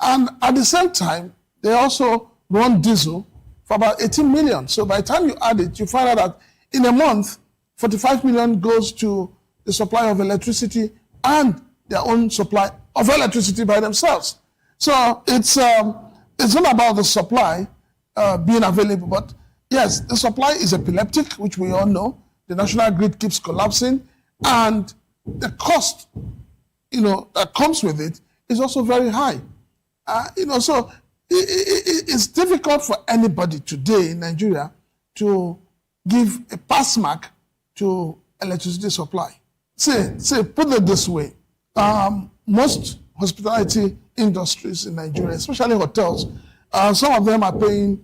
And at the same time, they also run diesel for about 18 million. So by the time you add it, you find out that in a month, 45 million goes to the supply of electricity and their own supply of electricity by themselves. So it's not about the supply being available, but yes, the supply is epileptic, which we all know. The national grid keeps collapsing, and the cost, that comes with it is also very high. So it's difficult for anybody today in Nigeria to give a pass mark to electricity supply. Say, put it this way, most hospitality industries in Nigeria, especially hotels, some of them are paying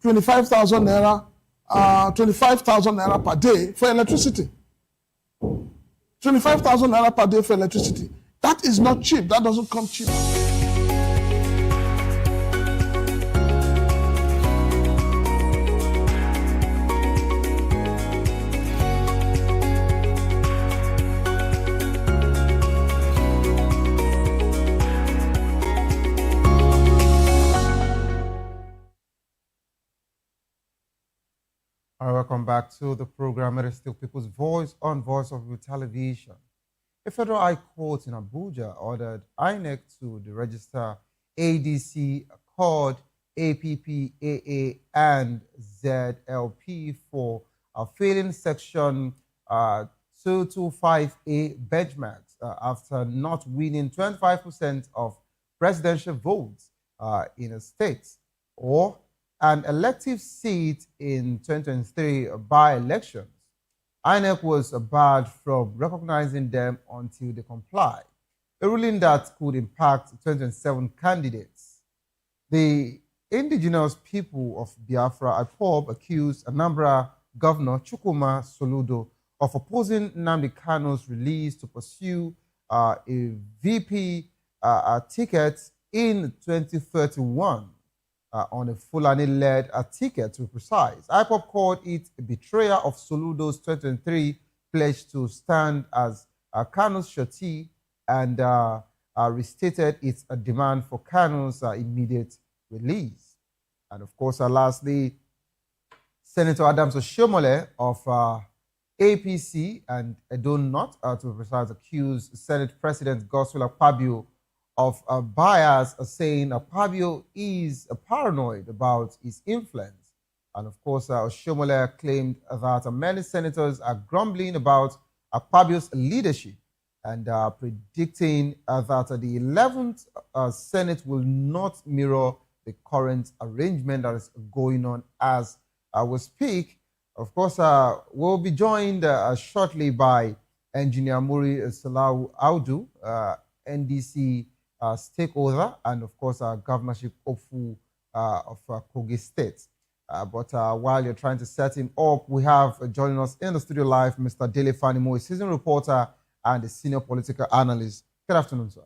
25,000 naira per day for electricity. 25,000 naira per day for electricity. That is not cheap. That doesn't come cheap. All right, welcome back to the program. It is still People's Voice on Voice of People Television. A federal high court in Abuja ordered INEC to deregister ADC, CORD, APPAA, and ZLP for failing Section 225A benchmarks after not winning 25% of presidential votes in a state, or an elective seat in 2023 by-elections. INEC was barred from recognizing them until they comply, a ruling that could impact 2027 candidates. The indigenous people of Biafra, IPOB, accused Anambra Governor Chukwuma Soludo of opposing Nnamdi Kanu's release to pursue a VP ticket in 2031. On a Fulani-led ticket, to be precise. IPOP called it a betrayal of Soludo's 2023 pledge to stand as Kanu's surety, and restated its demand for Kanu's immediate release. And of course, lastly, Senator Adams Oshiomhole of APC and Edo North, to be precise, accused Senate President Godswill Akpabio of bias, saying Akpabio is paranoid about his influence. And of course, Oshiomhole claimed that many senators are grumbling about Akpabio's leadership and predicting that the 11th Senate will not mirror the current arrangement that is going on as we speak. Of course, we'll be joined shortly by Engineer Muri Salahu Audu, NDC stakeholder, and of course our governorship hopeful of Kogi State. But while you're trying to set him up, we have joining us in the studio live Mr. Dele Fanimo, a seasoned reporter and a senior political analyst. Good afternoon, sir.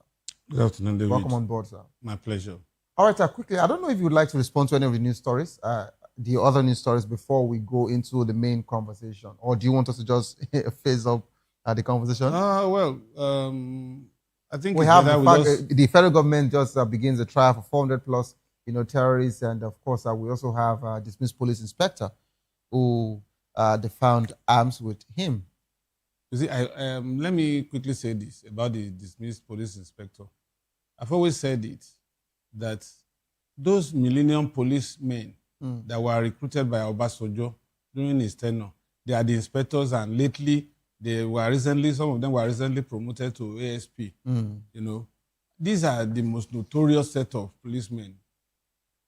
Good afternoon, David. Welcome on board, sir. My pleasure. All right, quickly, I don't know if you would like to respond to any of the news stories, the other news stories, before we go into the main conversation, or do you want us to just phase up the conversation? I think we have the federal government just begins a trial for 400 plus, terrorists, and of course we also have dismissed police inspector who they found arms with him. You see, let me quickly say this about the dismissed police inspector. I've always said it, that those millennium policemen that were recruited by Obasanjo during his tenure, they are the inspectors, and lately some of them were recently promoted to ASP. These are the most notorious set of policemen.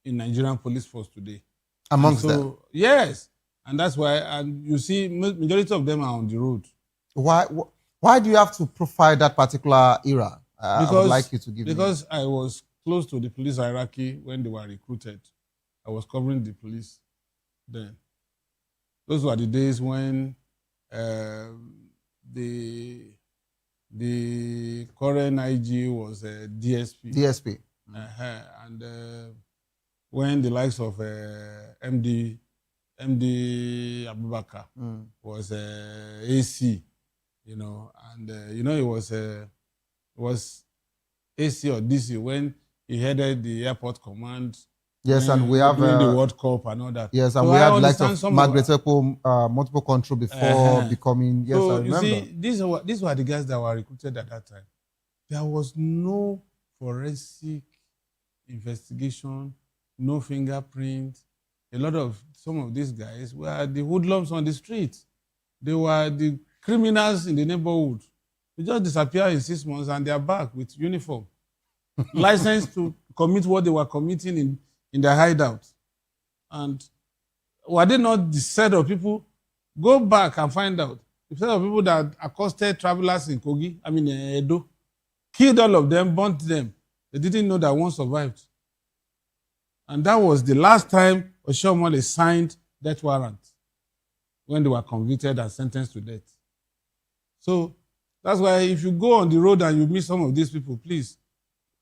in Nigerian police force today. Amongst them? Yes. And that's why, and you see, majority of them are on the road. Why do you have to profile that particular era? I would like you to give me. Because I was close to the police hierarchy when they were recruited. I was covering the police then. Those were the days when the current IG was DSP. DSP. And when the likes of MD Abubakar was AC, you know, and you know, it was AC or DC when he headed the airport command. Yes, and we have during the World Cup and all that. Yes, and so we I had like understand Margaret Epo, multiple control before becoming. Yes, so I remember. you see, these were the guys that were recruited at that time. There was no forensic investigation, no fingerprint. Some of these guys were the hoodlums on the street. They were the criminals in the neighborhood. They just disappear in 6 months and they are back with uniform, licensed to commit what they were committing in their hideout. And were they not the set of people? Go back and find out. The set of people that accosted travelers in Kogi, Edo, killed all of them, burnt them. They didn't know that one survived. And that was the last time Oshiomhole signed death warrant when they were convicted and sentenced to death. So that's why if you go on the road and you meet some of these people, please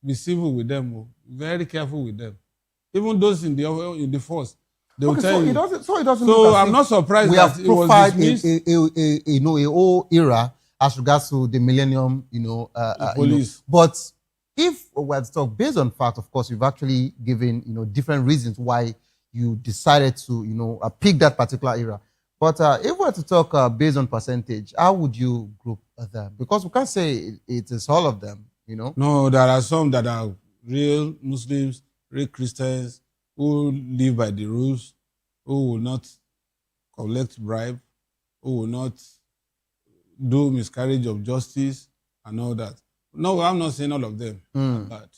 be civil with them, very careful with them. Even those in the force, they will tell you. So I'm not surprised that it was dismissed. A whole era as regards to the millennium, police. But if we're to talk based on fact, of course, you've actually given different reasons why you decided to pick that particular era. But if we're to talk based on percentage, how would you group them? Because we can't say it is all of them. No, there are some that are real Muslims, real Christians who live by the rules, who will not collect bribe, who will not do miscarriage of justice and all that. No, I'm not saying all of them are bad.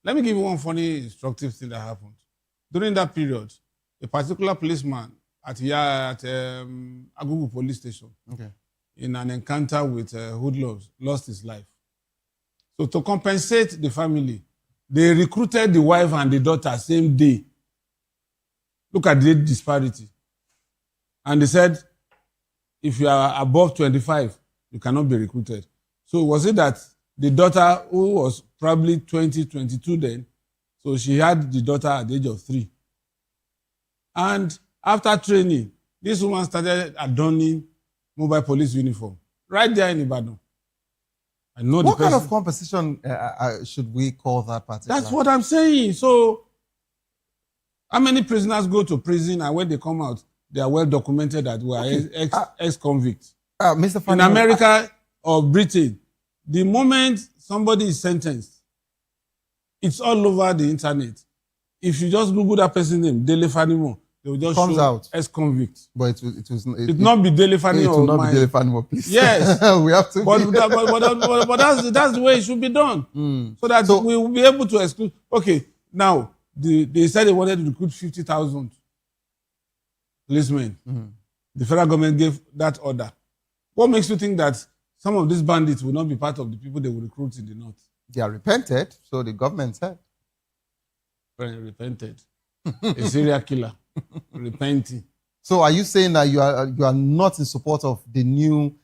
Let me give you one funny, instructive thing that happened. During that period, a particular policeman at Agugu police station, in an encounter with hoodlums, lost his life. So to compensate the family, they recruited the wife and the daughter same day. Look at the disparity. And they said, if you are above 25, you cannot be recruited. So was it that the daughter, who was probably 20, 22 then, so she had the daughter at the age of 3. And after training, this woman started adorning mobile police uniform right there in Ibadan. I know what kind of compensation should we call that particular? That's what I'm saying. So, how many prisoners go to prison and when they come out, they are well documented that we are ex-convicts? Mr. In America or Britain, the moment somebody is sentenced, it's all over the internet. If you just Google that person's name, Dele Fanimo, they will just show out ex-convict. But it not be Dele Fanimo. It will not be Dele Fanimo, please. Yes. We have to. But that's the way it should be done. So that we will be able to exclude. Okay, now, they said they wanted to recruit 50,000 policemen. The federal government gave that order. What makes you think that some of these bandits will not be part of the people they will recruit in the north? They are repented, so the government said. Well, repented. A serial killer. Repenting. So are you saying that you are not in support of the new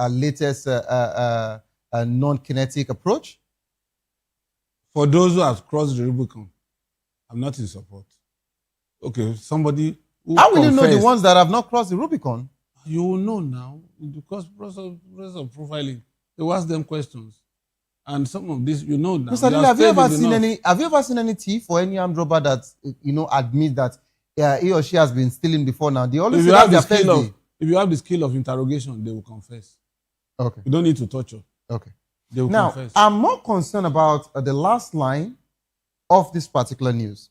latest non-kinetic approach? For those who have crossed the Rubicon, I'm not in support. Okay, somebody who how will you know the ones that have not crossed the Rubicon? You will know now because process of profiling. They will ask them questions, and some of this you know now. Mr. Dele, have you ever seen any thief or any armed robber that admit that he or she has been stealing before now? They always if you have the skill of interrogation, they will confess. Okay. You don't need to torture. Okay. They will now, confess. I'm more concerned about the last line of this particular news.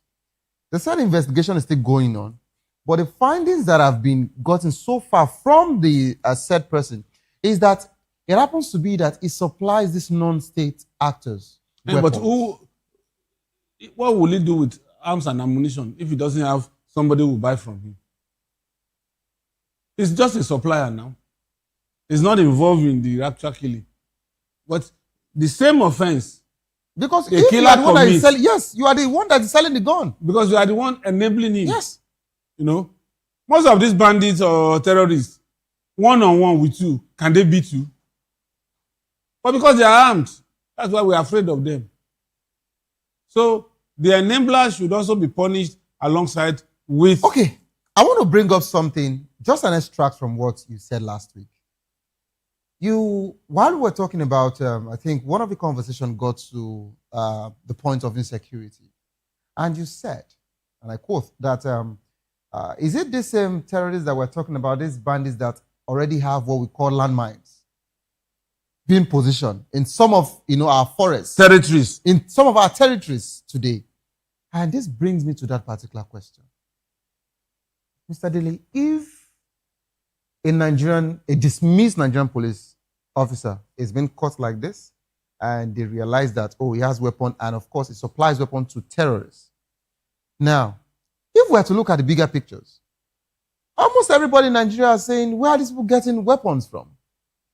They said investigation is still going on, but the findings that have been gotten so far from the said person is that it happens to be that it supplies these non-state actors. But what will it do with arms and ammunition if he doesn't have somebody who will buy from him? He's just a supplier now. He's not involved in the actual killing. But the same offense, because a if you killer are the one that is commits, selling, yes, you are the one that is selling the gun. because you are the one enabling him. Yes. You know, most of these bandits or terrorists, one-on-one with you, can they beat you? But because they are armed, that's why we are afraid of them. So the enablers should also be punished alongside with... Okay, I want to bring up something, just an extract from what you said last week. While we were talking about, I think one of the conversation got to the point of insecurity. And you said, and I quote, that is it the same terrorists that we're talking about, these bandits that already have what we call landmines being positioned in some of our forests, territories, in some of our territories today? And this brings me to that particular question. Mr. Dele, if a dismissed Nigerian police officer is being caught like this, and they realize that, oh, he has weapon, and of course, he supplies weapon to terrorists. Now, if we are to look at the bigger pictures, almost everybody in Nigeria is saying, where are these people getting weapons from?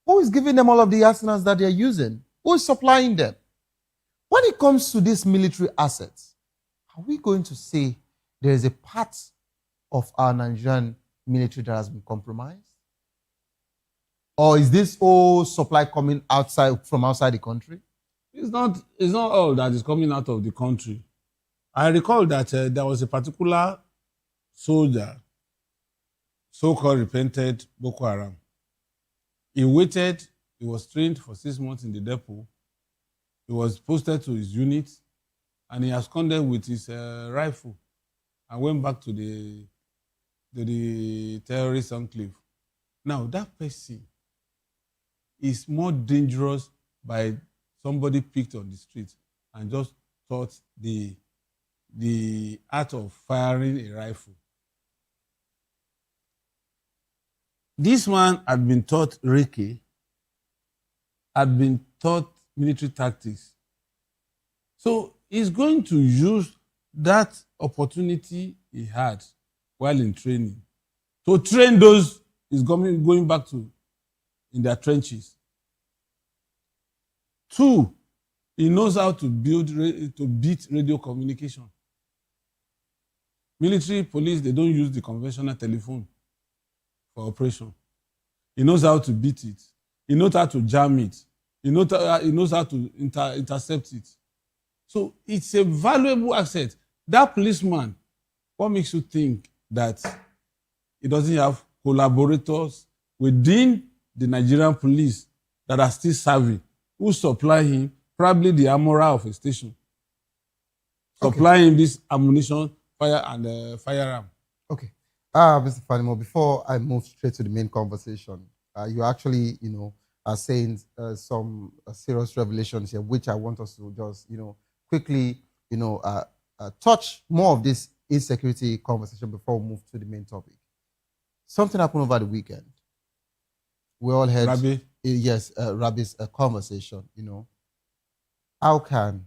Who is giving them all of the arsenals that they're using? Who is supplying them? When it comes to these military assets, are we going to say there is a part of our Nigerian military that has been compromised? Or is this all supply coming from outside the country? It's not all that is coming out of the country. I recall that there was a particular soldier, so-called repented Boko Haram. He waited, he was trained for 6 months in the depot. He was posted to his unit, and he absconded with his rifle and went back to the terrorist enclave. Now, that person is more dangerous by somebody picked on the street and just taught the art of firing a rifle. This man had been taught Reiki, had been taught military tactics. So he's going to use that opportunity he had while in training to train those he's going back to in their trenches. 2, he knows how to beat radio communication. Military police, they don't use the conventional telephone for operation. He knows how to beat it. He knows how to jam it. He knows how to intercept it. So it's a valuable asset. That policeman, what makes you think that he doesn't have collaborators within the Nigerian police that are still serving, who supply him probably the armorer of a station, supply him this ammunition, fire and firearm? Okay. Mr. Fanimo, before I move straight to the main conversation, you actually, are saying some serious revelations here, which I want us to just, quickly, touch more of this insecurity conversation before we move to the main topic. Something happened over the weekend. We all had, Rabi's conversation, How can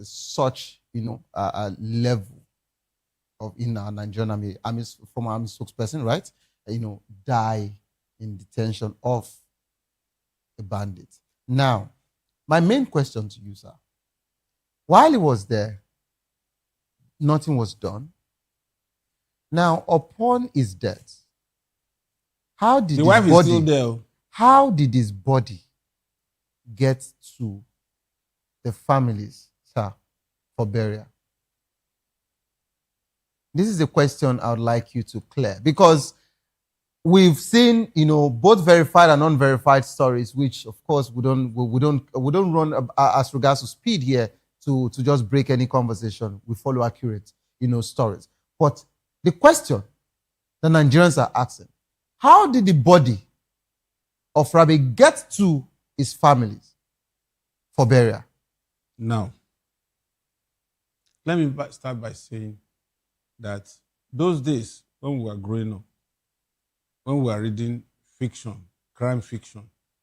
such, a level of in our Nigerian former army spokesperson, right? Die in detention of a bandit. Now, my main question to you, sir, while he was there, nothing was done. Now, upon his death, how did the wife is still there? How did his body get to the families, sir, for burial? This is a question I would like you to clear, because we've seen, both verified and unverified stories, which of course we don't run as regards to speed here to just break any conversation. We follow accurate, stories. But the question the Nigerians are asking, how did the body of Rabbi get to his families for burial? Now, let me start by saying that those days when we were growing up, when we were reading fiction, crime fiction,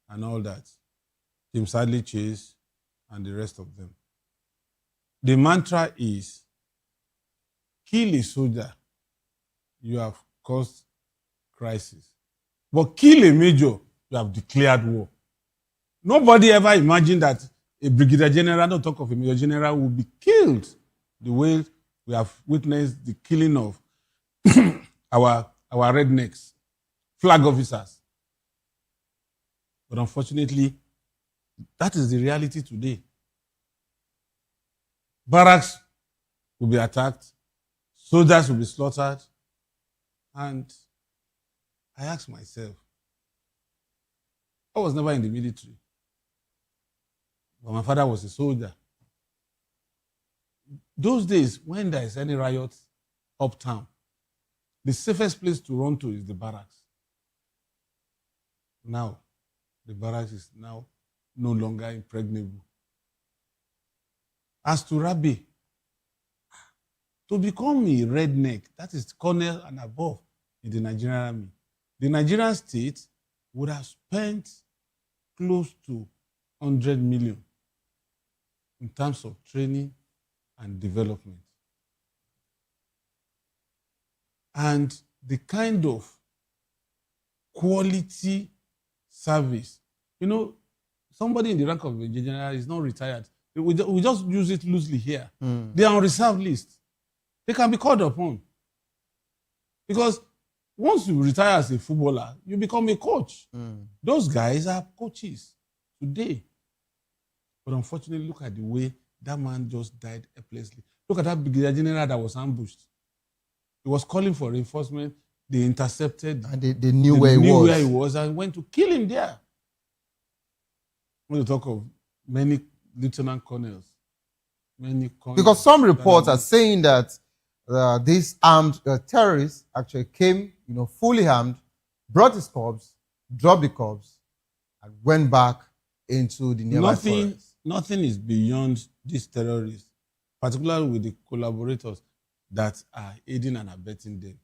and all that, Tim Sadly Chase and the rest of them, the mantra is kill a soldier, you have caused crisis. But kill a major, you have declared war. Nobody ever imagined that a brigadier general, not talk of a major general, would be killed the way we have witnessed the killing of our rednecks, flag officers. But unfortunately, that is the reality today. Barracks will be attacked, soldiers will be slaughtered, and I ask myself, I was never in the military, but my father was a soldier. Those days, when there is any riot uptown, the safest place to run to is the barracks. Now, the barracks is now no longer impregnable. As to Rabbi, to become a redneck, that is colonel and above in the Nigerian army, the Nigerian state would have spent close to 100 million in terms of training and development. And the kind of quality service, somebody in the rank of a general is not retired. We just use it loosely here. They are on reserve list. They can be called upon. Because once you retire as a footballer, you become a coach. Those guys are coaches today. But unfortunately, look at the way that man just died helplessly. Look at that brigadier general that was ambushed. He was calling for reinforcement. They intercepted. And they knew where he was And went to kill him there. When you talk of many lieutenant colonels, because some reports are saying that these armed terrorists actually came, fully armed, brought his corpse, dropped the corpse, and went back into the nearby forest. Nothing is beyond these terrorists, particularly with the collaborators that are aiding and abetting them.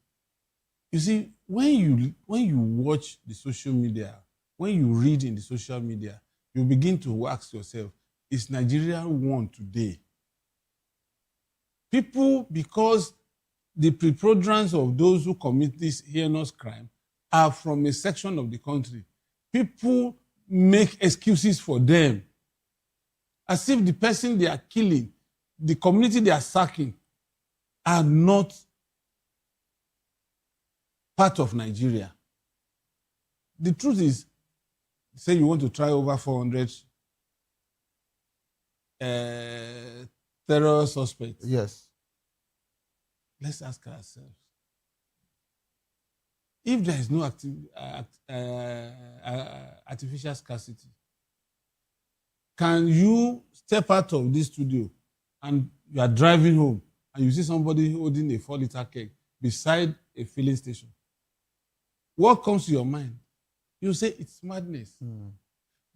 You see, when you watch the social media, when you read in the social media, you begin to ask yourself, is Nigeria one today? People, because the preponderance of those who commit this heinous crime are from a section of the country, people make excuses for them, as if the person they are killing, the community they are sacking, are not part of Nigeria. The truth is, say you want to try over 400 terror suspects. Yes. Let's ask ourselves, if there is no artificial scarcity, can you step out of this studio and you are driving home and you see somebody holding a 4-liter keg beside a filling station? What comes to your mind? You say it's madness.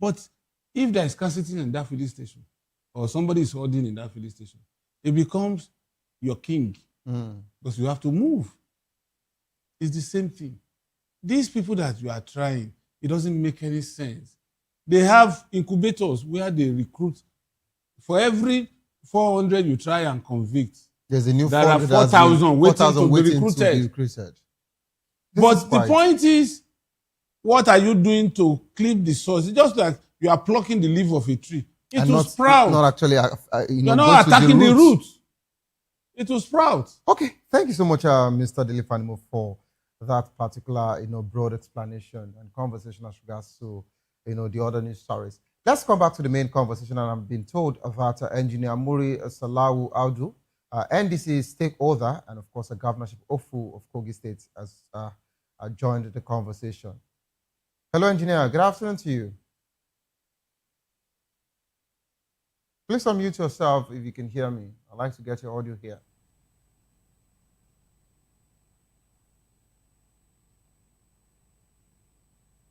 But if there is scarcity in that filling station, or somebody is holding in that filling station, it becomes your king. Because you have to move. It's the same thing. These people that you are trying, it doesn't make any sense. They have incubators where they recruit. For every 400 you try and convict, there's a new there are 4,000 waiting to be recruited. But the point is, what are you doing to clip the source? It's just like you are plucking the leaf of a tree. It will sprout. Not actually, you're not attacking the roots. It will sprout. Okay, thank you so much, Mr. Delifanimo, for that particular, broad explanation and conversation as regards to, the other news stories. Let's come back to the main conversation, and I've been told that Engineer Muri Salawu Audu, NDC stakeholder, and of course, a governorship Ofu of Kogi State, has joined the conversation. Hello, Engineer. Good afternoon to you. Please unmute yourself if you can hear me. I'd like to get your audio here.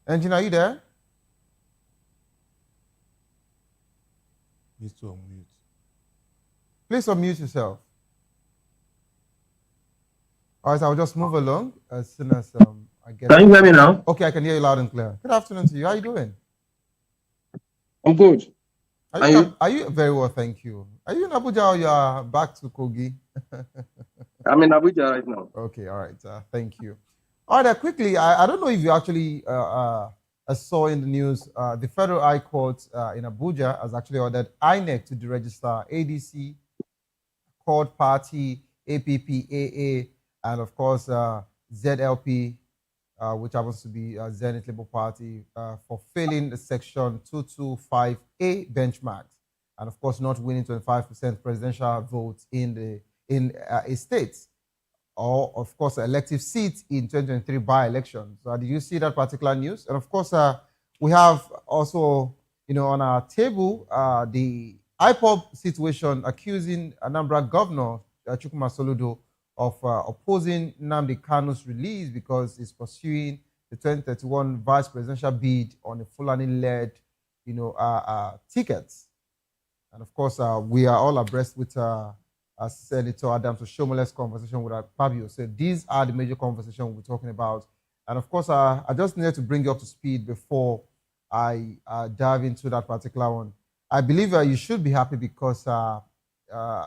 Engineer, are you there? Needs to unmute. Please unmute yourself. All right, I'll just move along as soon as I get... Can you hear me now? Okay, I can hear you loud and clear. Good afternoon to you. How are you doing? I'm good. Are you very well, thank you. Are you in Abuja or you are back to Kogi? I'm in Abuja right now. Okay, all right. Thank you. All right, quickly, I don't know if you actually saw in the news, the Federal High Court in Abuja has actually ordered INEC to deregister ADC, Accord Party, APPAA, and of course ZLP, which happens to be Zenith Labour Party, for failing the Section 225A benchmarks, and of course not winning 25% presidential votes in a state, or of course elective seats in 2023 by-elections. Did you see that particular news? And of course, we have also, on our table, the IPOB situation accusing Anambra Governor Chukwuma Soludo of opposing Nnamdi Kanu's release because he's pursuing the 2031 vice presidential bid on a Fulani-led, tickets. And of course, we are all abreast with Senator Adams Oshomole's conversation with Fabio. So these are the major conversations we're talking about. And of course, I just needed to bring you up to speed before I dive into that particular one. I believe you should be happy because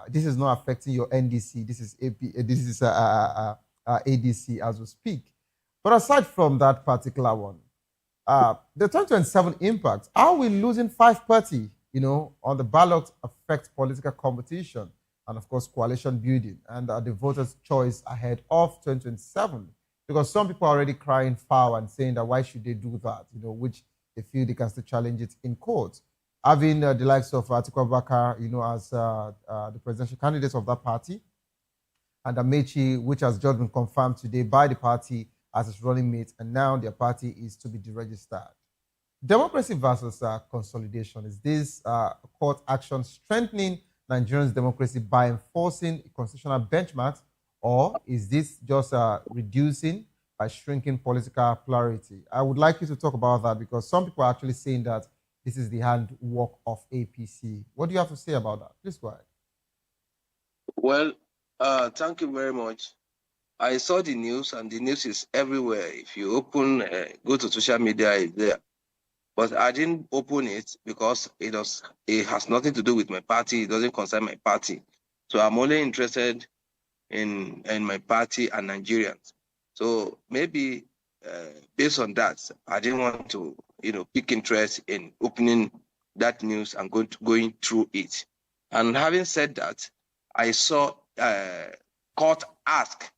this is not affecting your NDC. This is ADC as we speak. But aside from that particular one, the 2027 impact, are we losing 5 party, on the ballot affect political competition and of course coalition building and the voters' choice ahead of 2027? Because some people are already crying foul and saying that why should they do that, which they feel they can still challenge it in court. Having the likes of Atiku Abubakar, as the presidential candidates of that party, and Amechi, which has just been confirmed today by the party as its running mate, and now their party is to be deregistered. Democracy versus consolidation. Is this court action strengthening Nigerians' democracy by enforcing constitutional benchmarks, or is this just reducing by shrinking political plurality? I would like you to talk about that because some people are actually saying that this is the handwork of APC. What do you have to say about that? Please go ahead. Well, thank you very much. I saw the news, and the news is everywhere. If you open, go to social media, it's there. But I didn't open it because it has nothing to do with my party. It doesn't concern my party. So I'm only interested in my party and Nigerians. So maybe based on that, I didn't want to, pick interest in opening that news and going through it. And having said that, I saw court ask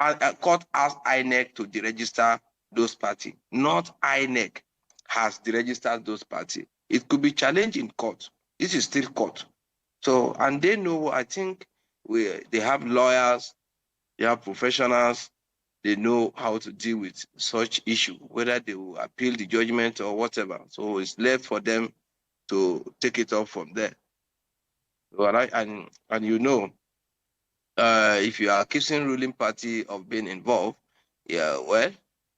INEC to deregister those parties. Not INEC has deregistered those parties. It could be challenged in court. This is still court. So, and they know, I think they have lawyers, they have professionals, they know how to deal with such issue, whether they will appeal the judgment or whatever. So it's left for them to take it up from there. And if you are accusing ruling party of being involved, yeah, well,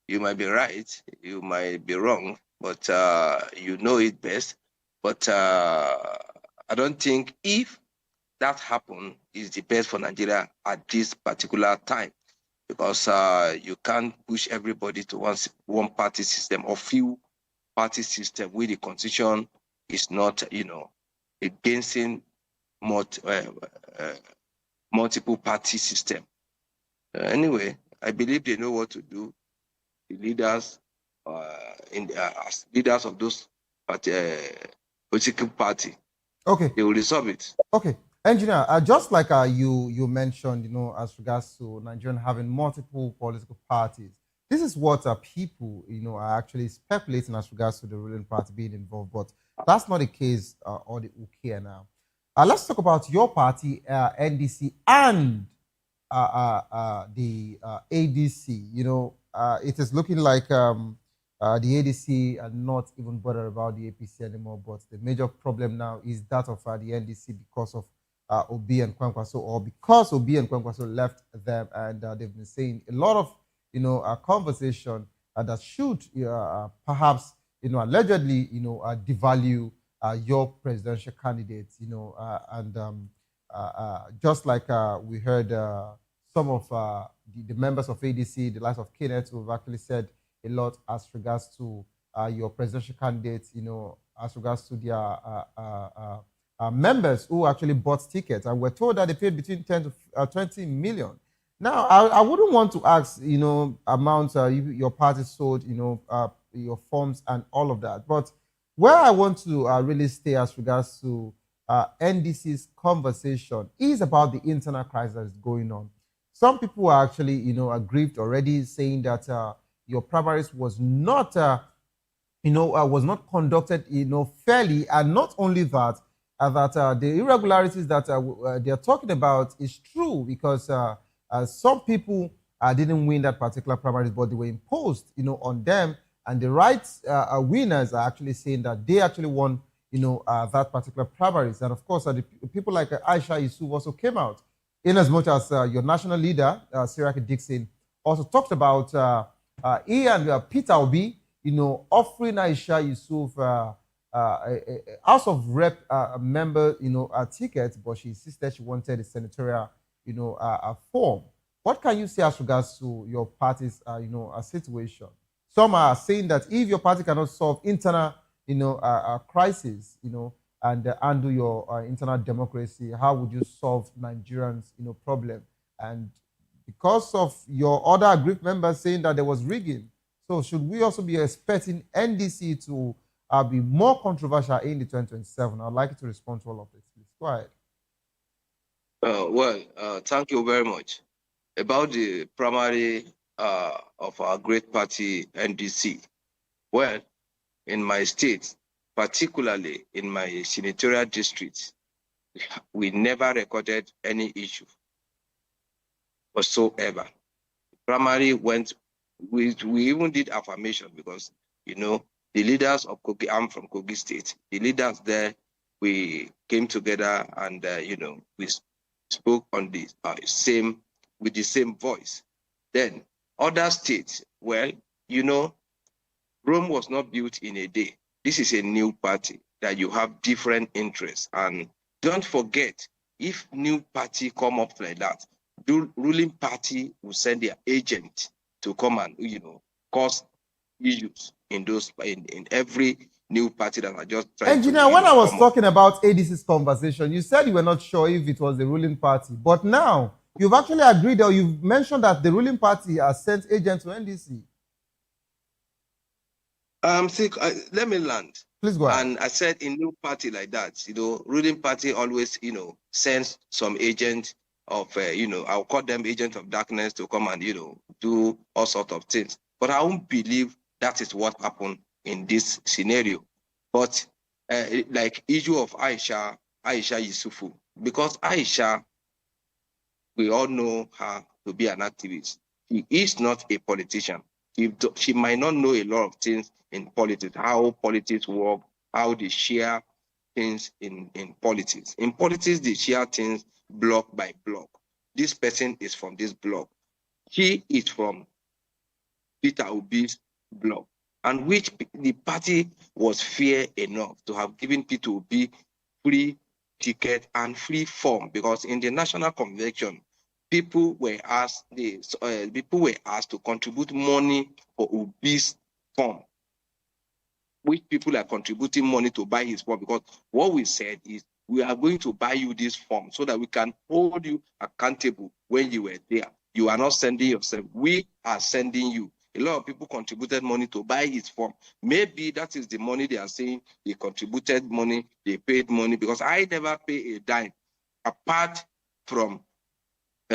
you might be right, you might be wrong, but you know it best. But I don't think if that happen is the best for Nigeria at this particular time, because you can't push everybody to one party system or few party system where the constitution is not, against multiple party system. Anyway, I believe they know what to do. The leaders, as leaders of those political party, okay, they will resolve it. Okay, engineer, just like you mentioned, as regards to Nigeria having multiple political parties, this is what people, are actually speculating as regards to the ruling party being involved, but that's not the case or the okay now. Let's talk about your party, NDC, and the ADC. It is looking like the ADC are not even bothered about the APC anymore, but the major problem now is that of the NDC because of Obi and Kwankwaso, or because Obi and Kwankwaso left them, and they've been saying a lot of, conversation that should perhaps, allegedly, devalue your presidential candidates, and just like we heard some of the members of ADC, the likes of Kenneth, who have actually said a lot as regards to your presidential candidates, as regards to their members who actually bought tickets, and were told that they paid between 10 to 20 million. Now, I wouldn't want to ask, amounts your party sold, your forms and all of that. But where I want to really stay as regards to NDC's conversation is about the internal crisis that is going on. Some people are actually, aggrieved already, saying that your primaries was not, was not conducted, fairly, and not only that, the irregularities that they are talking about is true, because some people didn't win that particular primaries, but they were imposed, on them, and the rights winners are actually saying that they actually won, that particular primaries. And of course, the people like Aisha Yusuf also came out, in as much as your national leader, Siraki Dixon, also talked about he and Peter Obi, offering Aisha Yusuf a House of Rep member, a ticket, but she insisted she wanted a senatorial, a form. What can you say as regards to your party's, a situation? Some are saying that if your party cannot solve internal, crisis, and undo your internal democracy, how would you solve Nigerians, problem? And because of your other aggrieved members saying that there was rigging, so should we also be expecting NDC to be more controversial in the 2027? I'd like you to respond to all of this, please. Go ahead. Thank you very much. About the primary of our great party, NDC. Well, in my state, particularly in my senatorial district, we never recorded any issue whatsoever. Primary went, we even did affirmation, because, the leaders of Kogi, I'm from Kogi State, the leaders there, we came together and, we spoke on the with the same voice. Then other states, well, Rome was not built in a day. This is a new party that you have different interests. And don't forget, if new party come up like that, the ruling party will send their agent to come and, cause issues in every new party that are just trying Engineer, to, when I was come talking about ADC's conversation, you said you were not sure if it was the ruling party. But now, you've actually agreed, or you've mentioned that the ruling party has sent agents to NDC. Let me land. Please go ahead. And I said, in new party like that, ruling party always, sends some agent of, I'll call them agent of darkness to come and, do all sorts of things. But I won't believe that is what happened in this scenario. But like issue of Aisha Yusufu, because Aisha, we all know her to be an activist. She is not a politician. She might not know a lot of things in politics, how politics work, how they share things in politics. In politics, they share things block by block. This person is from this block. She is from Peter Obi's block, and which the party was fair enough to have given Peter Obi free ticket and free form, because in the national convention, people were asked to contribute money for Obi's form, which people are contributing money to buy his form, because what we said is, we are going to buy you this form so that we can hold you accountable when you were there. You are not sending yourself. We are sending you. A lot of people contributed money to buy his form. Maybe that is the money they are saying they contributed money, they paid money, because I never pay a dime apart from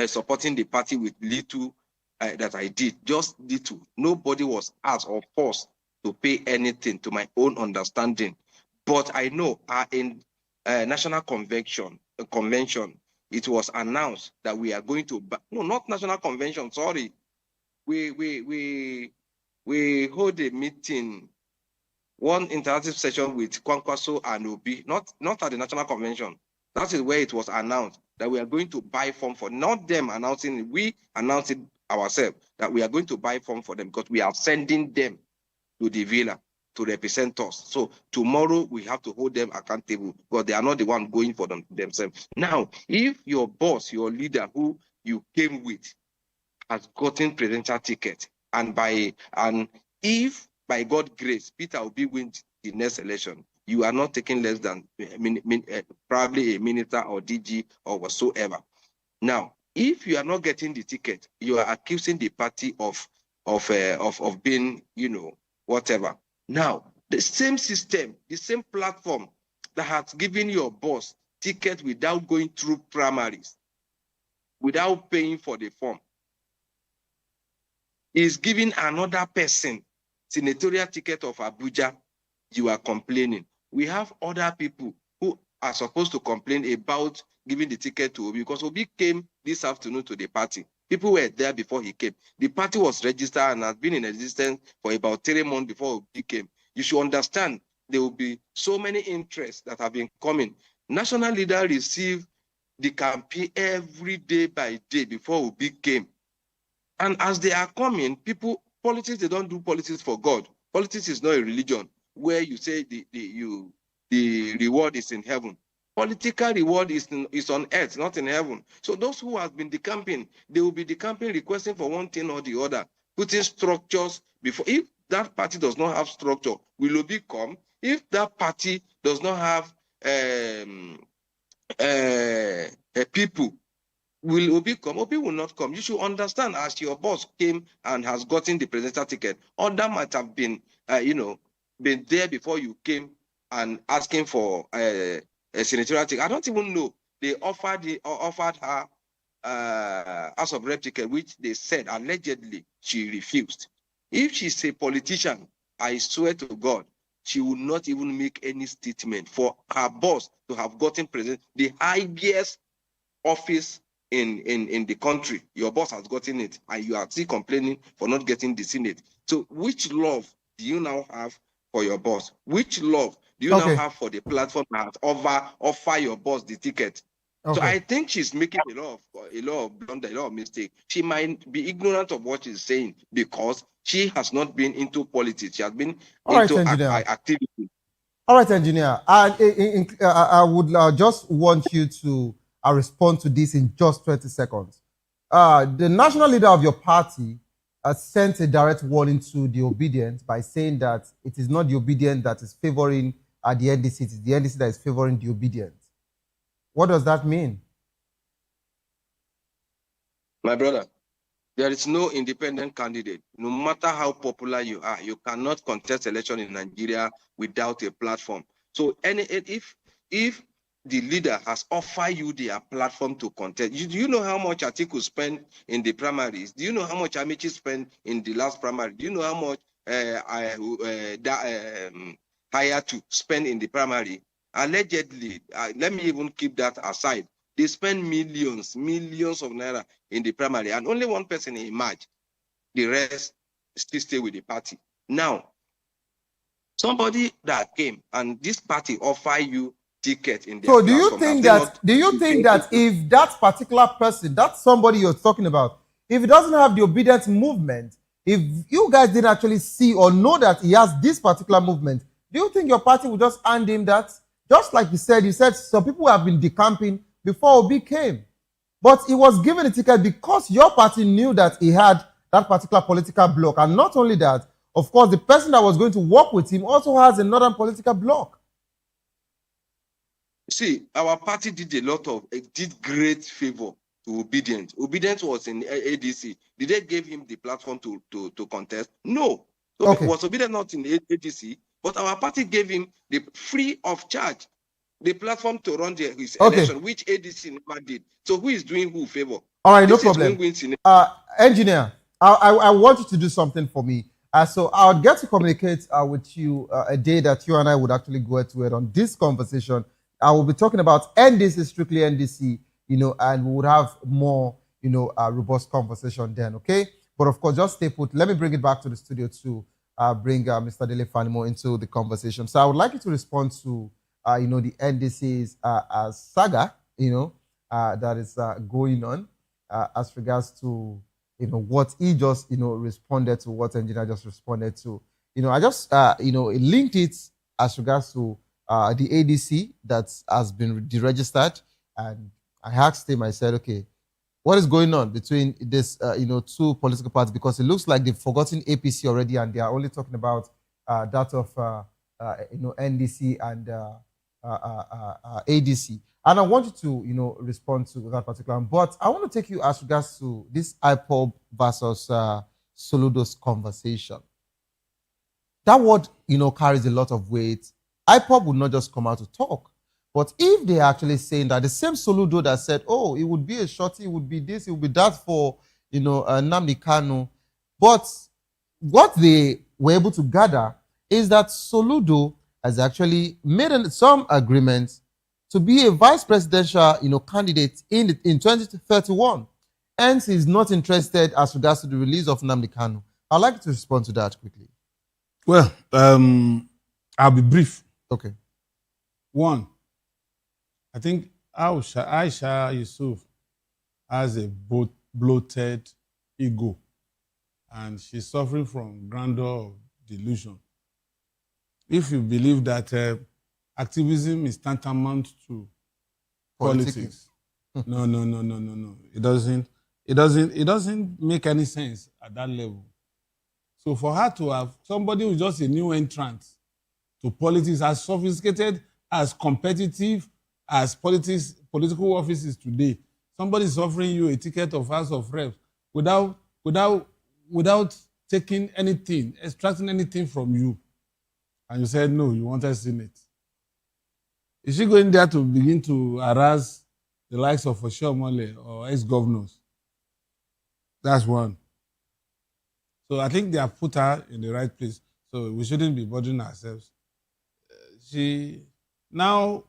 supporting the party with little that I did, just little. Nobody was asked or forced to pay anything, to my own understanding. But I know in national convention, it was announced that we are going to, no, not national convention, sorry. We hold a meeting, one interactive session with Kwankwaso and Obi, not at the national convention. That is where it was announced that we are going to buy form for, not them announcing it, we announced it ourselves, that we are going to buy form for them, because we are sending them to the villa to represent us. So tomorrow we have to hold them accountable, because they are not the one going for themselves. Now, if your boss, your leader who you came with has gotten presidential ticket, and if by God's grace Peter Obi wins the next election, you are not taking less than probably a minister or DG or whatsoever. Now, if you are not getting the ticket, you are accusing the party of being, whatever. Now, the same system, the same platform that has given your boss ticket without going through primaries, without paying for the form, is giving another person senatorial ticket of Abuja. You are complaining. We have other people who are supposed to complain about giving the ticket to Obi, because Obi came this afternoon to the party. People were there before he came. The party was registered and has been in existence for about 3 months before Obi came. You should understand there will be so many interests that have been coming. National leaders receive the campaign every day by day before Obi came. And as they are coming, politics, they don't do politics for God. Politics is not a religion where you say the reward is in heaven. Political reward is on earth, not in heaven. So those who have been decamping, they will be decamping, requesting for one thing or the other, putting structures before. If that party does not have structure, will Obi come? If that party does not have people, will Obi come? Obi will not come. You should understand, as your boss came and has gotten the presidential ticket, other might have been, been there before you came and asking for a senatorial ticket. I don't even know. They offered her House of Rep ticket, which they said allegedly she refused. If she's a politician, I swear to God, she would not even make any statement for her boss to have gotten the highest office in the country. Your boss has gotten it, and you are still complaining for not getting the Senate. So which love do you now have for your boss? Which love do you now have for the platform that offer your boss the ticket? So I think she's making a lot of blunder, a lot of mistake. She might be ignorant of what she's saying because she has not been into politics. She has been into activity. All right, engineer. I would just want you to respond to this in just 20 seconds. The national leader of your party sent a direct warning to the obedient by saying that it is not the obedient that is favoring the NDC, it is the NDC that is favoring the obedient. What does that mean? My brother, there is no independent candidate. No matter how popular you are, you cannot contest election in Nigeria without a platform. So if the leader has offered you their platform to contest, do you know how much Atiku spent in the primaries? Do you know how much Amici spent in the last primary? Do you know how much Hayatu spent in the primary? Allegedly, let me even keep that aside. They spend millions of naira in the primary, and only one person emerged. The rest still stay with the party. Now, somebody that came and this party offer you ticket in their so do platform, you think that if that particular person, that somebody you're talking about, if he doesn't have the obedience movement, if you guys didn't actually see or know that he has this particular movement, do you think your party would just hand him that? Just like you said some people have been decamping before Obi came. But he was given a ticket because your party knew that he had that particular political bloc. And not only that, of course, the person that was going to work with him also has another political bloc. See, our party did great favor to Obedient. Obedient was in ADC. Did they give him the platform to contest? No. Was Obedient not in ADC? But our party gave him the free of charge, the platform to run his election, which ADC never did. So who is doing who favor? All right, no problem. Engineer, I want you to do something for me. So I would get to communicate with you a day that you and I would actually go head-to-head on this conversation. I will be talking about NDC, strictly NDC, and we would have more, robust conversation then, okay? But of course, just stay put. Let me bring it back to the studio to bring Mr. Dele Fanimo into the conversation. So I would like you to respond to, the NDC's saga, that is going on as regards to, what he just, responded to, what engineer just responded to. I just, linked it as regards to the ADC that has been deregistered, and I asked him, I said, okay, what is going on between this, two political parties? Because it looks like they've forgotten APC already, and they are only talking about that of NDC and ADC. And I want you to, respond to that particular one. But I want to take you as regards to this IPOB versus Soludo's conversation. That word, carries a lot of weight. IPOB would not just come out to talk. But if they're actually saying that the same Soludo that said, oh, it would be a shorty, it would be this, it would be that for, Nnamdi Kanu. But what they were able to gather is that Soludo has actually made some agreements to be a vice presidential, candidate in 2031. Hence, he's not interested as regards to the release of Nnamdi Kanu. I'd like you to respond to that quickly. Well, I'll be brief. Okay. One, I think Aisha Yusuf has a bloated ego, and she's suffering from grandeur of delusion. If you believe that activism is tantamount to politics, no. It doesn't make any sense at that level. So for her to have somebody who's just a new entrant to politics, as sophisticated, as competitive as political offices today, somebody is offering you a ticket of House of Reps without taking anything, extracting anything from you, and you said no, you wanted Senate. Is she going there to begin to harass the likes of Oshiomhole or ex-governors? That's one. So I think they have put her in the right place. So we shouldn't be bothering ourselves. She now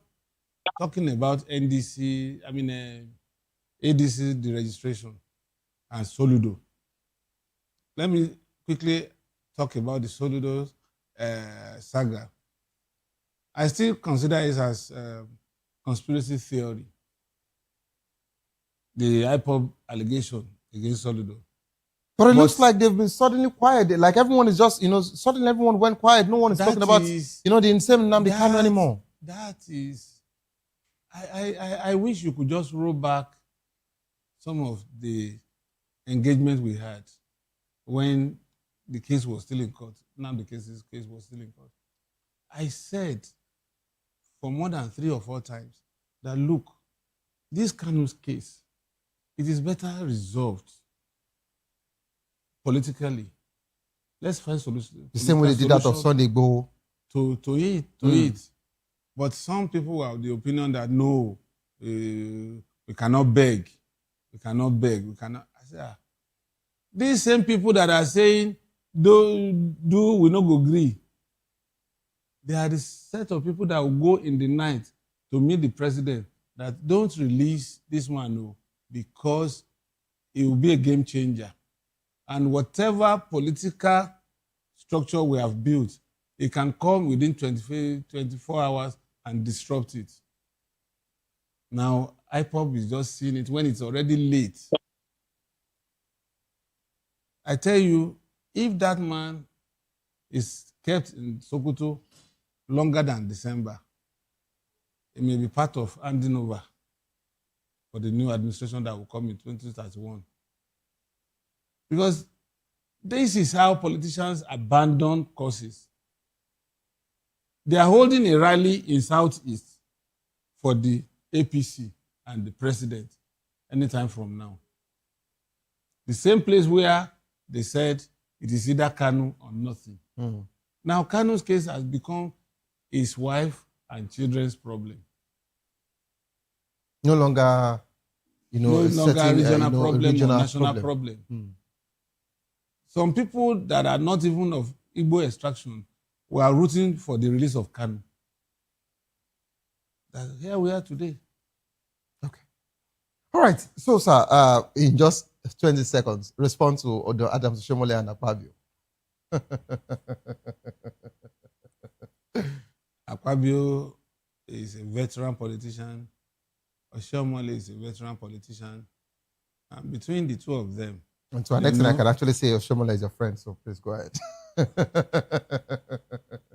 talking about ADC, deregistration and Soludo. Let me quickly talk about the Soludo saga. I still consider it as conspiracy theory. The IPOB allegation against Soludo. But it looks like they've been suddenly quiet. Like everyone is just, suddenly everyone went quiet. No one is talking about, the insane Nnamdi Kanu anymore. That is, I wish you could just roll back some of the engagement we had when the case was still in court. Nnamdi Kanu's case was still in court. I said for more than 3 or 4 times that, look, this Kanu's case, it is better resolved politically. Let's find solutions. The same way they did that of Sunday Igboho. To it. But some people are of the opinion that no, we cannot beg. We cannot. I say, these same people that are saying, do we not go agree. They are the set of people that will go in the night to meet the president that don't release this one, no, because it will be a game changer. And whatever political structure we have built, it can come within 24 hours and disrupt it. Now, IPOB is just seeing it when it's already late. I tell you, if that man is kept in Sokoto longer than December, it may be part of handing over for the new administration that will come in 2031. Because this is how politicians abandon causes. They are holding a rally in Southeast for the APC and the president anytime from now. The same place where they said it is either Kanu or nothing. Now, Kanu's case has become his wife and children's problem. No longer, no longer regional problem or national problem. Some people that are not even of Igbo extraction were rooting for the release of Kanu. Here we are today. Okay. All right. So, sir, in just 20 seconds, respond to Odo Adams, Oshiomhole, and Akpabio. Akpabio is a veteran politician. Oshiomhole is a veteran politician. And between the two of them, and to an extent, I can actually say Oshiomhole is your friend, so please go ahead.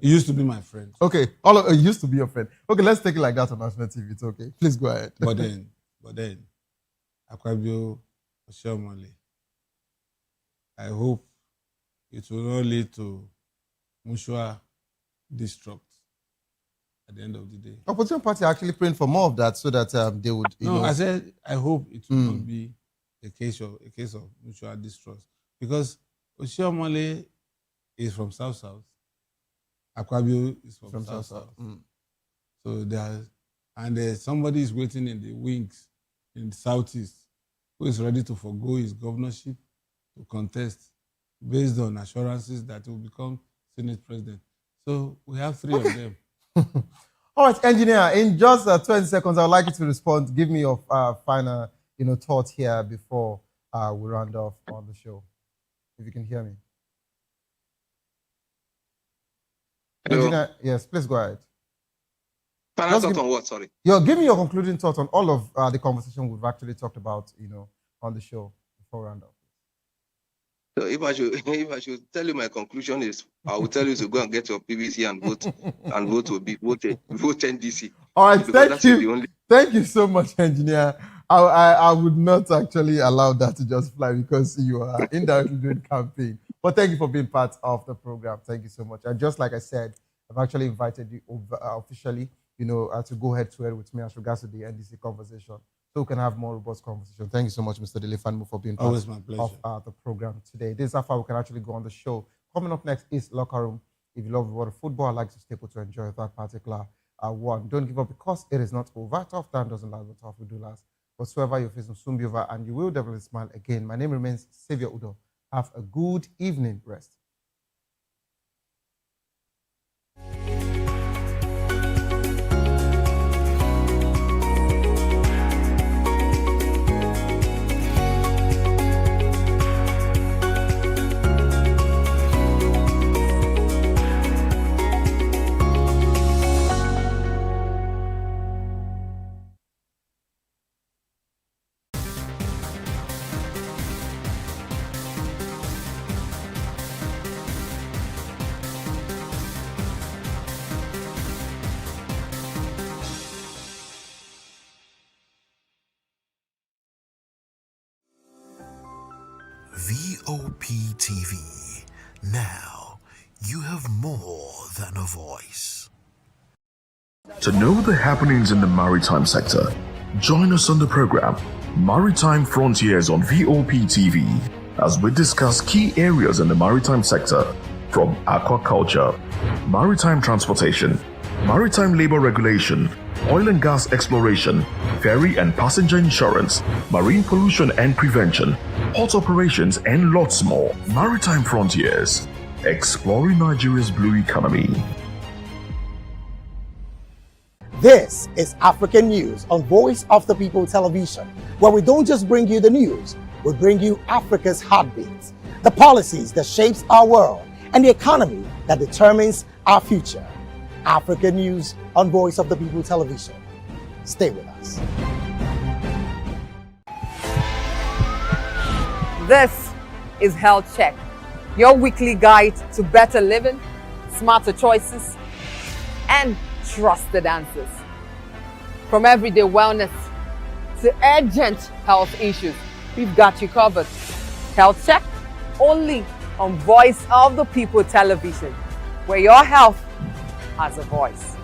He used to be my friend. Okay, he used to be your friend. Okay, let's take it like that on National TV. It's okay. Please go ahead. But then, Akpabio, Oshiomhole, I hope it will not lead to mutual destruct. at the end of the day. Opposition party are actually praying for more of that so that they would. I said I hope it will not be a case of mutual distrust, because Oshiomhole is from South. Akpabio is from South. So there's somebody is waiting in the wings in the Southeast who is ready to forgo his governorship to contest based on assurances that he will become Senate president. So we have three of them. All right, engineer, in just 20 seconds, I would like you to respond. Give me your final thought here before we round off on the show. If you can hear me. Hello. Engineer, yes, please go ahead. Final thought on what? Sorry. Give me your concluding thoughts on all of the conversation we've actually talked about, on the show before we round off. So if I should tell you my conclusion is, I will tell you to go and get your PVC and vote to be voted, vote NDC. All right, thank you. Thank you so much, engineer. I would not actually allow that to just fly because you are indirectly doing campaign. But thank you for being part of the program. Thank you so much. And just like I said, I've actually invited you officially, to go head to head with me as regards to the NDC conversation, so we can have more robust conversation. Thank you so much, Mr. Delefanmu, for being part of the program today. This is how far we can actually go on the show. Coming up next is Locker Room. If you love the world of football, I'd like to stay put to enjoy that particular one. Don't give up, because it is not over. Tough time doesn't last, but tough we do last. Whatsoever you're facing soon be over, and you will definitely smile again. My name remains Xavier Udo. Have a good evening. Rest. Vop TV. Now, you have more than a voice. To know the happenings in the maritime sector, join us on the program Maritime Frontiers on Vop TV as we discuss key areas in the maritime sector, from aquaculture, maritime transportation, maritime labor regulation, oil and gas exploration, ferry and passenger insurance, marine pollution and prevention, port operations, and lots more. Maritime Frontiers, exploring Nigeria's blue economy. This is African News on Voice of the People Television, where we don't just bring you the news, we bring you Africa's heartbeats, the policies that shapes our world, and the economy that determines our future. African News on Voice of the People Television. Stay with us. This is Health Check, your weekly guide to better living, smarter choices, and trusted answers. From everyday wellness to urgent health issues, we've got you covered. Health Check, only on Voice of the People Television, where your health has a voice.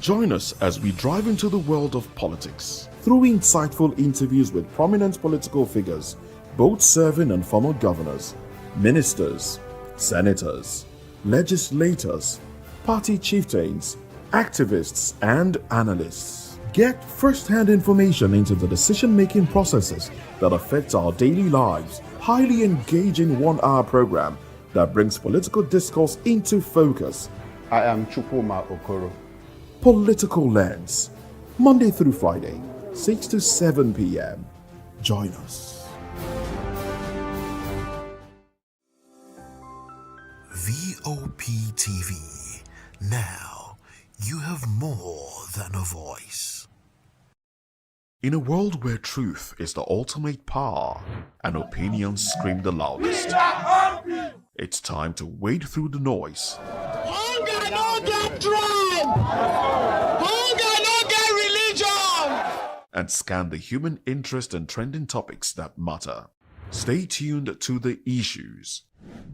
Join us as we drive into the world of politics through insightful interviews with prominent political figures, both serving and former governors, ministers, senators, legislators, party chieftains, activists, and analysts. Get first-hand information into the decision-making processes that affect our daily lives. Highly engaging one-hour program that brings political discourse into focus. I am Chukwuma Okoro. Political Lens, Monday through Friday, 6 to 7 p.m. Join us. Vop TV. Now you have more than a voice. In a world where truth is the ultimate power and opinions scream the loudest, it's time to wade through the noise. Hunger no get tribe. Hunger no get religion. And scan the human interest and trending topics that matter. Stay tuned to The Issues,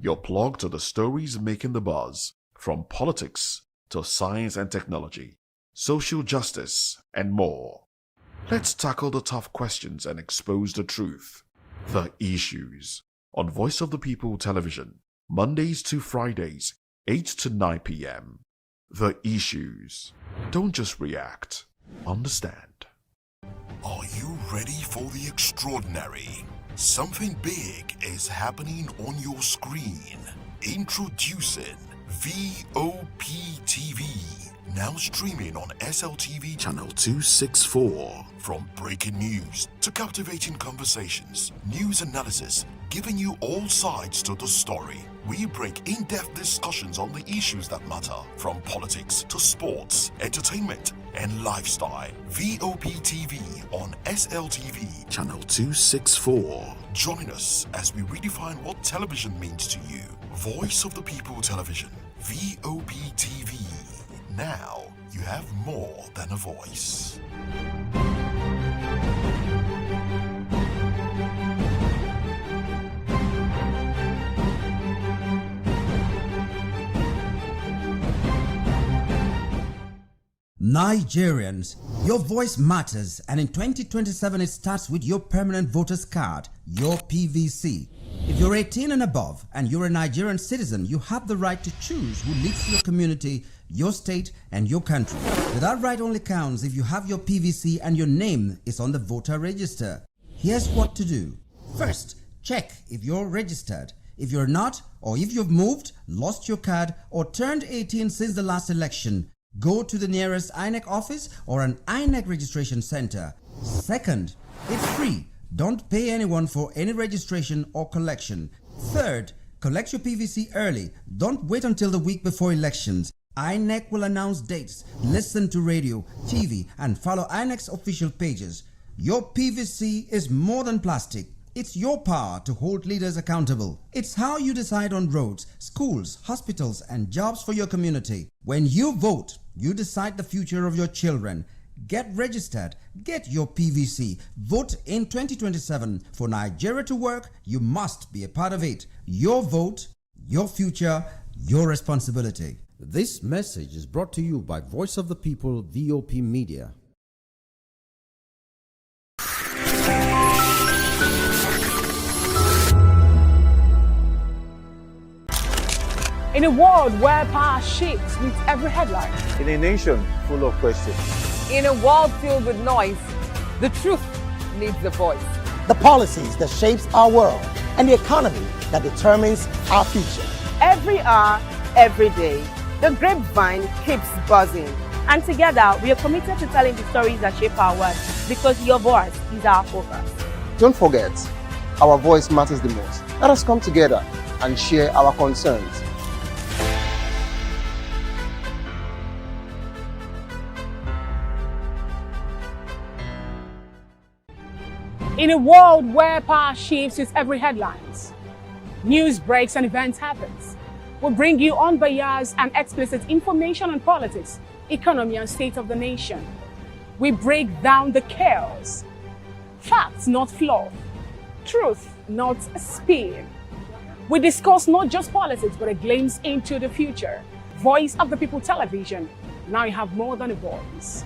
your plug to the stories making the buzz, from politics to science and technology, social justice, and more. Let's tackle the tough questions and expose the truth. The Issues, on Voice of the People Television, Mondays to Fridays, 8 to 9 p.m. The Issues. Don't just react, understand. Are you ready for the extraordinary? Something big is happening on your screen. Introducing Vop TV. Now streaming on SLTV channel 264. From breaking news to captivating conversations, news analysis, giving you all sides to the story. We break in-depth discussions on the issues that matter, from politics to sports, entertainment, and lifestyle. Vop TV on SLTV channel 264. Join us as we redefine what television means to you. Voice of the People Television, Vop TV. Now you have more than a voice. Nigerians, your voice matters, and in 2027 it starts with your permanent voters card, your PVC. If you're 18 and above and you're a Nigerian citizen, you have the right to choose who leads your community, your state, and your country. But that right only counts if you have your PVC and your name is on the voter register. Here's what to do. First, check if you're registered. If you're not, or if you've moved, lost your card, or turned 18 since the last election, go to the nearest INEC office or an INEC registration center. Second, it's free. Don't pay anyone for any registration or collection. Third, collect your PVC early. Don't wait until the week before elections. INEC will announce dates. Listen to radio, TV, and follow INEC's official pages. Your PVC is more than plastic. It's your power to hold leaders accountable. It's how you decide on roads, schools, hospitals, and jobs for your community. When you vote, you decide the future of your children. Get registered. Get your PVC. Vote in 2027. For Nigeria to work, you must be a part of it. Your vote, your future, your responsibility. This message is brought to you by Voice of the People, VOP Media. In a world where power shifts with every headline. In a nation full of questions. In a world filled with noise, the truth needs a voice. The policies that shapes our world and the economy that determines our future. Every hour, every day, the grapevine keeps buzzing. And together, we are committed to telling the stories that shape our world, because your voice is our focus. Don't forget, our voice matters the most. Let us come together and share our concerns. In a world where power shifts with every headlines, news breaks and events happens, we bring you unbiased and explicit information on politics, economy, and state of the nation. We break down the chaos. Facts, not fluff. Truth, not spin. We discuss not just politics, but a glimpse into the future. Voice of the People Television. Now you have more than a voice.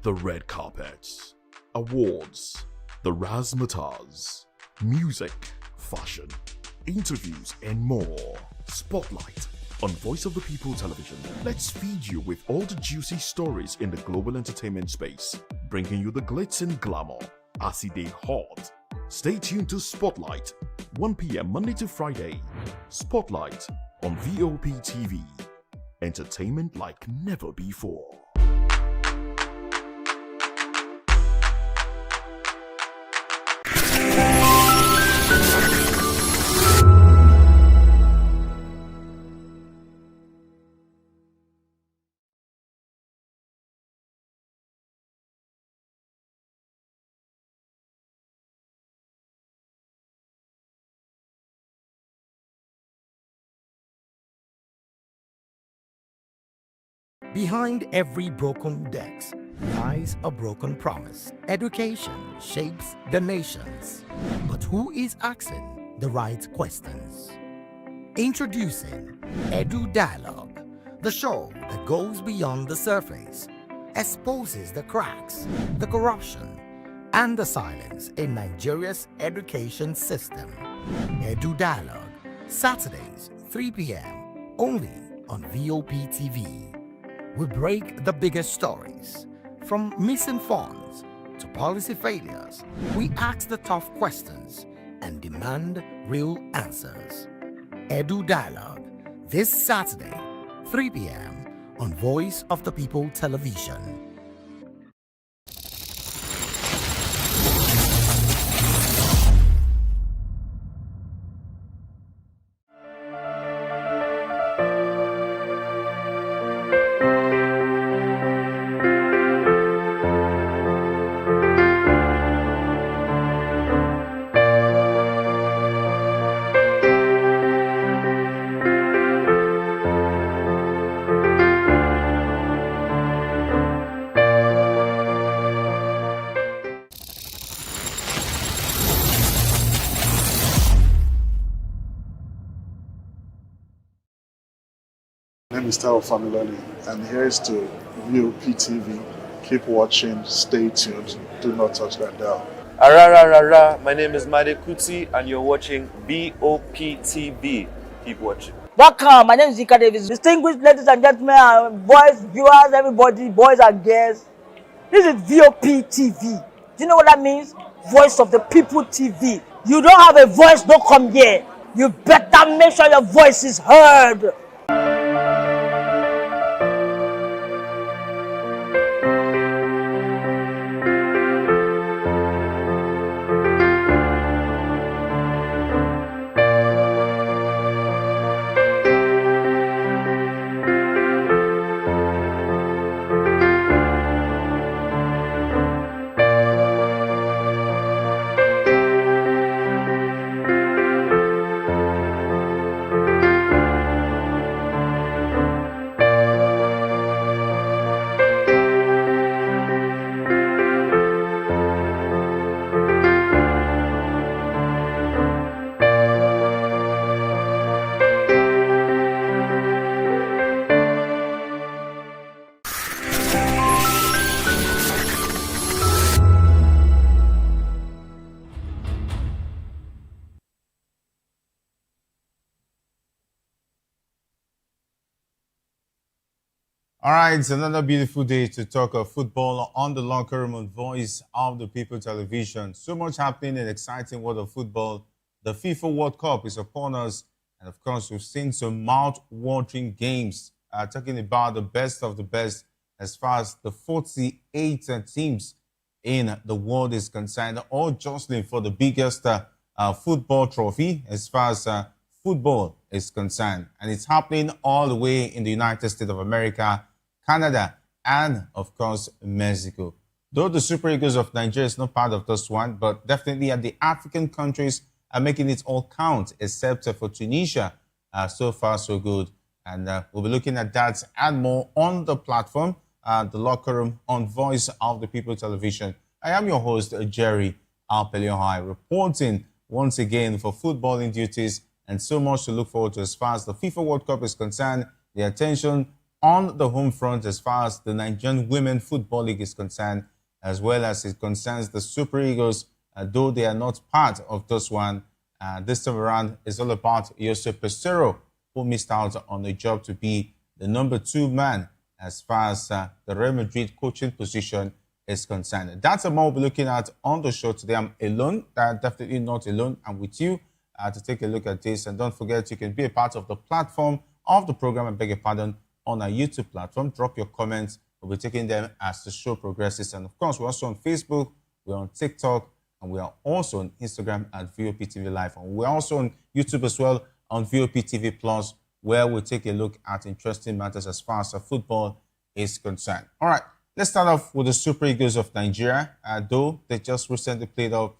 The red carpets, awards, the razzmatazz, music, fashion, interviews, and more. Spotlight on Voice of the People Television. Let's feed you with all the juicy stories in the global entertainment space, bringing you the glitz and glamour as it is hot. Stay tuned to Spotlight, 1 p.m. Monday to Friday. Spotlight on Vop TV. Entertainment like never before. Behind every broken desk lies a broken promise. Education shapes the nations. But who is asking the right questions? Introducing Edu Dialogue, the show that goes beyond the surface, exposes the cracks, the corruption, and the silence in Nigeria's education system. Edu Dialogue, Saturdays, 3 p.m., only on Vop TV. We break the biggest stories, from missing funds to policy failures. We ask the tough questions and demand real answers. Edu Dialogue, this Saturday, 3 p.m. on Voice of the People Television. My name is Tao Familoni, and here's to Vop TV. Keep watching, stay tuned, do not touch that dial. Arararara, my name is Made Kuti, and you're watching Vop TV. Keep watching. Welcome, my name is Zika Davis. Distinguished ladies and gentlemen, boys, viewers, everybody, boys and girls. This is Vop TV. Do you know what that means? Voice of the People TV. You don't have a voice, don't come here. You better make sure your voice is heard. All right, it's another beautiful day to talk of football on the locker room on Voice of the People Television. So much happening in exciting world of football. The FIFA World Cup is upon us. And of course, we've seen some mouth-watering games. Talking about the best of the best as far as the 48 teams in the world is concerned, all jostling for the biggest football trophy as far as football is concerned. And it's happening all the way in the United States of America, Canada, and of course, Mexico. Though the Super Eagles of Nigeria is not part of this one, but definitely the African countries are making it all count, except for Tunisia. So far, so good. And we'll be looking at that and more on the platform, the locker room on Voice of the People Television. I am your host, Jerry Alpeliohai, reporting once again for footballing duties and so much to look forward to as far as the FIFA World Cup is concerned. The attention on the home front as far as the Nigerian Women Football League is concerned, as well as it concerns the Super Eagles, though they are not part of this one. This time around is all about Jose Pesero who missed out on the job to be the number 2 man as far as the Real Madrid coaching position is concerned. That's what we'll be looking at on the show today. I'm alone, definitely not alone. I'm with you to take a look at this. And don't forget, you can be a part of the platform of the program, I beg your pardon, on our YouTube platform. Drop your comments. We'll be taking them as the show progresses. And of course, we're also on Facebook, we're on TikTok, and we are also on Instagram at VOP TV Live. And we're also on YouTube as well on VOP TV Plus, where we'll take a look at interesting matters as far as football is concerned. All right, let's start off with the Super Eagles of Nigeria. Though they just recently played off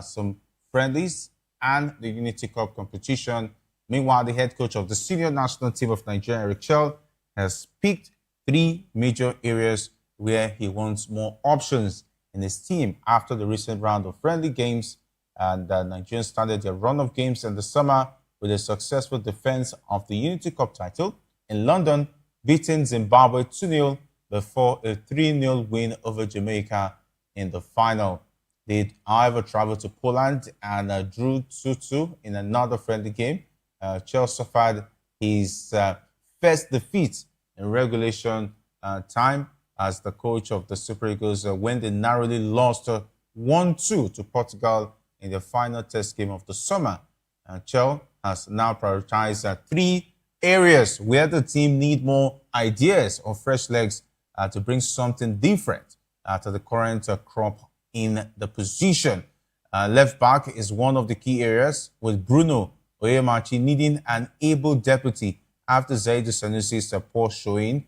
some friendlies and the Unity Cup competition. Meanwhile, the head coach of the senior national team of Nigeria, Eric Chell, has picked 3 major areas where he wants more options in his team after the recent round of friendly games. And Nigerians started their run of games in the summer with a successful defense of the Unity Cup title in London, beating Zimbabwe 2-0 before a 3-0 win over Jamaica in the final. They, however, traveled to Poland and drew 2-2 in another friendly game. Chelsea suffered his first defeat in regulation time as the coach of the Super Eagles when they narrowly lost 1-2 to Portugal in the final test game of the summer. Chelsea has now prioritized 3 areas where the team need more ideas or fresh legs to bring something different to the current crop in the position. Left back is one of the key areas, with Bruno Oyemachi needing an able deputy after Zaidu Sanusi's poor showing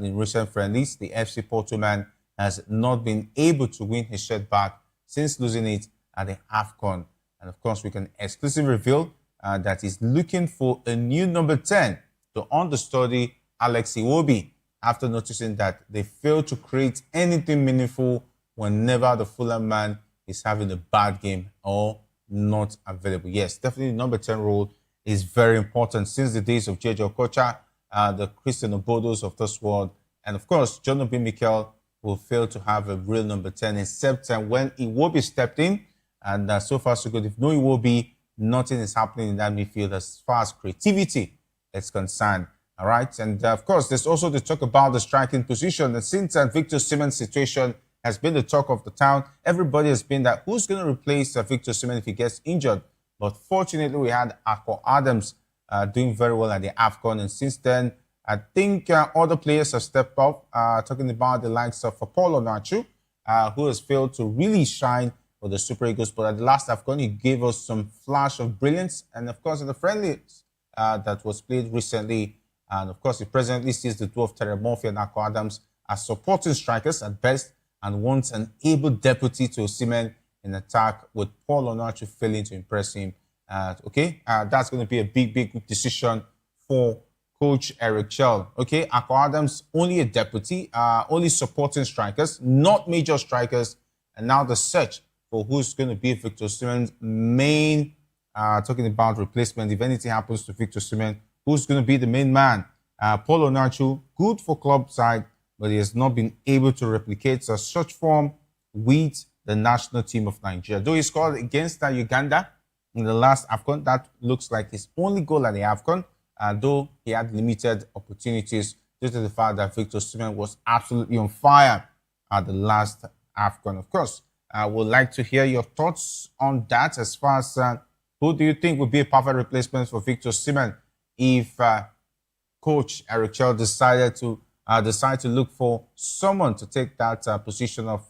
in recent friendlies. The FC Porto man has not been able to win his shirt back since losing it at the AFCON. And of course, we can exclusively reveal that he's looking for a new number 10 to understudy Alex Iwobi after noticing that they failed to create anything meaningful whenever the Fulham man is having a bad game or not available. Yes, definitely number 10 role is very important since the days of J.J. Okocha, the Christian Obodos of this world. And of course, John Obi Mikel will fail to have a real number 10 except when Iwobi stepped in. And so far, so good. If no Iwobi, nothing is happening in that midfield as far as creativity is concerned. All right. And of course, there's also the talk about the striking position. And since Victor Osimhen's situation has been the talk of the town, everybody has been that who's going to replace Victor Osimhen if he gets injured. But fortunately, we had Akpo Adams doing very well at the AFCON. And since then, I think other players have stepped up, talking about the likes of Paul Onachu, who has failed to really shine for the Super Eagles. But at the last AFCON, he gave us some flash of brilliance. And of course, in the friendlies that was played recently, and of course, he presently sees the two of Terry Murphy and Akpo Adams as supporting strikers at best and wants an able deputy to Osimhen in attack, with Paul Onachu failing to impress him. That's going to be a big decision for Coach Eric Chell. Okay, Akpo Adams, only a deputy, only supporting strikers, not major strikers. And now the search for who's going to be Victor Osimhen's main, talking about replacement, if anything happens to Victor Osimhen, who's going to be the main man? Paul Onachu, good for club side, but he has not been able to replicate such form with the national team of Nigeria. Though he scored against Uganda in the last AFCON, that looks like his only goal at the AFCON, though he had limited opportunities due to the fact that Victor Osimhen was absolutely on fire at the last AFCON. Of course, I would like to hear your thoughts on that as far as who do you think would be a perfect replacement for Victor Osimhen if Coach Eric Chell decided to look for someone to take that position of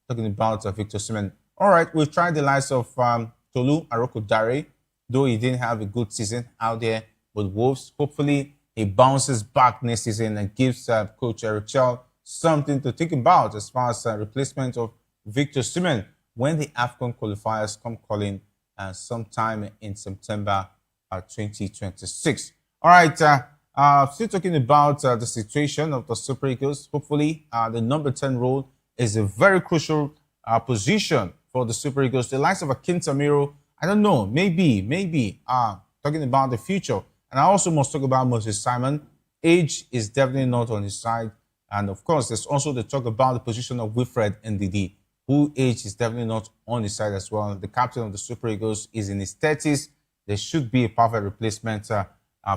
talking about Victor Osimhen. All right, we've tried the likes of Tolu Arokodare, though he didn't have a good season out there with Wolves. Hopefully, he bounces back next season and gives Coach Eric Chell something to think about as far as replacement of Victor Osimhen when the AFCON qualifiers come calling sometime in September 2026. All right, still talking about the situation of the Super Eagles. Hopefully, the number 10 role is a very crucial position for the Super Eagles. The likes of Akin Tamiro, I don't know, maybe talking about the future. And I also must talk about Moses Simon. Age is definitely not on his side. And of course, there's also the talk about the position of Wilfred Ndidi, who age is definitely not on his side as well. The captain of the Super Eagles is in his 30s. There should be a perfect replacement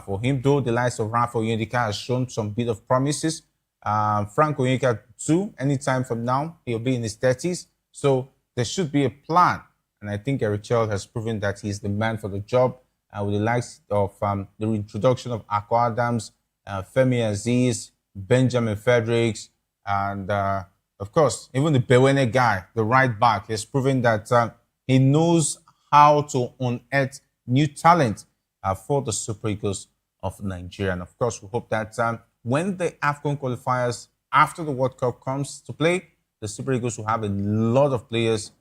for him, though the likes of Rafa Onyedika has shown some bit of promises. Frank Onyeka too, anytime from now, he'll be in his 30s. So there should be a plan. And I think Eric Chell has proven that he's the man for the job. With the likes of the introduction of Akko Adams, Femi Aziz, Benjamin Fredericks, and of course, even the Bewene guy, the right back, has proven that he knows how to unearth new talent for the Super Eagles of Nigeria. And of course, we hope that when the AFCON qualifiers after the World Cup comes to play, the Super Eagles will have a lot of players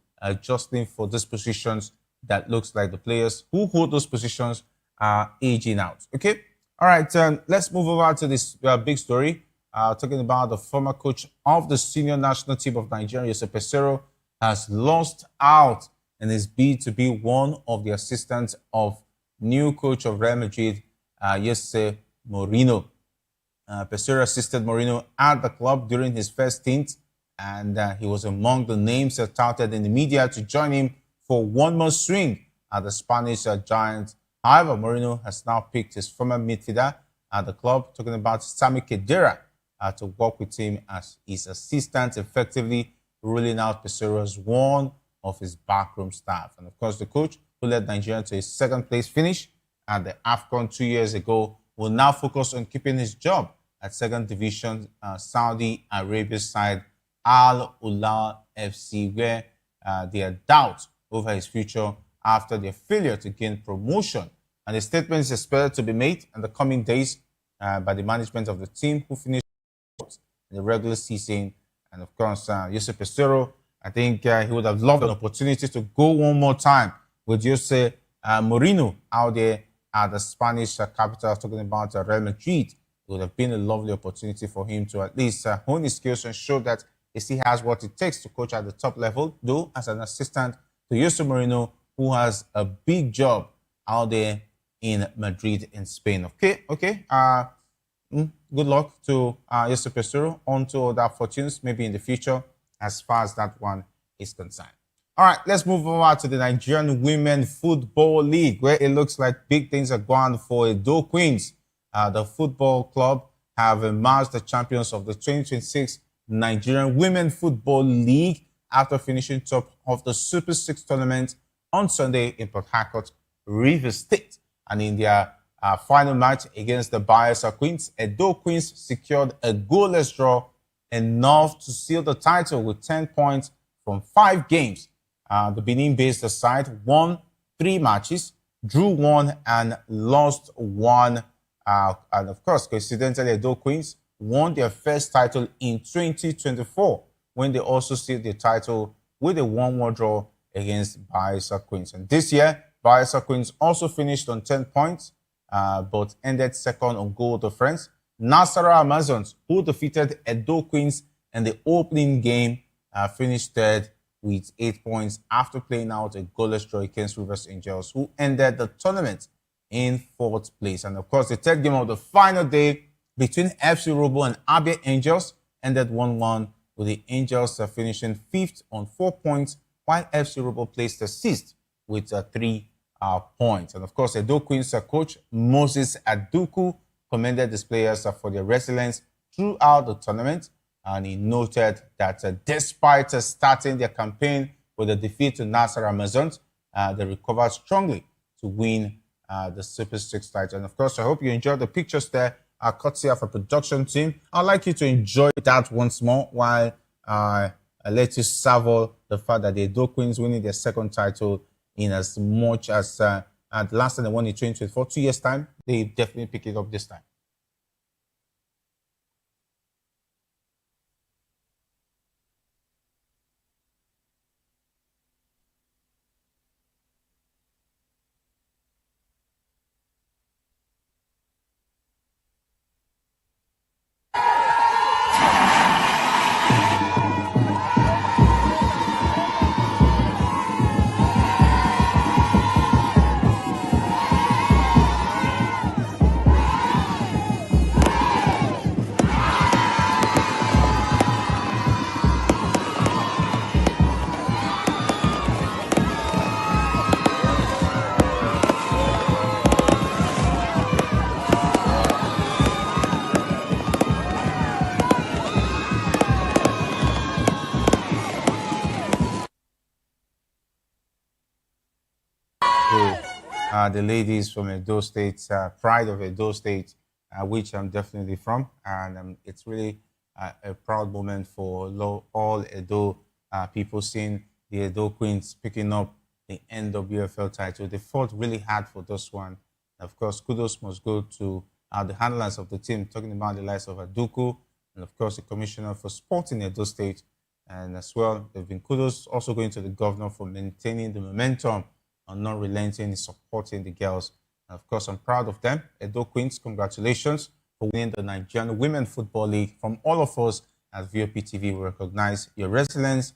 jostling for these positions that looks like the players who hold those positions are aging out. Okay? All right, let's move over to this big story. Talking about the former coach of the senior national team of Nigeria, Joseph Peseiro, has lost out in his bid to be one of the assistants of new coach of Real Madrid, Jose Mourinho. Peseiro assisted Mourinho at the club during his first stint, and he was among the names touted in the media to join him for one more swing at the Spanish giant. However, Mourinho has now picked his former midfielder at the club, talking about Sami Khedira, to work with him as his assistant, effectively ruling out Peseiro as one of his backroom staff. And of course, the coach who led Nigeria to a second-place finish at the AFCON 2 years ago will now focus on keeping his job at second division Saudi Arabia side Al Hilal FC, where there are doubts over his future after their failure to gain promotion. And the statement is expected to be made in the coming days by the management of the team, who finished in the regular season. And of course, Jose Peseiro, I think he would have loved an opportunity to go one more time with Jose Mourinho out there at the Spanish capital, talking about Real Madrid. It would have been a lovely opportunity for him to at least hone his skills and show that he still has what it takes to coach at the top level, though as an assistant to Jose Mourinho, who has a big job out there in Madrid in Spain. Okay. Good luck to Jose Peseiro. On to other fortunes, maybe in the future, as far as that one is concerned. All right, let's move over to the Nigerian Women Football League, where it looks like big things are going for Edo Queens. The football club have emerged the champions of the 2026 Nigerian Women Football League after finishing top of the Super 6 tournament on Sunday in Port Harcourt, Rivers State. And in their final match against the Bayelsa Queens, Edo Queens secured a goalless draw, enough to seal the title with 10 points from 5 games. The Benin-based side won 3 matches, drew 1 and lost 1. And of course, coincidentally, Edo Queens won their first title in 2024, when they also sealed the title with a 1-1 draw against Bayelsa Queens. And this year, Bayelsa Queens also finished on 10 points, but ended second on goal difference. Nasarawa Amazons, who defeated Edo Queens in the opening game, finished third with 8 points after playing out a goalless draw against Rivers Angels, who ended the tournament in 4th place. And of course, the third game of the final day between FC Robo and Abia Angels ended 1-1, with the Angels finishing 5th on 4 points, while FC Robo placed 6th with 3 points. And of course, Edo Queens coach Moses Aduku commended his players for their resilience throughout the tournament, and he noted that despite starting their campaign with a defeat to Nasarawa Amazons, they recovered strongly to win the Super 6 title. And of course, I hope you enjoyed the pictures there, courtesy of a production team. I'd like you to enjoy that once more while I let you savor the fact that the Edo Queens winning their second title in as much as the last time they won in 2024, 2 years' time. They definitely pick it up this time. the ladies from Edo State, pride of Edo State, which I'm definitely from. And it's really a proud moment for all Edo people seeing the Edo Queens picking up the NWFL title. They fought really hard for this one. Of course, kudos must go to the handlers of the team, talking about the likes of Aduku, and of course, the commissioner for sport in Edo State. And as well, there have been kudos also going to the governor for maintaining the momentum and not relenting in supporting the girls. And of course, I'm proud of them. Edo Queens, congratulations for winning the Nigerian Women Football League. From all of us at VOP TV, we recognize your resilience,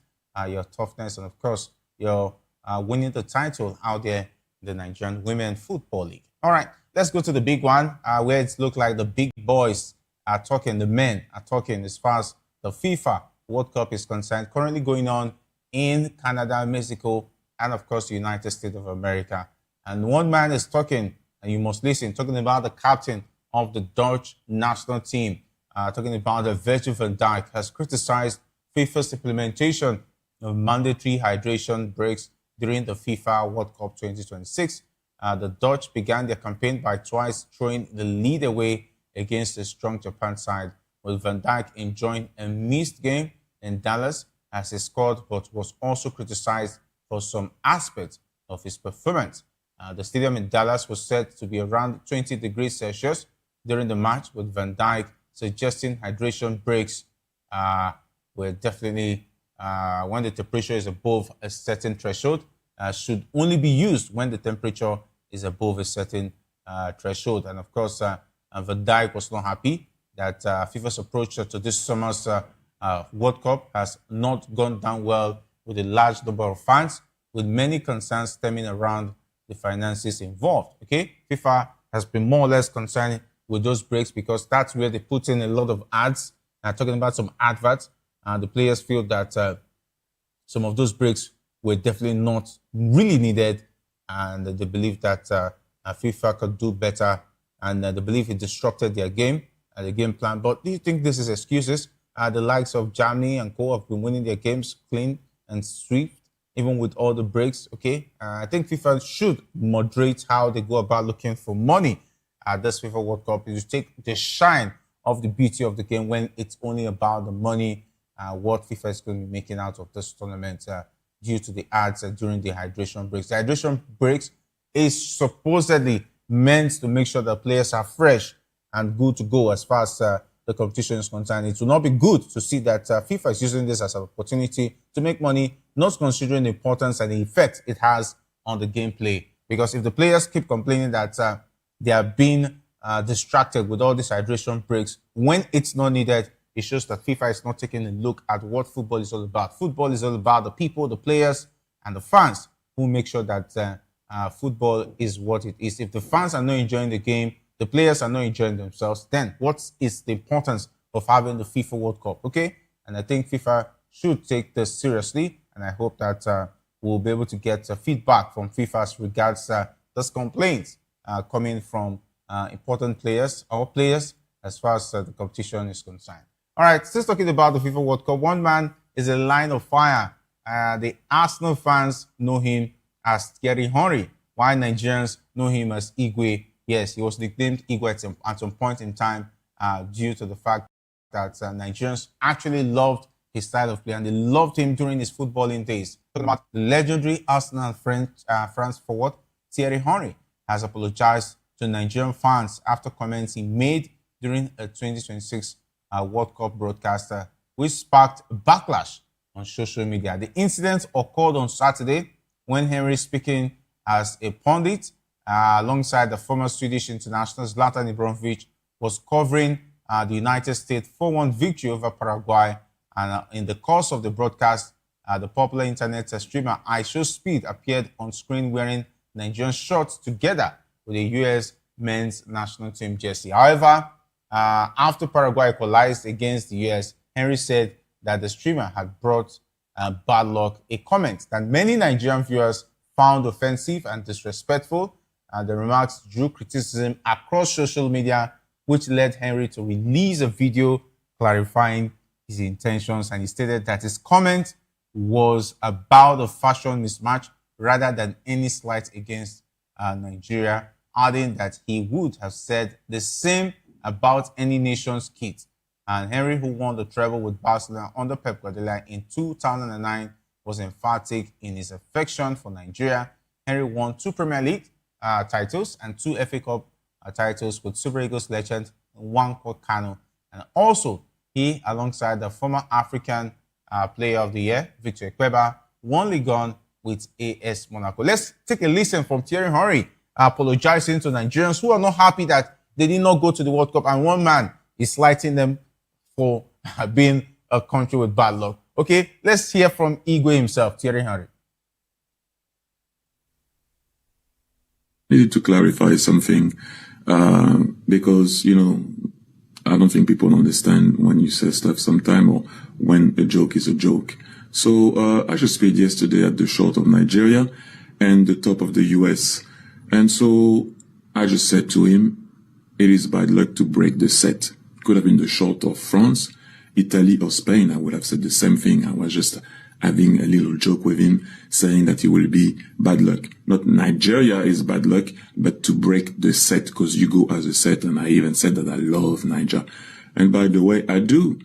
your toughness, and of course, your winning the title out there in the Nigerian Women Football League. All right, let's go to the big one, where it looks like the big boys are talking, the men are talking as far as the FIFA World Cup is concerned, currently going on in Canada, Mexico, and of course, the United States of America. And one man is talking, and you must listen, talking about the captain of the Dutch national team, talking about the Virgil van Dijk, has criticized FIFA's implementation of mandatory hydration breaks during the FIFA World Cup 2026. The Dutch began their campaign by twice throwing the lead away against a strong Japan side, with Van Dijk enjoying a missed game in Dallas as he scored, but was also criticized for some aspects of his performance. The stadium in Dallas was said to be around 20 degrees Celsius during the match, with Van Dijk suggesting hydration breaks were definitely, when the temperature is above a certain threshold, should only be used when the temperature is above a certain threshold. And of course, Van Dijk was not happy that FIFA's approach to this summer's World Cup has not gone down well with a large number of fans, with many concerns stemming around the finances involved. Okay, FIFA has been more or less concerned with those breaks because that's where they put in a lot of ads. Talking about some adverts, the players feel that some of those breaks were definitely not really needed, and they believe that FIFA could do better, and they believe it disrupted their game and the game plan. But do you think this is excuses? The likes of Germany and co have been winning their games clean and swift, even with all the breaks. Okay, I think FIFA should moderate how they go about looking for money at this FIFA World Cup. You take the shine of the beauty of the game when it's only about the money, what FIFA is going to be making out of this tournament due to the ads during the hydration breaks. The hydration breaks is supposedly meant to make sure that players are fresh and good to go as far as the competition is concerned. It will not be good to see that FIFA is using this as an opportunity to make money, not considering the importance and the effect it has on the gameplay. Because if the players keep complaining that they are being distracted with all these hydration breaks when it's not needed, it shows that FIFA is not taking a look at what football is all about. Football is all about the people, the players, and the fans who make sure that football is what it is. If the fans are not enjoying the game, the players are not enjoying themselves, then what is the importance of having the FIFA World Cup? Okay, and I think FIFA should take this seriously, and I hope that we'll be able to get feedback from FIFA as regards those complaints coming from important players, our players, as far as the competition is concerned. All right, still talking about the FIFA World Cup, one man is a line of fire. The Arsenal fans know him as Thierry Henry, while Nigerians know him as Igwe. Yes, he was nicknamed Igwe at some point in time due to the fact that Nigerians actually loved his style of play and they loved him during his footballing days. Talking about the legendary Arsenal France forward, Thierry Henry has apologized to Nigerian fans after comments he made during a 2026 World Cup broadcast, which sparked backlash on social media. The incident occurred on Saturday when Henry, speaking as a pundit alongside the former Swedish international Zlatan Ibrahimovic, was covering the United States 4-1 victory over Paraguay. And in the course of the broadcast, the popular internet streamer IShowSpeed appeared on screen wearing Nigerian shorts together with the U.S. men's national team jersey. However, after Paraguay equalized against the U.S., Henry said that the streamer had brought bad luck, a comment that many Nigerian viewers found offensive and disrespectful. The remarks drew criticism across social media, which led Henry to release a video clarifying his intentions, and he stated that his comment was about a fashion mismatch rather than any slight against Nigeria, adding that he would have said the same about any nation's kit. And Henry, who won the treble with Barcelona under Pep Guardiola in 2009, was emphatic in his affection for Nigeria. Henry won 2 Premier League titles and 2 FA Cup titles with Super Eagles legend Nwankwo Kanu. And also, he, alongside the former African Player of the Year, Victor Ekweba, won Ligue 1 with AS Monaco. Let's take a listen from Thierry Henry apologizing to Nigerians who are not happy that they did not go to the World Cup, and one man is slighting them for being a country with bad luck. Okay, let's hear from Igwe himself, Thierry Henry. Needed to clarify something because, you know, I don't think people understand when you say stuff sometime or when a joke is a joke. So I just played yesterday at the short of Nigeria and the top of the US. And so I just said to him, it is bad luck to break the set. Could have been the short of France, Italy or Spain. I would have said the same thing. I was just having a little joke with him, saying that it will be bad luck. Not Nigeria is bad luck, but to break the set, because you go as a set. And I even said that I love Niger. And by the way, I do.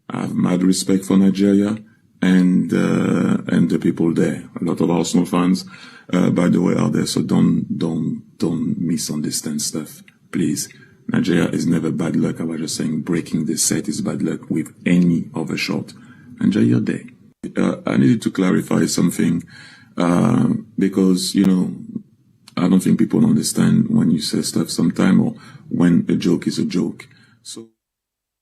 I have mad respect for Nigeria and the people there. A lot of Arsenal fans, by the way, are there. So don't misunderstand stuff, please. Nigeria is never bad luck. I was just saying breaking the set is bad luck with any other shot. Enjoy your day. I needed to clarify something because, you know, I don't think people understand when you say stuff sometime or when a joke is a joke. So,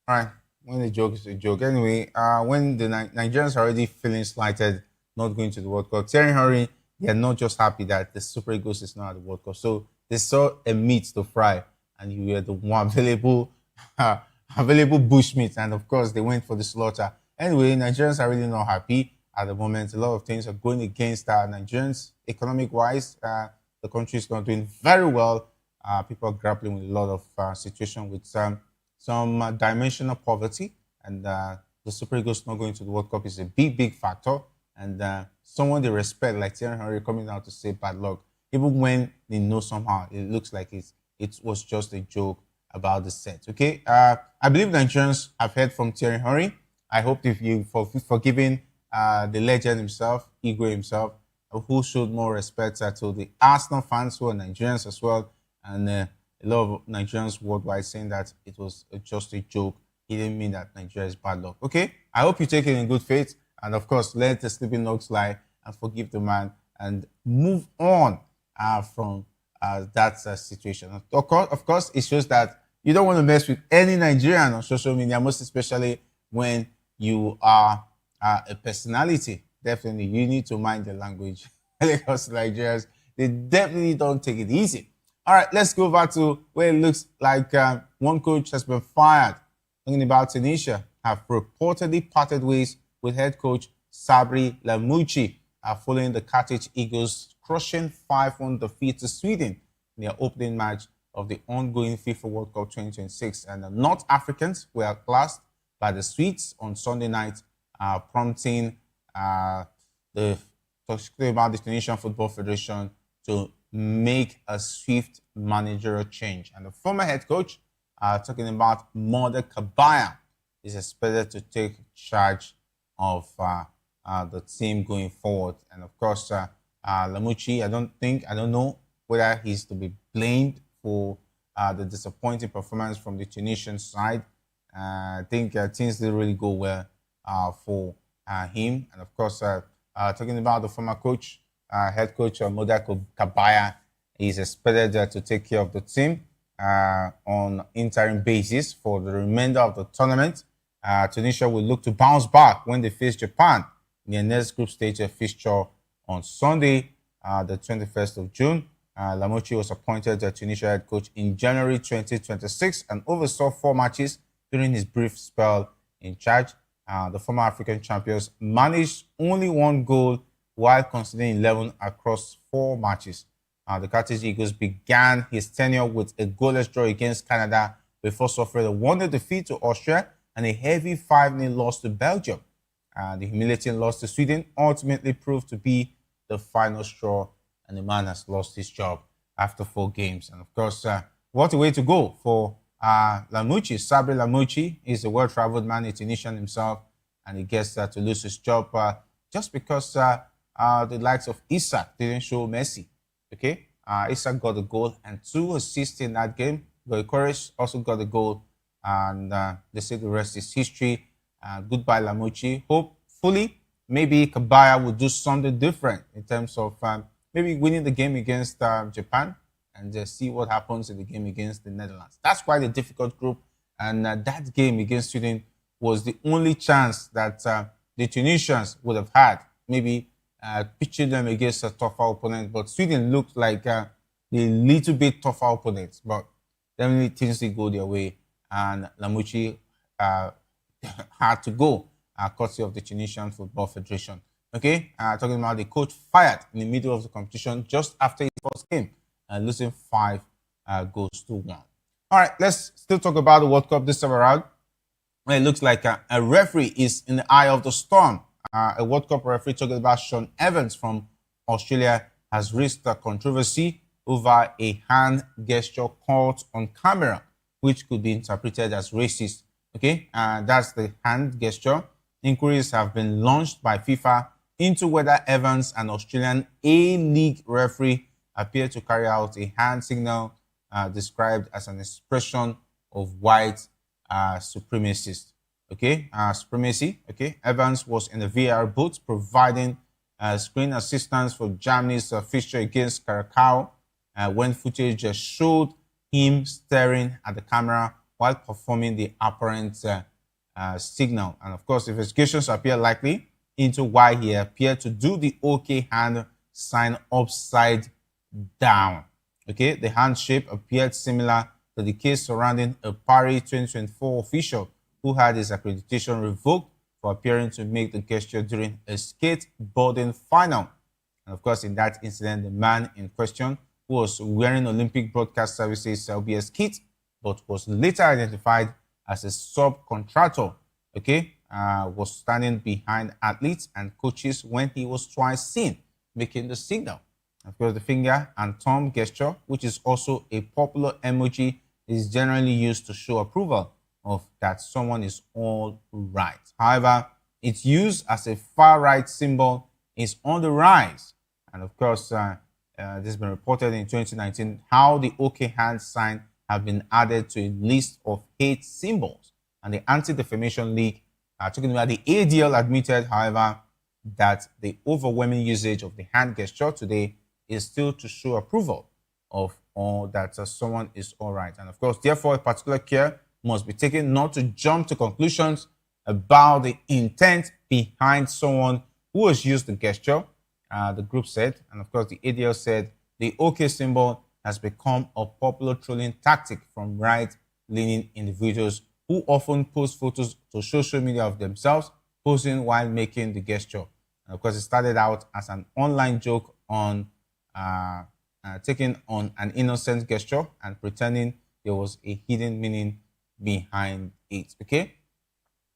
all right, when a joke is a joke. Anyway, when the Nigerians are already feeling slighted, not going to the World Cup, Thierry Henry, they are not just happy that the Super Eagles is not at the World Cup. So they saw a meat to fry, and you were the one available bushmeat, and of course they went for the slaughter. Anyway, Nigerians are really not happy at the moment. A lot of things are going against Nigerians economic-wise. The country is not doing very well. People are grappling with a lot of situation with some dimensional poverty, and the Super Eagles not going to the World Cup is a big factor. And someone they respect, like Thierry Henry, coming out to say bad luck, even when they know somehow it looks like it was just a joke about the set. Okay, I believe Nigerians have heard from Thierry Henry. I hope if you forgiving the legend himself, Igwe himself, who showed more respect to the Arsenal fans who are Nigerians as well, and a lot of Nigerians worldwide saying that it was just a joke. He didn't mean that Nigeria is bad luck. Okay, I hope you take it in good faith, and of course, let the sleeping dogs lie and forgive the man and move on from that situation. Of course, it shows that you don't want to mess with any Nigerian on social media, most especially when you are a personality. Definitely, you need to mind the language because Nigerians, they definitely don't take it easy. All right, let's go back to where it looks like one coach has been fired. Talking about Tunisia, have reportedly parted ways with head coach Sabri Lamouchi following the Carthage Eagles' crushing 5-1 defeat to Sweden in their opening match of the ongoing FIFA World Cup 2026. And the North Africans were classed by the Swedes on Sunday night, prompting the Tunisian Football Federation to make a swift managerial change. And the former head coach, talking about Mode Kabaya, is expected to take charge of the team going forward. And of course, Lamouchi, I don't know whether he's to be blamed for the disappointing performance from the Tunisian side. I think things didn't really go well for him. And of course, talking about the former coach, head coach Mode Kabaya, is expected to take care of the team on interim basis for the remainder of the tournament. Tunisia will look to bounce back when they face Japan in their next group stage fixture on Sunday, the 21st of June. Lamouchi was appointed Tunisia head coach in January 2026 and oversaw 4 matches during his brief spell in charge. The former African champions managed only 1 goal while conceding 11 across 4 matches. The Carthage Eagles began his tenure with a goalless draw against Canada before suffering a 1-0 defeat to Austria and a heavy 5-0 loss to Belgium. The humiliating loss to Sweden ultimately proved to be the final straw, and the man has lost his job. after 4 games. And of course, what a way to go for Lamouchi. Sabri Lamouchi is a well-traveled man, a Tunisian himself, and he gets to lose his job just because the likes of Isak didn't show Messi. Okay, Isak got a goal and 2 assists in that game. Goycoris also got a goal, and they say the rest is history. Goodbye, Lamouchi. Hopefully, maybe Kabaya will do something different in terms of maybe winning the game against Japan and see what happens in the game against the Netherlands. That's quite a difficult group, and that game against Sweden was the only chance that the Tunisians would have had, maybe pitching them against a tougher opponent. But Sweden looked like a little bit tougher opponent, but definitely things did go their way, and Lamouchi had to go, courtesy of the Tunisian Football Federation. Okay, talking about the coach fired in the middle of the competition just after his first game, losing 5 goals to 1. All right, let's still talk about the World Cup this time around. It looks like a referee is in the eye of the storm. A World Cup referee, talking about Sean Evans from Australia, has raised a controversy over a hand gesture caught on camera, which could be interpreted as racist. Okay, that's the hand gesture. Inquiries have been launched by FIFA into whether Evans, an Australian A-League referee, appeared to carry out a hand signal described as an expression of white supremacists. Okay, supremacy. Okay, Evans was in the VAR booth providing screen assistance for Germany's fixture against Curacao when footage showed him staring at the camera while performing the apparent signal. And of course, investigations appear likely into why he appeared to do the OK hand sign upside down. Okay, the hand shape appeared similar to the case surrounding a Paris 2024 official who had his accreditation revoked for appearing to make the gesture during a skateboarding final. And of course, in that incident, the man in question, who was wearing Olympic Broadcast Services LBS kit, but was later identified as a subcontractor, okay, was standing behind athletes and coaches when he was twice seen making the signal. Of course, the finger and thumb gesture, which is also a popular emoji, is generally used to show approval of that someone is all right. However, its use as a far-right symbol is on the rise. And of course, this has been reported in 2019 how the OK hand sign have been added to a list of hate symbols. And the Anti-Defamation League, talking about the ADL, admitted, however, that the overwhelming usage of the hand gesture today is still to show approval of all that someone is all right. And of course, therefore, particular care must be taken not to jump to conclusions about the intent behind someone who has used the gesture, the group said. And of course, the ADL said the OK symbol has become a popular trolling tactic from right-leaning individuals who often post photos to social media of themselves posing while making the gesture. And of course, it started out as an online joke on taking on an innocent gesture and pretending there was a hidden meaning behind it. Okay,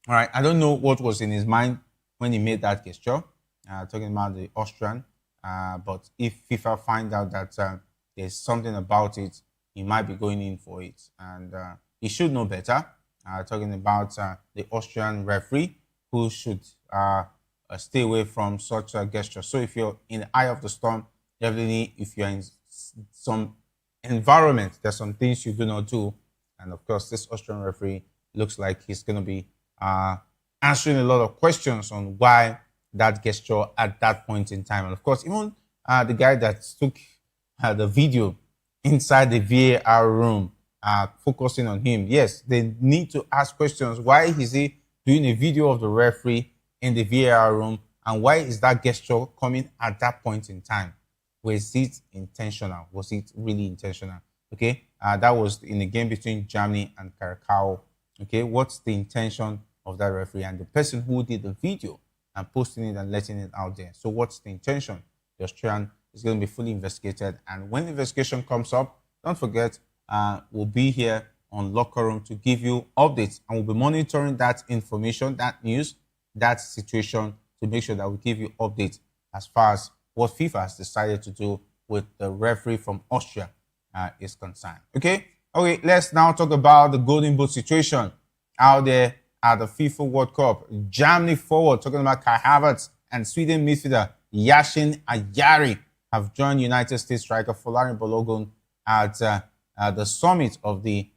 all right, I don't know what was in his mind when he made that gesture, talking about the Austrian, but if FIFA find out that there's something about it, he might be going in for it, and he should know better. Talking about the Austrian referee, who should stay away from such a gesture. So if you're in the eye of the storm, definitely if you're in some environment, there's some things you do not do. And of course, this Austrian referee looks like he's going to be answering a lot of questions on why that gesture at that point in time. And of course, even the guy that took the video inside the VAR room, focusing on him. Yes, they need to ask questions. Why is he doing a video of the referee in the VAR room? And why is that gesture coming at that point in time? Was it intentional? Was it really intentional? Okay, that was in the game between Germany and Curacao. Okay, what's the intention of that referee and the person who did the video and posting it and letting it out there? So what's the intention? The Australian is going to be fully investigated, and when the investigation comes up, don't forget, we'll be here on Locker Room to give you updates, and we'll be monitoring that information, that news, that situation, to make sure that we give you updates as far as what FIFA has decided to do with the referee from Austria is concerned. Okay, let's now talk about the Golden Boot situation out there at the FIFA World Cup. Germany forward, talking about Kai Havertz, and Sweden midfielder Yashin Ayari have joined United States striker Folarin Balogun at the summit of the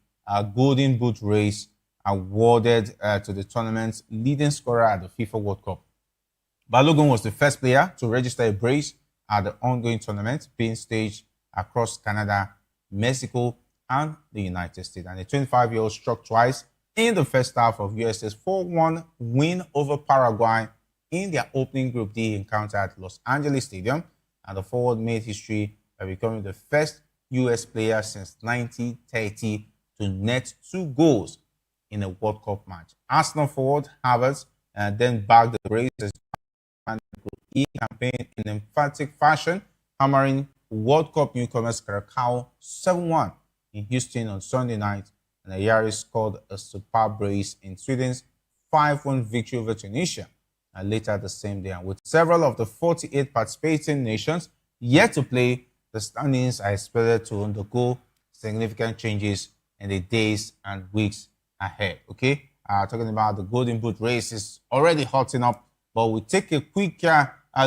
Golden Boot race awarded to the tournament's leading scorer at the FIFA World Cup. Balogun was the first player to register a brace at the ongoing tournament being staged across Canada, Mexico, and the United States. And the 25-year-old struck twice in the first half of USA's 4-1 win over Paraguay in their opening Group D encounter at Los Angeles Stadium. And the forward made history by becoming the first US player since 1930 to net 2 goals in a World Cup match. Arsenal forward Havertz then bagged the brace as the Group E campaign in emphatic fashion, hammering World Cup newcomers Curacao 7-1 in Houston on Sunday night, and Ayari scored a superb brace in Sweden's 5-1 victory over Tunisia later the same day. And with several of the 48 participating nations yet to play, the standings are expected to undergo significant changes in the days and weeks ahead. Okay, talking about the Golden Boot race is already hotting up, but we'll take a quick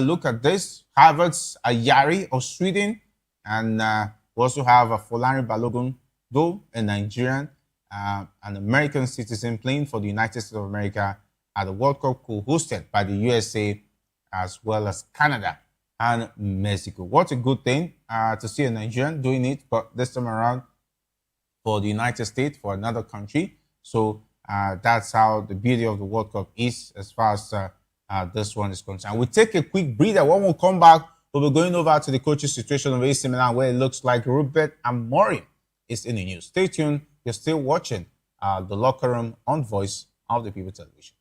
look at this. Havertz Ayari of Sweden, and we also have Folarin Balogun, though a Nigerian, an American citizen playing for the United States of America at the World Cup co-hosted by the USA as well as Canada and Mexico. What a good thing to see a Nigerian doing it, but this time around for the United States, for another country. So that's how the beauty of the World Cup is as far as this one is concerned. We'll take a quick breather. When we come back, we'll be going over to the coaching situation of AC Milan, where it looks like Robert Amorim is in the news. Stay tuned. You're still watching The Locker Room on Voice of the People Television.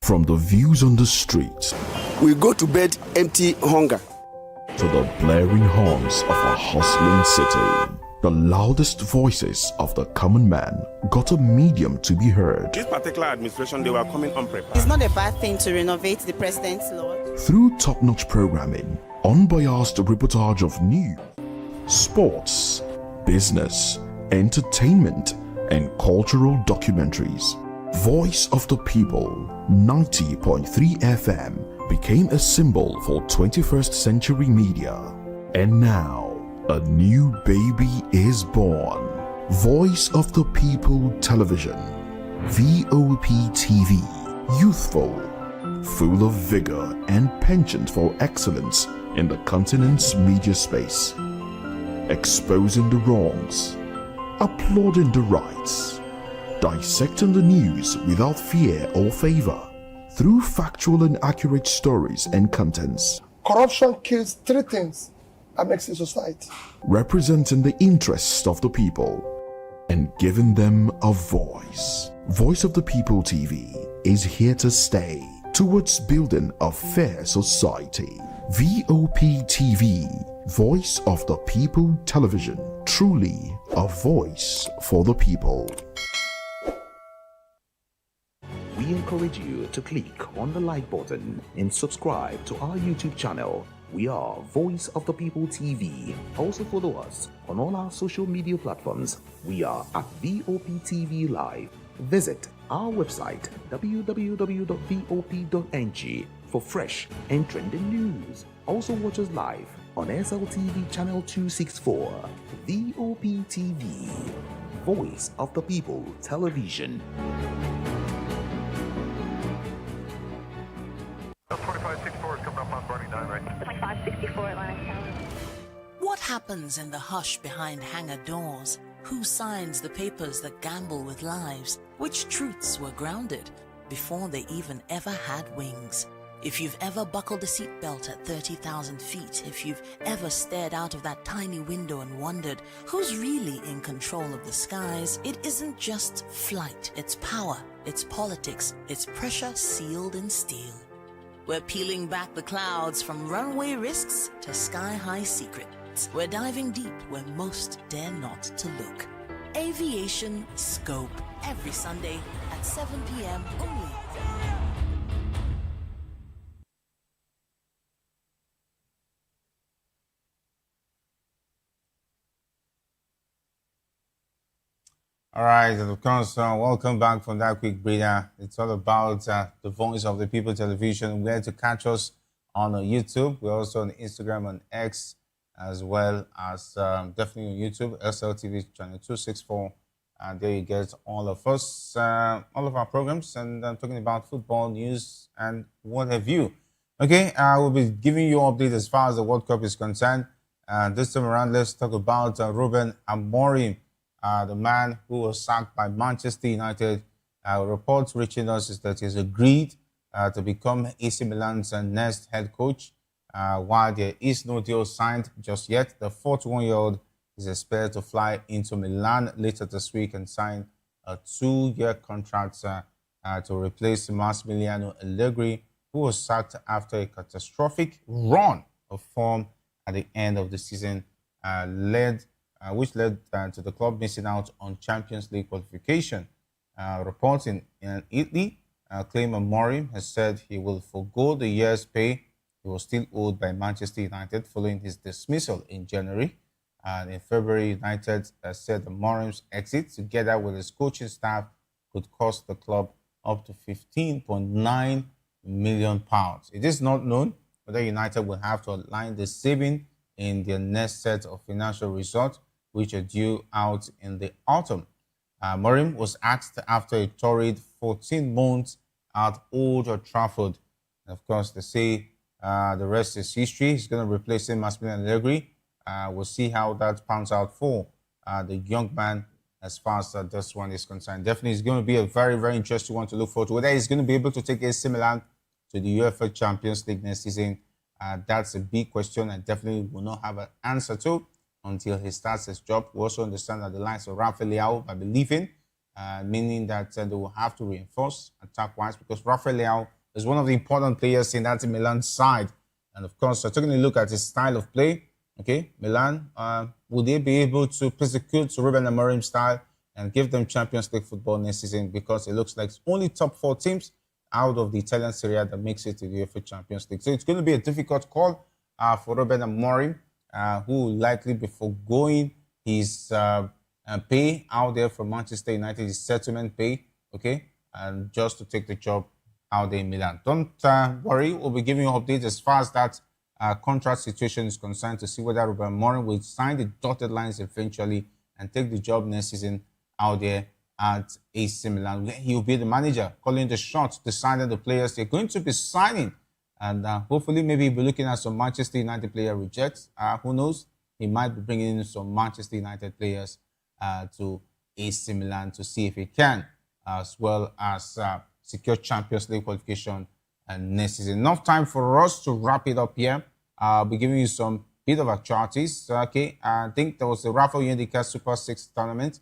From the views on the streets, we go to bed empty hunger, to the blaring horns of a hustling city, the loudest voices of the common man got a medium to be heard. This particular administration, they were coming unprepared. It's not a bad thing to renovate the president's lawn. Through top-notch programming, unbiased reportage of news, sports, business, entertainment, and cultural documentaries, Voice of the People 90.3 FM became a symbol for 21st century media. And now, a new baby is born. Voice of the People Television, VOP TV, youthful, full of vigor and penchant for excellence in the continent's media space, exposing the wrongs, applauding the rights, dissecting the news without fear or favor, through factual and accurate stories and contents. Corruption kills 3 things that makes a society. Representing the interests of the people and giving them a voice. Voice of the People TV is here to stay towards building a fair society. VOP TV, Voice of the People Television, truly a voice for the people. We encourage you to click on the like button and subscribe to our YouTube channel. We are Voice of the People TV. Also follow us on all our social media platforms. We are at VOP TV Live. Visit our website www.vop.ng for fresh and trending news. Also watch us live on SLTV channel 264, VOP TV, Voice of the People Television. 2564 is coming up on Burning 9, right? 2564 Atlantic Tower. What happens in the hush behind hangar doors? Who signs the papers that gamble with lives? Which truths were grounded before they even ever had wings? If you've ever buckled a seatbelt at 30,000 feet, if you've ever stared out of that tiny window and wondered who's really in control of the skies, it isn't just flight, it's power, it's politics, it's pressure sealed in steel. We're peeling back the clouds from runway risks to sky-high secrets. We're diving deep where most dare not to look. Aviation Scope, every Sunday at 7 p.m. only. All right, and of course, welcome back from that quick breather. It's all about the Voice of the People Television. Where to catch us on YouTube. We're also on Instagram and X, as well as definitely on YouTube, SLTV channel 264. There you get all of us, all of our programs, and I'm talking about football news and what have you. Okay, I will be giving you updates as far as the World Cup is concerned. This time around, let's talk about Ruben Amorim. The man who was sacked by Manchester United. Reports reaching us is that he's agreed to become AC Milan's next head coach. While there is no deal signed just yet, the 41-year-old is expected to fly into Milan later this week and sign a 2-year contract to replace Massimiliano Allegri, who was sacked after a catastrophic run of form at the end of the season, which led to the club missing out on Champions League qualification. Reports in Italy claim Amorim has said he will forgo the year's pay he was still owed by Manchester United following his dismissal in January. And in February, United said Amorim's exit, together with his coaching staff, could cost the club up to £15.9 million. It is not known whether United will have to align the saving in their next set of financial results, which are due out in the autumn. Amorim was axed after a torrid 14 months at Old Trafford. And of course, they say the rest is history. He's going to replace him, Massimiliano Allegri. We'll see how that pans out for the young man as far as this one is concerned. Definitely, it's going to be a very, very interesting one to look forward to. Whether he's going to be able to take AC Milan to the UEFA Champions League next season, that's a big question and definitely will not have an answer to until he starts his job. We also understand that the likes of Rafael Leao are believing, meaning that they will have to reinforce attack-wise because Rafael Leao is one of the important players in that Milan side. And of course, taking a look at his style of play, okay, Milan, will they be able to persecute Ruben Amorim's style and give them Champions League football next season? Because it looks like it's only top 4 teams out of the Italian Serie A that makes it to the UEFA Champions League. So it's going to be a difficult call for Ruben Amorim, who will likely be foregoing his pay out there from Manchester United, his settlement pay, okay, and just to take the job out there in Milan. Don't worry, we'll be giving you updates as far as that contract situation is concerned to see whether Ruben Amorim will sign the dotted lines eventually and take the job next season out there at AC Milan. He'll be the manager, calling the shots, deciding the players they're going to be signing. And hopefully maybe we'll be looking at some Manchester United player rejects. Who knows? He might be bringing in some Manchester United players to AC Milan to see if he can, as well as secure Champions League qualification next season. Enough time for us to wrap it up here. I'll be giving you some bit of actualities. Okay, I think there was the Rafael Yendika Super 6 tournament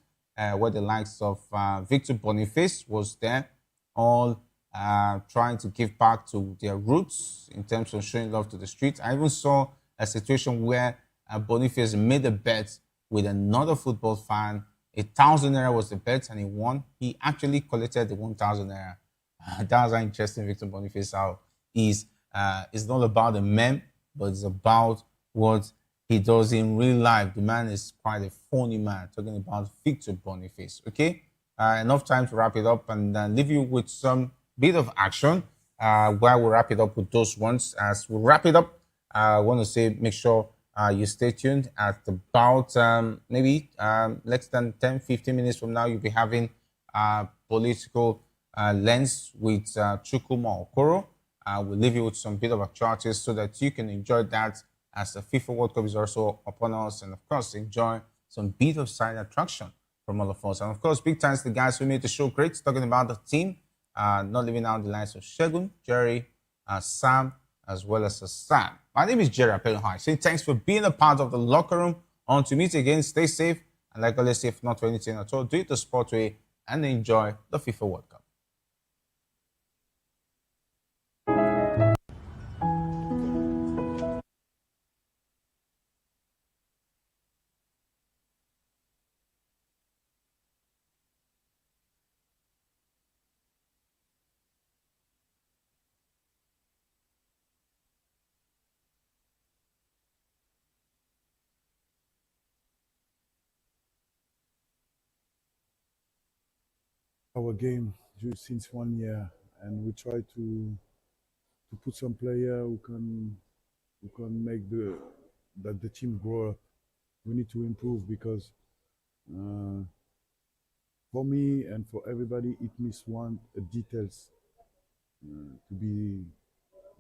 where the likes of Victor Boniface was there, all trying to give back to their roots in terms of showing love to the streets. I even saw a situation where Boniface made a bet with another football fan. 1,000 naira was the bet and he won. He actually collected the 1,000 naira. That's how interesting Victor Boniface is. It's not about the meme, but it's about what he does in real life. The man is quite a funny man, talking about Victor Boniface, okay? enough time to wrap it up and leave you with some bit of action while we wrap it up with those ones. As we wrap it up, I want to say make sure you stay tuned. At about maybe less than 10-15 minutes from now, you'll be having political lens with Chukwuma Okoro. We'll leave you with some bit of actualities so that you can enjoy that as the FIFA World Cup is also upon us, and of course enjoy some bit of side attraction from all of us. And of course, big thanks to the guys who made the show great, talking about the team, not leaving out the lines of Shegun, Jerry, Sam, as well as Sam. My name is Jerry Apelhai. Saying thanks for being a part of the locker room. On to meet again. Stay safe. And like always, if not for anything at all, do it the sport way and enjoy the FIFA World Cup. Our game since 1 year, and we try to put some player who can make the team grow up. We need to improve because for me and for everybody, it miss one details to be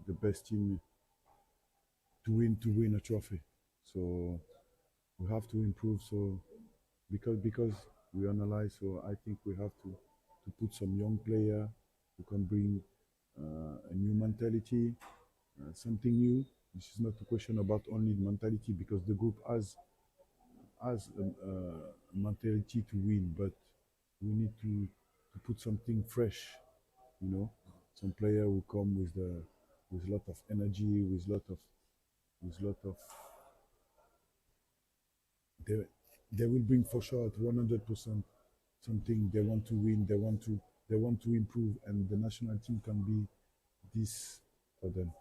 the best team to win a trophy. So we have to improve. So because we analyze, so I think we have to put some young player who can bring a new mentality, something new. This is not a question about only mentality, because the group has a mentality to win, but we need to put something fresh, you know, some player who come with a lot of energy, with lot of they will bring for sure at 100% something. They want to win, they want to improve, and the national team can be this for them.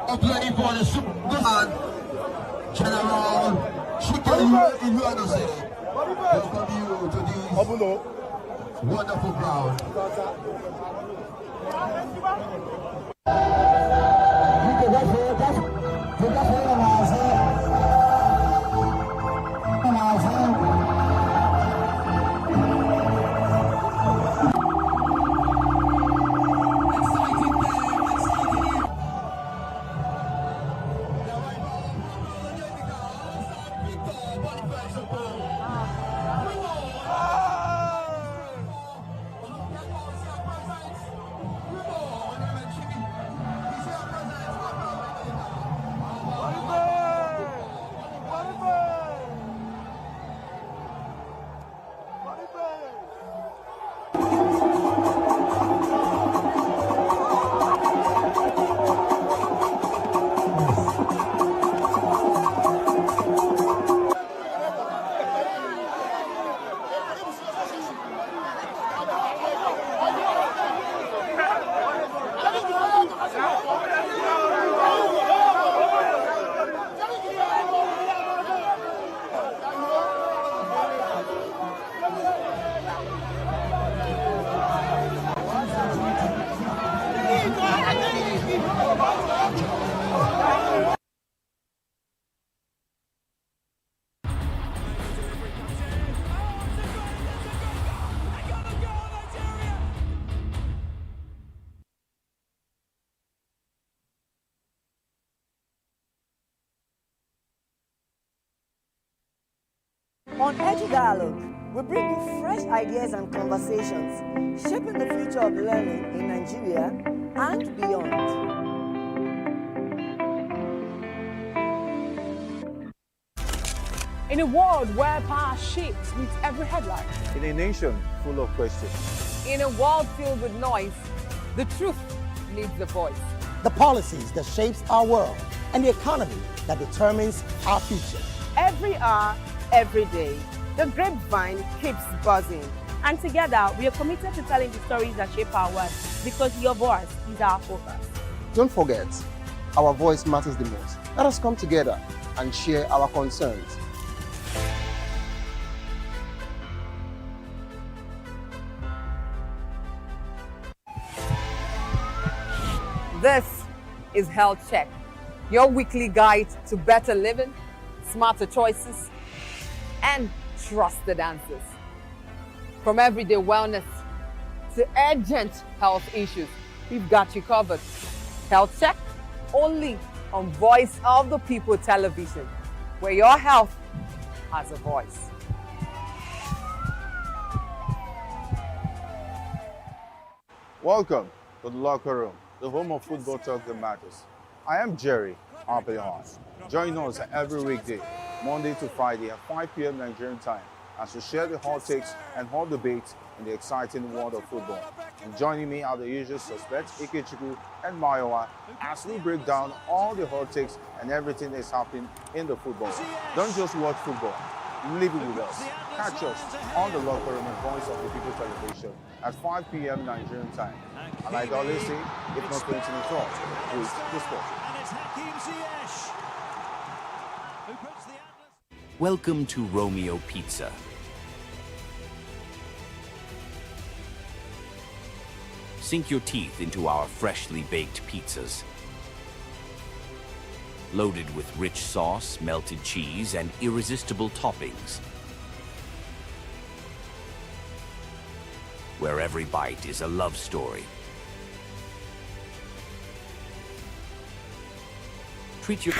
Uploading for the Superman General Chicken in USA. Welcome you to this wonderful crowd. On Edu Dialogue, we bring you fresh ideas and conversations, shaping the future of learning in Nigeria and beyond. In a world where power shifts with every headline. In a nation full of questions. In a world filled with noise, the truth needs a voice. The policies that shapes our world and the economy that determines our future. Every hour, every day, the grapevine keeps buzzing. And together, we are committed to telling the stories that shape our world because your voice is our focus. Don't forget, our voice matters the most. Let us come together and share our concerns. This is Health Check, your weekly guide to better living, smarter choices, and trusted answers. From everyday wellness to urgent health issues, we've got you covered. Health Check, only on Voice of the People television, where your health has a voice. Welcome to the locker room, the home of football talk that matters. I am Jerry Arpillon. Join us every weekday, Monday to Friday at 5 p.m. Nigerian time, as we share the hot takes and hot debates in the exciting world of football. And joining me are the usual suspects, Ikechukwu and Mayowa, as we break down all the hot takes and everything that's happening in the football. Don't just watch football, live it with us. Catch us on the locker room and Voice of the People television at 5 p.m. Nigerian time. And like I always say, if not 20 minutes off, with the sport. Welcome to Romeo Pizza. Sink your teeth into our freshly baked pizzas. Loaded with rich sauce, melted cheese, and irresistible toppings. Where every bite is a love story. Treat your...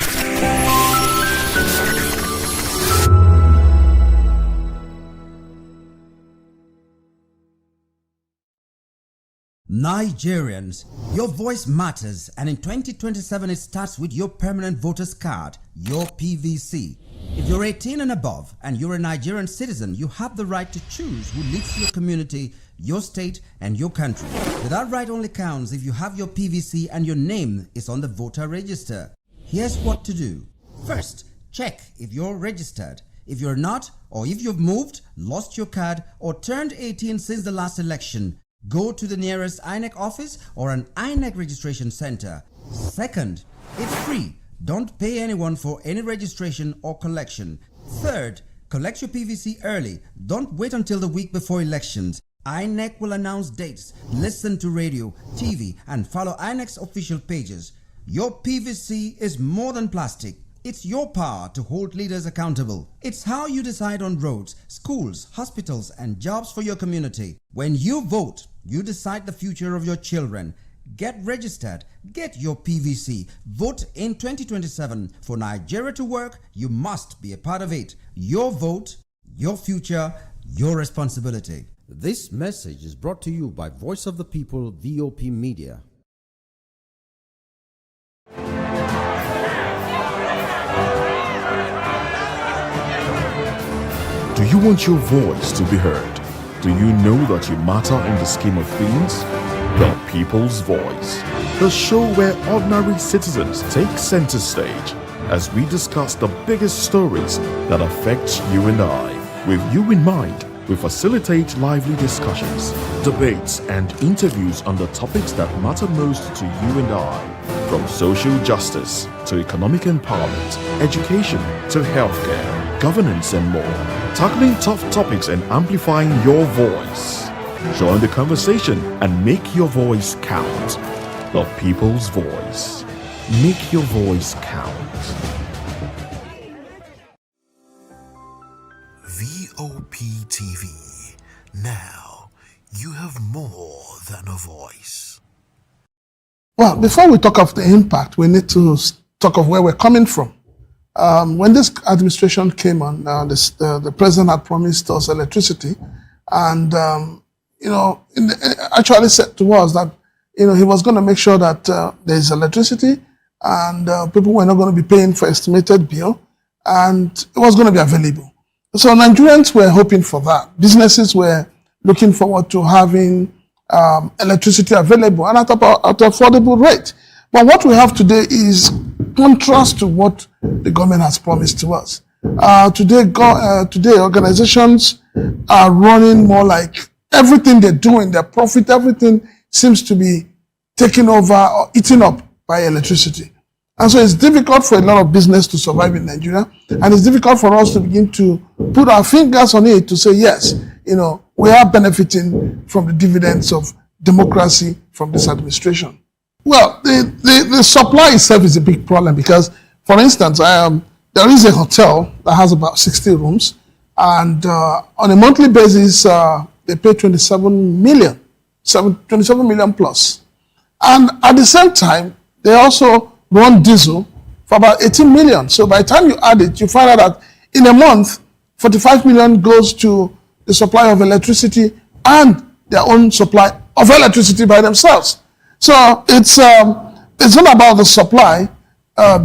Nigerians, your voice matters, and in 2027 it starts with your permanent voter's card, your PVC. If you're 18 and above and you're a Nigerian citizen, you have the right to choose who leads your community, your state, and your country. But that right only counts if you have your PVC and your name is on the voter register. Here's what to do. First, check if you're registered. If you're not, or if you've moved, lost your card, or turned 18 since the last election, go to the nearest INEC office or an INEC registration center. Second, it's free. Don't pay anyone for any registration or collection. Third, collect your PVC early. Don't wait until the week before elections. INEC will announce dates. Listen to radio, TV, and follow INEC's official pages. Your PVC is more than plastic. It's your power to hold leaders accountable. It's how you decide on roads, schools, hospitals, and jobs for your community. When you vote, you decide the future of your children. Get registered. Get your PVC. Vote in 2027. For Nigeria to work, you must be a part of it. Your vote, your future, your responsibility. This message is brought to you by Voice of the People, VOP Media. Do you want your voice to be heard? Do you know that you matter in the scheme of things? The People's Voice, the show where ordinary citizens take center stage as we discuss the biggest stories that affect you and I. With you in mind, we facilitate lively discussions, debates, and interviews on the topics that matter most to you and I. From social justice to economic empowerment, education to healthcare, governance, and more. Tackling tough topics and amplifying your voice. Join the conversation and make your voice count. The People's Voice. Make your voice count. VOP TV. Now, you have more than a voice. Well, before we talk of the impact, we need to talk of where we're coming from. when this administration came on, the president had promised us electricity, and actually said to us that he was going to make sure that there is electricity, and people were not going to be paying for estimated bill, and it was going to be available. So Nigerians were hoping for that. Businesses were looking forward to having electricity available and at affordable rate. But what we have today is contrast to what the government has promised to us. Today, organizations are running more like everything they're doing, their profit, everything seems to be taken over or eaten up by electricity. And so it's difficult for a lot of business to survive in Nigeria, and it's difficult for us to begin to put our fingers on it to say, yes, we are benefiting from the dividends of democracy from this administration. Well, the supply itself is a big problem because, for instance, there is a hotel that has about 60 rooms, and on a monthly basis, they pay 27 million plus. And at the same time, they also run diesel for about 18 million. So by the time you add it, you find out that in a month, 45 million goes to the supply of electricity and their own supply of electricity by themselves. So it's not about the supply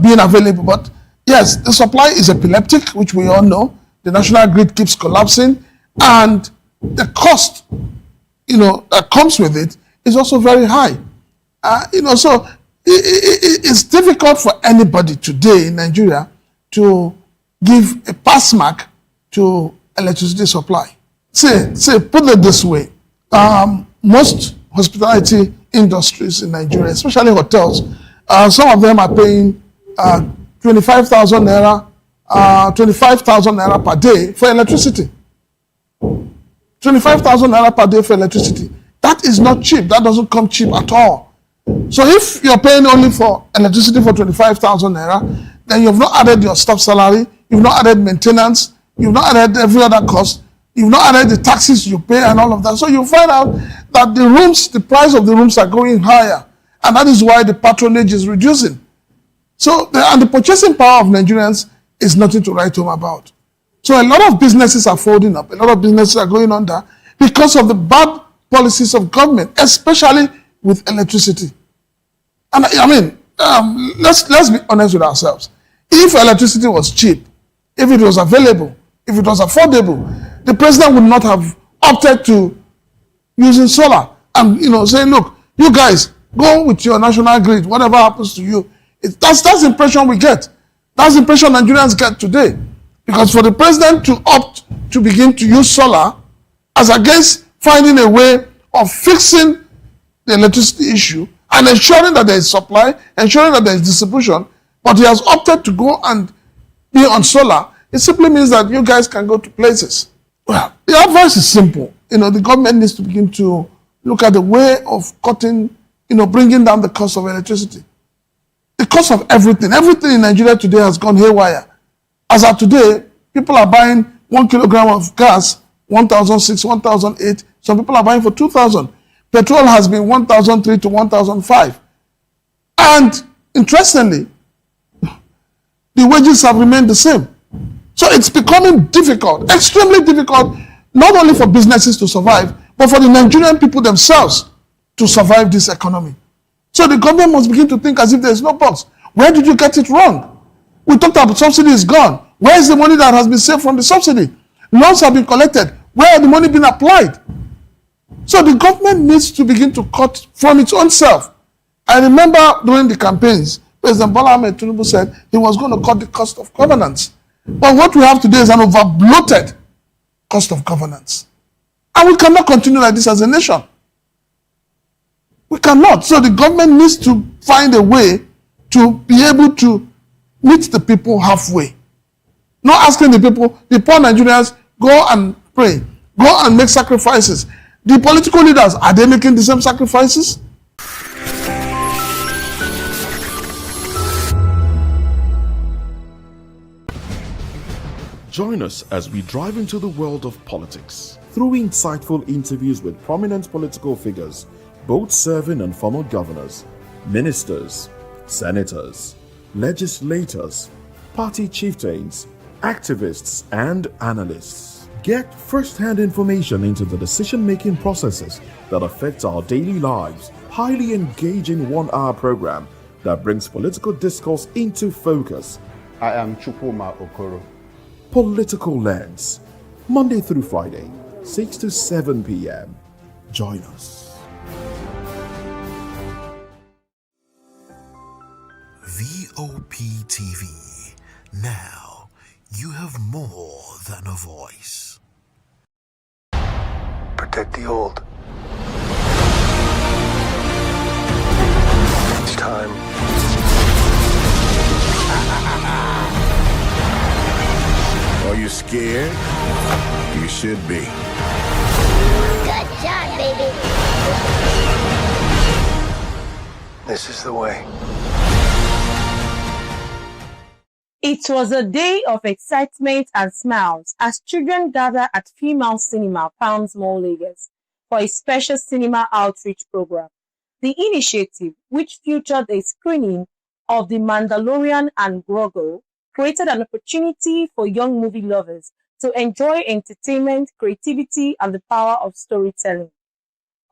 being available, but yes, the supply is epileptic, which we all know. The national grid keeps collapsing, and the cost, that comes with it is also very high. So it's difficult for anybody today in Nigeria to give a pass mark to electricity supply. Say, put it this way, most hospitality industries in Nigeria, especially hotels, some of them are paying 25,000 naira per day for electricity. 25,000 naira per day for electricity. That is not cheap. That doesn't come cheap at all. So if you're paying only for electricity for 25,000 naira, then you've not added your staff salary, you've not added maintenance, you've not added every other cost, you've not added the taxes you pay and all of that. So you find out that the price of the rooms are going higher, and that is why the patronage is reducing. So, and the purchasing power of Nigerians is nothing to write home about. So a lot of businesses are folding up, a lot of businesses are going under because of the bad policies of government, especially with electricity. And I mean, let's be honest with ourselves. If electricity was cheap, if it was available, if it was affordable, the president would not have opted to using solar and saying, look, you guys go with your national grid, whatever happens to you. That's the impression we get. That's the impression Nigerians get today. Because for the president to opt to begin to use solar as against finding a way of fixing the electricity issue and ensuring that there is supply, ensuring that there is distribution, but he has opted to go and be on solar, it simply means that you guys can go to places. Well, the advice is simple. The government needs to begin to look at the way of cutting, bringing down the cost of electricity. The cost of everything in Nigeria today has gone haywire. As of today, people are buying 1 kilogram of gas, 1,006, 1,008. Some people are buying for 2,000. Petrol has been 1,003 to 1,005. And interestingly, the wages have remained the same. So it's becoming difficult, extremely difficult, not only for businesses to survive, but for the Nigerian people themselves to survive this economy. So the government must begin to think as if there is no box. Where did you get it wrong? We talked about subsidy is gone. Where is the money that has been saved from the subsidy? Loans have been collected. Where has the money been applied? So the government needs to begin to cut from its own self. I remember during the campaigns, President Bola Ahmed Tinubu said he was going to cut the cost of governance. But what we have today is an over-bloated cost of governance. And we cannot continue like this as a nation. We cannot. So the government needs to find a way to be able to meet the people halfway. Not asking the people, the poor Nigerians, go and pray, go and make sacrifices. The political leaders, are they making the same sacrifices? Join us as we drive into the world of politics through insightful interviews with prominent political figures, both serving and former governors, ministers, senators, legislators, party chieftains, activists, and analysts. Get first-hand information into the decision-making processes that affect our daily lives. Highly engaging one-hour program that brings political discourse into focus. I am Chukwuma Okoro. Political Lens, Monday through Friday, 6 to 7 p.m. Join us. VOP TV. Now you have more than a voice. Protect the old. It's time. Are you scared? You should be. Good job, baby. This is the way. It was a day of excitement and smiles as children gather at Female Cinema, Palms Mall, Lagos, for a special cinema outreach program. The initiative, which featured a screening of The Mandalorian and Grogu, created an opportunity for young movie lovers to enjoy entertainment, creativity, and the power of storytelling.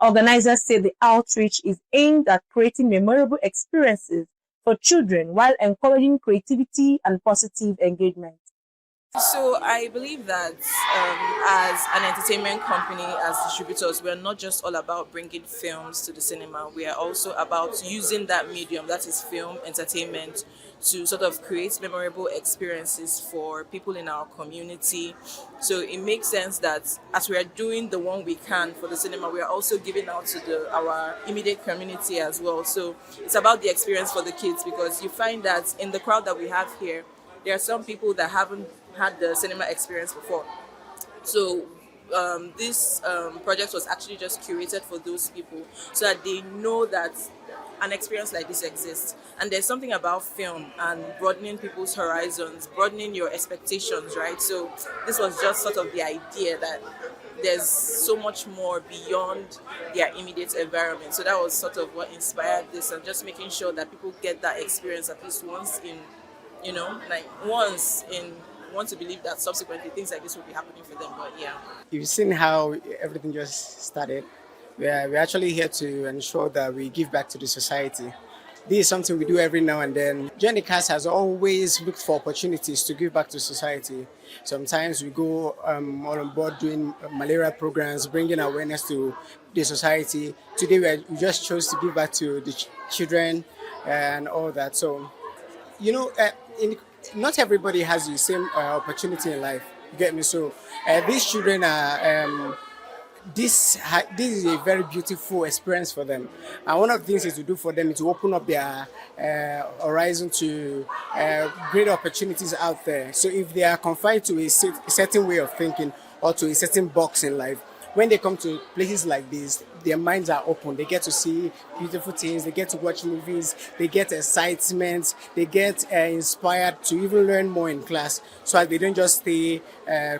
Organizers say the outreach is aimed at creating memorable experiences for children while encouraging creativity and positive engagement. So I believe that as an entertainment company, as distributors, we're not just all about bringing films to the cinema. We are also about using that medium, that is film, entertainment, to sort of create memorable experiences for people in our community. So it makes sense that as we are doing the one we can for the cinema, we are also giving out to our immediate community as well. So it's about the experience for the kids, because you find that in the crowd that we have here, there are some people that haven't had the cinema experience before. So this project was actually just curated for those people so that they know that an experience like this exists. And there's something about film and broadening people's horizons, broadening your expectations, right? So this was just sort of the idea that there's so much more beyond their immediate environment. So that was sort of what inspired this, and just making sure that people get that experience at least once in, want to believe that subsequently things like this will be happening for them. But yeah, you've seen how everything just started. We're actually here to ensure that we give back to the society. This is something we do every now and then. Journey Cast has always looked for opportunities to give back to society. Sometimes we go all on board doing malaria programs, bringing awareness to the society. Today we just chose to give back to the children and all that. So, not everybody has the same opportunity in life. You get me? So these children are. This is a very beautiful experience for them, and one of the things is to do for them is to open up their horizon to great opportunities out there. So if they are confined to a certain way of thinking or to a certain box in life, when they come to places like this, their minds are open. They get to see beautiful things. They get to watch movies. They get excitement. They get inspired to even learn more in class, so that they don't just stay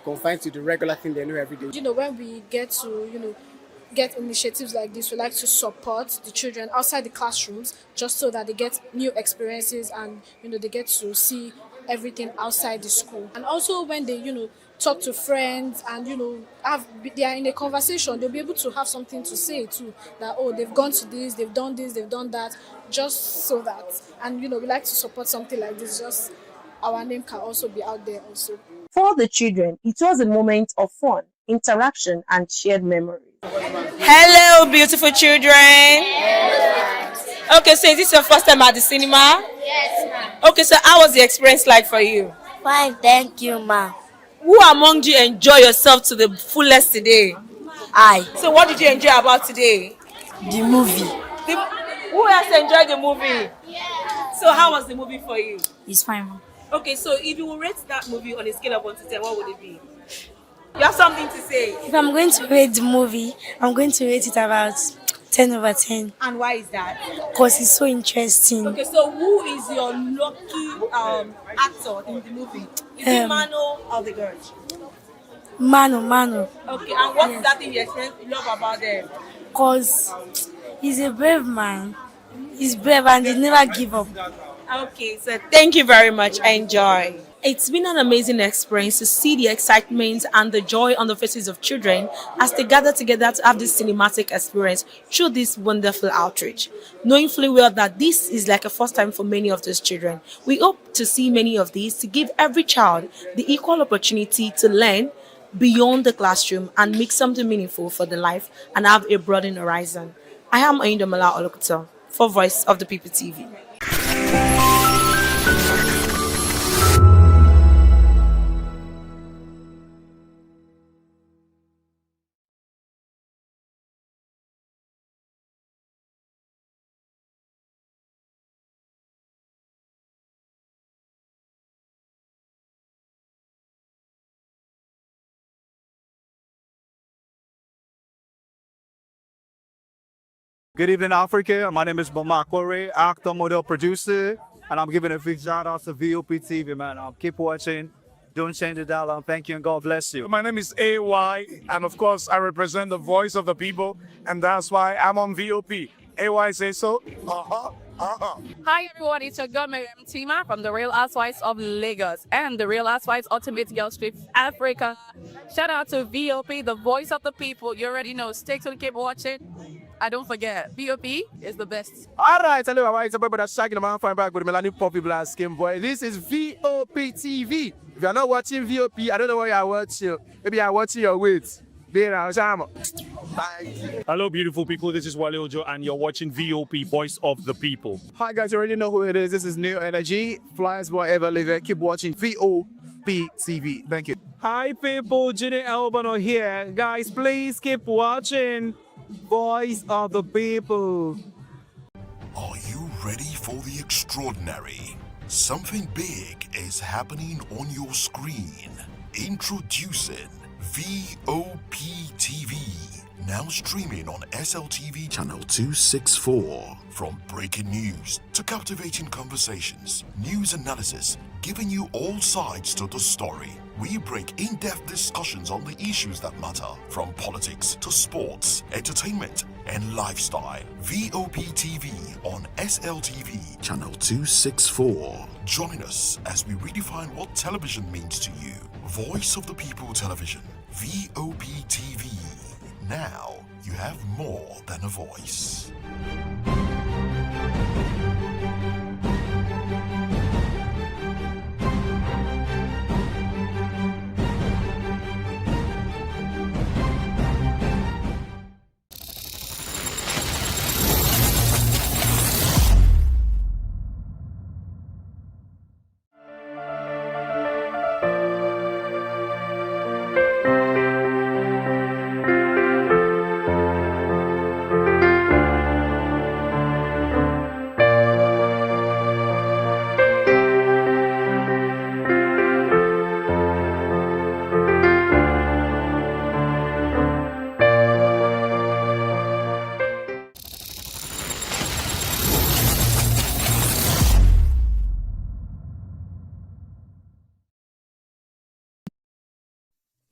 confined to the regular thing they know every day. When we get to, get initiatives like this, we like to support the children outside the classrooms, just so that they get new experiences and, they get to see everything outside the school. And also when they, talk to friends and they are in a conversation, they'll be able to have something to say too, that they've gone to this, they've done that, just so that, and we like to support something like this, just our name can also be out there also. For the children, it was a moment of fun, interaction, and shared memories. Hello, beautiful children. Yes. Okay, so is this your first time at the cinema? Yes, ma'am. Okay, so how was the experience like for you? Fine, thank you, ma'am. Who among you enjoy yourself to the fullest today? I. So what did you enjoy about today? The movie. Who else enjoyed the movie? Yeah. So how was the movie for you? It's fine, ma'am. Okay, so if you will rate that movie on a scale of 1 to 10, what would it be? You have something to say? If I'm going to rate the movie, I'm going to rate it about 10 over 10. And why is that? Because it's so interesting. Okay, so who is your lucky actor in the movie? Is it Mano or the girl? Mano. Okay, and what is that thing you love about them? Because he's a brave man. He's brave and he never give up. Okay, so thank you very much. Enjoy. It's been an amazing experience to see the excitement and the joy on the faces of children as they gather together to have this cinematic experience through this wonderful outreach. Knowing fully well that this is like a first time for many of those children, we hope to see many of these to give every child the equal opportunity to learn beyond the classroom and make something meaningful for their life and have a broadened horizon. I am Oyindamola Olokuto for Voice of the People TV. Good evening, Africa. My name is Bamakore, actor, model, producer, and I'm giving a big shout out to Vop TV, man. Keep watching. Don't change the dial. Thank you and God bless you. My name is AY, and of course, I represent the voice of the people, and that's why I'm on VOP. AY say so. Hi everyone, it's your girl Miriam Tima from the Real Housewives of Lagos and the Real Housewives Ultimate Girls Trip Africa. Shout out to VOP, the voice of the people. You already know. Stay tuned, keep watching. And don't forget, VOP is the best. All right, hello, it's about that shagging man fine back with Melanie Poppy Black Skin Boy. This is VOP TV. If you're not watching VOP, I don't know why you're watching. Maybe you're watching your weight. Hello, beautiful people. This is Wale Ojo, and you're watching VOP, Voice of the People. Hi, guys. You already know who it is. This is New Energy. Flyers whatever live. Keep watching VOP TV. Thank you. Hi, people. Ginny Albano here. Guys, please keep watching Voice of the People. Are you ready for the extraordinary? Something big is happening on your screen. Introducing VOP TV. Now streaming on SLTV channel 264. From breaking news to captivating conversations, news analysis, giving you all sides to the story. We break in-depth discussions on the issues that matter, from politics to sports, entertainment, and lifestyle. VOP TV on SLTV channel 264. Join us as we redefine what television means to you. Voice of the People Television, VOP TV. Now you have more than a voice.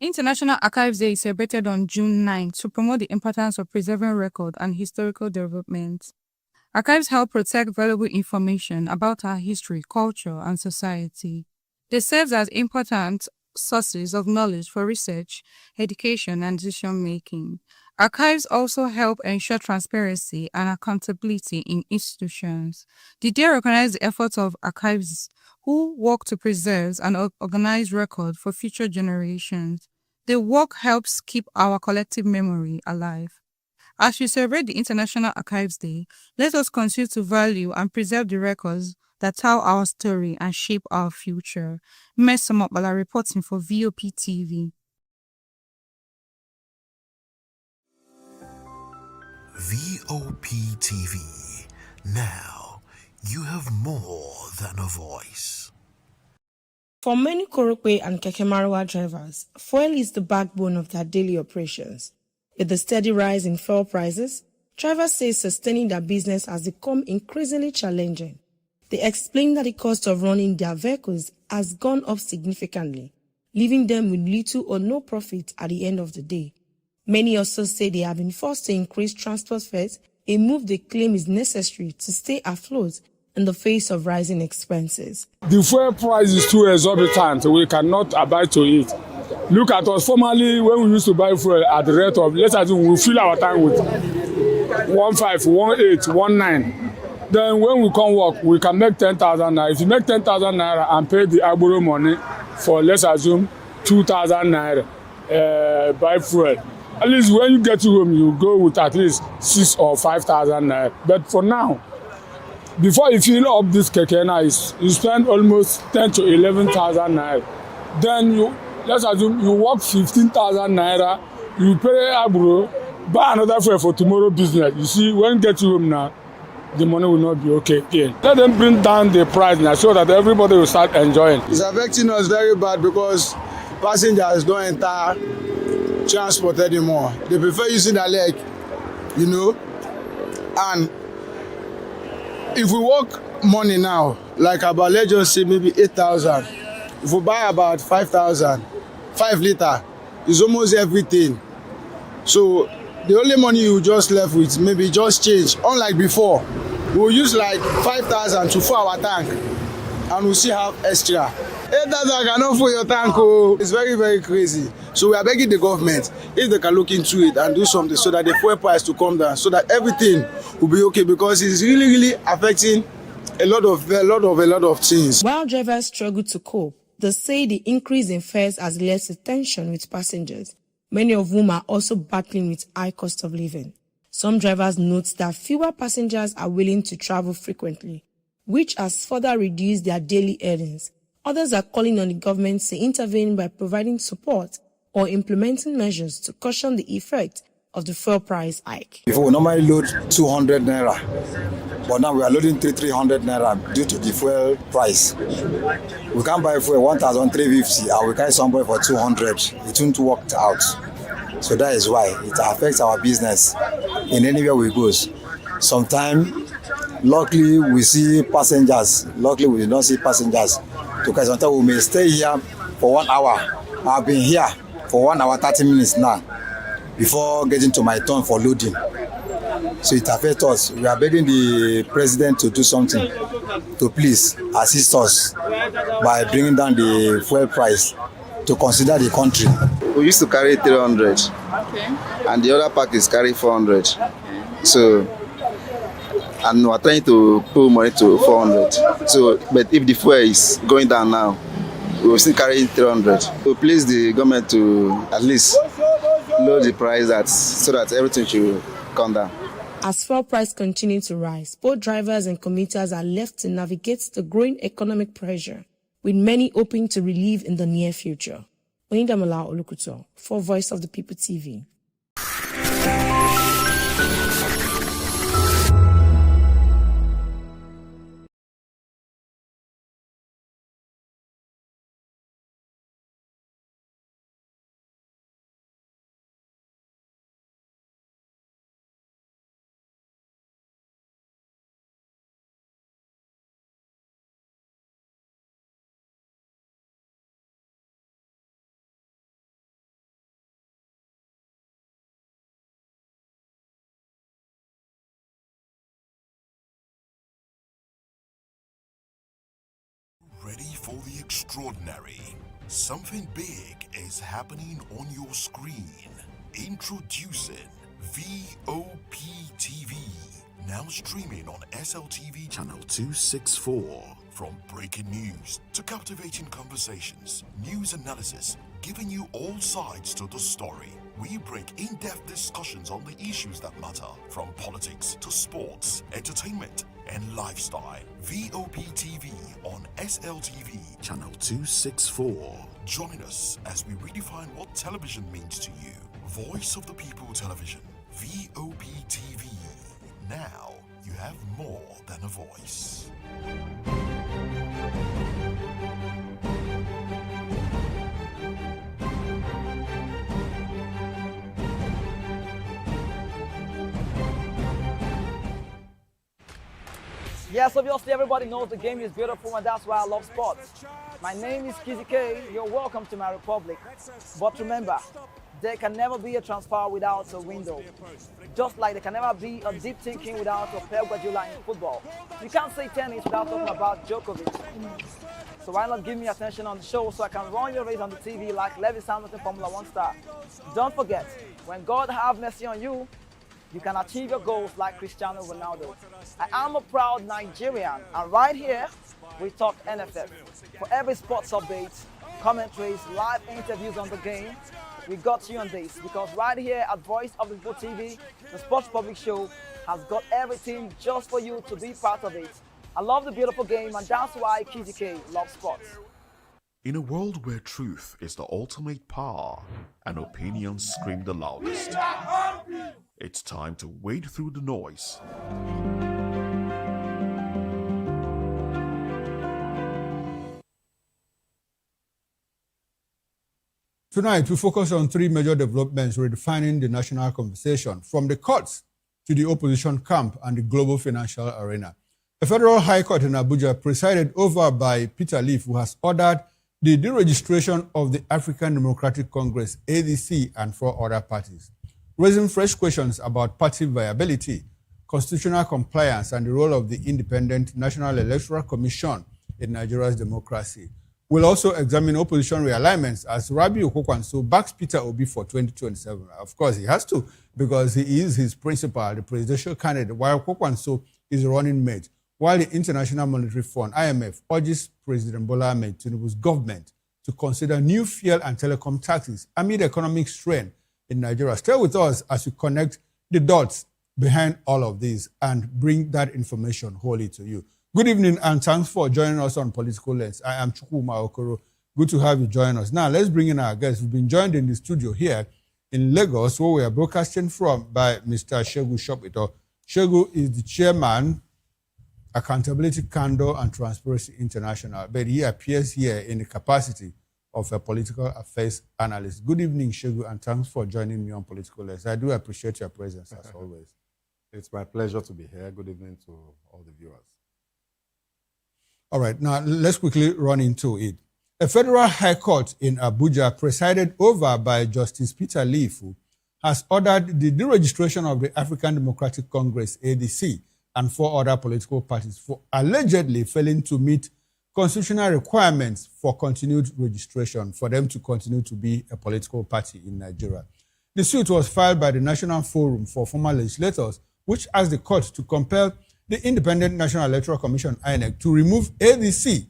International Archives Day is celebrated on June 9 to promote the importance of preserving record and historical development. Archives help protect valuable information about our history, culture, and society. They serve as important sources of knowledge for research, education, and decision-making. Archives also help ensure transparency and accountability in institutions. The day recognizes the efforts of archivists who work to preserve and organize records for future generations. Their work helps keep our collective memory alive. As we celebrate the International Archives Day, let us continue to value and preserve the records that tell our story and shape our future. Mesomokbala reporting for VOP TV. VOP TV. Now you have more than a voice. For many Korope and Keke Marwa drivers, fuel is the backbone of their daily operations. With the steady rise in fuel prices, drivers say sustaining their business has become increasingly challenging. They explain that the cost of running their vehicles has gone up significantly, leaving them with little or no profit at the end of the day. Many also say they have been forced to increase transport fares, a move they claim is necessary to stay afloat in the face of rising expenses. The fuel price is too exorbitant. We cannot abide to it. Look at us. Formerly, when we used to buy fuel at the rate of, let's assume we fill our tank with 15, 18, 19. Then when we come work, we can make 10,000 naira. If you make 10,000 naira and pay the agboro money for, let's assume, 2,000 naira, buy fuel. At least when you get to home, you go with at least 6,000 or 5,000 naira. But for now, before you fill up this keke now, you spend almost 10 to 11,000 naira. Then let's assume you work 15,000 naira, you pay agboro, buy another fuel for tomorrow business. You see, when you get to home now, the money will not be okay again. Let them bring down the price now so that everybody will start enjoying. It's affecting us very bad because passengers don't enter transport anymore. They prefer using their leg, you know. And if we work money now, like about, let's just say maybe 8,000. If we buy about 5,000, 5 litre, it's almost everything. So the only money you just left with maybe just change. Unlike before, we'll use like 5,000 to fill our tank and we'll still have extra. 8,000 cannot fill your tank. Oh. It's very, very crazy. So we are begging the government if they can look into it and do something so that the fuel price to come down, so that everything will be okay, because it's really, really affecting a lot of things. While drivers struggle to cope, they say the increase in fares has led to tension with passengers, many of whom are also battling with high cost of living. Some drivers note that fewer passengers are willing to travel frequently, which has further reduced their daily earnings. Others are calling on the government to intervene by providing support or implementing measures to cushion the effect of the fuel price hike. Before we normally load 200 naira, but now we are loading 300 naira due to the fuel price. We can't buy fuel 1,350 and we carry somebody for 200. It won't work out. So that is why it affects our business in anywhere we go. Sometimes, luckily we see passengers. Luckily we do not see passengers. Because sometimes we may stay here for 1 hour. I've been here for 1 hour 30 minutes now before getting to my turn for loading. So it affects us. We are begging the president to do something, to please assist us by bringing down the fuel price, to consider the country. We used to carry 300, and the other pack is carry 400. So, and we're trying to pull money to 400. So, but if the fuel is going down now, we will still carry 300. So please the government to at least lower the price so that everything should come down. As fuel price continue to rise, both drivers and commuters are left to navigate the growing economic pressure, with many hoping to relieve in the near future. Oyindamola Olukuto for Voice of the People TV. Ready for the extraordinary? Something big is happening on your screen. Introducing Vop TV. Now streaming on SLTV channel 264. From breaking news to captivating conversations, news analysis, giving you all sides to the story. We bring in-depth discussions on the issues that matter, from politics to sports, entertainment, and lifestyle. Vop TV on SLTV channel 264. Join us as we redefine what television means to you. Voice of the People Television, Vop TV. Now you have more than a voice. Yes, obviously everybody knows the game is beautiful and that's why I love sports. My name is Kizzy K. You're welcome to my republic. But remember, there can never be a transfer without a window. Just like there can never be a deep thinking without a Pep Guardiola in football. You can't say tennis without talking about Djokovic. So why not give me attention on the show so I can run your race on the TV like Lewis Hamilton Formula 1 star. Don't forget, when God have mercy on you, you can achieve your goals like Cristiano Ronaldo. I am a proud Nigerian, and right here, we talk NFF. For every sports update, commentaries, live interviews on the game, we got you on this, because right here at Voice of the Vop TV, the Sports Public Show has got everything just for you to be part of it. I love the beautiful game, and that's why KZK loves sports. In a world where truth is the ultimate power and opinions scream the loudest, it's time to wade through the noise. Tonight, we focus on three major developments redefining the national conversation, from the courts to the opposition camp and the global financial arena. A federal high court in Abuja, presided over by Peter Leaf, who has ordered the deregistration of the African Democratic Congress, ADC, and 4 other parties, raising fresh questions about party viability, constitutional compliance, and the role of the Independent National Electoral Commission in Nigeria's democracy. We'll also examine opposition realignments as Rabiu Okokwanso backs Peter Obi for 2027. Of course, he has to, because he is his principal, the presidential candidate, while Okokwanso is running mate, while the International Monetary Fund, IMF, urges President Bola Ahmed Tinubu's government to consider new fuel and telecom taxes amid economic strain in Nigeria. Stay with us as we connect the dots behind all of this and bring that information wholly to you. Good evening, and thanks for joining us on Political Lens. I am Chukwuma Okoro. Good to have you join us. Now, let's bring in our guests. We've been joined in the studio here in Lagos, where we are broadcasting from, by Mr. Shegu Shopito. Shegu is the chairman, Accountability, Candor, and Transparency International, but he appears here in the capacity of a political affairs analyst. Good evening, Shegu, and thanks for joining me on Political Lens. I do appreciate your presence, as always. It's my pleasure to be here. Good evening to all the viewers. All right, now let's quickly run into it. A federal high court in Abuja, presided over by Justice Peter Leaf, has ordered the deregistration of the African Democratic Congress, ADC, and 4 other political parties for allegedly failing to meet constitutional requirements for continued registration, for them to continue to be a political party in Nigeria. The suit was filed by the National Forum for Former Legislators, which asked the court to compel the Independent National Electoral Commission, INEC, to remove ADC,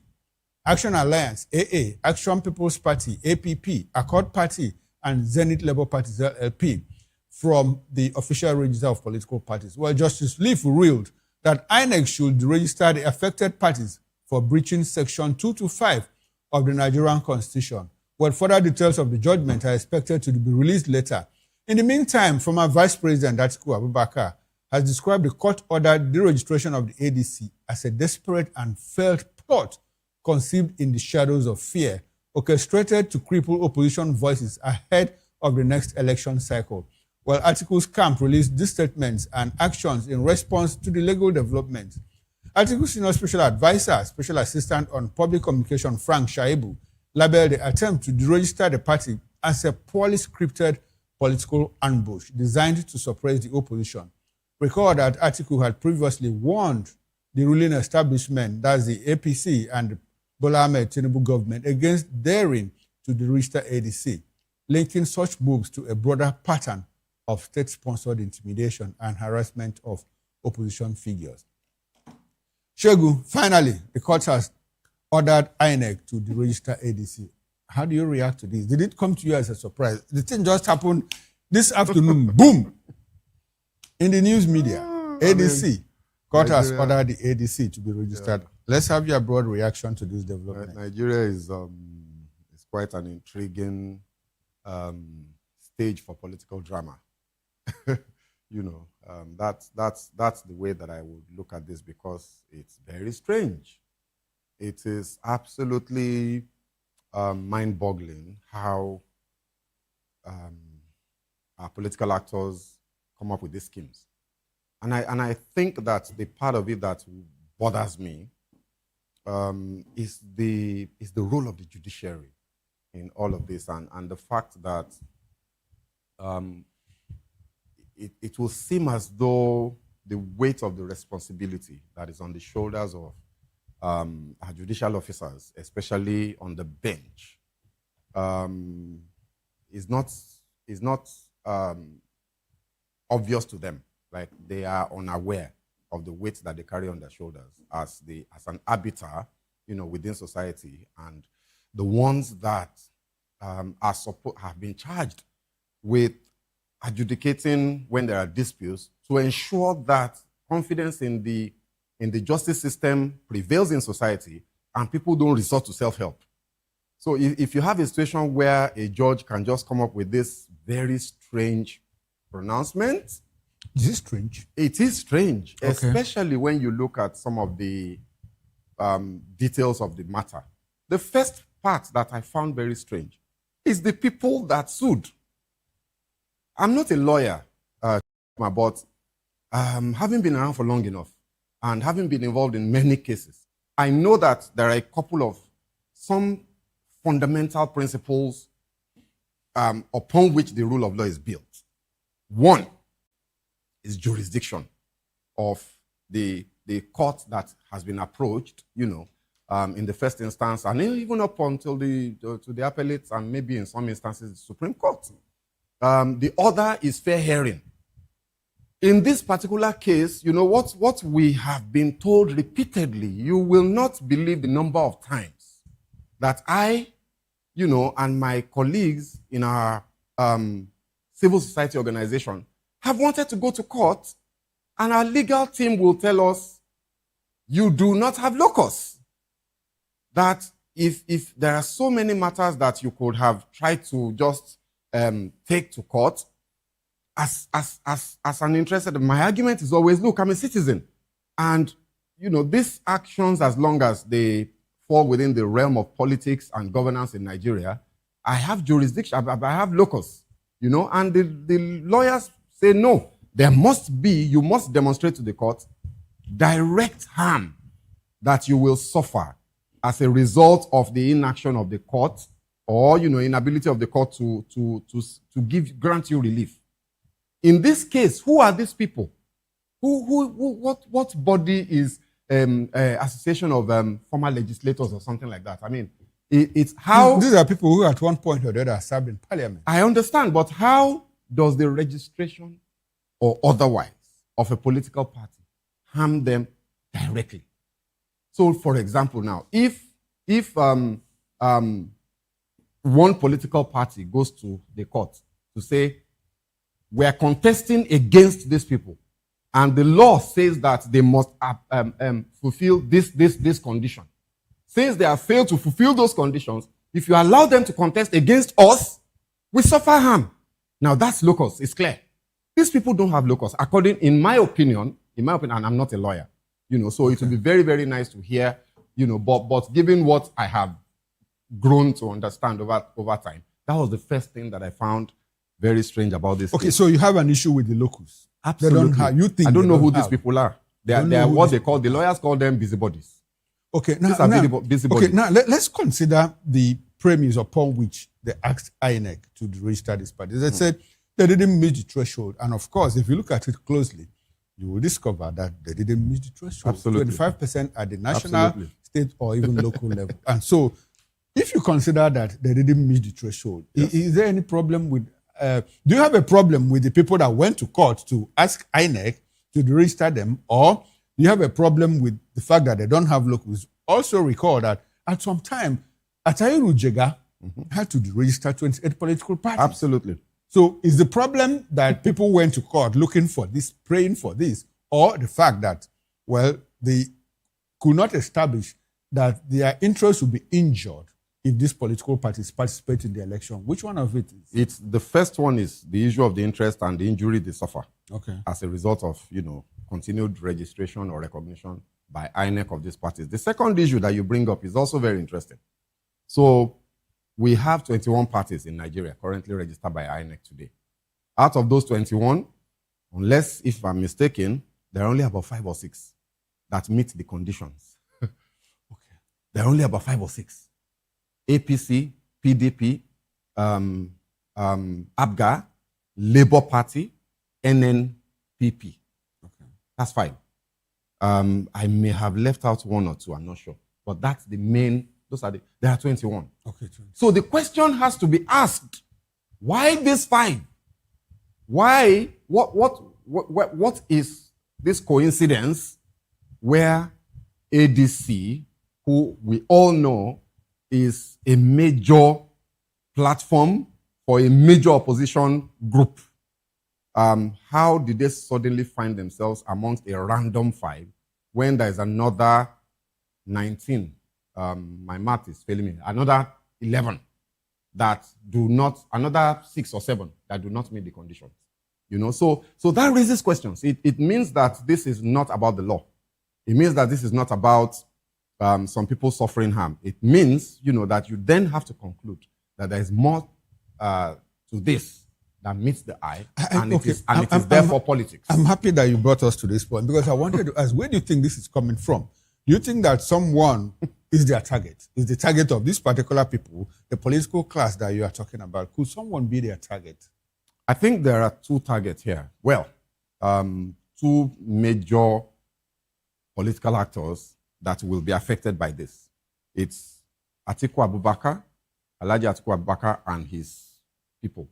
Action Alliance, AA, Action People's Party, APP, Accord Party, and Zenith Labour Party, ZLP, from the official register of political parties. Well, Justice Leaf ruled that INEC should register the affected parties for breaching Section 225 of the Nigerian Constitution. Well, further details of the judgment are expected to be released later. In the meantime, former Vice President Atiku Abubakar has described the court-ordered deregistration of the ADC as a desperate and failed plot conceived in the shadows of fear, orchestrated to cripple opposition voices ahead of the next election cycle. While Atiku's camp released these statements and actions in response to the legal developments, Atiku's senior special advisor, Special Assistant on Public Communication, Frank Shaibu, labeled the attempt to deregister the party as a poorly scripted political ambush designed to suppress the opposition. Recall that Atiku had previously warned the ruling establishment, that's the APC and the Bola Ahmed Tinubu government, against daring to deregister ADC, linking such moves to a broader pattern of state-sponsored intimidation and harassment of opposition figures. Shegu, finally, the court has ordered INEC to deregister ADC. How do you react to this? Did it come to you as a surprise? The thing just happened this afternoon, boom! In the news media, ADC, court has ordered the ADC to be registered. Yeah. Let's have your broad reaction to this development. Nigeria is quite an intriguing stage for political drama. That's the way that I would look at this, because it's very strange. It is absolutely mind-boggling how our political actors come up with these schemes. And I think that the part of it that bothers me is the role of the judiciary in all of this, and the fact that it will seem as though the weight of the responsibility that is on the shoulders of our judicial officers, especially on the bench, is not obvious to them. Like they are unaware of the weight that they carry on their shoulders as an arbiter, within society, and the ones that have been charged with adjudicating when there are disputes to ensure that confidence in the justice system prevails in society and people don't resort to self-help. So if you have a situation where a judge can just come up with this very strange pronouncement. Is it strange? It is strange, Okay. especially when you look at some of the details of the matter. The first part that I found very strange is the people that sued. I'm not a lawyer, but having been around for long enough and having been involved in many cases, I know that there are a couple of some fundamental principles upon which the rule of law is built. One is jurisdiction of the court that has been approached, in the first instance, and even up until to the appellates, and maybe in some instances the Supreme Court. The other is fair hearing. In this particular case, what we have been told repeatedly, you will not believe the number of times that I, and my colleagues in our civil society organization have wanted to go to court, and our legal team will tell us, you do not have locus. That if there are so many matters that you could have tried to just take to court, as an interested, my argument is always, look, I'm a citizen. And, these actions, as long as they fall within the realm of politics and governance in Nigeria, I have jurisdiction, I have locus, and the lawyers say, no, you must demonstrate to the court direct harm that you will suffer as a result of the inaction of the court or, inability of the court to grant you relief. In this case, who are these people? What body is association of former legislators or something like that? I mean, it's how... These are people who at one point or the other served in parliament. I understand, but how does the registration or otherwise of a political party harm them directly? So, for example, now, if one political party goes to the court to say, we are contesting against these people, and the law says that they must fulfill this condition. Since they have failed to fulfill those conditions, if you allow them to contest against us, we suffer harm. Now that's locus, it's clear. These people don't have locus. In my opinion, and I'm not a lawyer, so it would be very, very nice to hear, but given what I have grown to understand over time, that was the first thing that I found very strange about this Okay, case. so you have an issue with the locus. Absolutely. I don't know who these people are. They are what the lawyers call them busybodies. Okay, These are busybodies. Okay, now let's consider the premise upon which they asked INEC to register these parties. They said they didn't meet the threshold. And of course, if you look at it closely, you will discover that they didn't meet the threshold. Absolutely. 25% at the national, Absolutely. state, or even local level. And so, if you consider that they didn't meet the threshold, is there any problem with... do you have a problem with the people that went to court to ask INEC to register them, or do you have a problem with the fact that they don't have locals? Also recall that at some time, Atahiru Jega had to register 28 political parties. Absolutely. So is the problem that people went to court looking for this, praying for this, or the fact that, well, they could not establish that their interests would be injured if these political parties participate in the election? Which one of it is? It's the first one is the issue of the interest and the injury they suffer. Okay. As a result of, continued registration or recognition by INEC of these parties. The second issue that you bring up is also very interesting. So we have 21 parties in Nigeria currently registered by INEC today. Out of those 21, unless if I'm mistaken, there are only about 5 or 6 that meet the conditions. Okay. There are only about 5 or 6. APC, PDP, ABGA, Labour Party, NNPP. Okay. That's fine. I may have left out one or two, I'm not sure. But that's the main, there are 21. Okay. 20. So the question has to be asked, why this 5? Why, what is this coincidence where ADC, who we all know is a major platform for a major opposition group, how did they suddenly find themselves amongst a random 5 when there is another 19? My math is failing me. Another 11 that do not, another 6 or 7 that do not meet the conditions. You know, so that raises questions. It means that this is not about the law. It means that this is not about some people suffering harm. It means, you know, that you then have to conclude that there is more to this that meets the eye, and it is therefore politics. I'm happy that you brought us to this point, because I wanted to ask, where do you think this is coming from? Do you think that someone is their target, is the target of these particular people, the political class that you are talking about? Could someone be their target? I think there are 2 targets here. Well, 2 major political actors that will be affected by this. It's Atiku Abubakar, Alhaji Atiku Abubakar, and his people.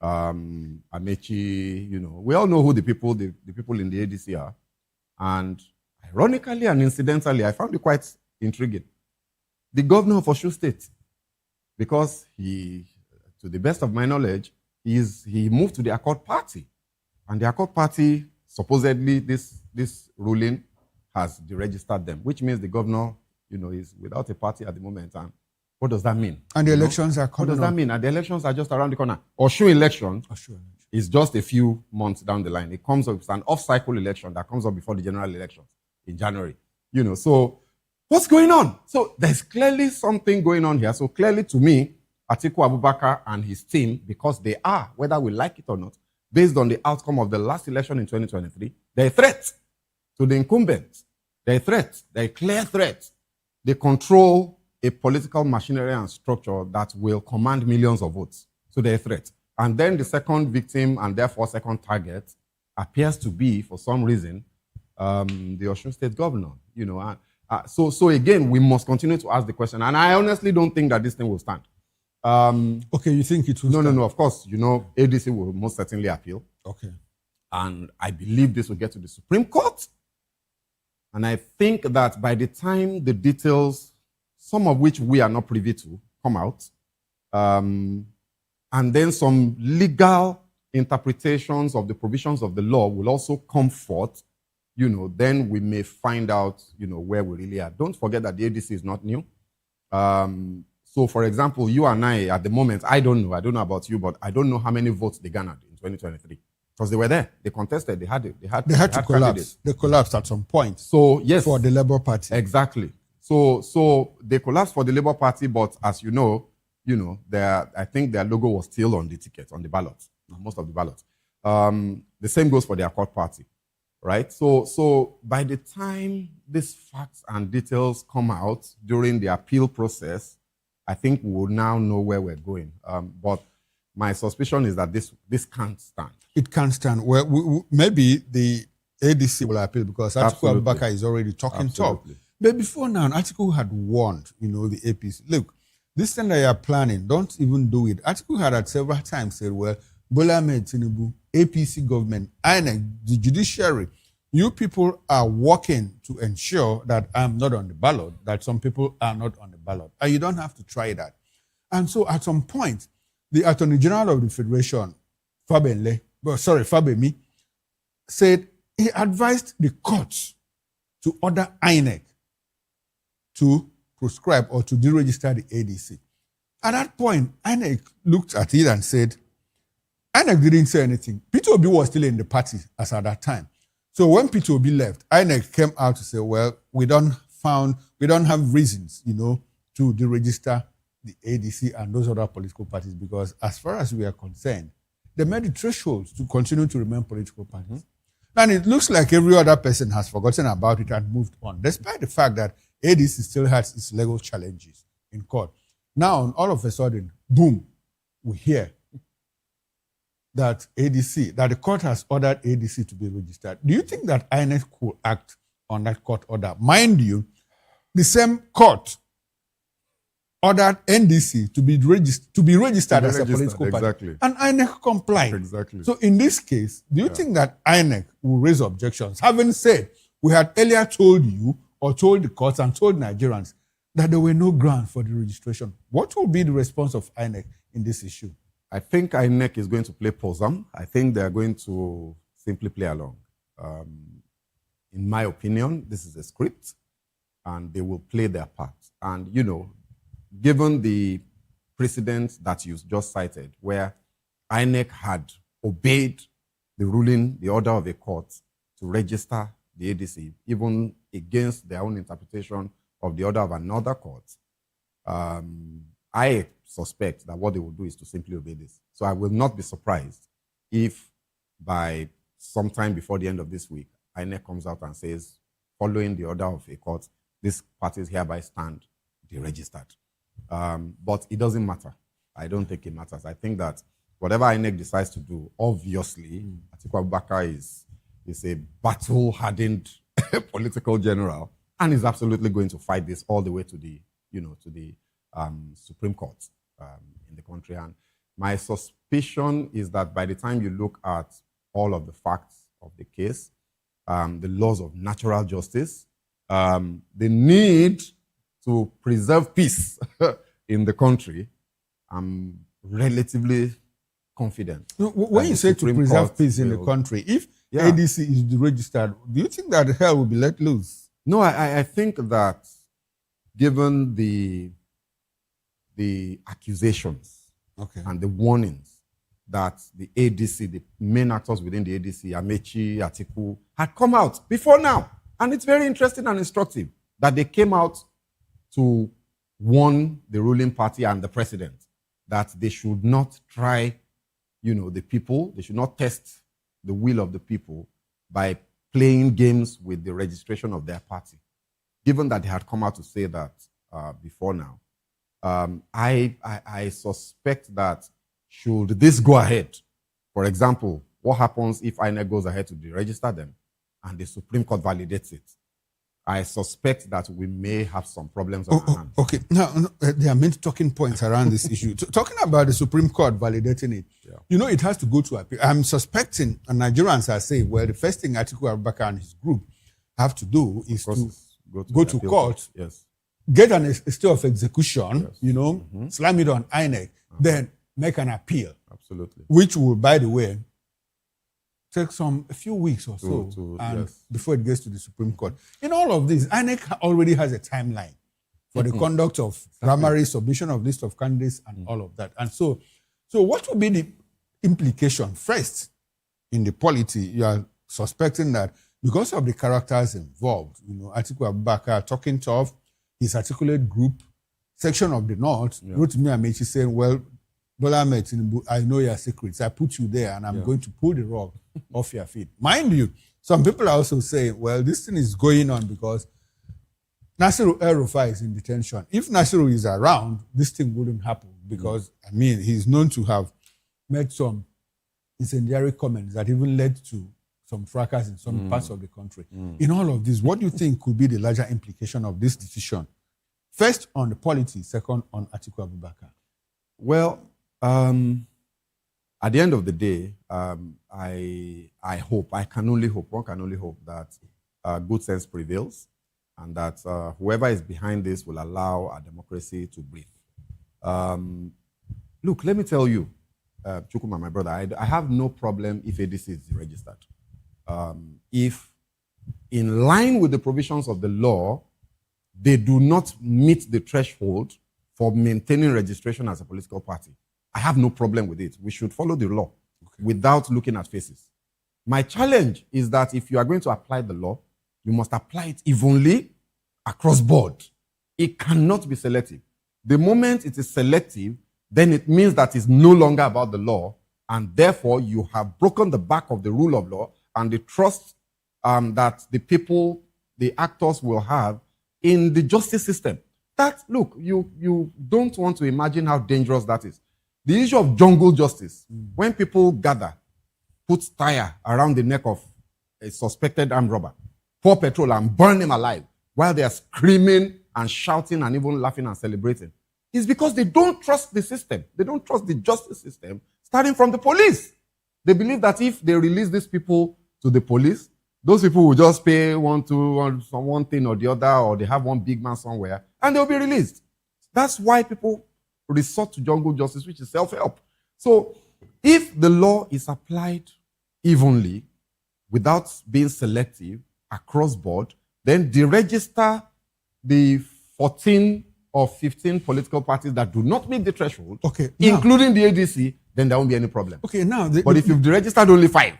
Amechi, you know, we all know who the people in the ADC are. And ironically and incidentally, I found it quite intriguing. The governor of Osun State, because he, to the best of my knowledge, he moved to the Accord Party. And the Accord Party, supposedly, this ruling has deregistered them, which means the governor, you know, is without a party at the moment. And what does that mean? And the elections are coming. What does that mean? And the elections are just around the corner. Osun election is just a few months down the line. It comes up, it's an off-cycle election that comes up before the general elections in January. You know, so what's going on? So there's clearly something going on here. So clearly, to me, Atiku Abubakar and his team, because they are, whether we like it or not, based on the outcome of the last election in 2023, they're a threat to the incumbents. They're a threat. They're a clear threat. They control a political machinery and structure that will command millions of votes. So they're a threat. And then the second victim, and therefore second target, appears to be, for some reason, the Osun State governor. You know, so again, we must continue to ask the question. And I honestly don't think that this thing will stand. Okay, you think it will stand? No, of course, you know, ADC will most certainly appeal. Okay. And I believe this will get to the Supreme Court. And I think that by the time the details, some of which we are not privy to, come out, and then some legal interpretations of the provisions of the law will also come forth, you know, then we may find out, you know, where we really are. Don't forget that the ADC is not new. So, for example, you and I, at the moment, I don't know about you, but I don't know how many votes they garnered in 2023. Because they were there, they contested, they had to collapse. Candidates. They collapsed at some point. So, yes. For the Labour Party. Exactly. So they collapsed for the Labour Party, but as you know, I think their logo was still on the ticket, on the ballot, most of the ballots. The same goes for the Accord Party, right? So by the time these facts and details come out during the appeal process, I think we will now know where we're going. But my suspicion is that this can't stand. It can't stand. Well, maybe the ADC will appeal because Atiku Abubakar is already talking top. But before now, Atiku had warned, you know, the APC, look, this thing that you are planning, don't even do it. Atiku had at several times said, well, Bola Ahmed Tinubu, APC government, INEC, the judiciary, you people are working to ensure that I'm not on the ballot, that some people are not on the ballot. And you don't have to try that. And so at some point, the Attorney General of the Federation, Fabemi, said he advised the courts to order INEC to proscribe or to deregister the ADC. At that point, INEC looked at it and said, INEC didn't say anything. Peter Obi was still in the party as at that time. So when Peter Obi left, INEC came out to say, well, we don't have reasons, you know, to deregister the ADC and those other political parties because as far as we are concerned, they made the thresholds to continue to remain political parties. And it looks like every other person has forgotten about it and moved on, despite the fact that ADC still has its legal challenges in court. Now, all of a sudden, boom, we hear that the court has ordered ADC to be registered, do you think that INEC could act on that court order? Mind you, the same court ordered NDC to be registered as a political party. And INEC complied. Exactly. So in this case, do you think that INEC will raise objections? Having said, we had earlier told you or told the courts and told Nigerians that there were no grounds for the registration. What will be the response of INEC in this issue? I think INEC is going to play possum. I think they are going to simply play along. In my opinion, this is a script, and they will play their part. And, you know, given the precedent that you just cited, where INEC had obeyed the ruling, the order of a court to register the ADC, even against their own interpretation of the order of another court, I suspect that what they will do is to simply obey this. So I will not be surprised if by sometime before the end of this week, INEC comes out and says, following the order of a court, these parties hereby stand deregistered. But it doesn't matter. I don't think it matters. I think that whatever INEC decides to do, obviously, Atiku Abubakar is a battle-hardened political general and is absolutely going to fight this all the way to the, Supreme Court in the country. And my suspicion is that by the time you look at all of the facts of the case, the laws of natural justice, the need to preserve peace in the country, I'm relatively confident. When you say to preserve peace in the country, if ADC is deregistered, do you think that hell will be let loose? No, I think that given the accusations and the warnings that the ADC, the main actors within the ADC, Amechi, Atiku, had come out before now. And it's very interesting and instructive that they came out to warn the ruling party and the president that they should not try, the people, they should not test the will of the people by playing games with the registration of their party. Given that they had come out to say that before now, I suspect that should this go ahead, for example, what happens if INEC goes ahead to deregister them and the Supreme Court validates it? I suspect that we may have some problems on our hands. Okay, now there are many talking points around this issue. Talking about the Supreme Court validating it, it has to go to appeal. I'm suspecting, and Nigerians are saying, well, the first thing Atiku Abubakar and his group have to do is to go to court, get a stay of execution, slam it on INEC, then make an appeal. Absolutely. Which will, by the way, take a few weeks or so before it gets to the Supreme Court. In all of this, INEC already has a timeline for the conduct of primary submission of list of candidates and all of that. And so what will be the implication? First, in the polity, you are suspecting that because of the characters involved, Atiku Abubakar talking tough, his articulate group, section of the North, wrote to me and Amechi saying, well, Bola Ahmed Tinubu, I know your secrets. I put you there and I'm going to pull the rug off your feet. Mind you, some people are also saying, well, this thing is going on because Nasiru El-Rufai is in detention. If Nasiru is around, this thing wouldn't happen because, he's known to have made some incendiary comments that even led to some fracas in some parts of the country. In all of this, what do you think could be the larger implication of this decision? First, on the polity, second, on Atiku Abubakar. Well, at the end of the day, I hope, one can only hope that good sense prevails and that whoever is behind this will allow our democracy to breathe. Look, let me tell you, Chukuma, my brother, I have no problem if ADC is registered. If, in line with the provisions of the law, they do not meet the threshold for maintaining registration as a political party, I have no problem with it. We should follow the law without looking at faces. My challenge is that if you are going to apply the law, you must apply it evenly across board. It cannot be selective. The moment it is selective, then it means that it's no longer about the law, and therefore you have broken the back of the rule of law and the trust that the people, the actors will have in the justice system. Look, you don't want to imagine how dangerous that is. The issue of jungle justice, when people gather, put tire around the neck of a suspected armed robber, pour petrol and burn him alive while they are screaming and shouting and even laughing and celebrating, is because they don't trust the system. They don't trust the justice system, starting from the police. They believe that if they release these people to the police, those people will just pay one thing or the other, or they have one big man somewhere, and they'll be released. That's why people resort to jungle justice, which is self-help. So if the law is applied evenly, without being selective, across board, then deregister the 14 or 15 political parties that do not meet the threshold, including the ADC, then there won't be any problem. Okay, now... But if you've deregistered only 5...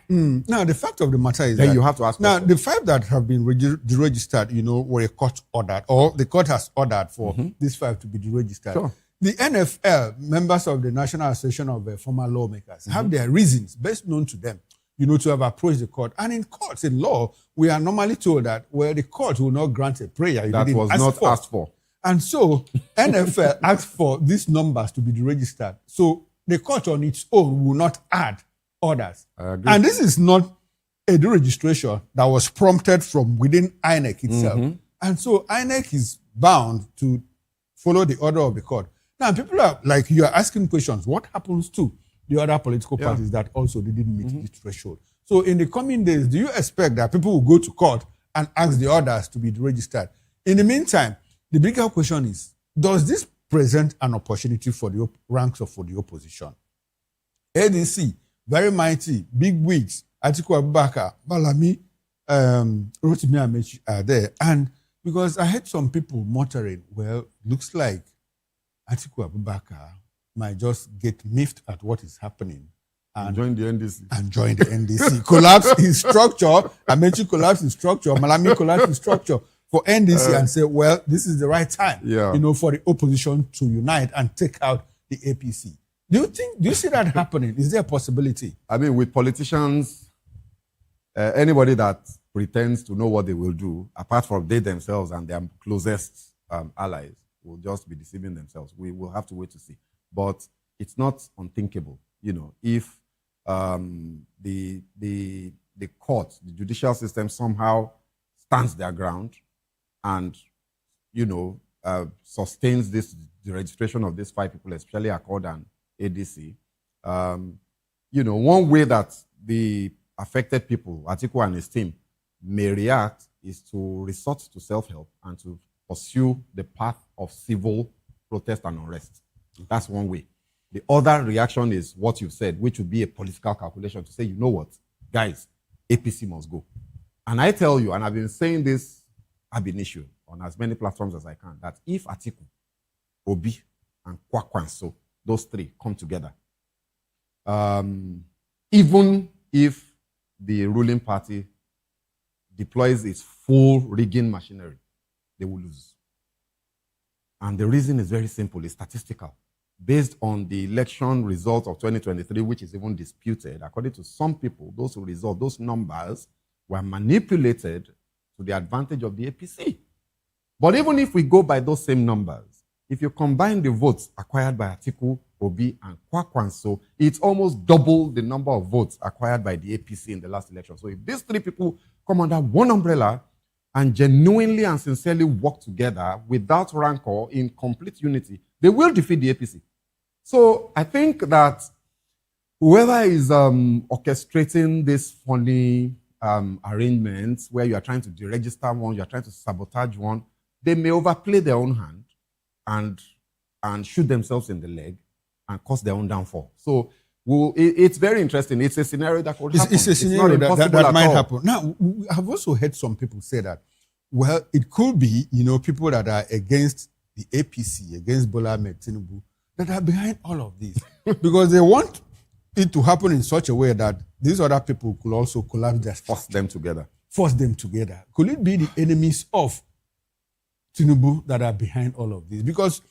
Now, the fact of the matter is then that... you have to ask Now, questions. the 5 that have been deregistered, were a court ordered, or the court has ordered for these 5 to be deregistered. Sure. The NFL, members of the National Association of Former Lawmakers, have their reasons, best known to them, to have approached the court. And in courts, in law, we are normally told that, the court will not grant a prayer you that didn't was ask not for. asked for. And so, NFL asked for these numbers to be deregistered. So, the court on its own will not add others. And this is not a deregistration that was prompted from within INEC itself. And so, INEC is bound to follow the order of the court. Now, people are like, you are asking questions. What happens to the other political parties that also didn't meet the threshold? So in the coming days, do you expect that people will go to court and ask the others to be registered? In the meantime, the bigger question is, does this present an opportunity for the ranks of for the opposition? ADC, very mighty, big wigs, Atiku Abubakar, Balami, Rotimi Amechi are there. And because I heard some people muttering, well, looks like Atiku Abubakar might just get miffed at what is happening and join the NDC. And join the NDC. Collapse in structure. Amechi collapse in structure. Malami collapse in structure for NDC and say, well, this is the right time, for the opposition to unite and take out the APC. Do you see that happening? Is there a possibility? I mean, with politicians, anybody that pretends to know what they will do, apart from they themselves and their closest allies, will just be deceiving themselves. We will have to wait to see. But it's not unthinkable, if the court, the judicial system somehow stands their ground and, sustains the registration of these 5 people, especially Accord and ADC. One way that the affected people, Atiku and his team, may react is to resort to self-help and to pursue the path of civil protest and unrest. That's one way. The other reaction is what you've said, which would be a political calculation to say, you know what, guys, APC must go. And I tell you, and I've been saying this ab initio on as many platforms as I can, that if Atiku, Obi, and Kwakwanso, those 3 come together, even if the ruling party deploys its full rigging machinery, they will lose. And the reason is very simple, it's statistical. Based on the election results of 2023, which is even disputed, according to some people, those numbers were manipulated to the advantage of the APC. But even if we go by those same numbers, if you combine the votes acquired by Atiku, Obi, and Kwakwanso, it's almost double the number of votes acquired by the APC in the last election. So if these 3 people come under one umbrella and genuinely and sincerely work together without rancor, in complete unity, they will defeat the APC. So I think that whoever is orchestrating this funny arrangements where you are trying to deregister one, you are trying to sabotage one, they may overplay their own hand and shoot themselves in the leg and cause their own downfall. So it's very interesting. It's a scenario that could happen. It's a scenario that might happen. Now, I've also heard some people say that, well, it could be, people that are against the APC, against Bola Ahmed Tinubu, that are behind all of this. Because they want it to happen in such a way that these other people could also collapse their force them together. Could it be the enemies of Tinubu that are behind all of this? Because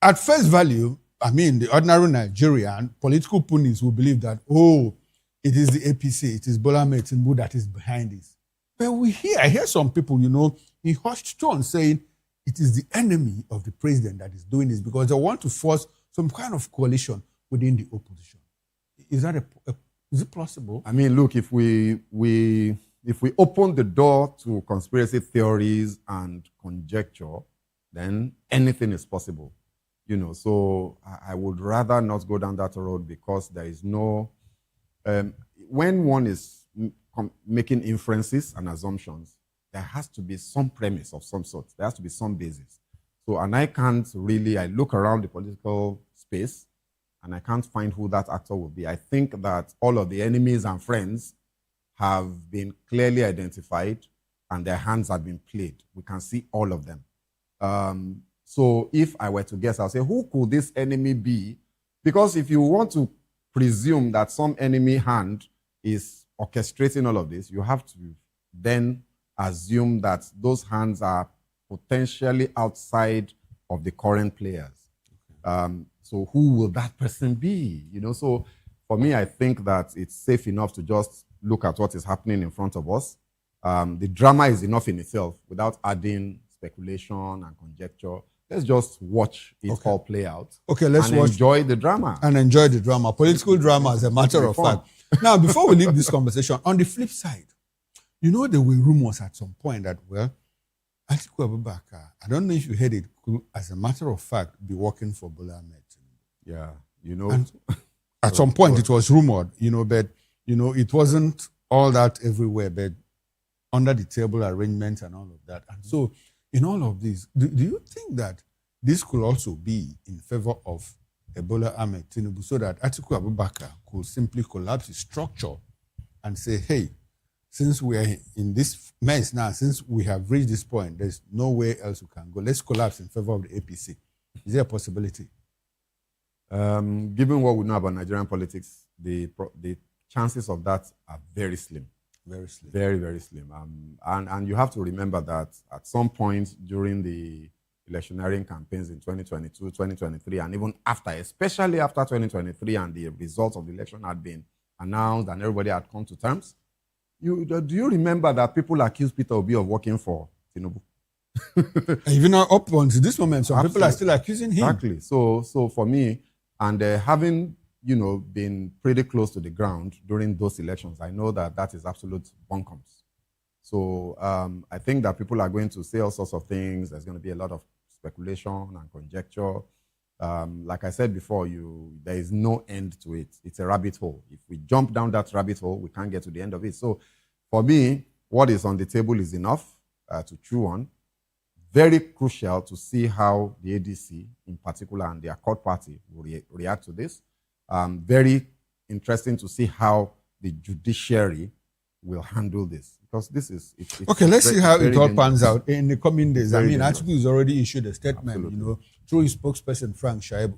at first value, the ordinary Nigerian political pundits will believe that, it is the APC, it is Bola Ahmed Tinubu that is behind this. But I hear some people, in hushed tone saying it is the enemy of the president that is doing this because they want to force some kind of coalition within the opposition. Is it possible? I mean, look, if we open the door to conspiracy theories and conjecture, then anything is possible. So I would rather not go down that road, because there is no, when one is making inferences and assumptions, there has to be some premise of some sort. There has to be some basis. So, and I look around the political space and I can't find who that actor will be. I think that all of the enemies and friends have been clearly identified and their hands have been played. We can see all of them. So if I were to guess, I'll say, who could this enemy be? Because if you want to presume that some enemy hand is orchestrating all of this, you have to then assume that those hands are potentially outside of the current players. So who will that person be? So for me, I think that it's safe enough to just look at what is happening in front of us. The drama is enough in itself without adding speculation and conjecture. Let's just watch it all play out. Okay, let's enjoy the drama. And enjoy the drama. Political drama, as a matter of fact. Now, before we leave this conversation, on the flip side, there were rumors at some point that, Atiku Abubakar, I don't know if you heard it, could, as a matter of fact, be working for Bola Ahmed. Yeah, And at some point, it was rumored, but, it wasn't all that everywhere, but under the table arrangements and all of that. And so, in all of this, do you think that this could also be in favor of Bola Ahmed Tinubu, so that Atiku Abubakar could simply collapse his structure and say, hey, since we are in this mess now, since we have reached this point, there's nowhere else we can go. Let's collapse in favor of the APC. Is there a possibility? Given what we know about Nigerian politics, the chances of that are very slim. Very slim. Very, very slim. And you have to remember that at some point during the electioneering campaigns in 2022, 2023, and even after, especially after 2023, and the results of the election had been announced and everybody had come to terms, do you remember that people accused Peter Obi of working for Tinubu? Even up until this moment, some people are still accusing him. Exactly. So for me, and having been pretty close to the ground during those elections, I know that is absolute bunkums. So I think that people are going to say all sorts of things. There's going to be a lot of speculation and conjecture. Like I said before, there is no end to it. It's a rabbit hole. If we jump down that rabbit hole, we can't get to the end of it. So for me, what is on the table is enough to chew on. Very crucial to see how the ADC in particular and the Accord Party will react to this. Very interesting to see how the judiciary will handle this, because this is okay. Let's see how it all dangerous. pans out in the coming days. Very Atiku has already issued a statement, through his spokesperson Frank Shaibu.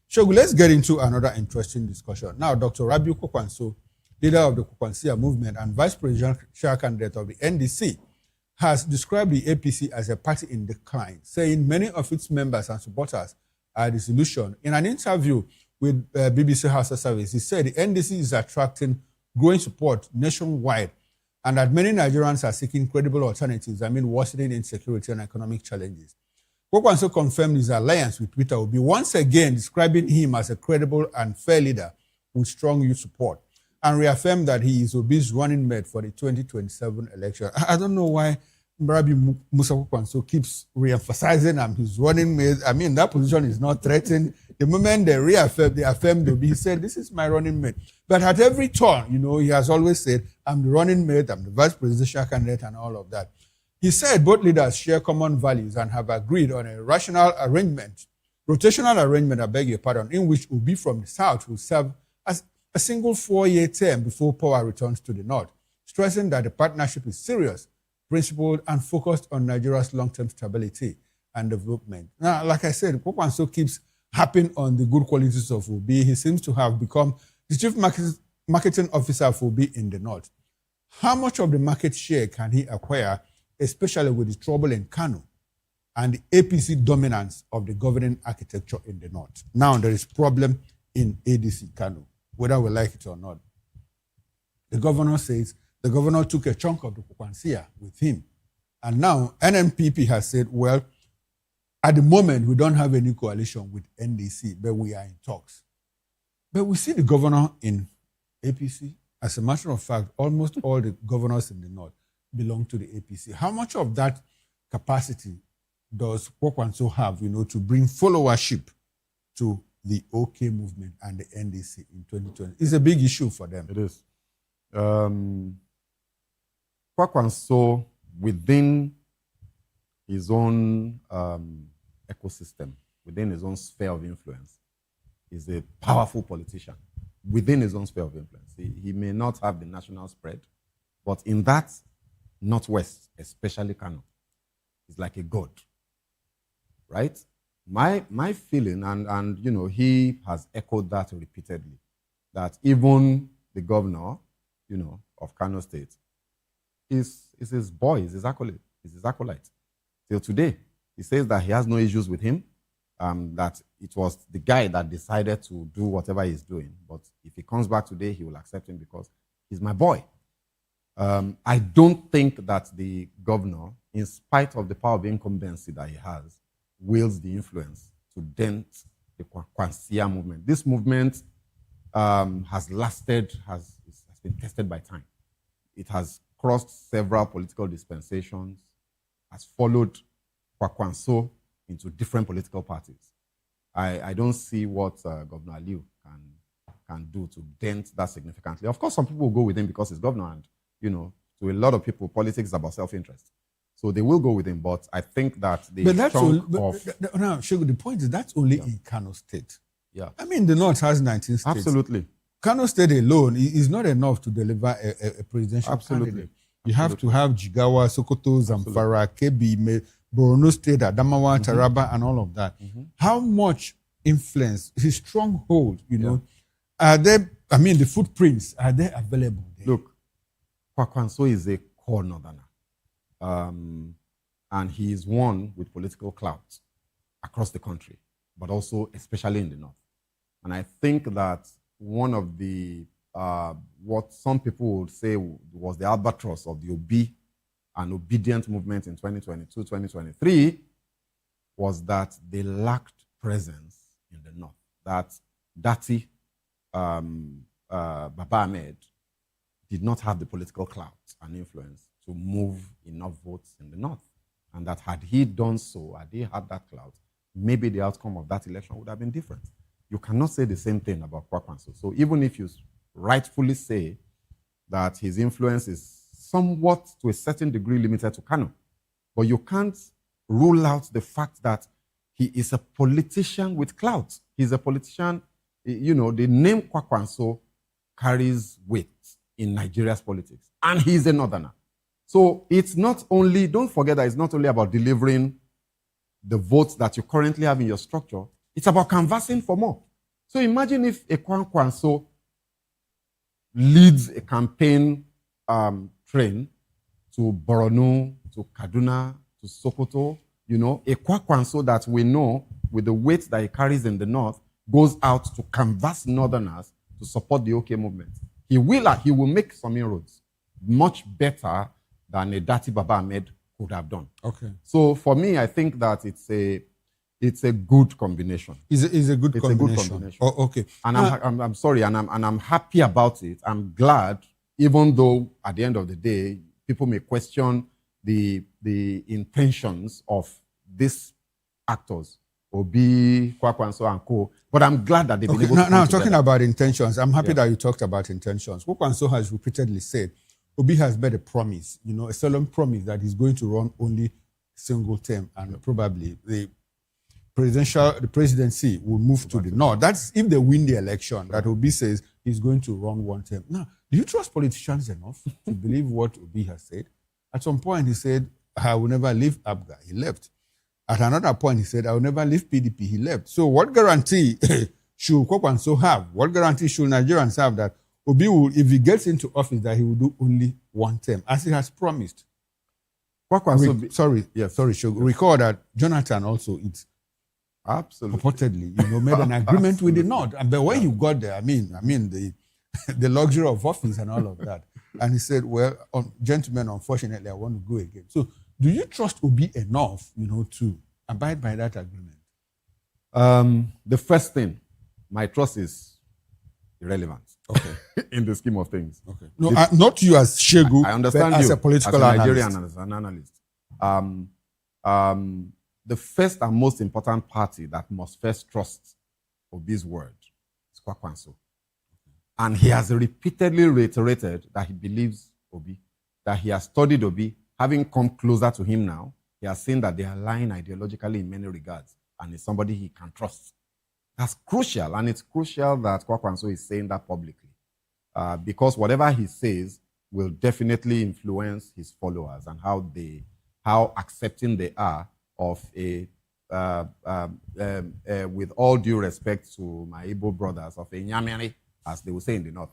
Shogu, let's get into another interesting discussion now. Dr. Rabiu Kokwanso, leader of the Kokwansia movement and vice presidential candidate of the NDC, has described the APC as a party in decline, saying many of its members and supporters are disillusioned. In an interview with BBC Hausa Service, he said the NDC is attracting growing support nationwide and that many Nigerians are seeking credible alternatives amid worsening insecurity and economic challenges. Kokwanso confirmed his alliance with Peter Obi, once again describing him as a credible and fair leader with strong youth support, and reaffirmed that he is Obi's running mate for the 2027 election. I don't know why Mbarabi Musa Kokwanso keeps re-emphasizing his running mate. That position is not threatened. The moment they affirmed Obi, he said, this is my running mate. But at every turn, he has always said, I'm the running mate, I'm the vice presidential candidate, and all of that. He said both leaders share common values and have agreed on a rotational arrangement, I beg your pardon, in which Obi from the South will serve as a single 4-year term before power returns to the North, stressing that the partnership is serious, principled, and focused on Nigeria's long-term stability and development. Now, like I said, Kokwanso keeps harping on the good qualities of Obi. He seems to have become the chief marketing officer of Obi in the North. How much of the market share can he acquire, especially with the trouble in Kano and the APC dominance of the governing architecture in the North? Now there is problem in ADC Kano, whether we like it or not. The governor says the governor took a chunk of the Kokwansia with him. And now NNPP has said, well, at the moment, we don't have any coalition with NDC, but we are in talks. But we see the governor in APC. As a matter of fact, almost all the governors in the north belong to the APC. How much of that capacity does Kwakwanso have, to bring followership to the OK movement and the NDC in 2020? It's a big issue for them. It is. Kwakwanso, within his own ecosystem, within his own sphere of influence, is a powerful politician. Within his own sphere of influence. He may not have the national spread, but in that Northwest, especially Kano, he's like a god, right? My feeling, and he has echoed that repeatedly, that even the governor, of Kano State is his boy, is his acolyte. Till today, he says that he has no issues with him, that it was the guy that decided to do whatever he's doing. But if he comes back today, he will accept him because he's my boy. I don't think that the governor, in spite of the power of incumbency that he has, wields the influence to dent the Kwansia movement. This movement has been tested by time. It has crossed several political dispensations, has followed Kwakwanso into different political parties. I don't see what Governor Aliu can do to dent that significantly. Of course, some people will go with him because he's governor, and to a lot of people, politics is about self-interest. So they will go with him, but I think that the the point is that's only in Kano State. Yeah. I mean, the North has 19 states. Absolutely. Kano State alone is not enough to deliver a presidential candidate. You have to have Jigawa, Sokoto, Zamfara, Kebbi, Borno State, Adamawa, Taraba, and all of that. How much influence, his stronghold, are there, the footprints, are they available there? Look, Kwakwanso is a core northerner. And he is one with political clout across the country, but also especially in the north. And I think that one of the, what some people would say was the albatross of the and obedient movement in 2022, 2023, was that they lacked presence in the north. That Dati Baba Ahmed did not have the political clout and influence to move enough votes in the north. And that had he done so, had he had that clout, maybe the outcome of that election would have been different. You cannot say the same thing about Kwakwanso. So even if you rightfully say that his influence is somewhat, to a certain degree, limited to Kano, but you can't rule out the fact that he is a politician with clout. He's a politician, the name Kwakwanso carries weight in Nigeria's politics, and he's a northerner. So it's not only, don't forget that it's not only about delivering the votes that you currently have in your structure, it's about canvassing for more. So imagine if a Kwakwanso leads a campaign train to Borno, to Kaduna, to Sokoto, a Kwakwanso that we know with the weight that he carries in the north goes out to canvass northerners to support the OK movement. He will make some inroads, much better than a Dati Baba Ahmed could have done. Okay. So for me, I think that it's a good combination. It's a good combination. A good combination. Oh, okay. And I'm sorry, and I'm happy about it. I'm glad, even though at the end of the day, people may question the intentions of these actors, Obi, Kwakwanso, and co. But I'm glad that they've been able to. Now talking about intentions, I'm happy that you talked about intentions. Kwakwanso has repeatedly said Obi has made a promise, a solemn promise that he's going to run only single term, and probably the presidency will move to the north. That's if they win the election, that Obi says he's going to run one term. Now, do you trust politicians enough to believe what Obi has said? At some point, he said, I will never leave ABGA. He left. At another point, he said, I will never leave PDP. He left. So what guarantee should Kwakwanso have? What guarantee should Nigerians have that Obi will, if he gets into office, that he will do only one term, as he has promised? Recall that Jonathan also, it's absolutely purportedly, made an agreement with the North. But when you got there, the luxury of office and all of that. And he said, well, gentlemen, unfortunately, I want to go again. So do you trust Obi enough, to abide by that agreement? The first thing, my trust is irrelevant. Okay. In the scheme of things. Okay. No, not you as Shegu, I understand but as you, a political as a Nigerian analyst. and as an analyst. The first and most important party that must first trust Obi's word is Kwakwanso. And he has repeatedly reiterated that he believes Obi, that he has studied Obi. Having come closer to him now, he has seen that they align ideologically in many regards and is somebody he can trust. That's crucial, and it's crucial that Kwakwanso is saying that publicly because whatever he says will definitely influence his followers and how accepting they are of a, with all due respect to my Igbo brothers, of a Nyamiri, as they will say in the north,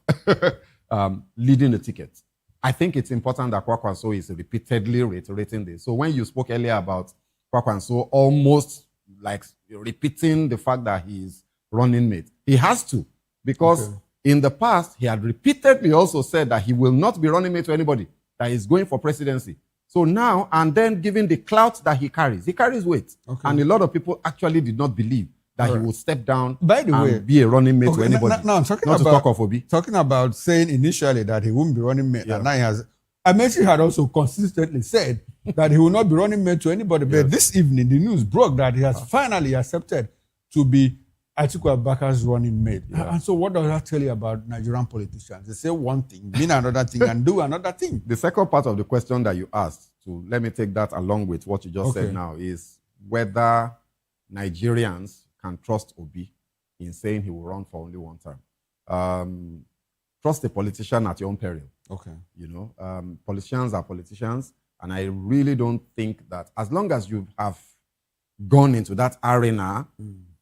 leading the ticket. I think it's important that Kwakwanso is repeatedly reiterating this. So when you spoke earlier about Kwakwanso almost like repeating the fact that he is running mate, he has to, because in the past, he had repeatedly also said that he will not be running mate to anybody, that he's going for presidency. So now, and then given the clout that he carries weight. Okay. And a lot of people actually did not believe that he would step down and be a running mate to anybody. Now I'm talking talking about saying initially that he wouldn't be running mate, and now he has. Amechi had also consistently said that he will not be running mate to anybody. But this evening, the news broke that he has finally accepted to be Atiku Abubakar's running mate. And so what does that tell you about Nigerian politicians? They say one thing, mean another thing, and do another thing. The second part of the question that you asked, let me take that along with what you just said now, is whether Nigerians can trust Obi in saying he will run for only one term. Trust a politician at your own peril. Okay. You know, politicians are politicians, and I really don't think that as long as you have gone into that arena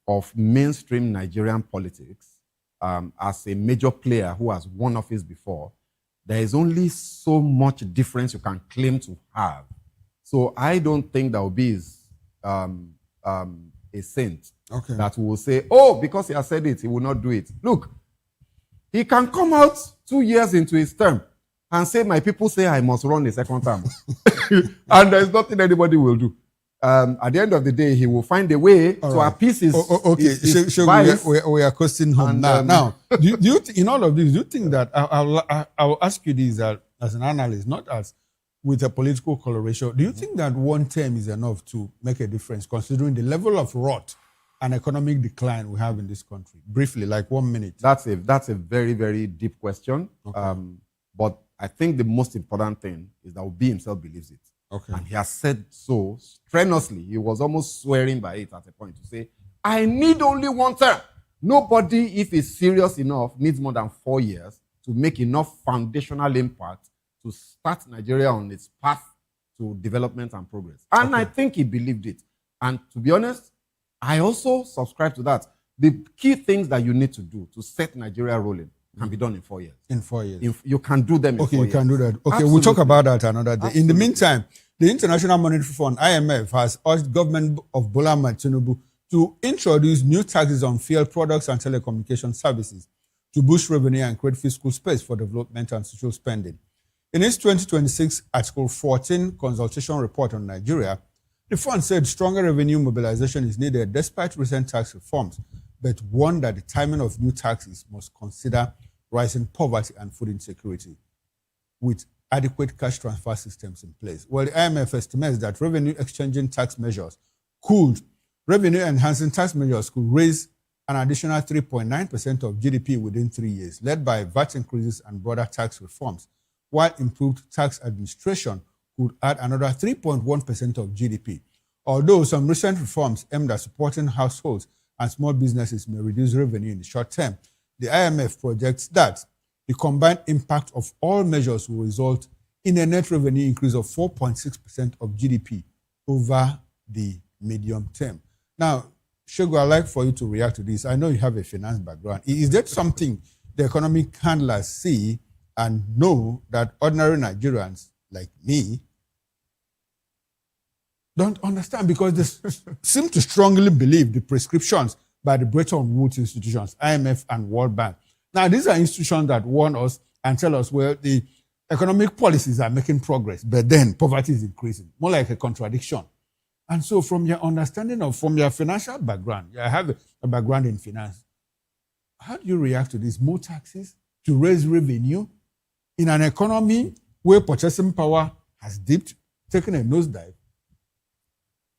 of mainstream Nigerian politics as a major player who has won office before, there is only so much difference you can claim to have. So I don't think that Obi is a saint that will say, oh, because he has said it, he will not do it. Look, he can come out 2 years into his term and say, my people say I must run a second term. And there's nothing anybody will do. At the end of the day, he will find a way to appease his, his bias. We are costing home now. Do you in all of this, do you think that, I will ask you this as an analyst, not as with a political coloration, do you think that one term is enough to make a difference, considering the level of rot and economic decline we have in this country? Briefly, like 1 minute. That's a very, very deep question. But I think the most important thing is that Obi himself believes it. And he has said so strenuously. He was almost swearing by it at a point to say, I need only one term. Nobody, if he's serious enough, needs more than 4 years to make enough foundational impact to start Nigeria on its path to development and progress. And I think he believed it. And to be honest, I also subscribe to that. The key things that you need to do to set Nigeria rolling can be done in 4 years. In 4 years. You can do them in 4 years. You can do that. Okay, we'll talk about that another day. In the meantime, the International Monetary Fund, IMF, has urged government of Bola Ahmed Tinubu to introduce new taxes on fuel products and telecommunication services to boost revenue and create fiscal space for development and social spending. In its 2026 Article 14 consultation report on Nigeria, the fund said stronger revenue mobilization is needed despite recent tax reforms, but warned that the timing of new taxes must consider rising poverty and food insecurity with adequate cash transfer systems in place. Well, the IMF estimates that revenue enhancing tax measures could raise an additional 3.9% of GDP within 3 years, led by VAT increases and broader tax reforms, while improved tax administration could add another 3.1% of GDP. Although some recent reforms aimed at supporting households and small businesses may reduce revenue in the short term, the IMF projects that the combined impact of all measures will result in a net revenue increase of 4.6% of GDP over the medium term. Now, Shego, I'd like for you to react to this. I know you have a finance background. Is that something the economic handlers see and know that ordinary Nigerians like me don't understand? Because they seem to strongly believe the prescriptions by the Bretton Woods institutions, IMF and World Bank. Now, these are institutions that warn us and tell us, well, the economic policies are making progress, but then poverty is increasing, more like a contradiction. And so from your understanding from your financial background, I have a background in finance, How do you react to this? More taxes to raise revenue in an economy where purchasing power has dipped, taken a nosedive,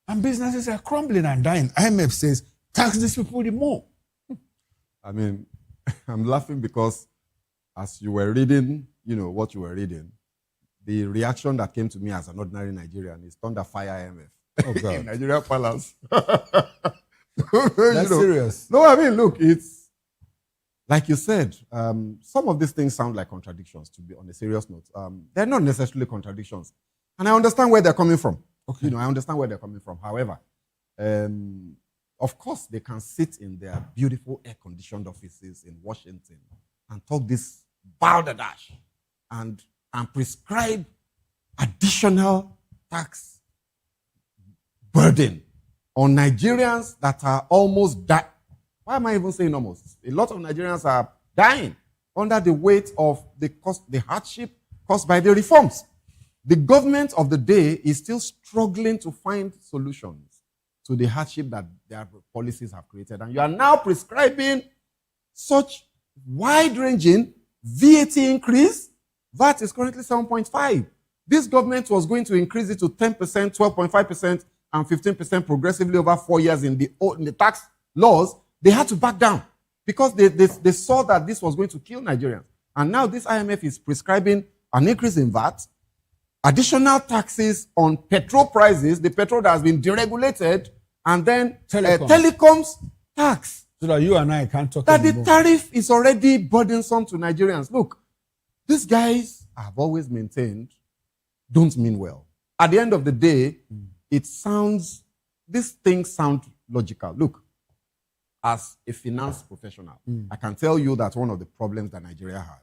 and businesses are crumbling and dying. IMF says, tax these people the more. I mean, I'm laughing because as you were reading, what you were reading, the reaction that came to me as an ordinary Nigerian is thunder fire IMF. Oh, God. In Nigeria Palace. That's serious. No, I mean, look, it's like you said, some of these things sound like contradictions, to be on a serious note. They're not necessarily contradictions. And I understand where they're coming from. Okay. I understand where they're coming from. However, of course, they can sit in their beautiful air-conditioned offices in Washington and talk this balderdash and prescribe additional tax burden on Nigerians that are almost dying. Why am I even saying almost? A lot of Nigerians are dying under the weight of the hardship caused by the reforms. The government of the day is still struggling to find solutions to the hardship that their policies have created. And you are now prescribing such wide-ranging VAT increase. VAT is currently 7.5. This government was going to increase it to 10%, 12.5%, and 15% progressively over 4 years in the tax laws. They had to back down because they saw that this was going to kill Nigerians. And now this IMF is prescribing an increase in VAT, additional taxes on petrol prices, the petrol that has been deregulated, and then telecoms tax. So that you and I can't talk that anymore. The tariff is already burdensome to Nigerians. Look, these guys have always maintained don't mean well. At the end of the day, these things sound logical. Look, as a finance professional, I can tell you that one of the problems that Nigeria has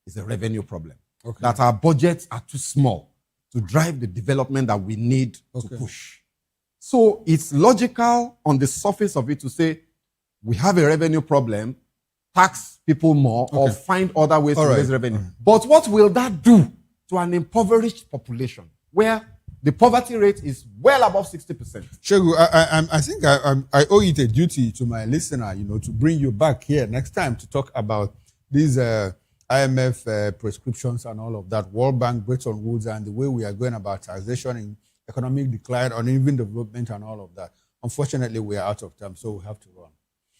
is a revenue problem. Okay. That our budgets are too small to drive the development that we need to push. So it's logical on the surface of it to say, we have a revenue problem, tax people more, or find other ways to raise revenue. But what will that do to an impoverished population where the poverty rate is well above 60%? Shegu, I think I owe it a duty to my listener, to bring you back here next time to talk about these IMF prescriptions and all of that, World Bank, Bretton Woods, and the way we are going about taxation in economic decline or even development and all of that. Unfortunately, we are out of time, so we have to run.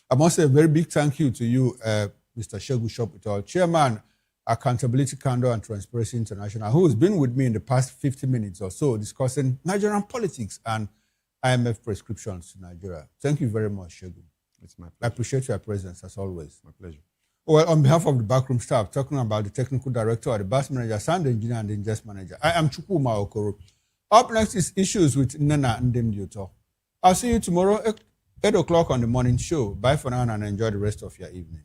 I must say a very big thank you to you, Mr. Shegu Soputor, Chairman, Accountability, Candor, and Transparency International, who has been with me in the past 50 minutes or so discussing Nigerian politics and IMF prescriptions to Nigeria. Thank you very much, Shegu. It's my pleasure. I appreciate your presence, as always. My pleasure. Well, on behalf of the backroom staff, talking about the technical director, the bus manager, sound engineer, and the ingest manager, I am Chukwuma Okoro. Up next is Issues with Nana Ndemdioto. I'll see you tomorrow, 8 o'clock on the morning show. Bye for now and enjoy the rest of your evening.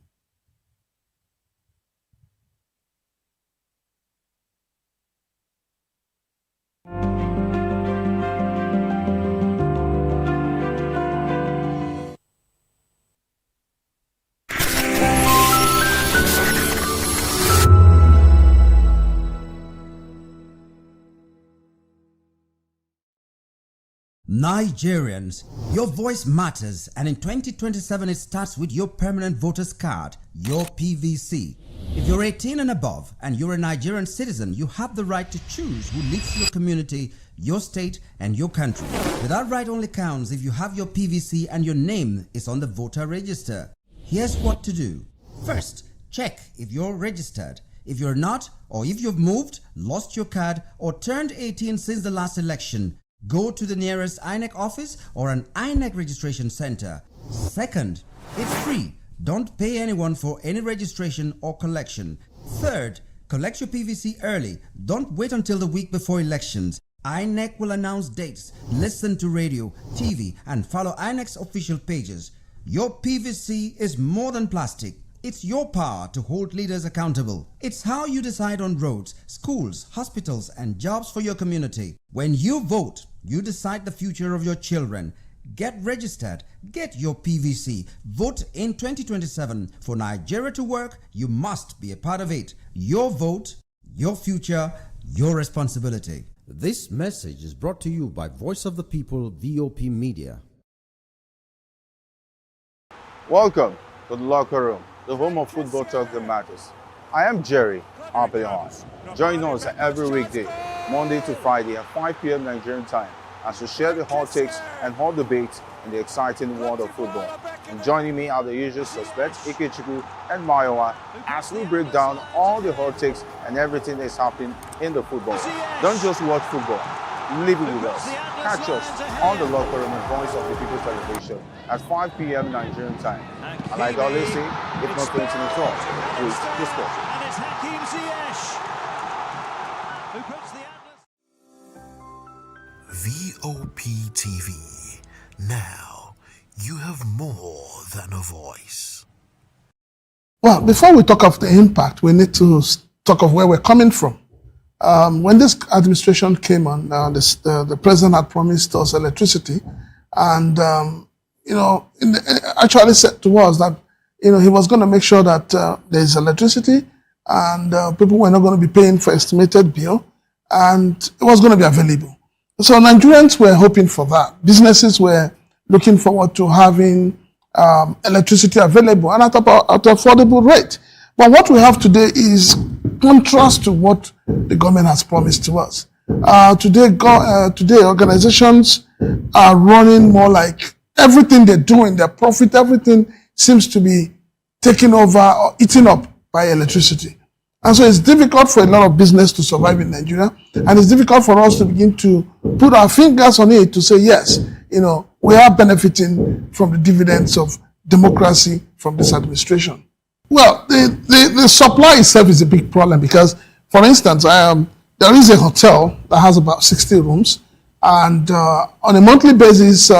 Nigerians, your voice matters, and in 2027 it starts with your permanent voter's card, your PVC. If you're 18 and above and you're a Nigerian citizen, you have the right to choose who leads your community, your state, and your country. But that right only counts if you have your PVC and your name is on the voter register. Here's what to do. First, check if you're registered. If you're not, or if you've moved, lost your card, or turned 18 since the last election, go to the nearest INEC office or an INEC registration center. Second, it's free. Don't pay anyone for any registration or collection. Third, collect your PVC early. Don't wait until the week before elections. INEC will announce dates. Listen to radio, TV, and follow INEC's official pages. Your PVC is more than plastic. It's your power to hold leaders accountable. It's how you decide on roads, schools, hospitals, and jobs for your community. When you vote, you decide the future of your children. Get registered. Get your PVC. Vote in 2027. For Nigeria to work, you must be a part of it. Your vote, your future, your responsibility. This message is brought to you by Voice of the People, VOP Media. Welcome to the locker room. the home of football talk that matters. I am Jerry Ampelhon. Join us every weekday, Monday to Friday at 5 p.m. Nigerian time, as we share the hot takes and hot debates in the exciting world of football. And joining me are the usual suspects, Ikechukwu and Mayowa, as we break down all the hot takes and everything that's happening in the football. Don't just watch football, live it with us. Catch us on the Locker Room and Voice of the People television at 5 p.m. Nigerian time. And like I always say, if not 20 minutes off, please discuss. And it's Hakim Ziyech who puts the VOP TV. Now, you have more than a voice. Well, before we talk of the impact, we need to talk of where we're coming from. When this administration came on, the president had promised us electricity, and actually said to us that he was going to make sure that there is electricity, and people were not going to be paying for estimated bill, and it was going to be available. So Nigerians were hoping for that. Businesses were looking forward to having electricity available and at an affordable rate. But what we have today is contrast to what the government has promised to us. Today, organizations are running more like everything they do in their profit, everything seems to be taken over or eaten up by electricity. And so it's difficult for a lot of business to survive in Nigeria, and it's difficult for us to begin to put our fingers on it to say, yes, we are benefiting from the dividends of democracy from this administration. Well, the supply itself is a big problem because, for instance, there is a hotel that has about 60 rooms, and on a monthly basis,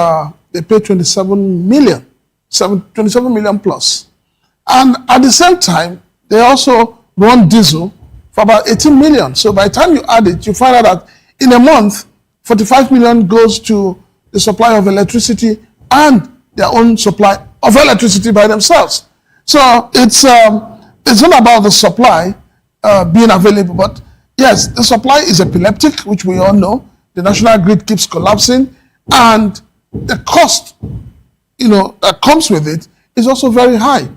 they pay 27 million plus. And at the same time, they also run diesel for about 18 million. So by the time you add it, you find out that in a month, 45 million goes to the supply of electricity and their own supply of electricity by themselves. So it's not about the supply being available, but yes, the supply is epileptic, which we all know. The national grid keeps collapsing, and the cost, that comes with it is also very high.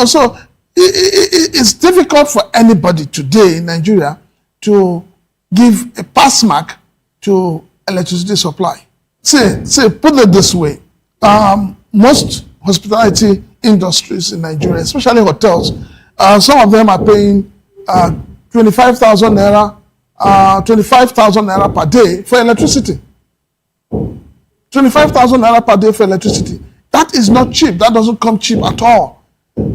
So it's difficult for anybody today in Nigeria to give a pass mark to electricity supply. Put it this way, most hospitality industries in Nigeria, especially hotels, some of them are paying 25,000 naira per day for electricity. 25,000 naira per day for electricity. That is not cheap. That doesn't come cheap at all.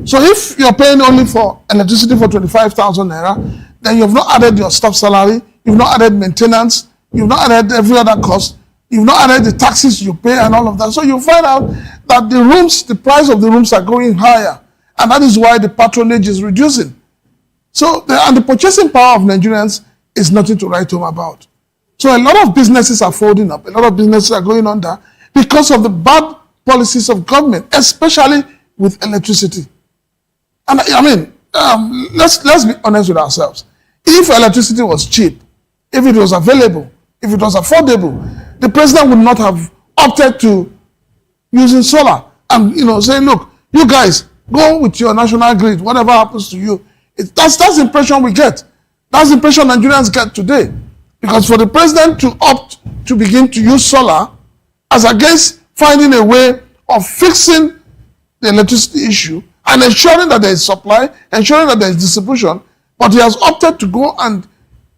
So if you're paying only for electricity for 25,000 naira, then you've not added your staff salary, you've not added maintenance, you've not added every other cost, you've not added the taxes you pay and all of that. So you find out that the price of the rooms are going higher, and that is why the patronage is reducing. So, the purchasing power of Nigerians is nothing to write home about. So a lot of businesses are folding up, a lot of businesses are going under because of the bad policies of government, especially with electricity. And let's be honest with ourselves. If electricity was cheap, if it was available, if it was affordable, the president would not have opted to using solar and saying, look, you guys go with your national grid, whatever happens to you. That's the impression we get. That's the impression Nigerians get today. Because for the president to opt to begin to use solar as against finding a way of fixing the electricity issue and ensuring that there is supply, ensuring that there is distribution, but he has opted to go and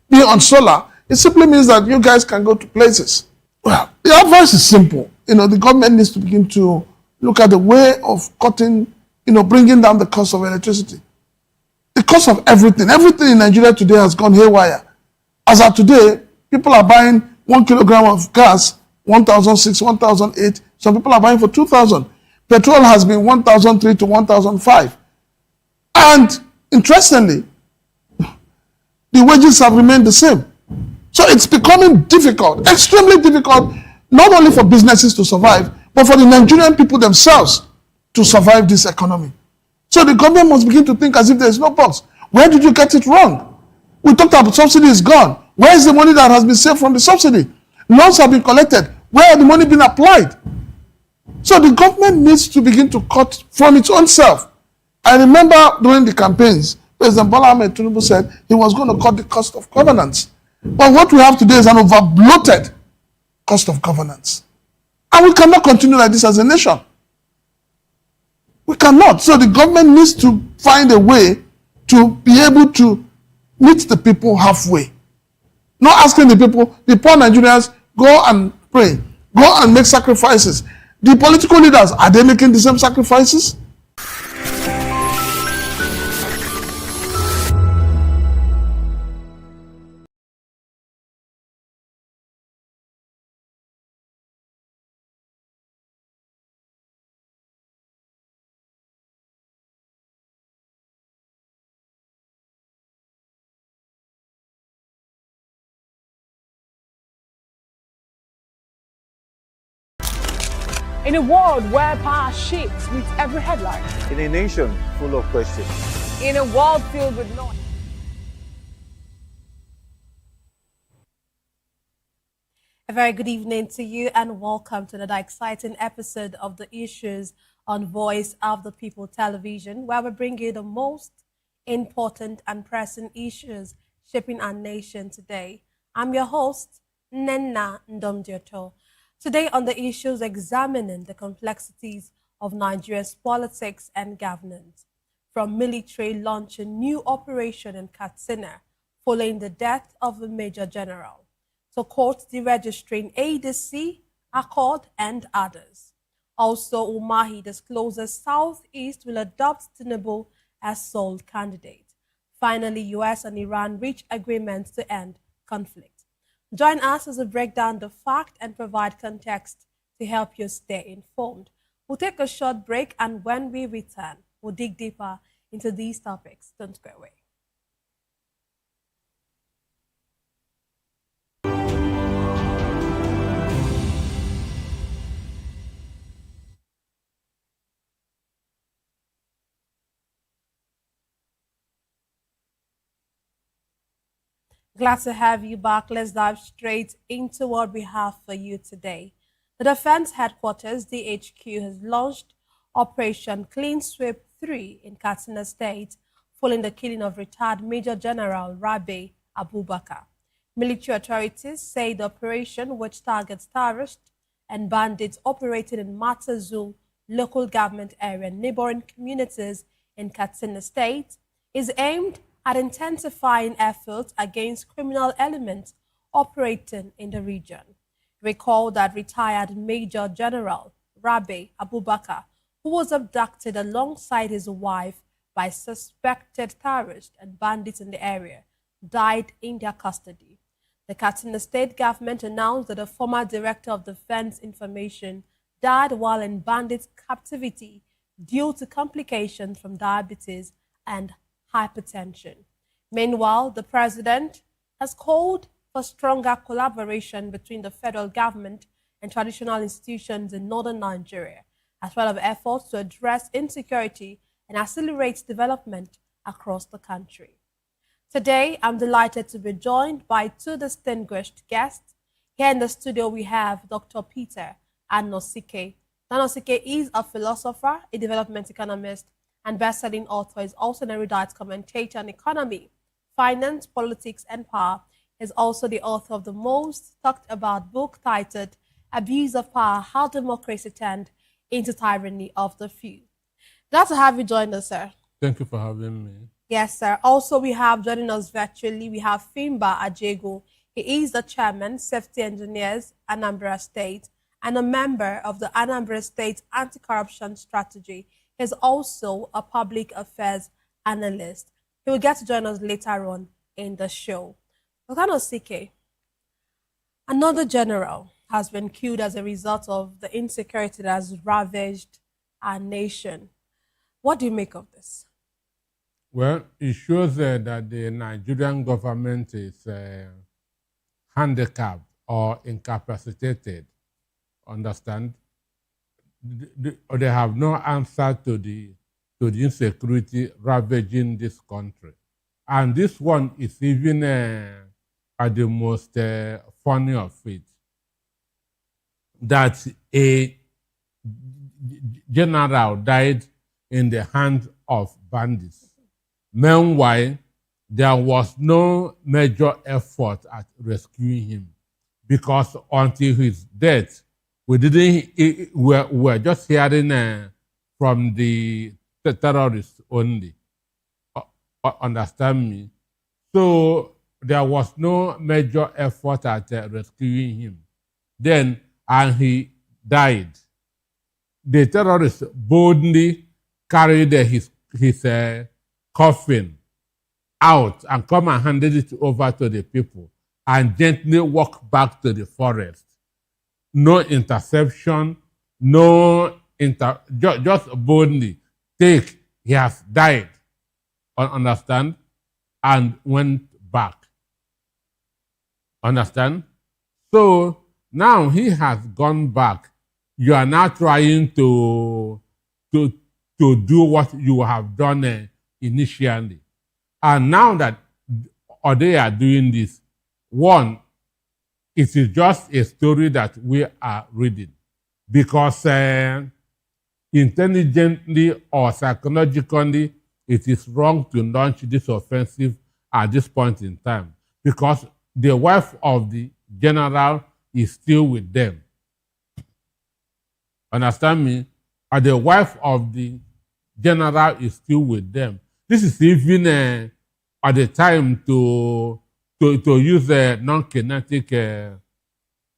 be on solar, it simply means that you guys can go to places. Well, the advice is simple. The government needs to begin to look at the way of cutting, bringing down the cost of electricity. The cost of everything in Nigeria today has gone haywire. As of today, people are buying 1 kilogram of gas, 1,600, 1,008. Some people are buying for 2,000. Petrol has been 1,003 to 1,005. And interestingly, the wages have remained the same. So it's becoming difficult, extremely difficult, not only for businesses to survive, but for the Nigerian people themselves to survive this economy. So the government must begin to think as if there is no box. Where did you get it wrong? We talked about subsidy is gone. Where is the money that has been saved from the subsidy? Loans have been collected. Where are the money being applied? So the government needs to begin to cut from its own self. I remember during the campaigns, President Bola Ahmed Tinubu said he was going to cut the cost of governance. But what we have today is an over-bloated cost of governance. And we cannot continue like this as a nation. We cannot. So the government needs to find a way to be able to meet the people halfway. Not asking the people, the poor Nigerians, go and pray, go and make sacrifices. The political leaders, are they making the same sacrifices? In a world where power shifts with every headline. In a nation full of questions. In a world filled with noise. A very good evening to you and welcome to another exciting episode of the Issues on Voice of the People television, where we bring you the most important and pressing issues shaping our nation today. I'm your host, Nenna Ndomdioto. Today on the issues examining the complexities of Nigeria's politics and governance, from military launching new operation in Katsina following the death of a major general, to court deregistering ADC, Accord, and others. Also, Umahi discloses Southeast will adopt Tinubu as sole candidate. Finally, US and Iran reach agreements to end conflict. Join us as we break down the fact and provide context to help you stay informed. We'll take a short break, and when we return, we'll dig deeper into these topics. Don't go away. Glad to have you back. Let's dive straight into what we have for you today. The Defense Headquarters, DHQ, has launched Operation Clean Sweep 3 in Katsina State, following the killing of retired Major General Rabe Abubakar. Military authorities say the operation, which targets terrorists and bandits operating in Matazu local government area and neighboring communities in Katsina State, is aimed at intensifying efforts against criminal elements operating in the region. Recall that retired Major General Rabe Abubakar, who was abducted alongside his wife by suspected terrorists and bandits in the area, died in their custody. The Katsina state government announced that the former director of Defense Information died while in bandit captivity due to complications from diabetes and hypertension. Meanwhile, the president has called for stronger collaboration between the federal government and traditional institutions in northern Nigeria, as well as efforts to address insecurity and accelerate development across the country. Today, I'm delighted to be joined by two distinguished guests. Here in the studio, we have Dr. Peter Anosike. Anosike is a philosopher, a development economist, and best-selling author. Is also an erudite commentator on economy, finance, politics, and power. Is also the author of the most talked about book titled Abuse of Power, How Democracy Turned into Tyranny of the Few. Glad to have you join us, sir. Thank you for having me. Yes, sir. Also, we have joining us virtually, we have Fimba Ajego. He is the chairman, Safety Engineers, Anambra State, and a member of the Anambra State Anti-Corruption Strategy. He's also a public affairs analyst. He will get to join us later on in the show. Dr. Osike, another general has been killed as a result of the insecurity that has ravaged our nation. What do you make of this? Well, it shows that the Nigerian government is handicapped or incapacitated. Understand? They have no answer to the insecurity ravaging this country. And this one is even at the most funny of it, that a general died in the hands of bandits. Meanwhile, there was no major effort at rescuing him because until his death, we were just hearing from the terrorists only. Understand me? So there was no major effort at rescuing him. Then, and he died. The terrorists boldly carried his coffin out and come and handed it over to the people and gently walk back to the forest. No interception, just boldly take, he has died, understand, and went back. Understand? So now he has gone back. You are now trying to do what you have done initially. And now that they are doing this, one, it is just a story that we are reading because intelligently or psychologically, it is wrong to launch this offensive at this point in time because the wife of the general is still with them. Understand me? And the wife of the general is still with them. This is even at the time to use a non-kinetic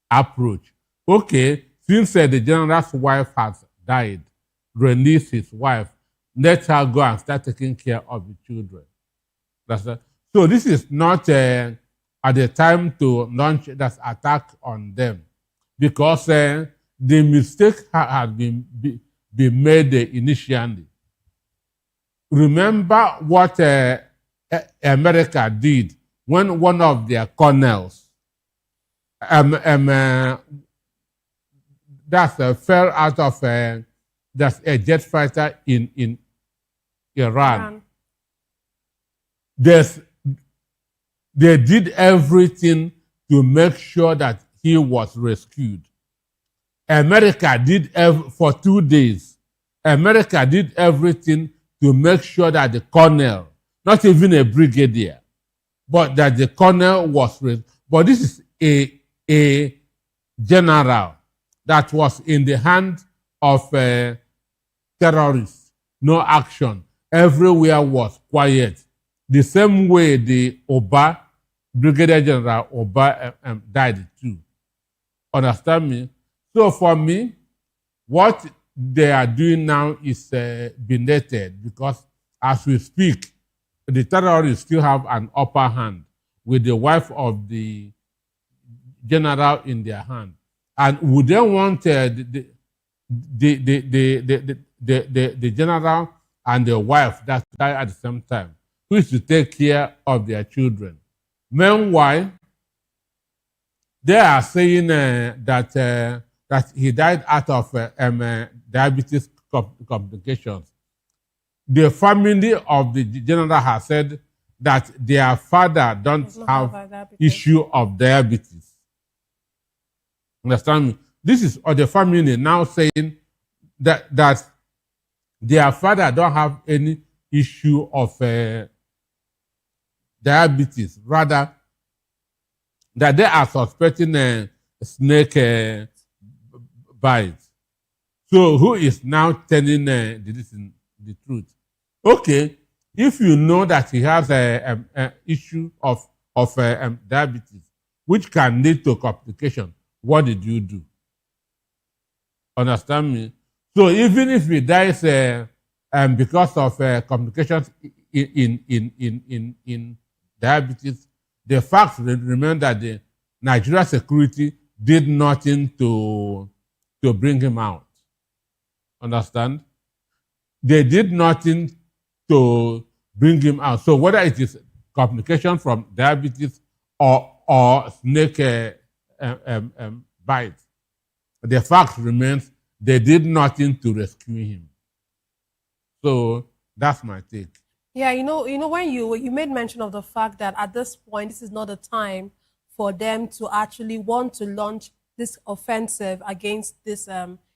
approach. Okay, since the general's wife has died, release his wife, let her go and start taking care of the children. So this is not at the time to launch that attack on them because the mistake had been made initially. Remember what America did when one of their colonels fell out of that's a jet fighter in Iran. They did everything to make sure that he was rescued. America did for 2 days. America did everything to make sure that the colonel, not even a brigadier, but that the colonel was rescued. But this is a general that was in the hand of terrorists. No action. Everywhere was quiet. The same way the Brigadier General Oba died too. Understand me? So for me, what they are doing now is belated because as we speak, the terrorists still have an upper hand with the wife of the general in their hand. And would they want the general and the wife that die at the same time, who is to take care of their children? Meanwhile, they are saying that he died out of diabetes complications. The family of the general has said that their father don't have issue of diabetes. Understand me? This is the family now saying that their father don't have any issue of diabetes. Rather, that they are suspecting a snake bite. So who is now telling the truth? Okay, if you know that he has an issue of diabetes, which can lead to complication, what did you do? Understand me? So even if he dies because of complications in diabetes, the fact remains that the Nigeria security did nothing to bring him out. Understand? They did nothing to bring him out. So whether it is complication from diabetes or snake bite, the fact remains they did nothing to rescue him. So that's my take. Yeah, when you made mention of the fact that at this point, this is not the time for them to actually want to launch this offensive against this,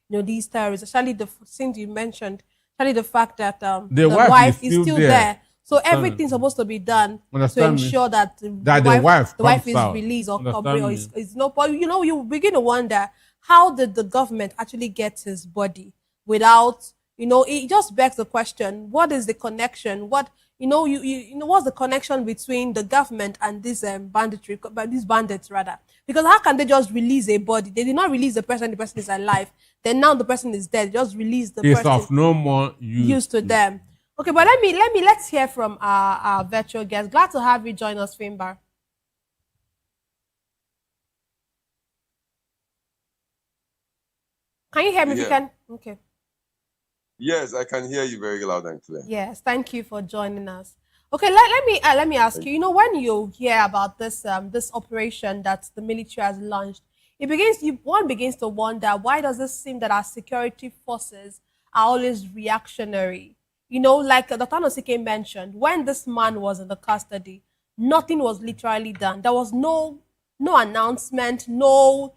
these terrorists. Especially the things you mentioned, Actually, the fact that The the wife wife is is still still there. there. So Understand everything's supposed to be done to Understand me? ensure that That the wife the wife comes is out. released or Understand or me? is no. But you know, you begin to wonder, how did the government actually get his body without, you know? It just begs the question: what is the connection? What, you know, what's the connection between the government and this banditry, but these bandits rather? Because how can they just release a body? They did not release the person is alive. Then now the person is dead. Just release the It's person of no more use. used to them. Okay, but let's hear from our virtual guest. Glad to have you join us, Finbar. Can you hear me? If you Yeah. can. Okay. Yes, I can hear you very loud and clear. Yes, thank you for joining us. Okay, let me ask you. You know, when you hear about this operation that the military has launched, one begins to wonder, why does it seem that our security forces are always reactionary? You know, like Dr. Nosike mentioned, when this man was in the custody, nothing was literally done. There was no announcement, no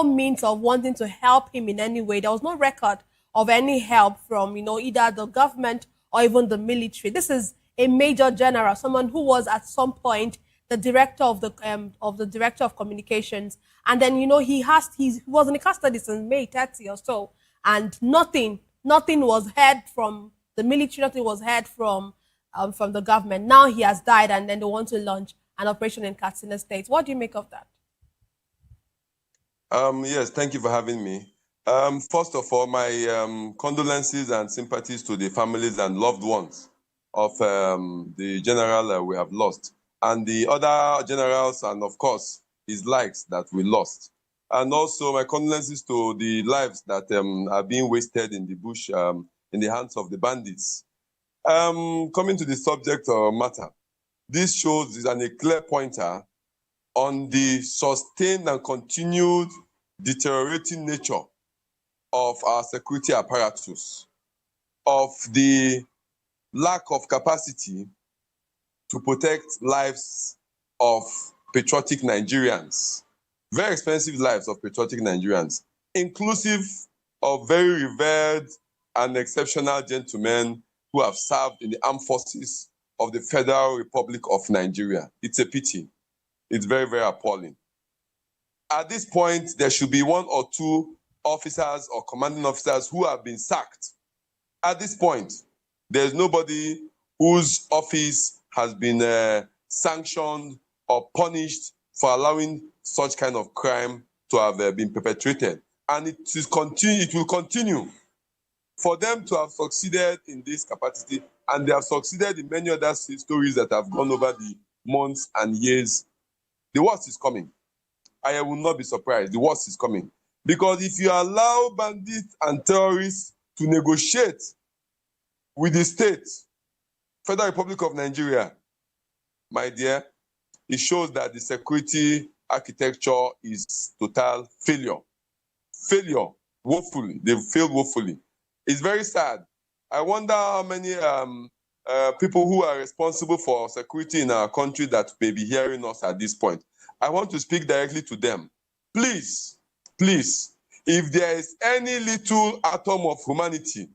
means of wanting to help him in any way. There was no record of any help from, either the government or even the military. This is a major general, someone who was at some point the director of the director of communications, and then he was in custody since May 30 or so, and nothing was heard from the military, nothing was heard from the government. Now he has died, and then they want to launch an operation in Katsina State. What do you make of that? Yes, thank you for having me. First of all, my condolences and sympathies to the families and loved ones of the general we have lost, and the other generals, and of course, his likes that we lost. And also my condolences to the lives that are being wasted in the bush in the hands of the bandits. Coming to the subject matter, this shows is a clear pointer on the sustained and continued deteriorating nature of our security apparatus, of the lack of capacity to protect lives of patriotic Nigerians, very expensive lives of patriotic Nigerians, inclusive of very revered and exceptional gentlemen who have served in the armed forces of the Federal Republic of Nigeria. It's a pity. It's very, very appalling. At this point, there should be one or two officers or commanding officers who have been sacked. At this point, there's nobody whose office has been sanctioned or punished for allowing such kind of crime to have been perpetrated. And it will continue for them to have succeeded in this capacity, and they have succeeded in many other stories that have gone over the months and years. The worst is coming. I will not be surprised. The worst is coming. Because if you allow bandits and terrorists to negotiate with the state, Federal Republic of Nigeria, my dear, it shows that the security architecture is total failure. Failure, woefully. They've failed woefully. It's very sad. I wonder how many people who are responsible for security in our country that may be hearing us at this point. I want to speak directly to them. Please, please, if there is any little atom of humanity,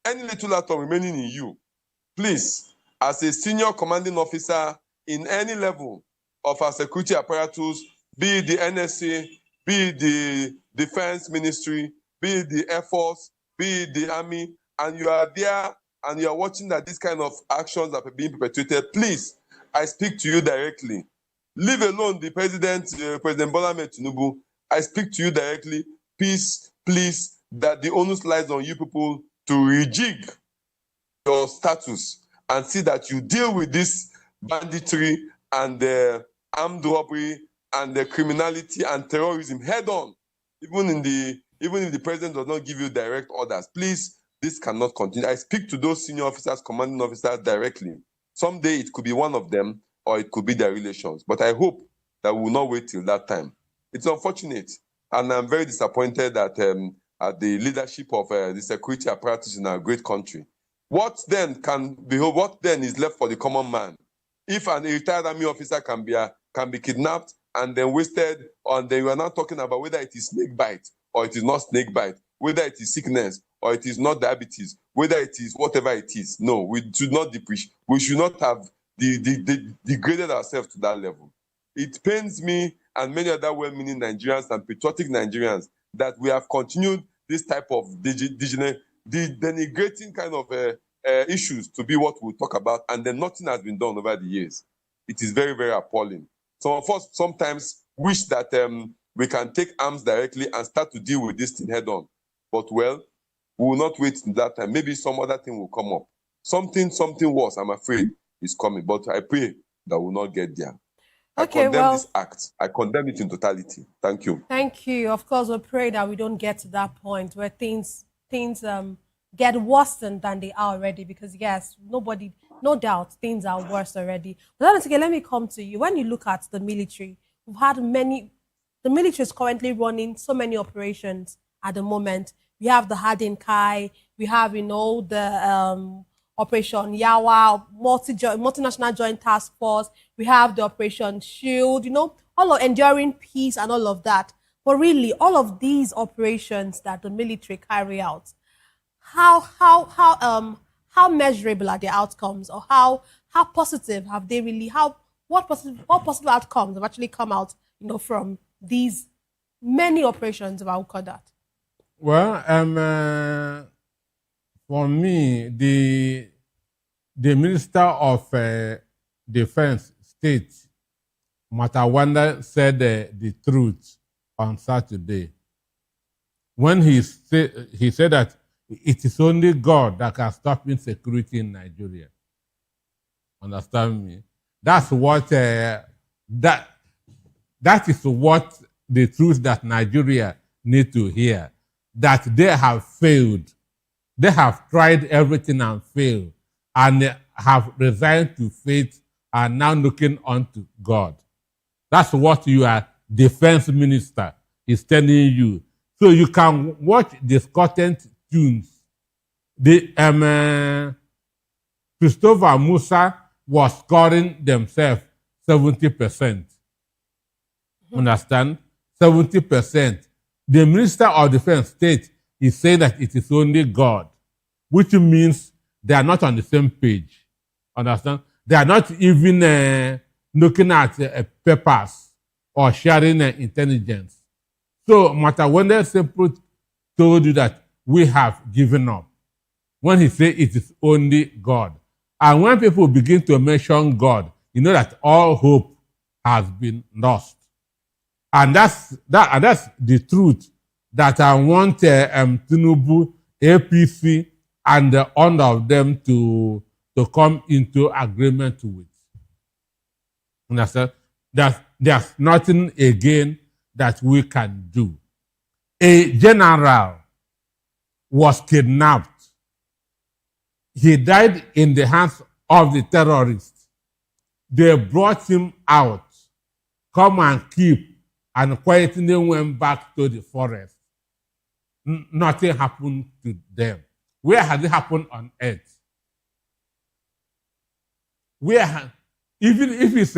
any little atom remaining in you, please, as a senior commanding officer in any level of our security apparatus, be it the NSA, be it the Defense Ministry, be it the Air Force, be it the Army, and you are there and you are watching that these kind of actions are being perpetrated, please, I speak to you directly. Leave alone the President Bola Ahmed Tinubu. I speak to you directly. Please, that the onus lies on you people to rejig your status and see that you deal with this banditry and the armed robbery and the criminality and terrorism head on, even if the president does not give you direct orders. Please, this cannot continue. I speak to those senior officers, commanding officers directly. Someday it could be one of them or it could be their relations. But I hope that we will not wait till that time. It's unfortunate, and I'm very disappointed at the leadership of the security apparatus in our great country. What then is left for the common man? If a retired army officer can be kidnapped and then wasted, and then you are not talking about whether it is snake bite or it is not snake bite, whether it is sickness or it is not diabetes, whether it is whatever it is. No, we should not depreciate. We should not have degraded ourselves to that level. It pains me and many other well-meaning Nigerians and patriotic Nigerians that we have continued this type of denigrating kind of issues to be what we talk about, and then nothing has been done over the years. It is very, very appalling. Some of us sometimes wish that we can take arms directly and start to deal with this thing head on. But well, we will not wait until that time. Maybe some other thing will come up. Something worse, I'm afraid, is coming. But I pray that we will not get there. Okay, I condemn this act. I condemn it in totality. Thank you. Thank you. Of course, we pray that we don't get to that point where things get worse than they are already. Because yes, no doubt, things are worse already. But honestly, let me come to you. When you look at the military, we've had the military is currently running so many operations at the moment. We have the Hardin Kai, we have, the Operation Yawa, multinational joint task force, we have the Operation Shield, all of enduring peace and all of that. But really, all of these operations that the military carry out, how measurable are the outcomes, or how positive have they really, what positive outcomes have actually come out, from these many operations, if I would call that? Well, for me, the Minister of Defense State, Matawanda, said the truth on Saturday when he said that it is only God that can stop insecurity in Nigeria. Understand me? That's what that is what the truth that Nigeria need to hear. That they have failed. They have tried everything and failed, and have resigned to fate and now looking unto God. That's what your defense minister is telling you. So you can watch discordant tunes. Christopher Musa was scoring themselves 70%. Understand? 70%. The Minister of Defense State is saying that it is only God, which means they are not on the same page. Understand? They are not even looking at papers or sharing intelligence. So Matawende simply told you that we have given up when he said it is only God. And when people begin to mention God, you know that all hope has been lost. And that's the truth that I want Tinubu, APC, and all of them to come into agreement with. Understand? There's nothing again that we can do. A general was kidnapped. He died in the hands of the terrorists. They brought him out, come and keep, and quietly went back to the forest. Nothing happened to them. Where has it happened on earth? Even if it's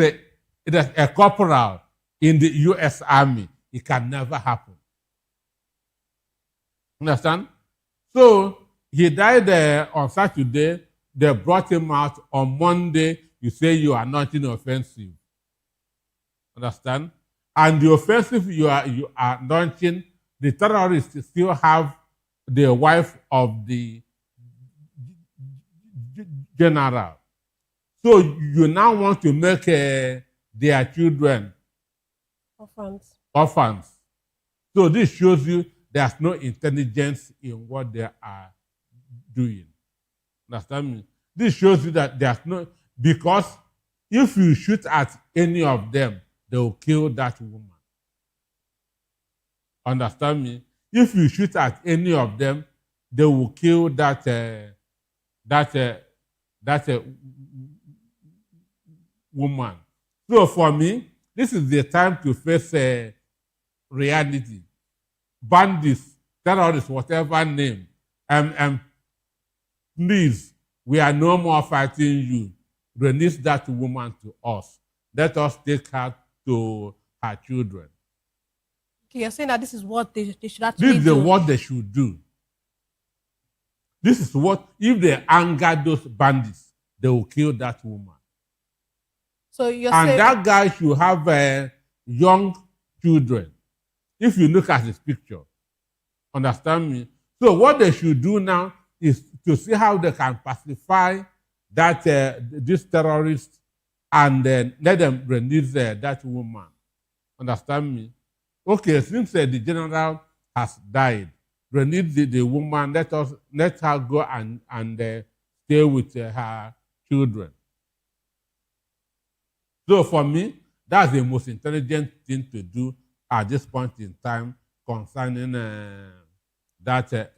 a corporal in the U.S. Army, it can never happen. Understand? So he died on Saturday. They brought him out on Monday. You say you are not inoffensive. Understand? And the offensive you are launching, the terrorists still have the wife of the general. So you now want to make their children orphans. So this shows you there's no intelligence in what they are doing. Understand me? This shows you that there's no, because if you shoot at any of them, they will kill that woman. Understand me? If you shoot at any of them, they will kill that woman. So for me, this is the time to face reality. Bandits, terrorists, whatever name, please, we are no more fighting you. Release that woman to us. Let us take her to her children. Okay, you're saying that this is what they should actually do. This is what they should do. This is what, if they anger those bandits, they will kill that woman. So you're And saying that guy should have young children. If you look at his picture, understand me? So what they should do now is to see how they can pacify that this terrorist and let them release that woman. Understand me? Okay, since the general has died, release the woman. Let her go and stay with her children. So for me, that's the most intelligent thing to do at this point in time concerning that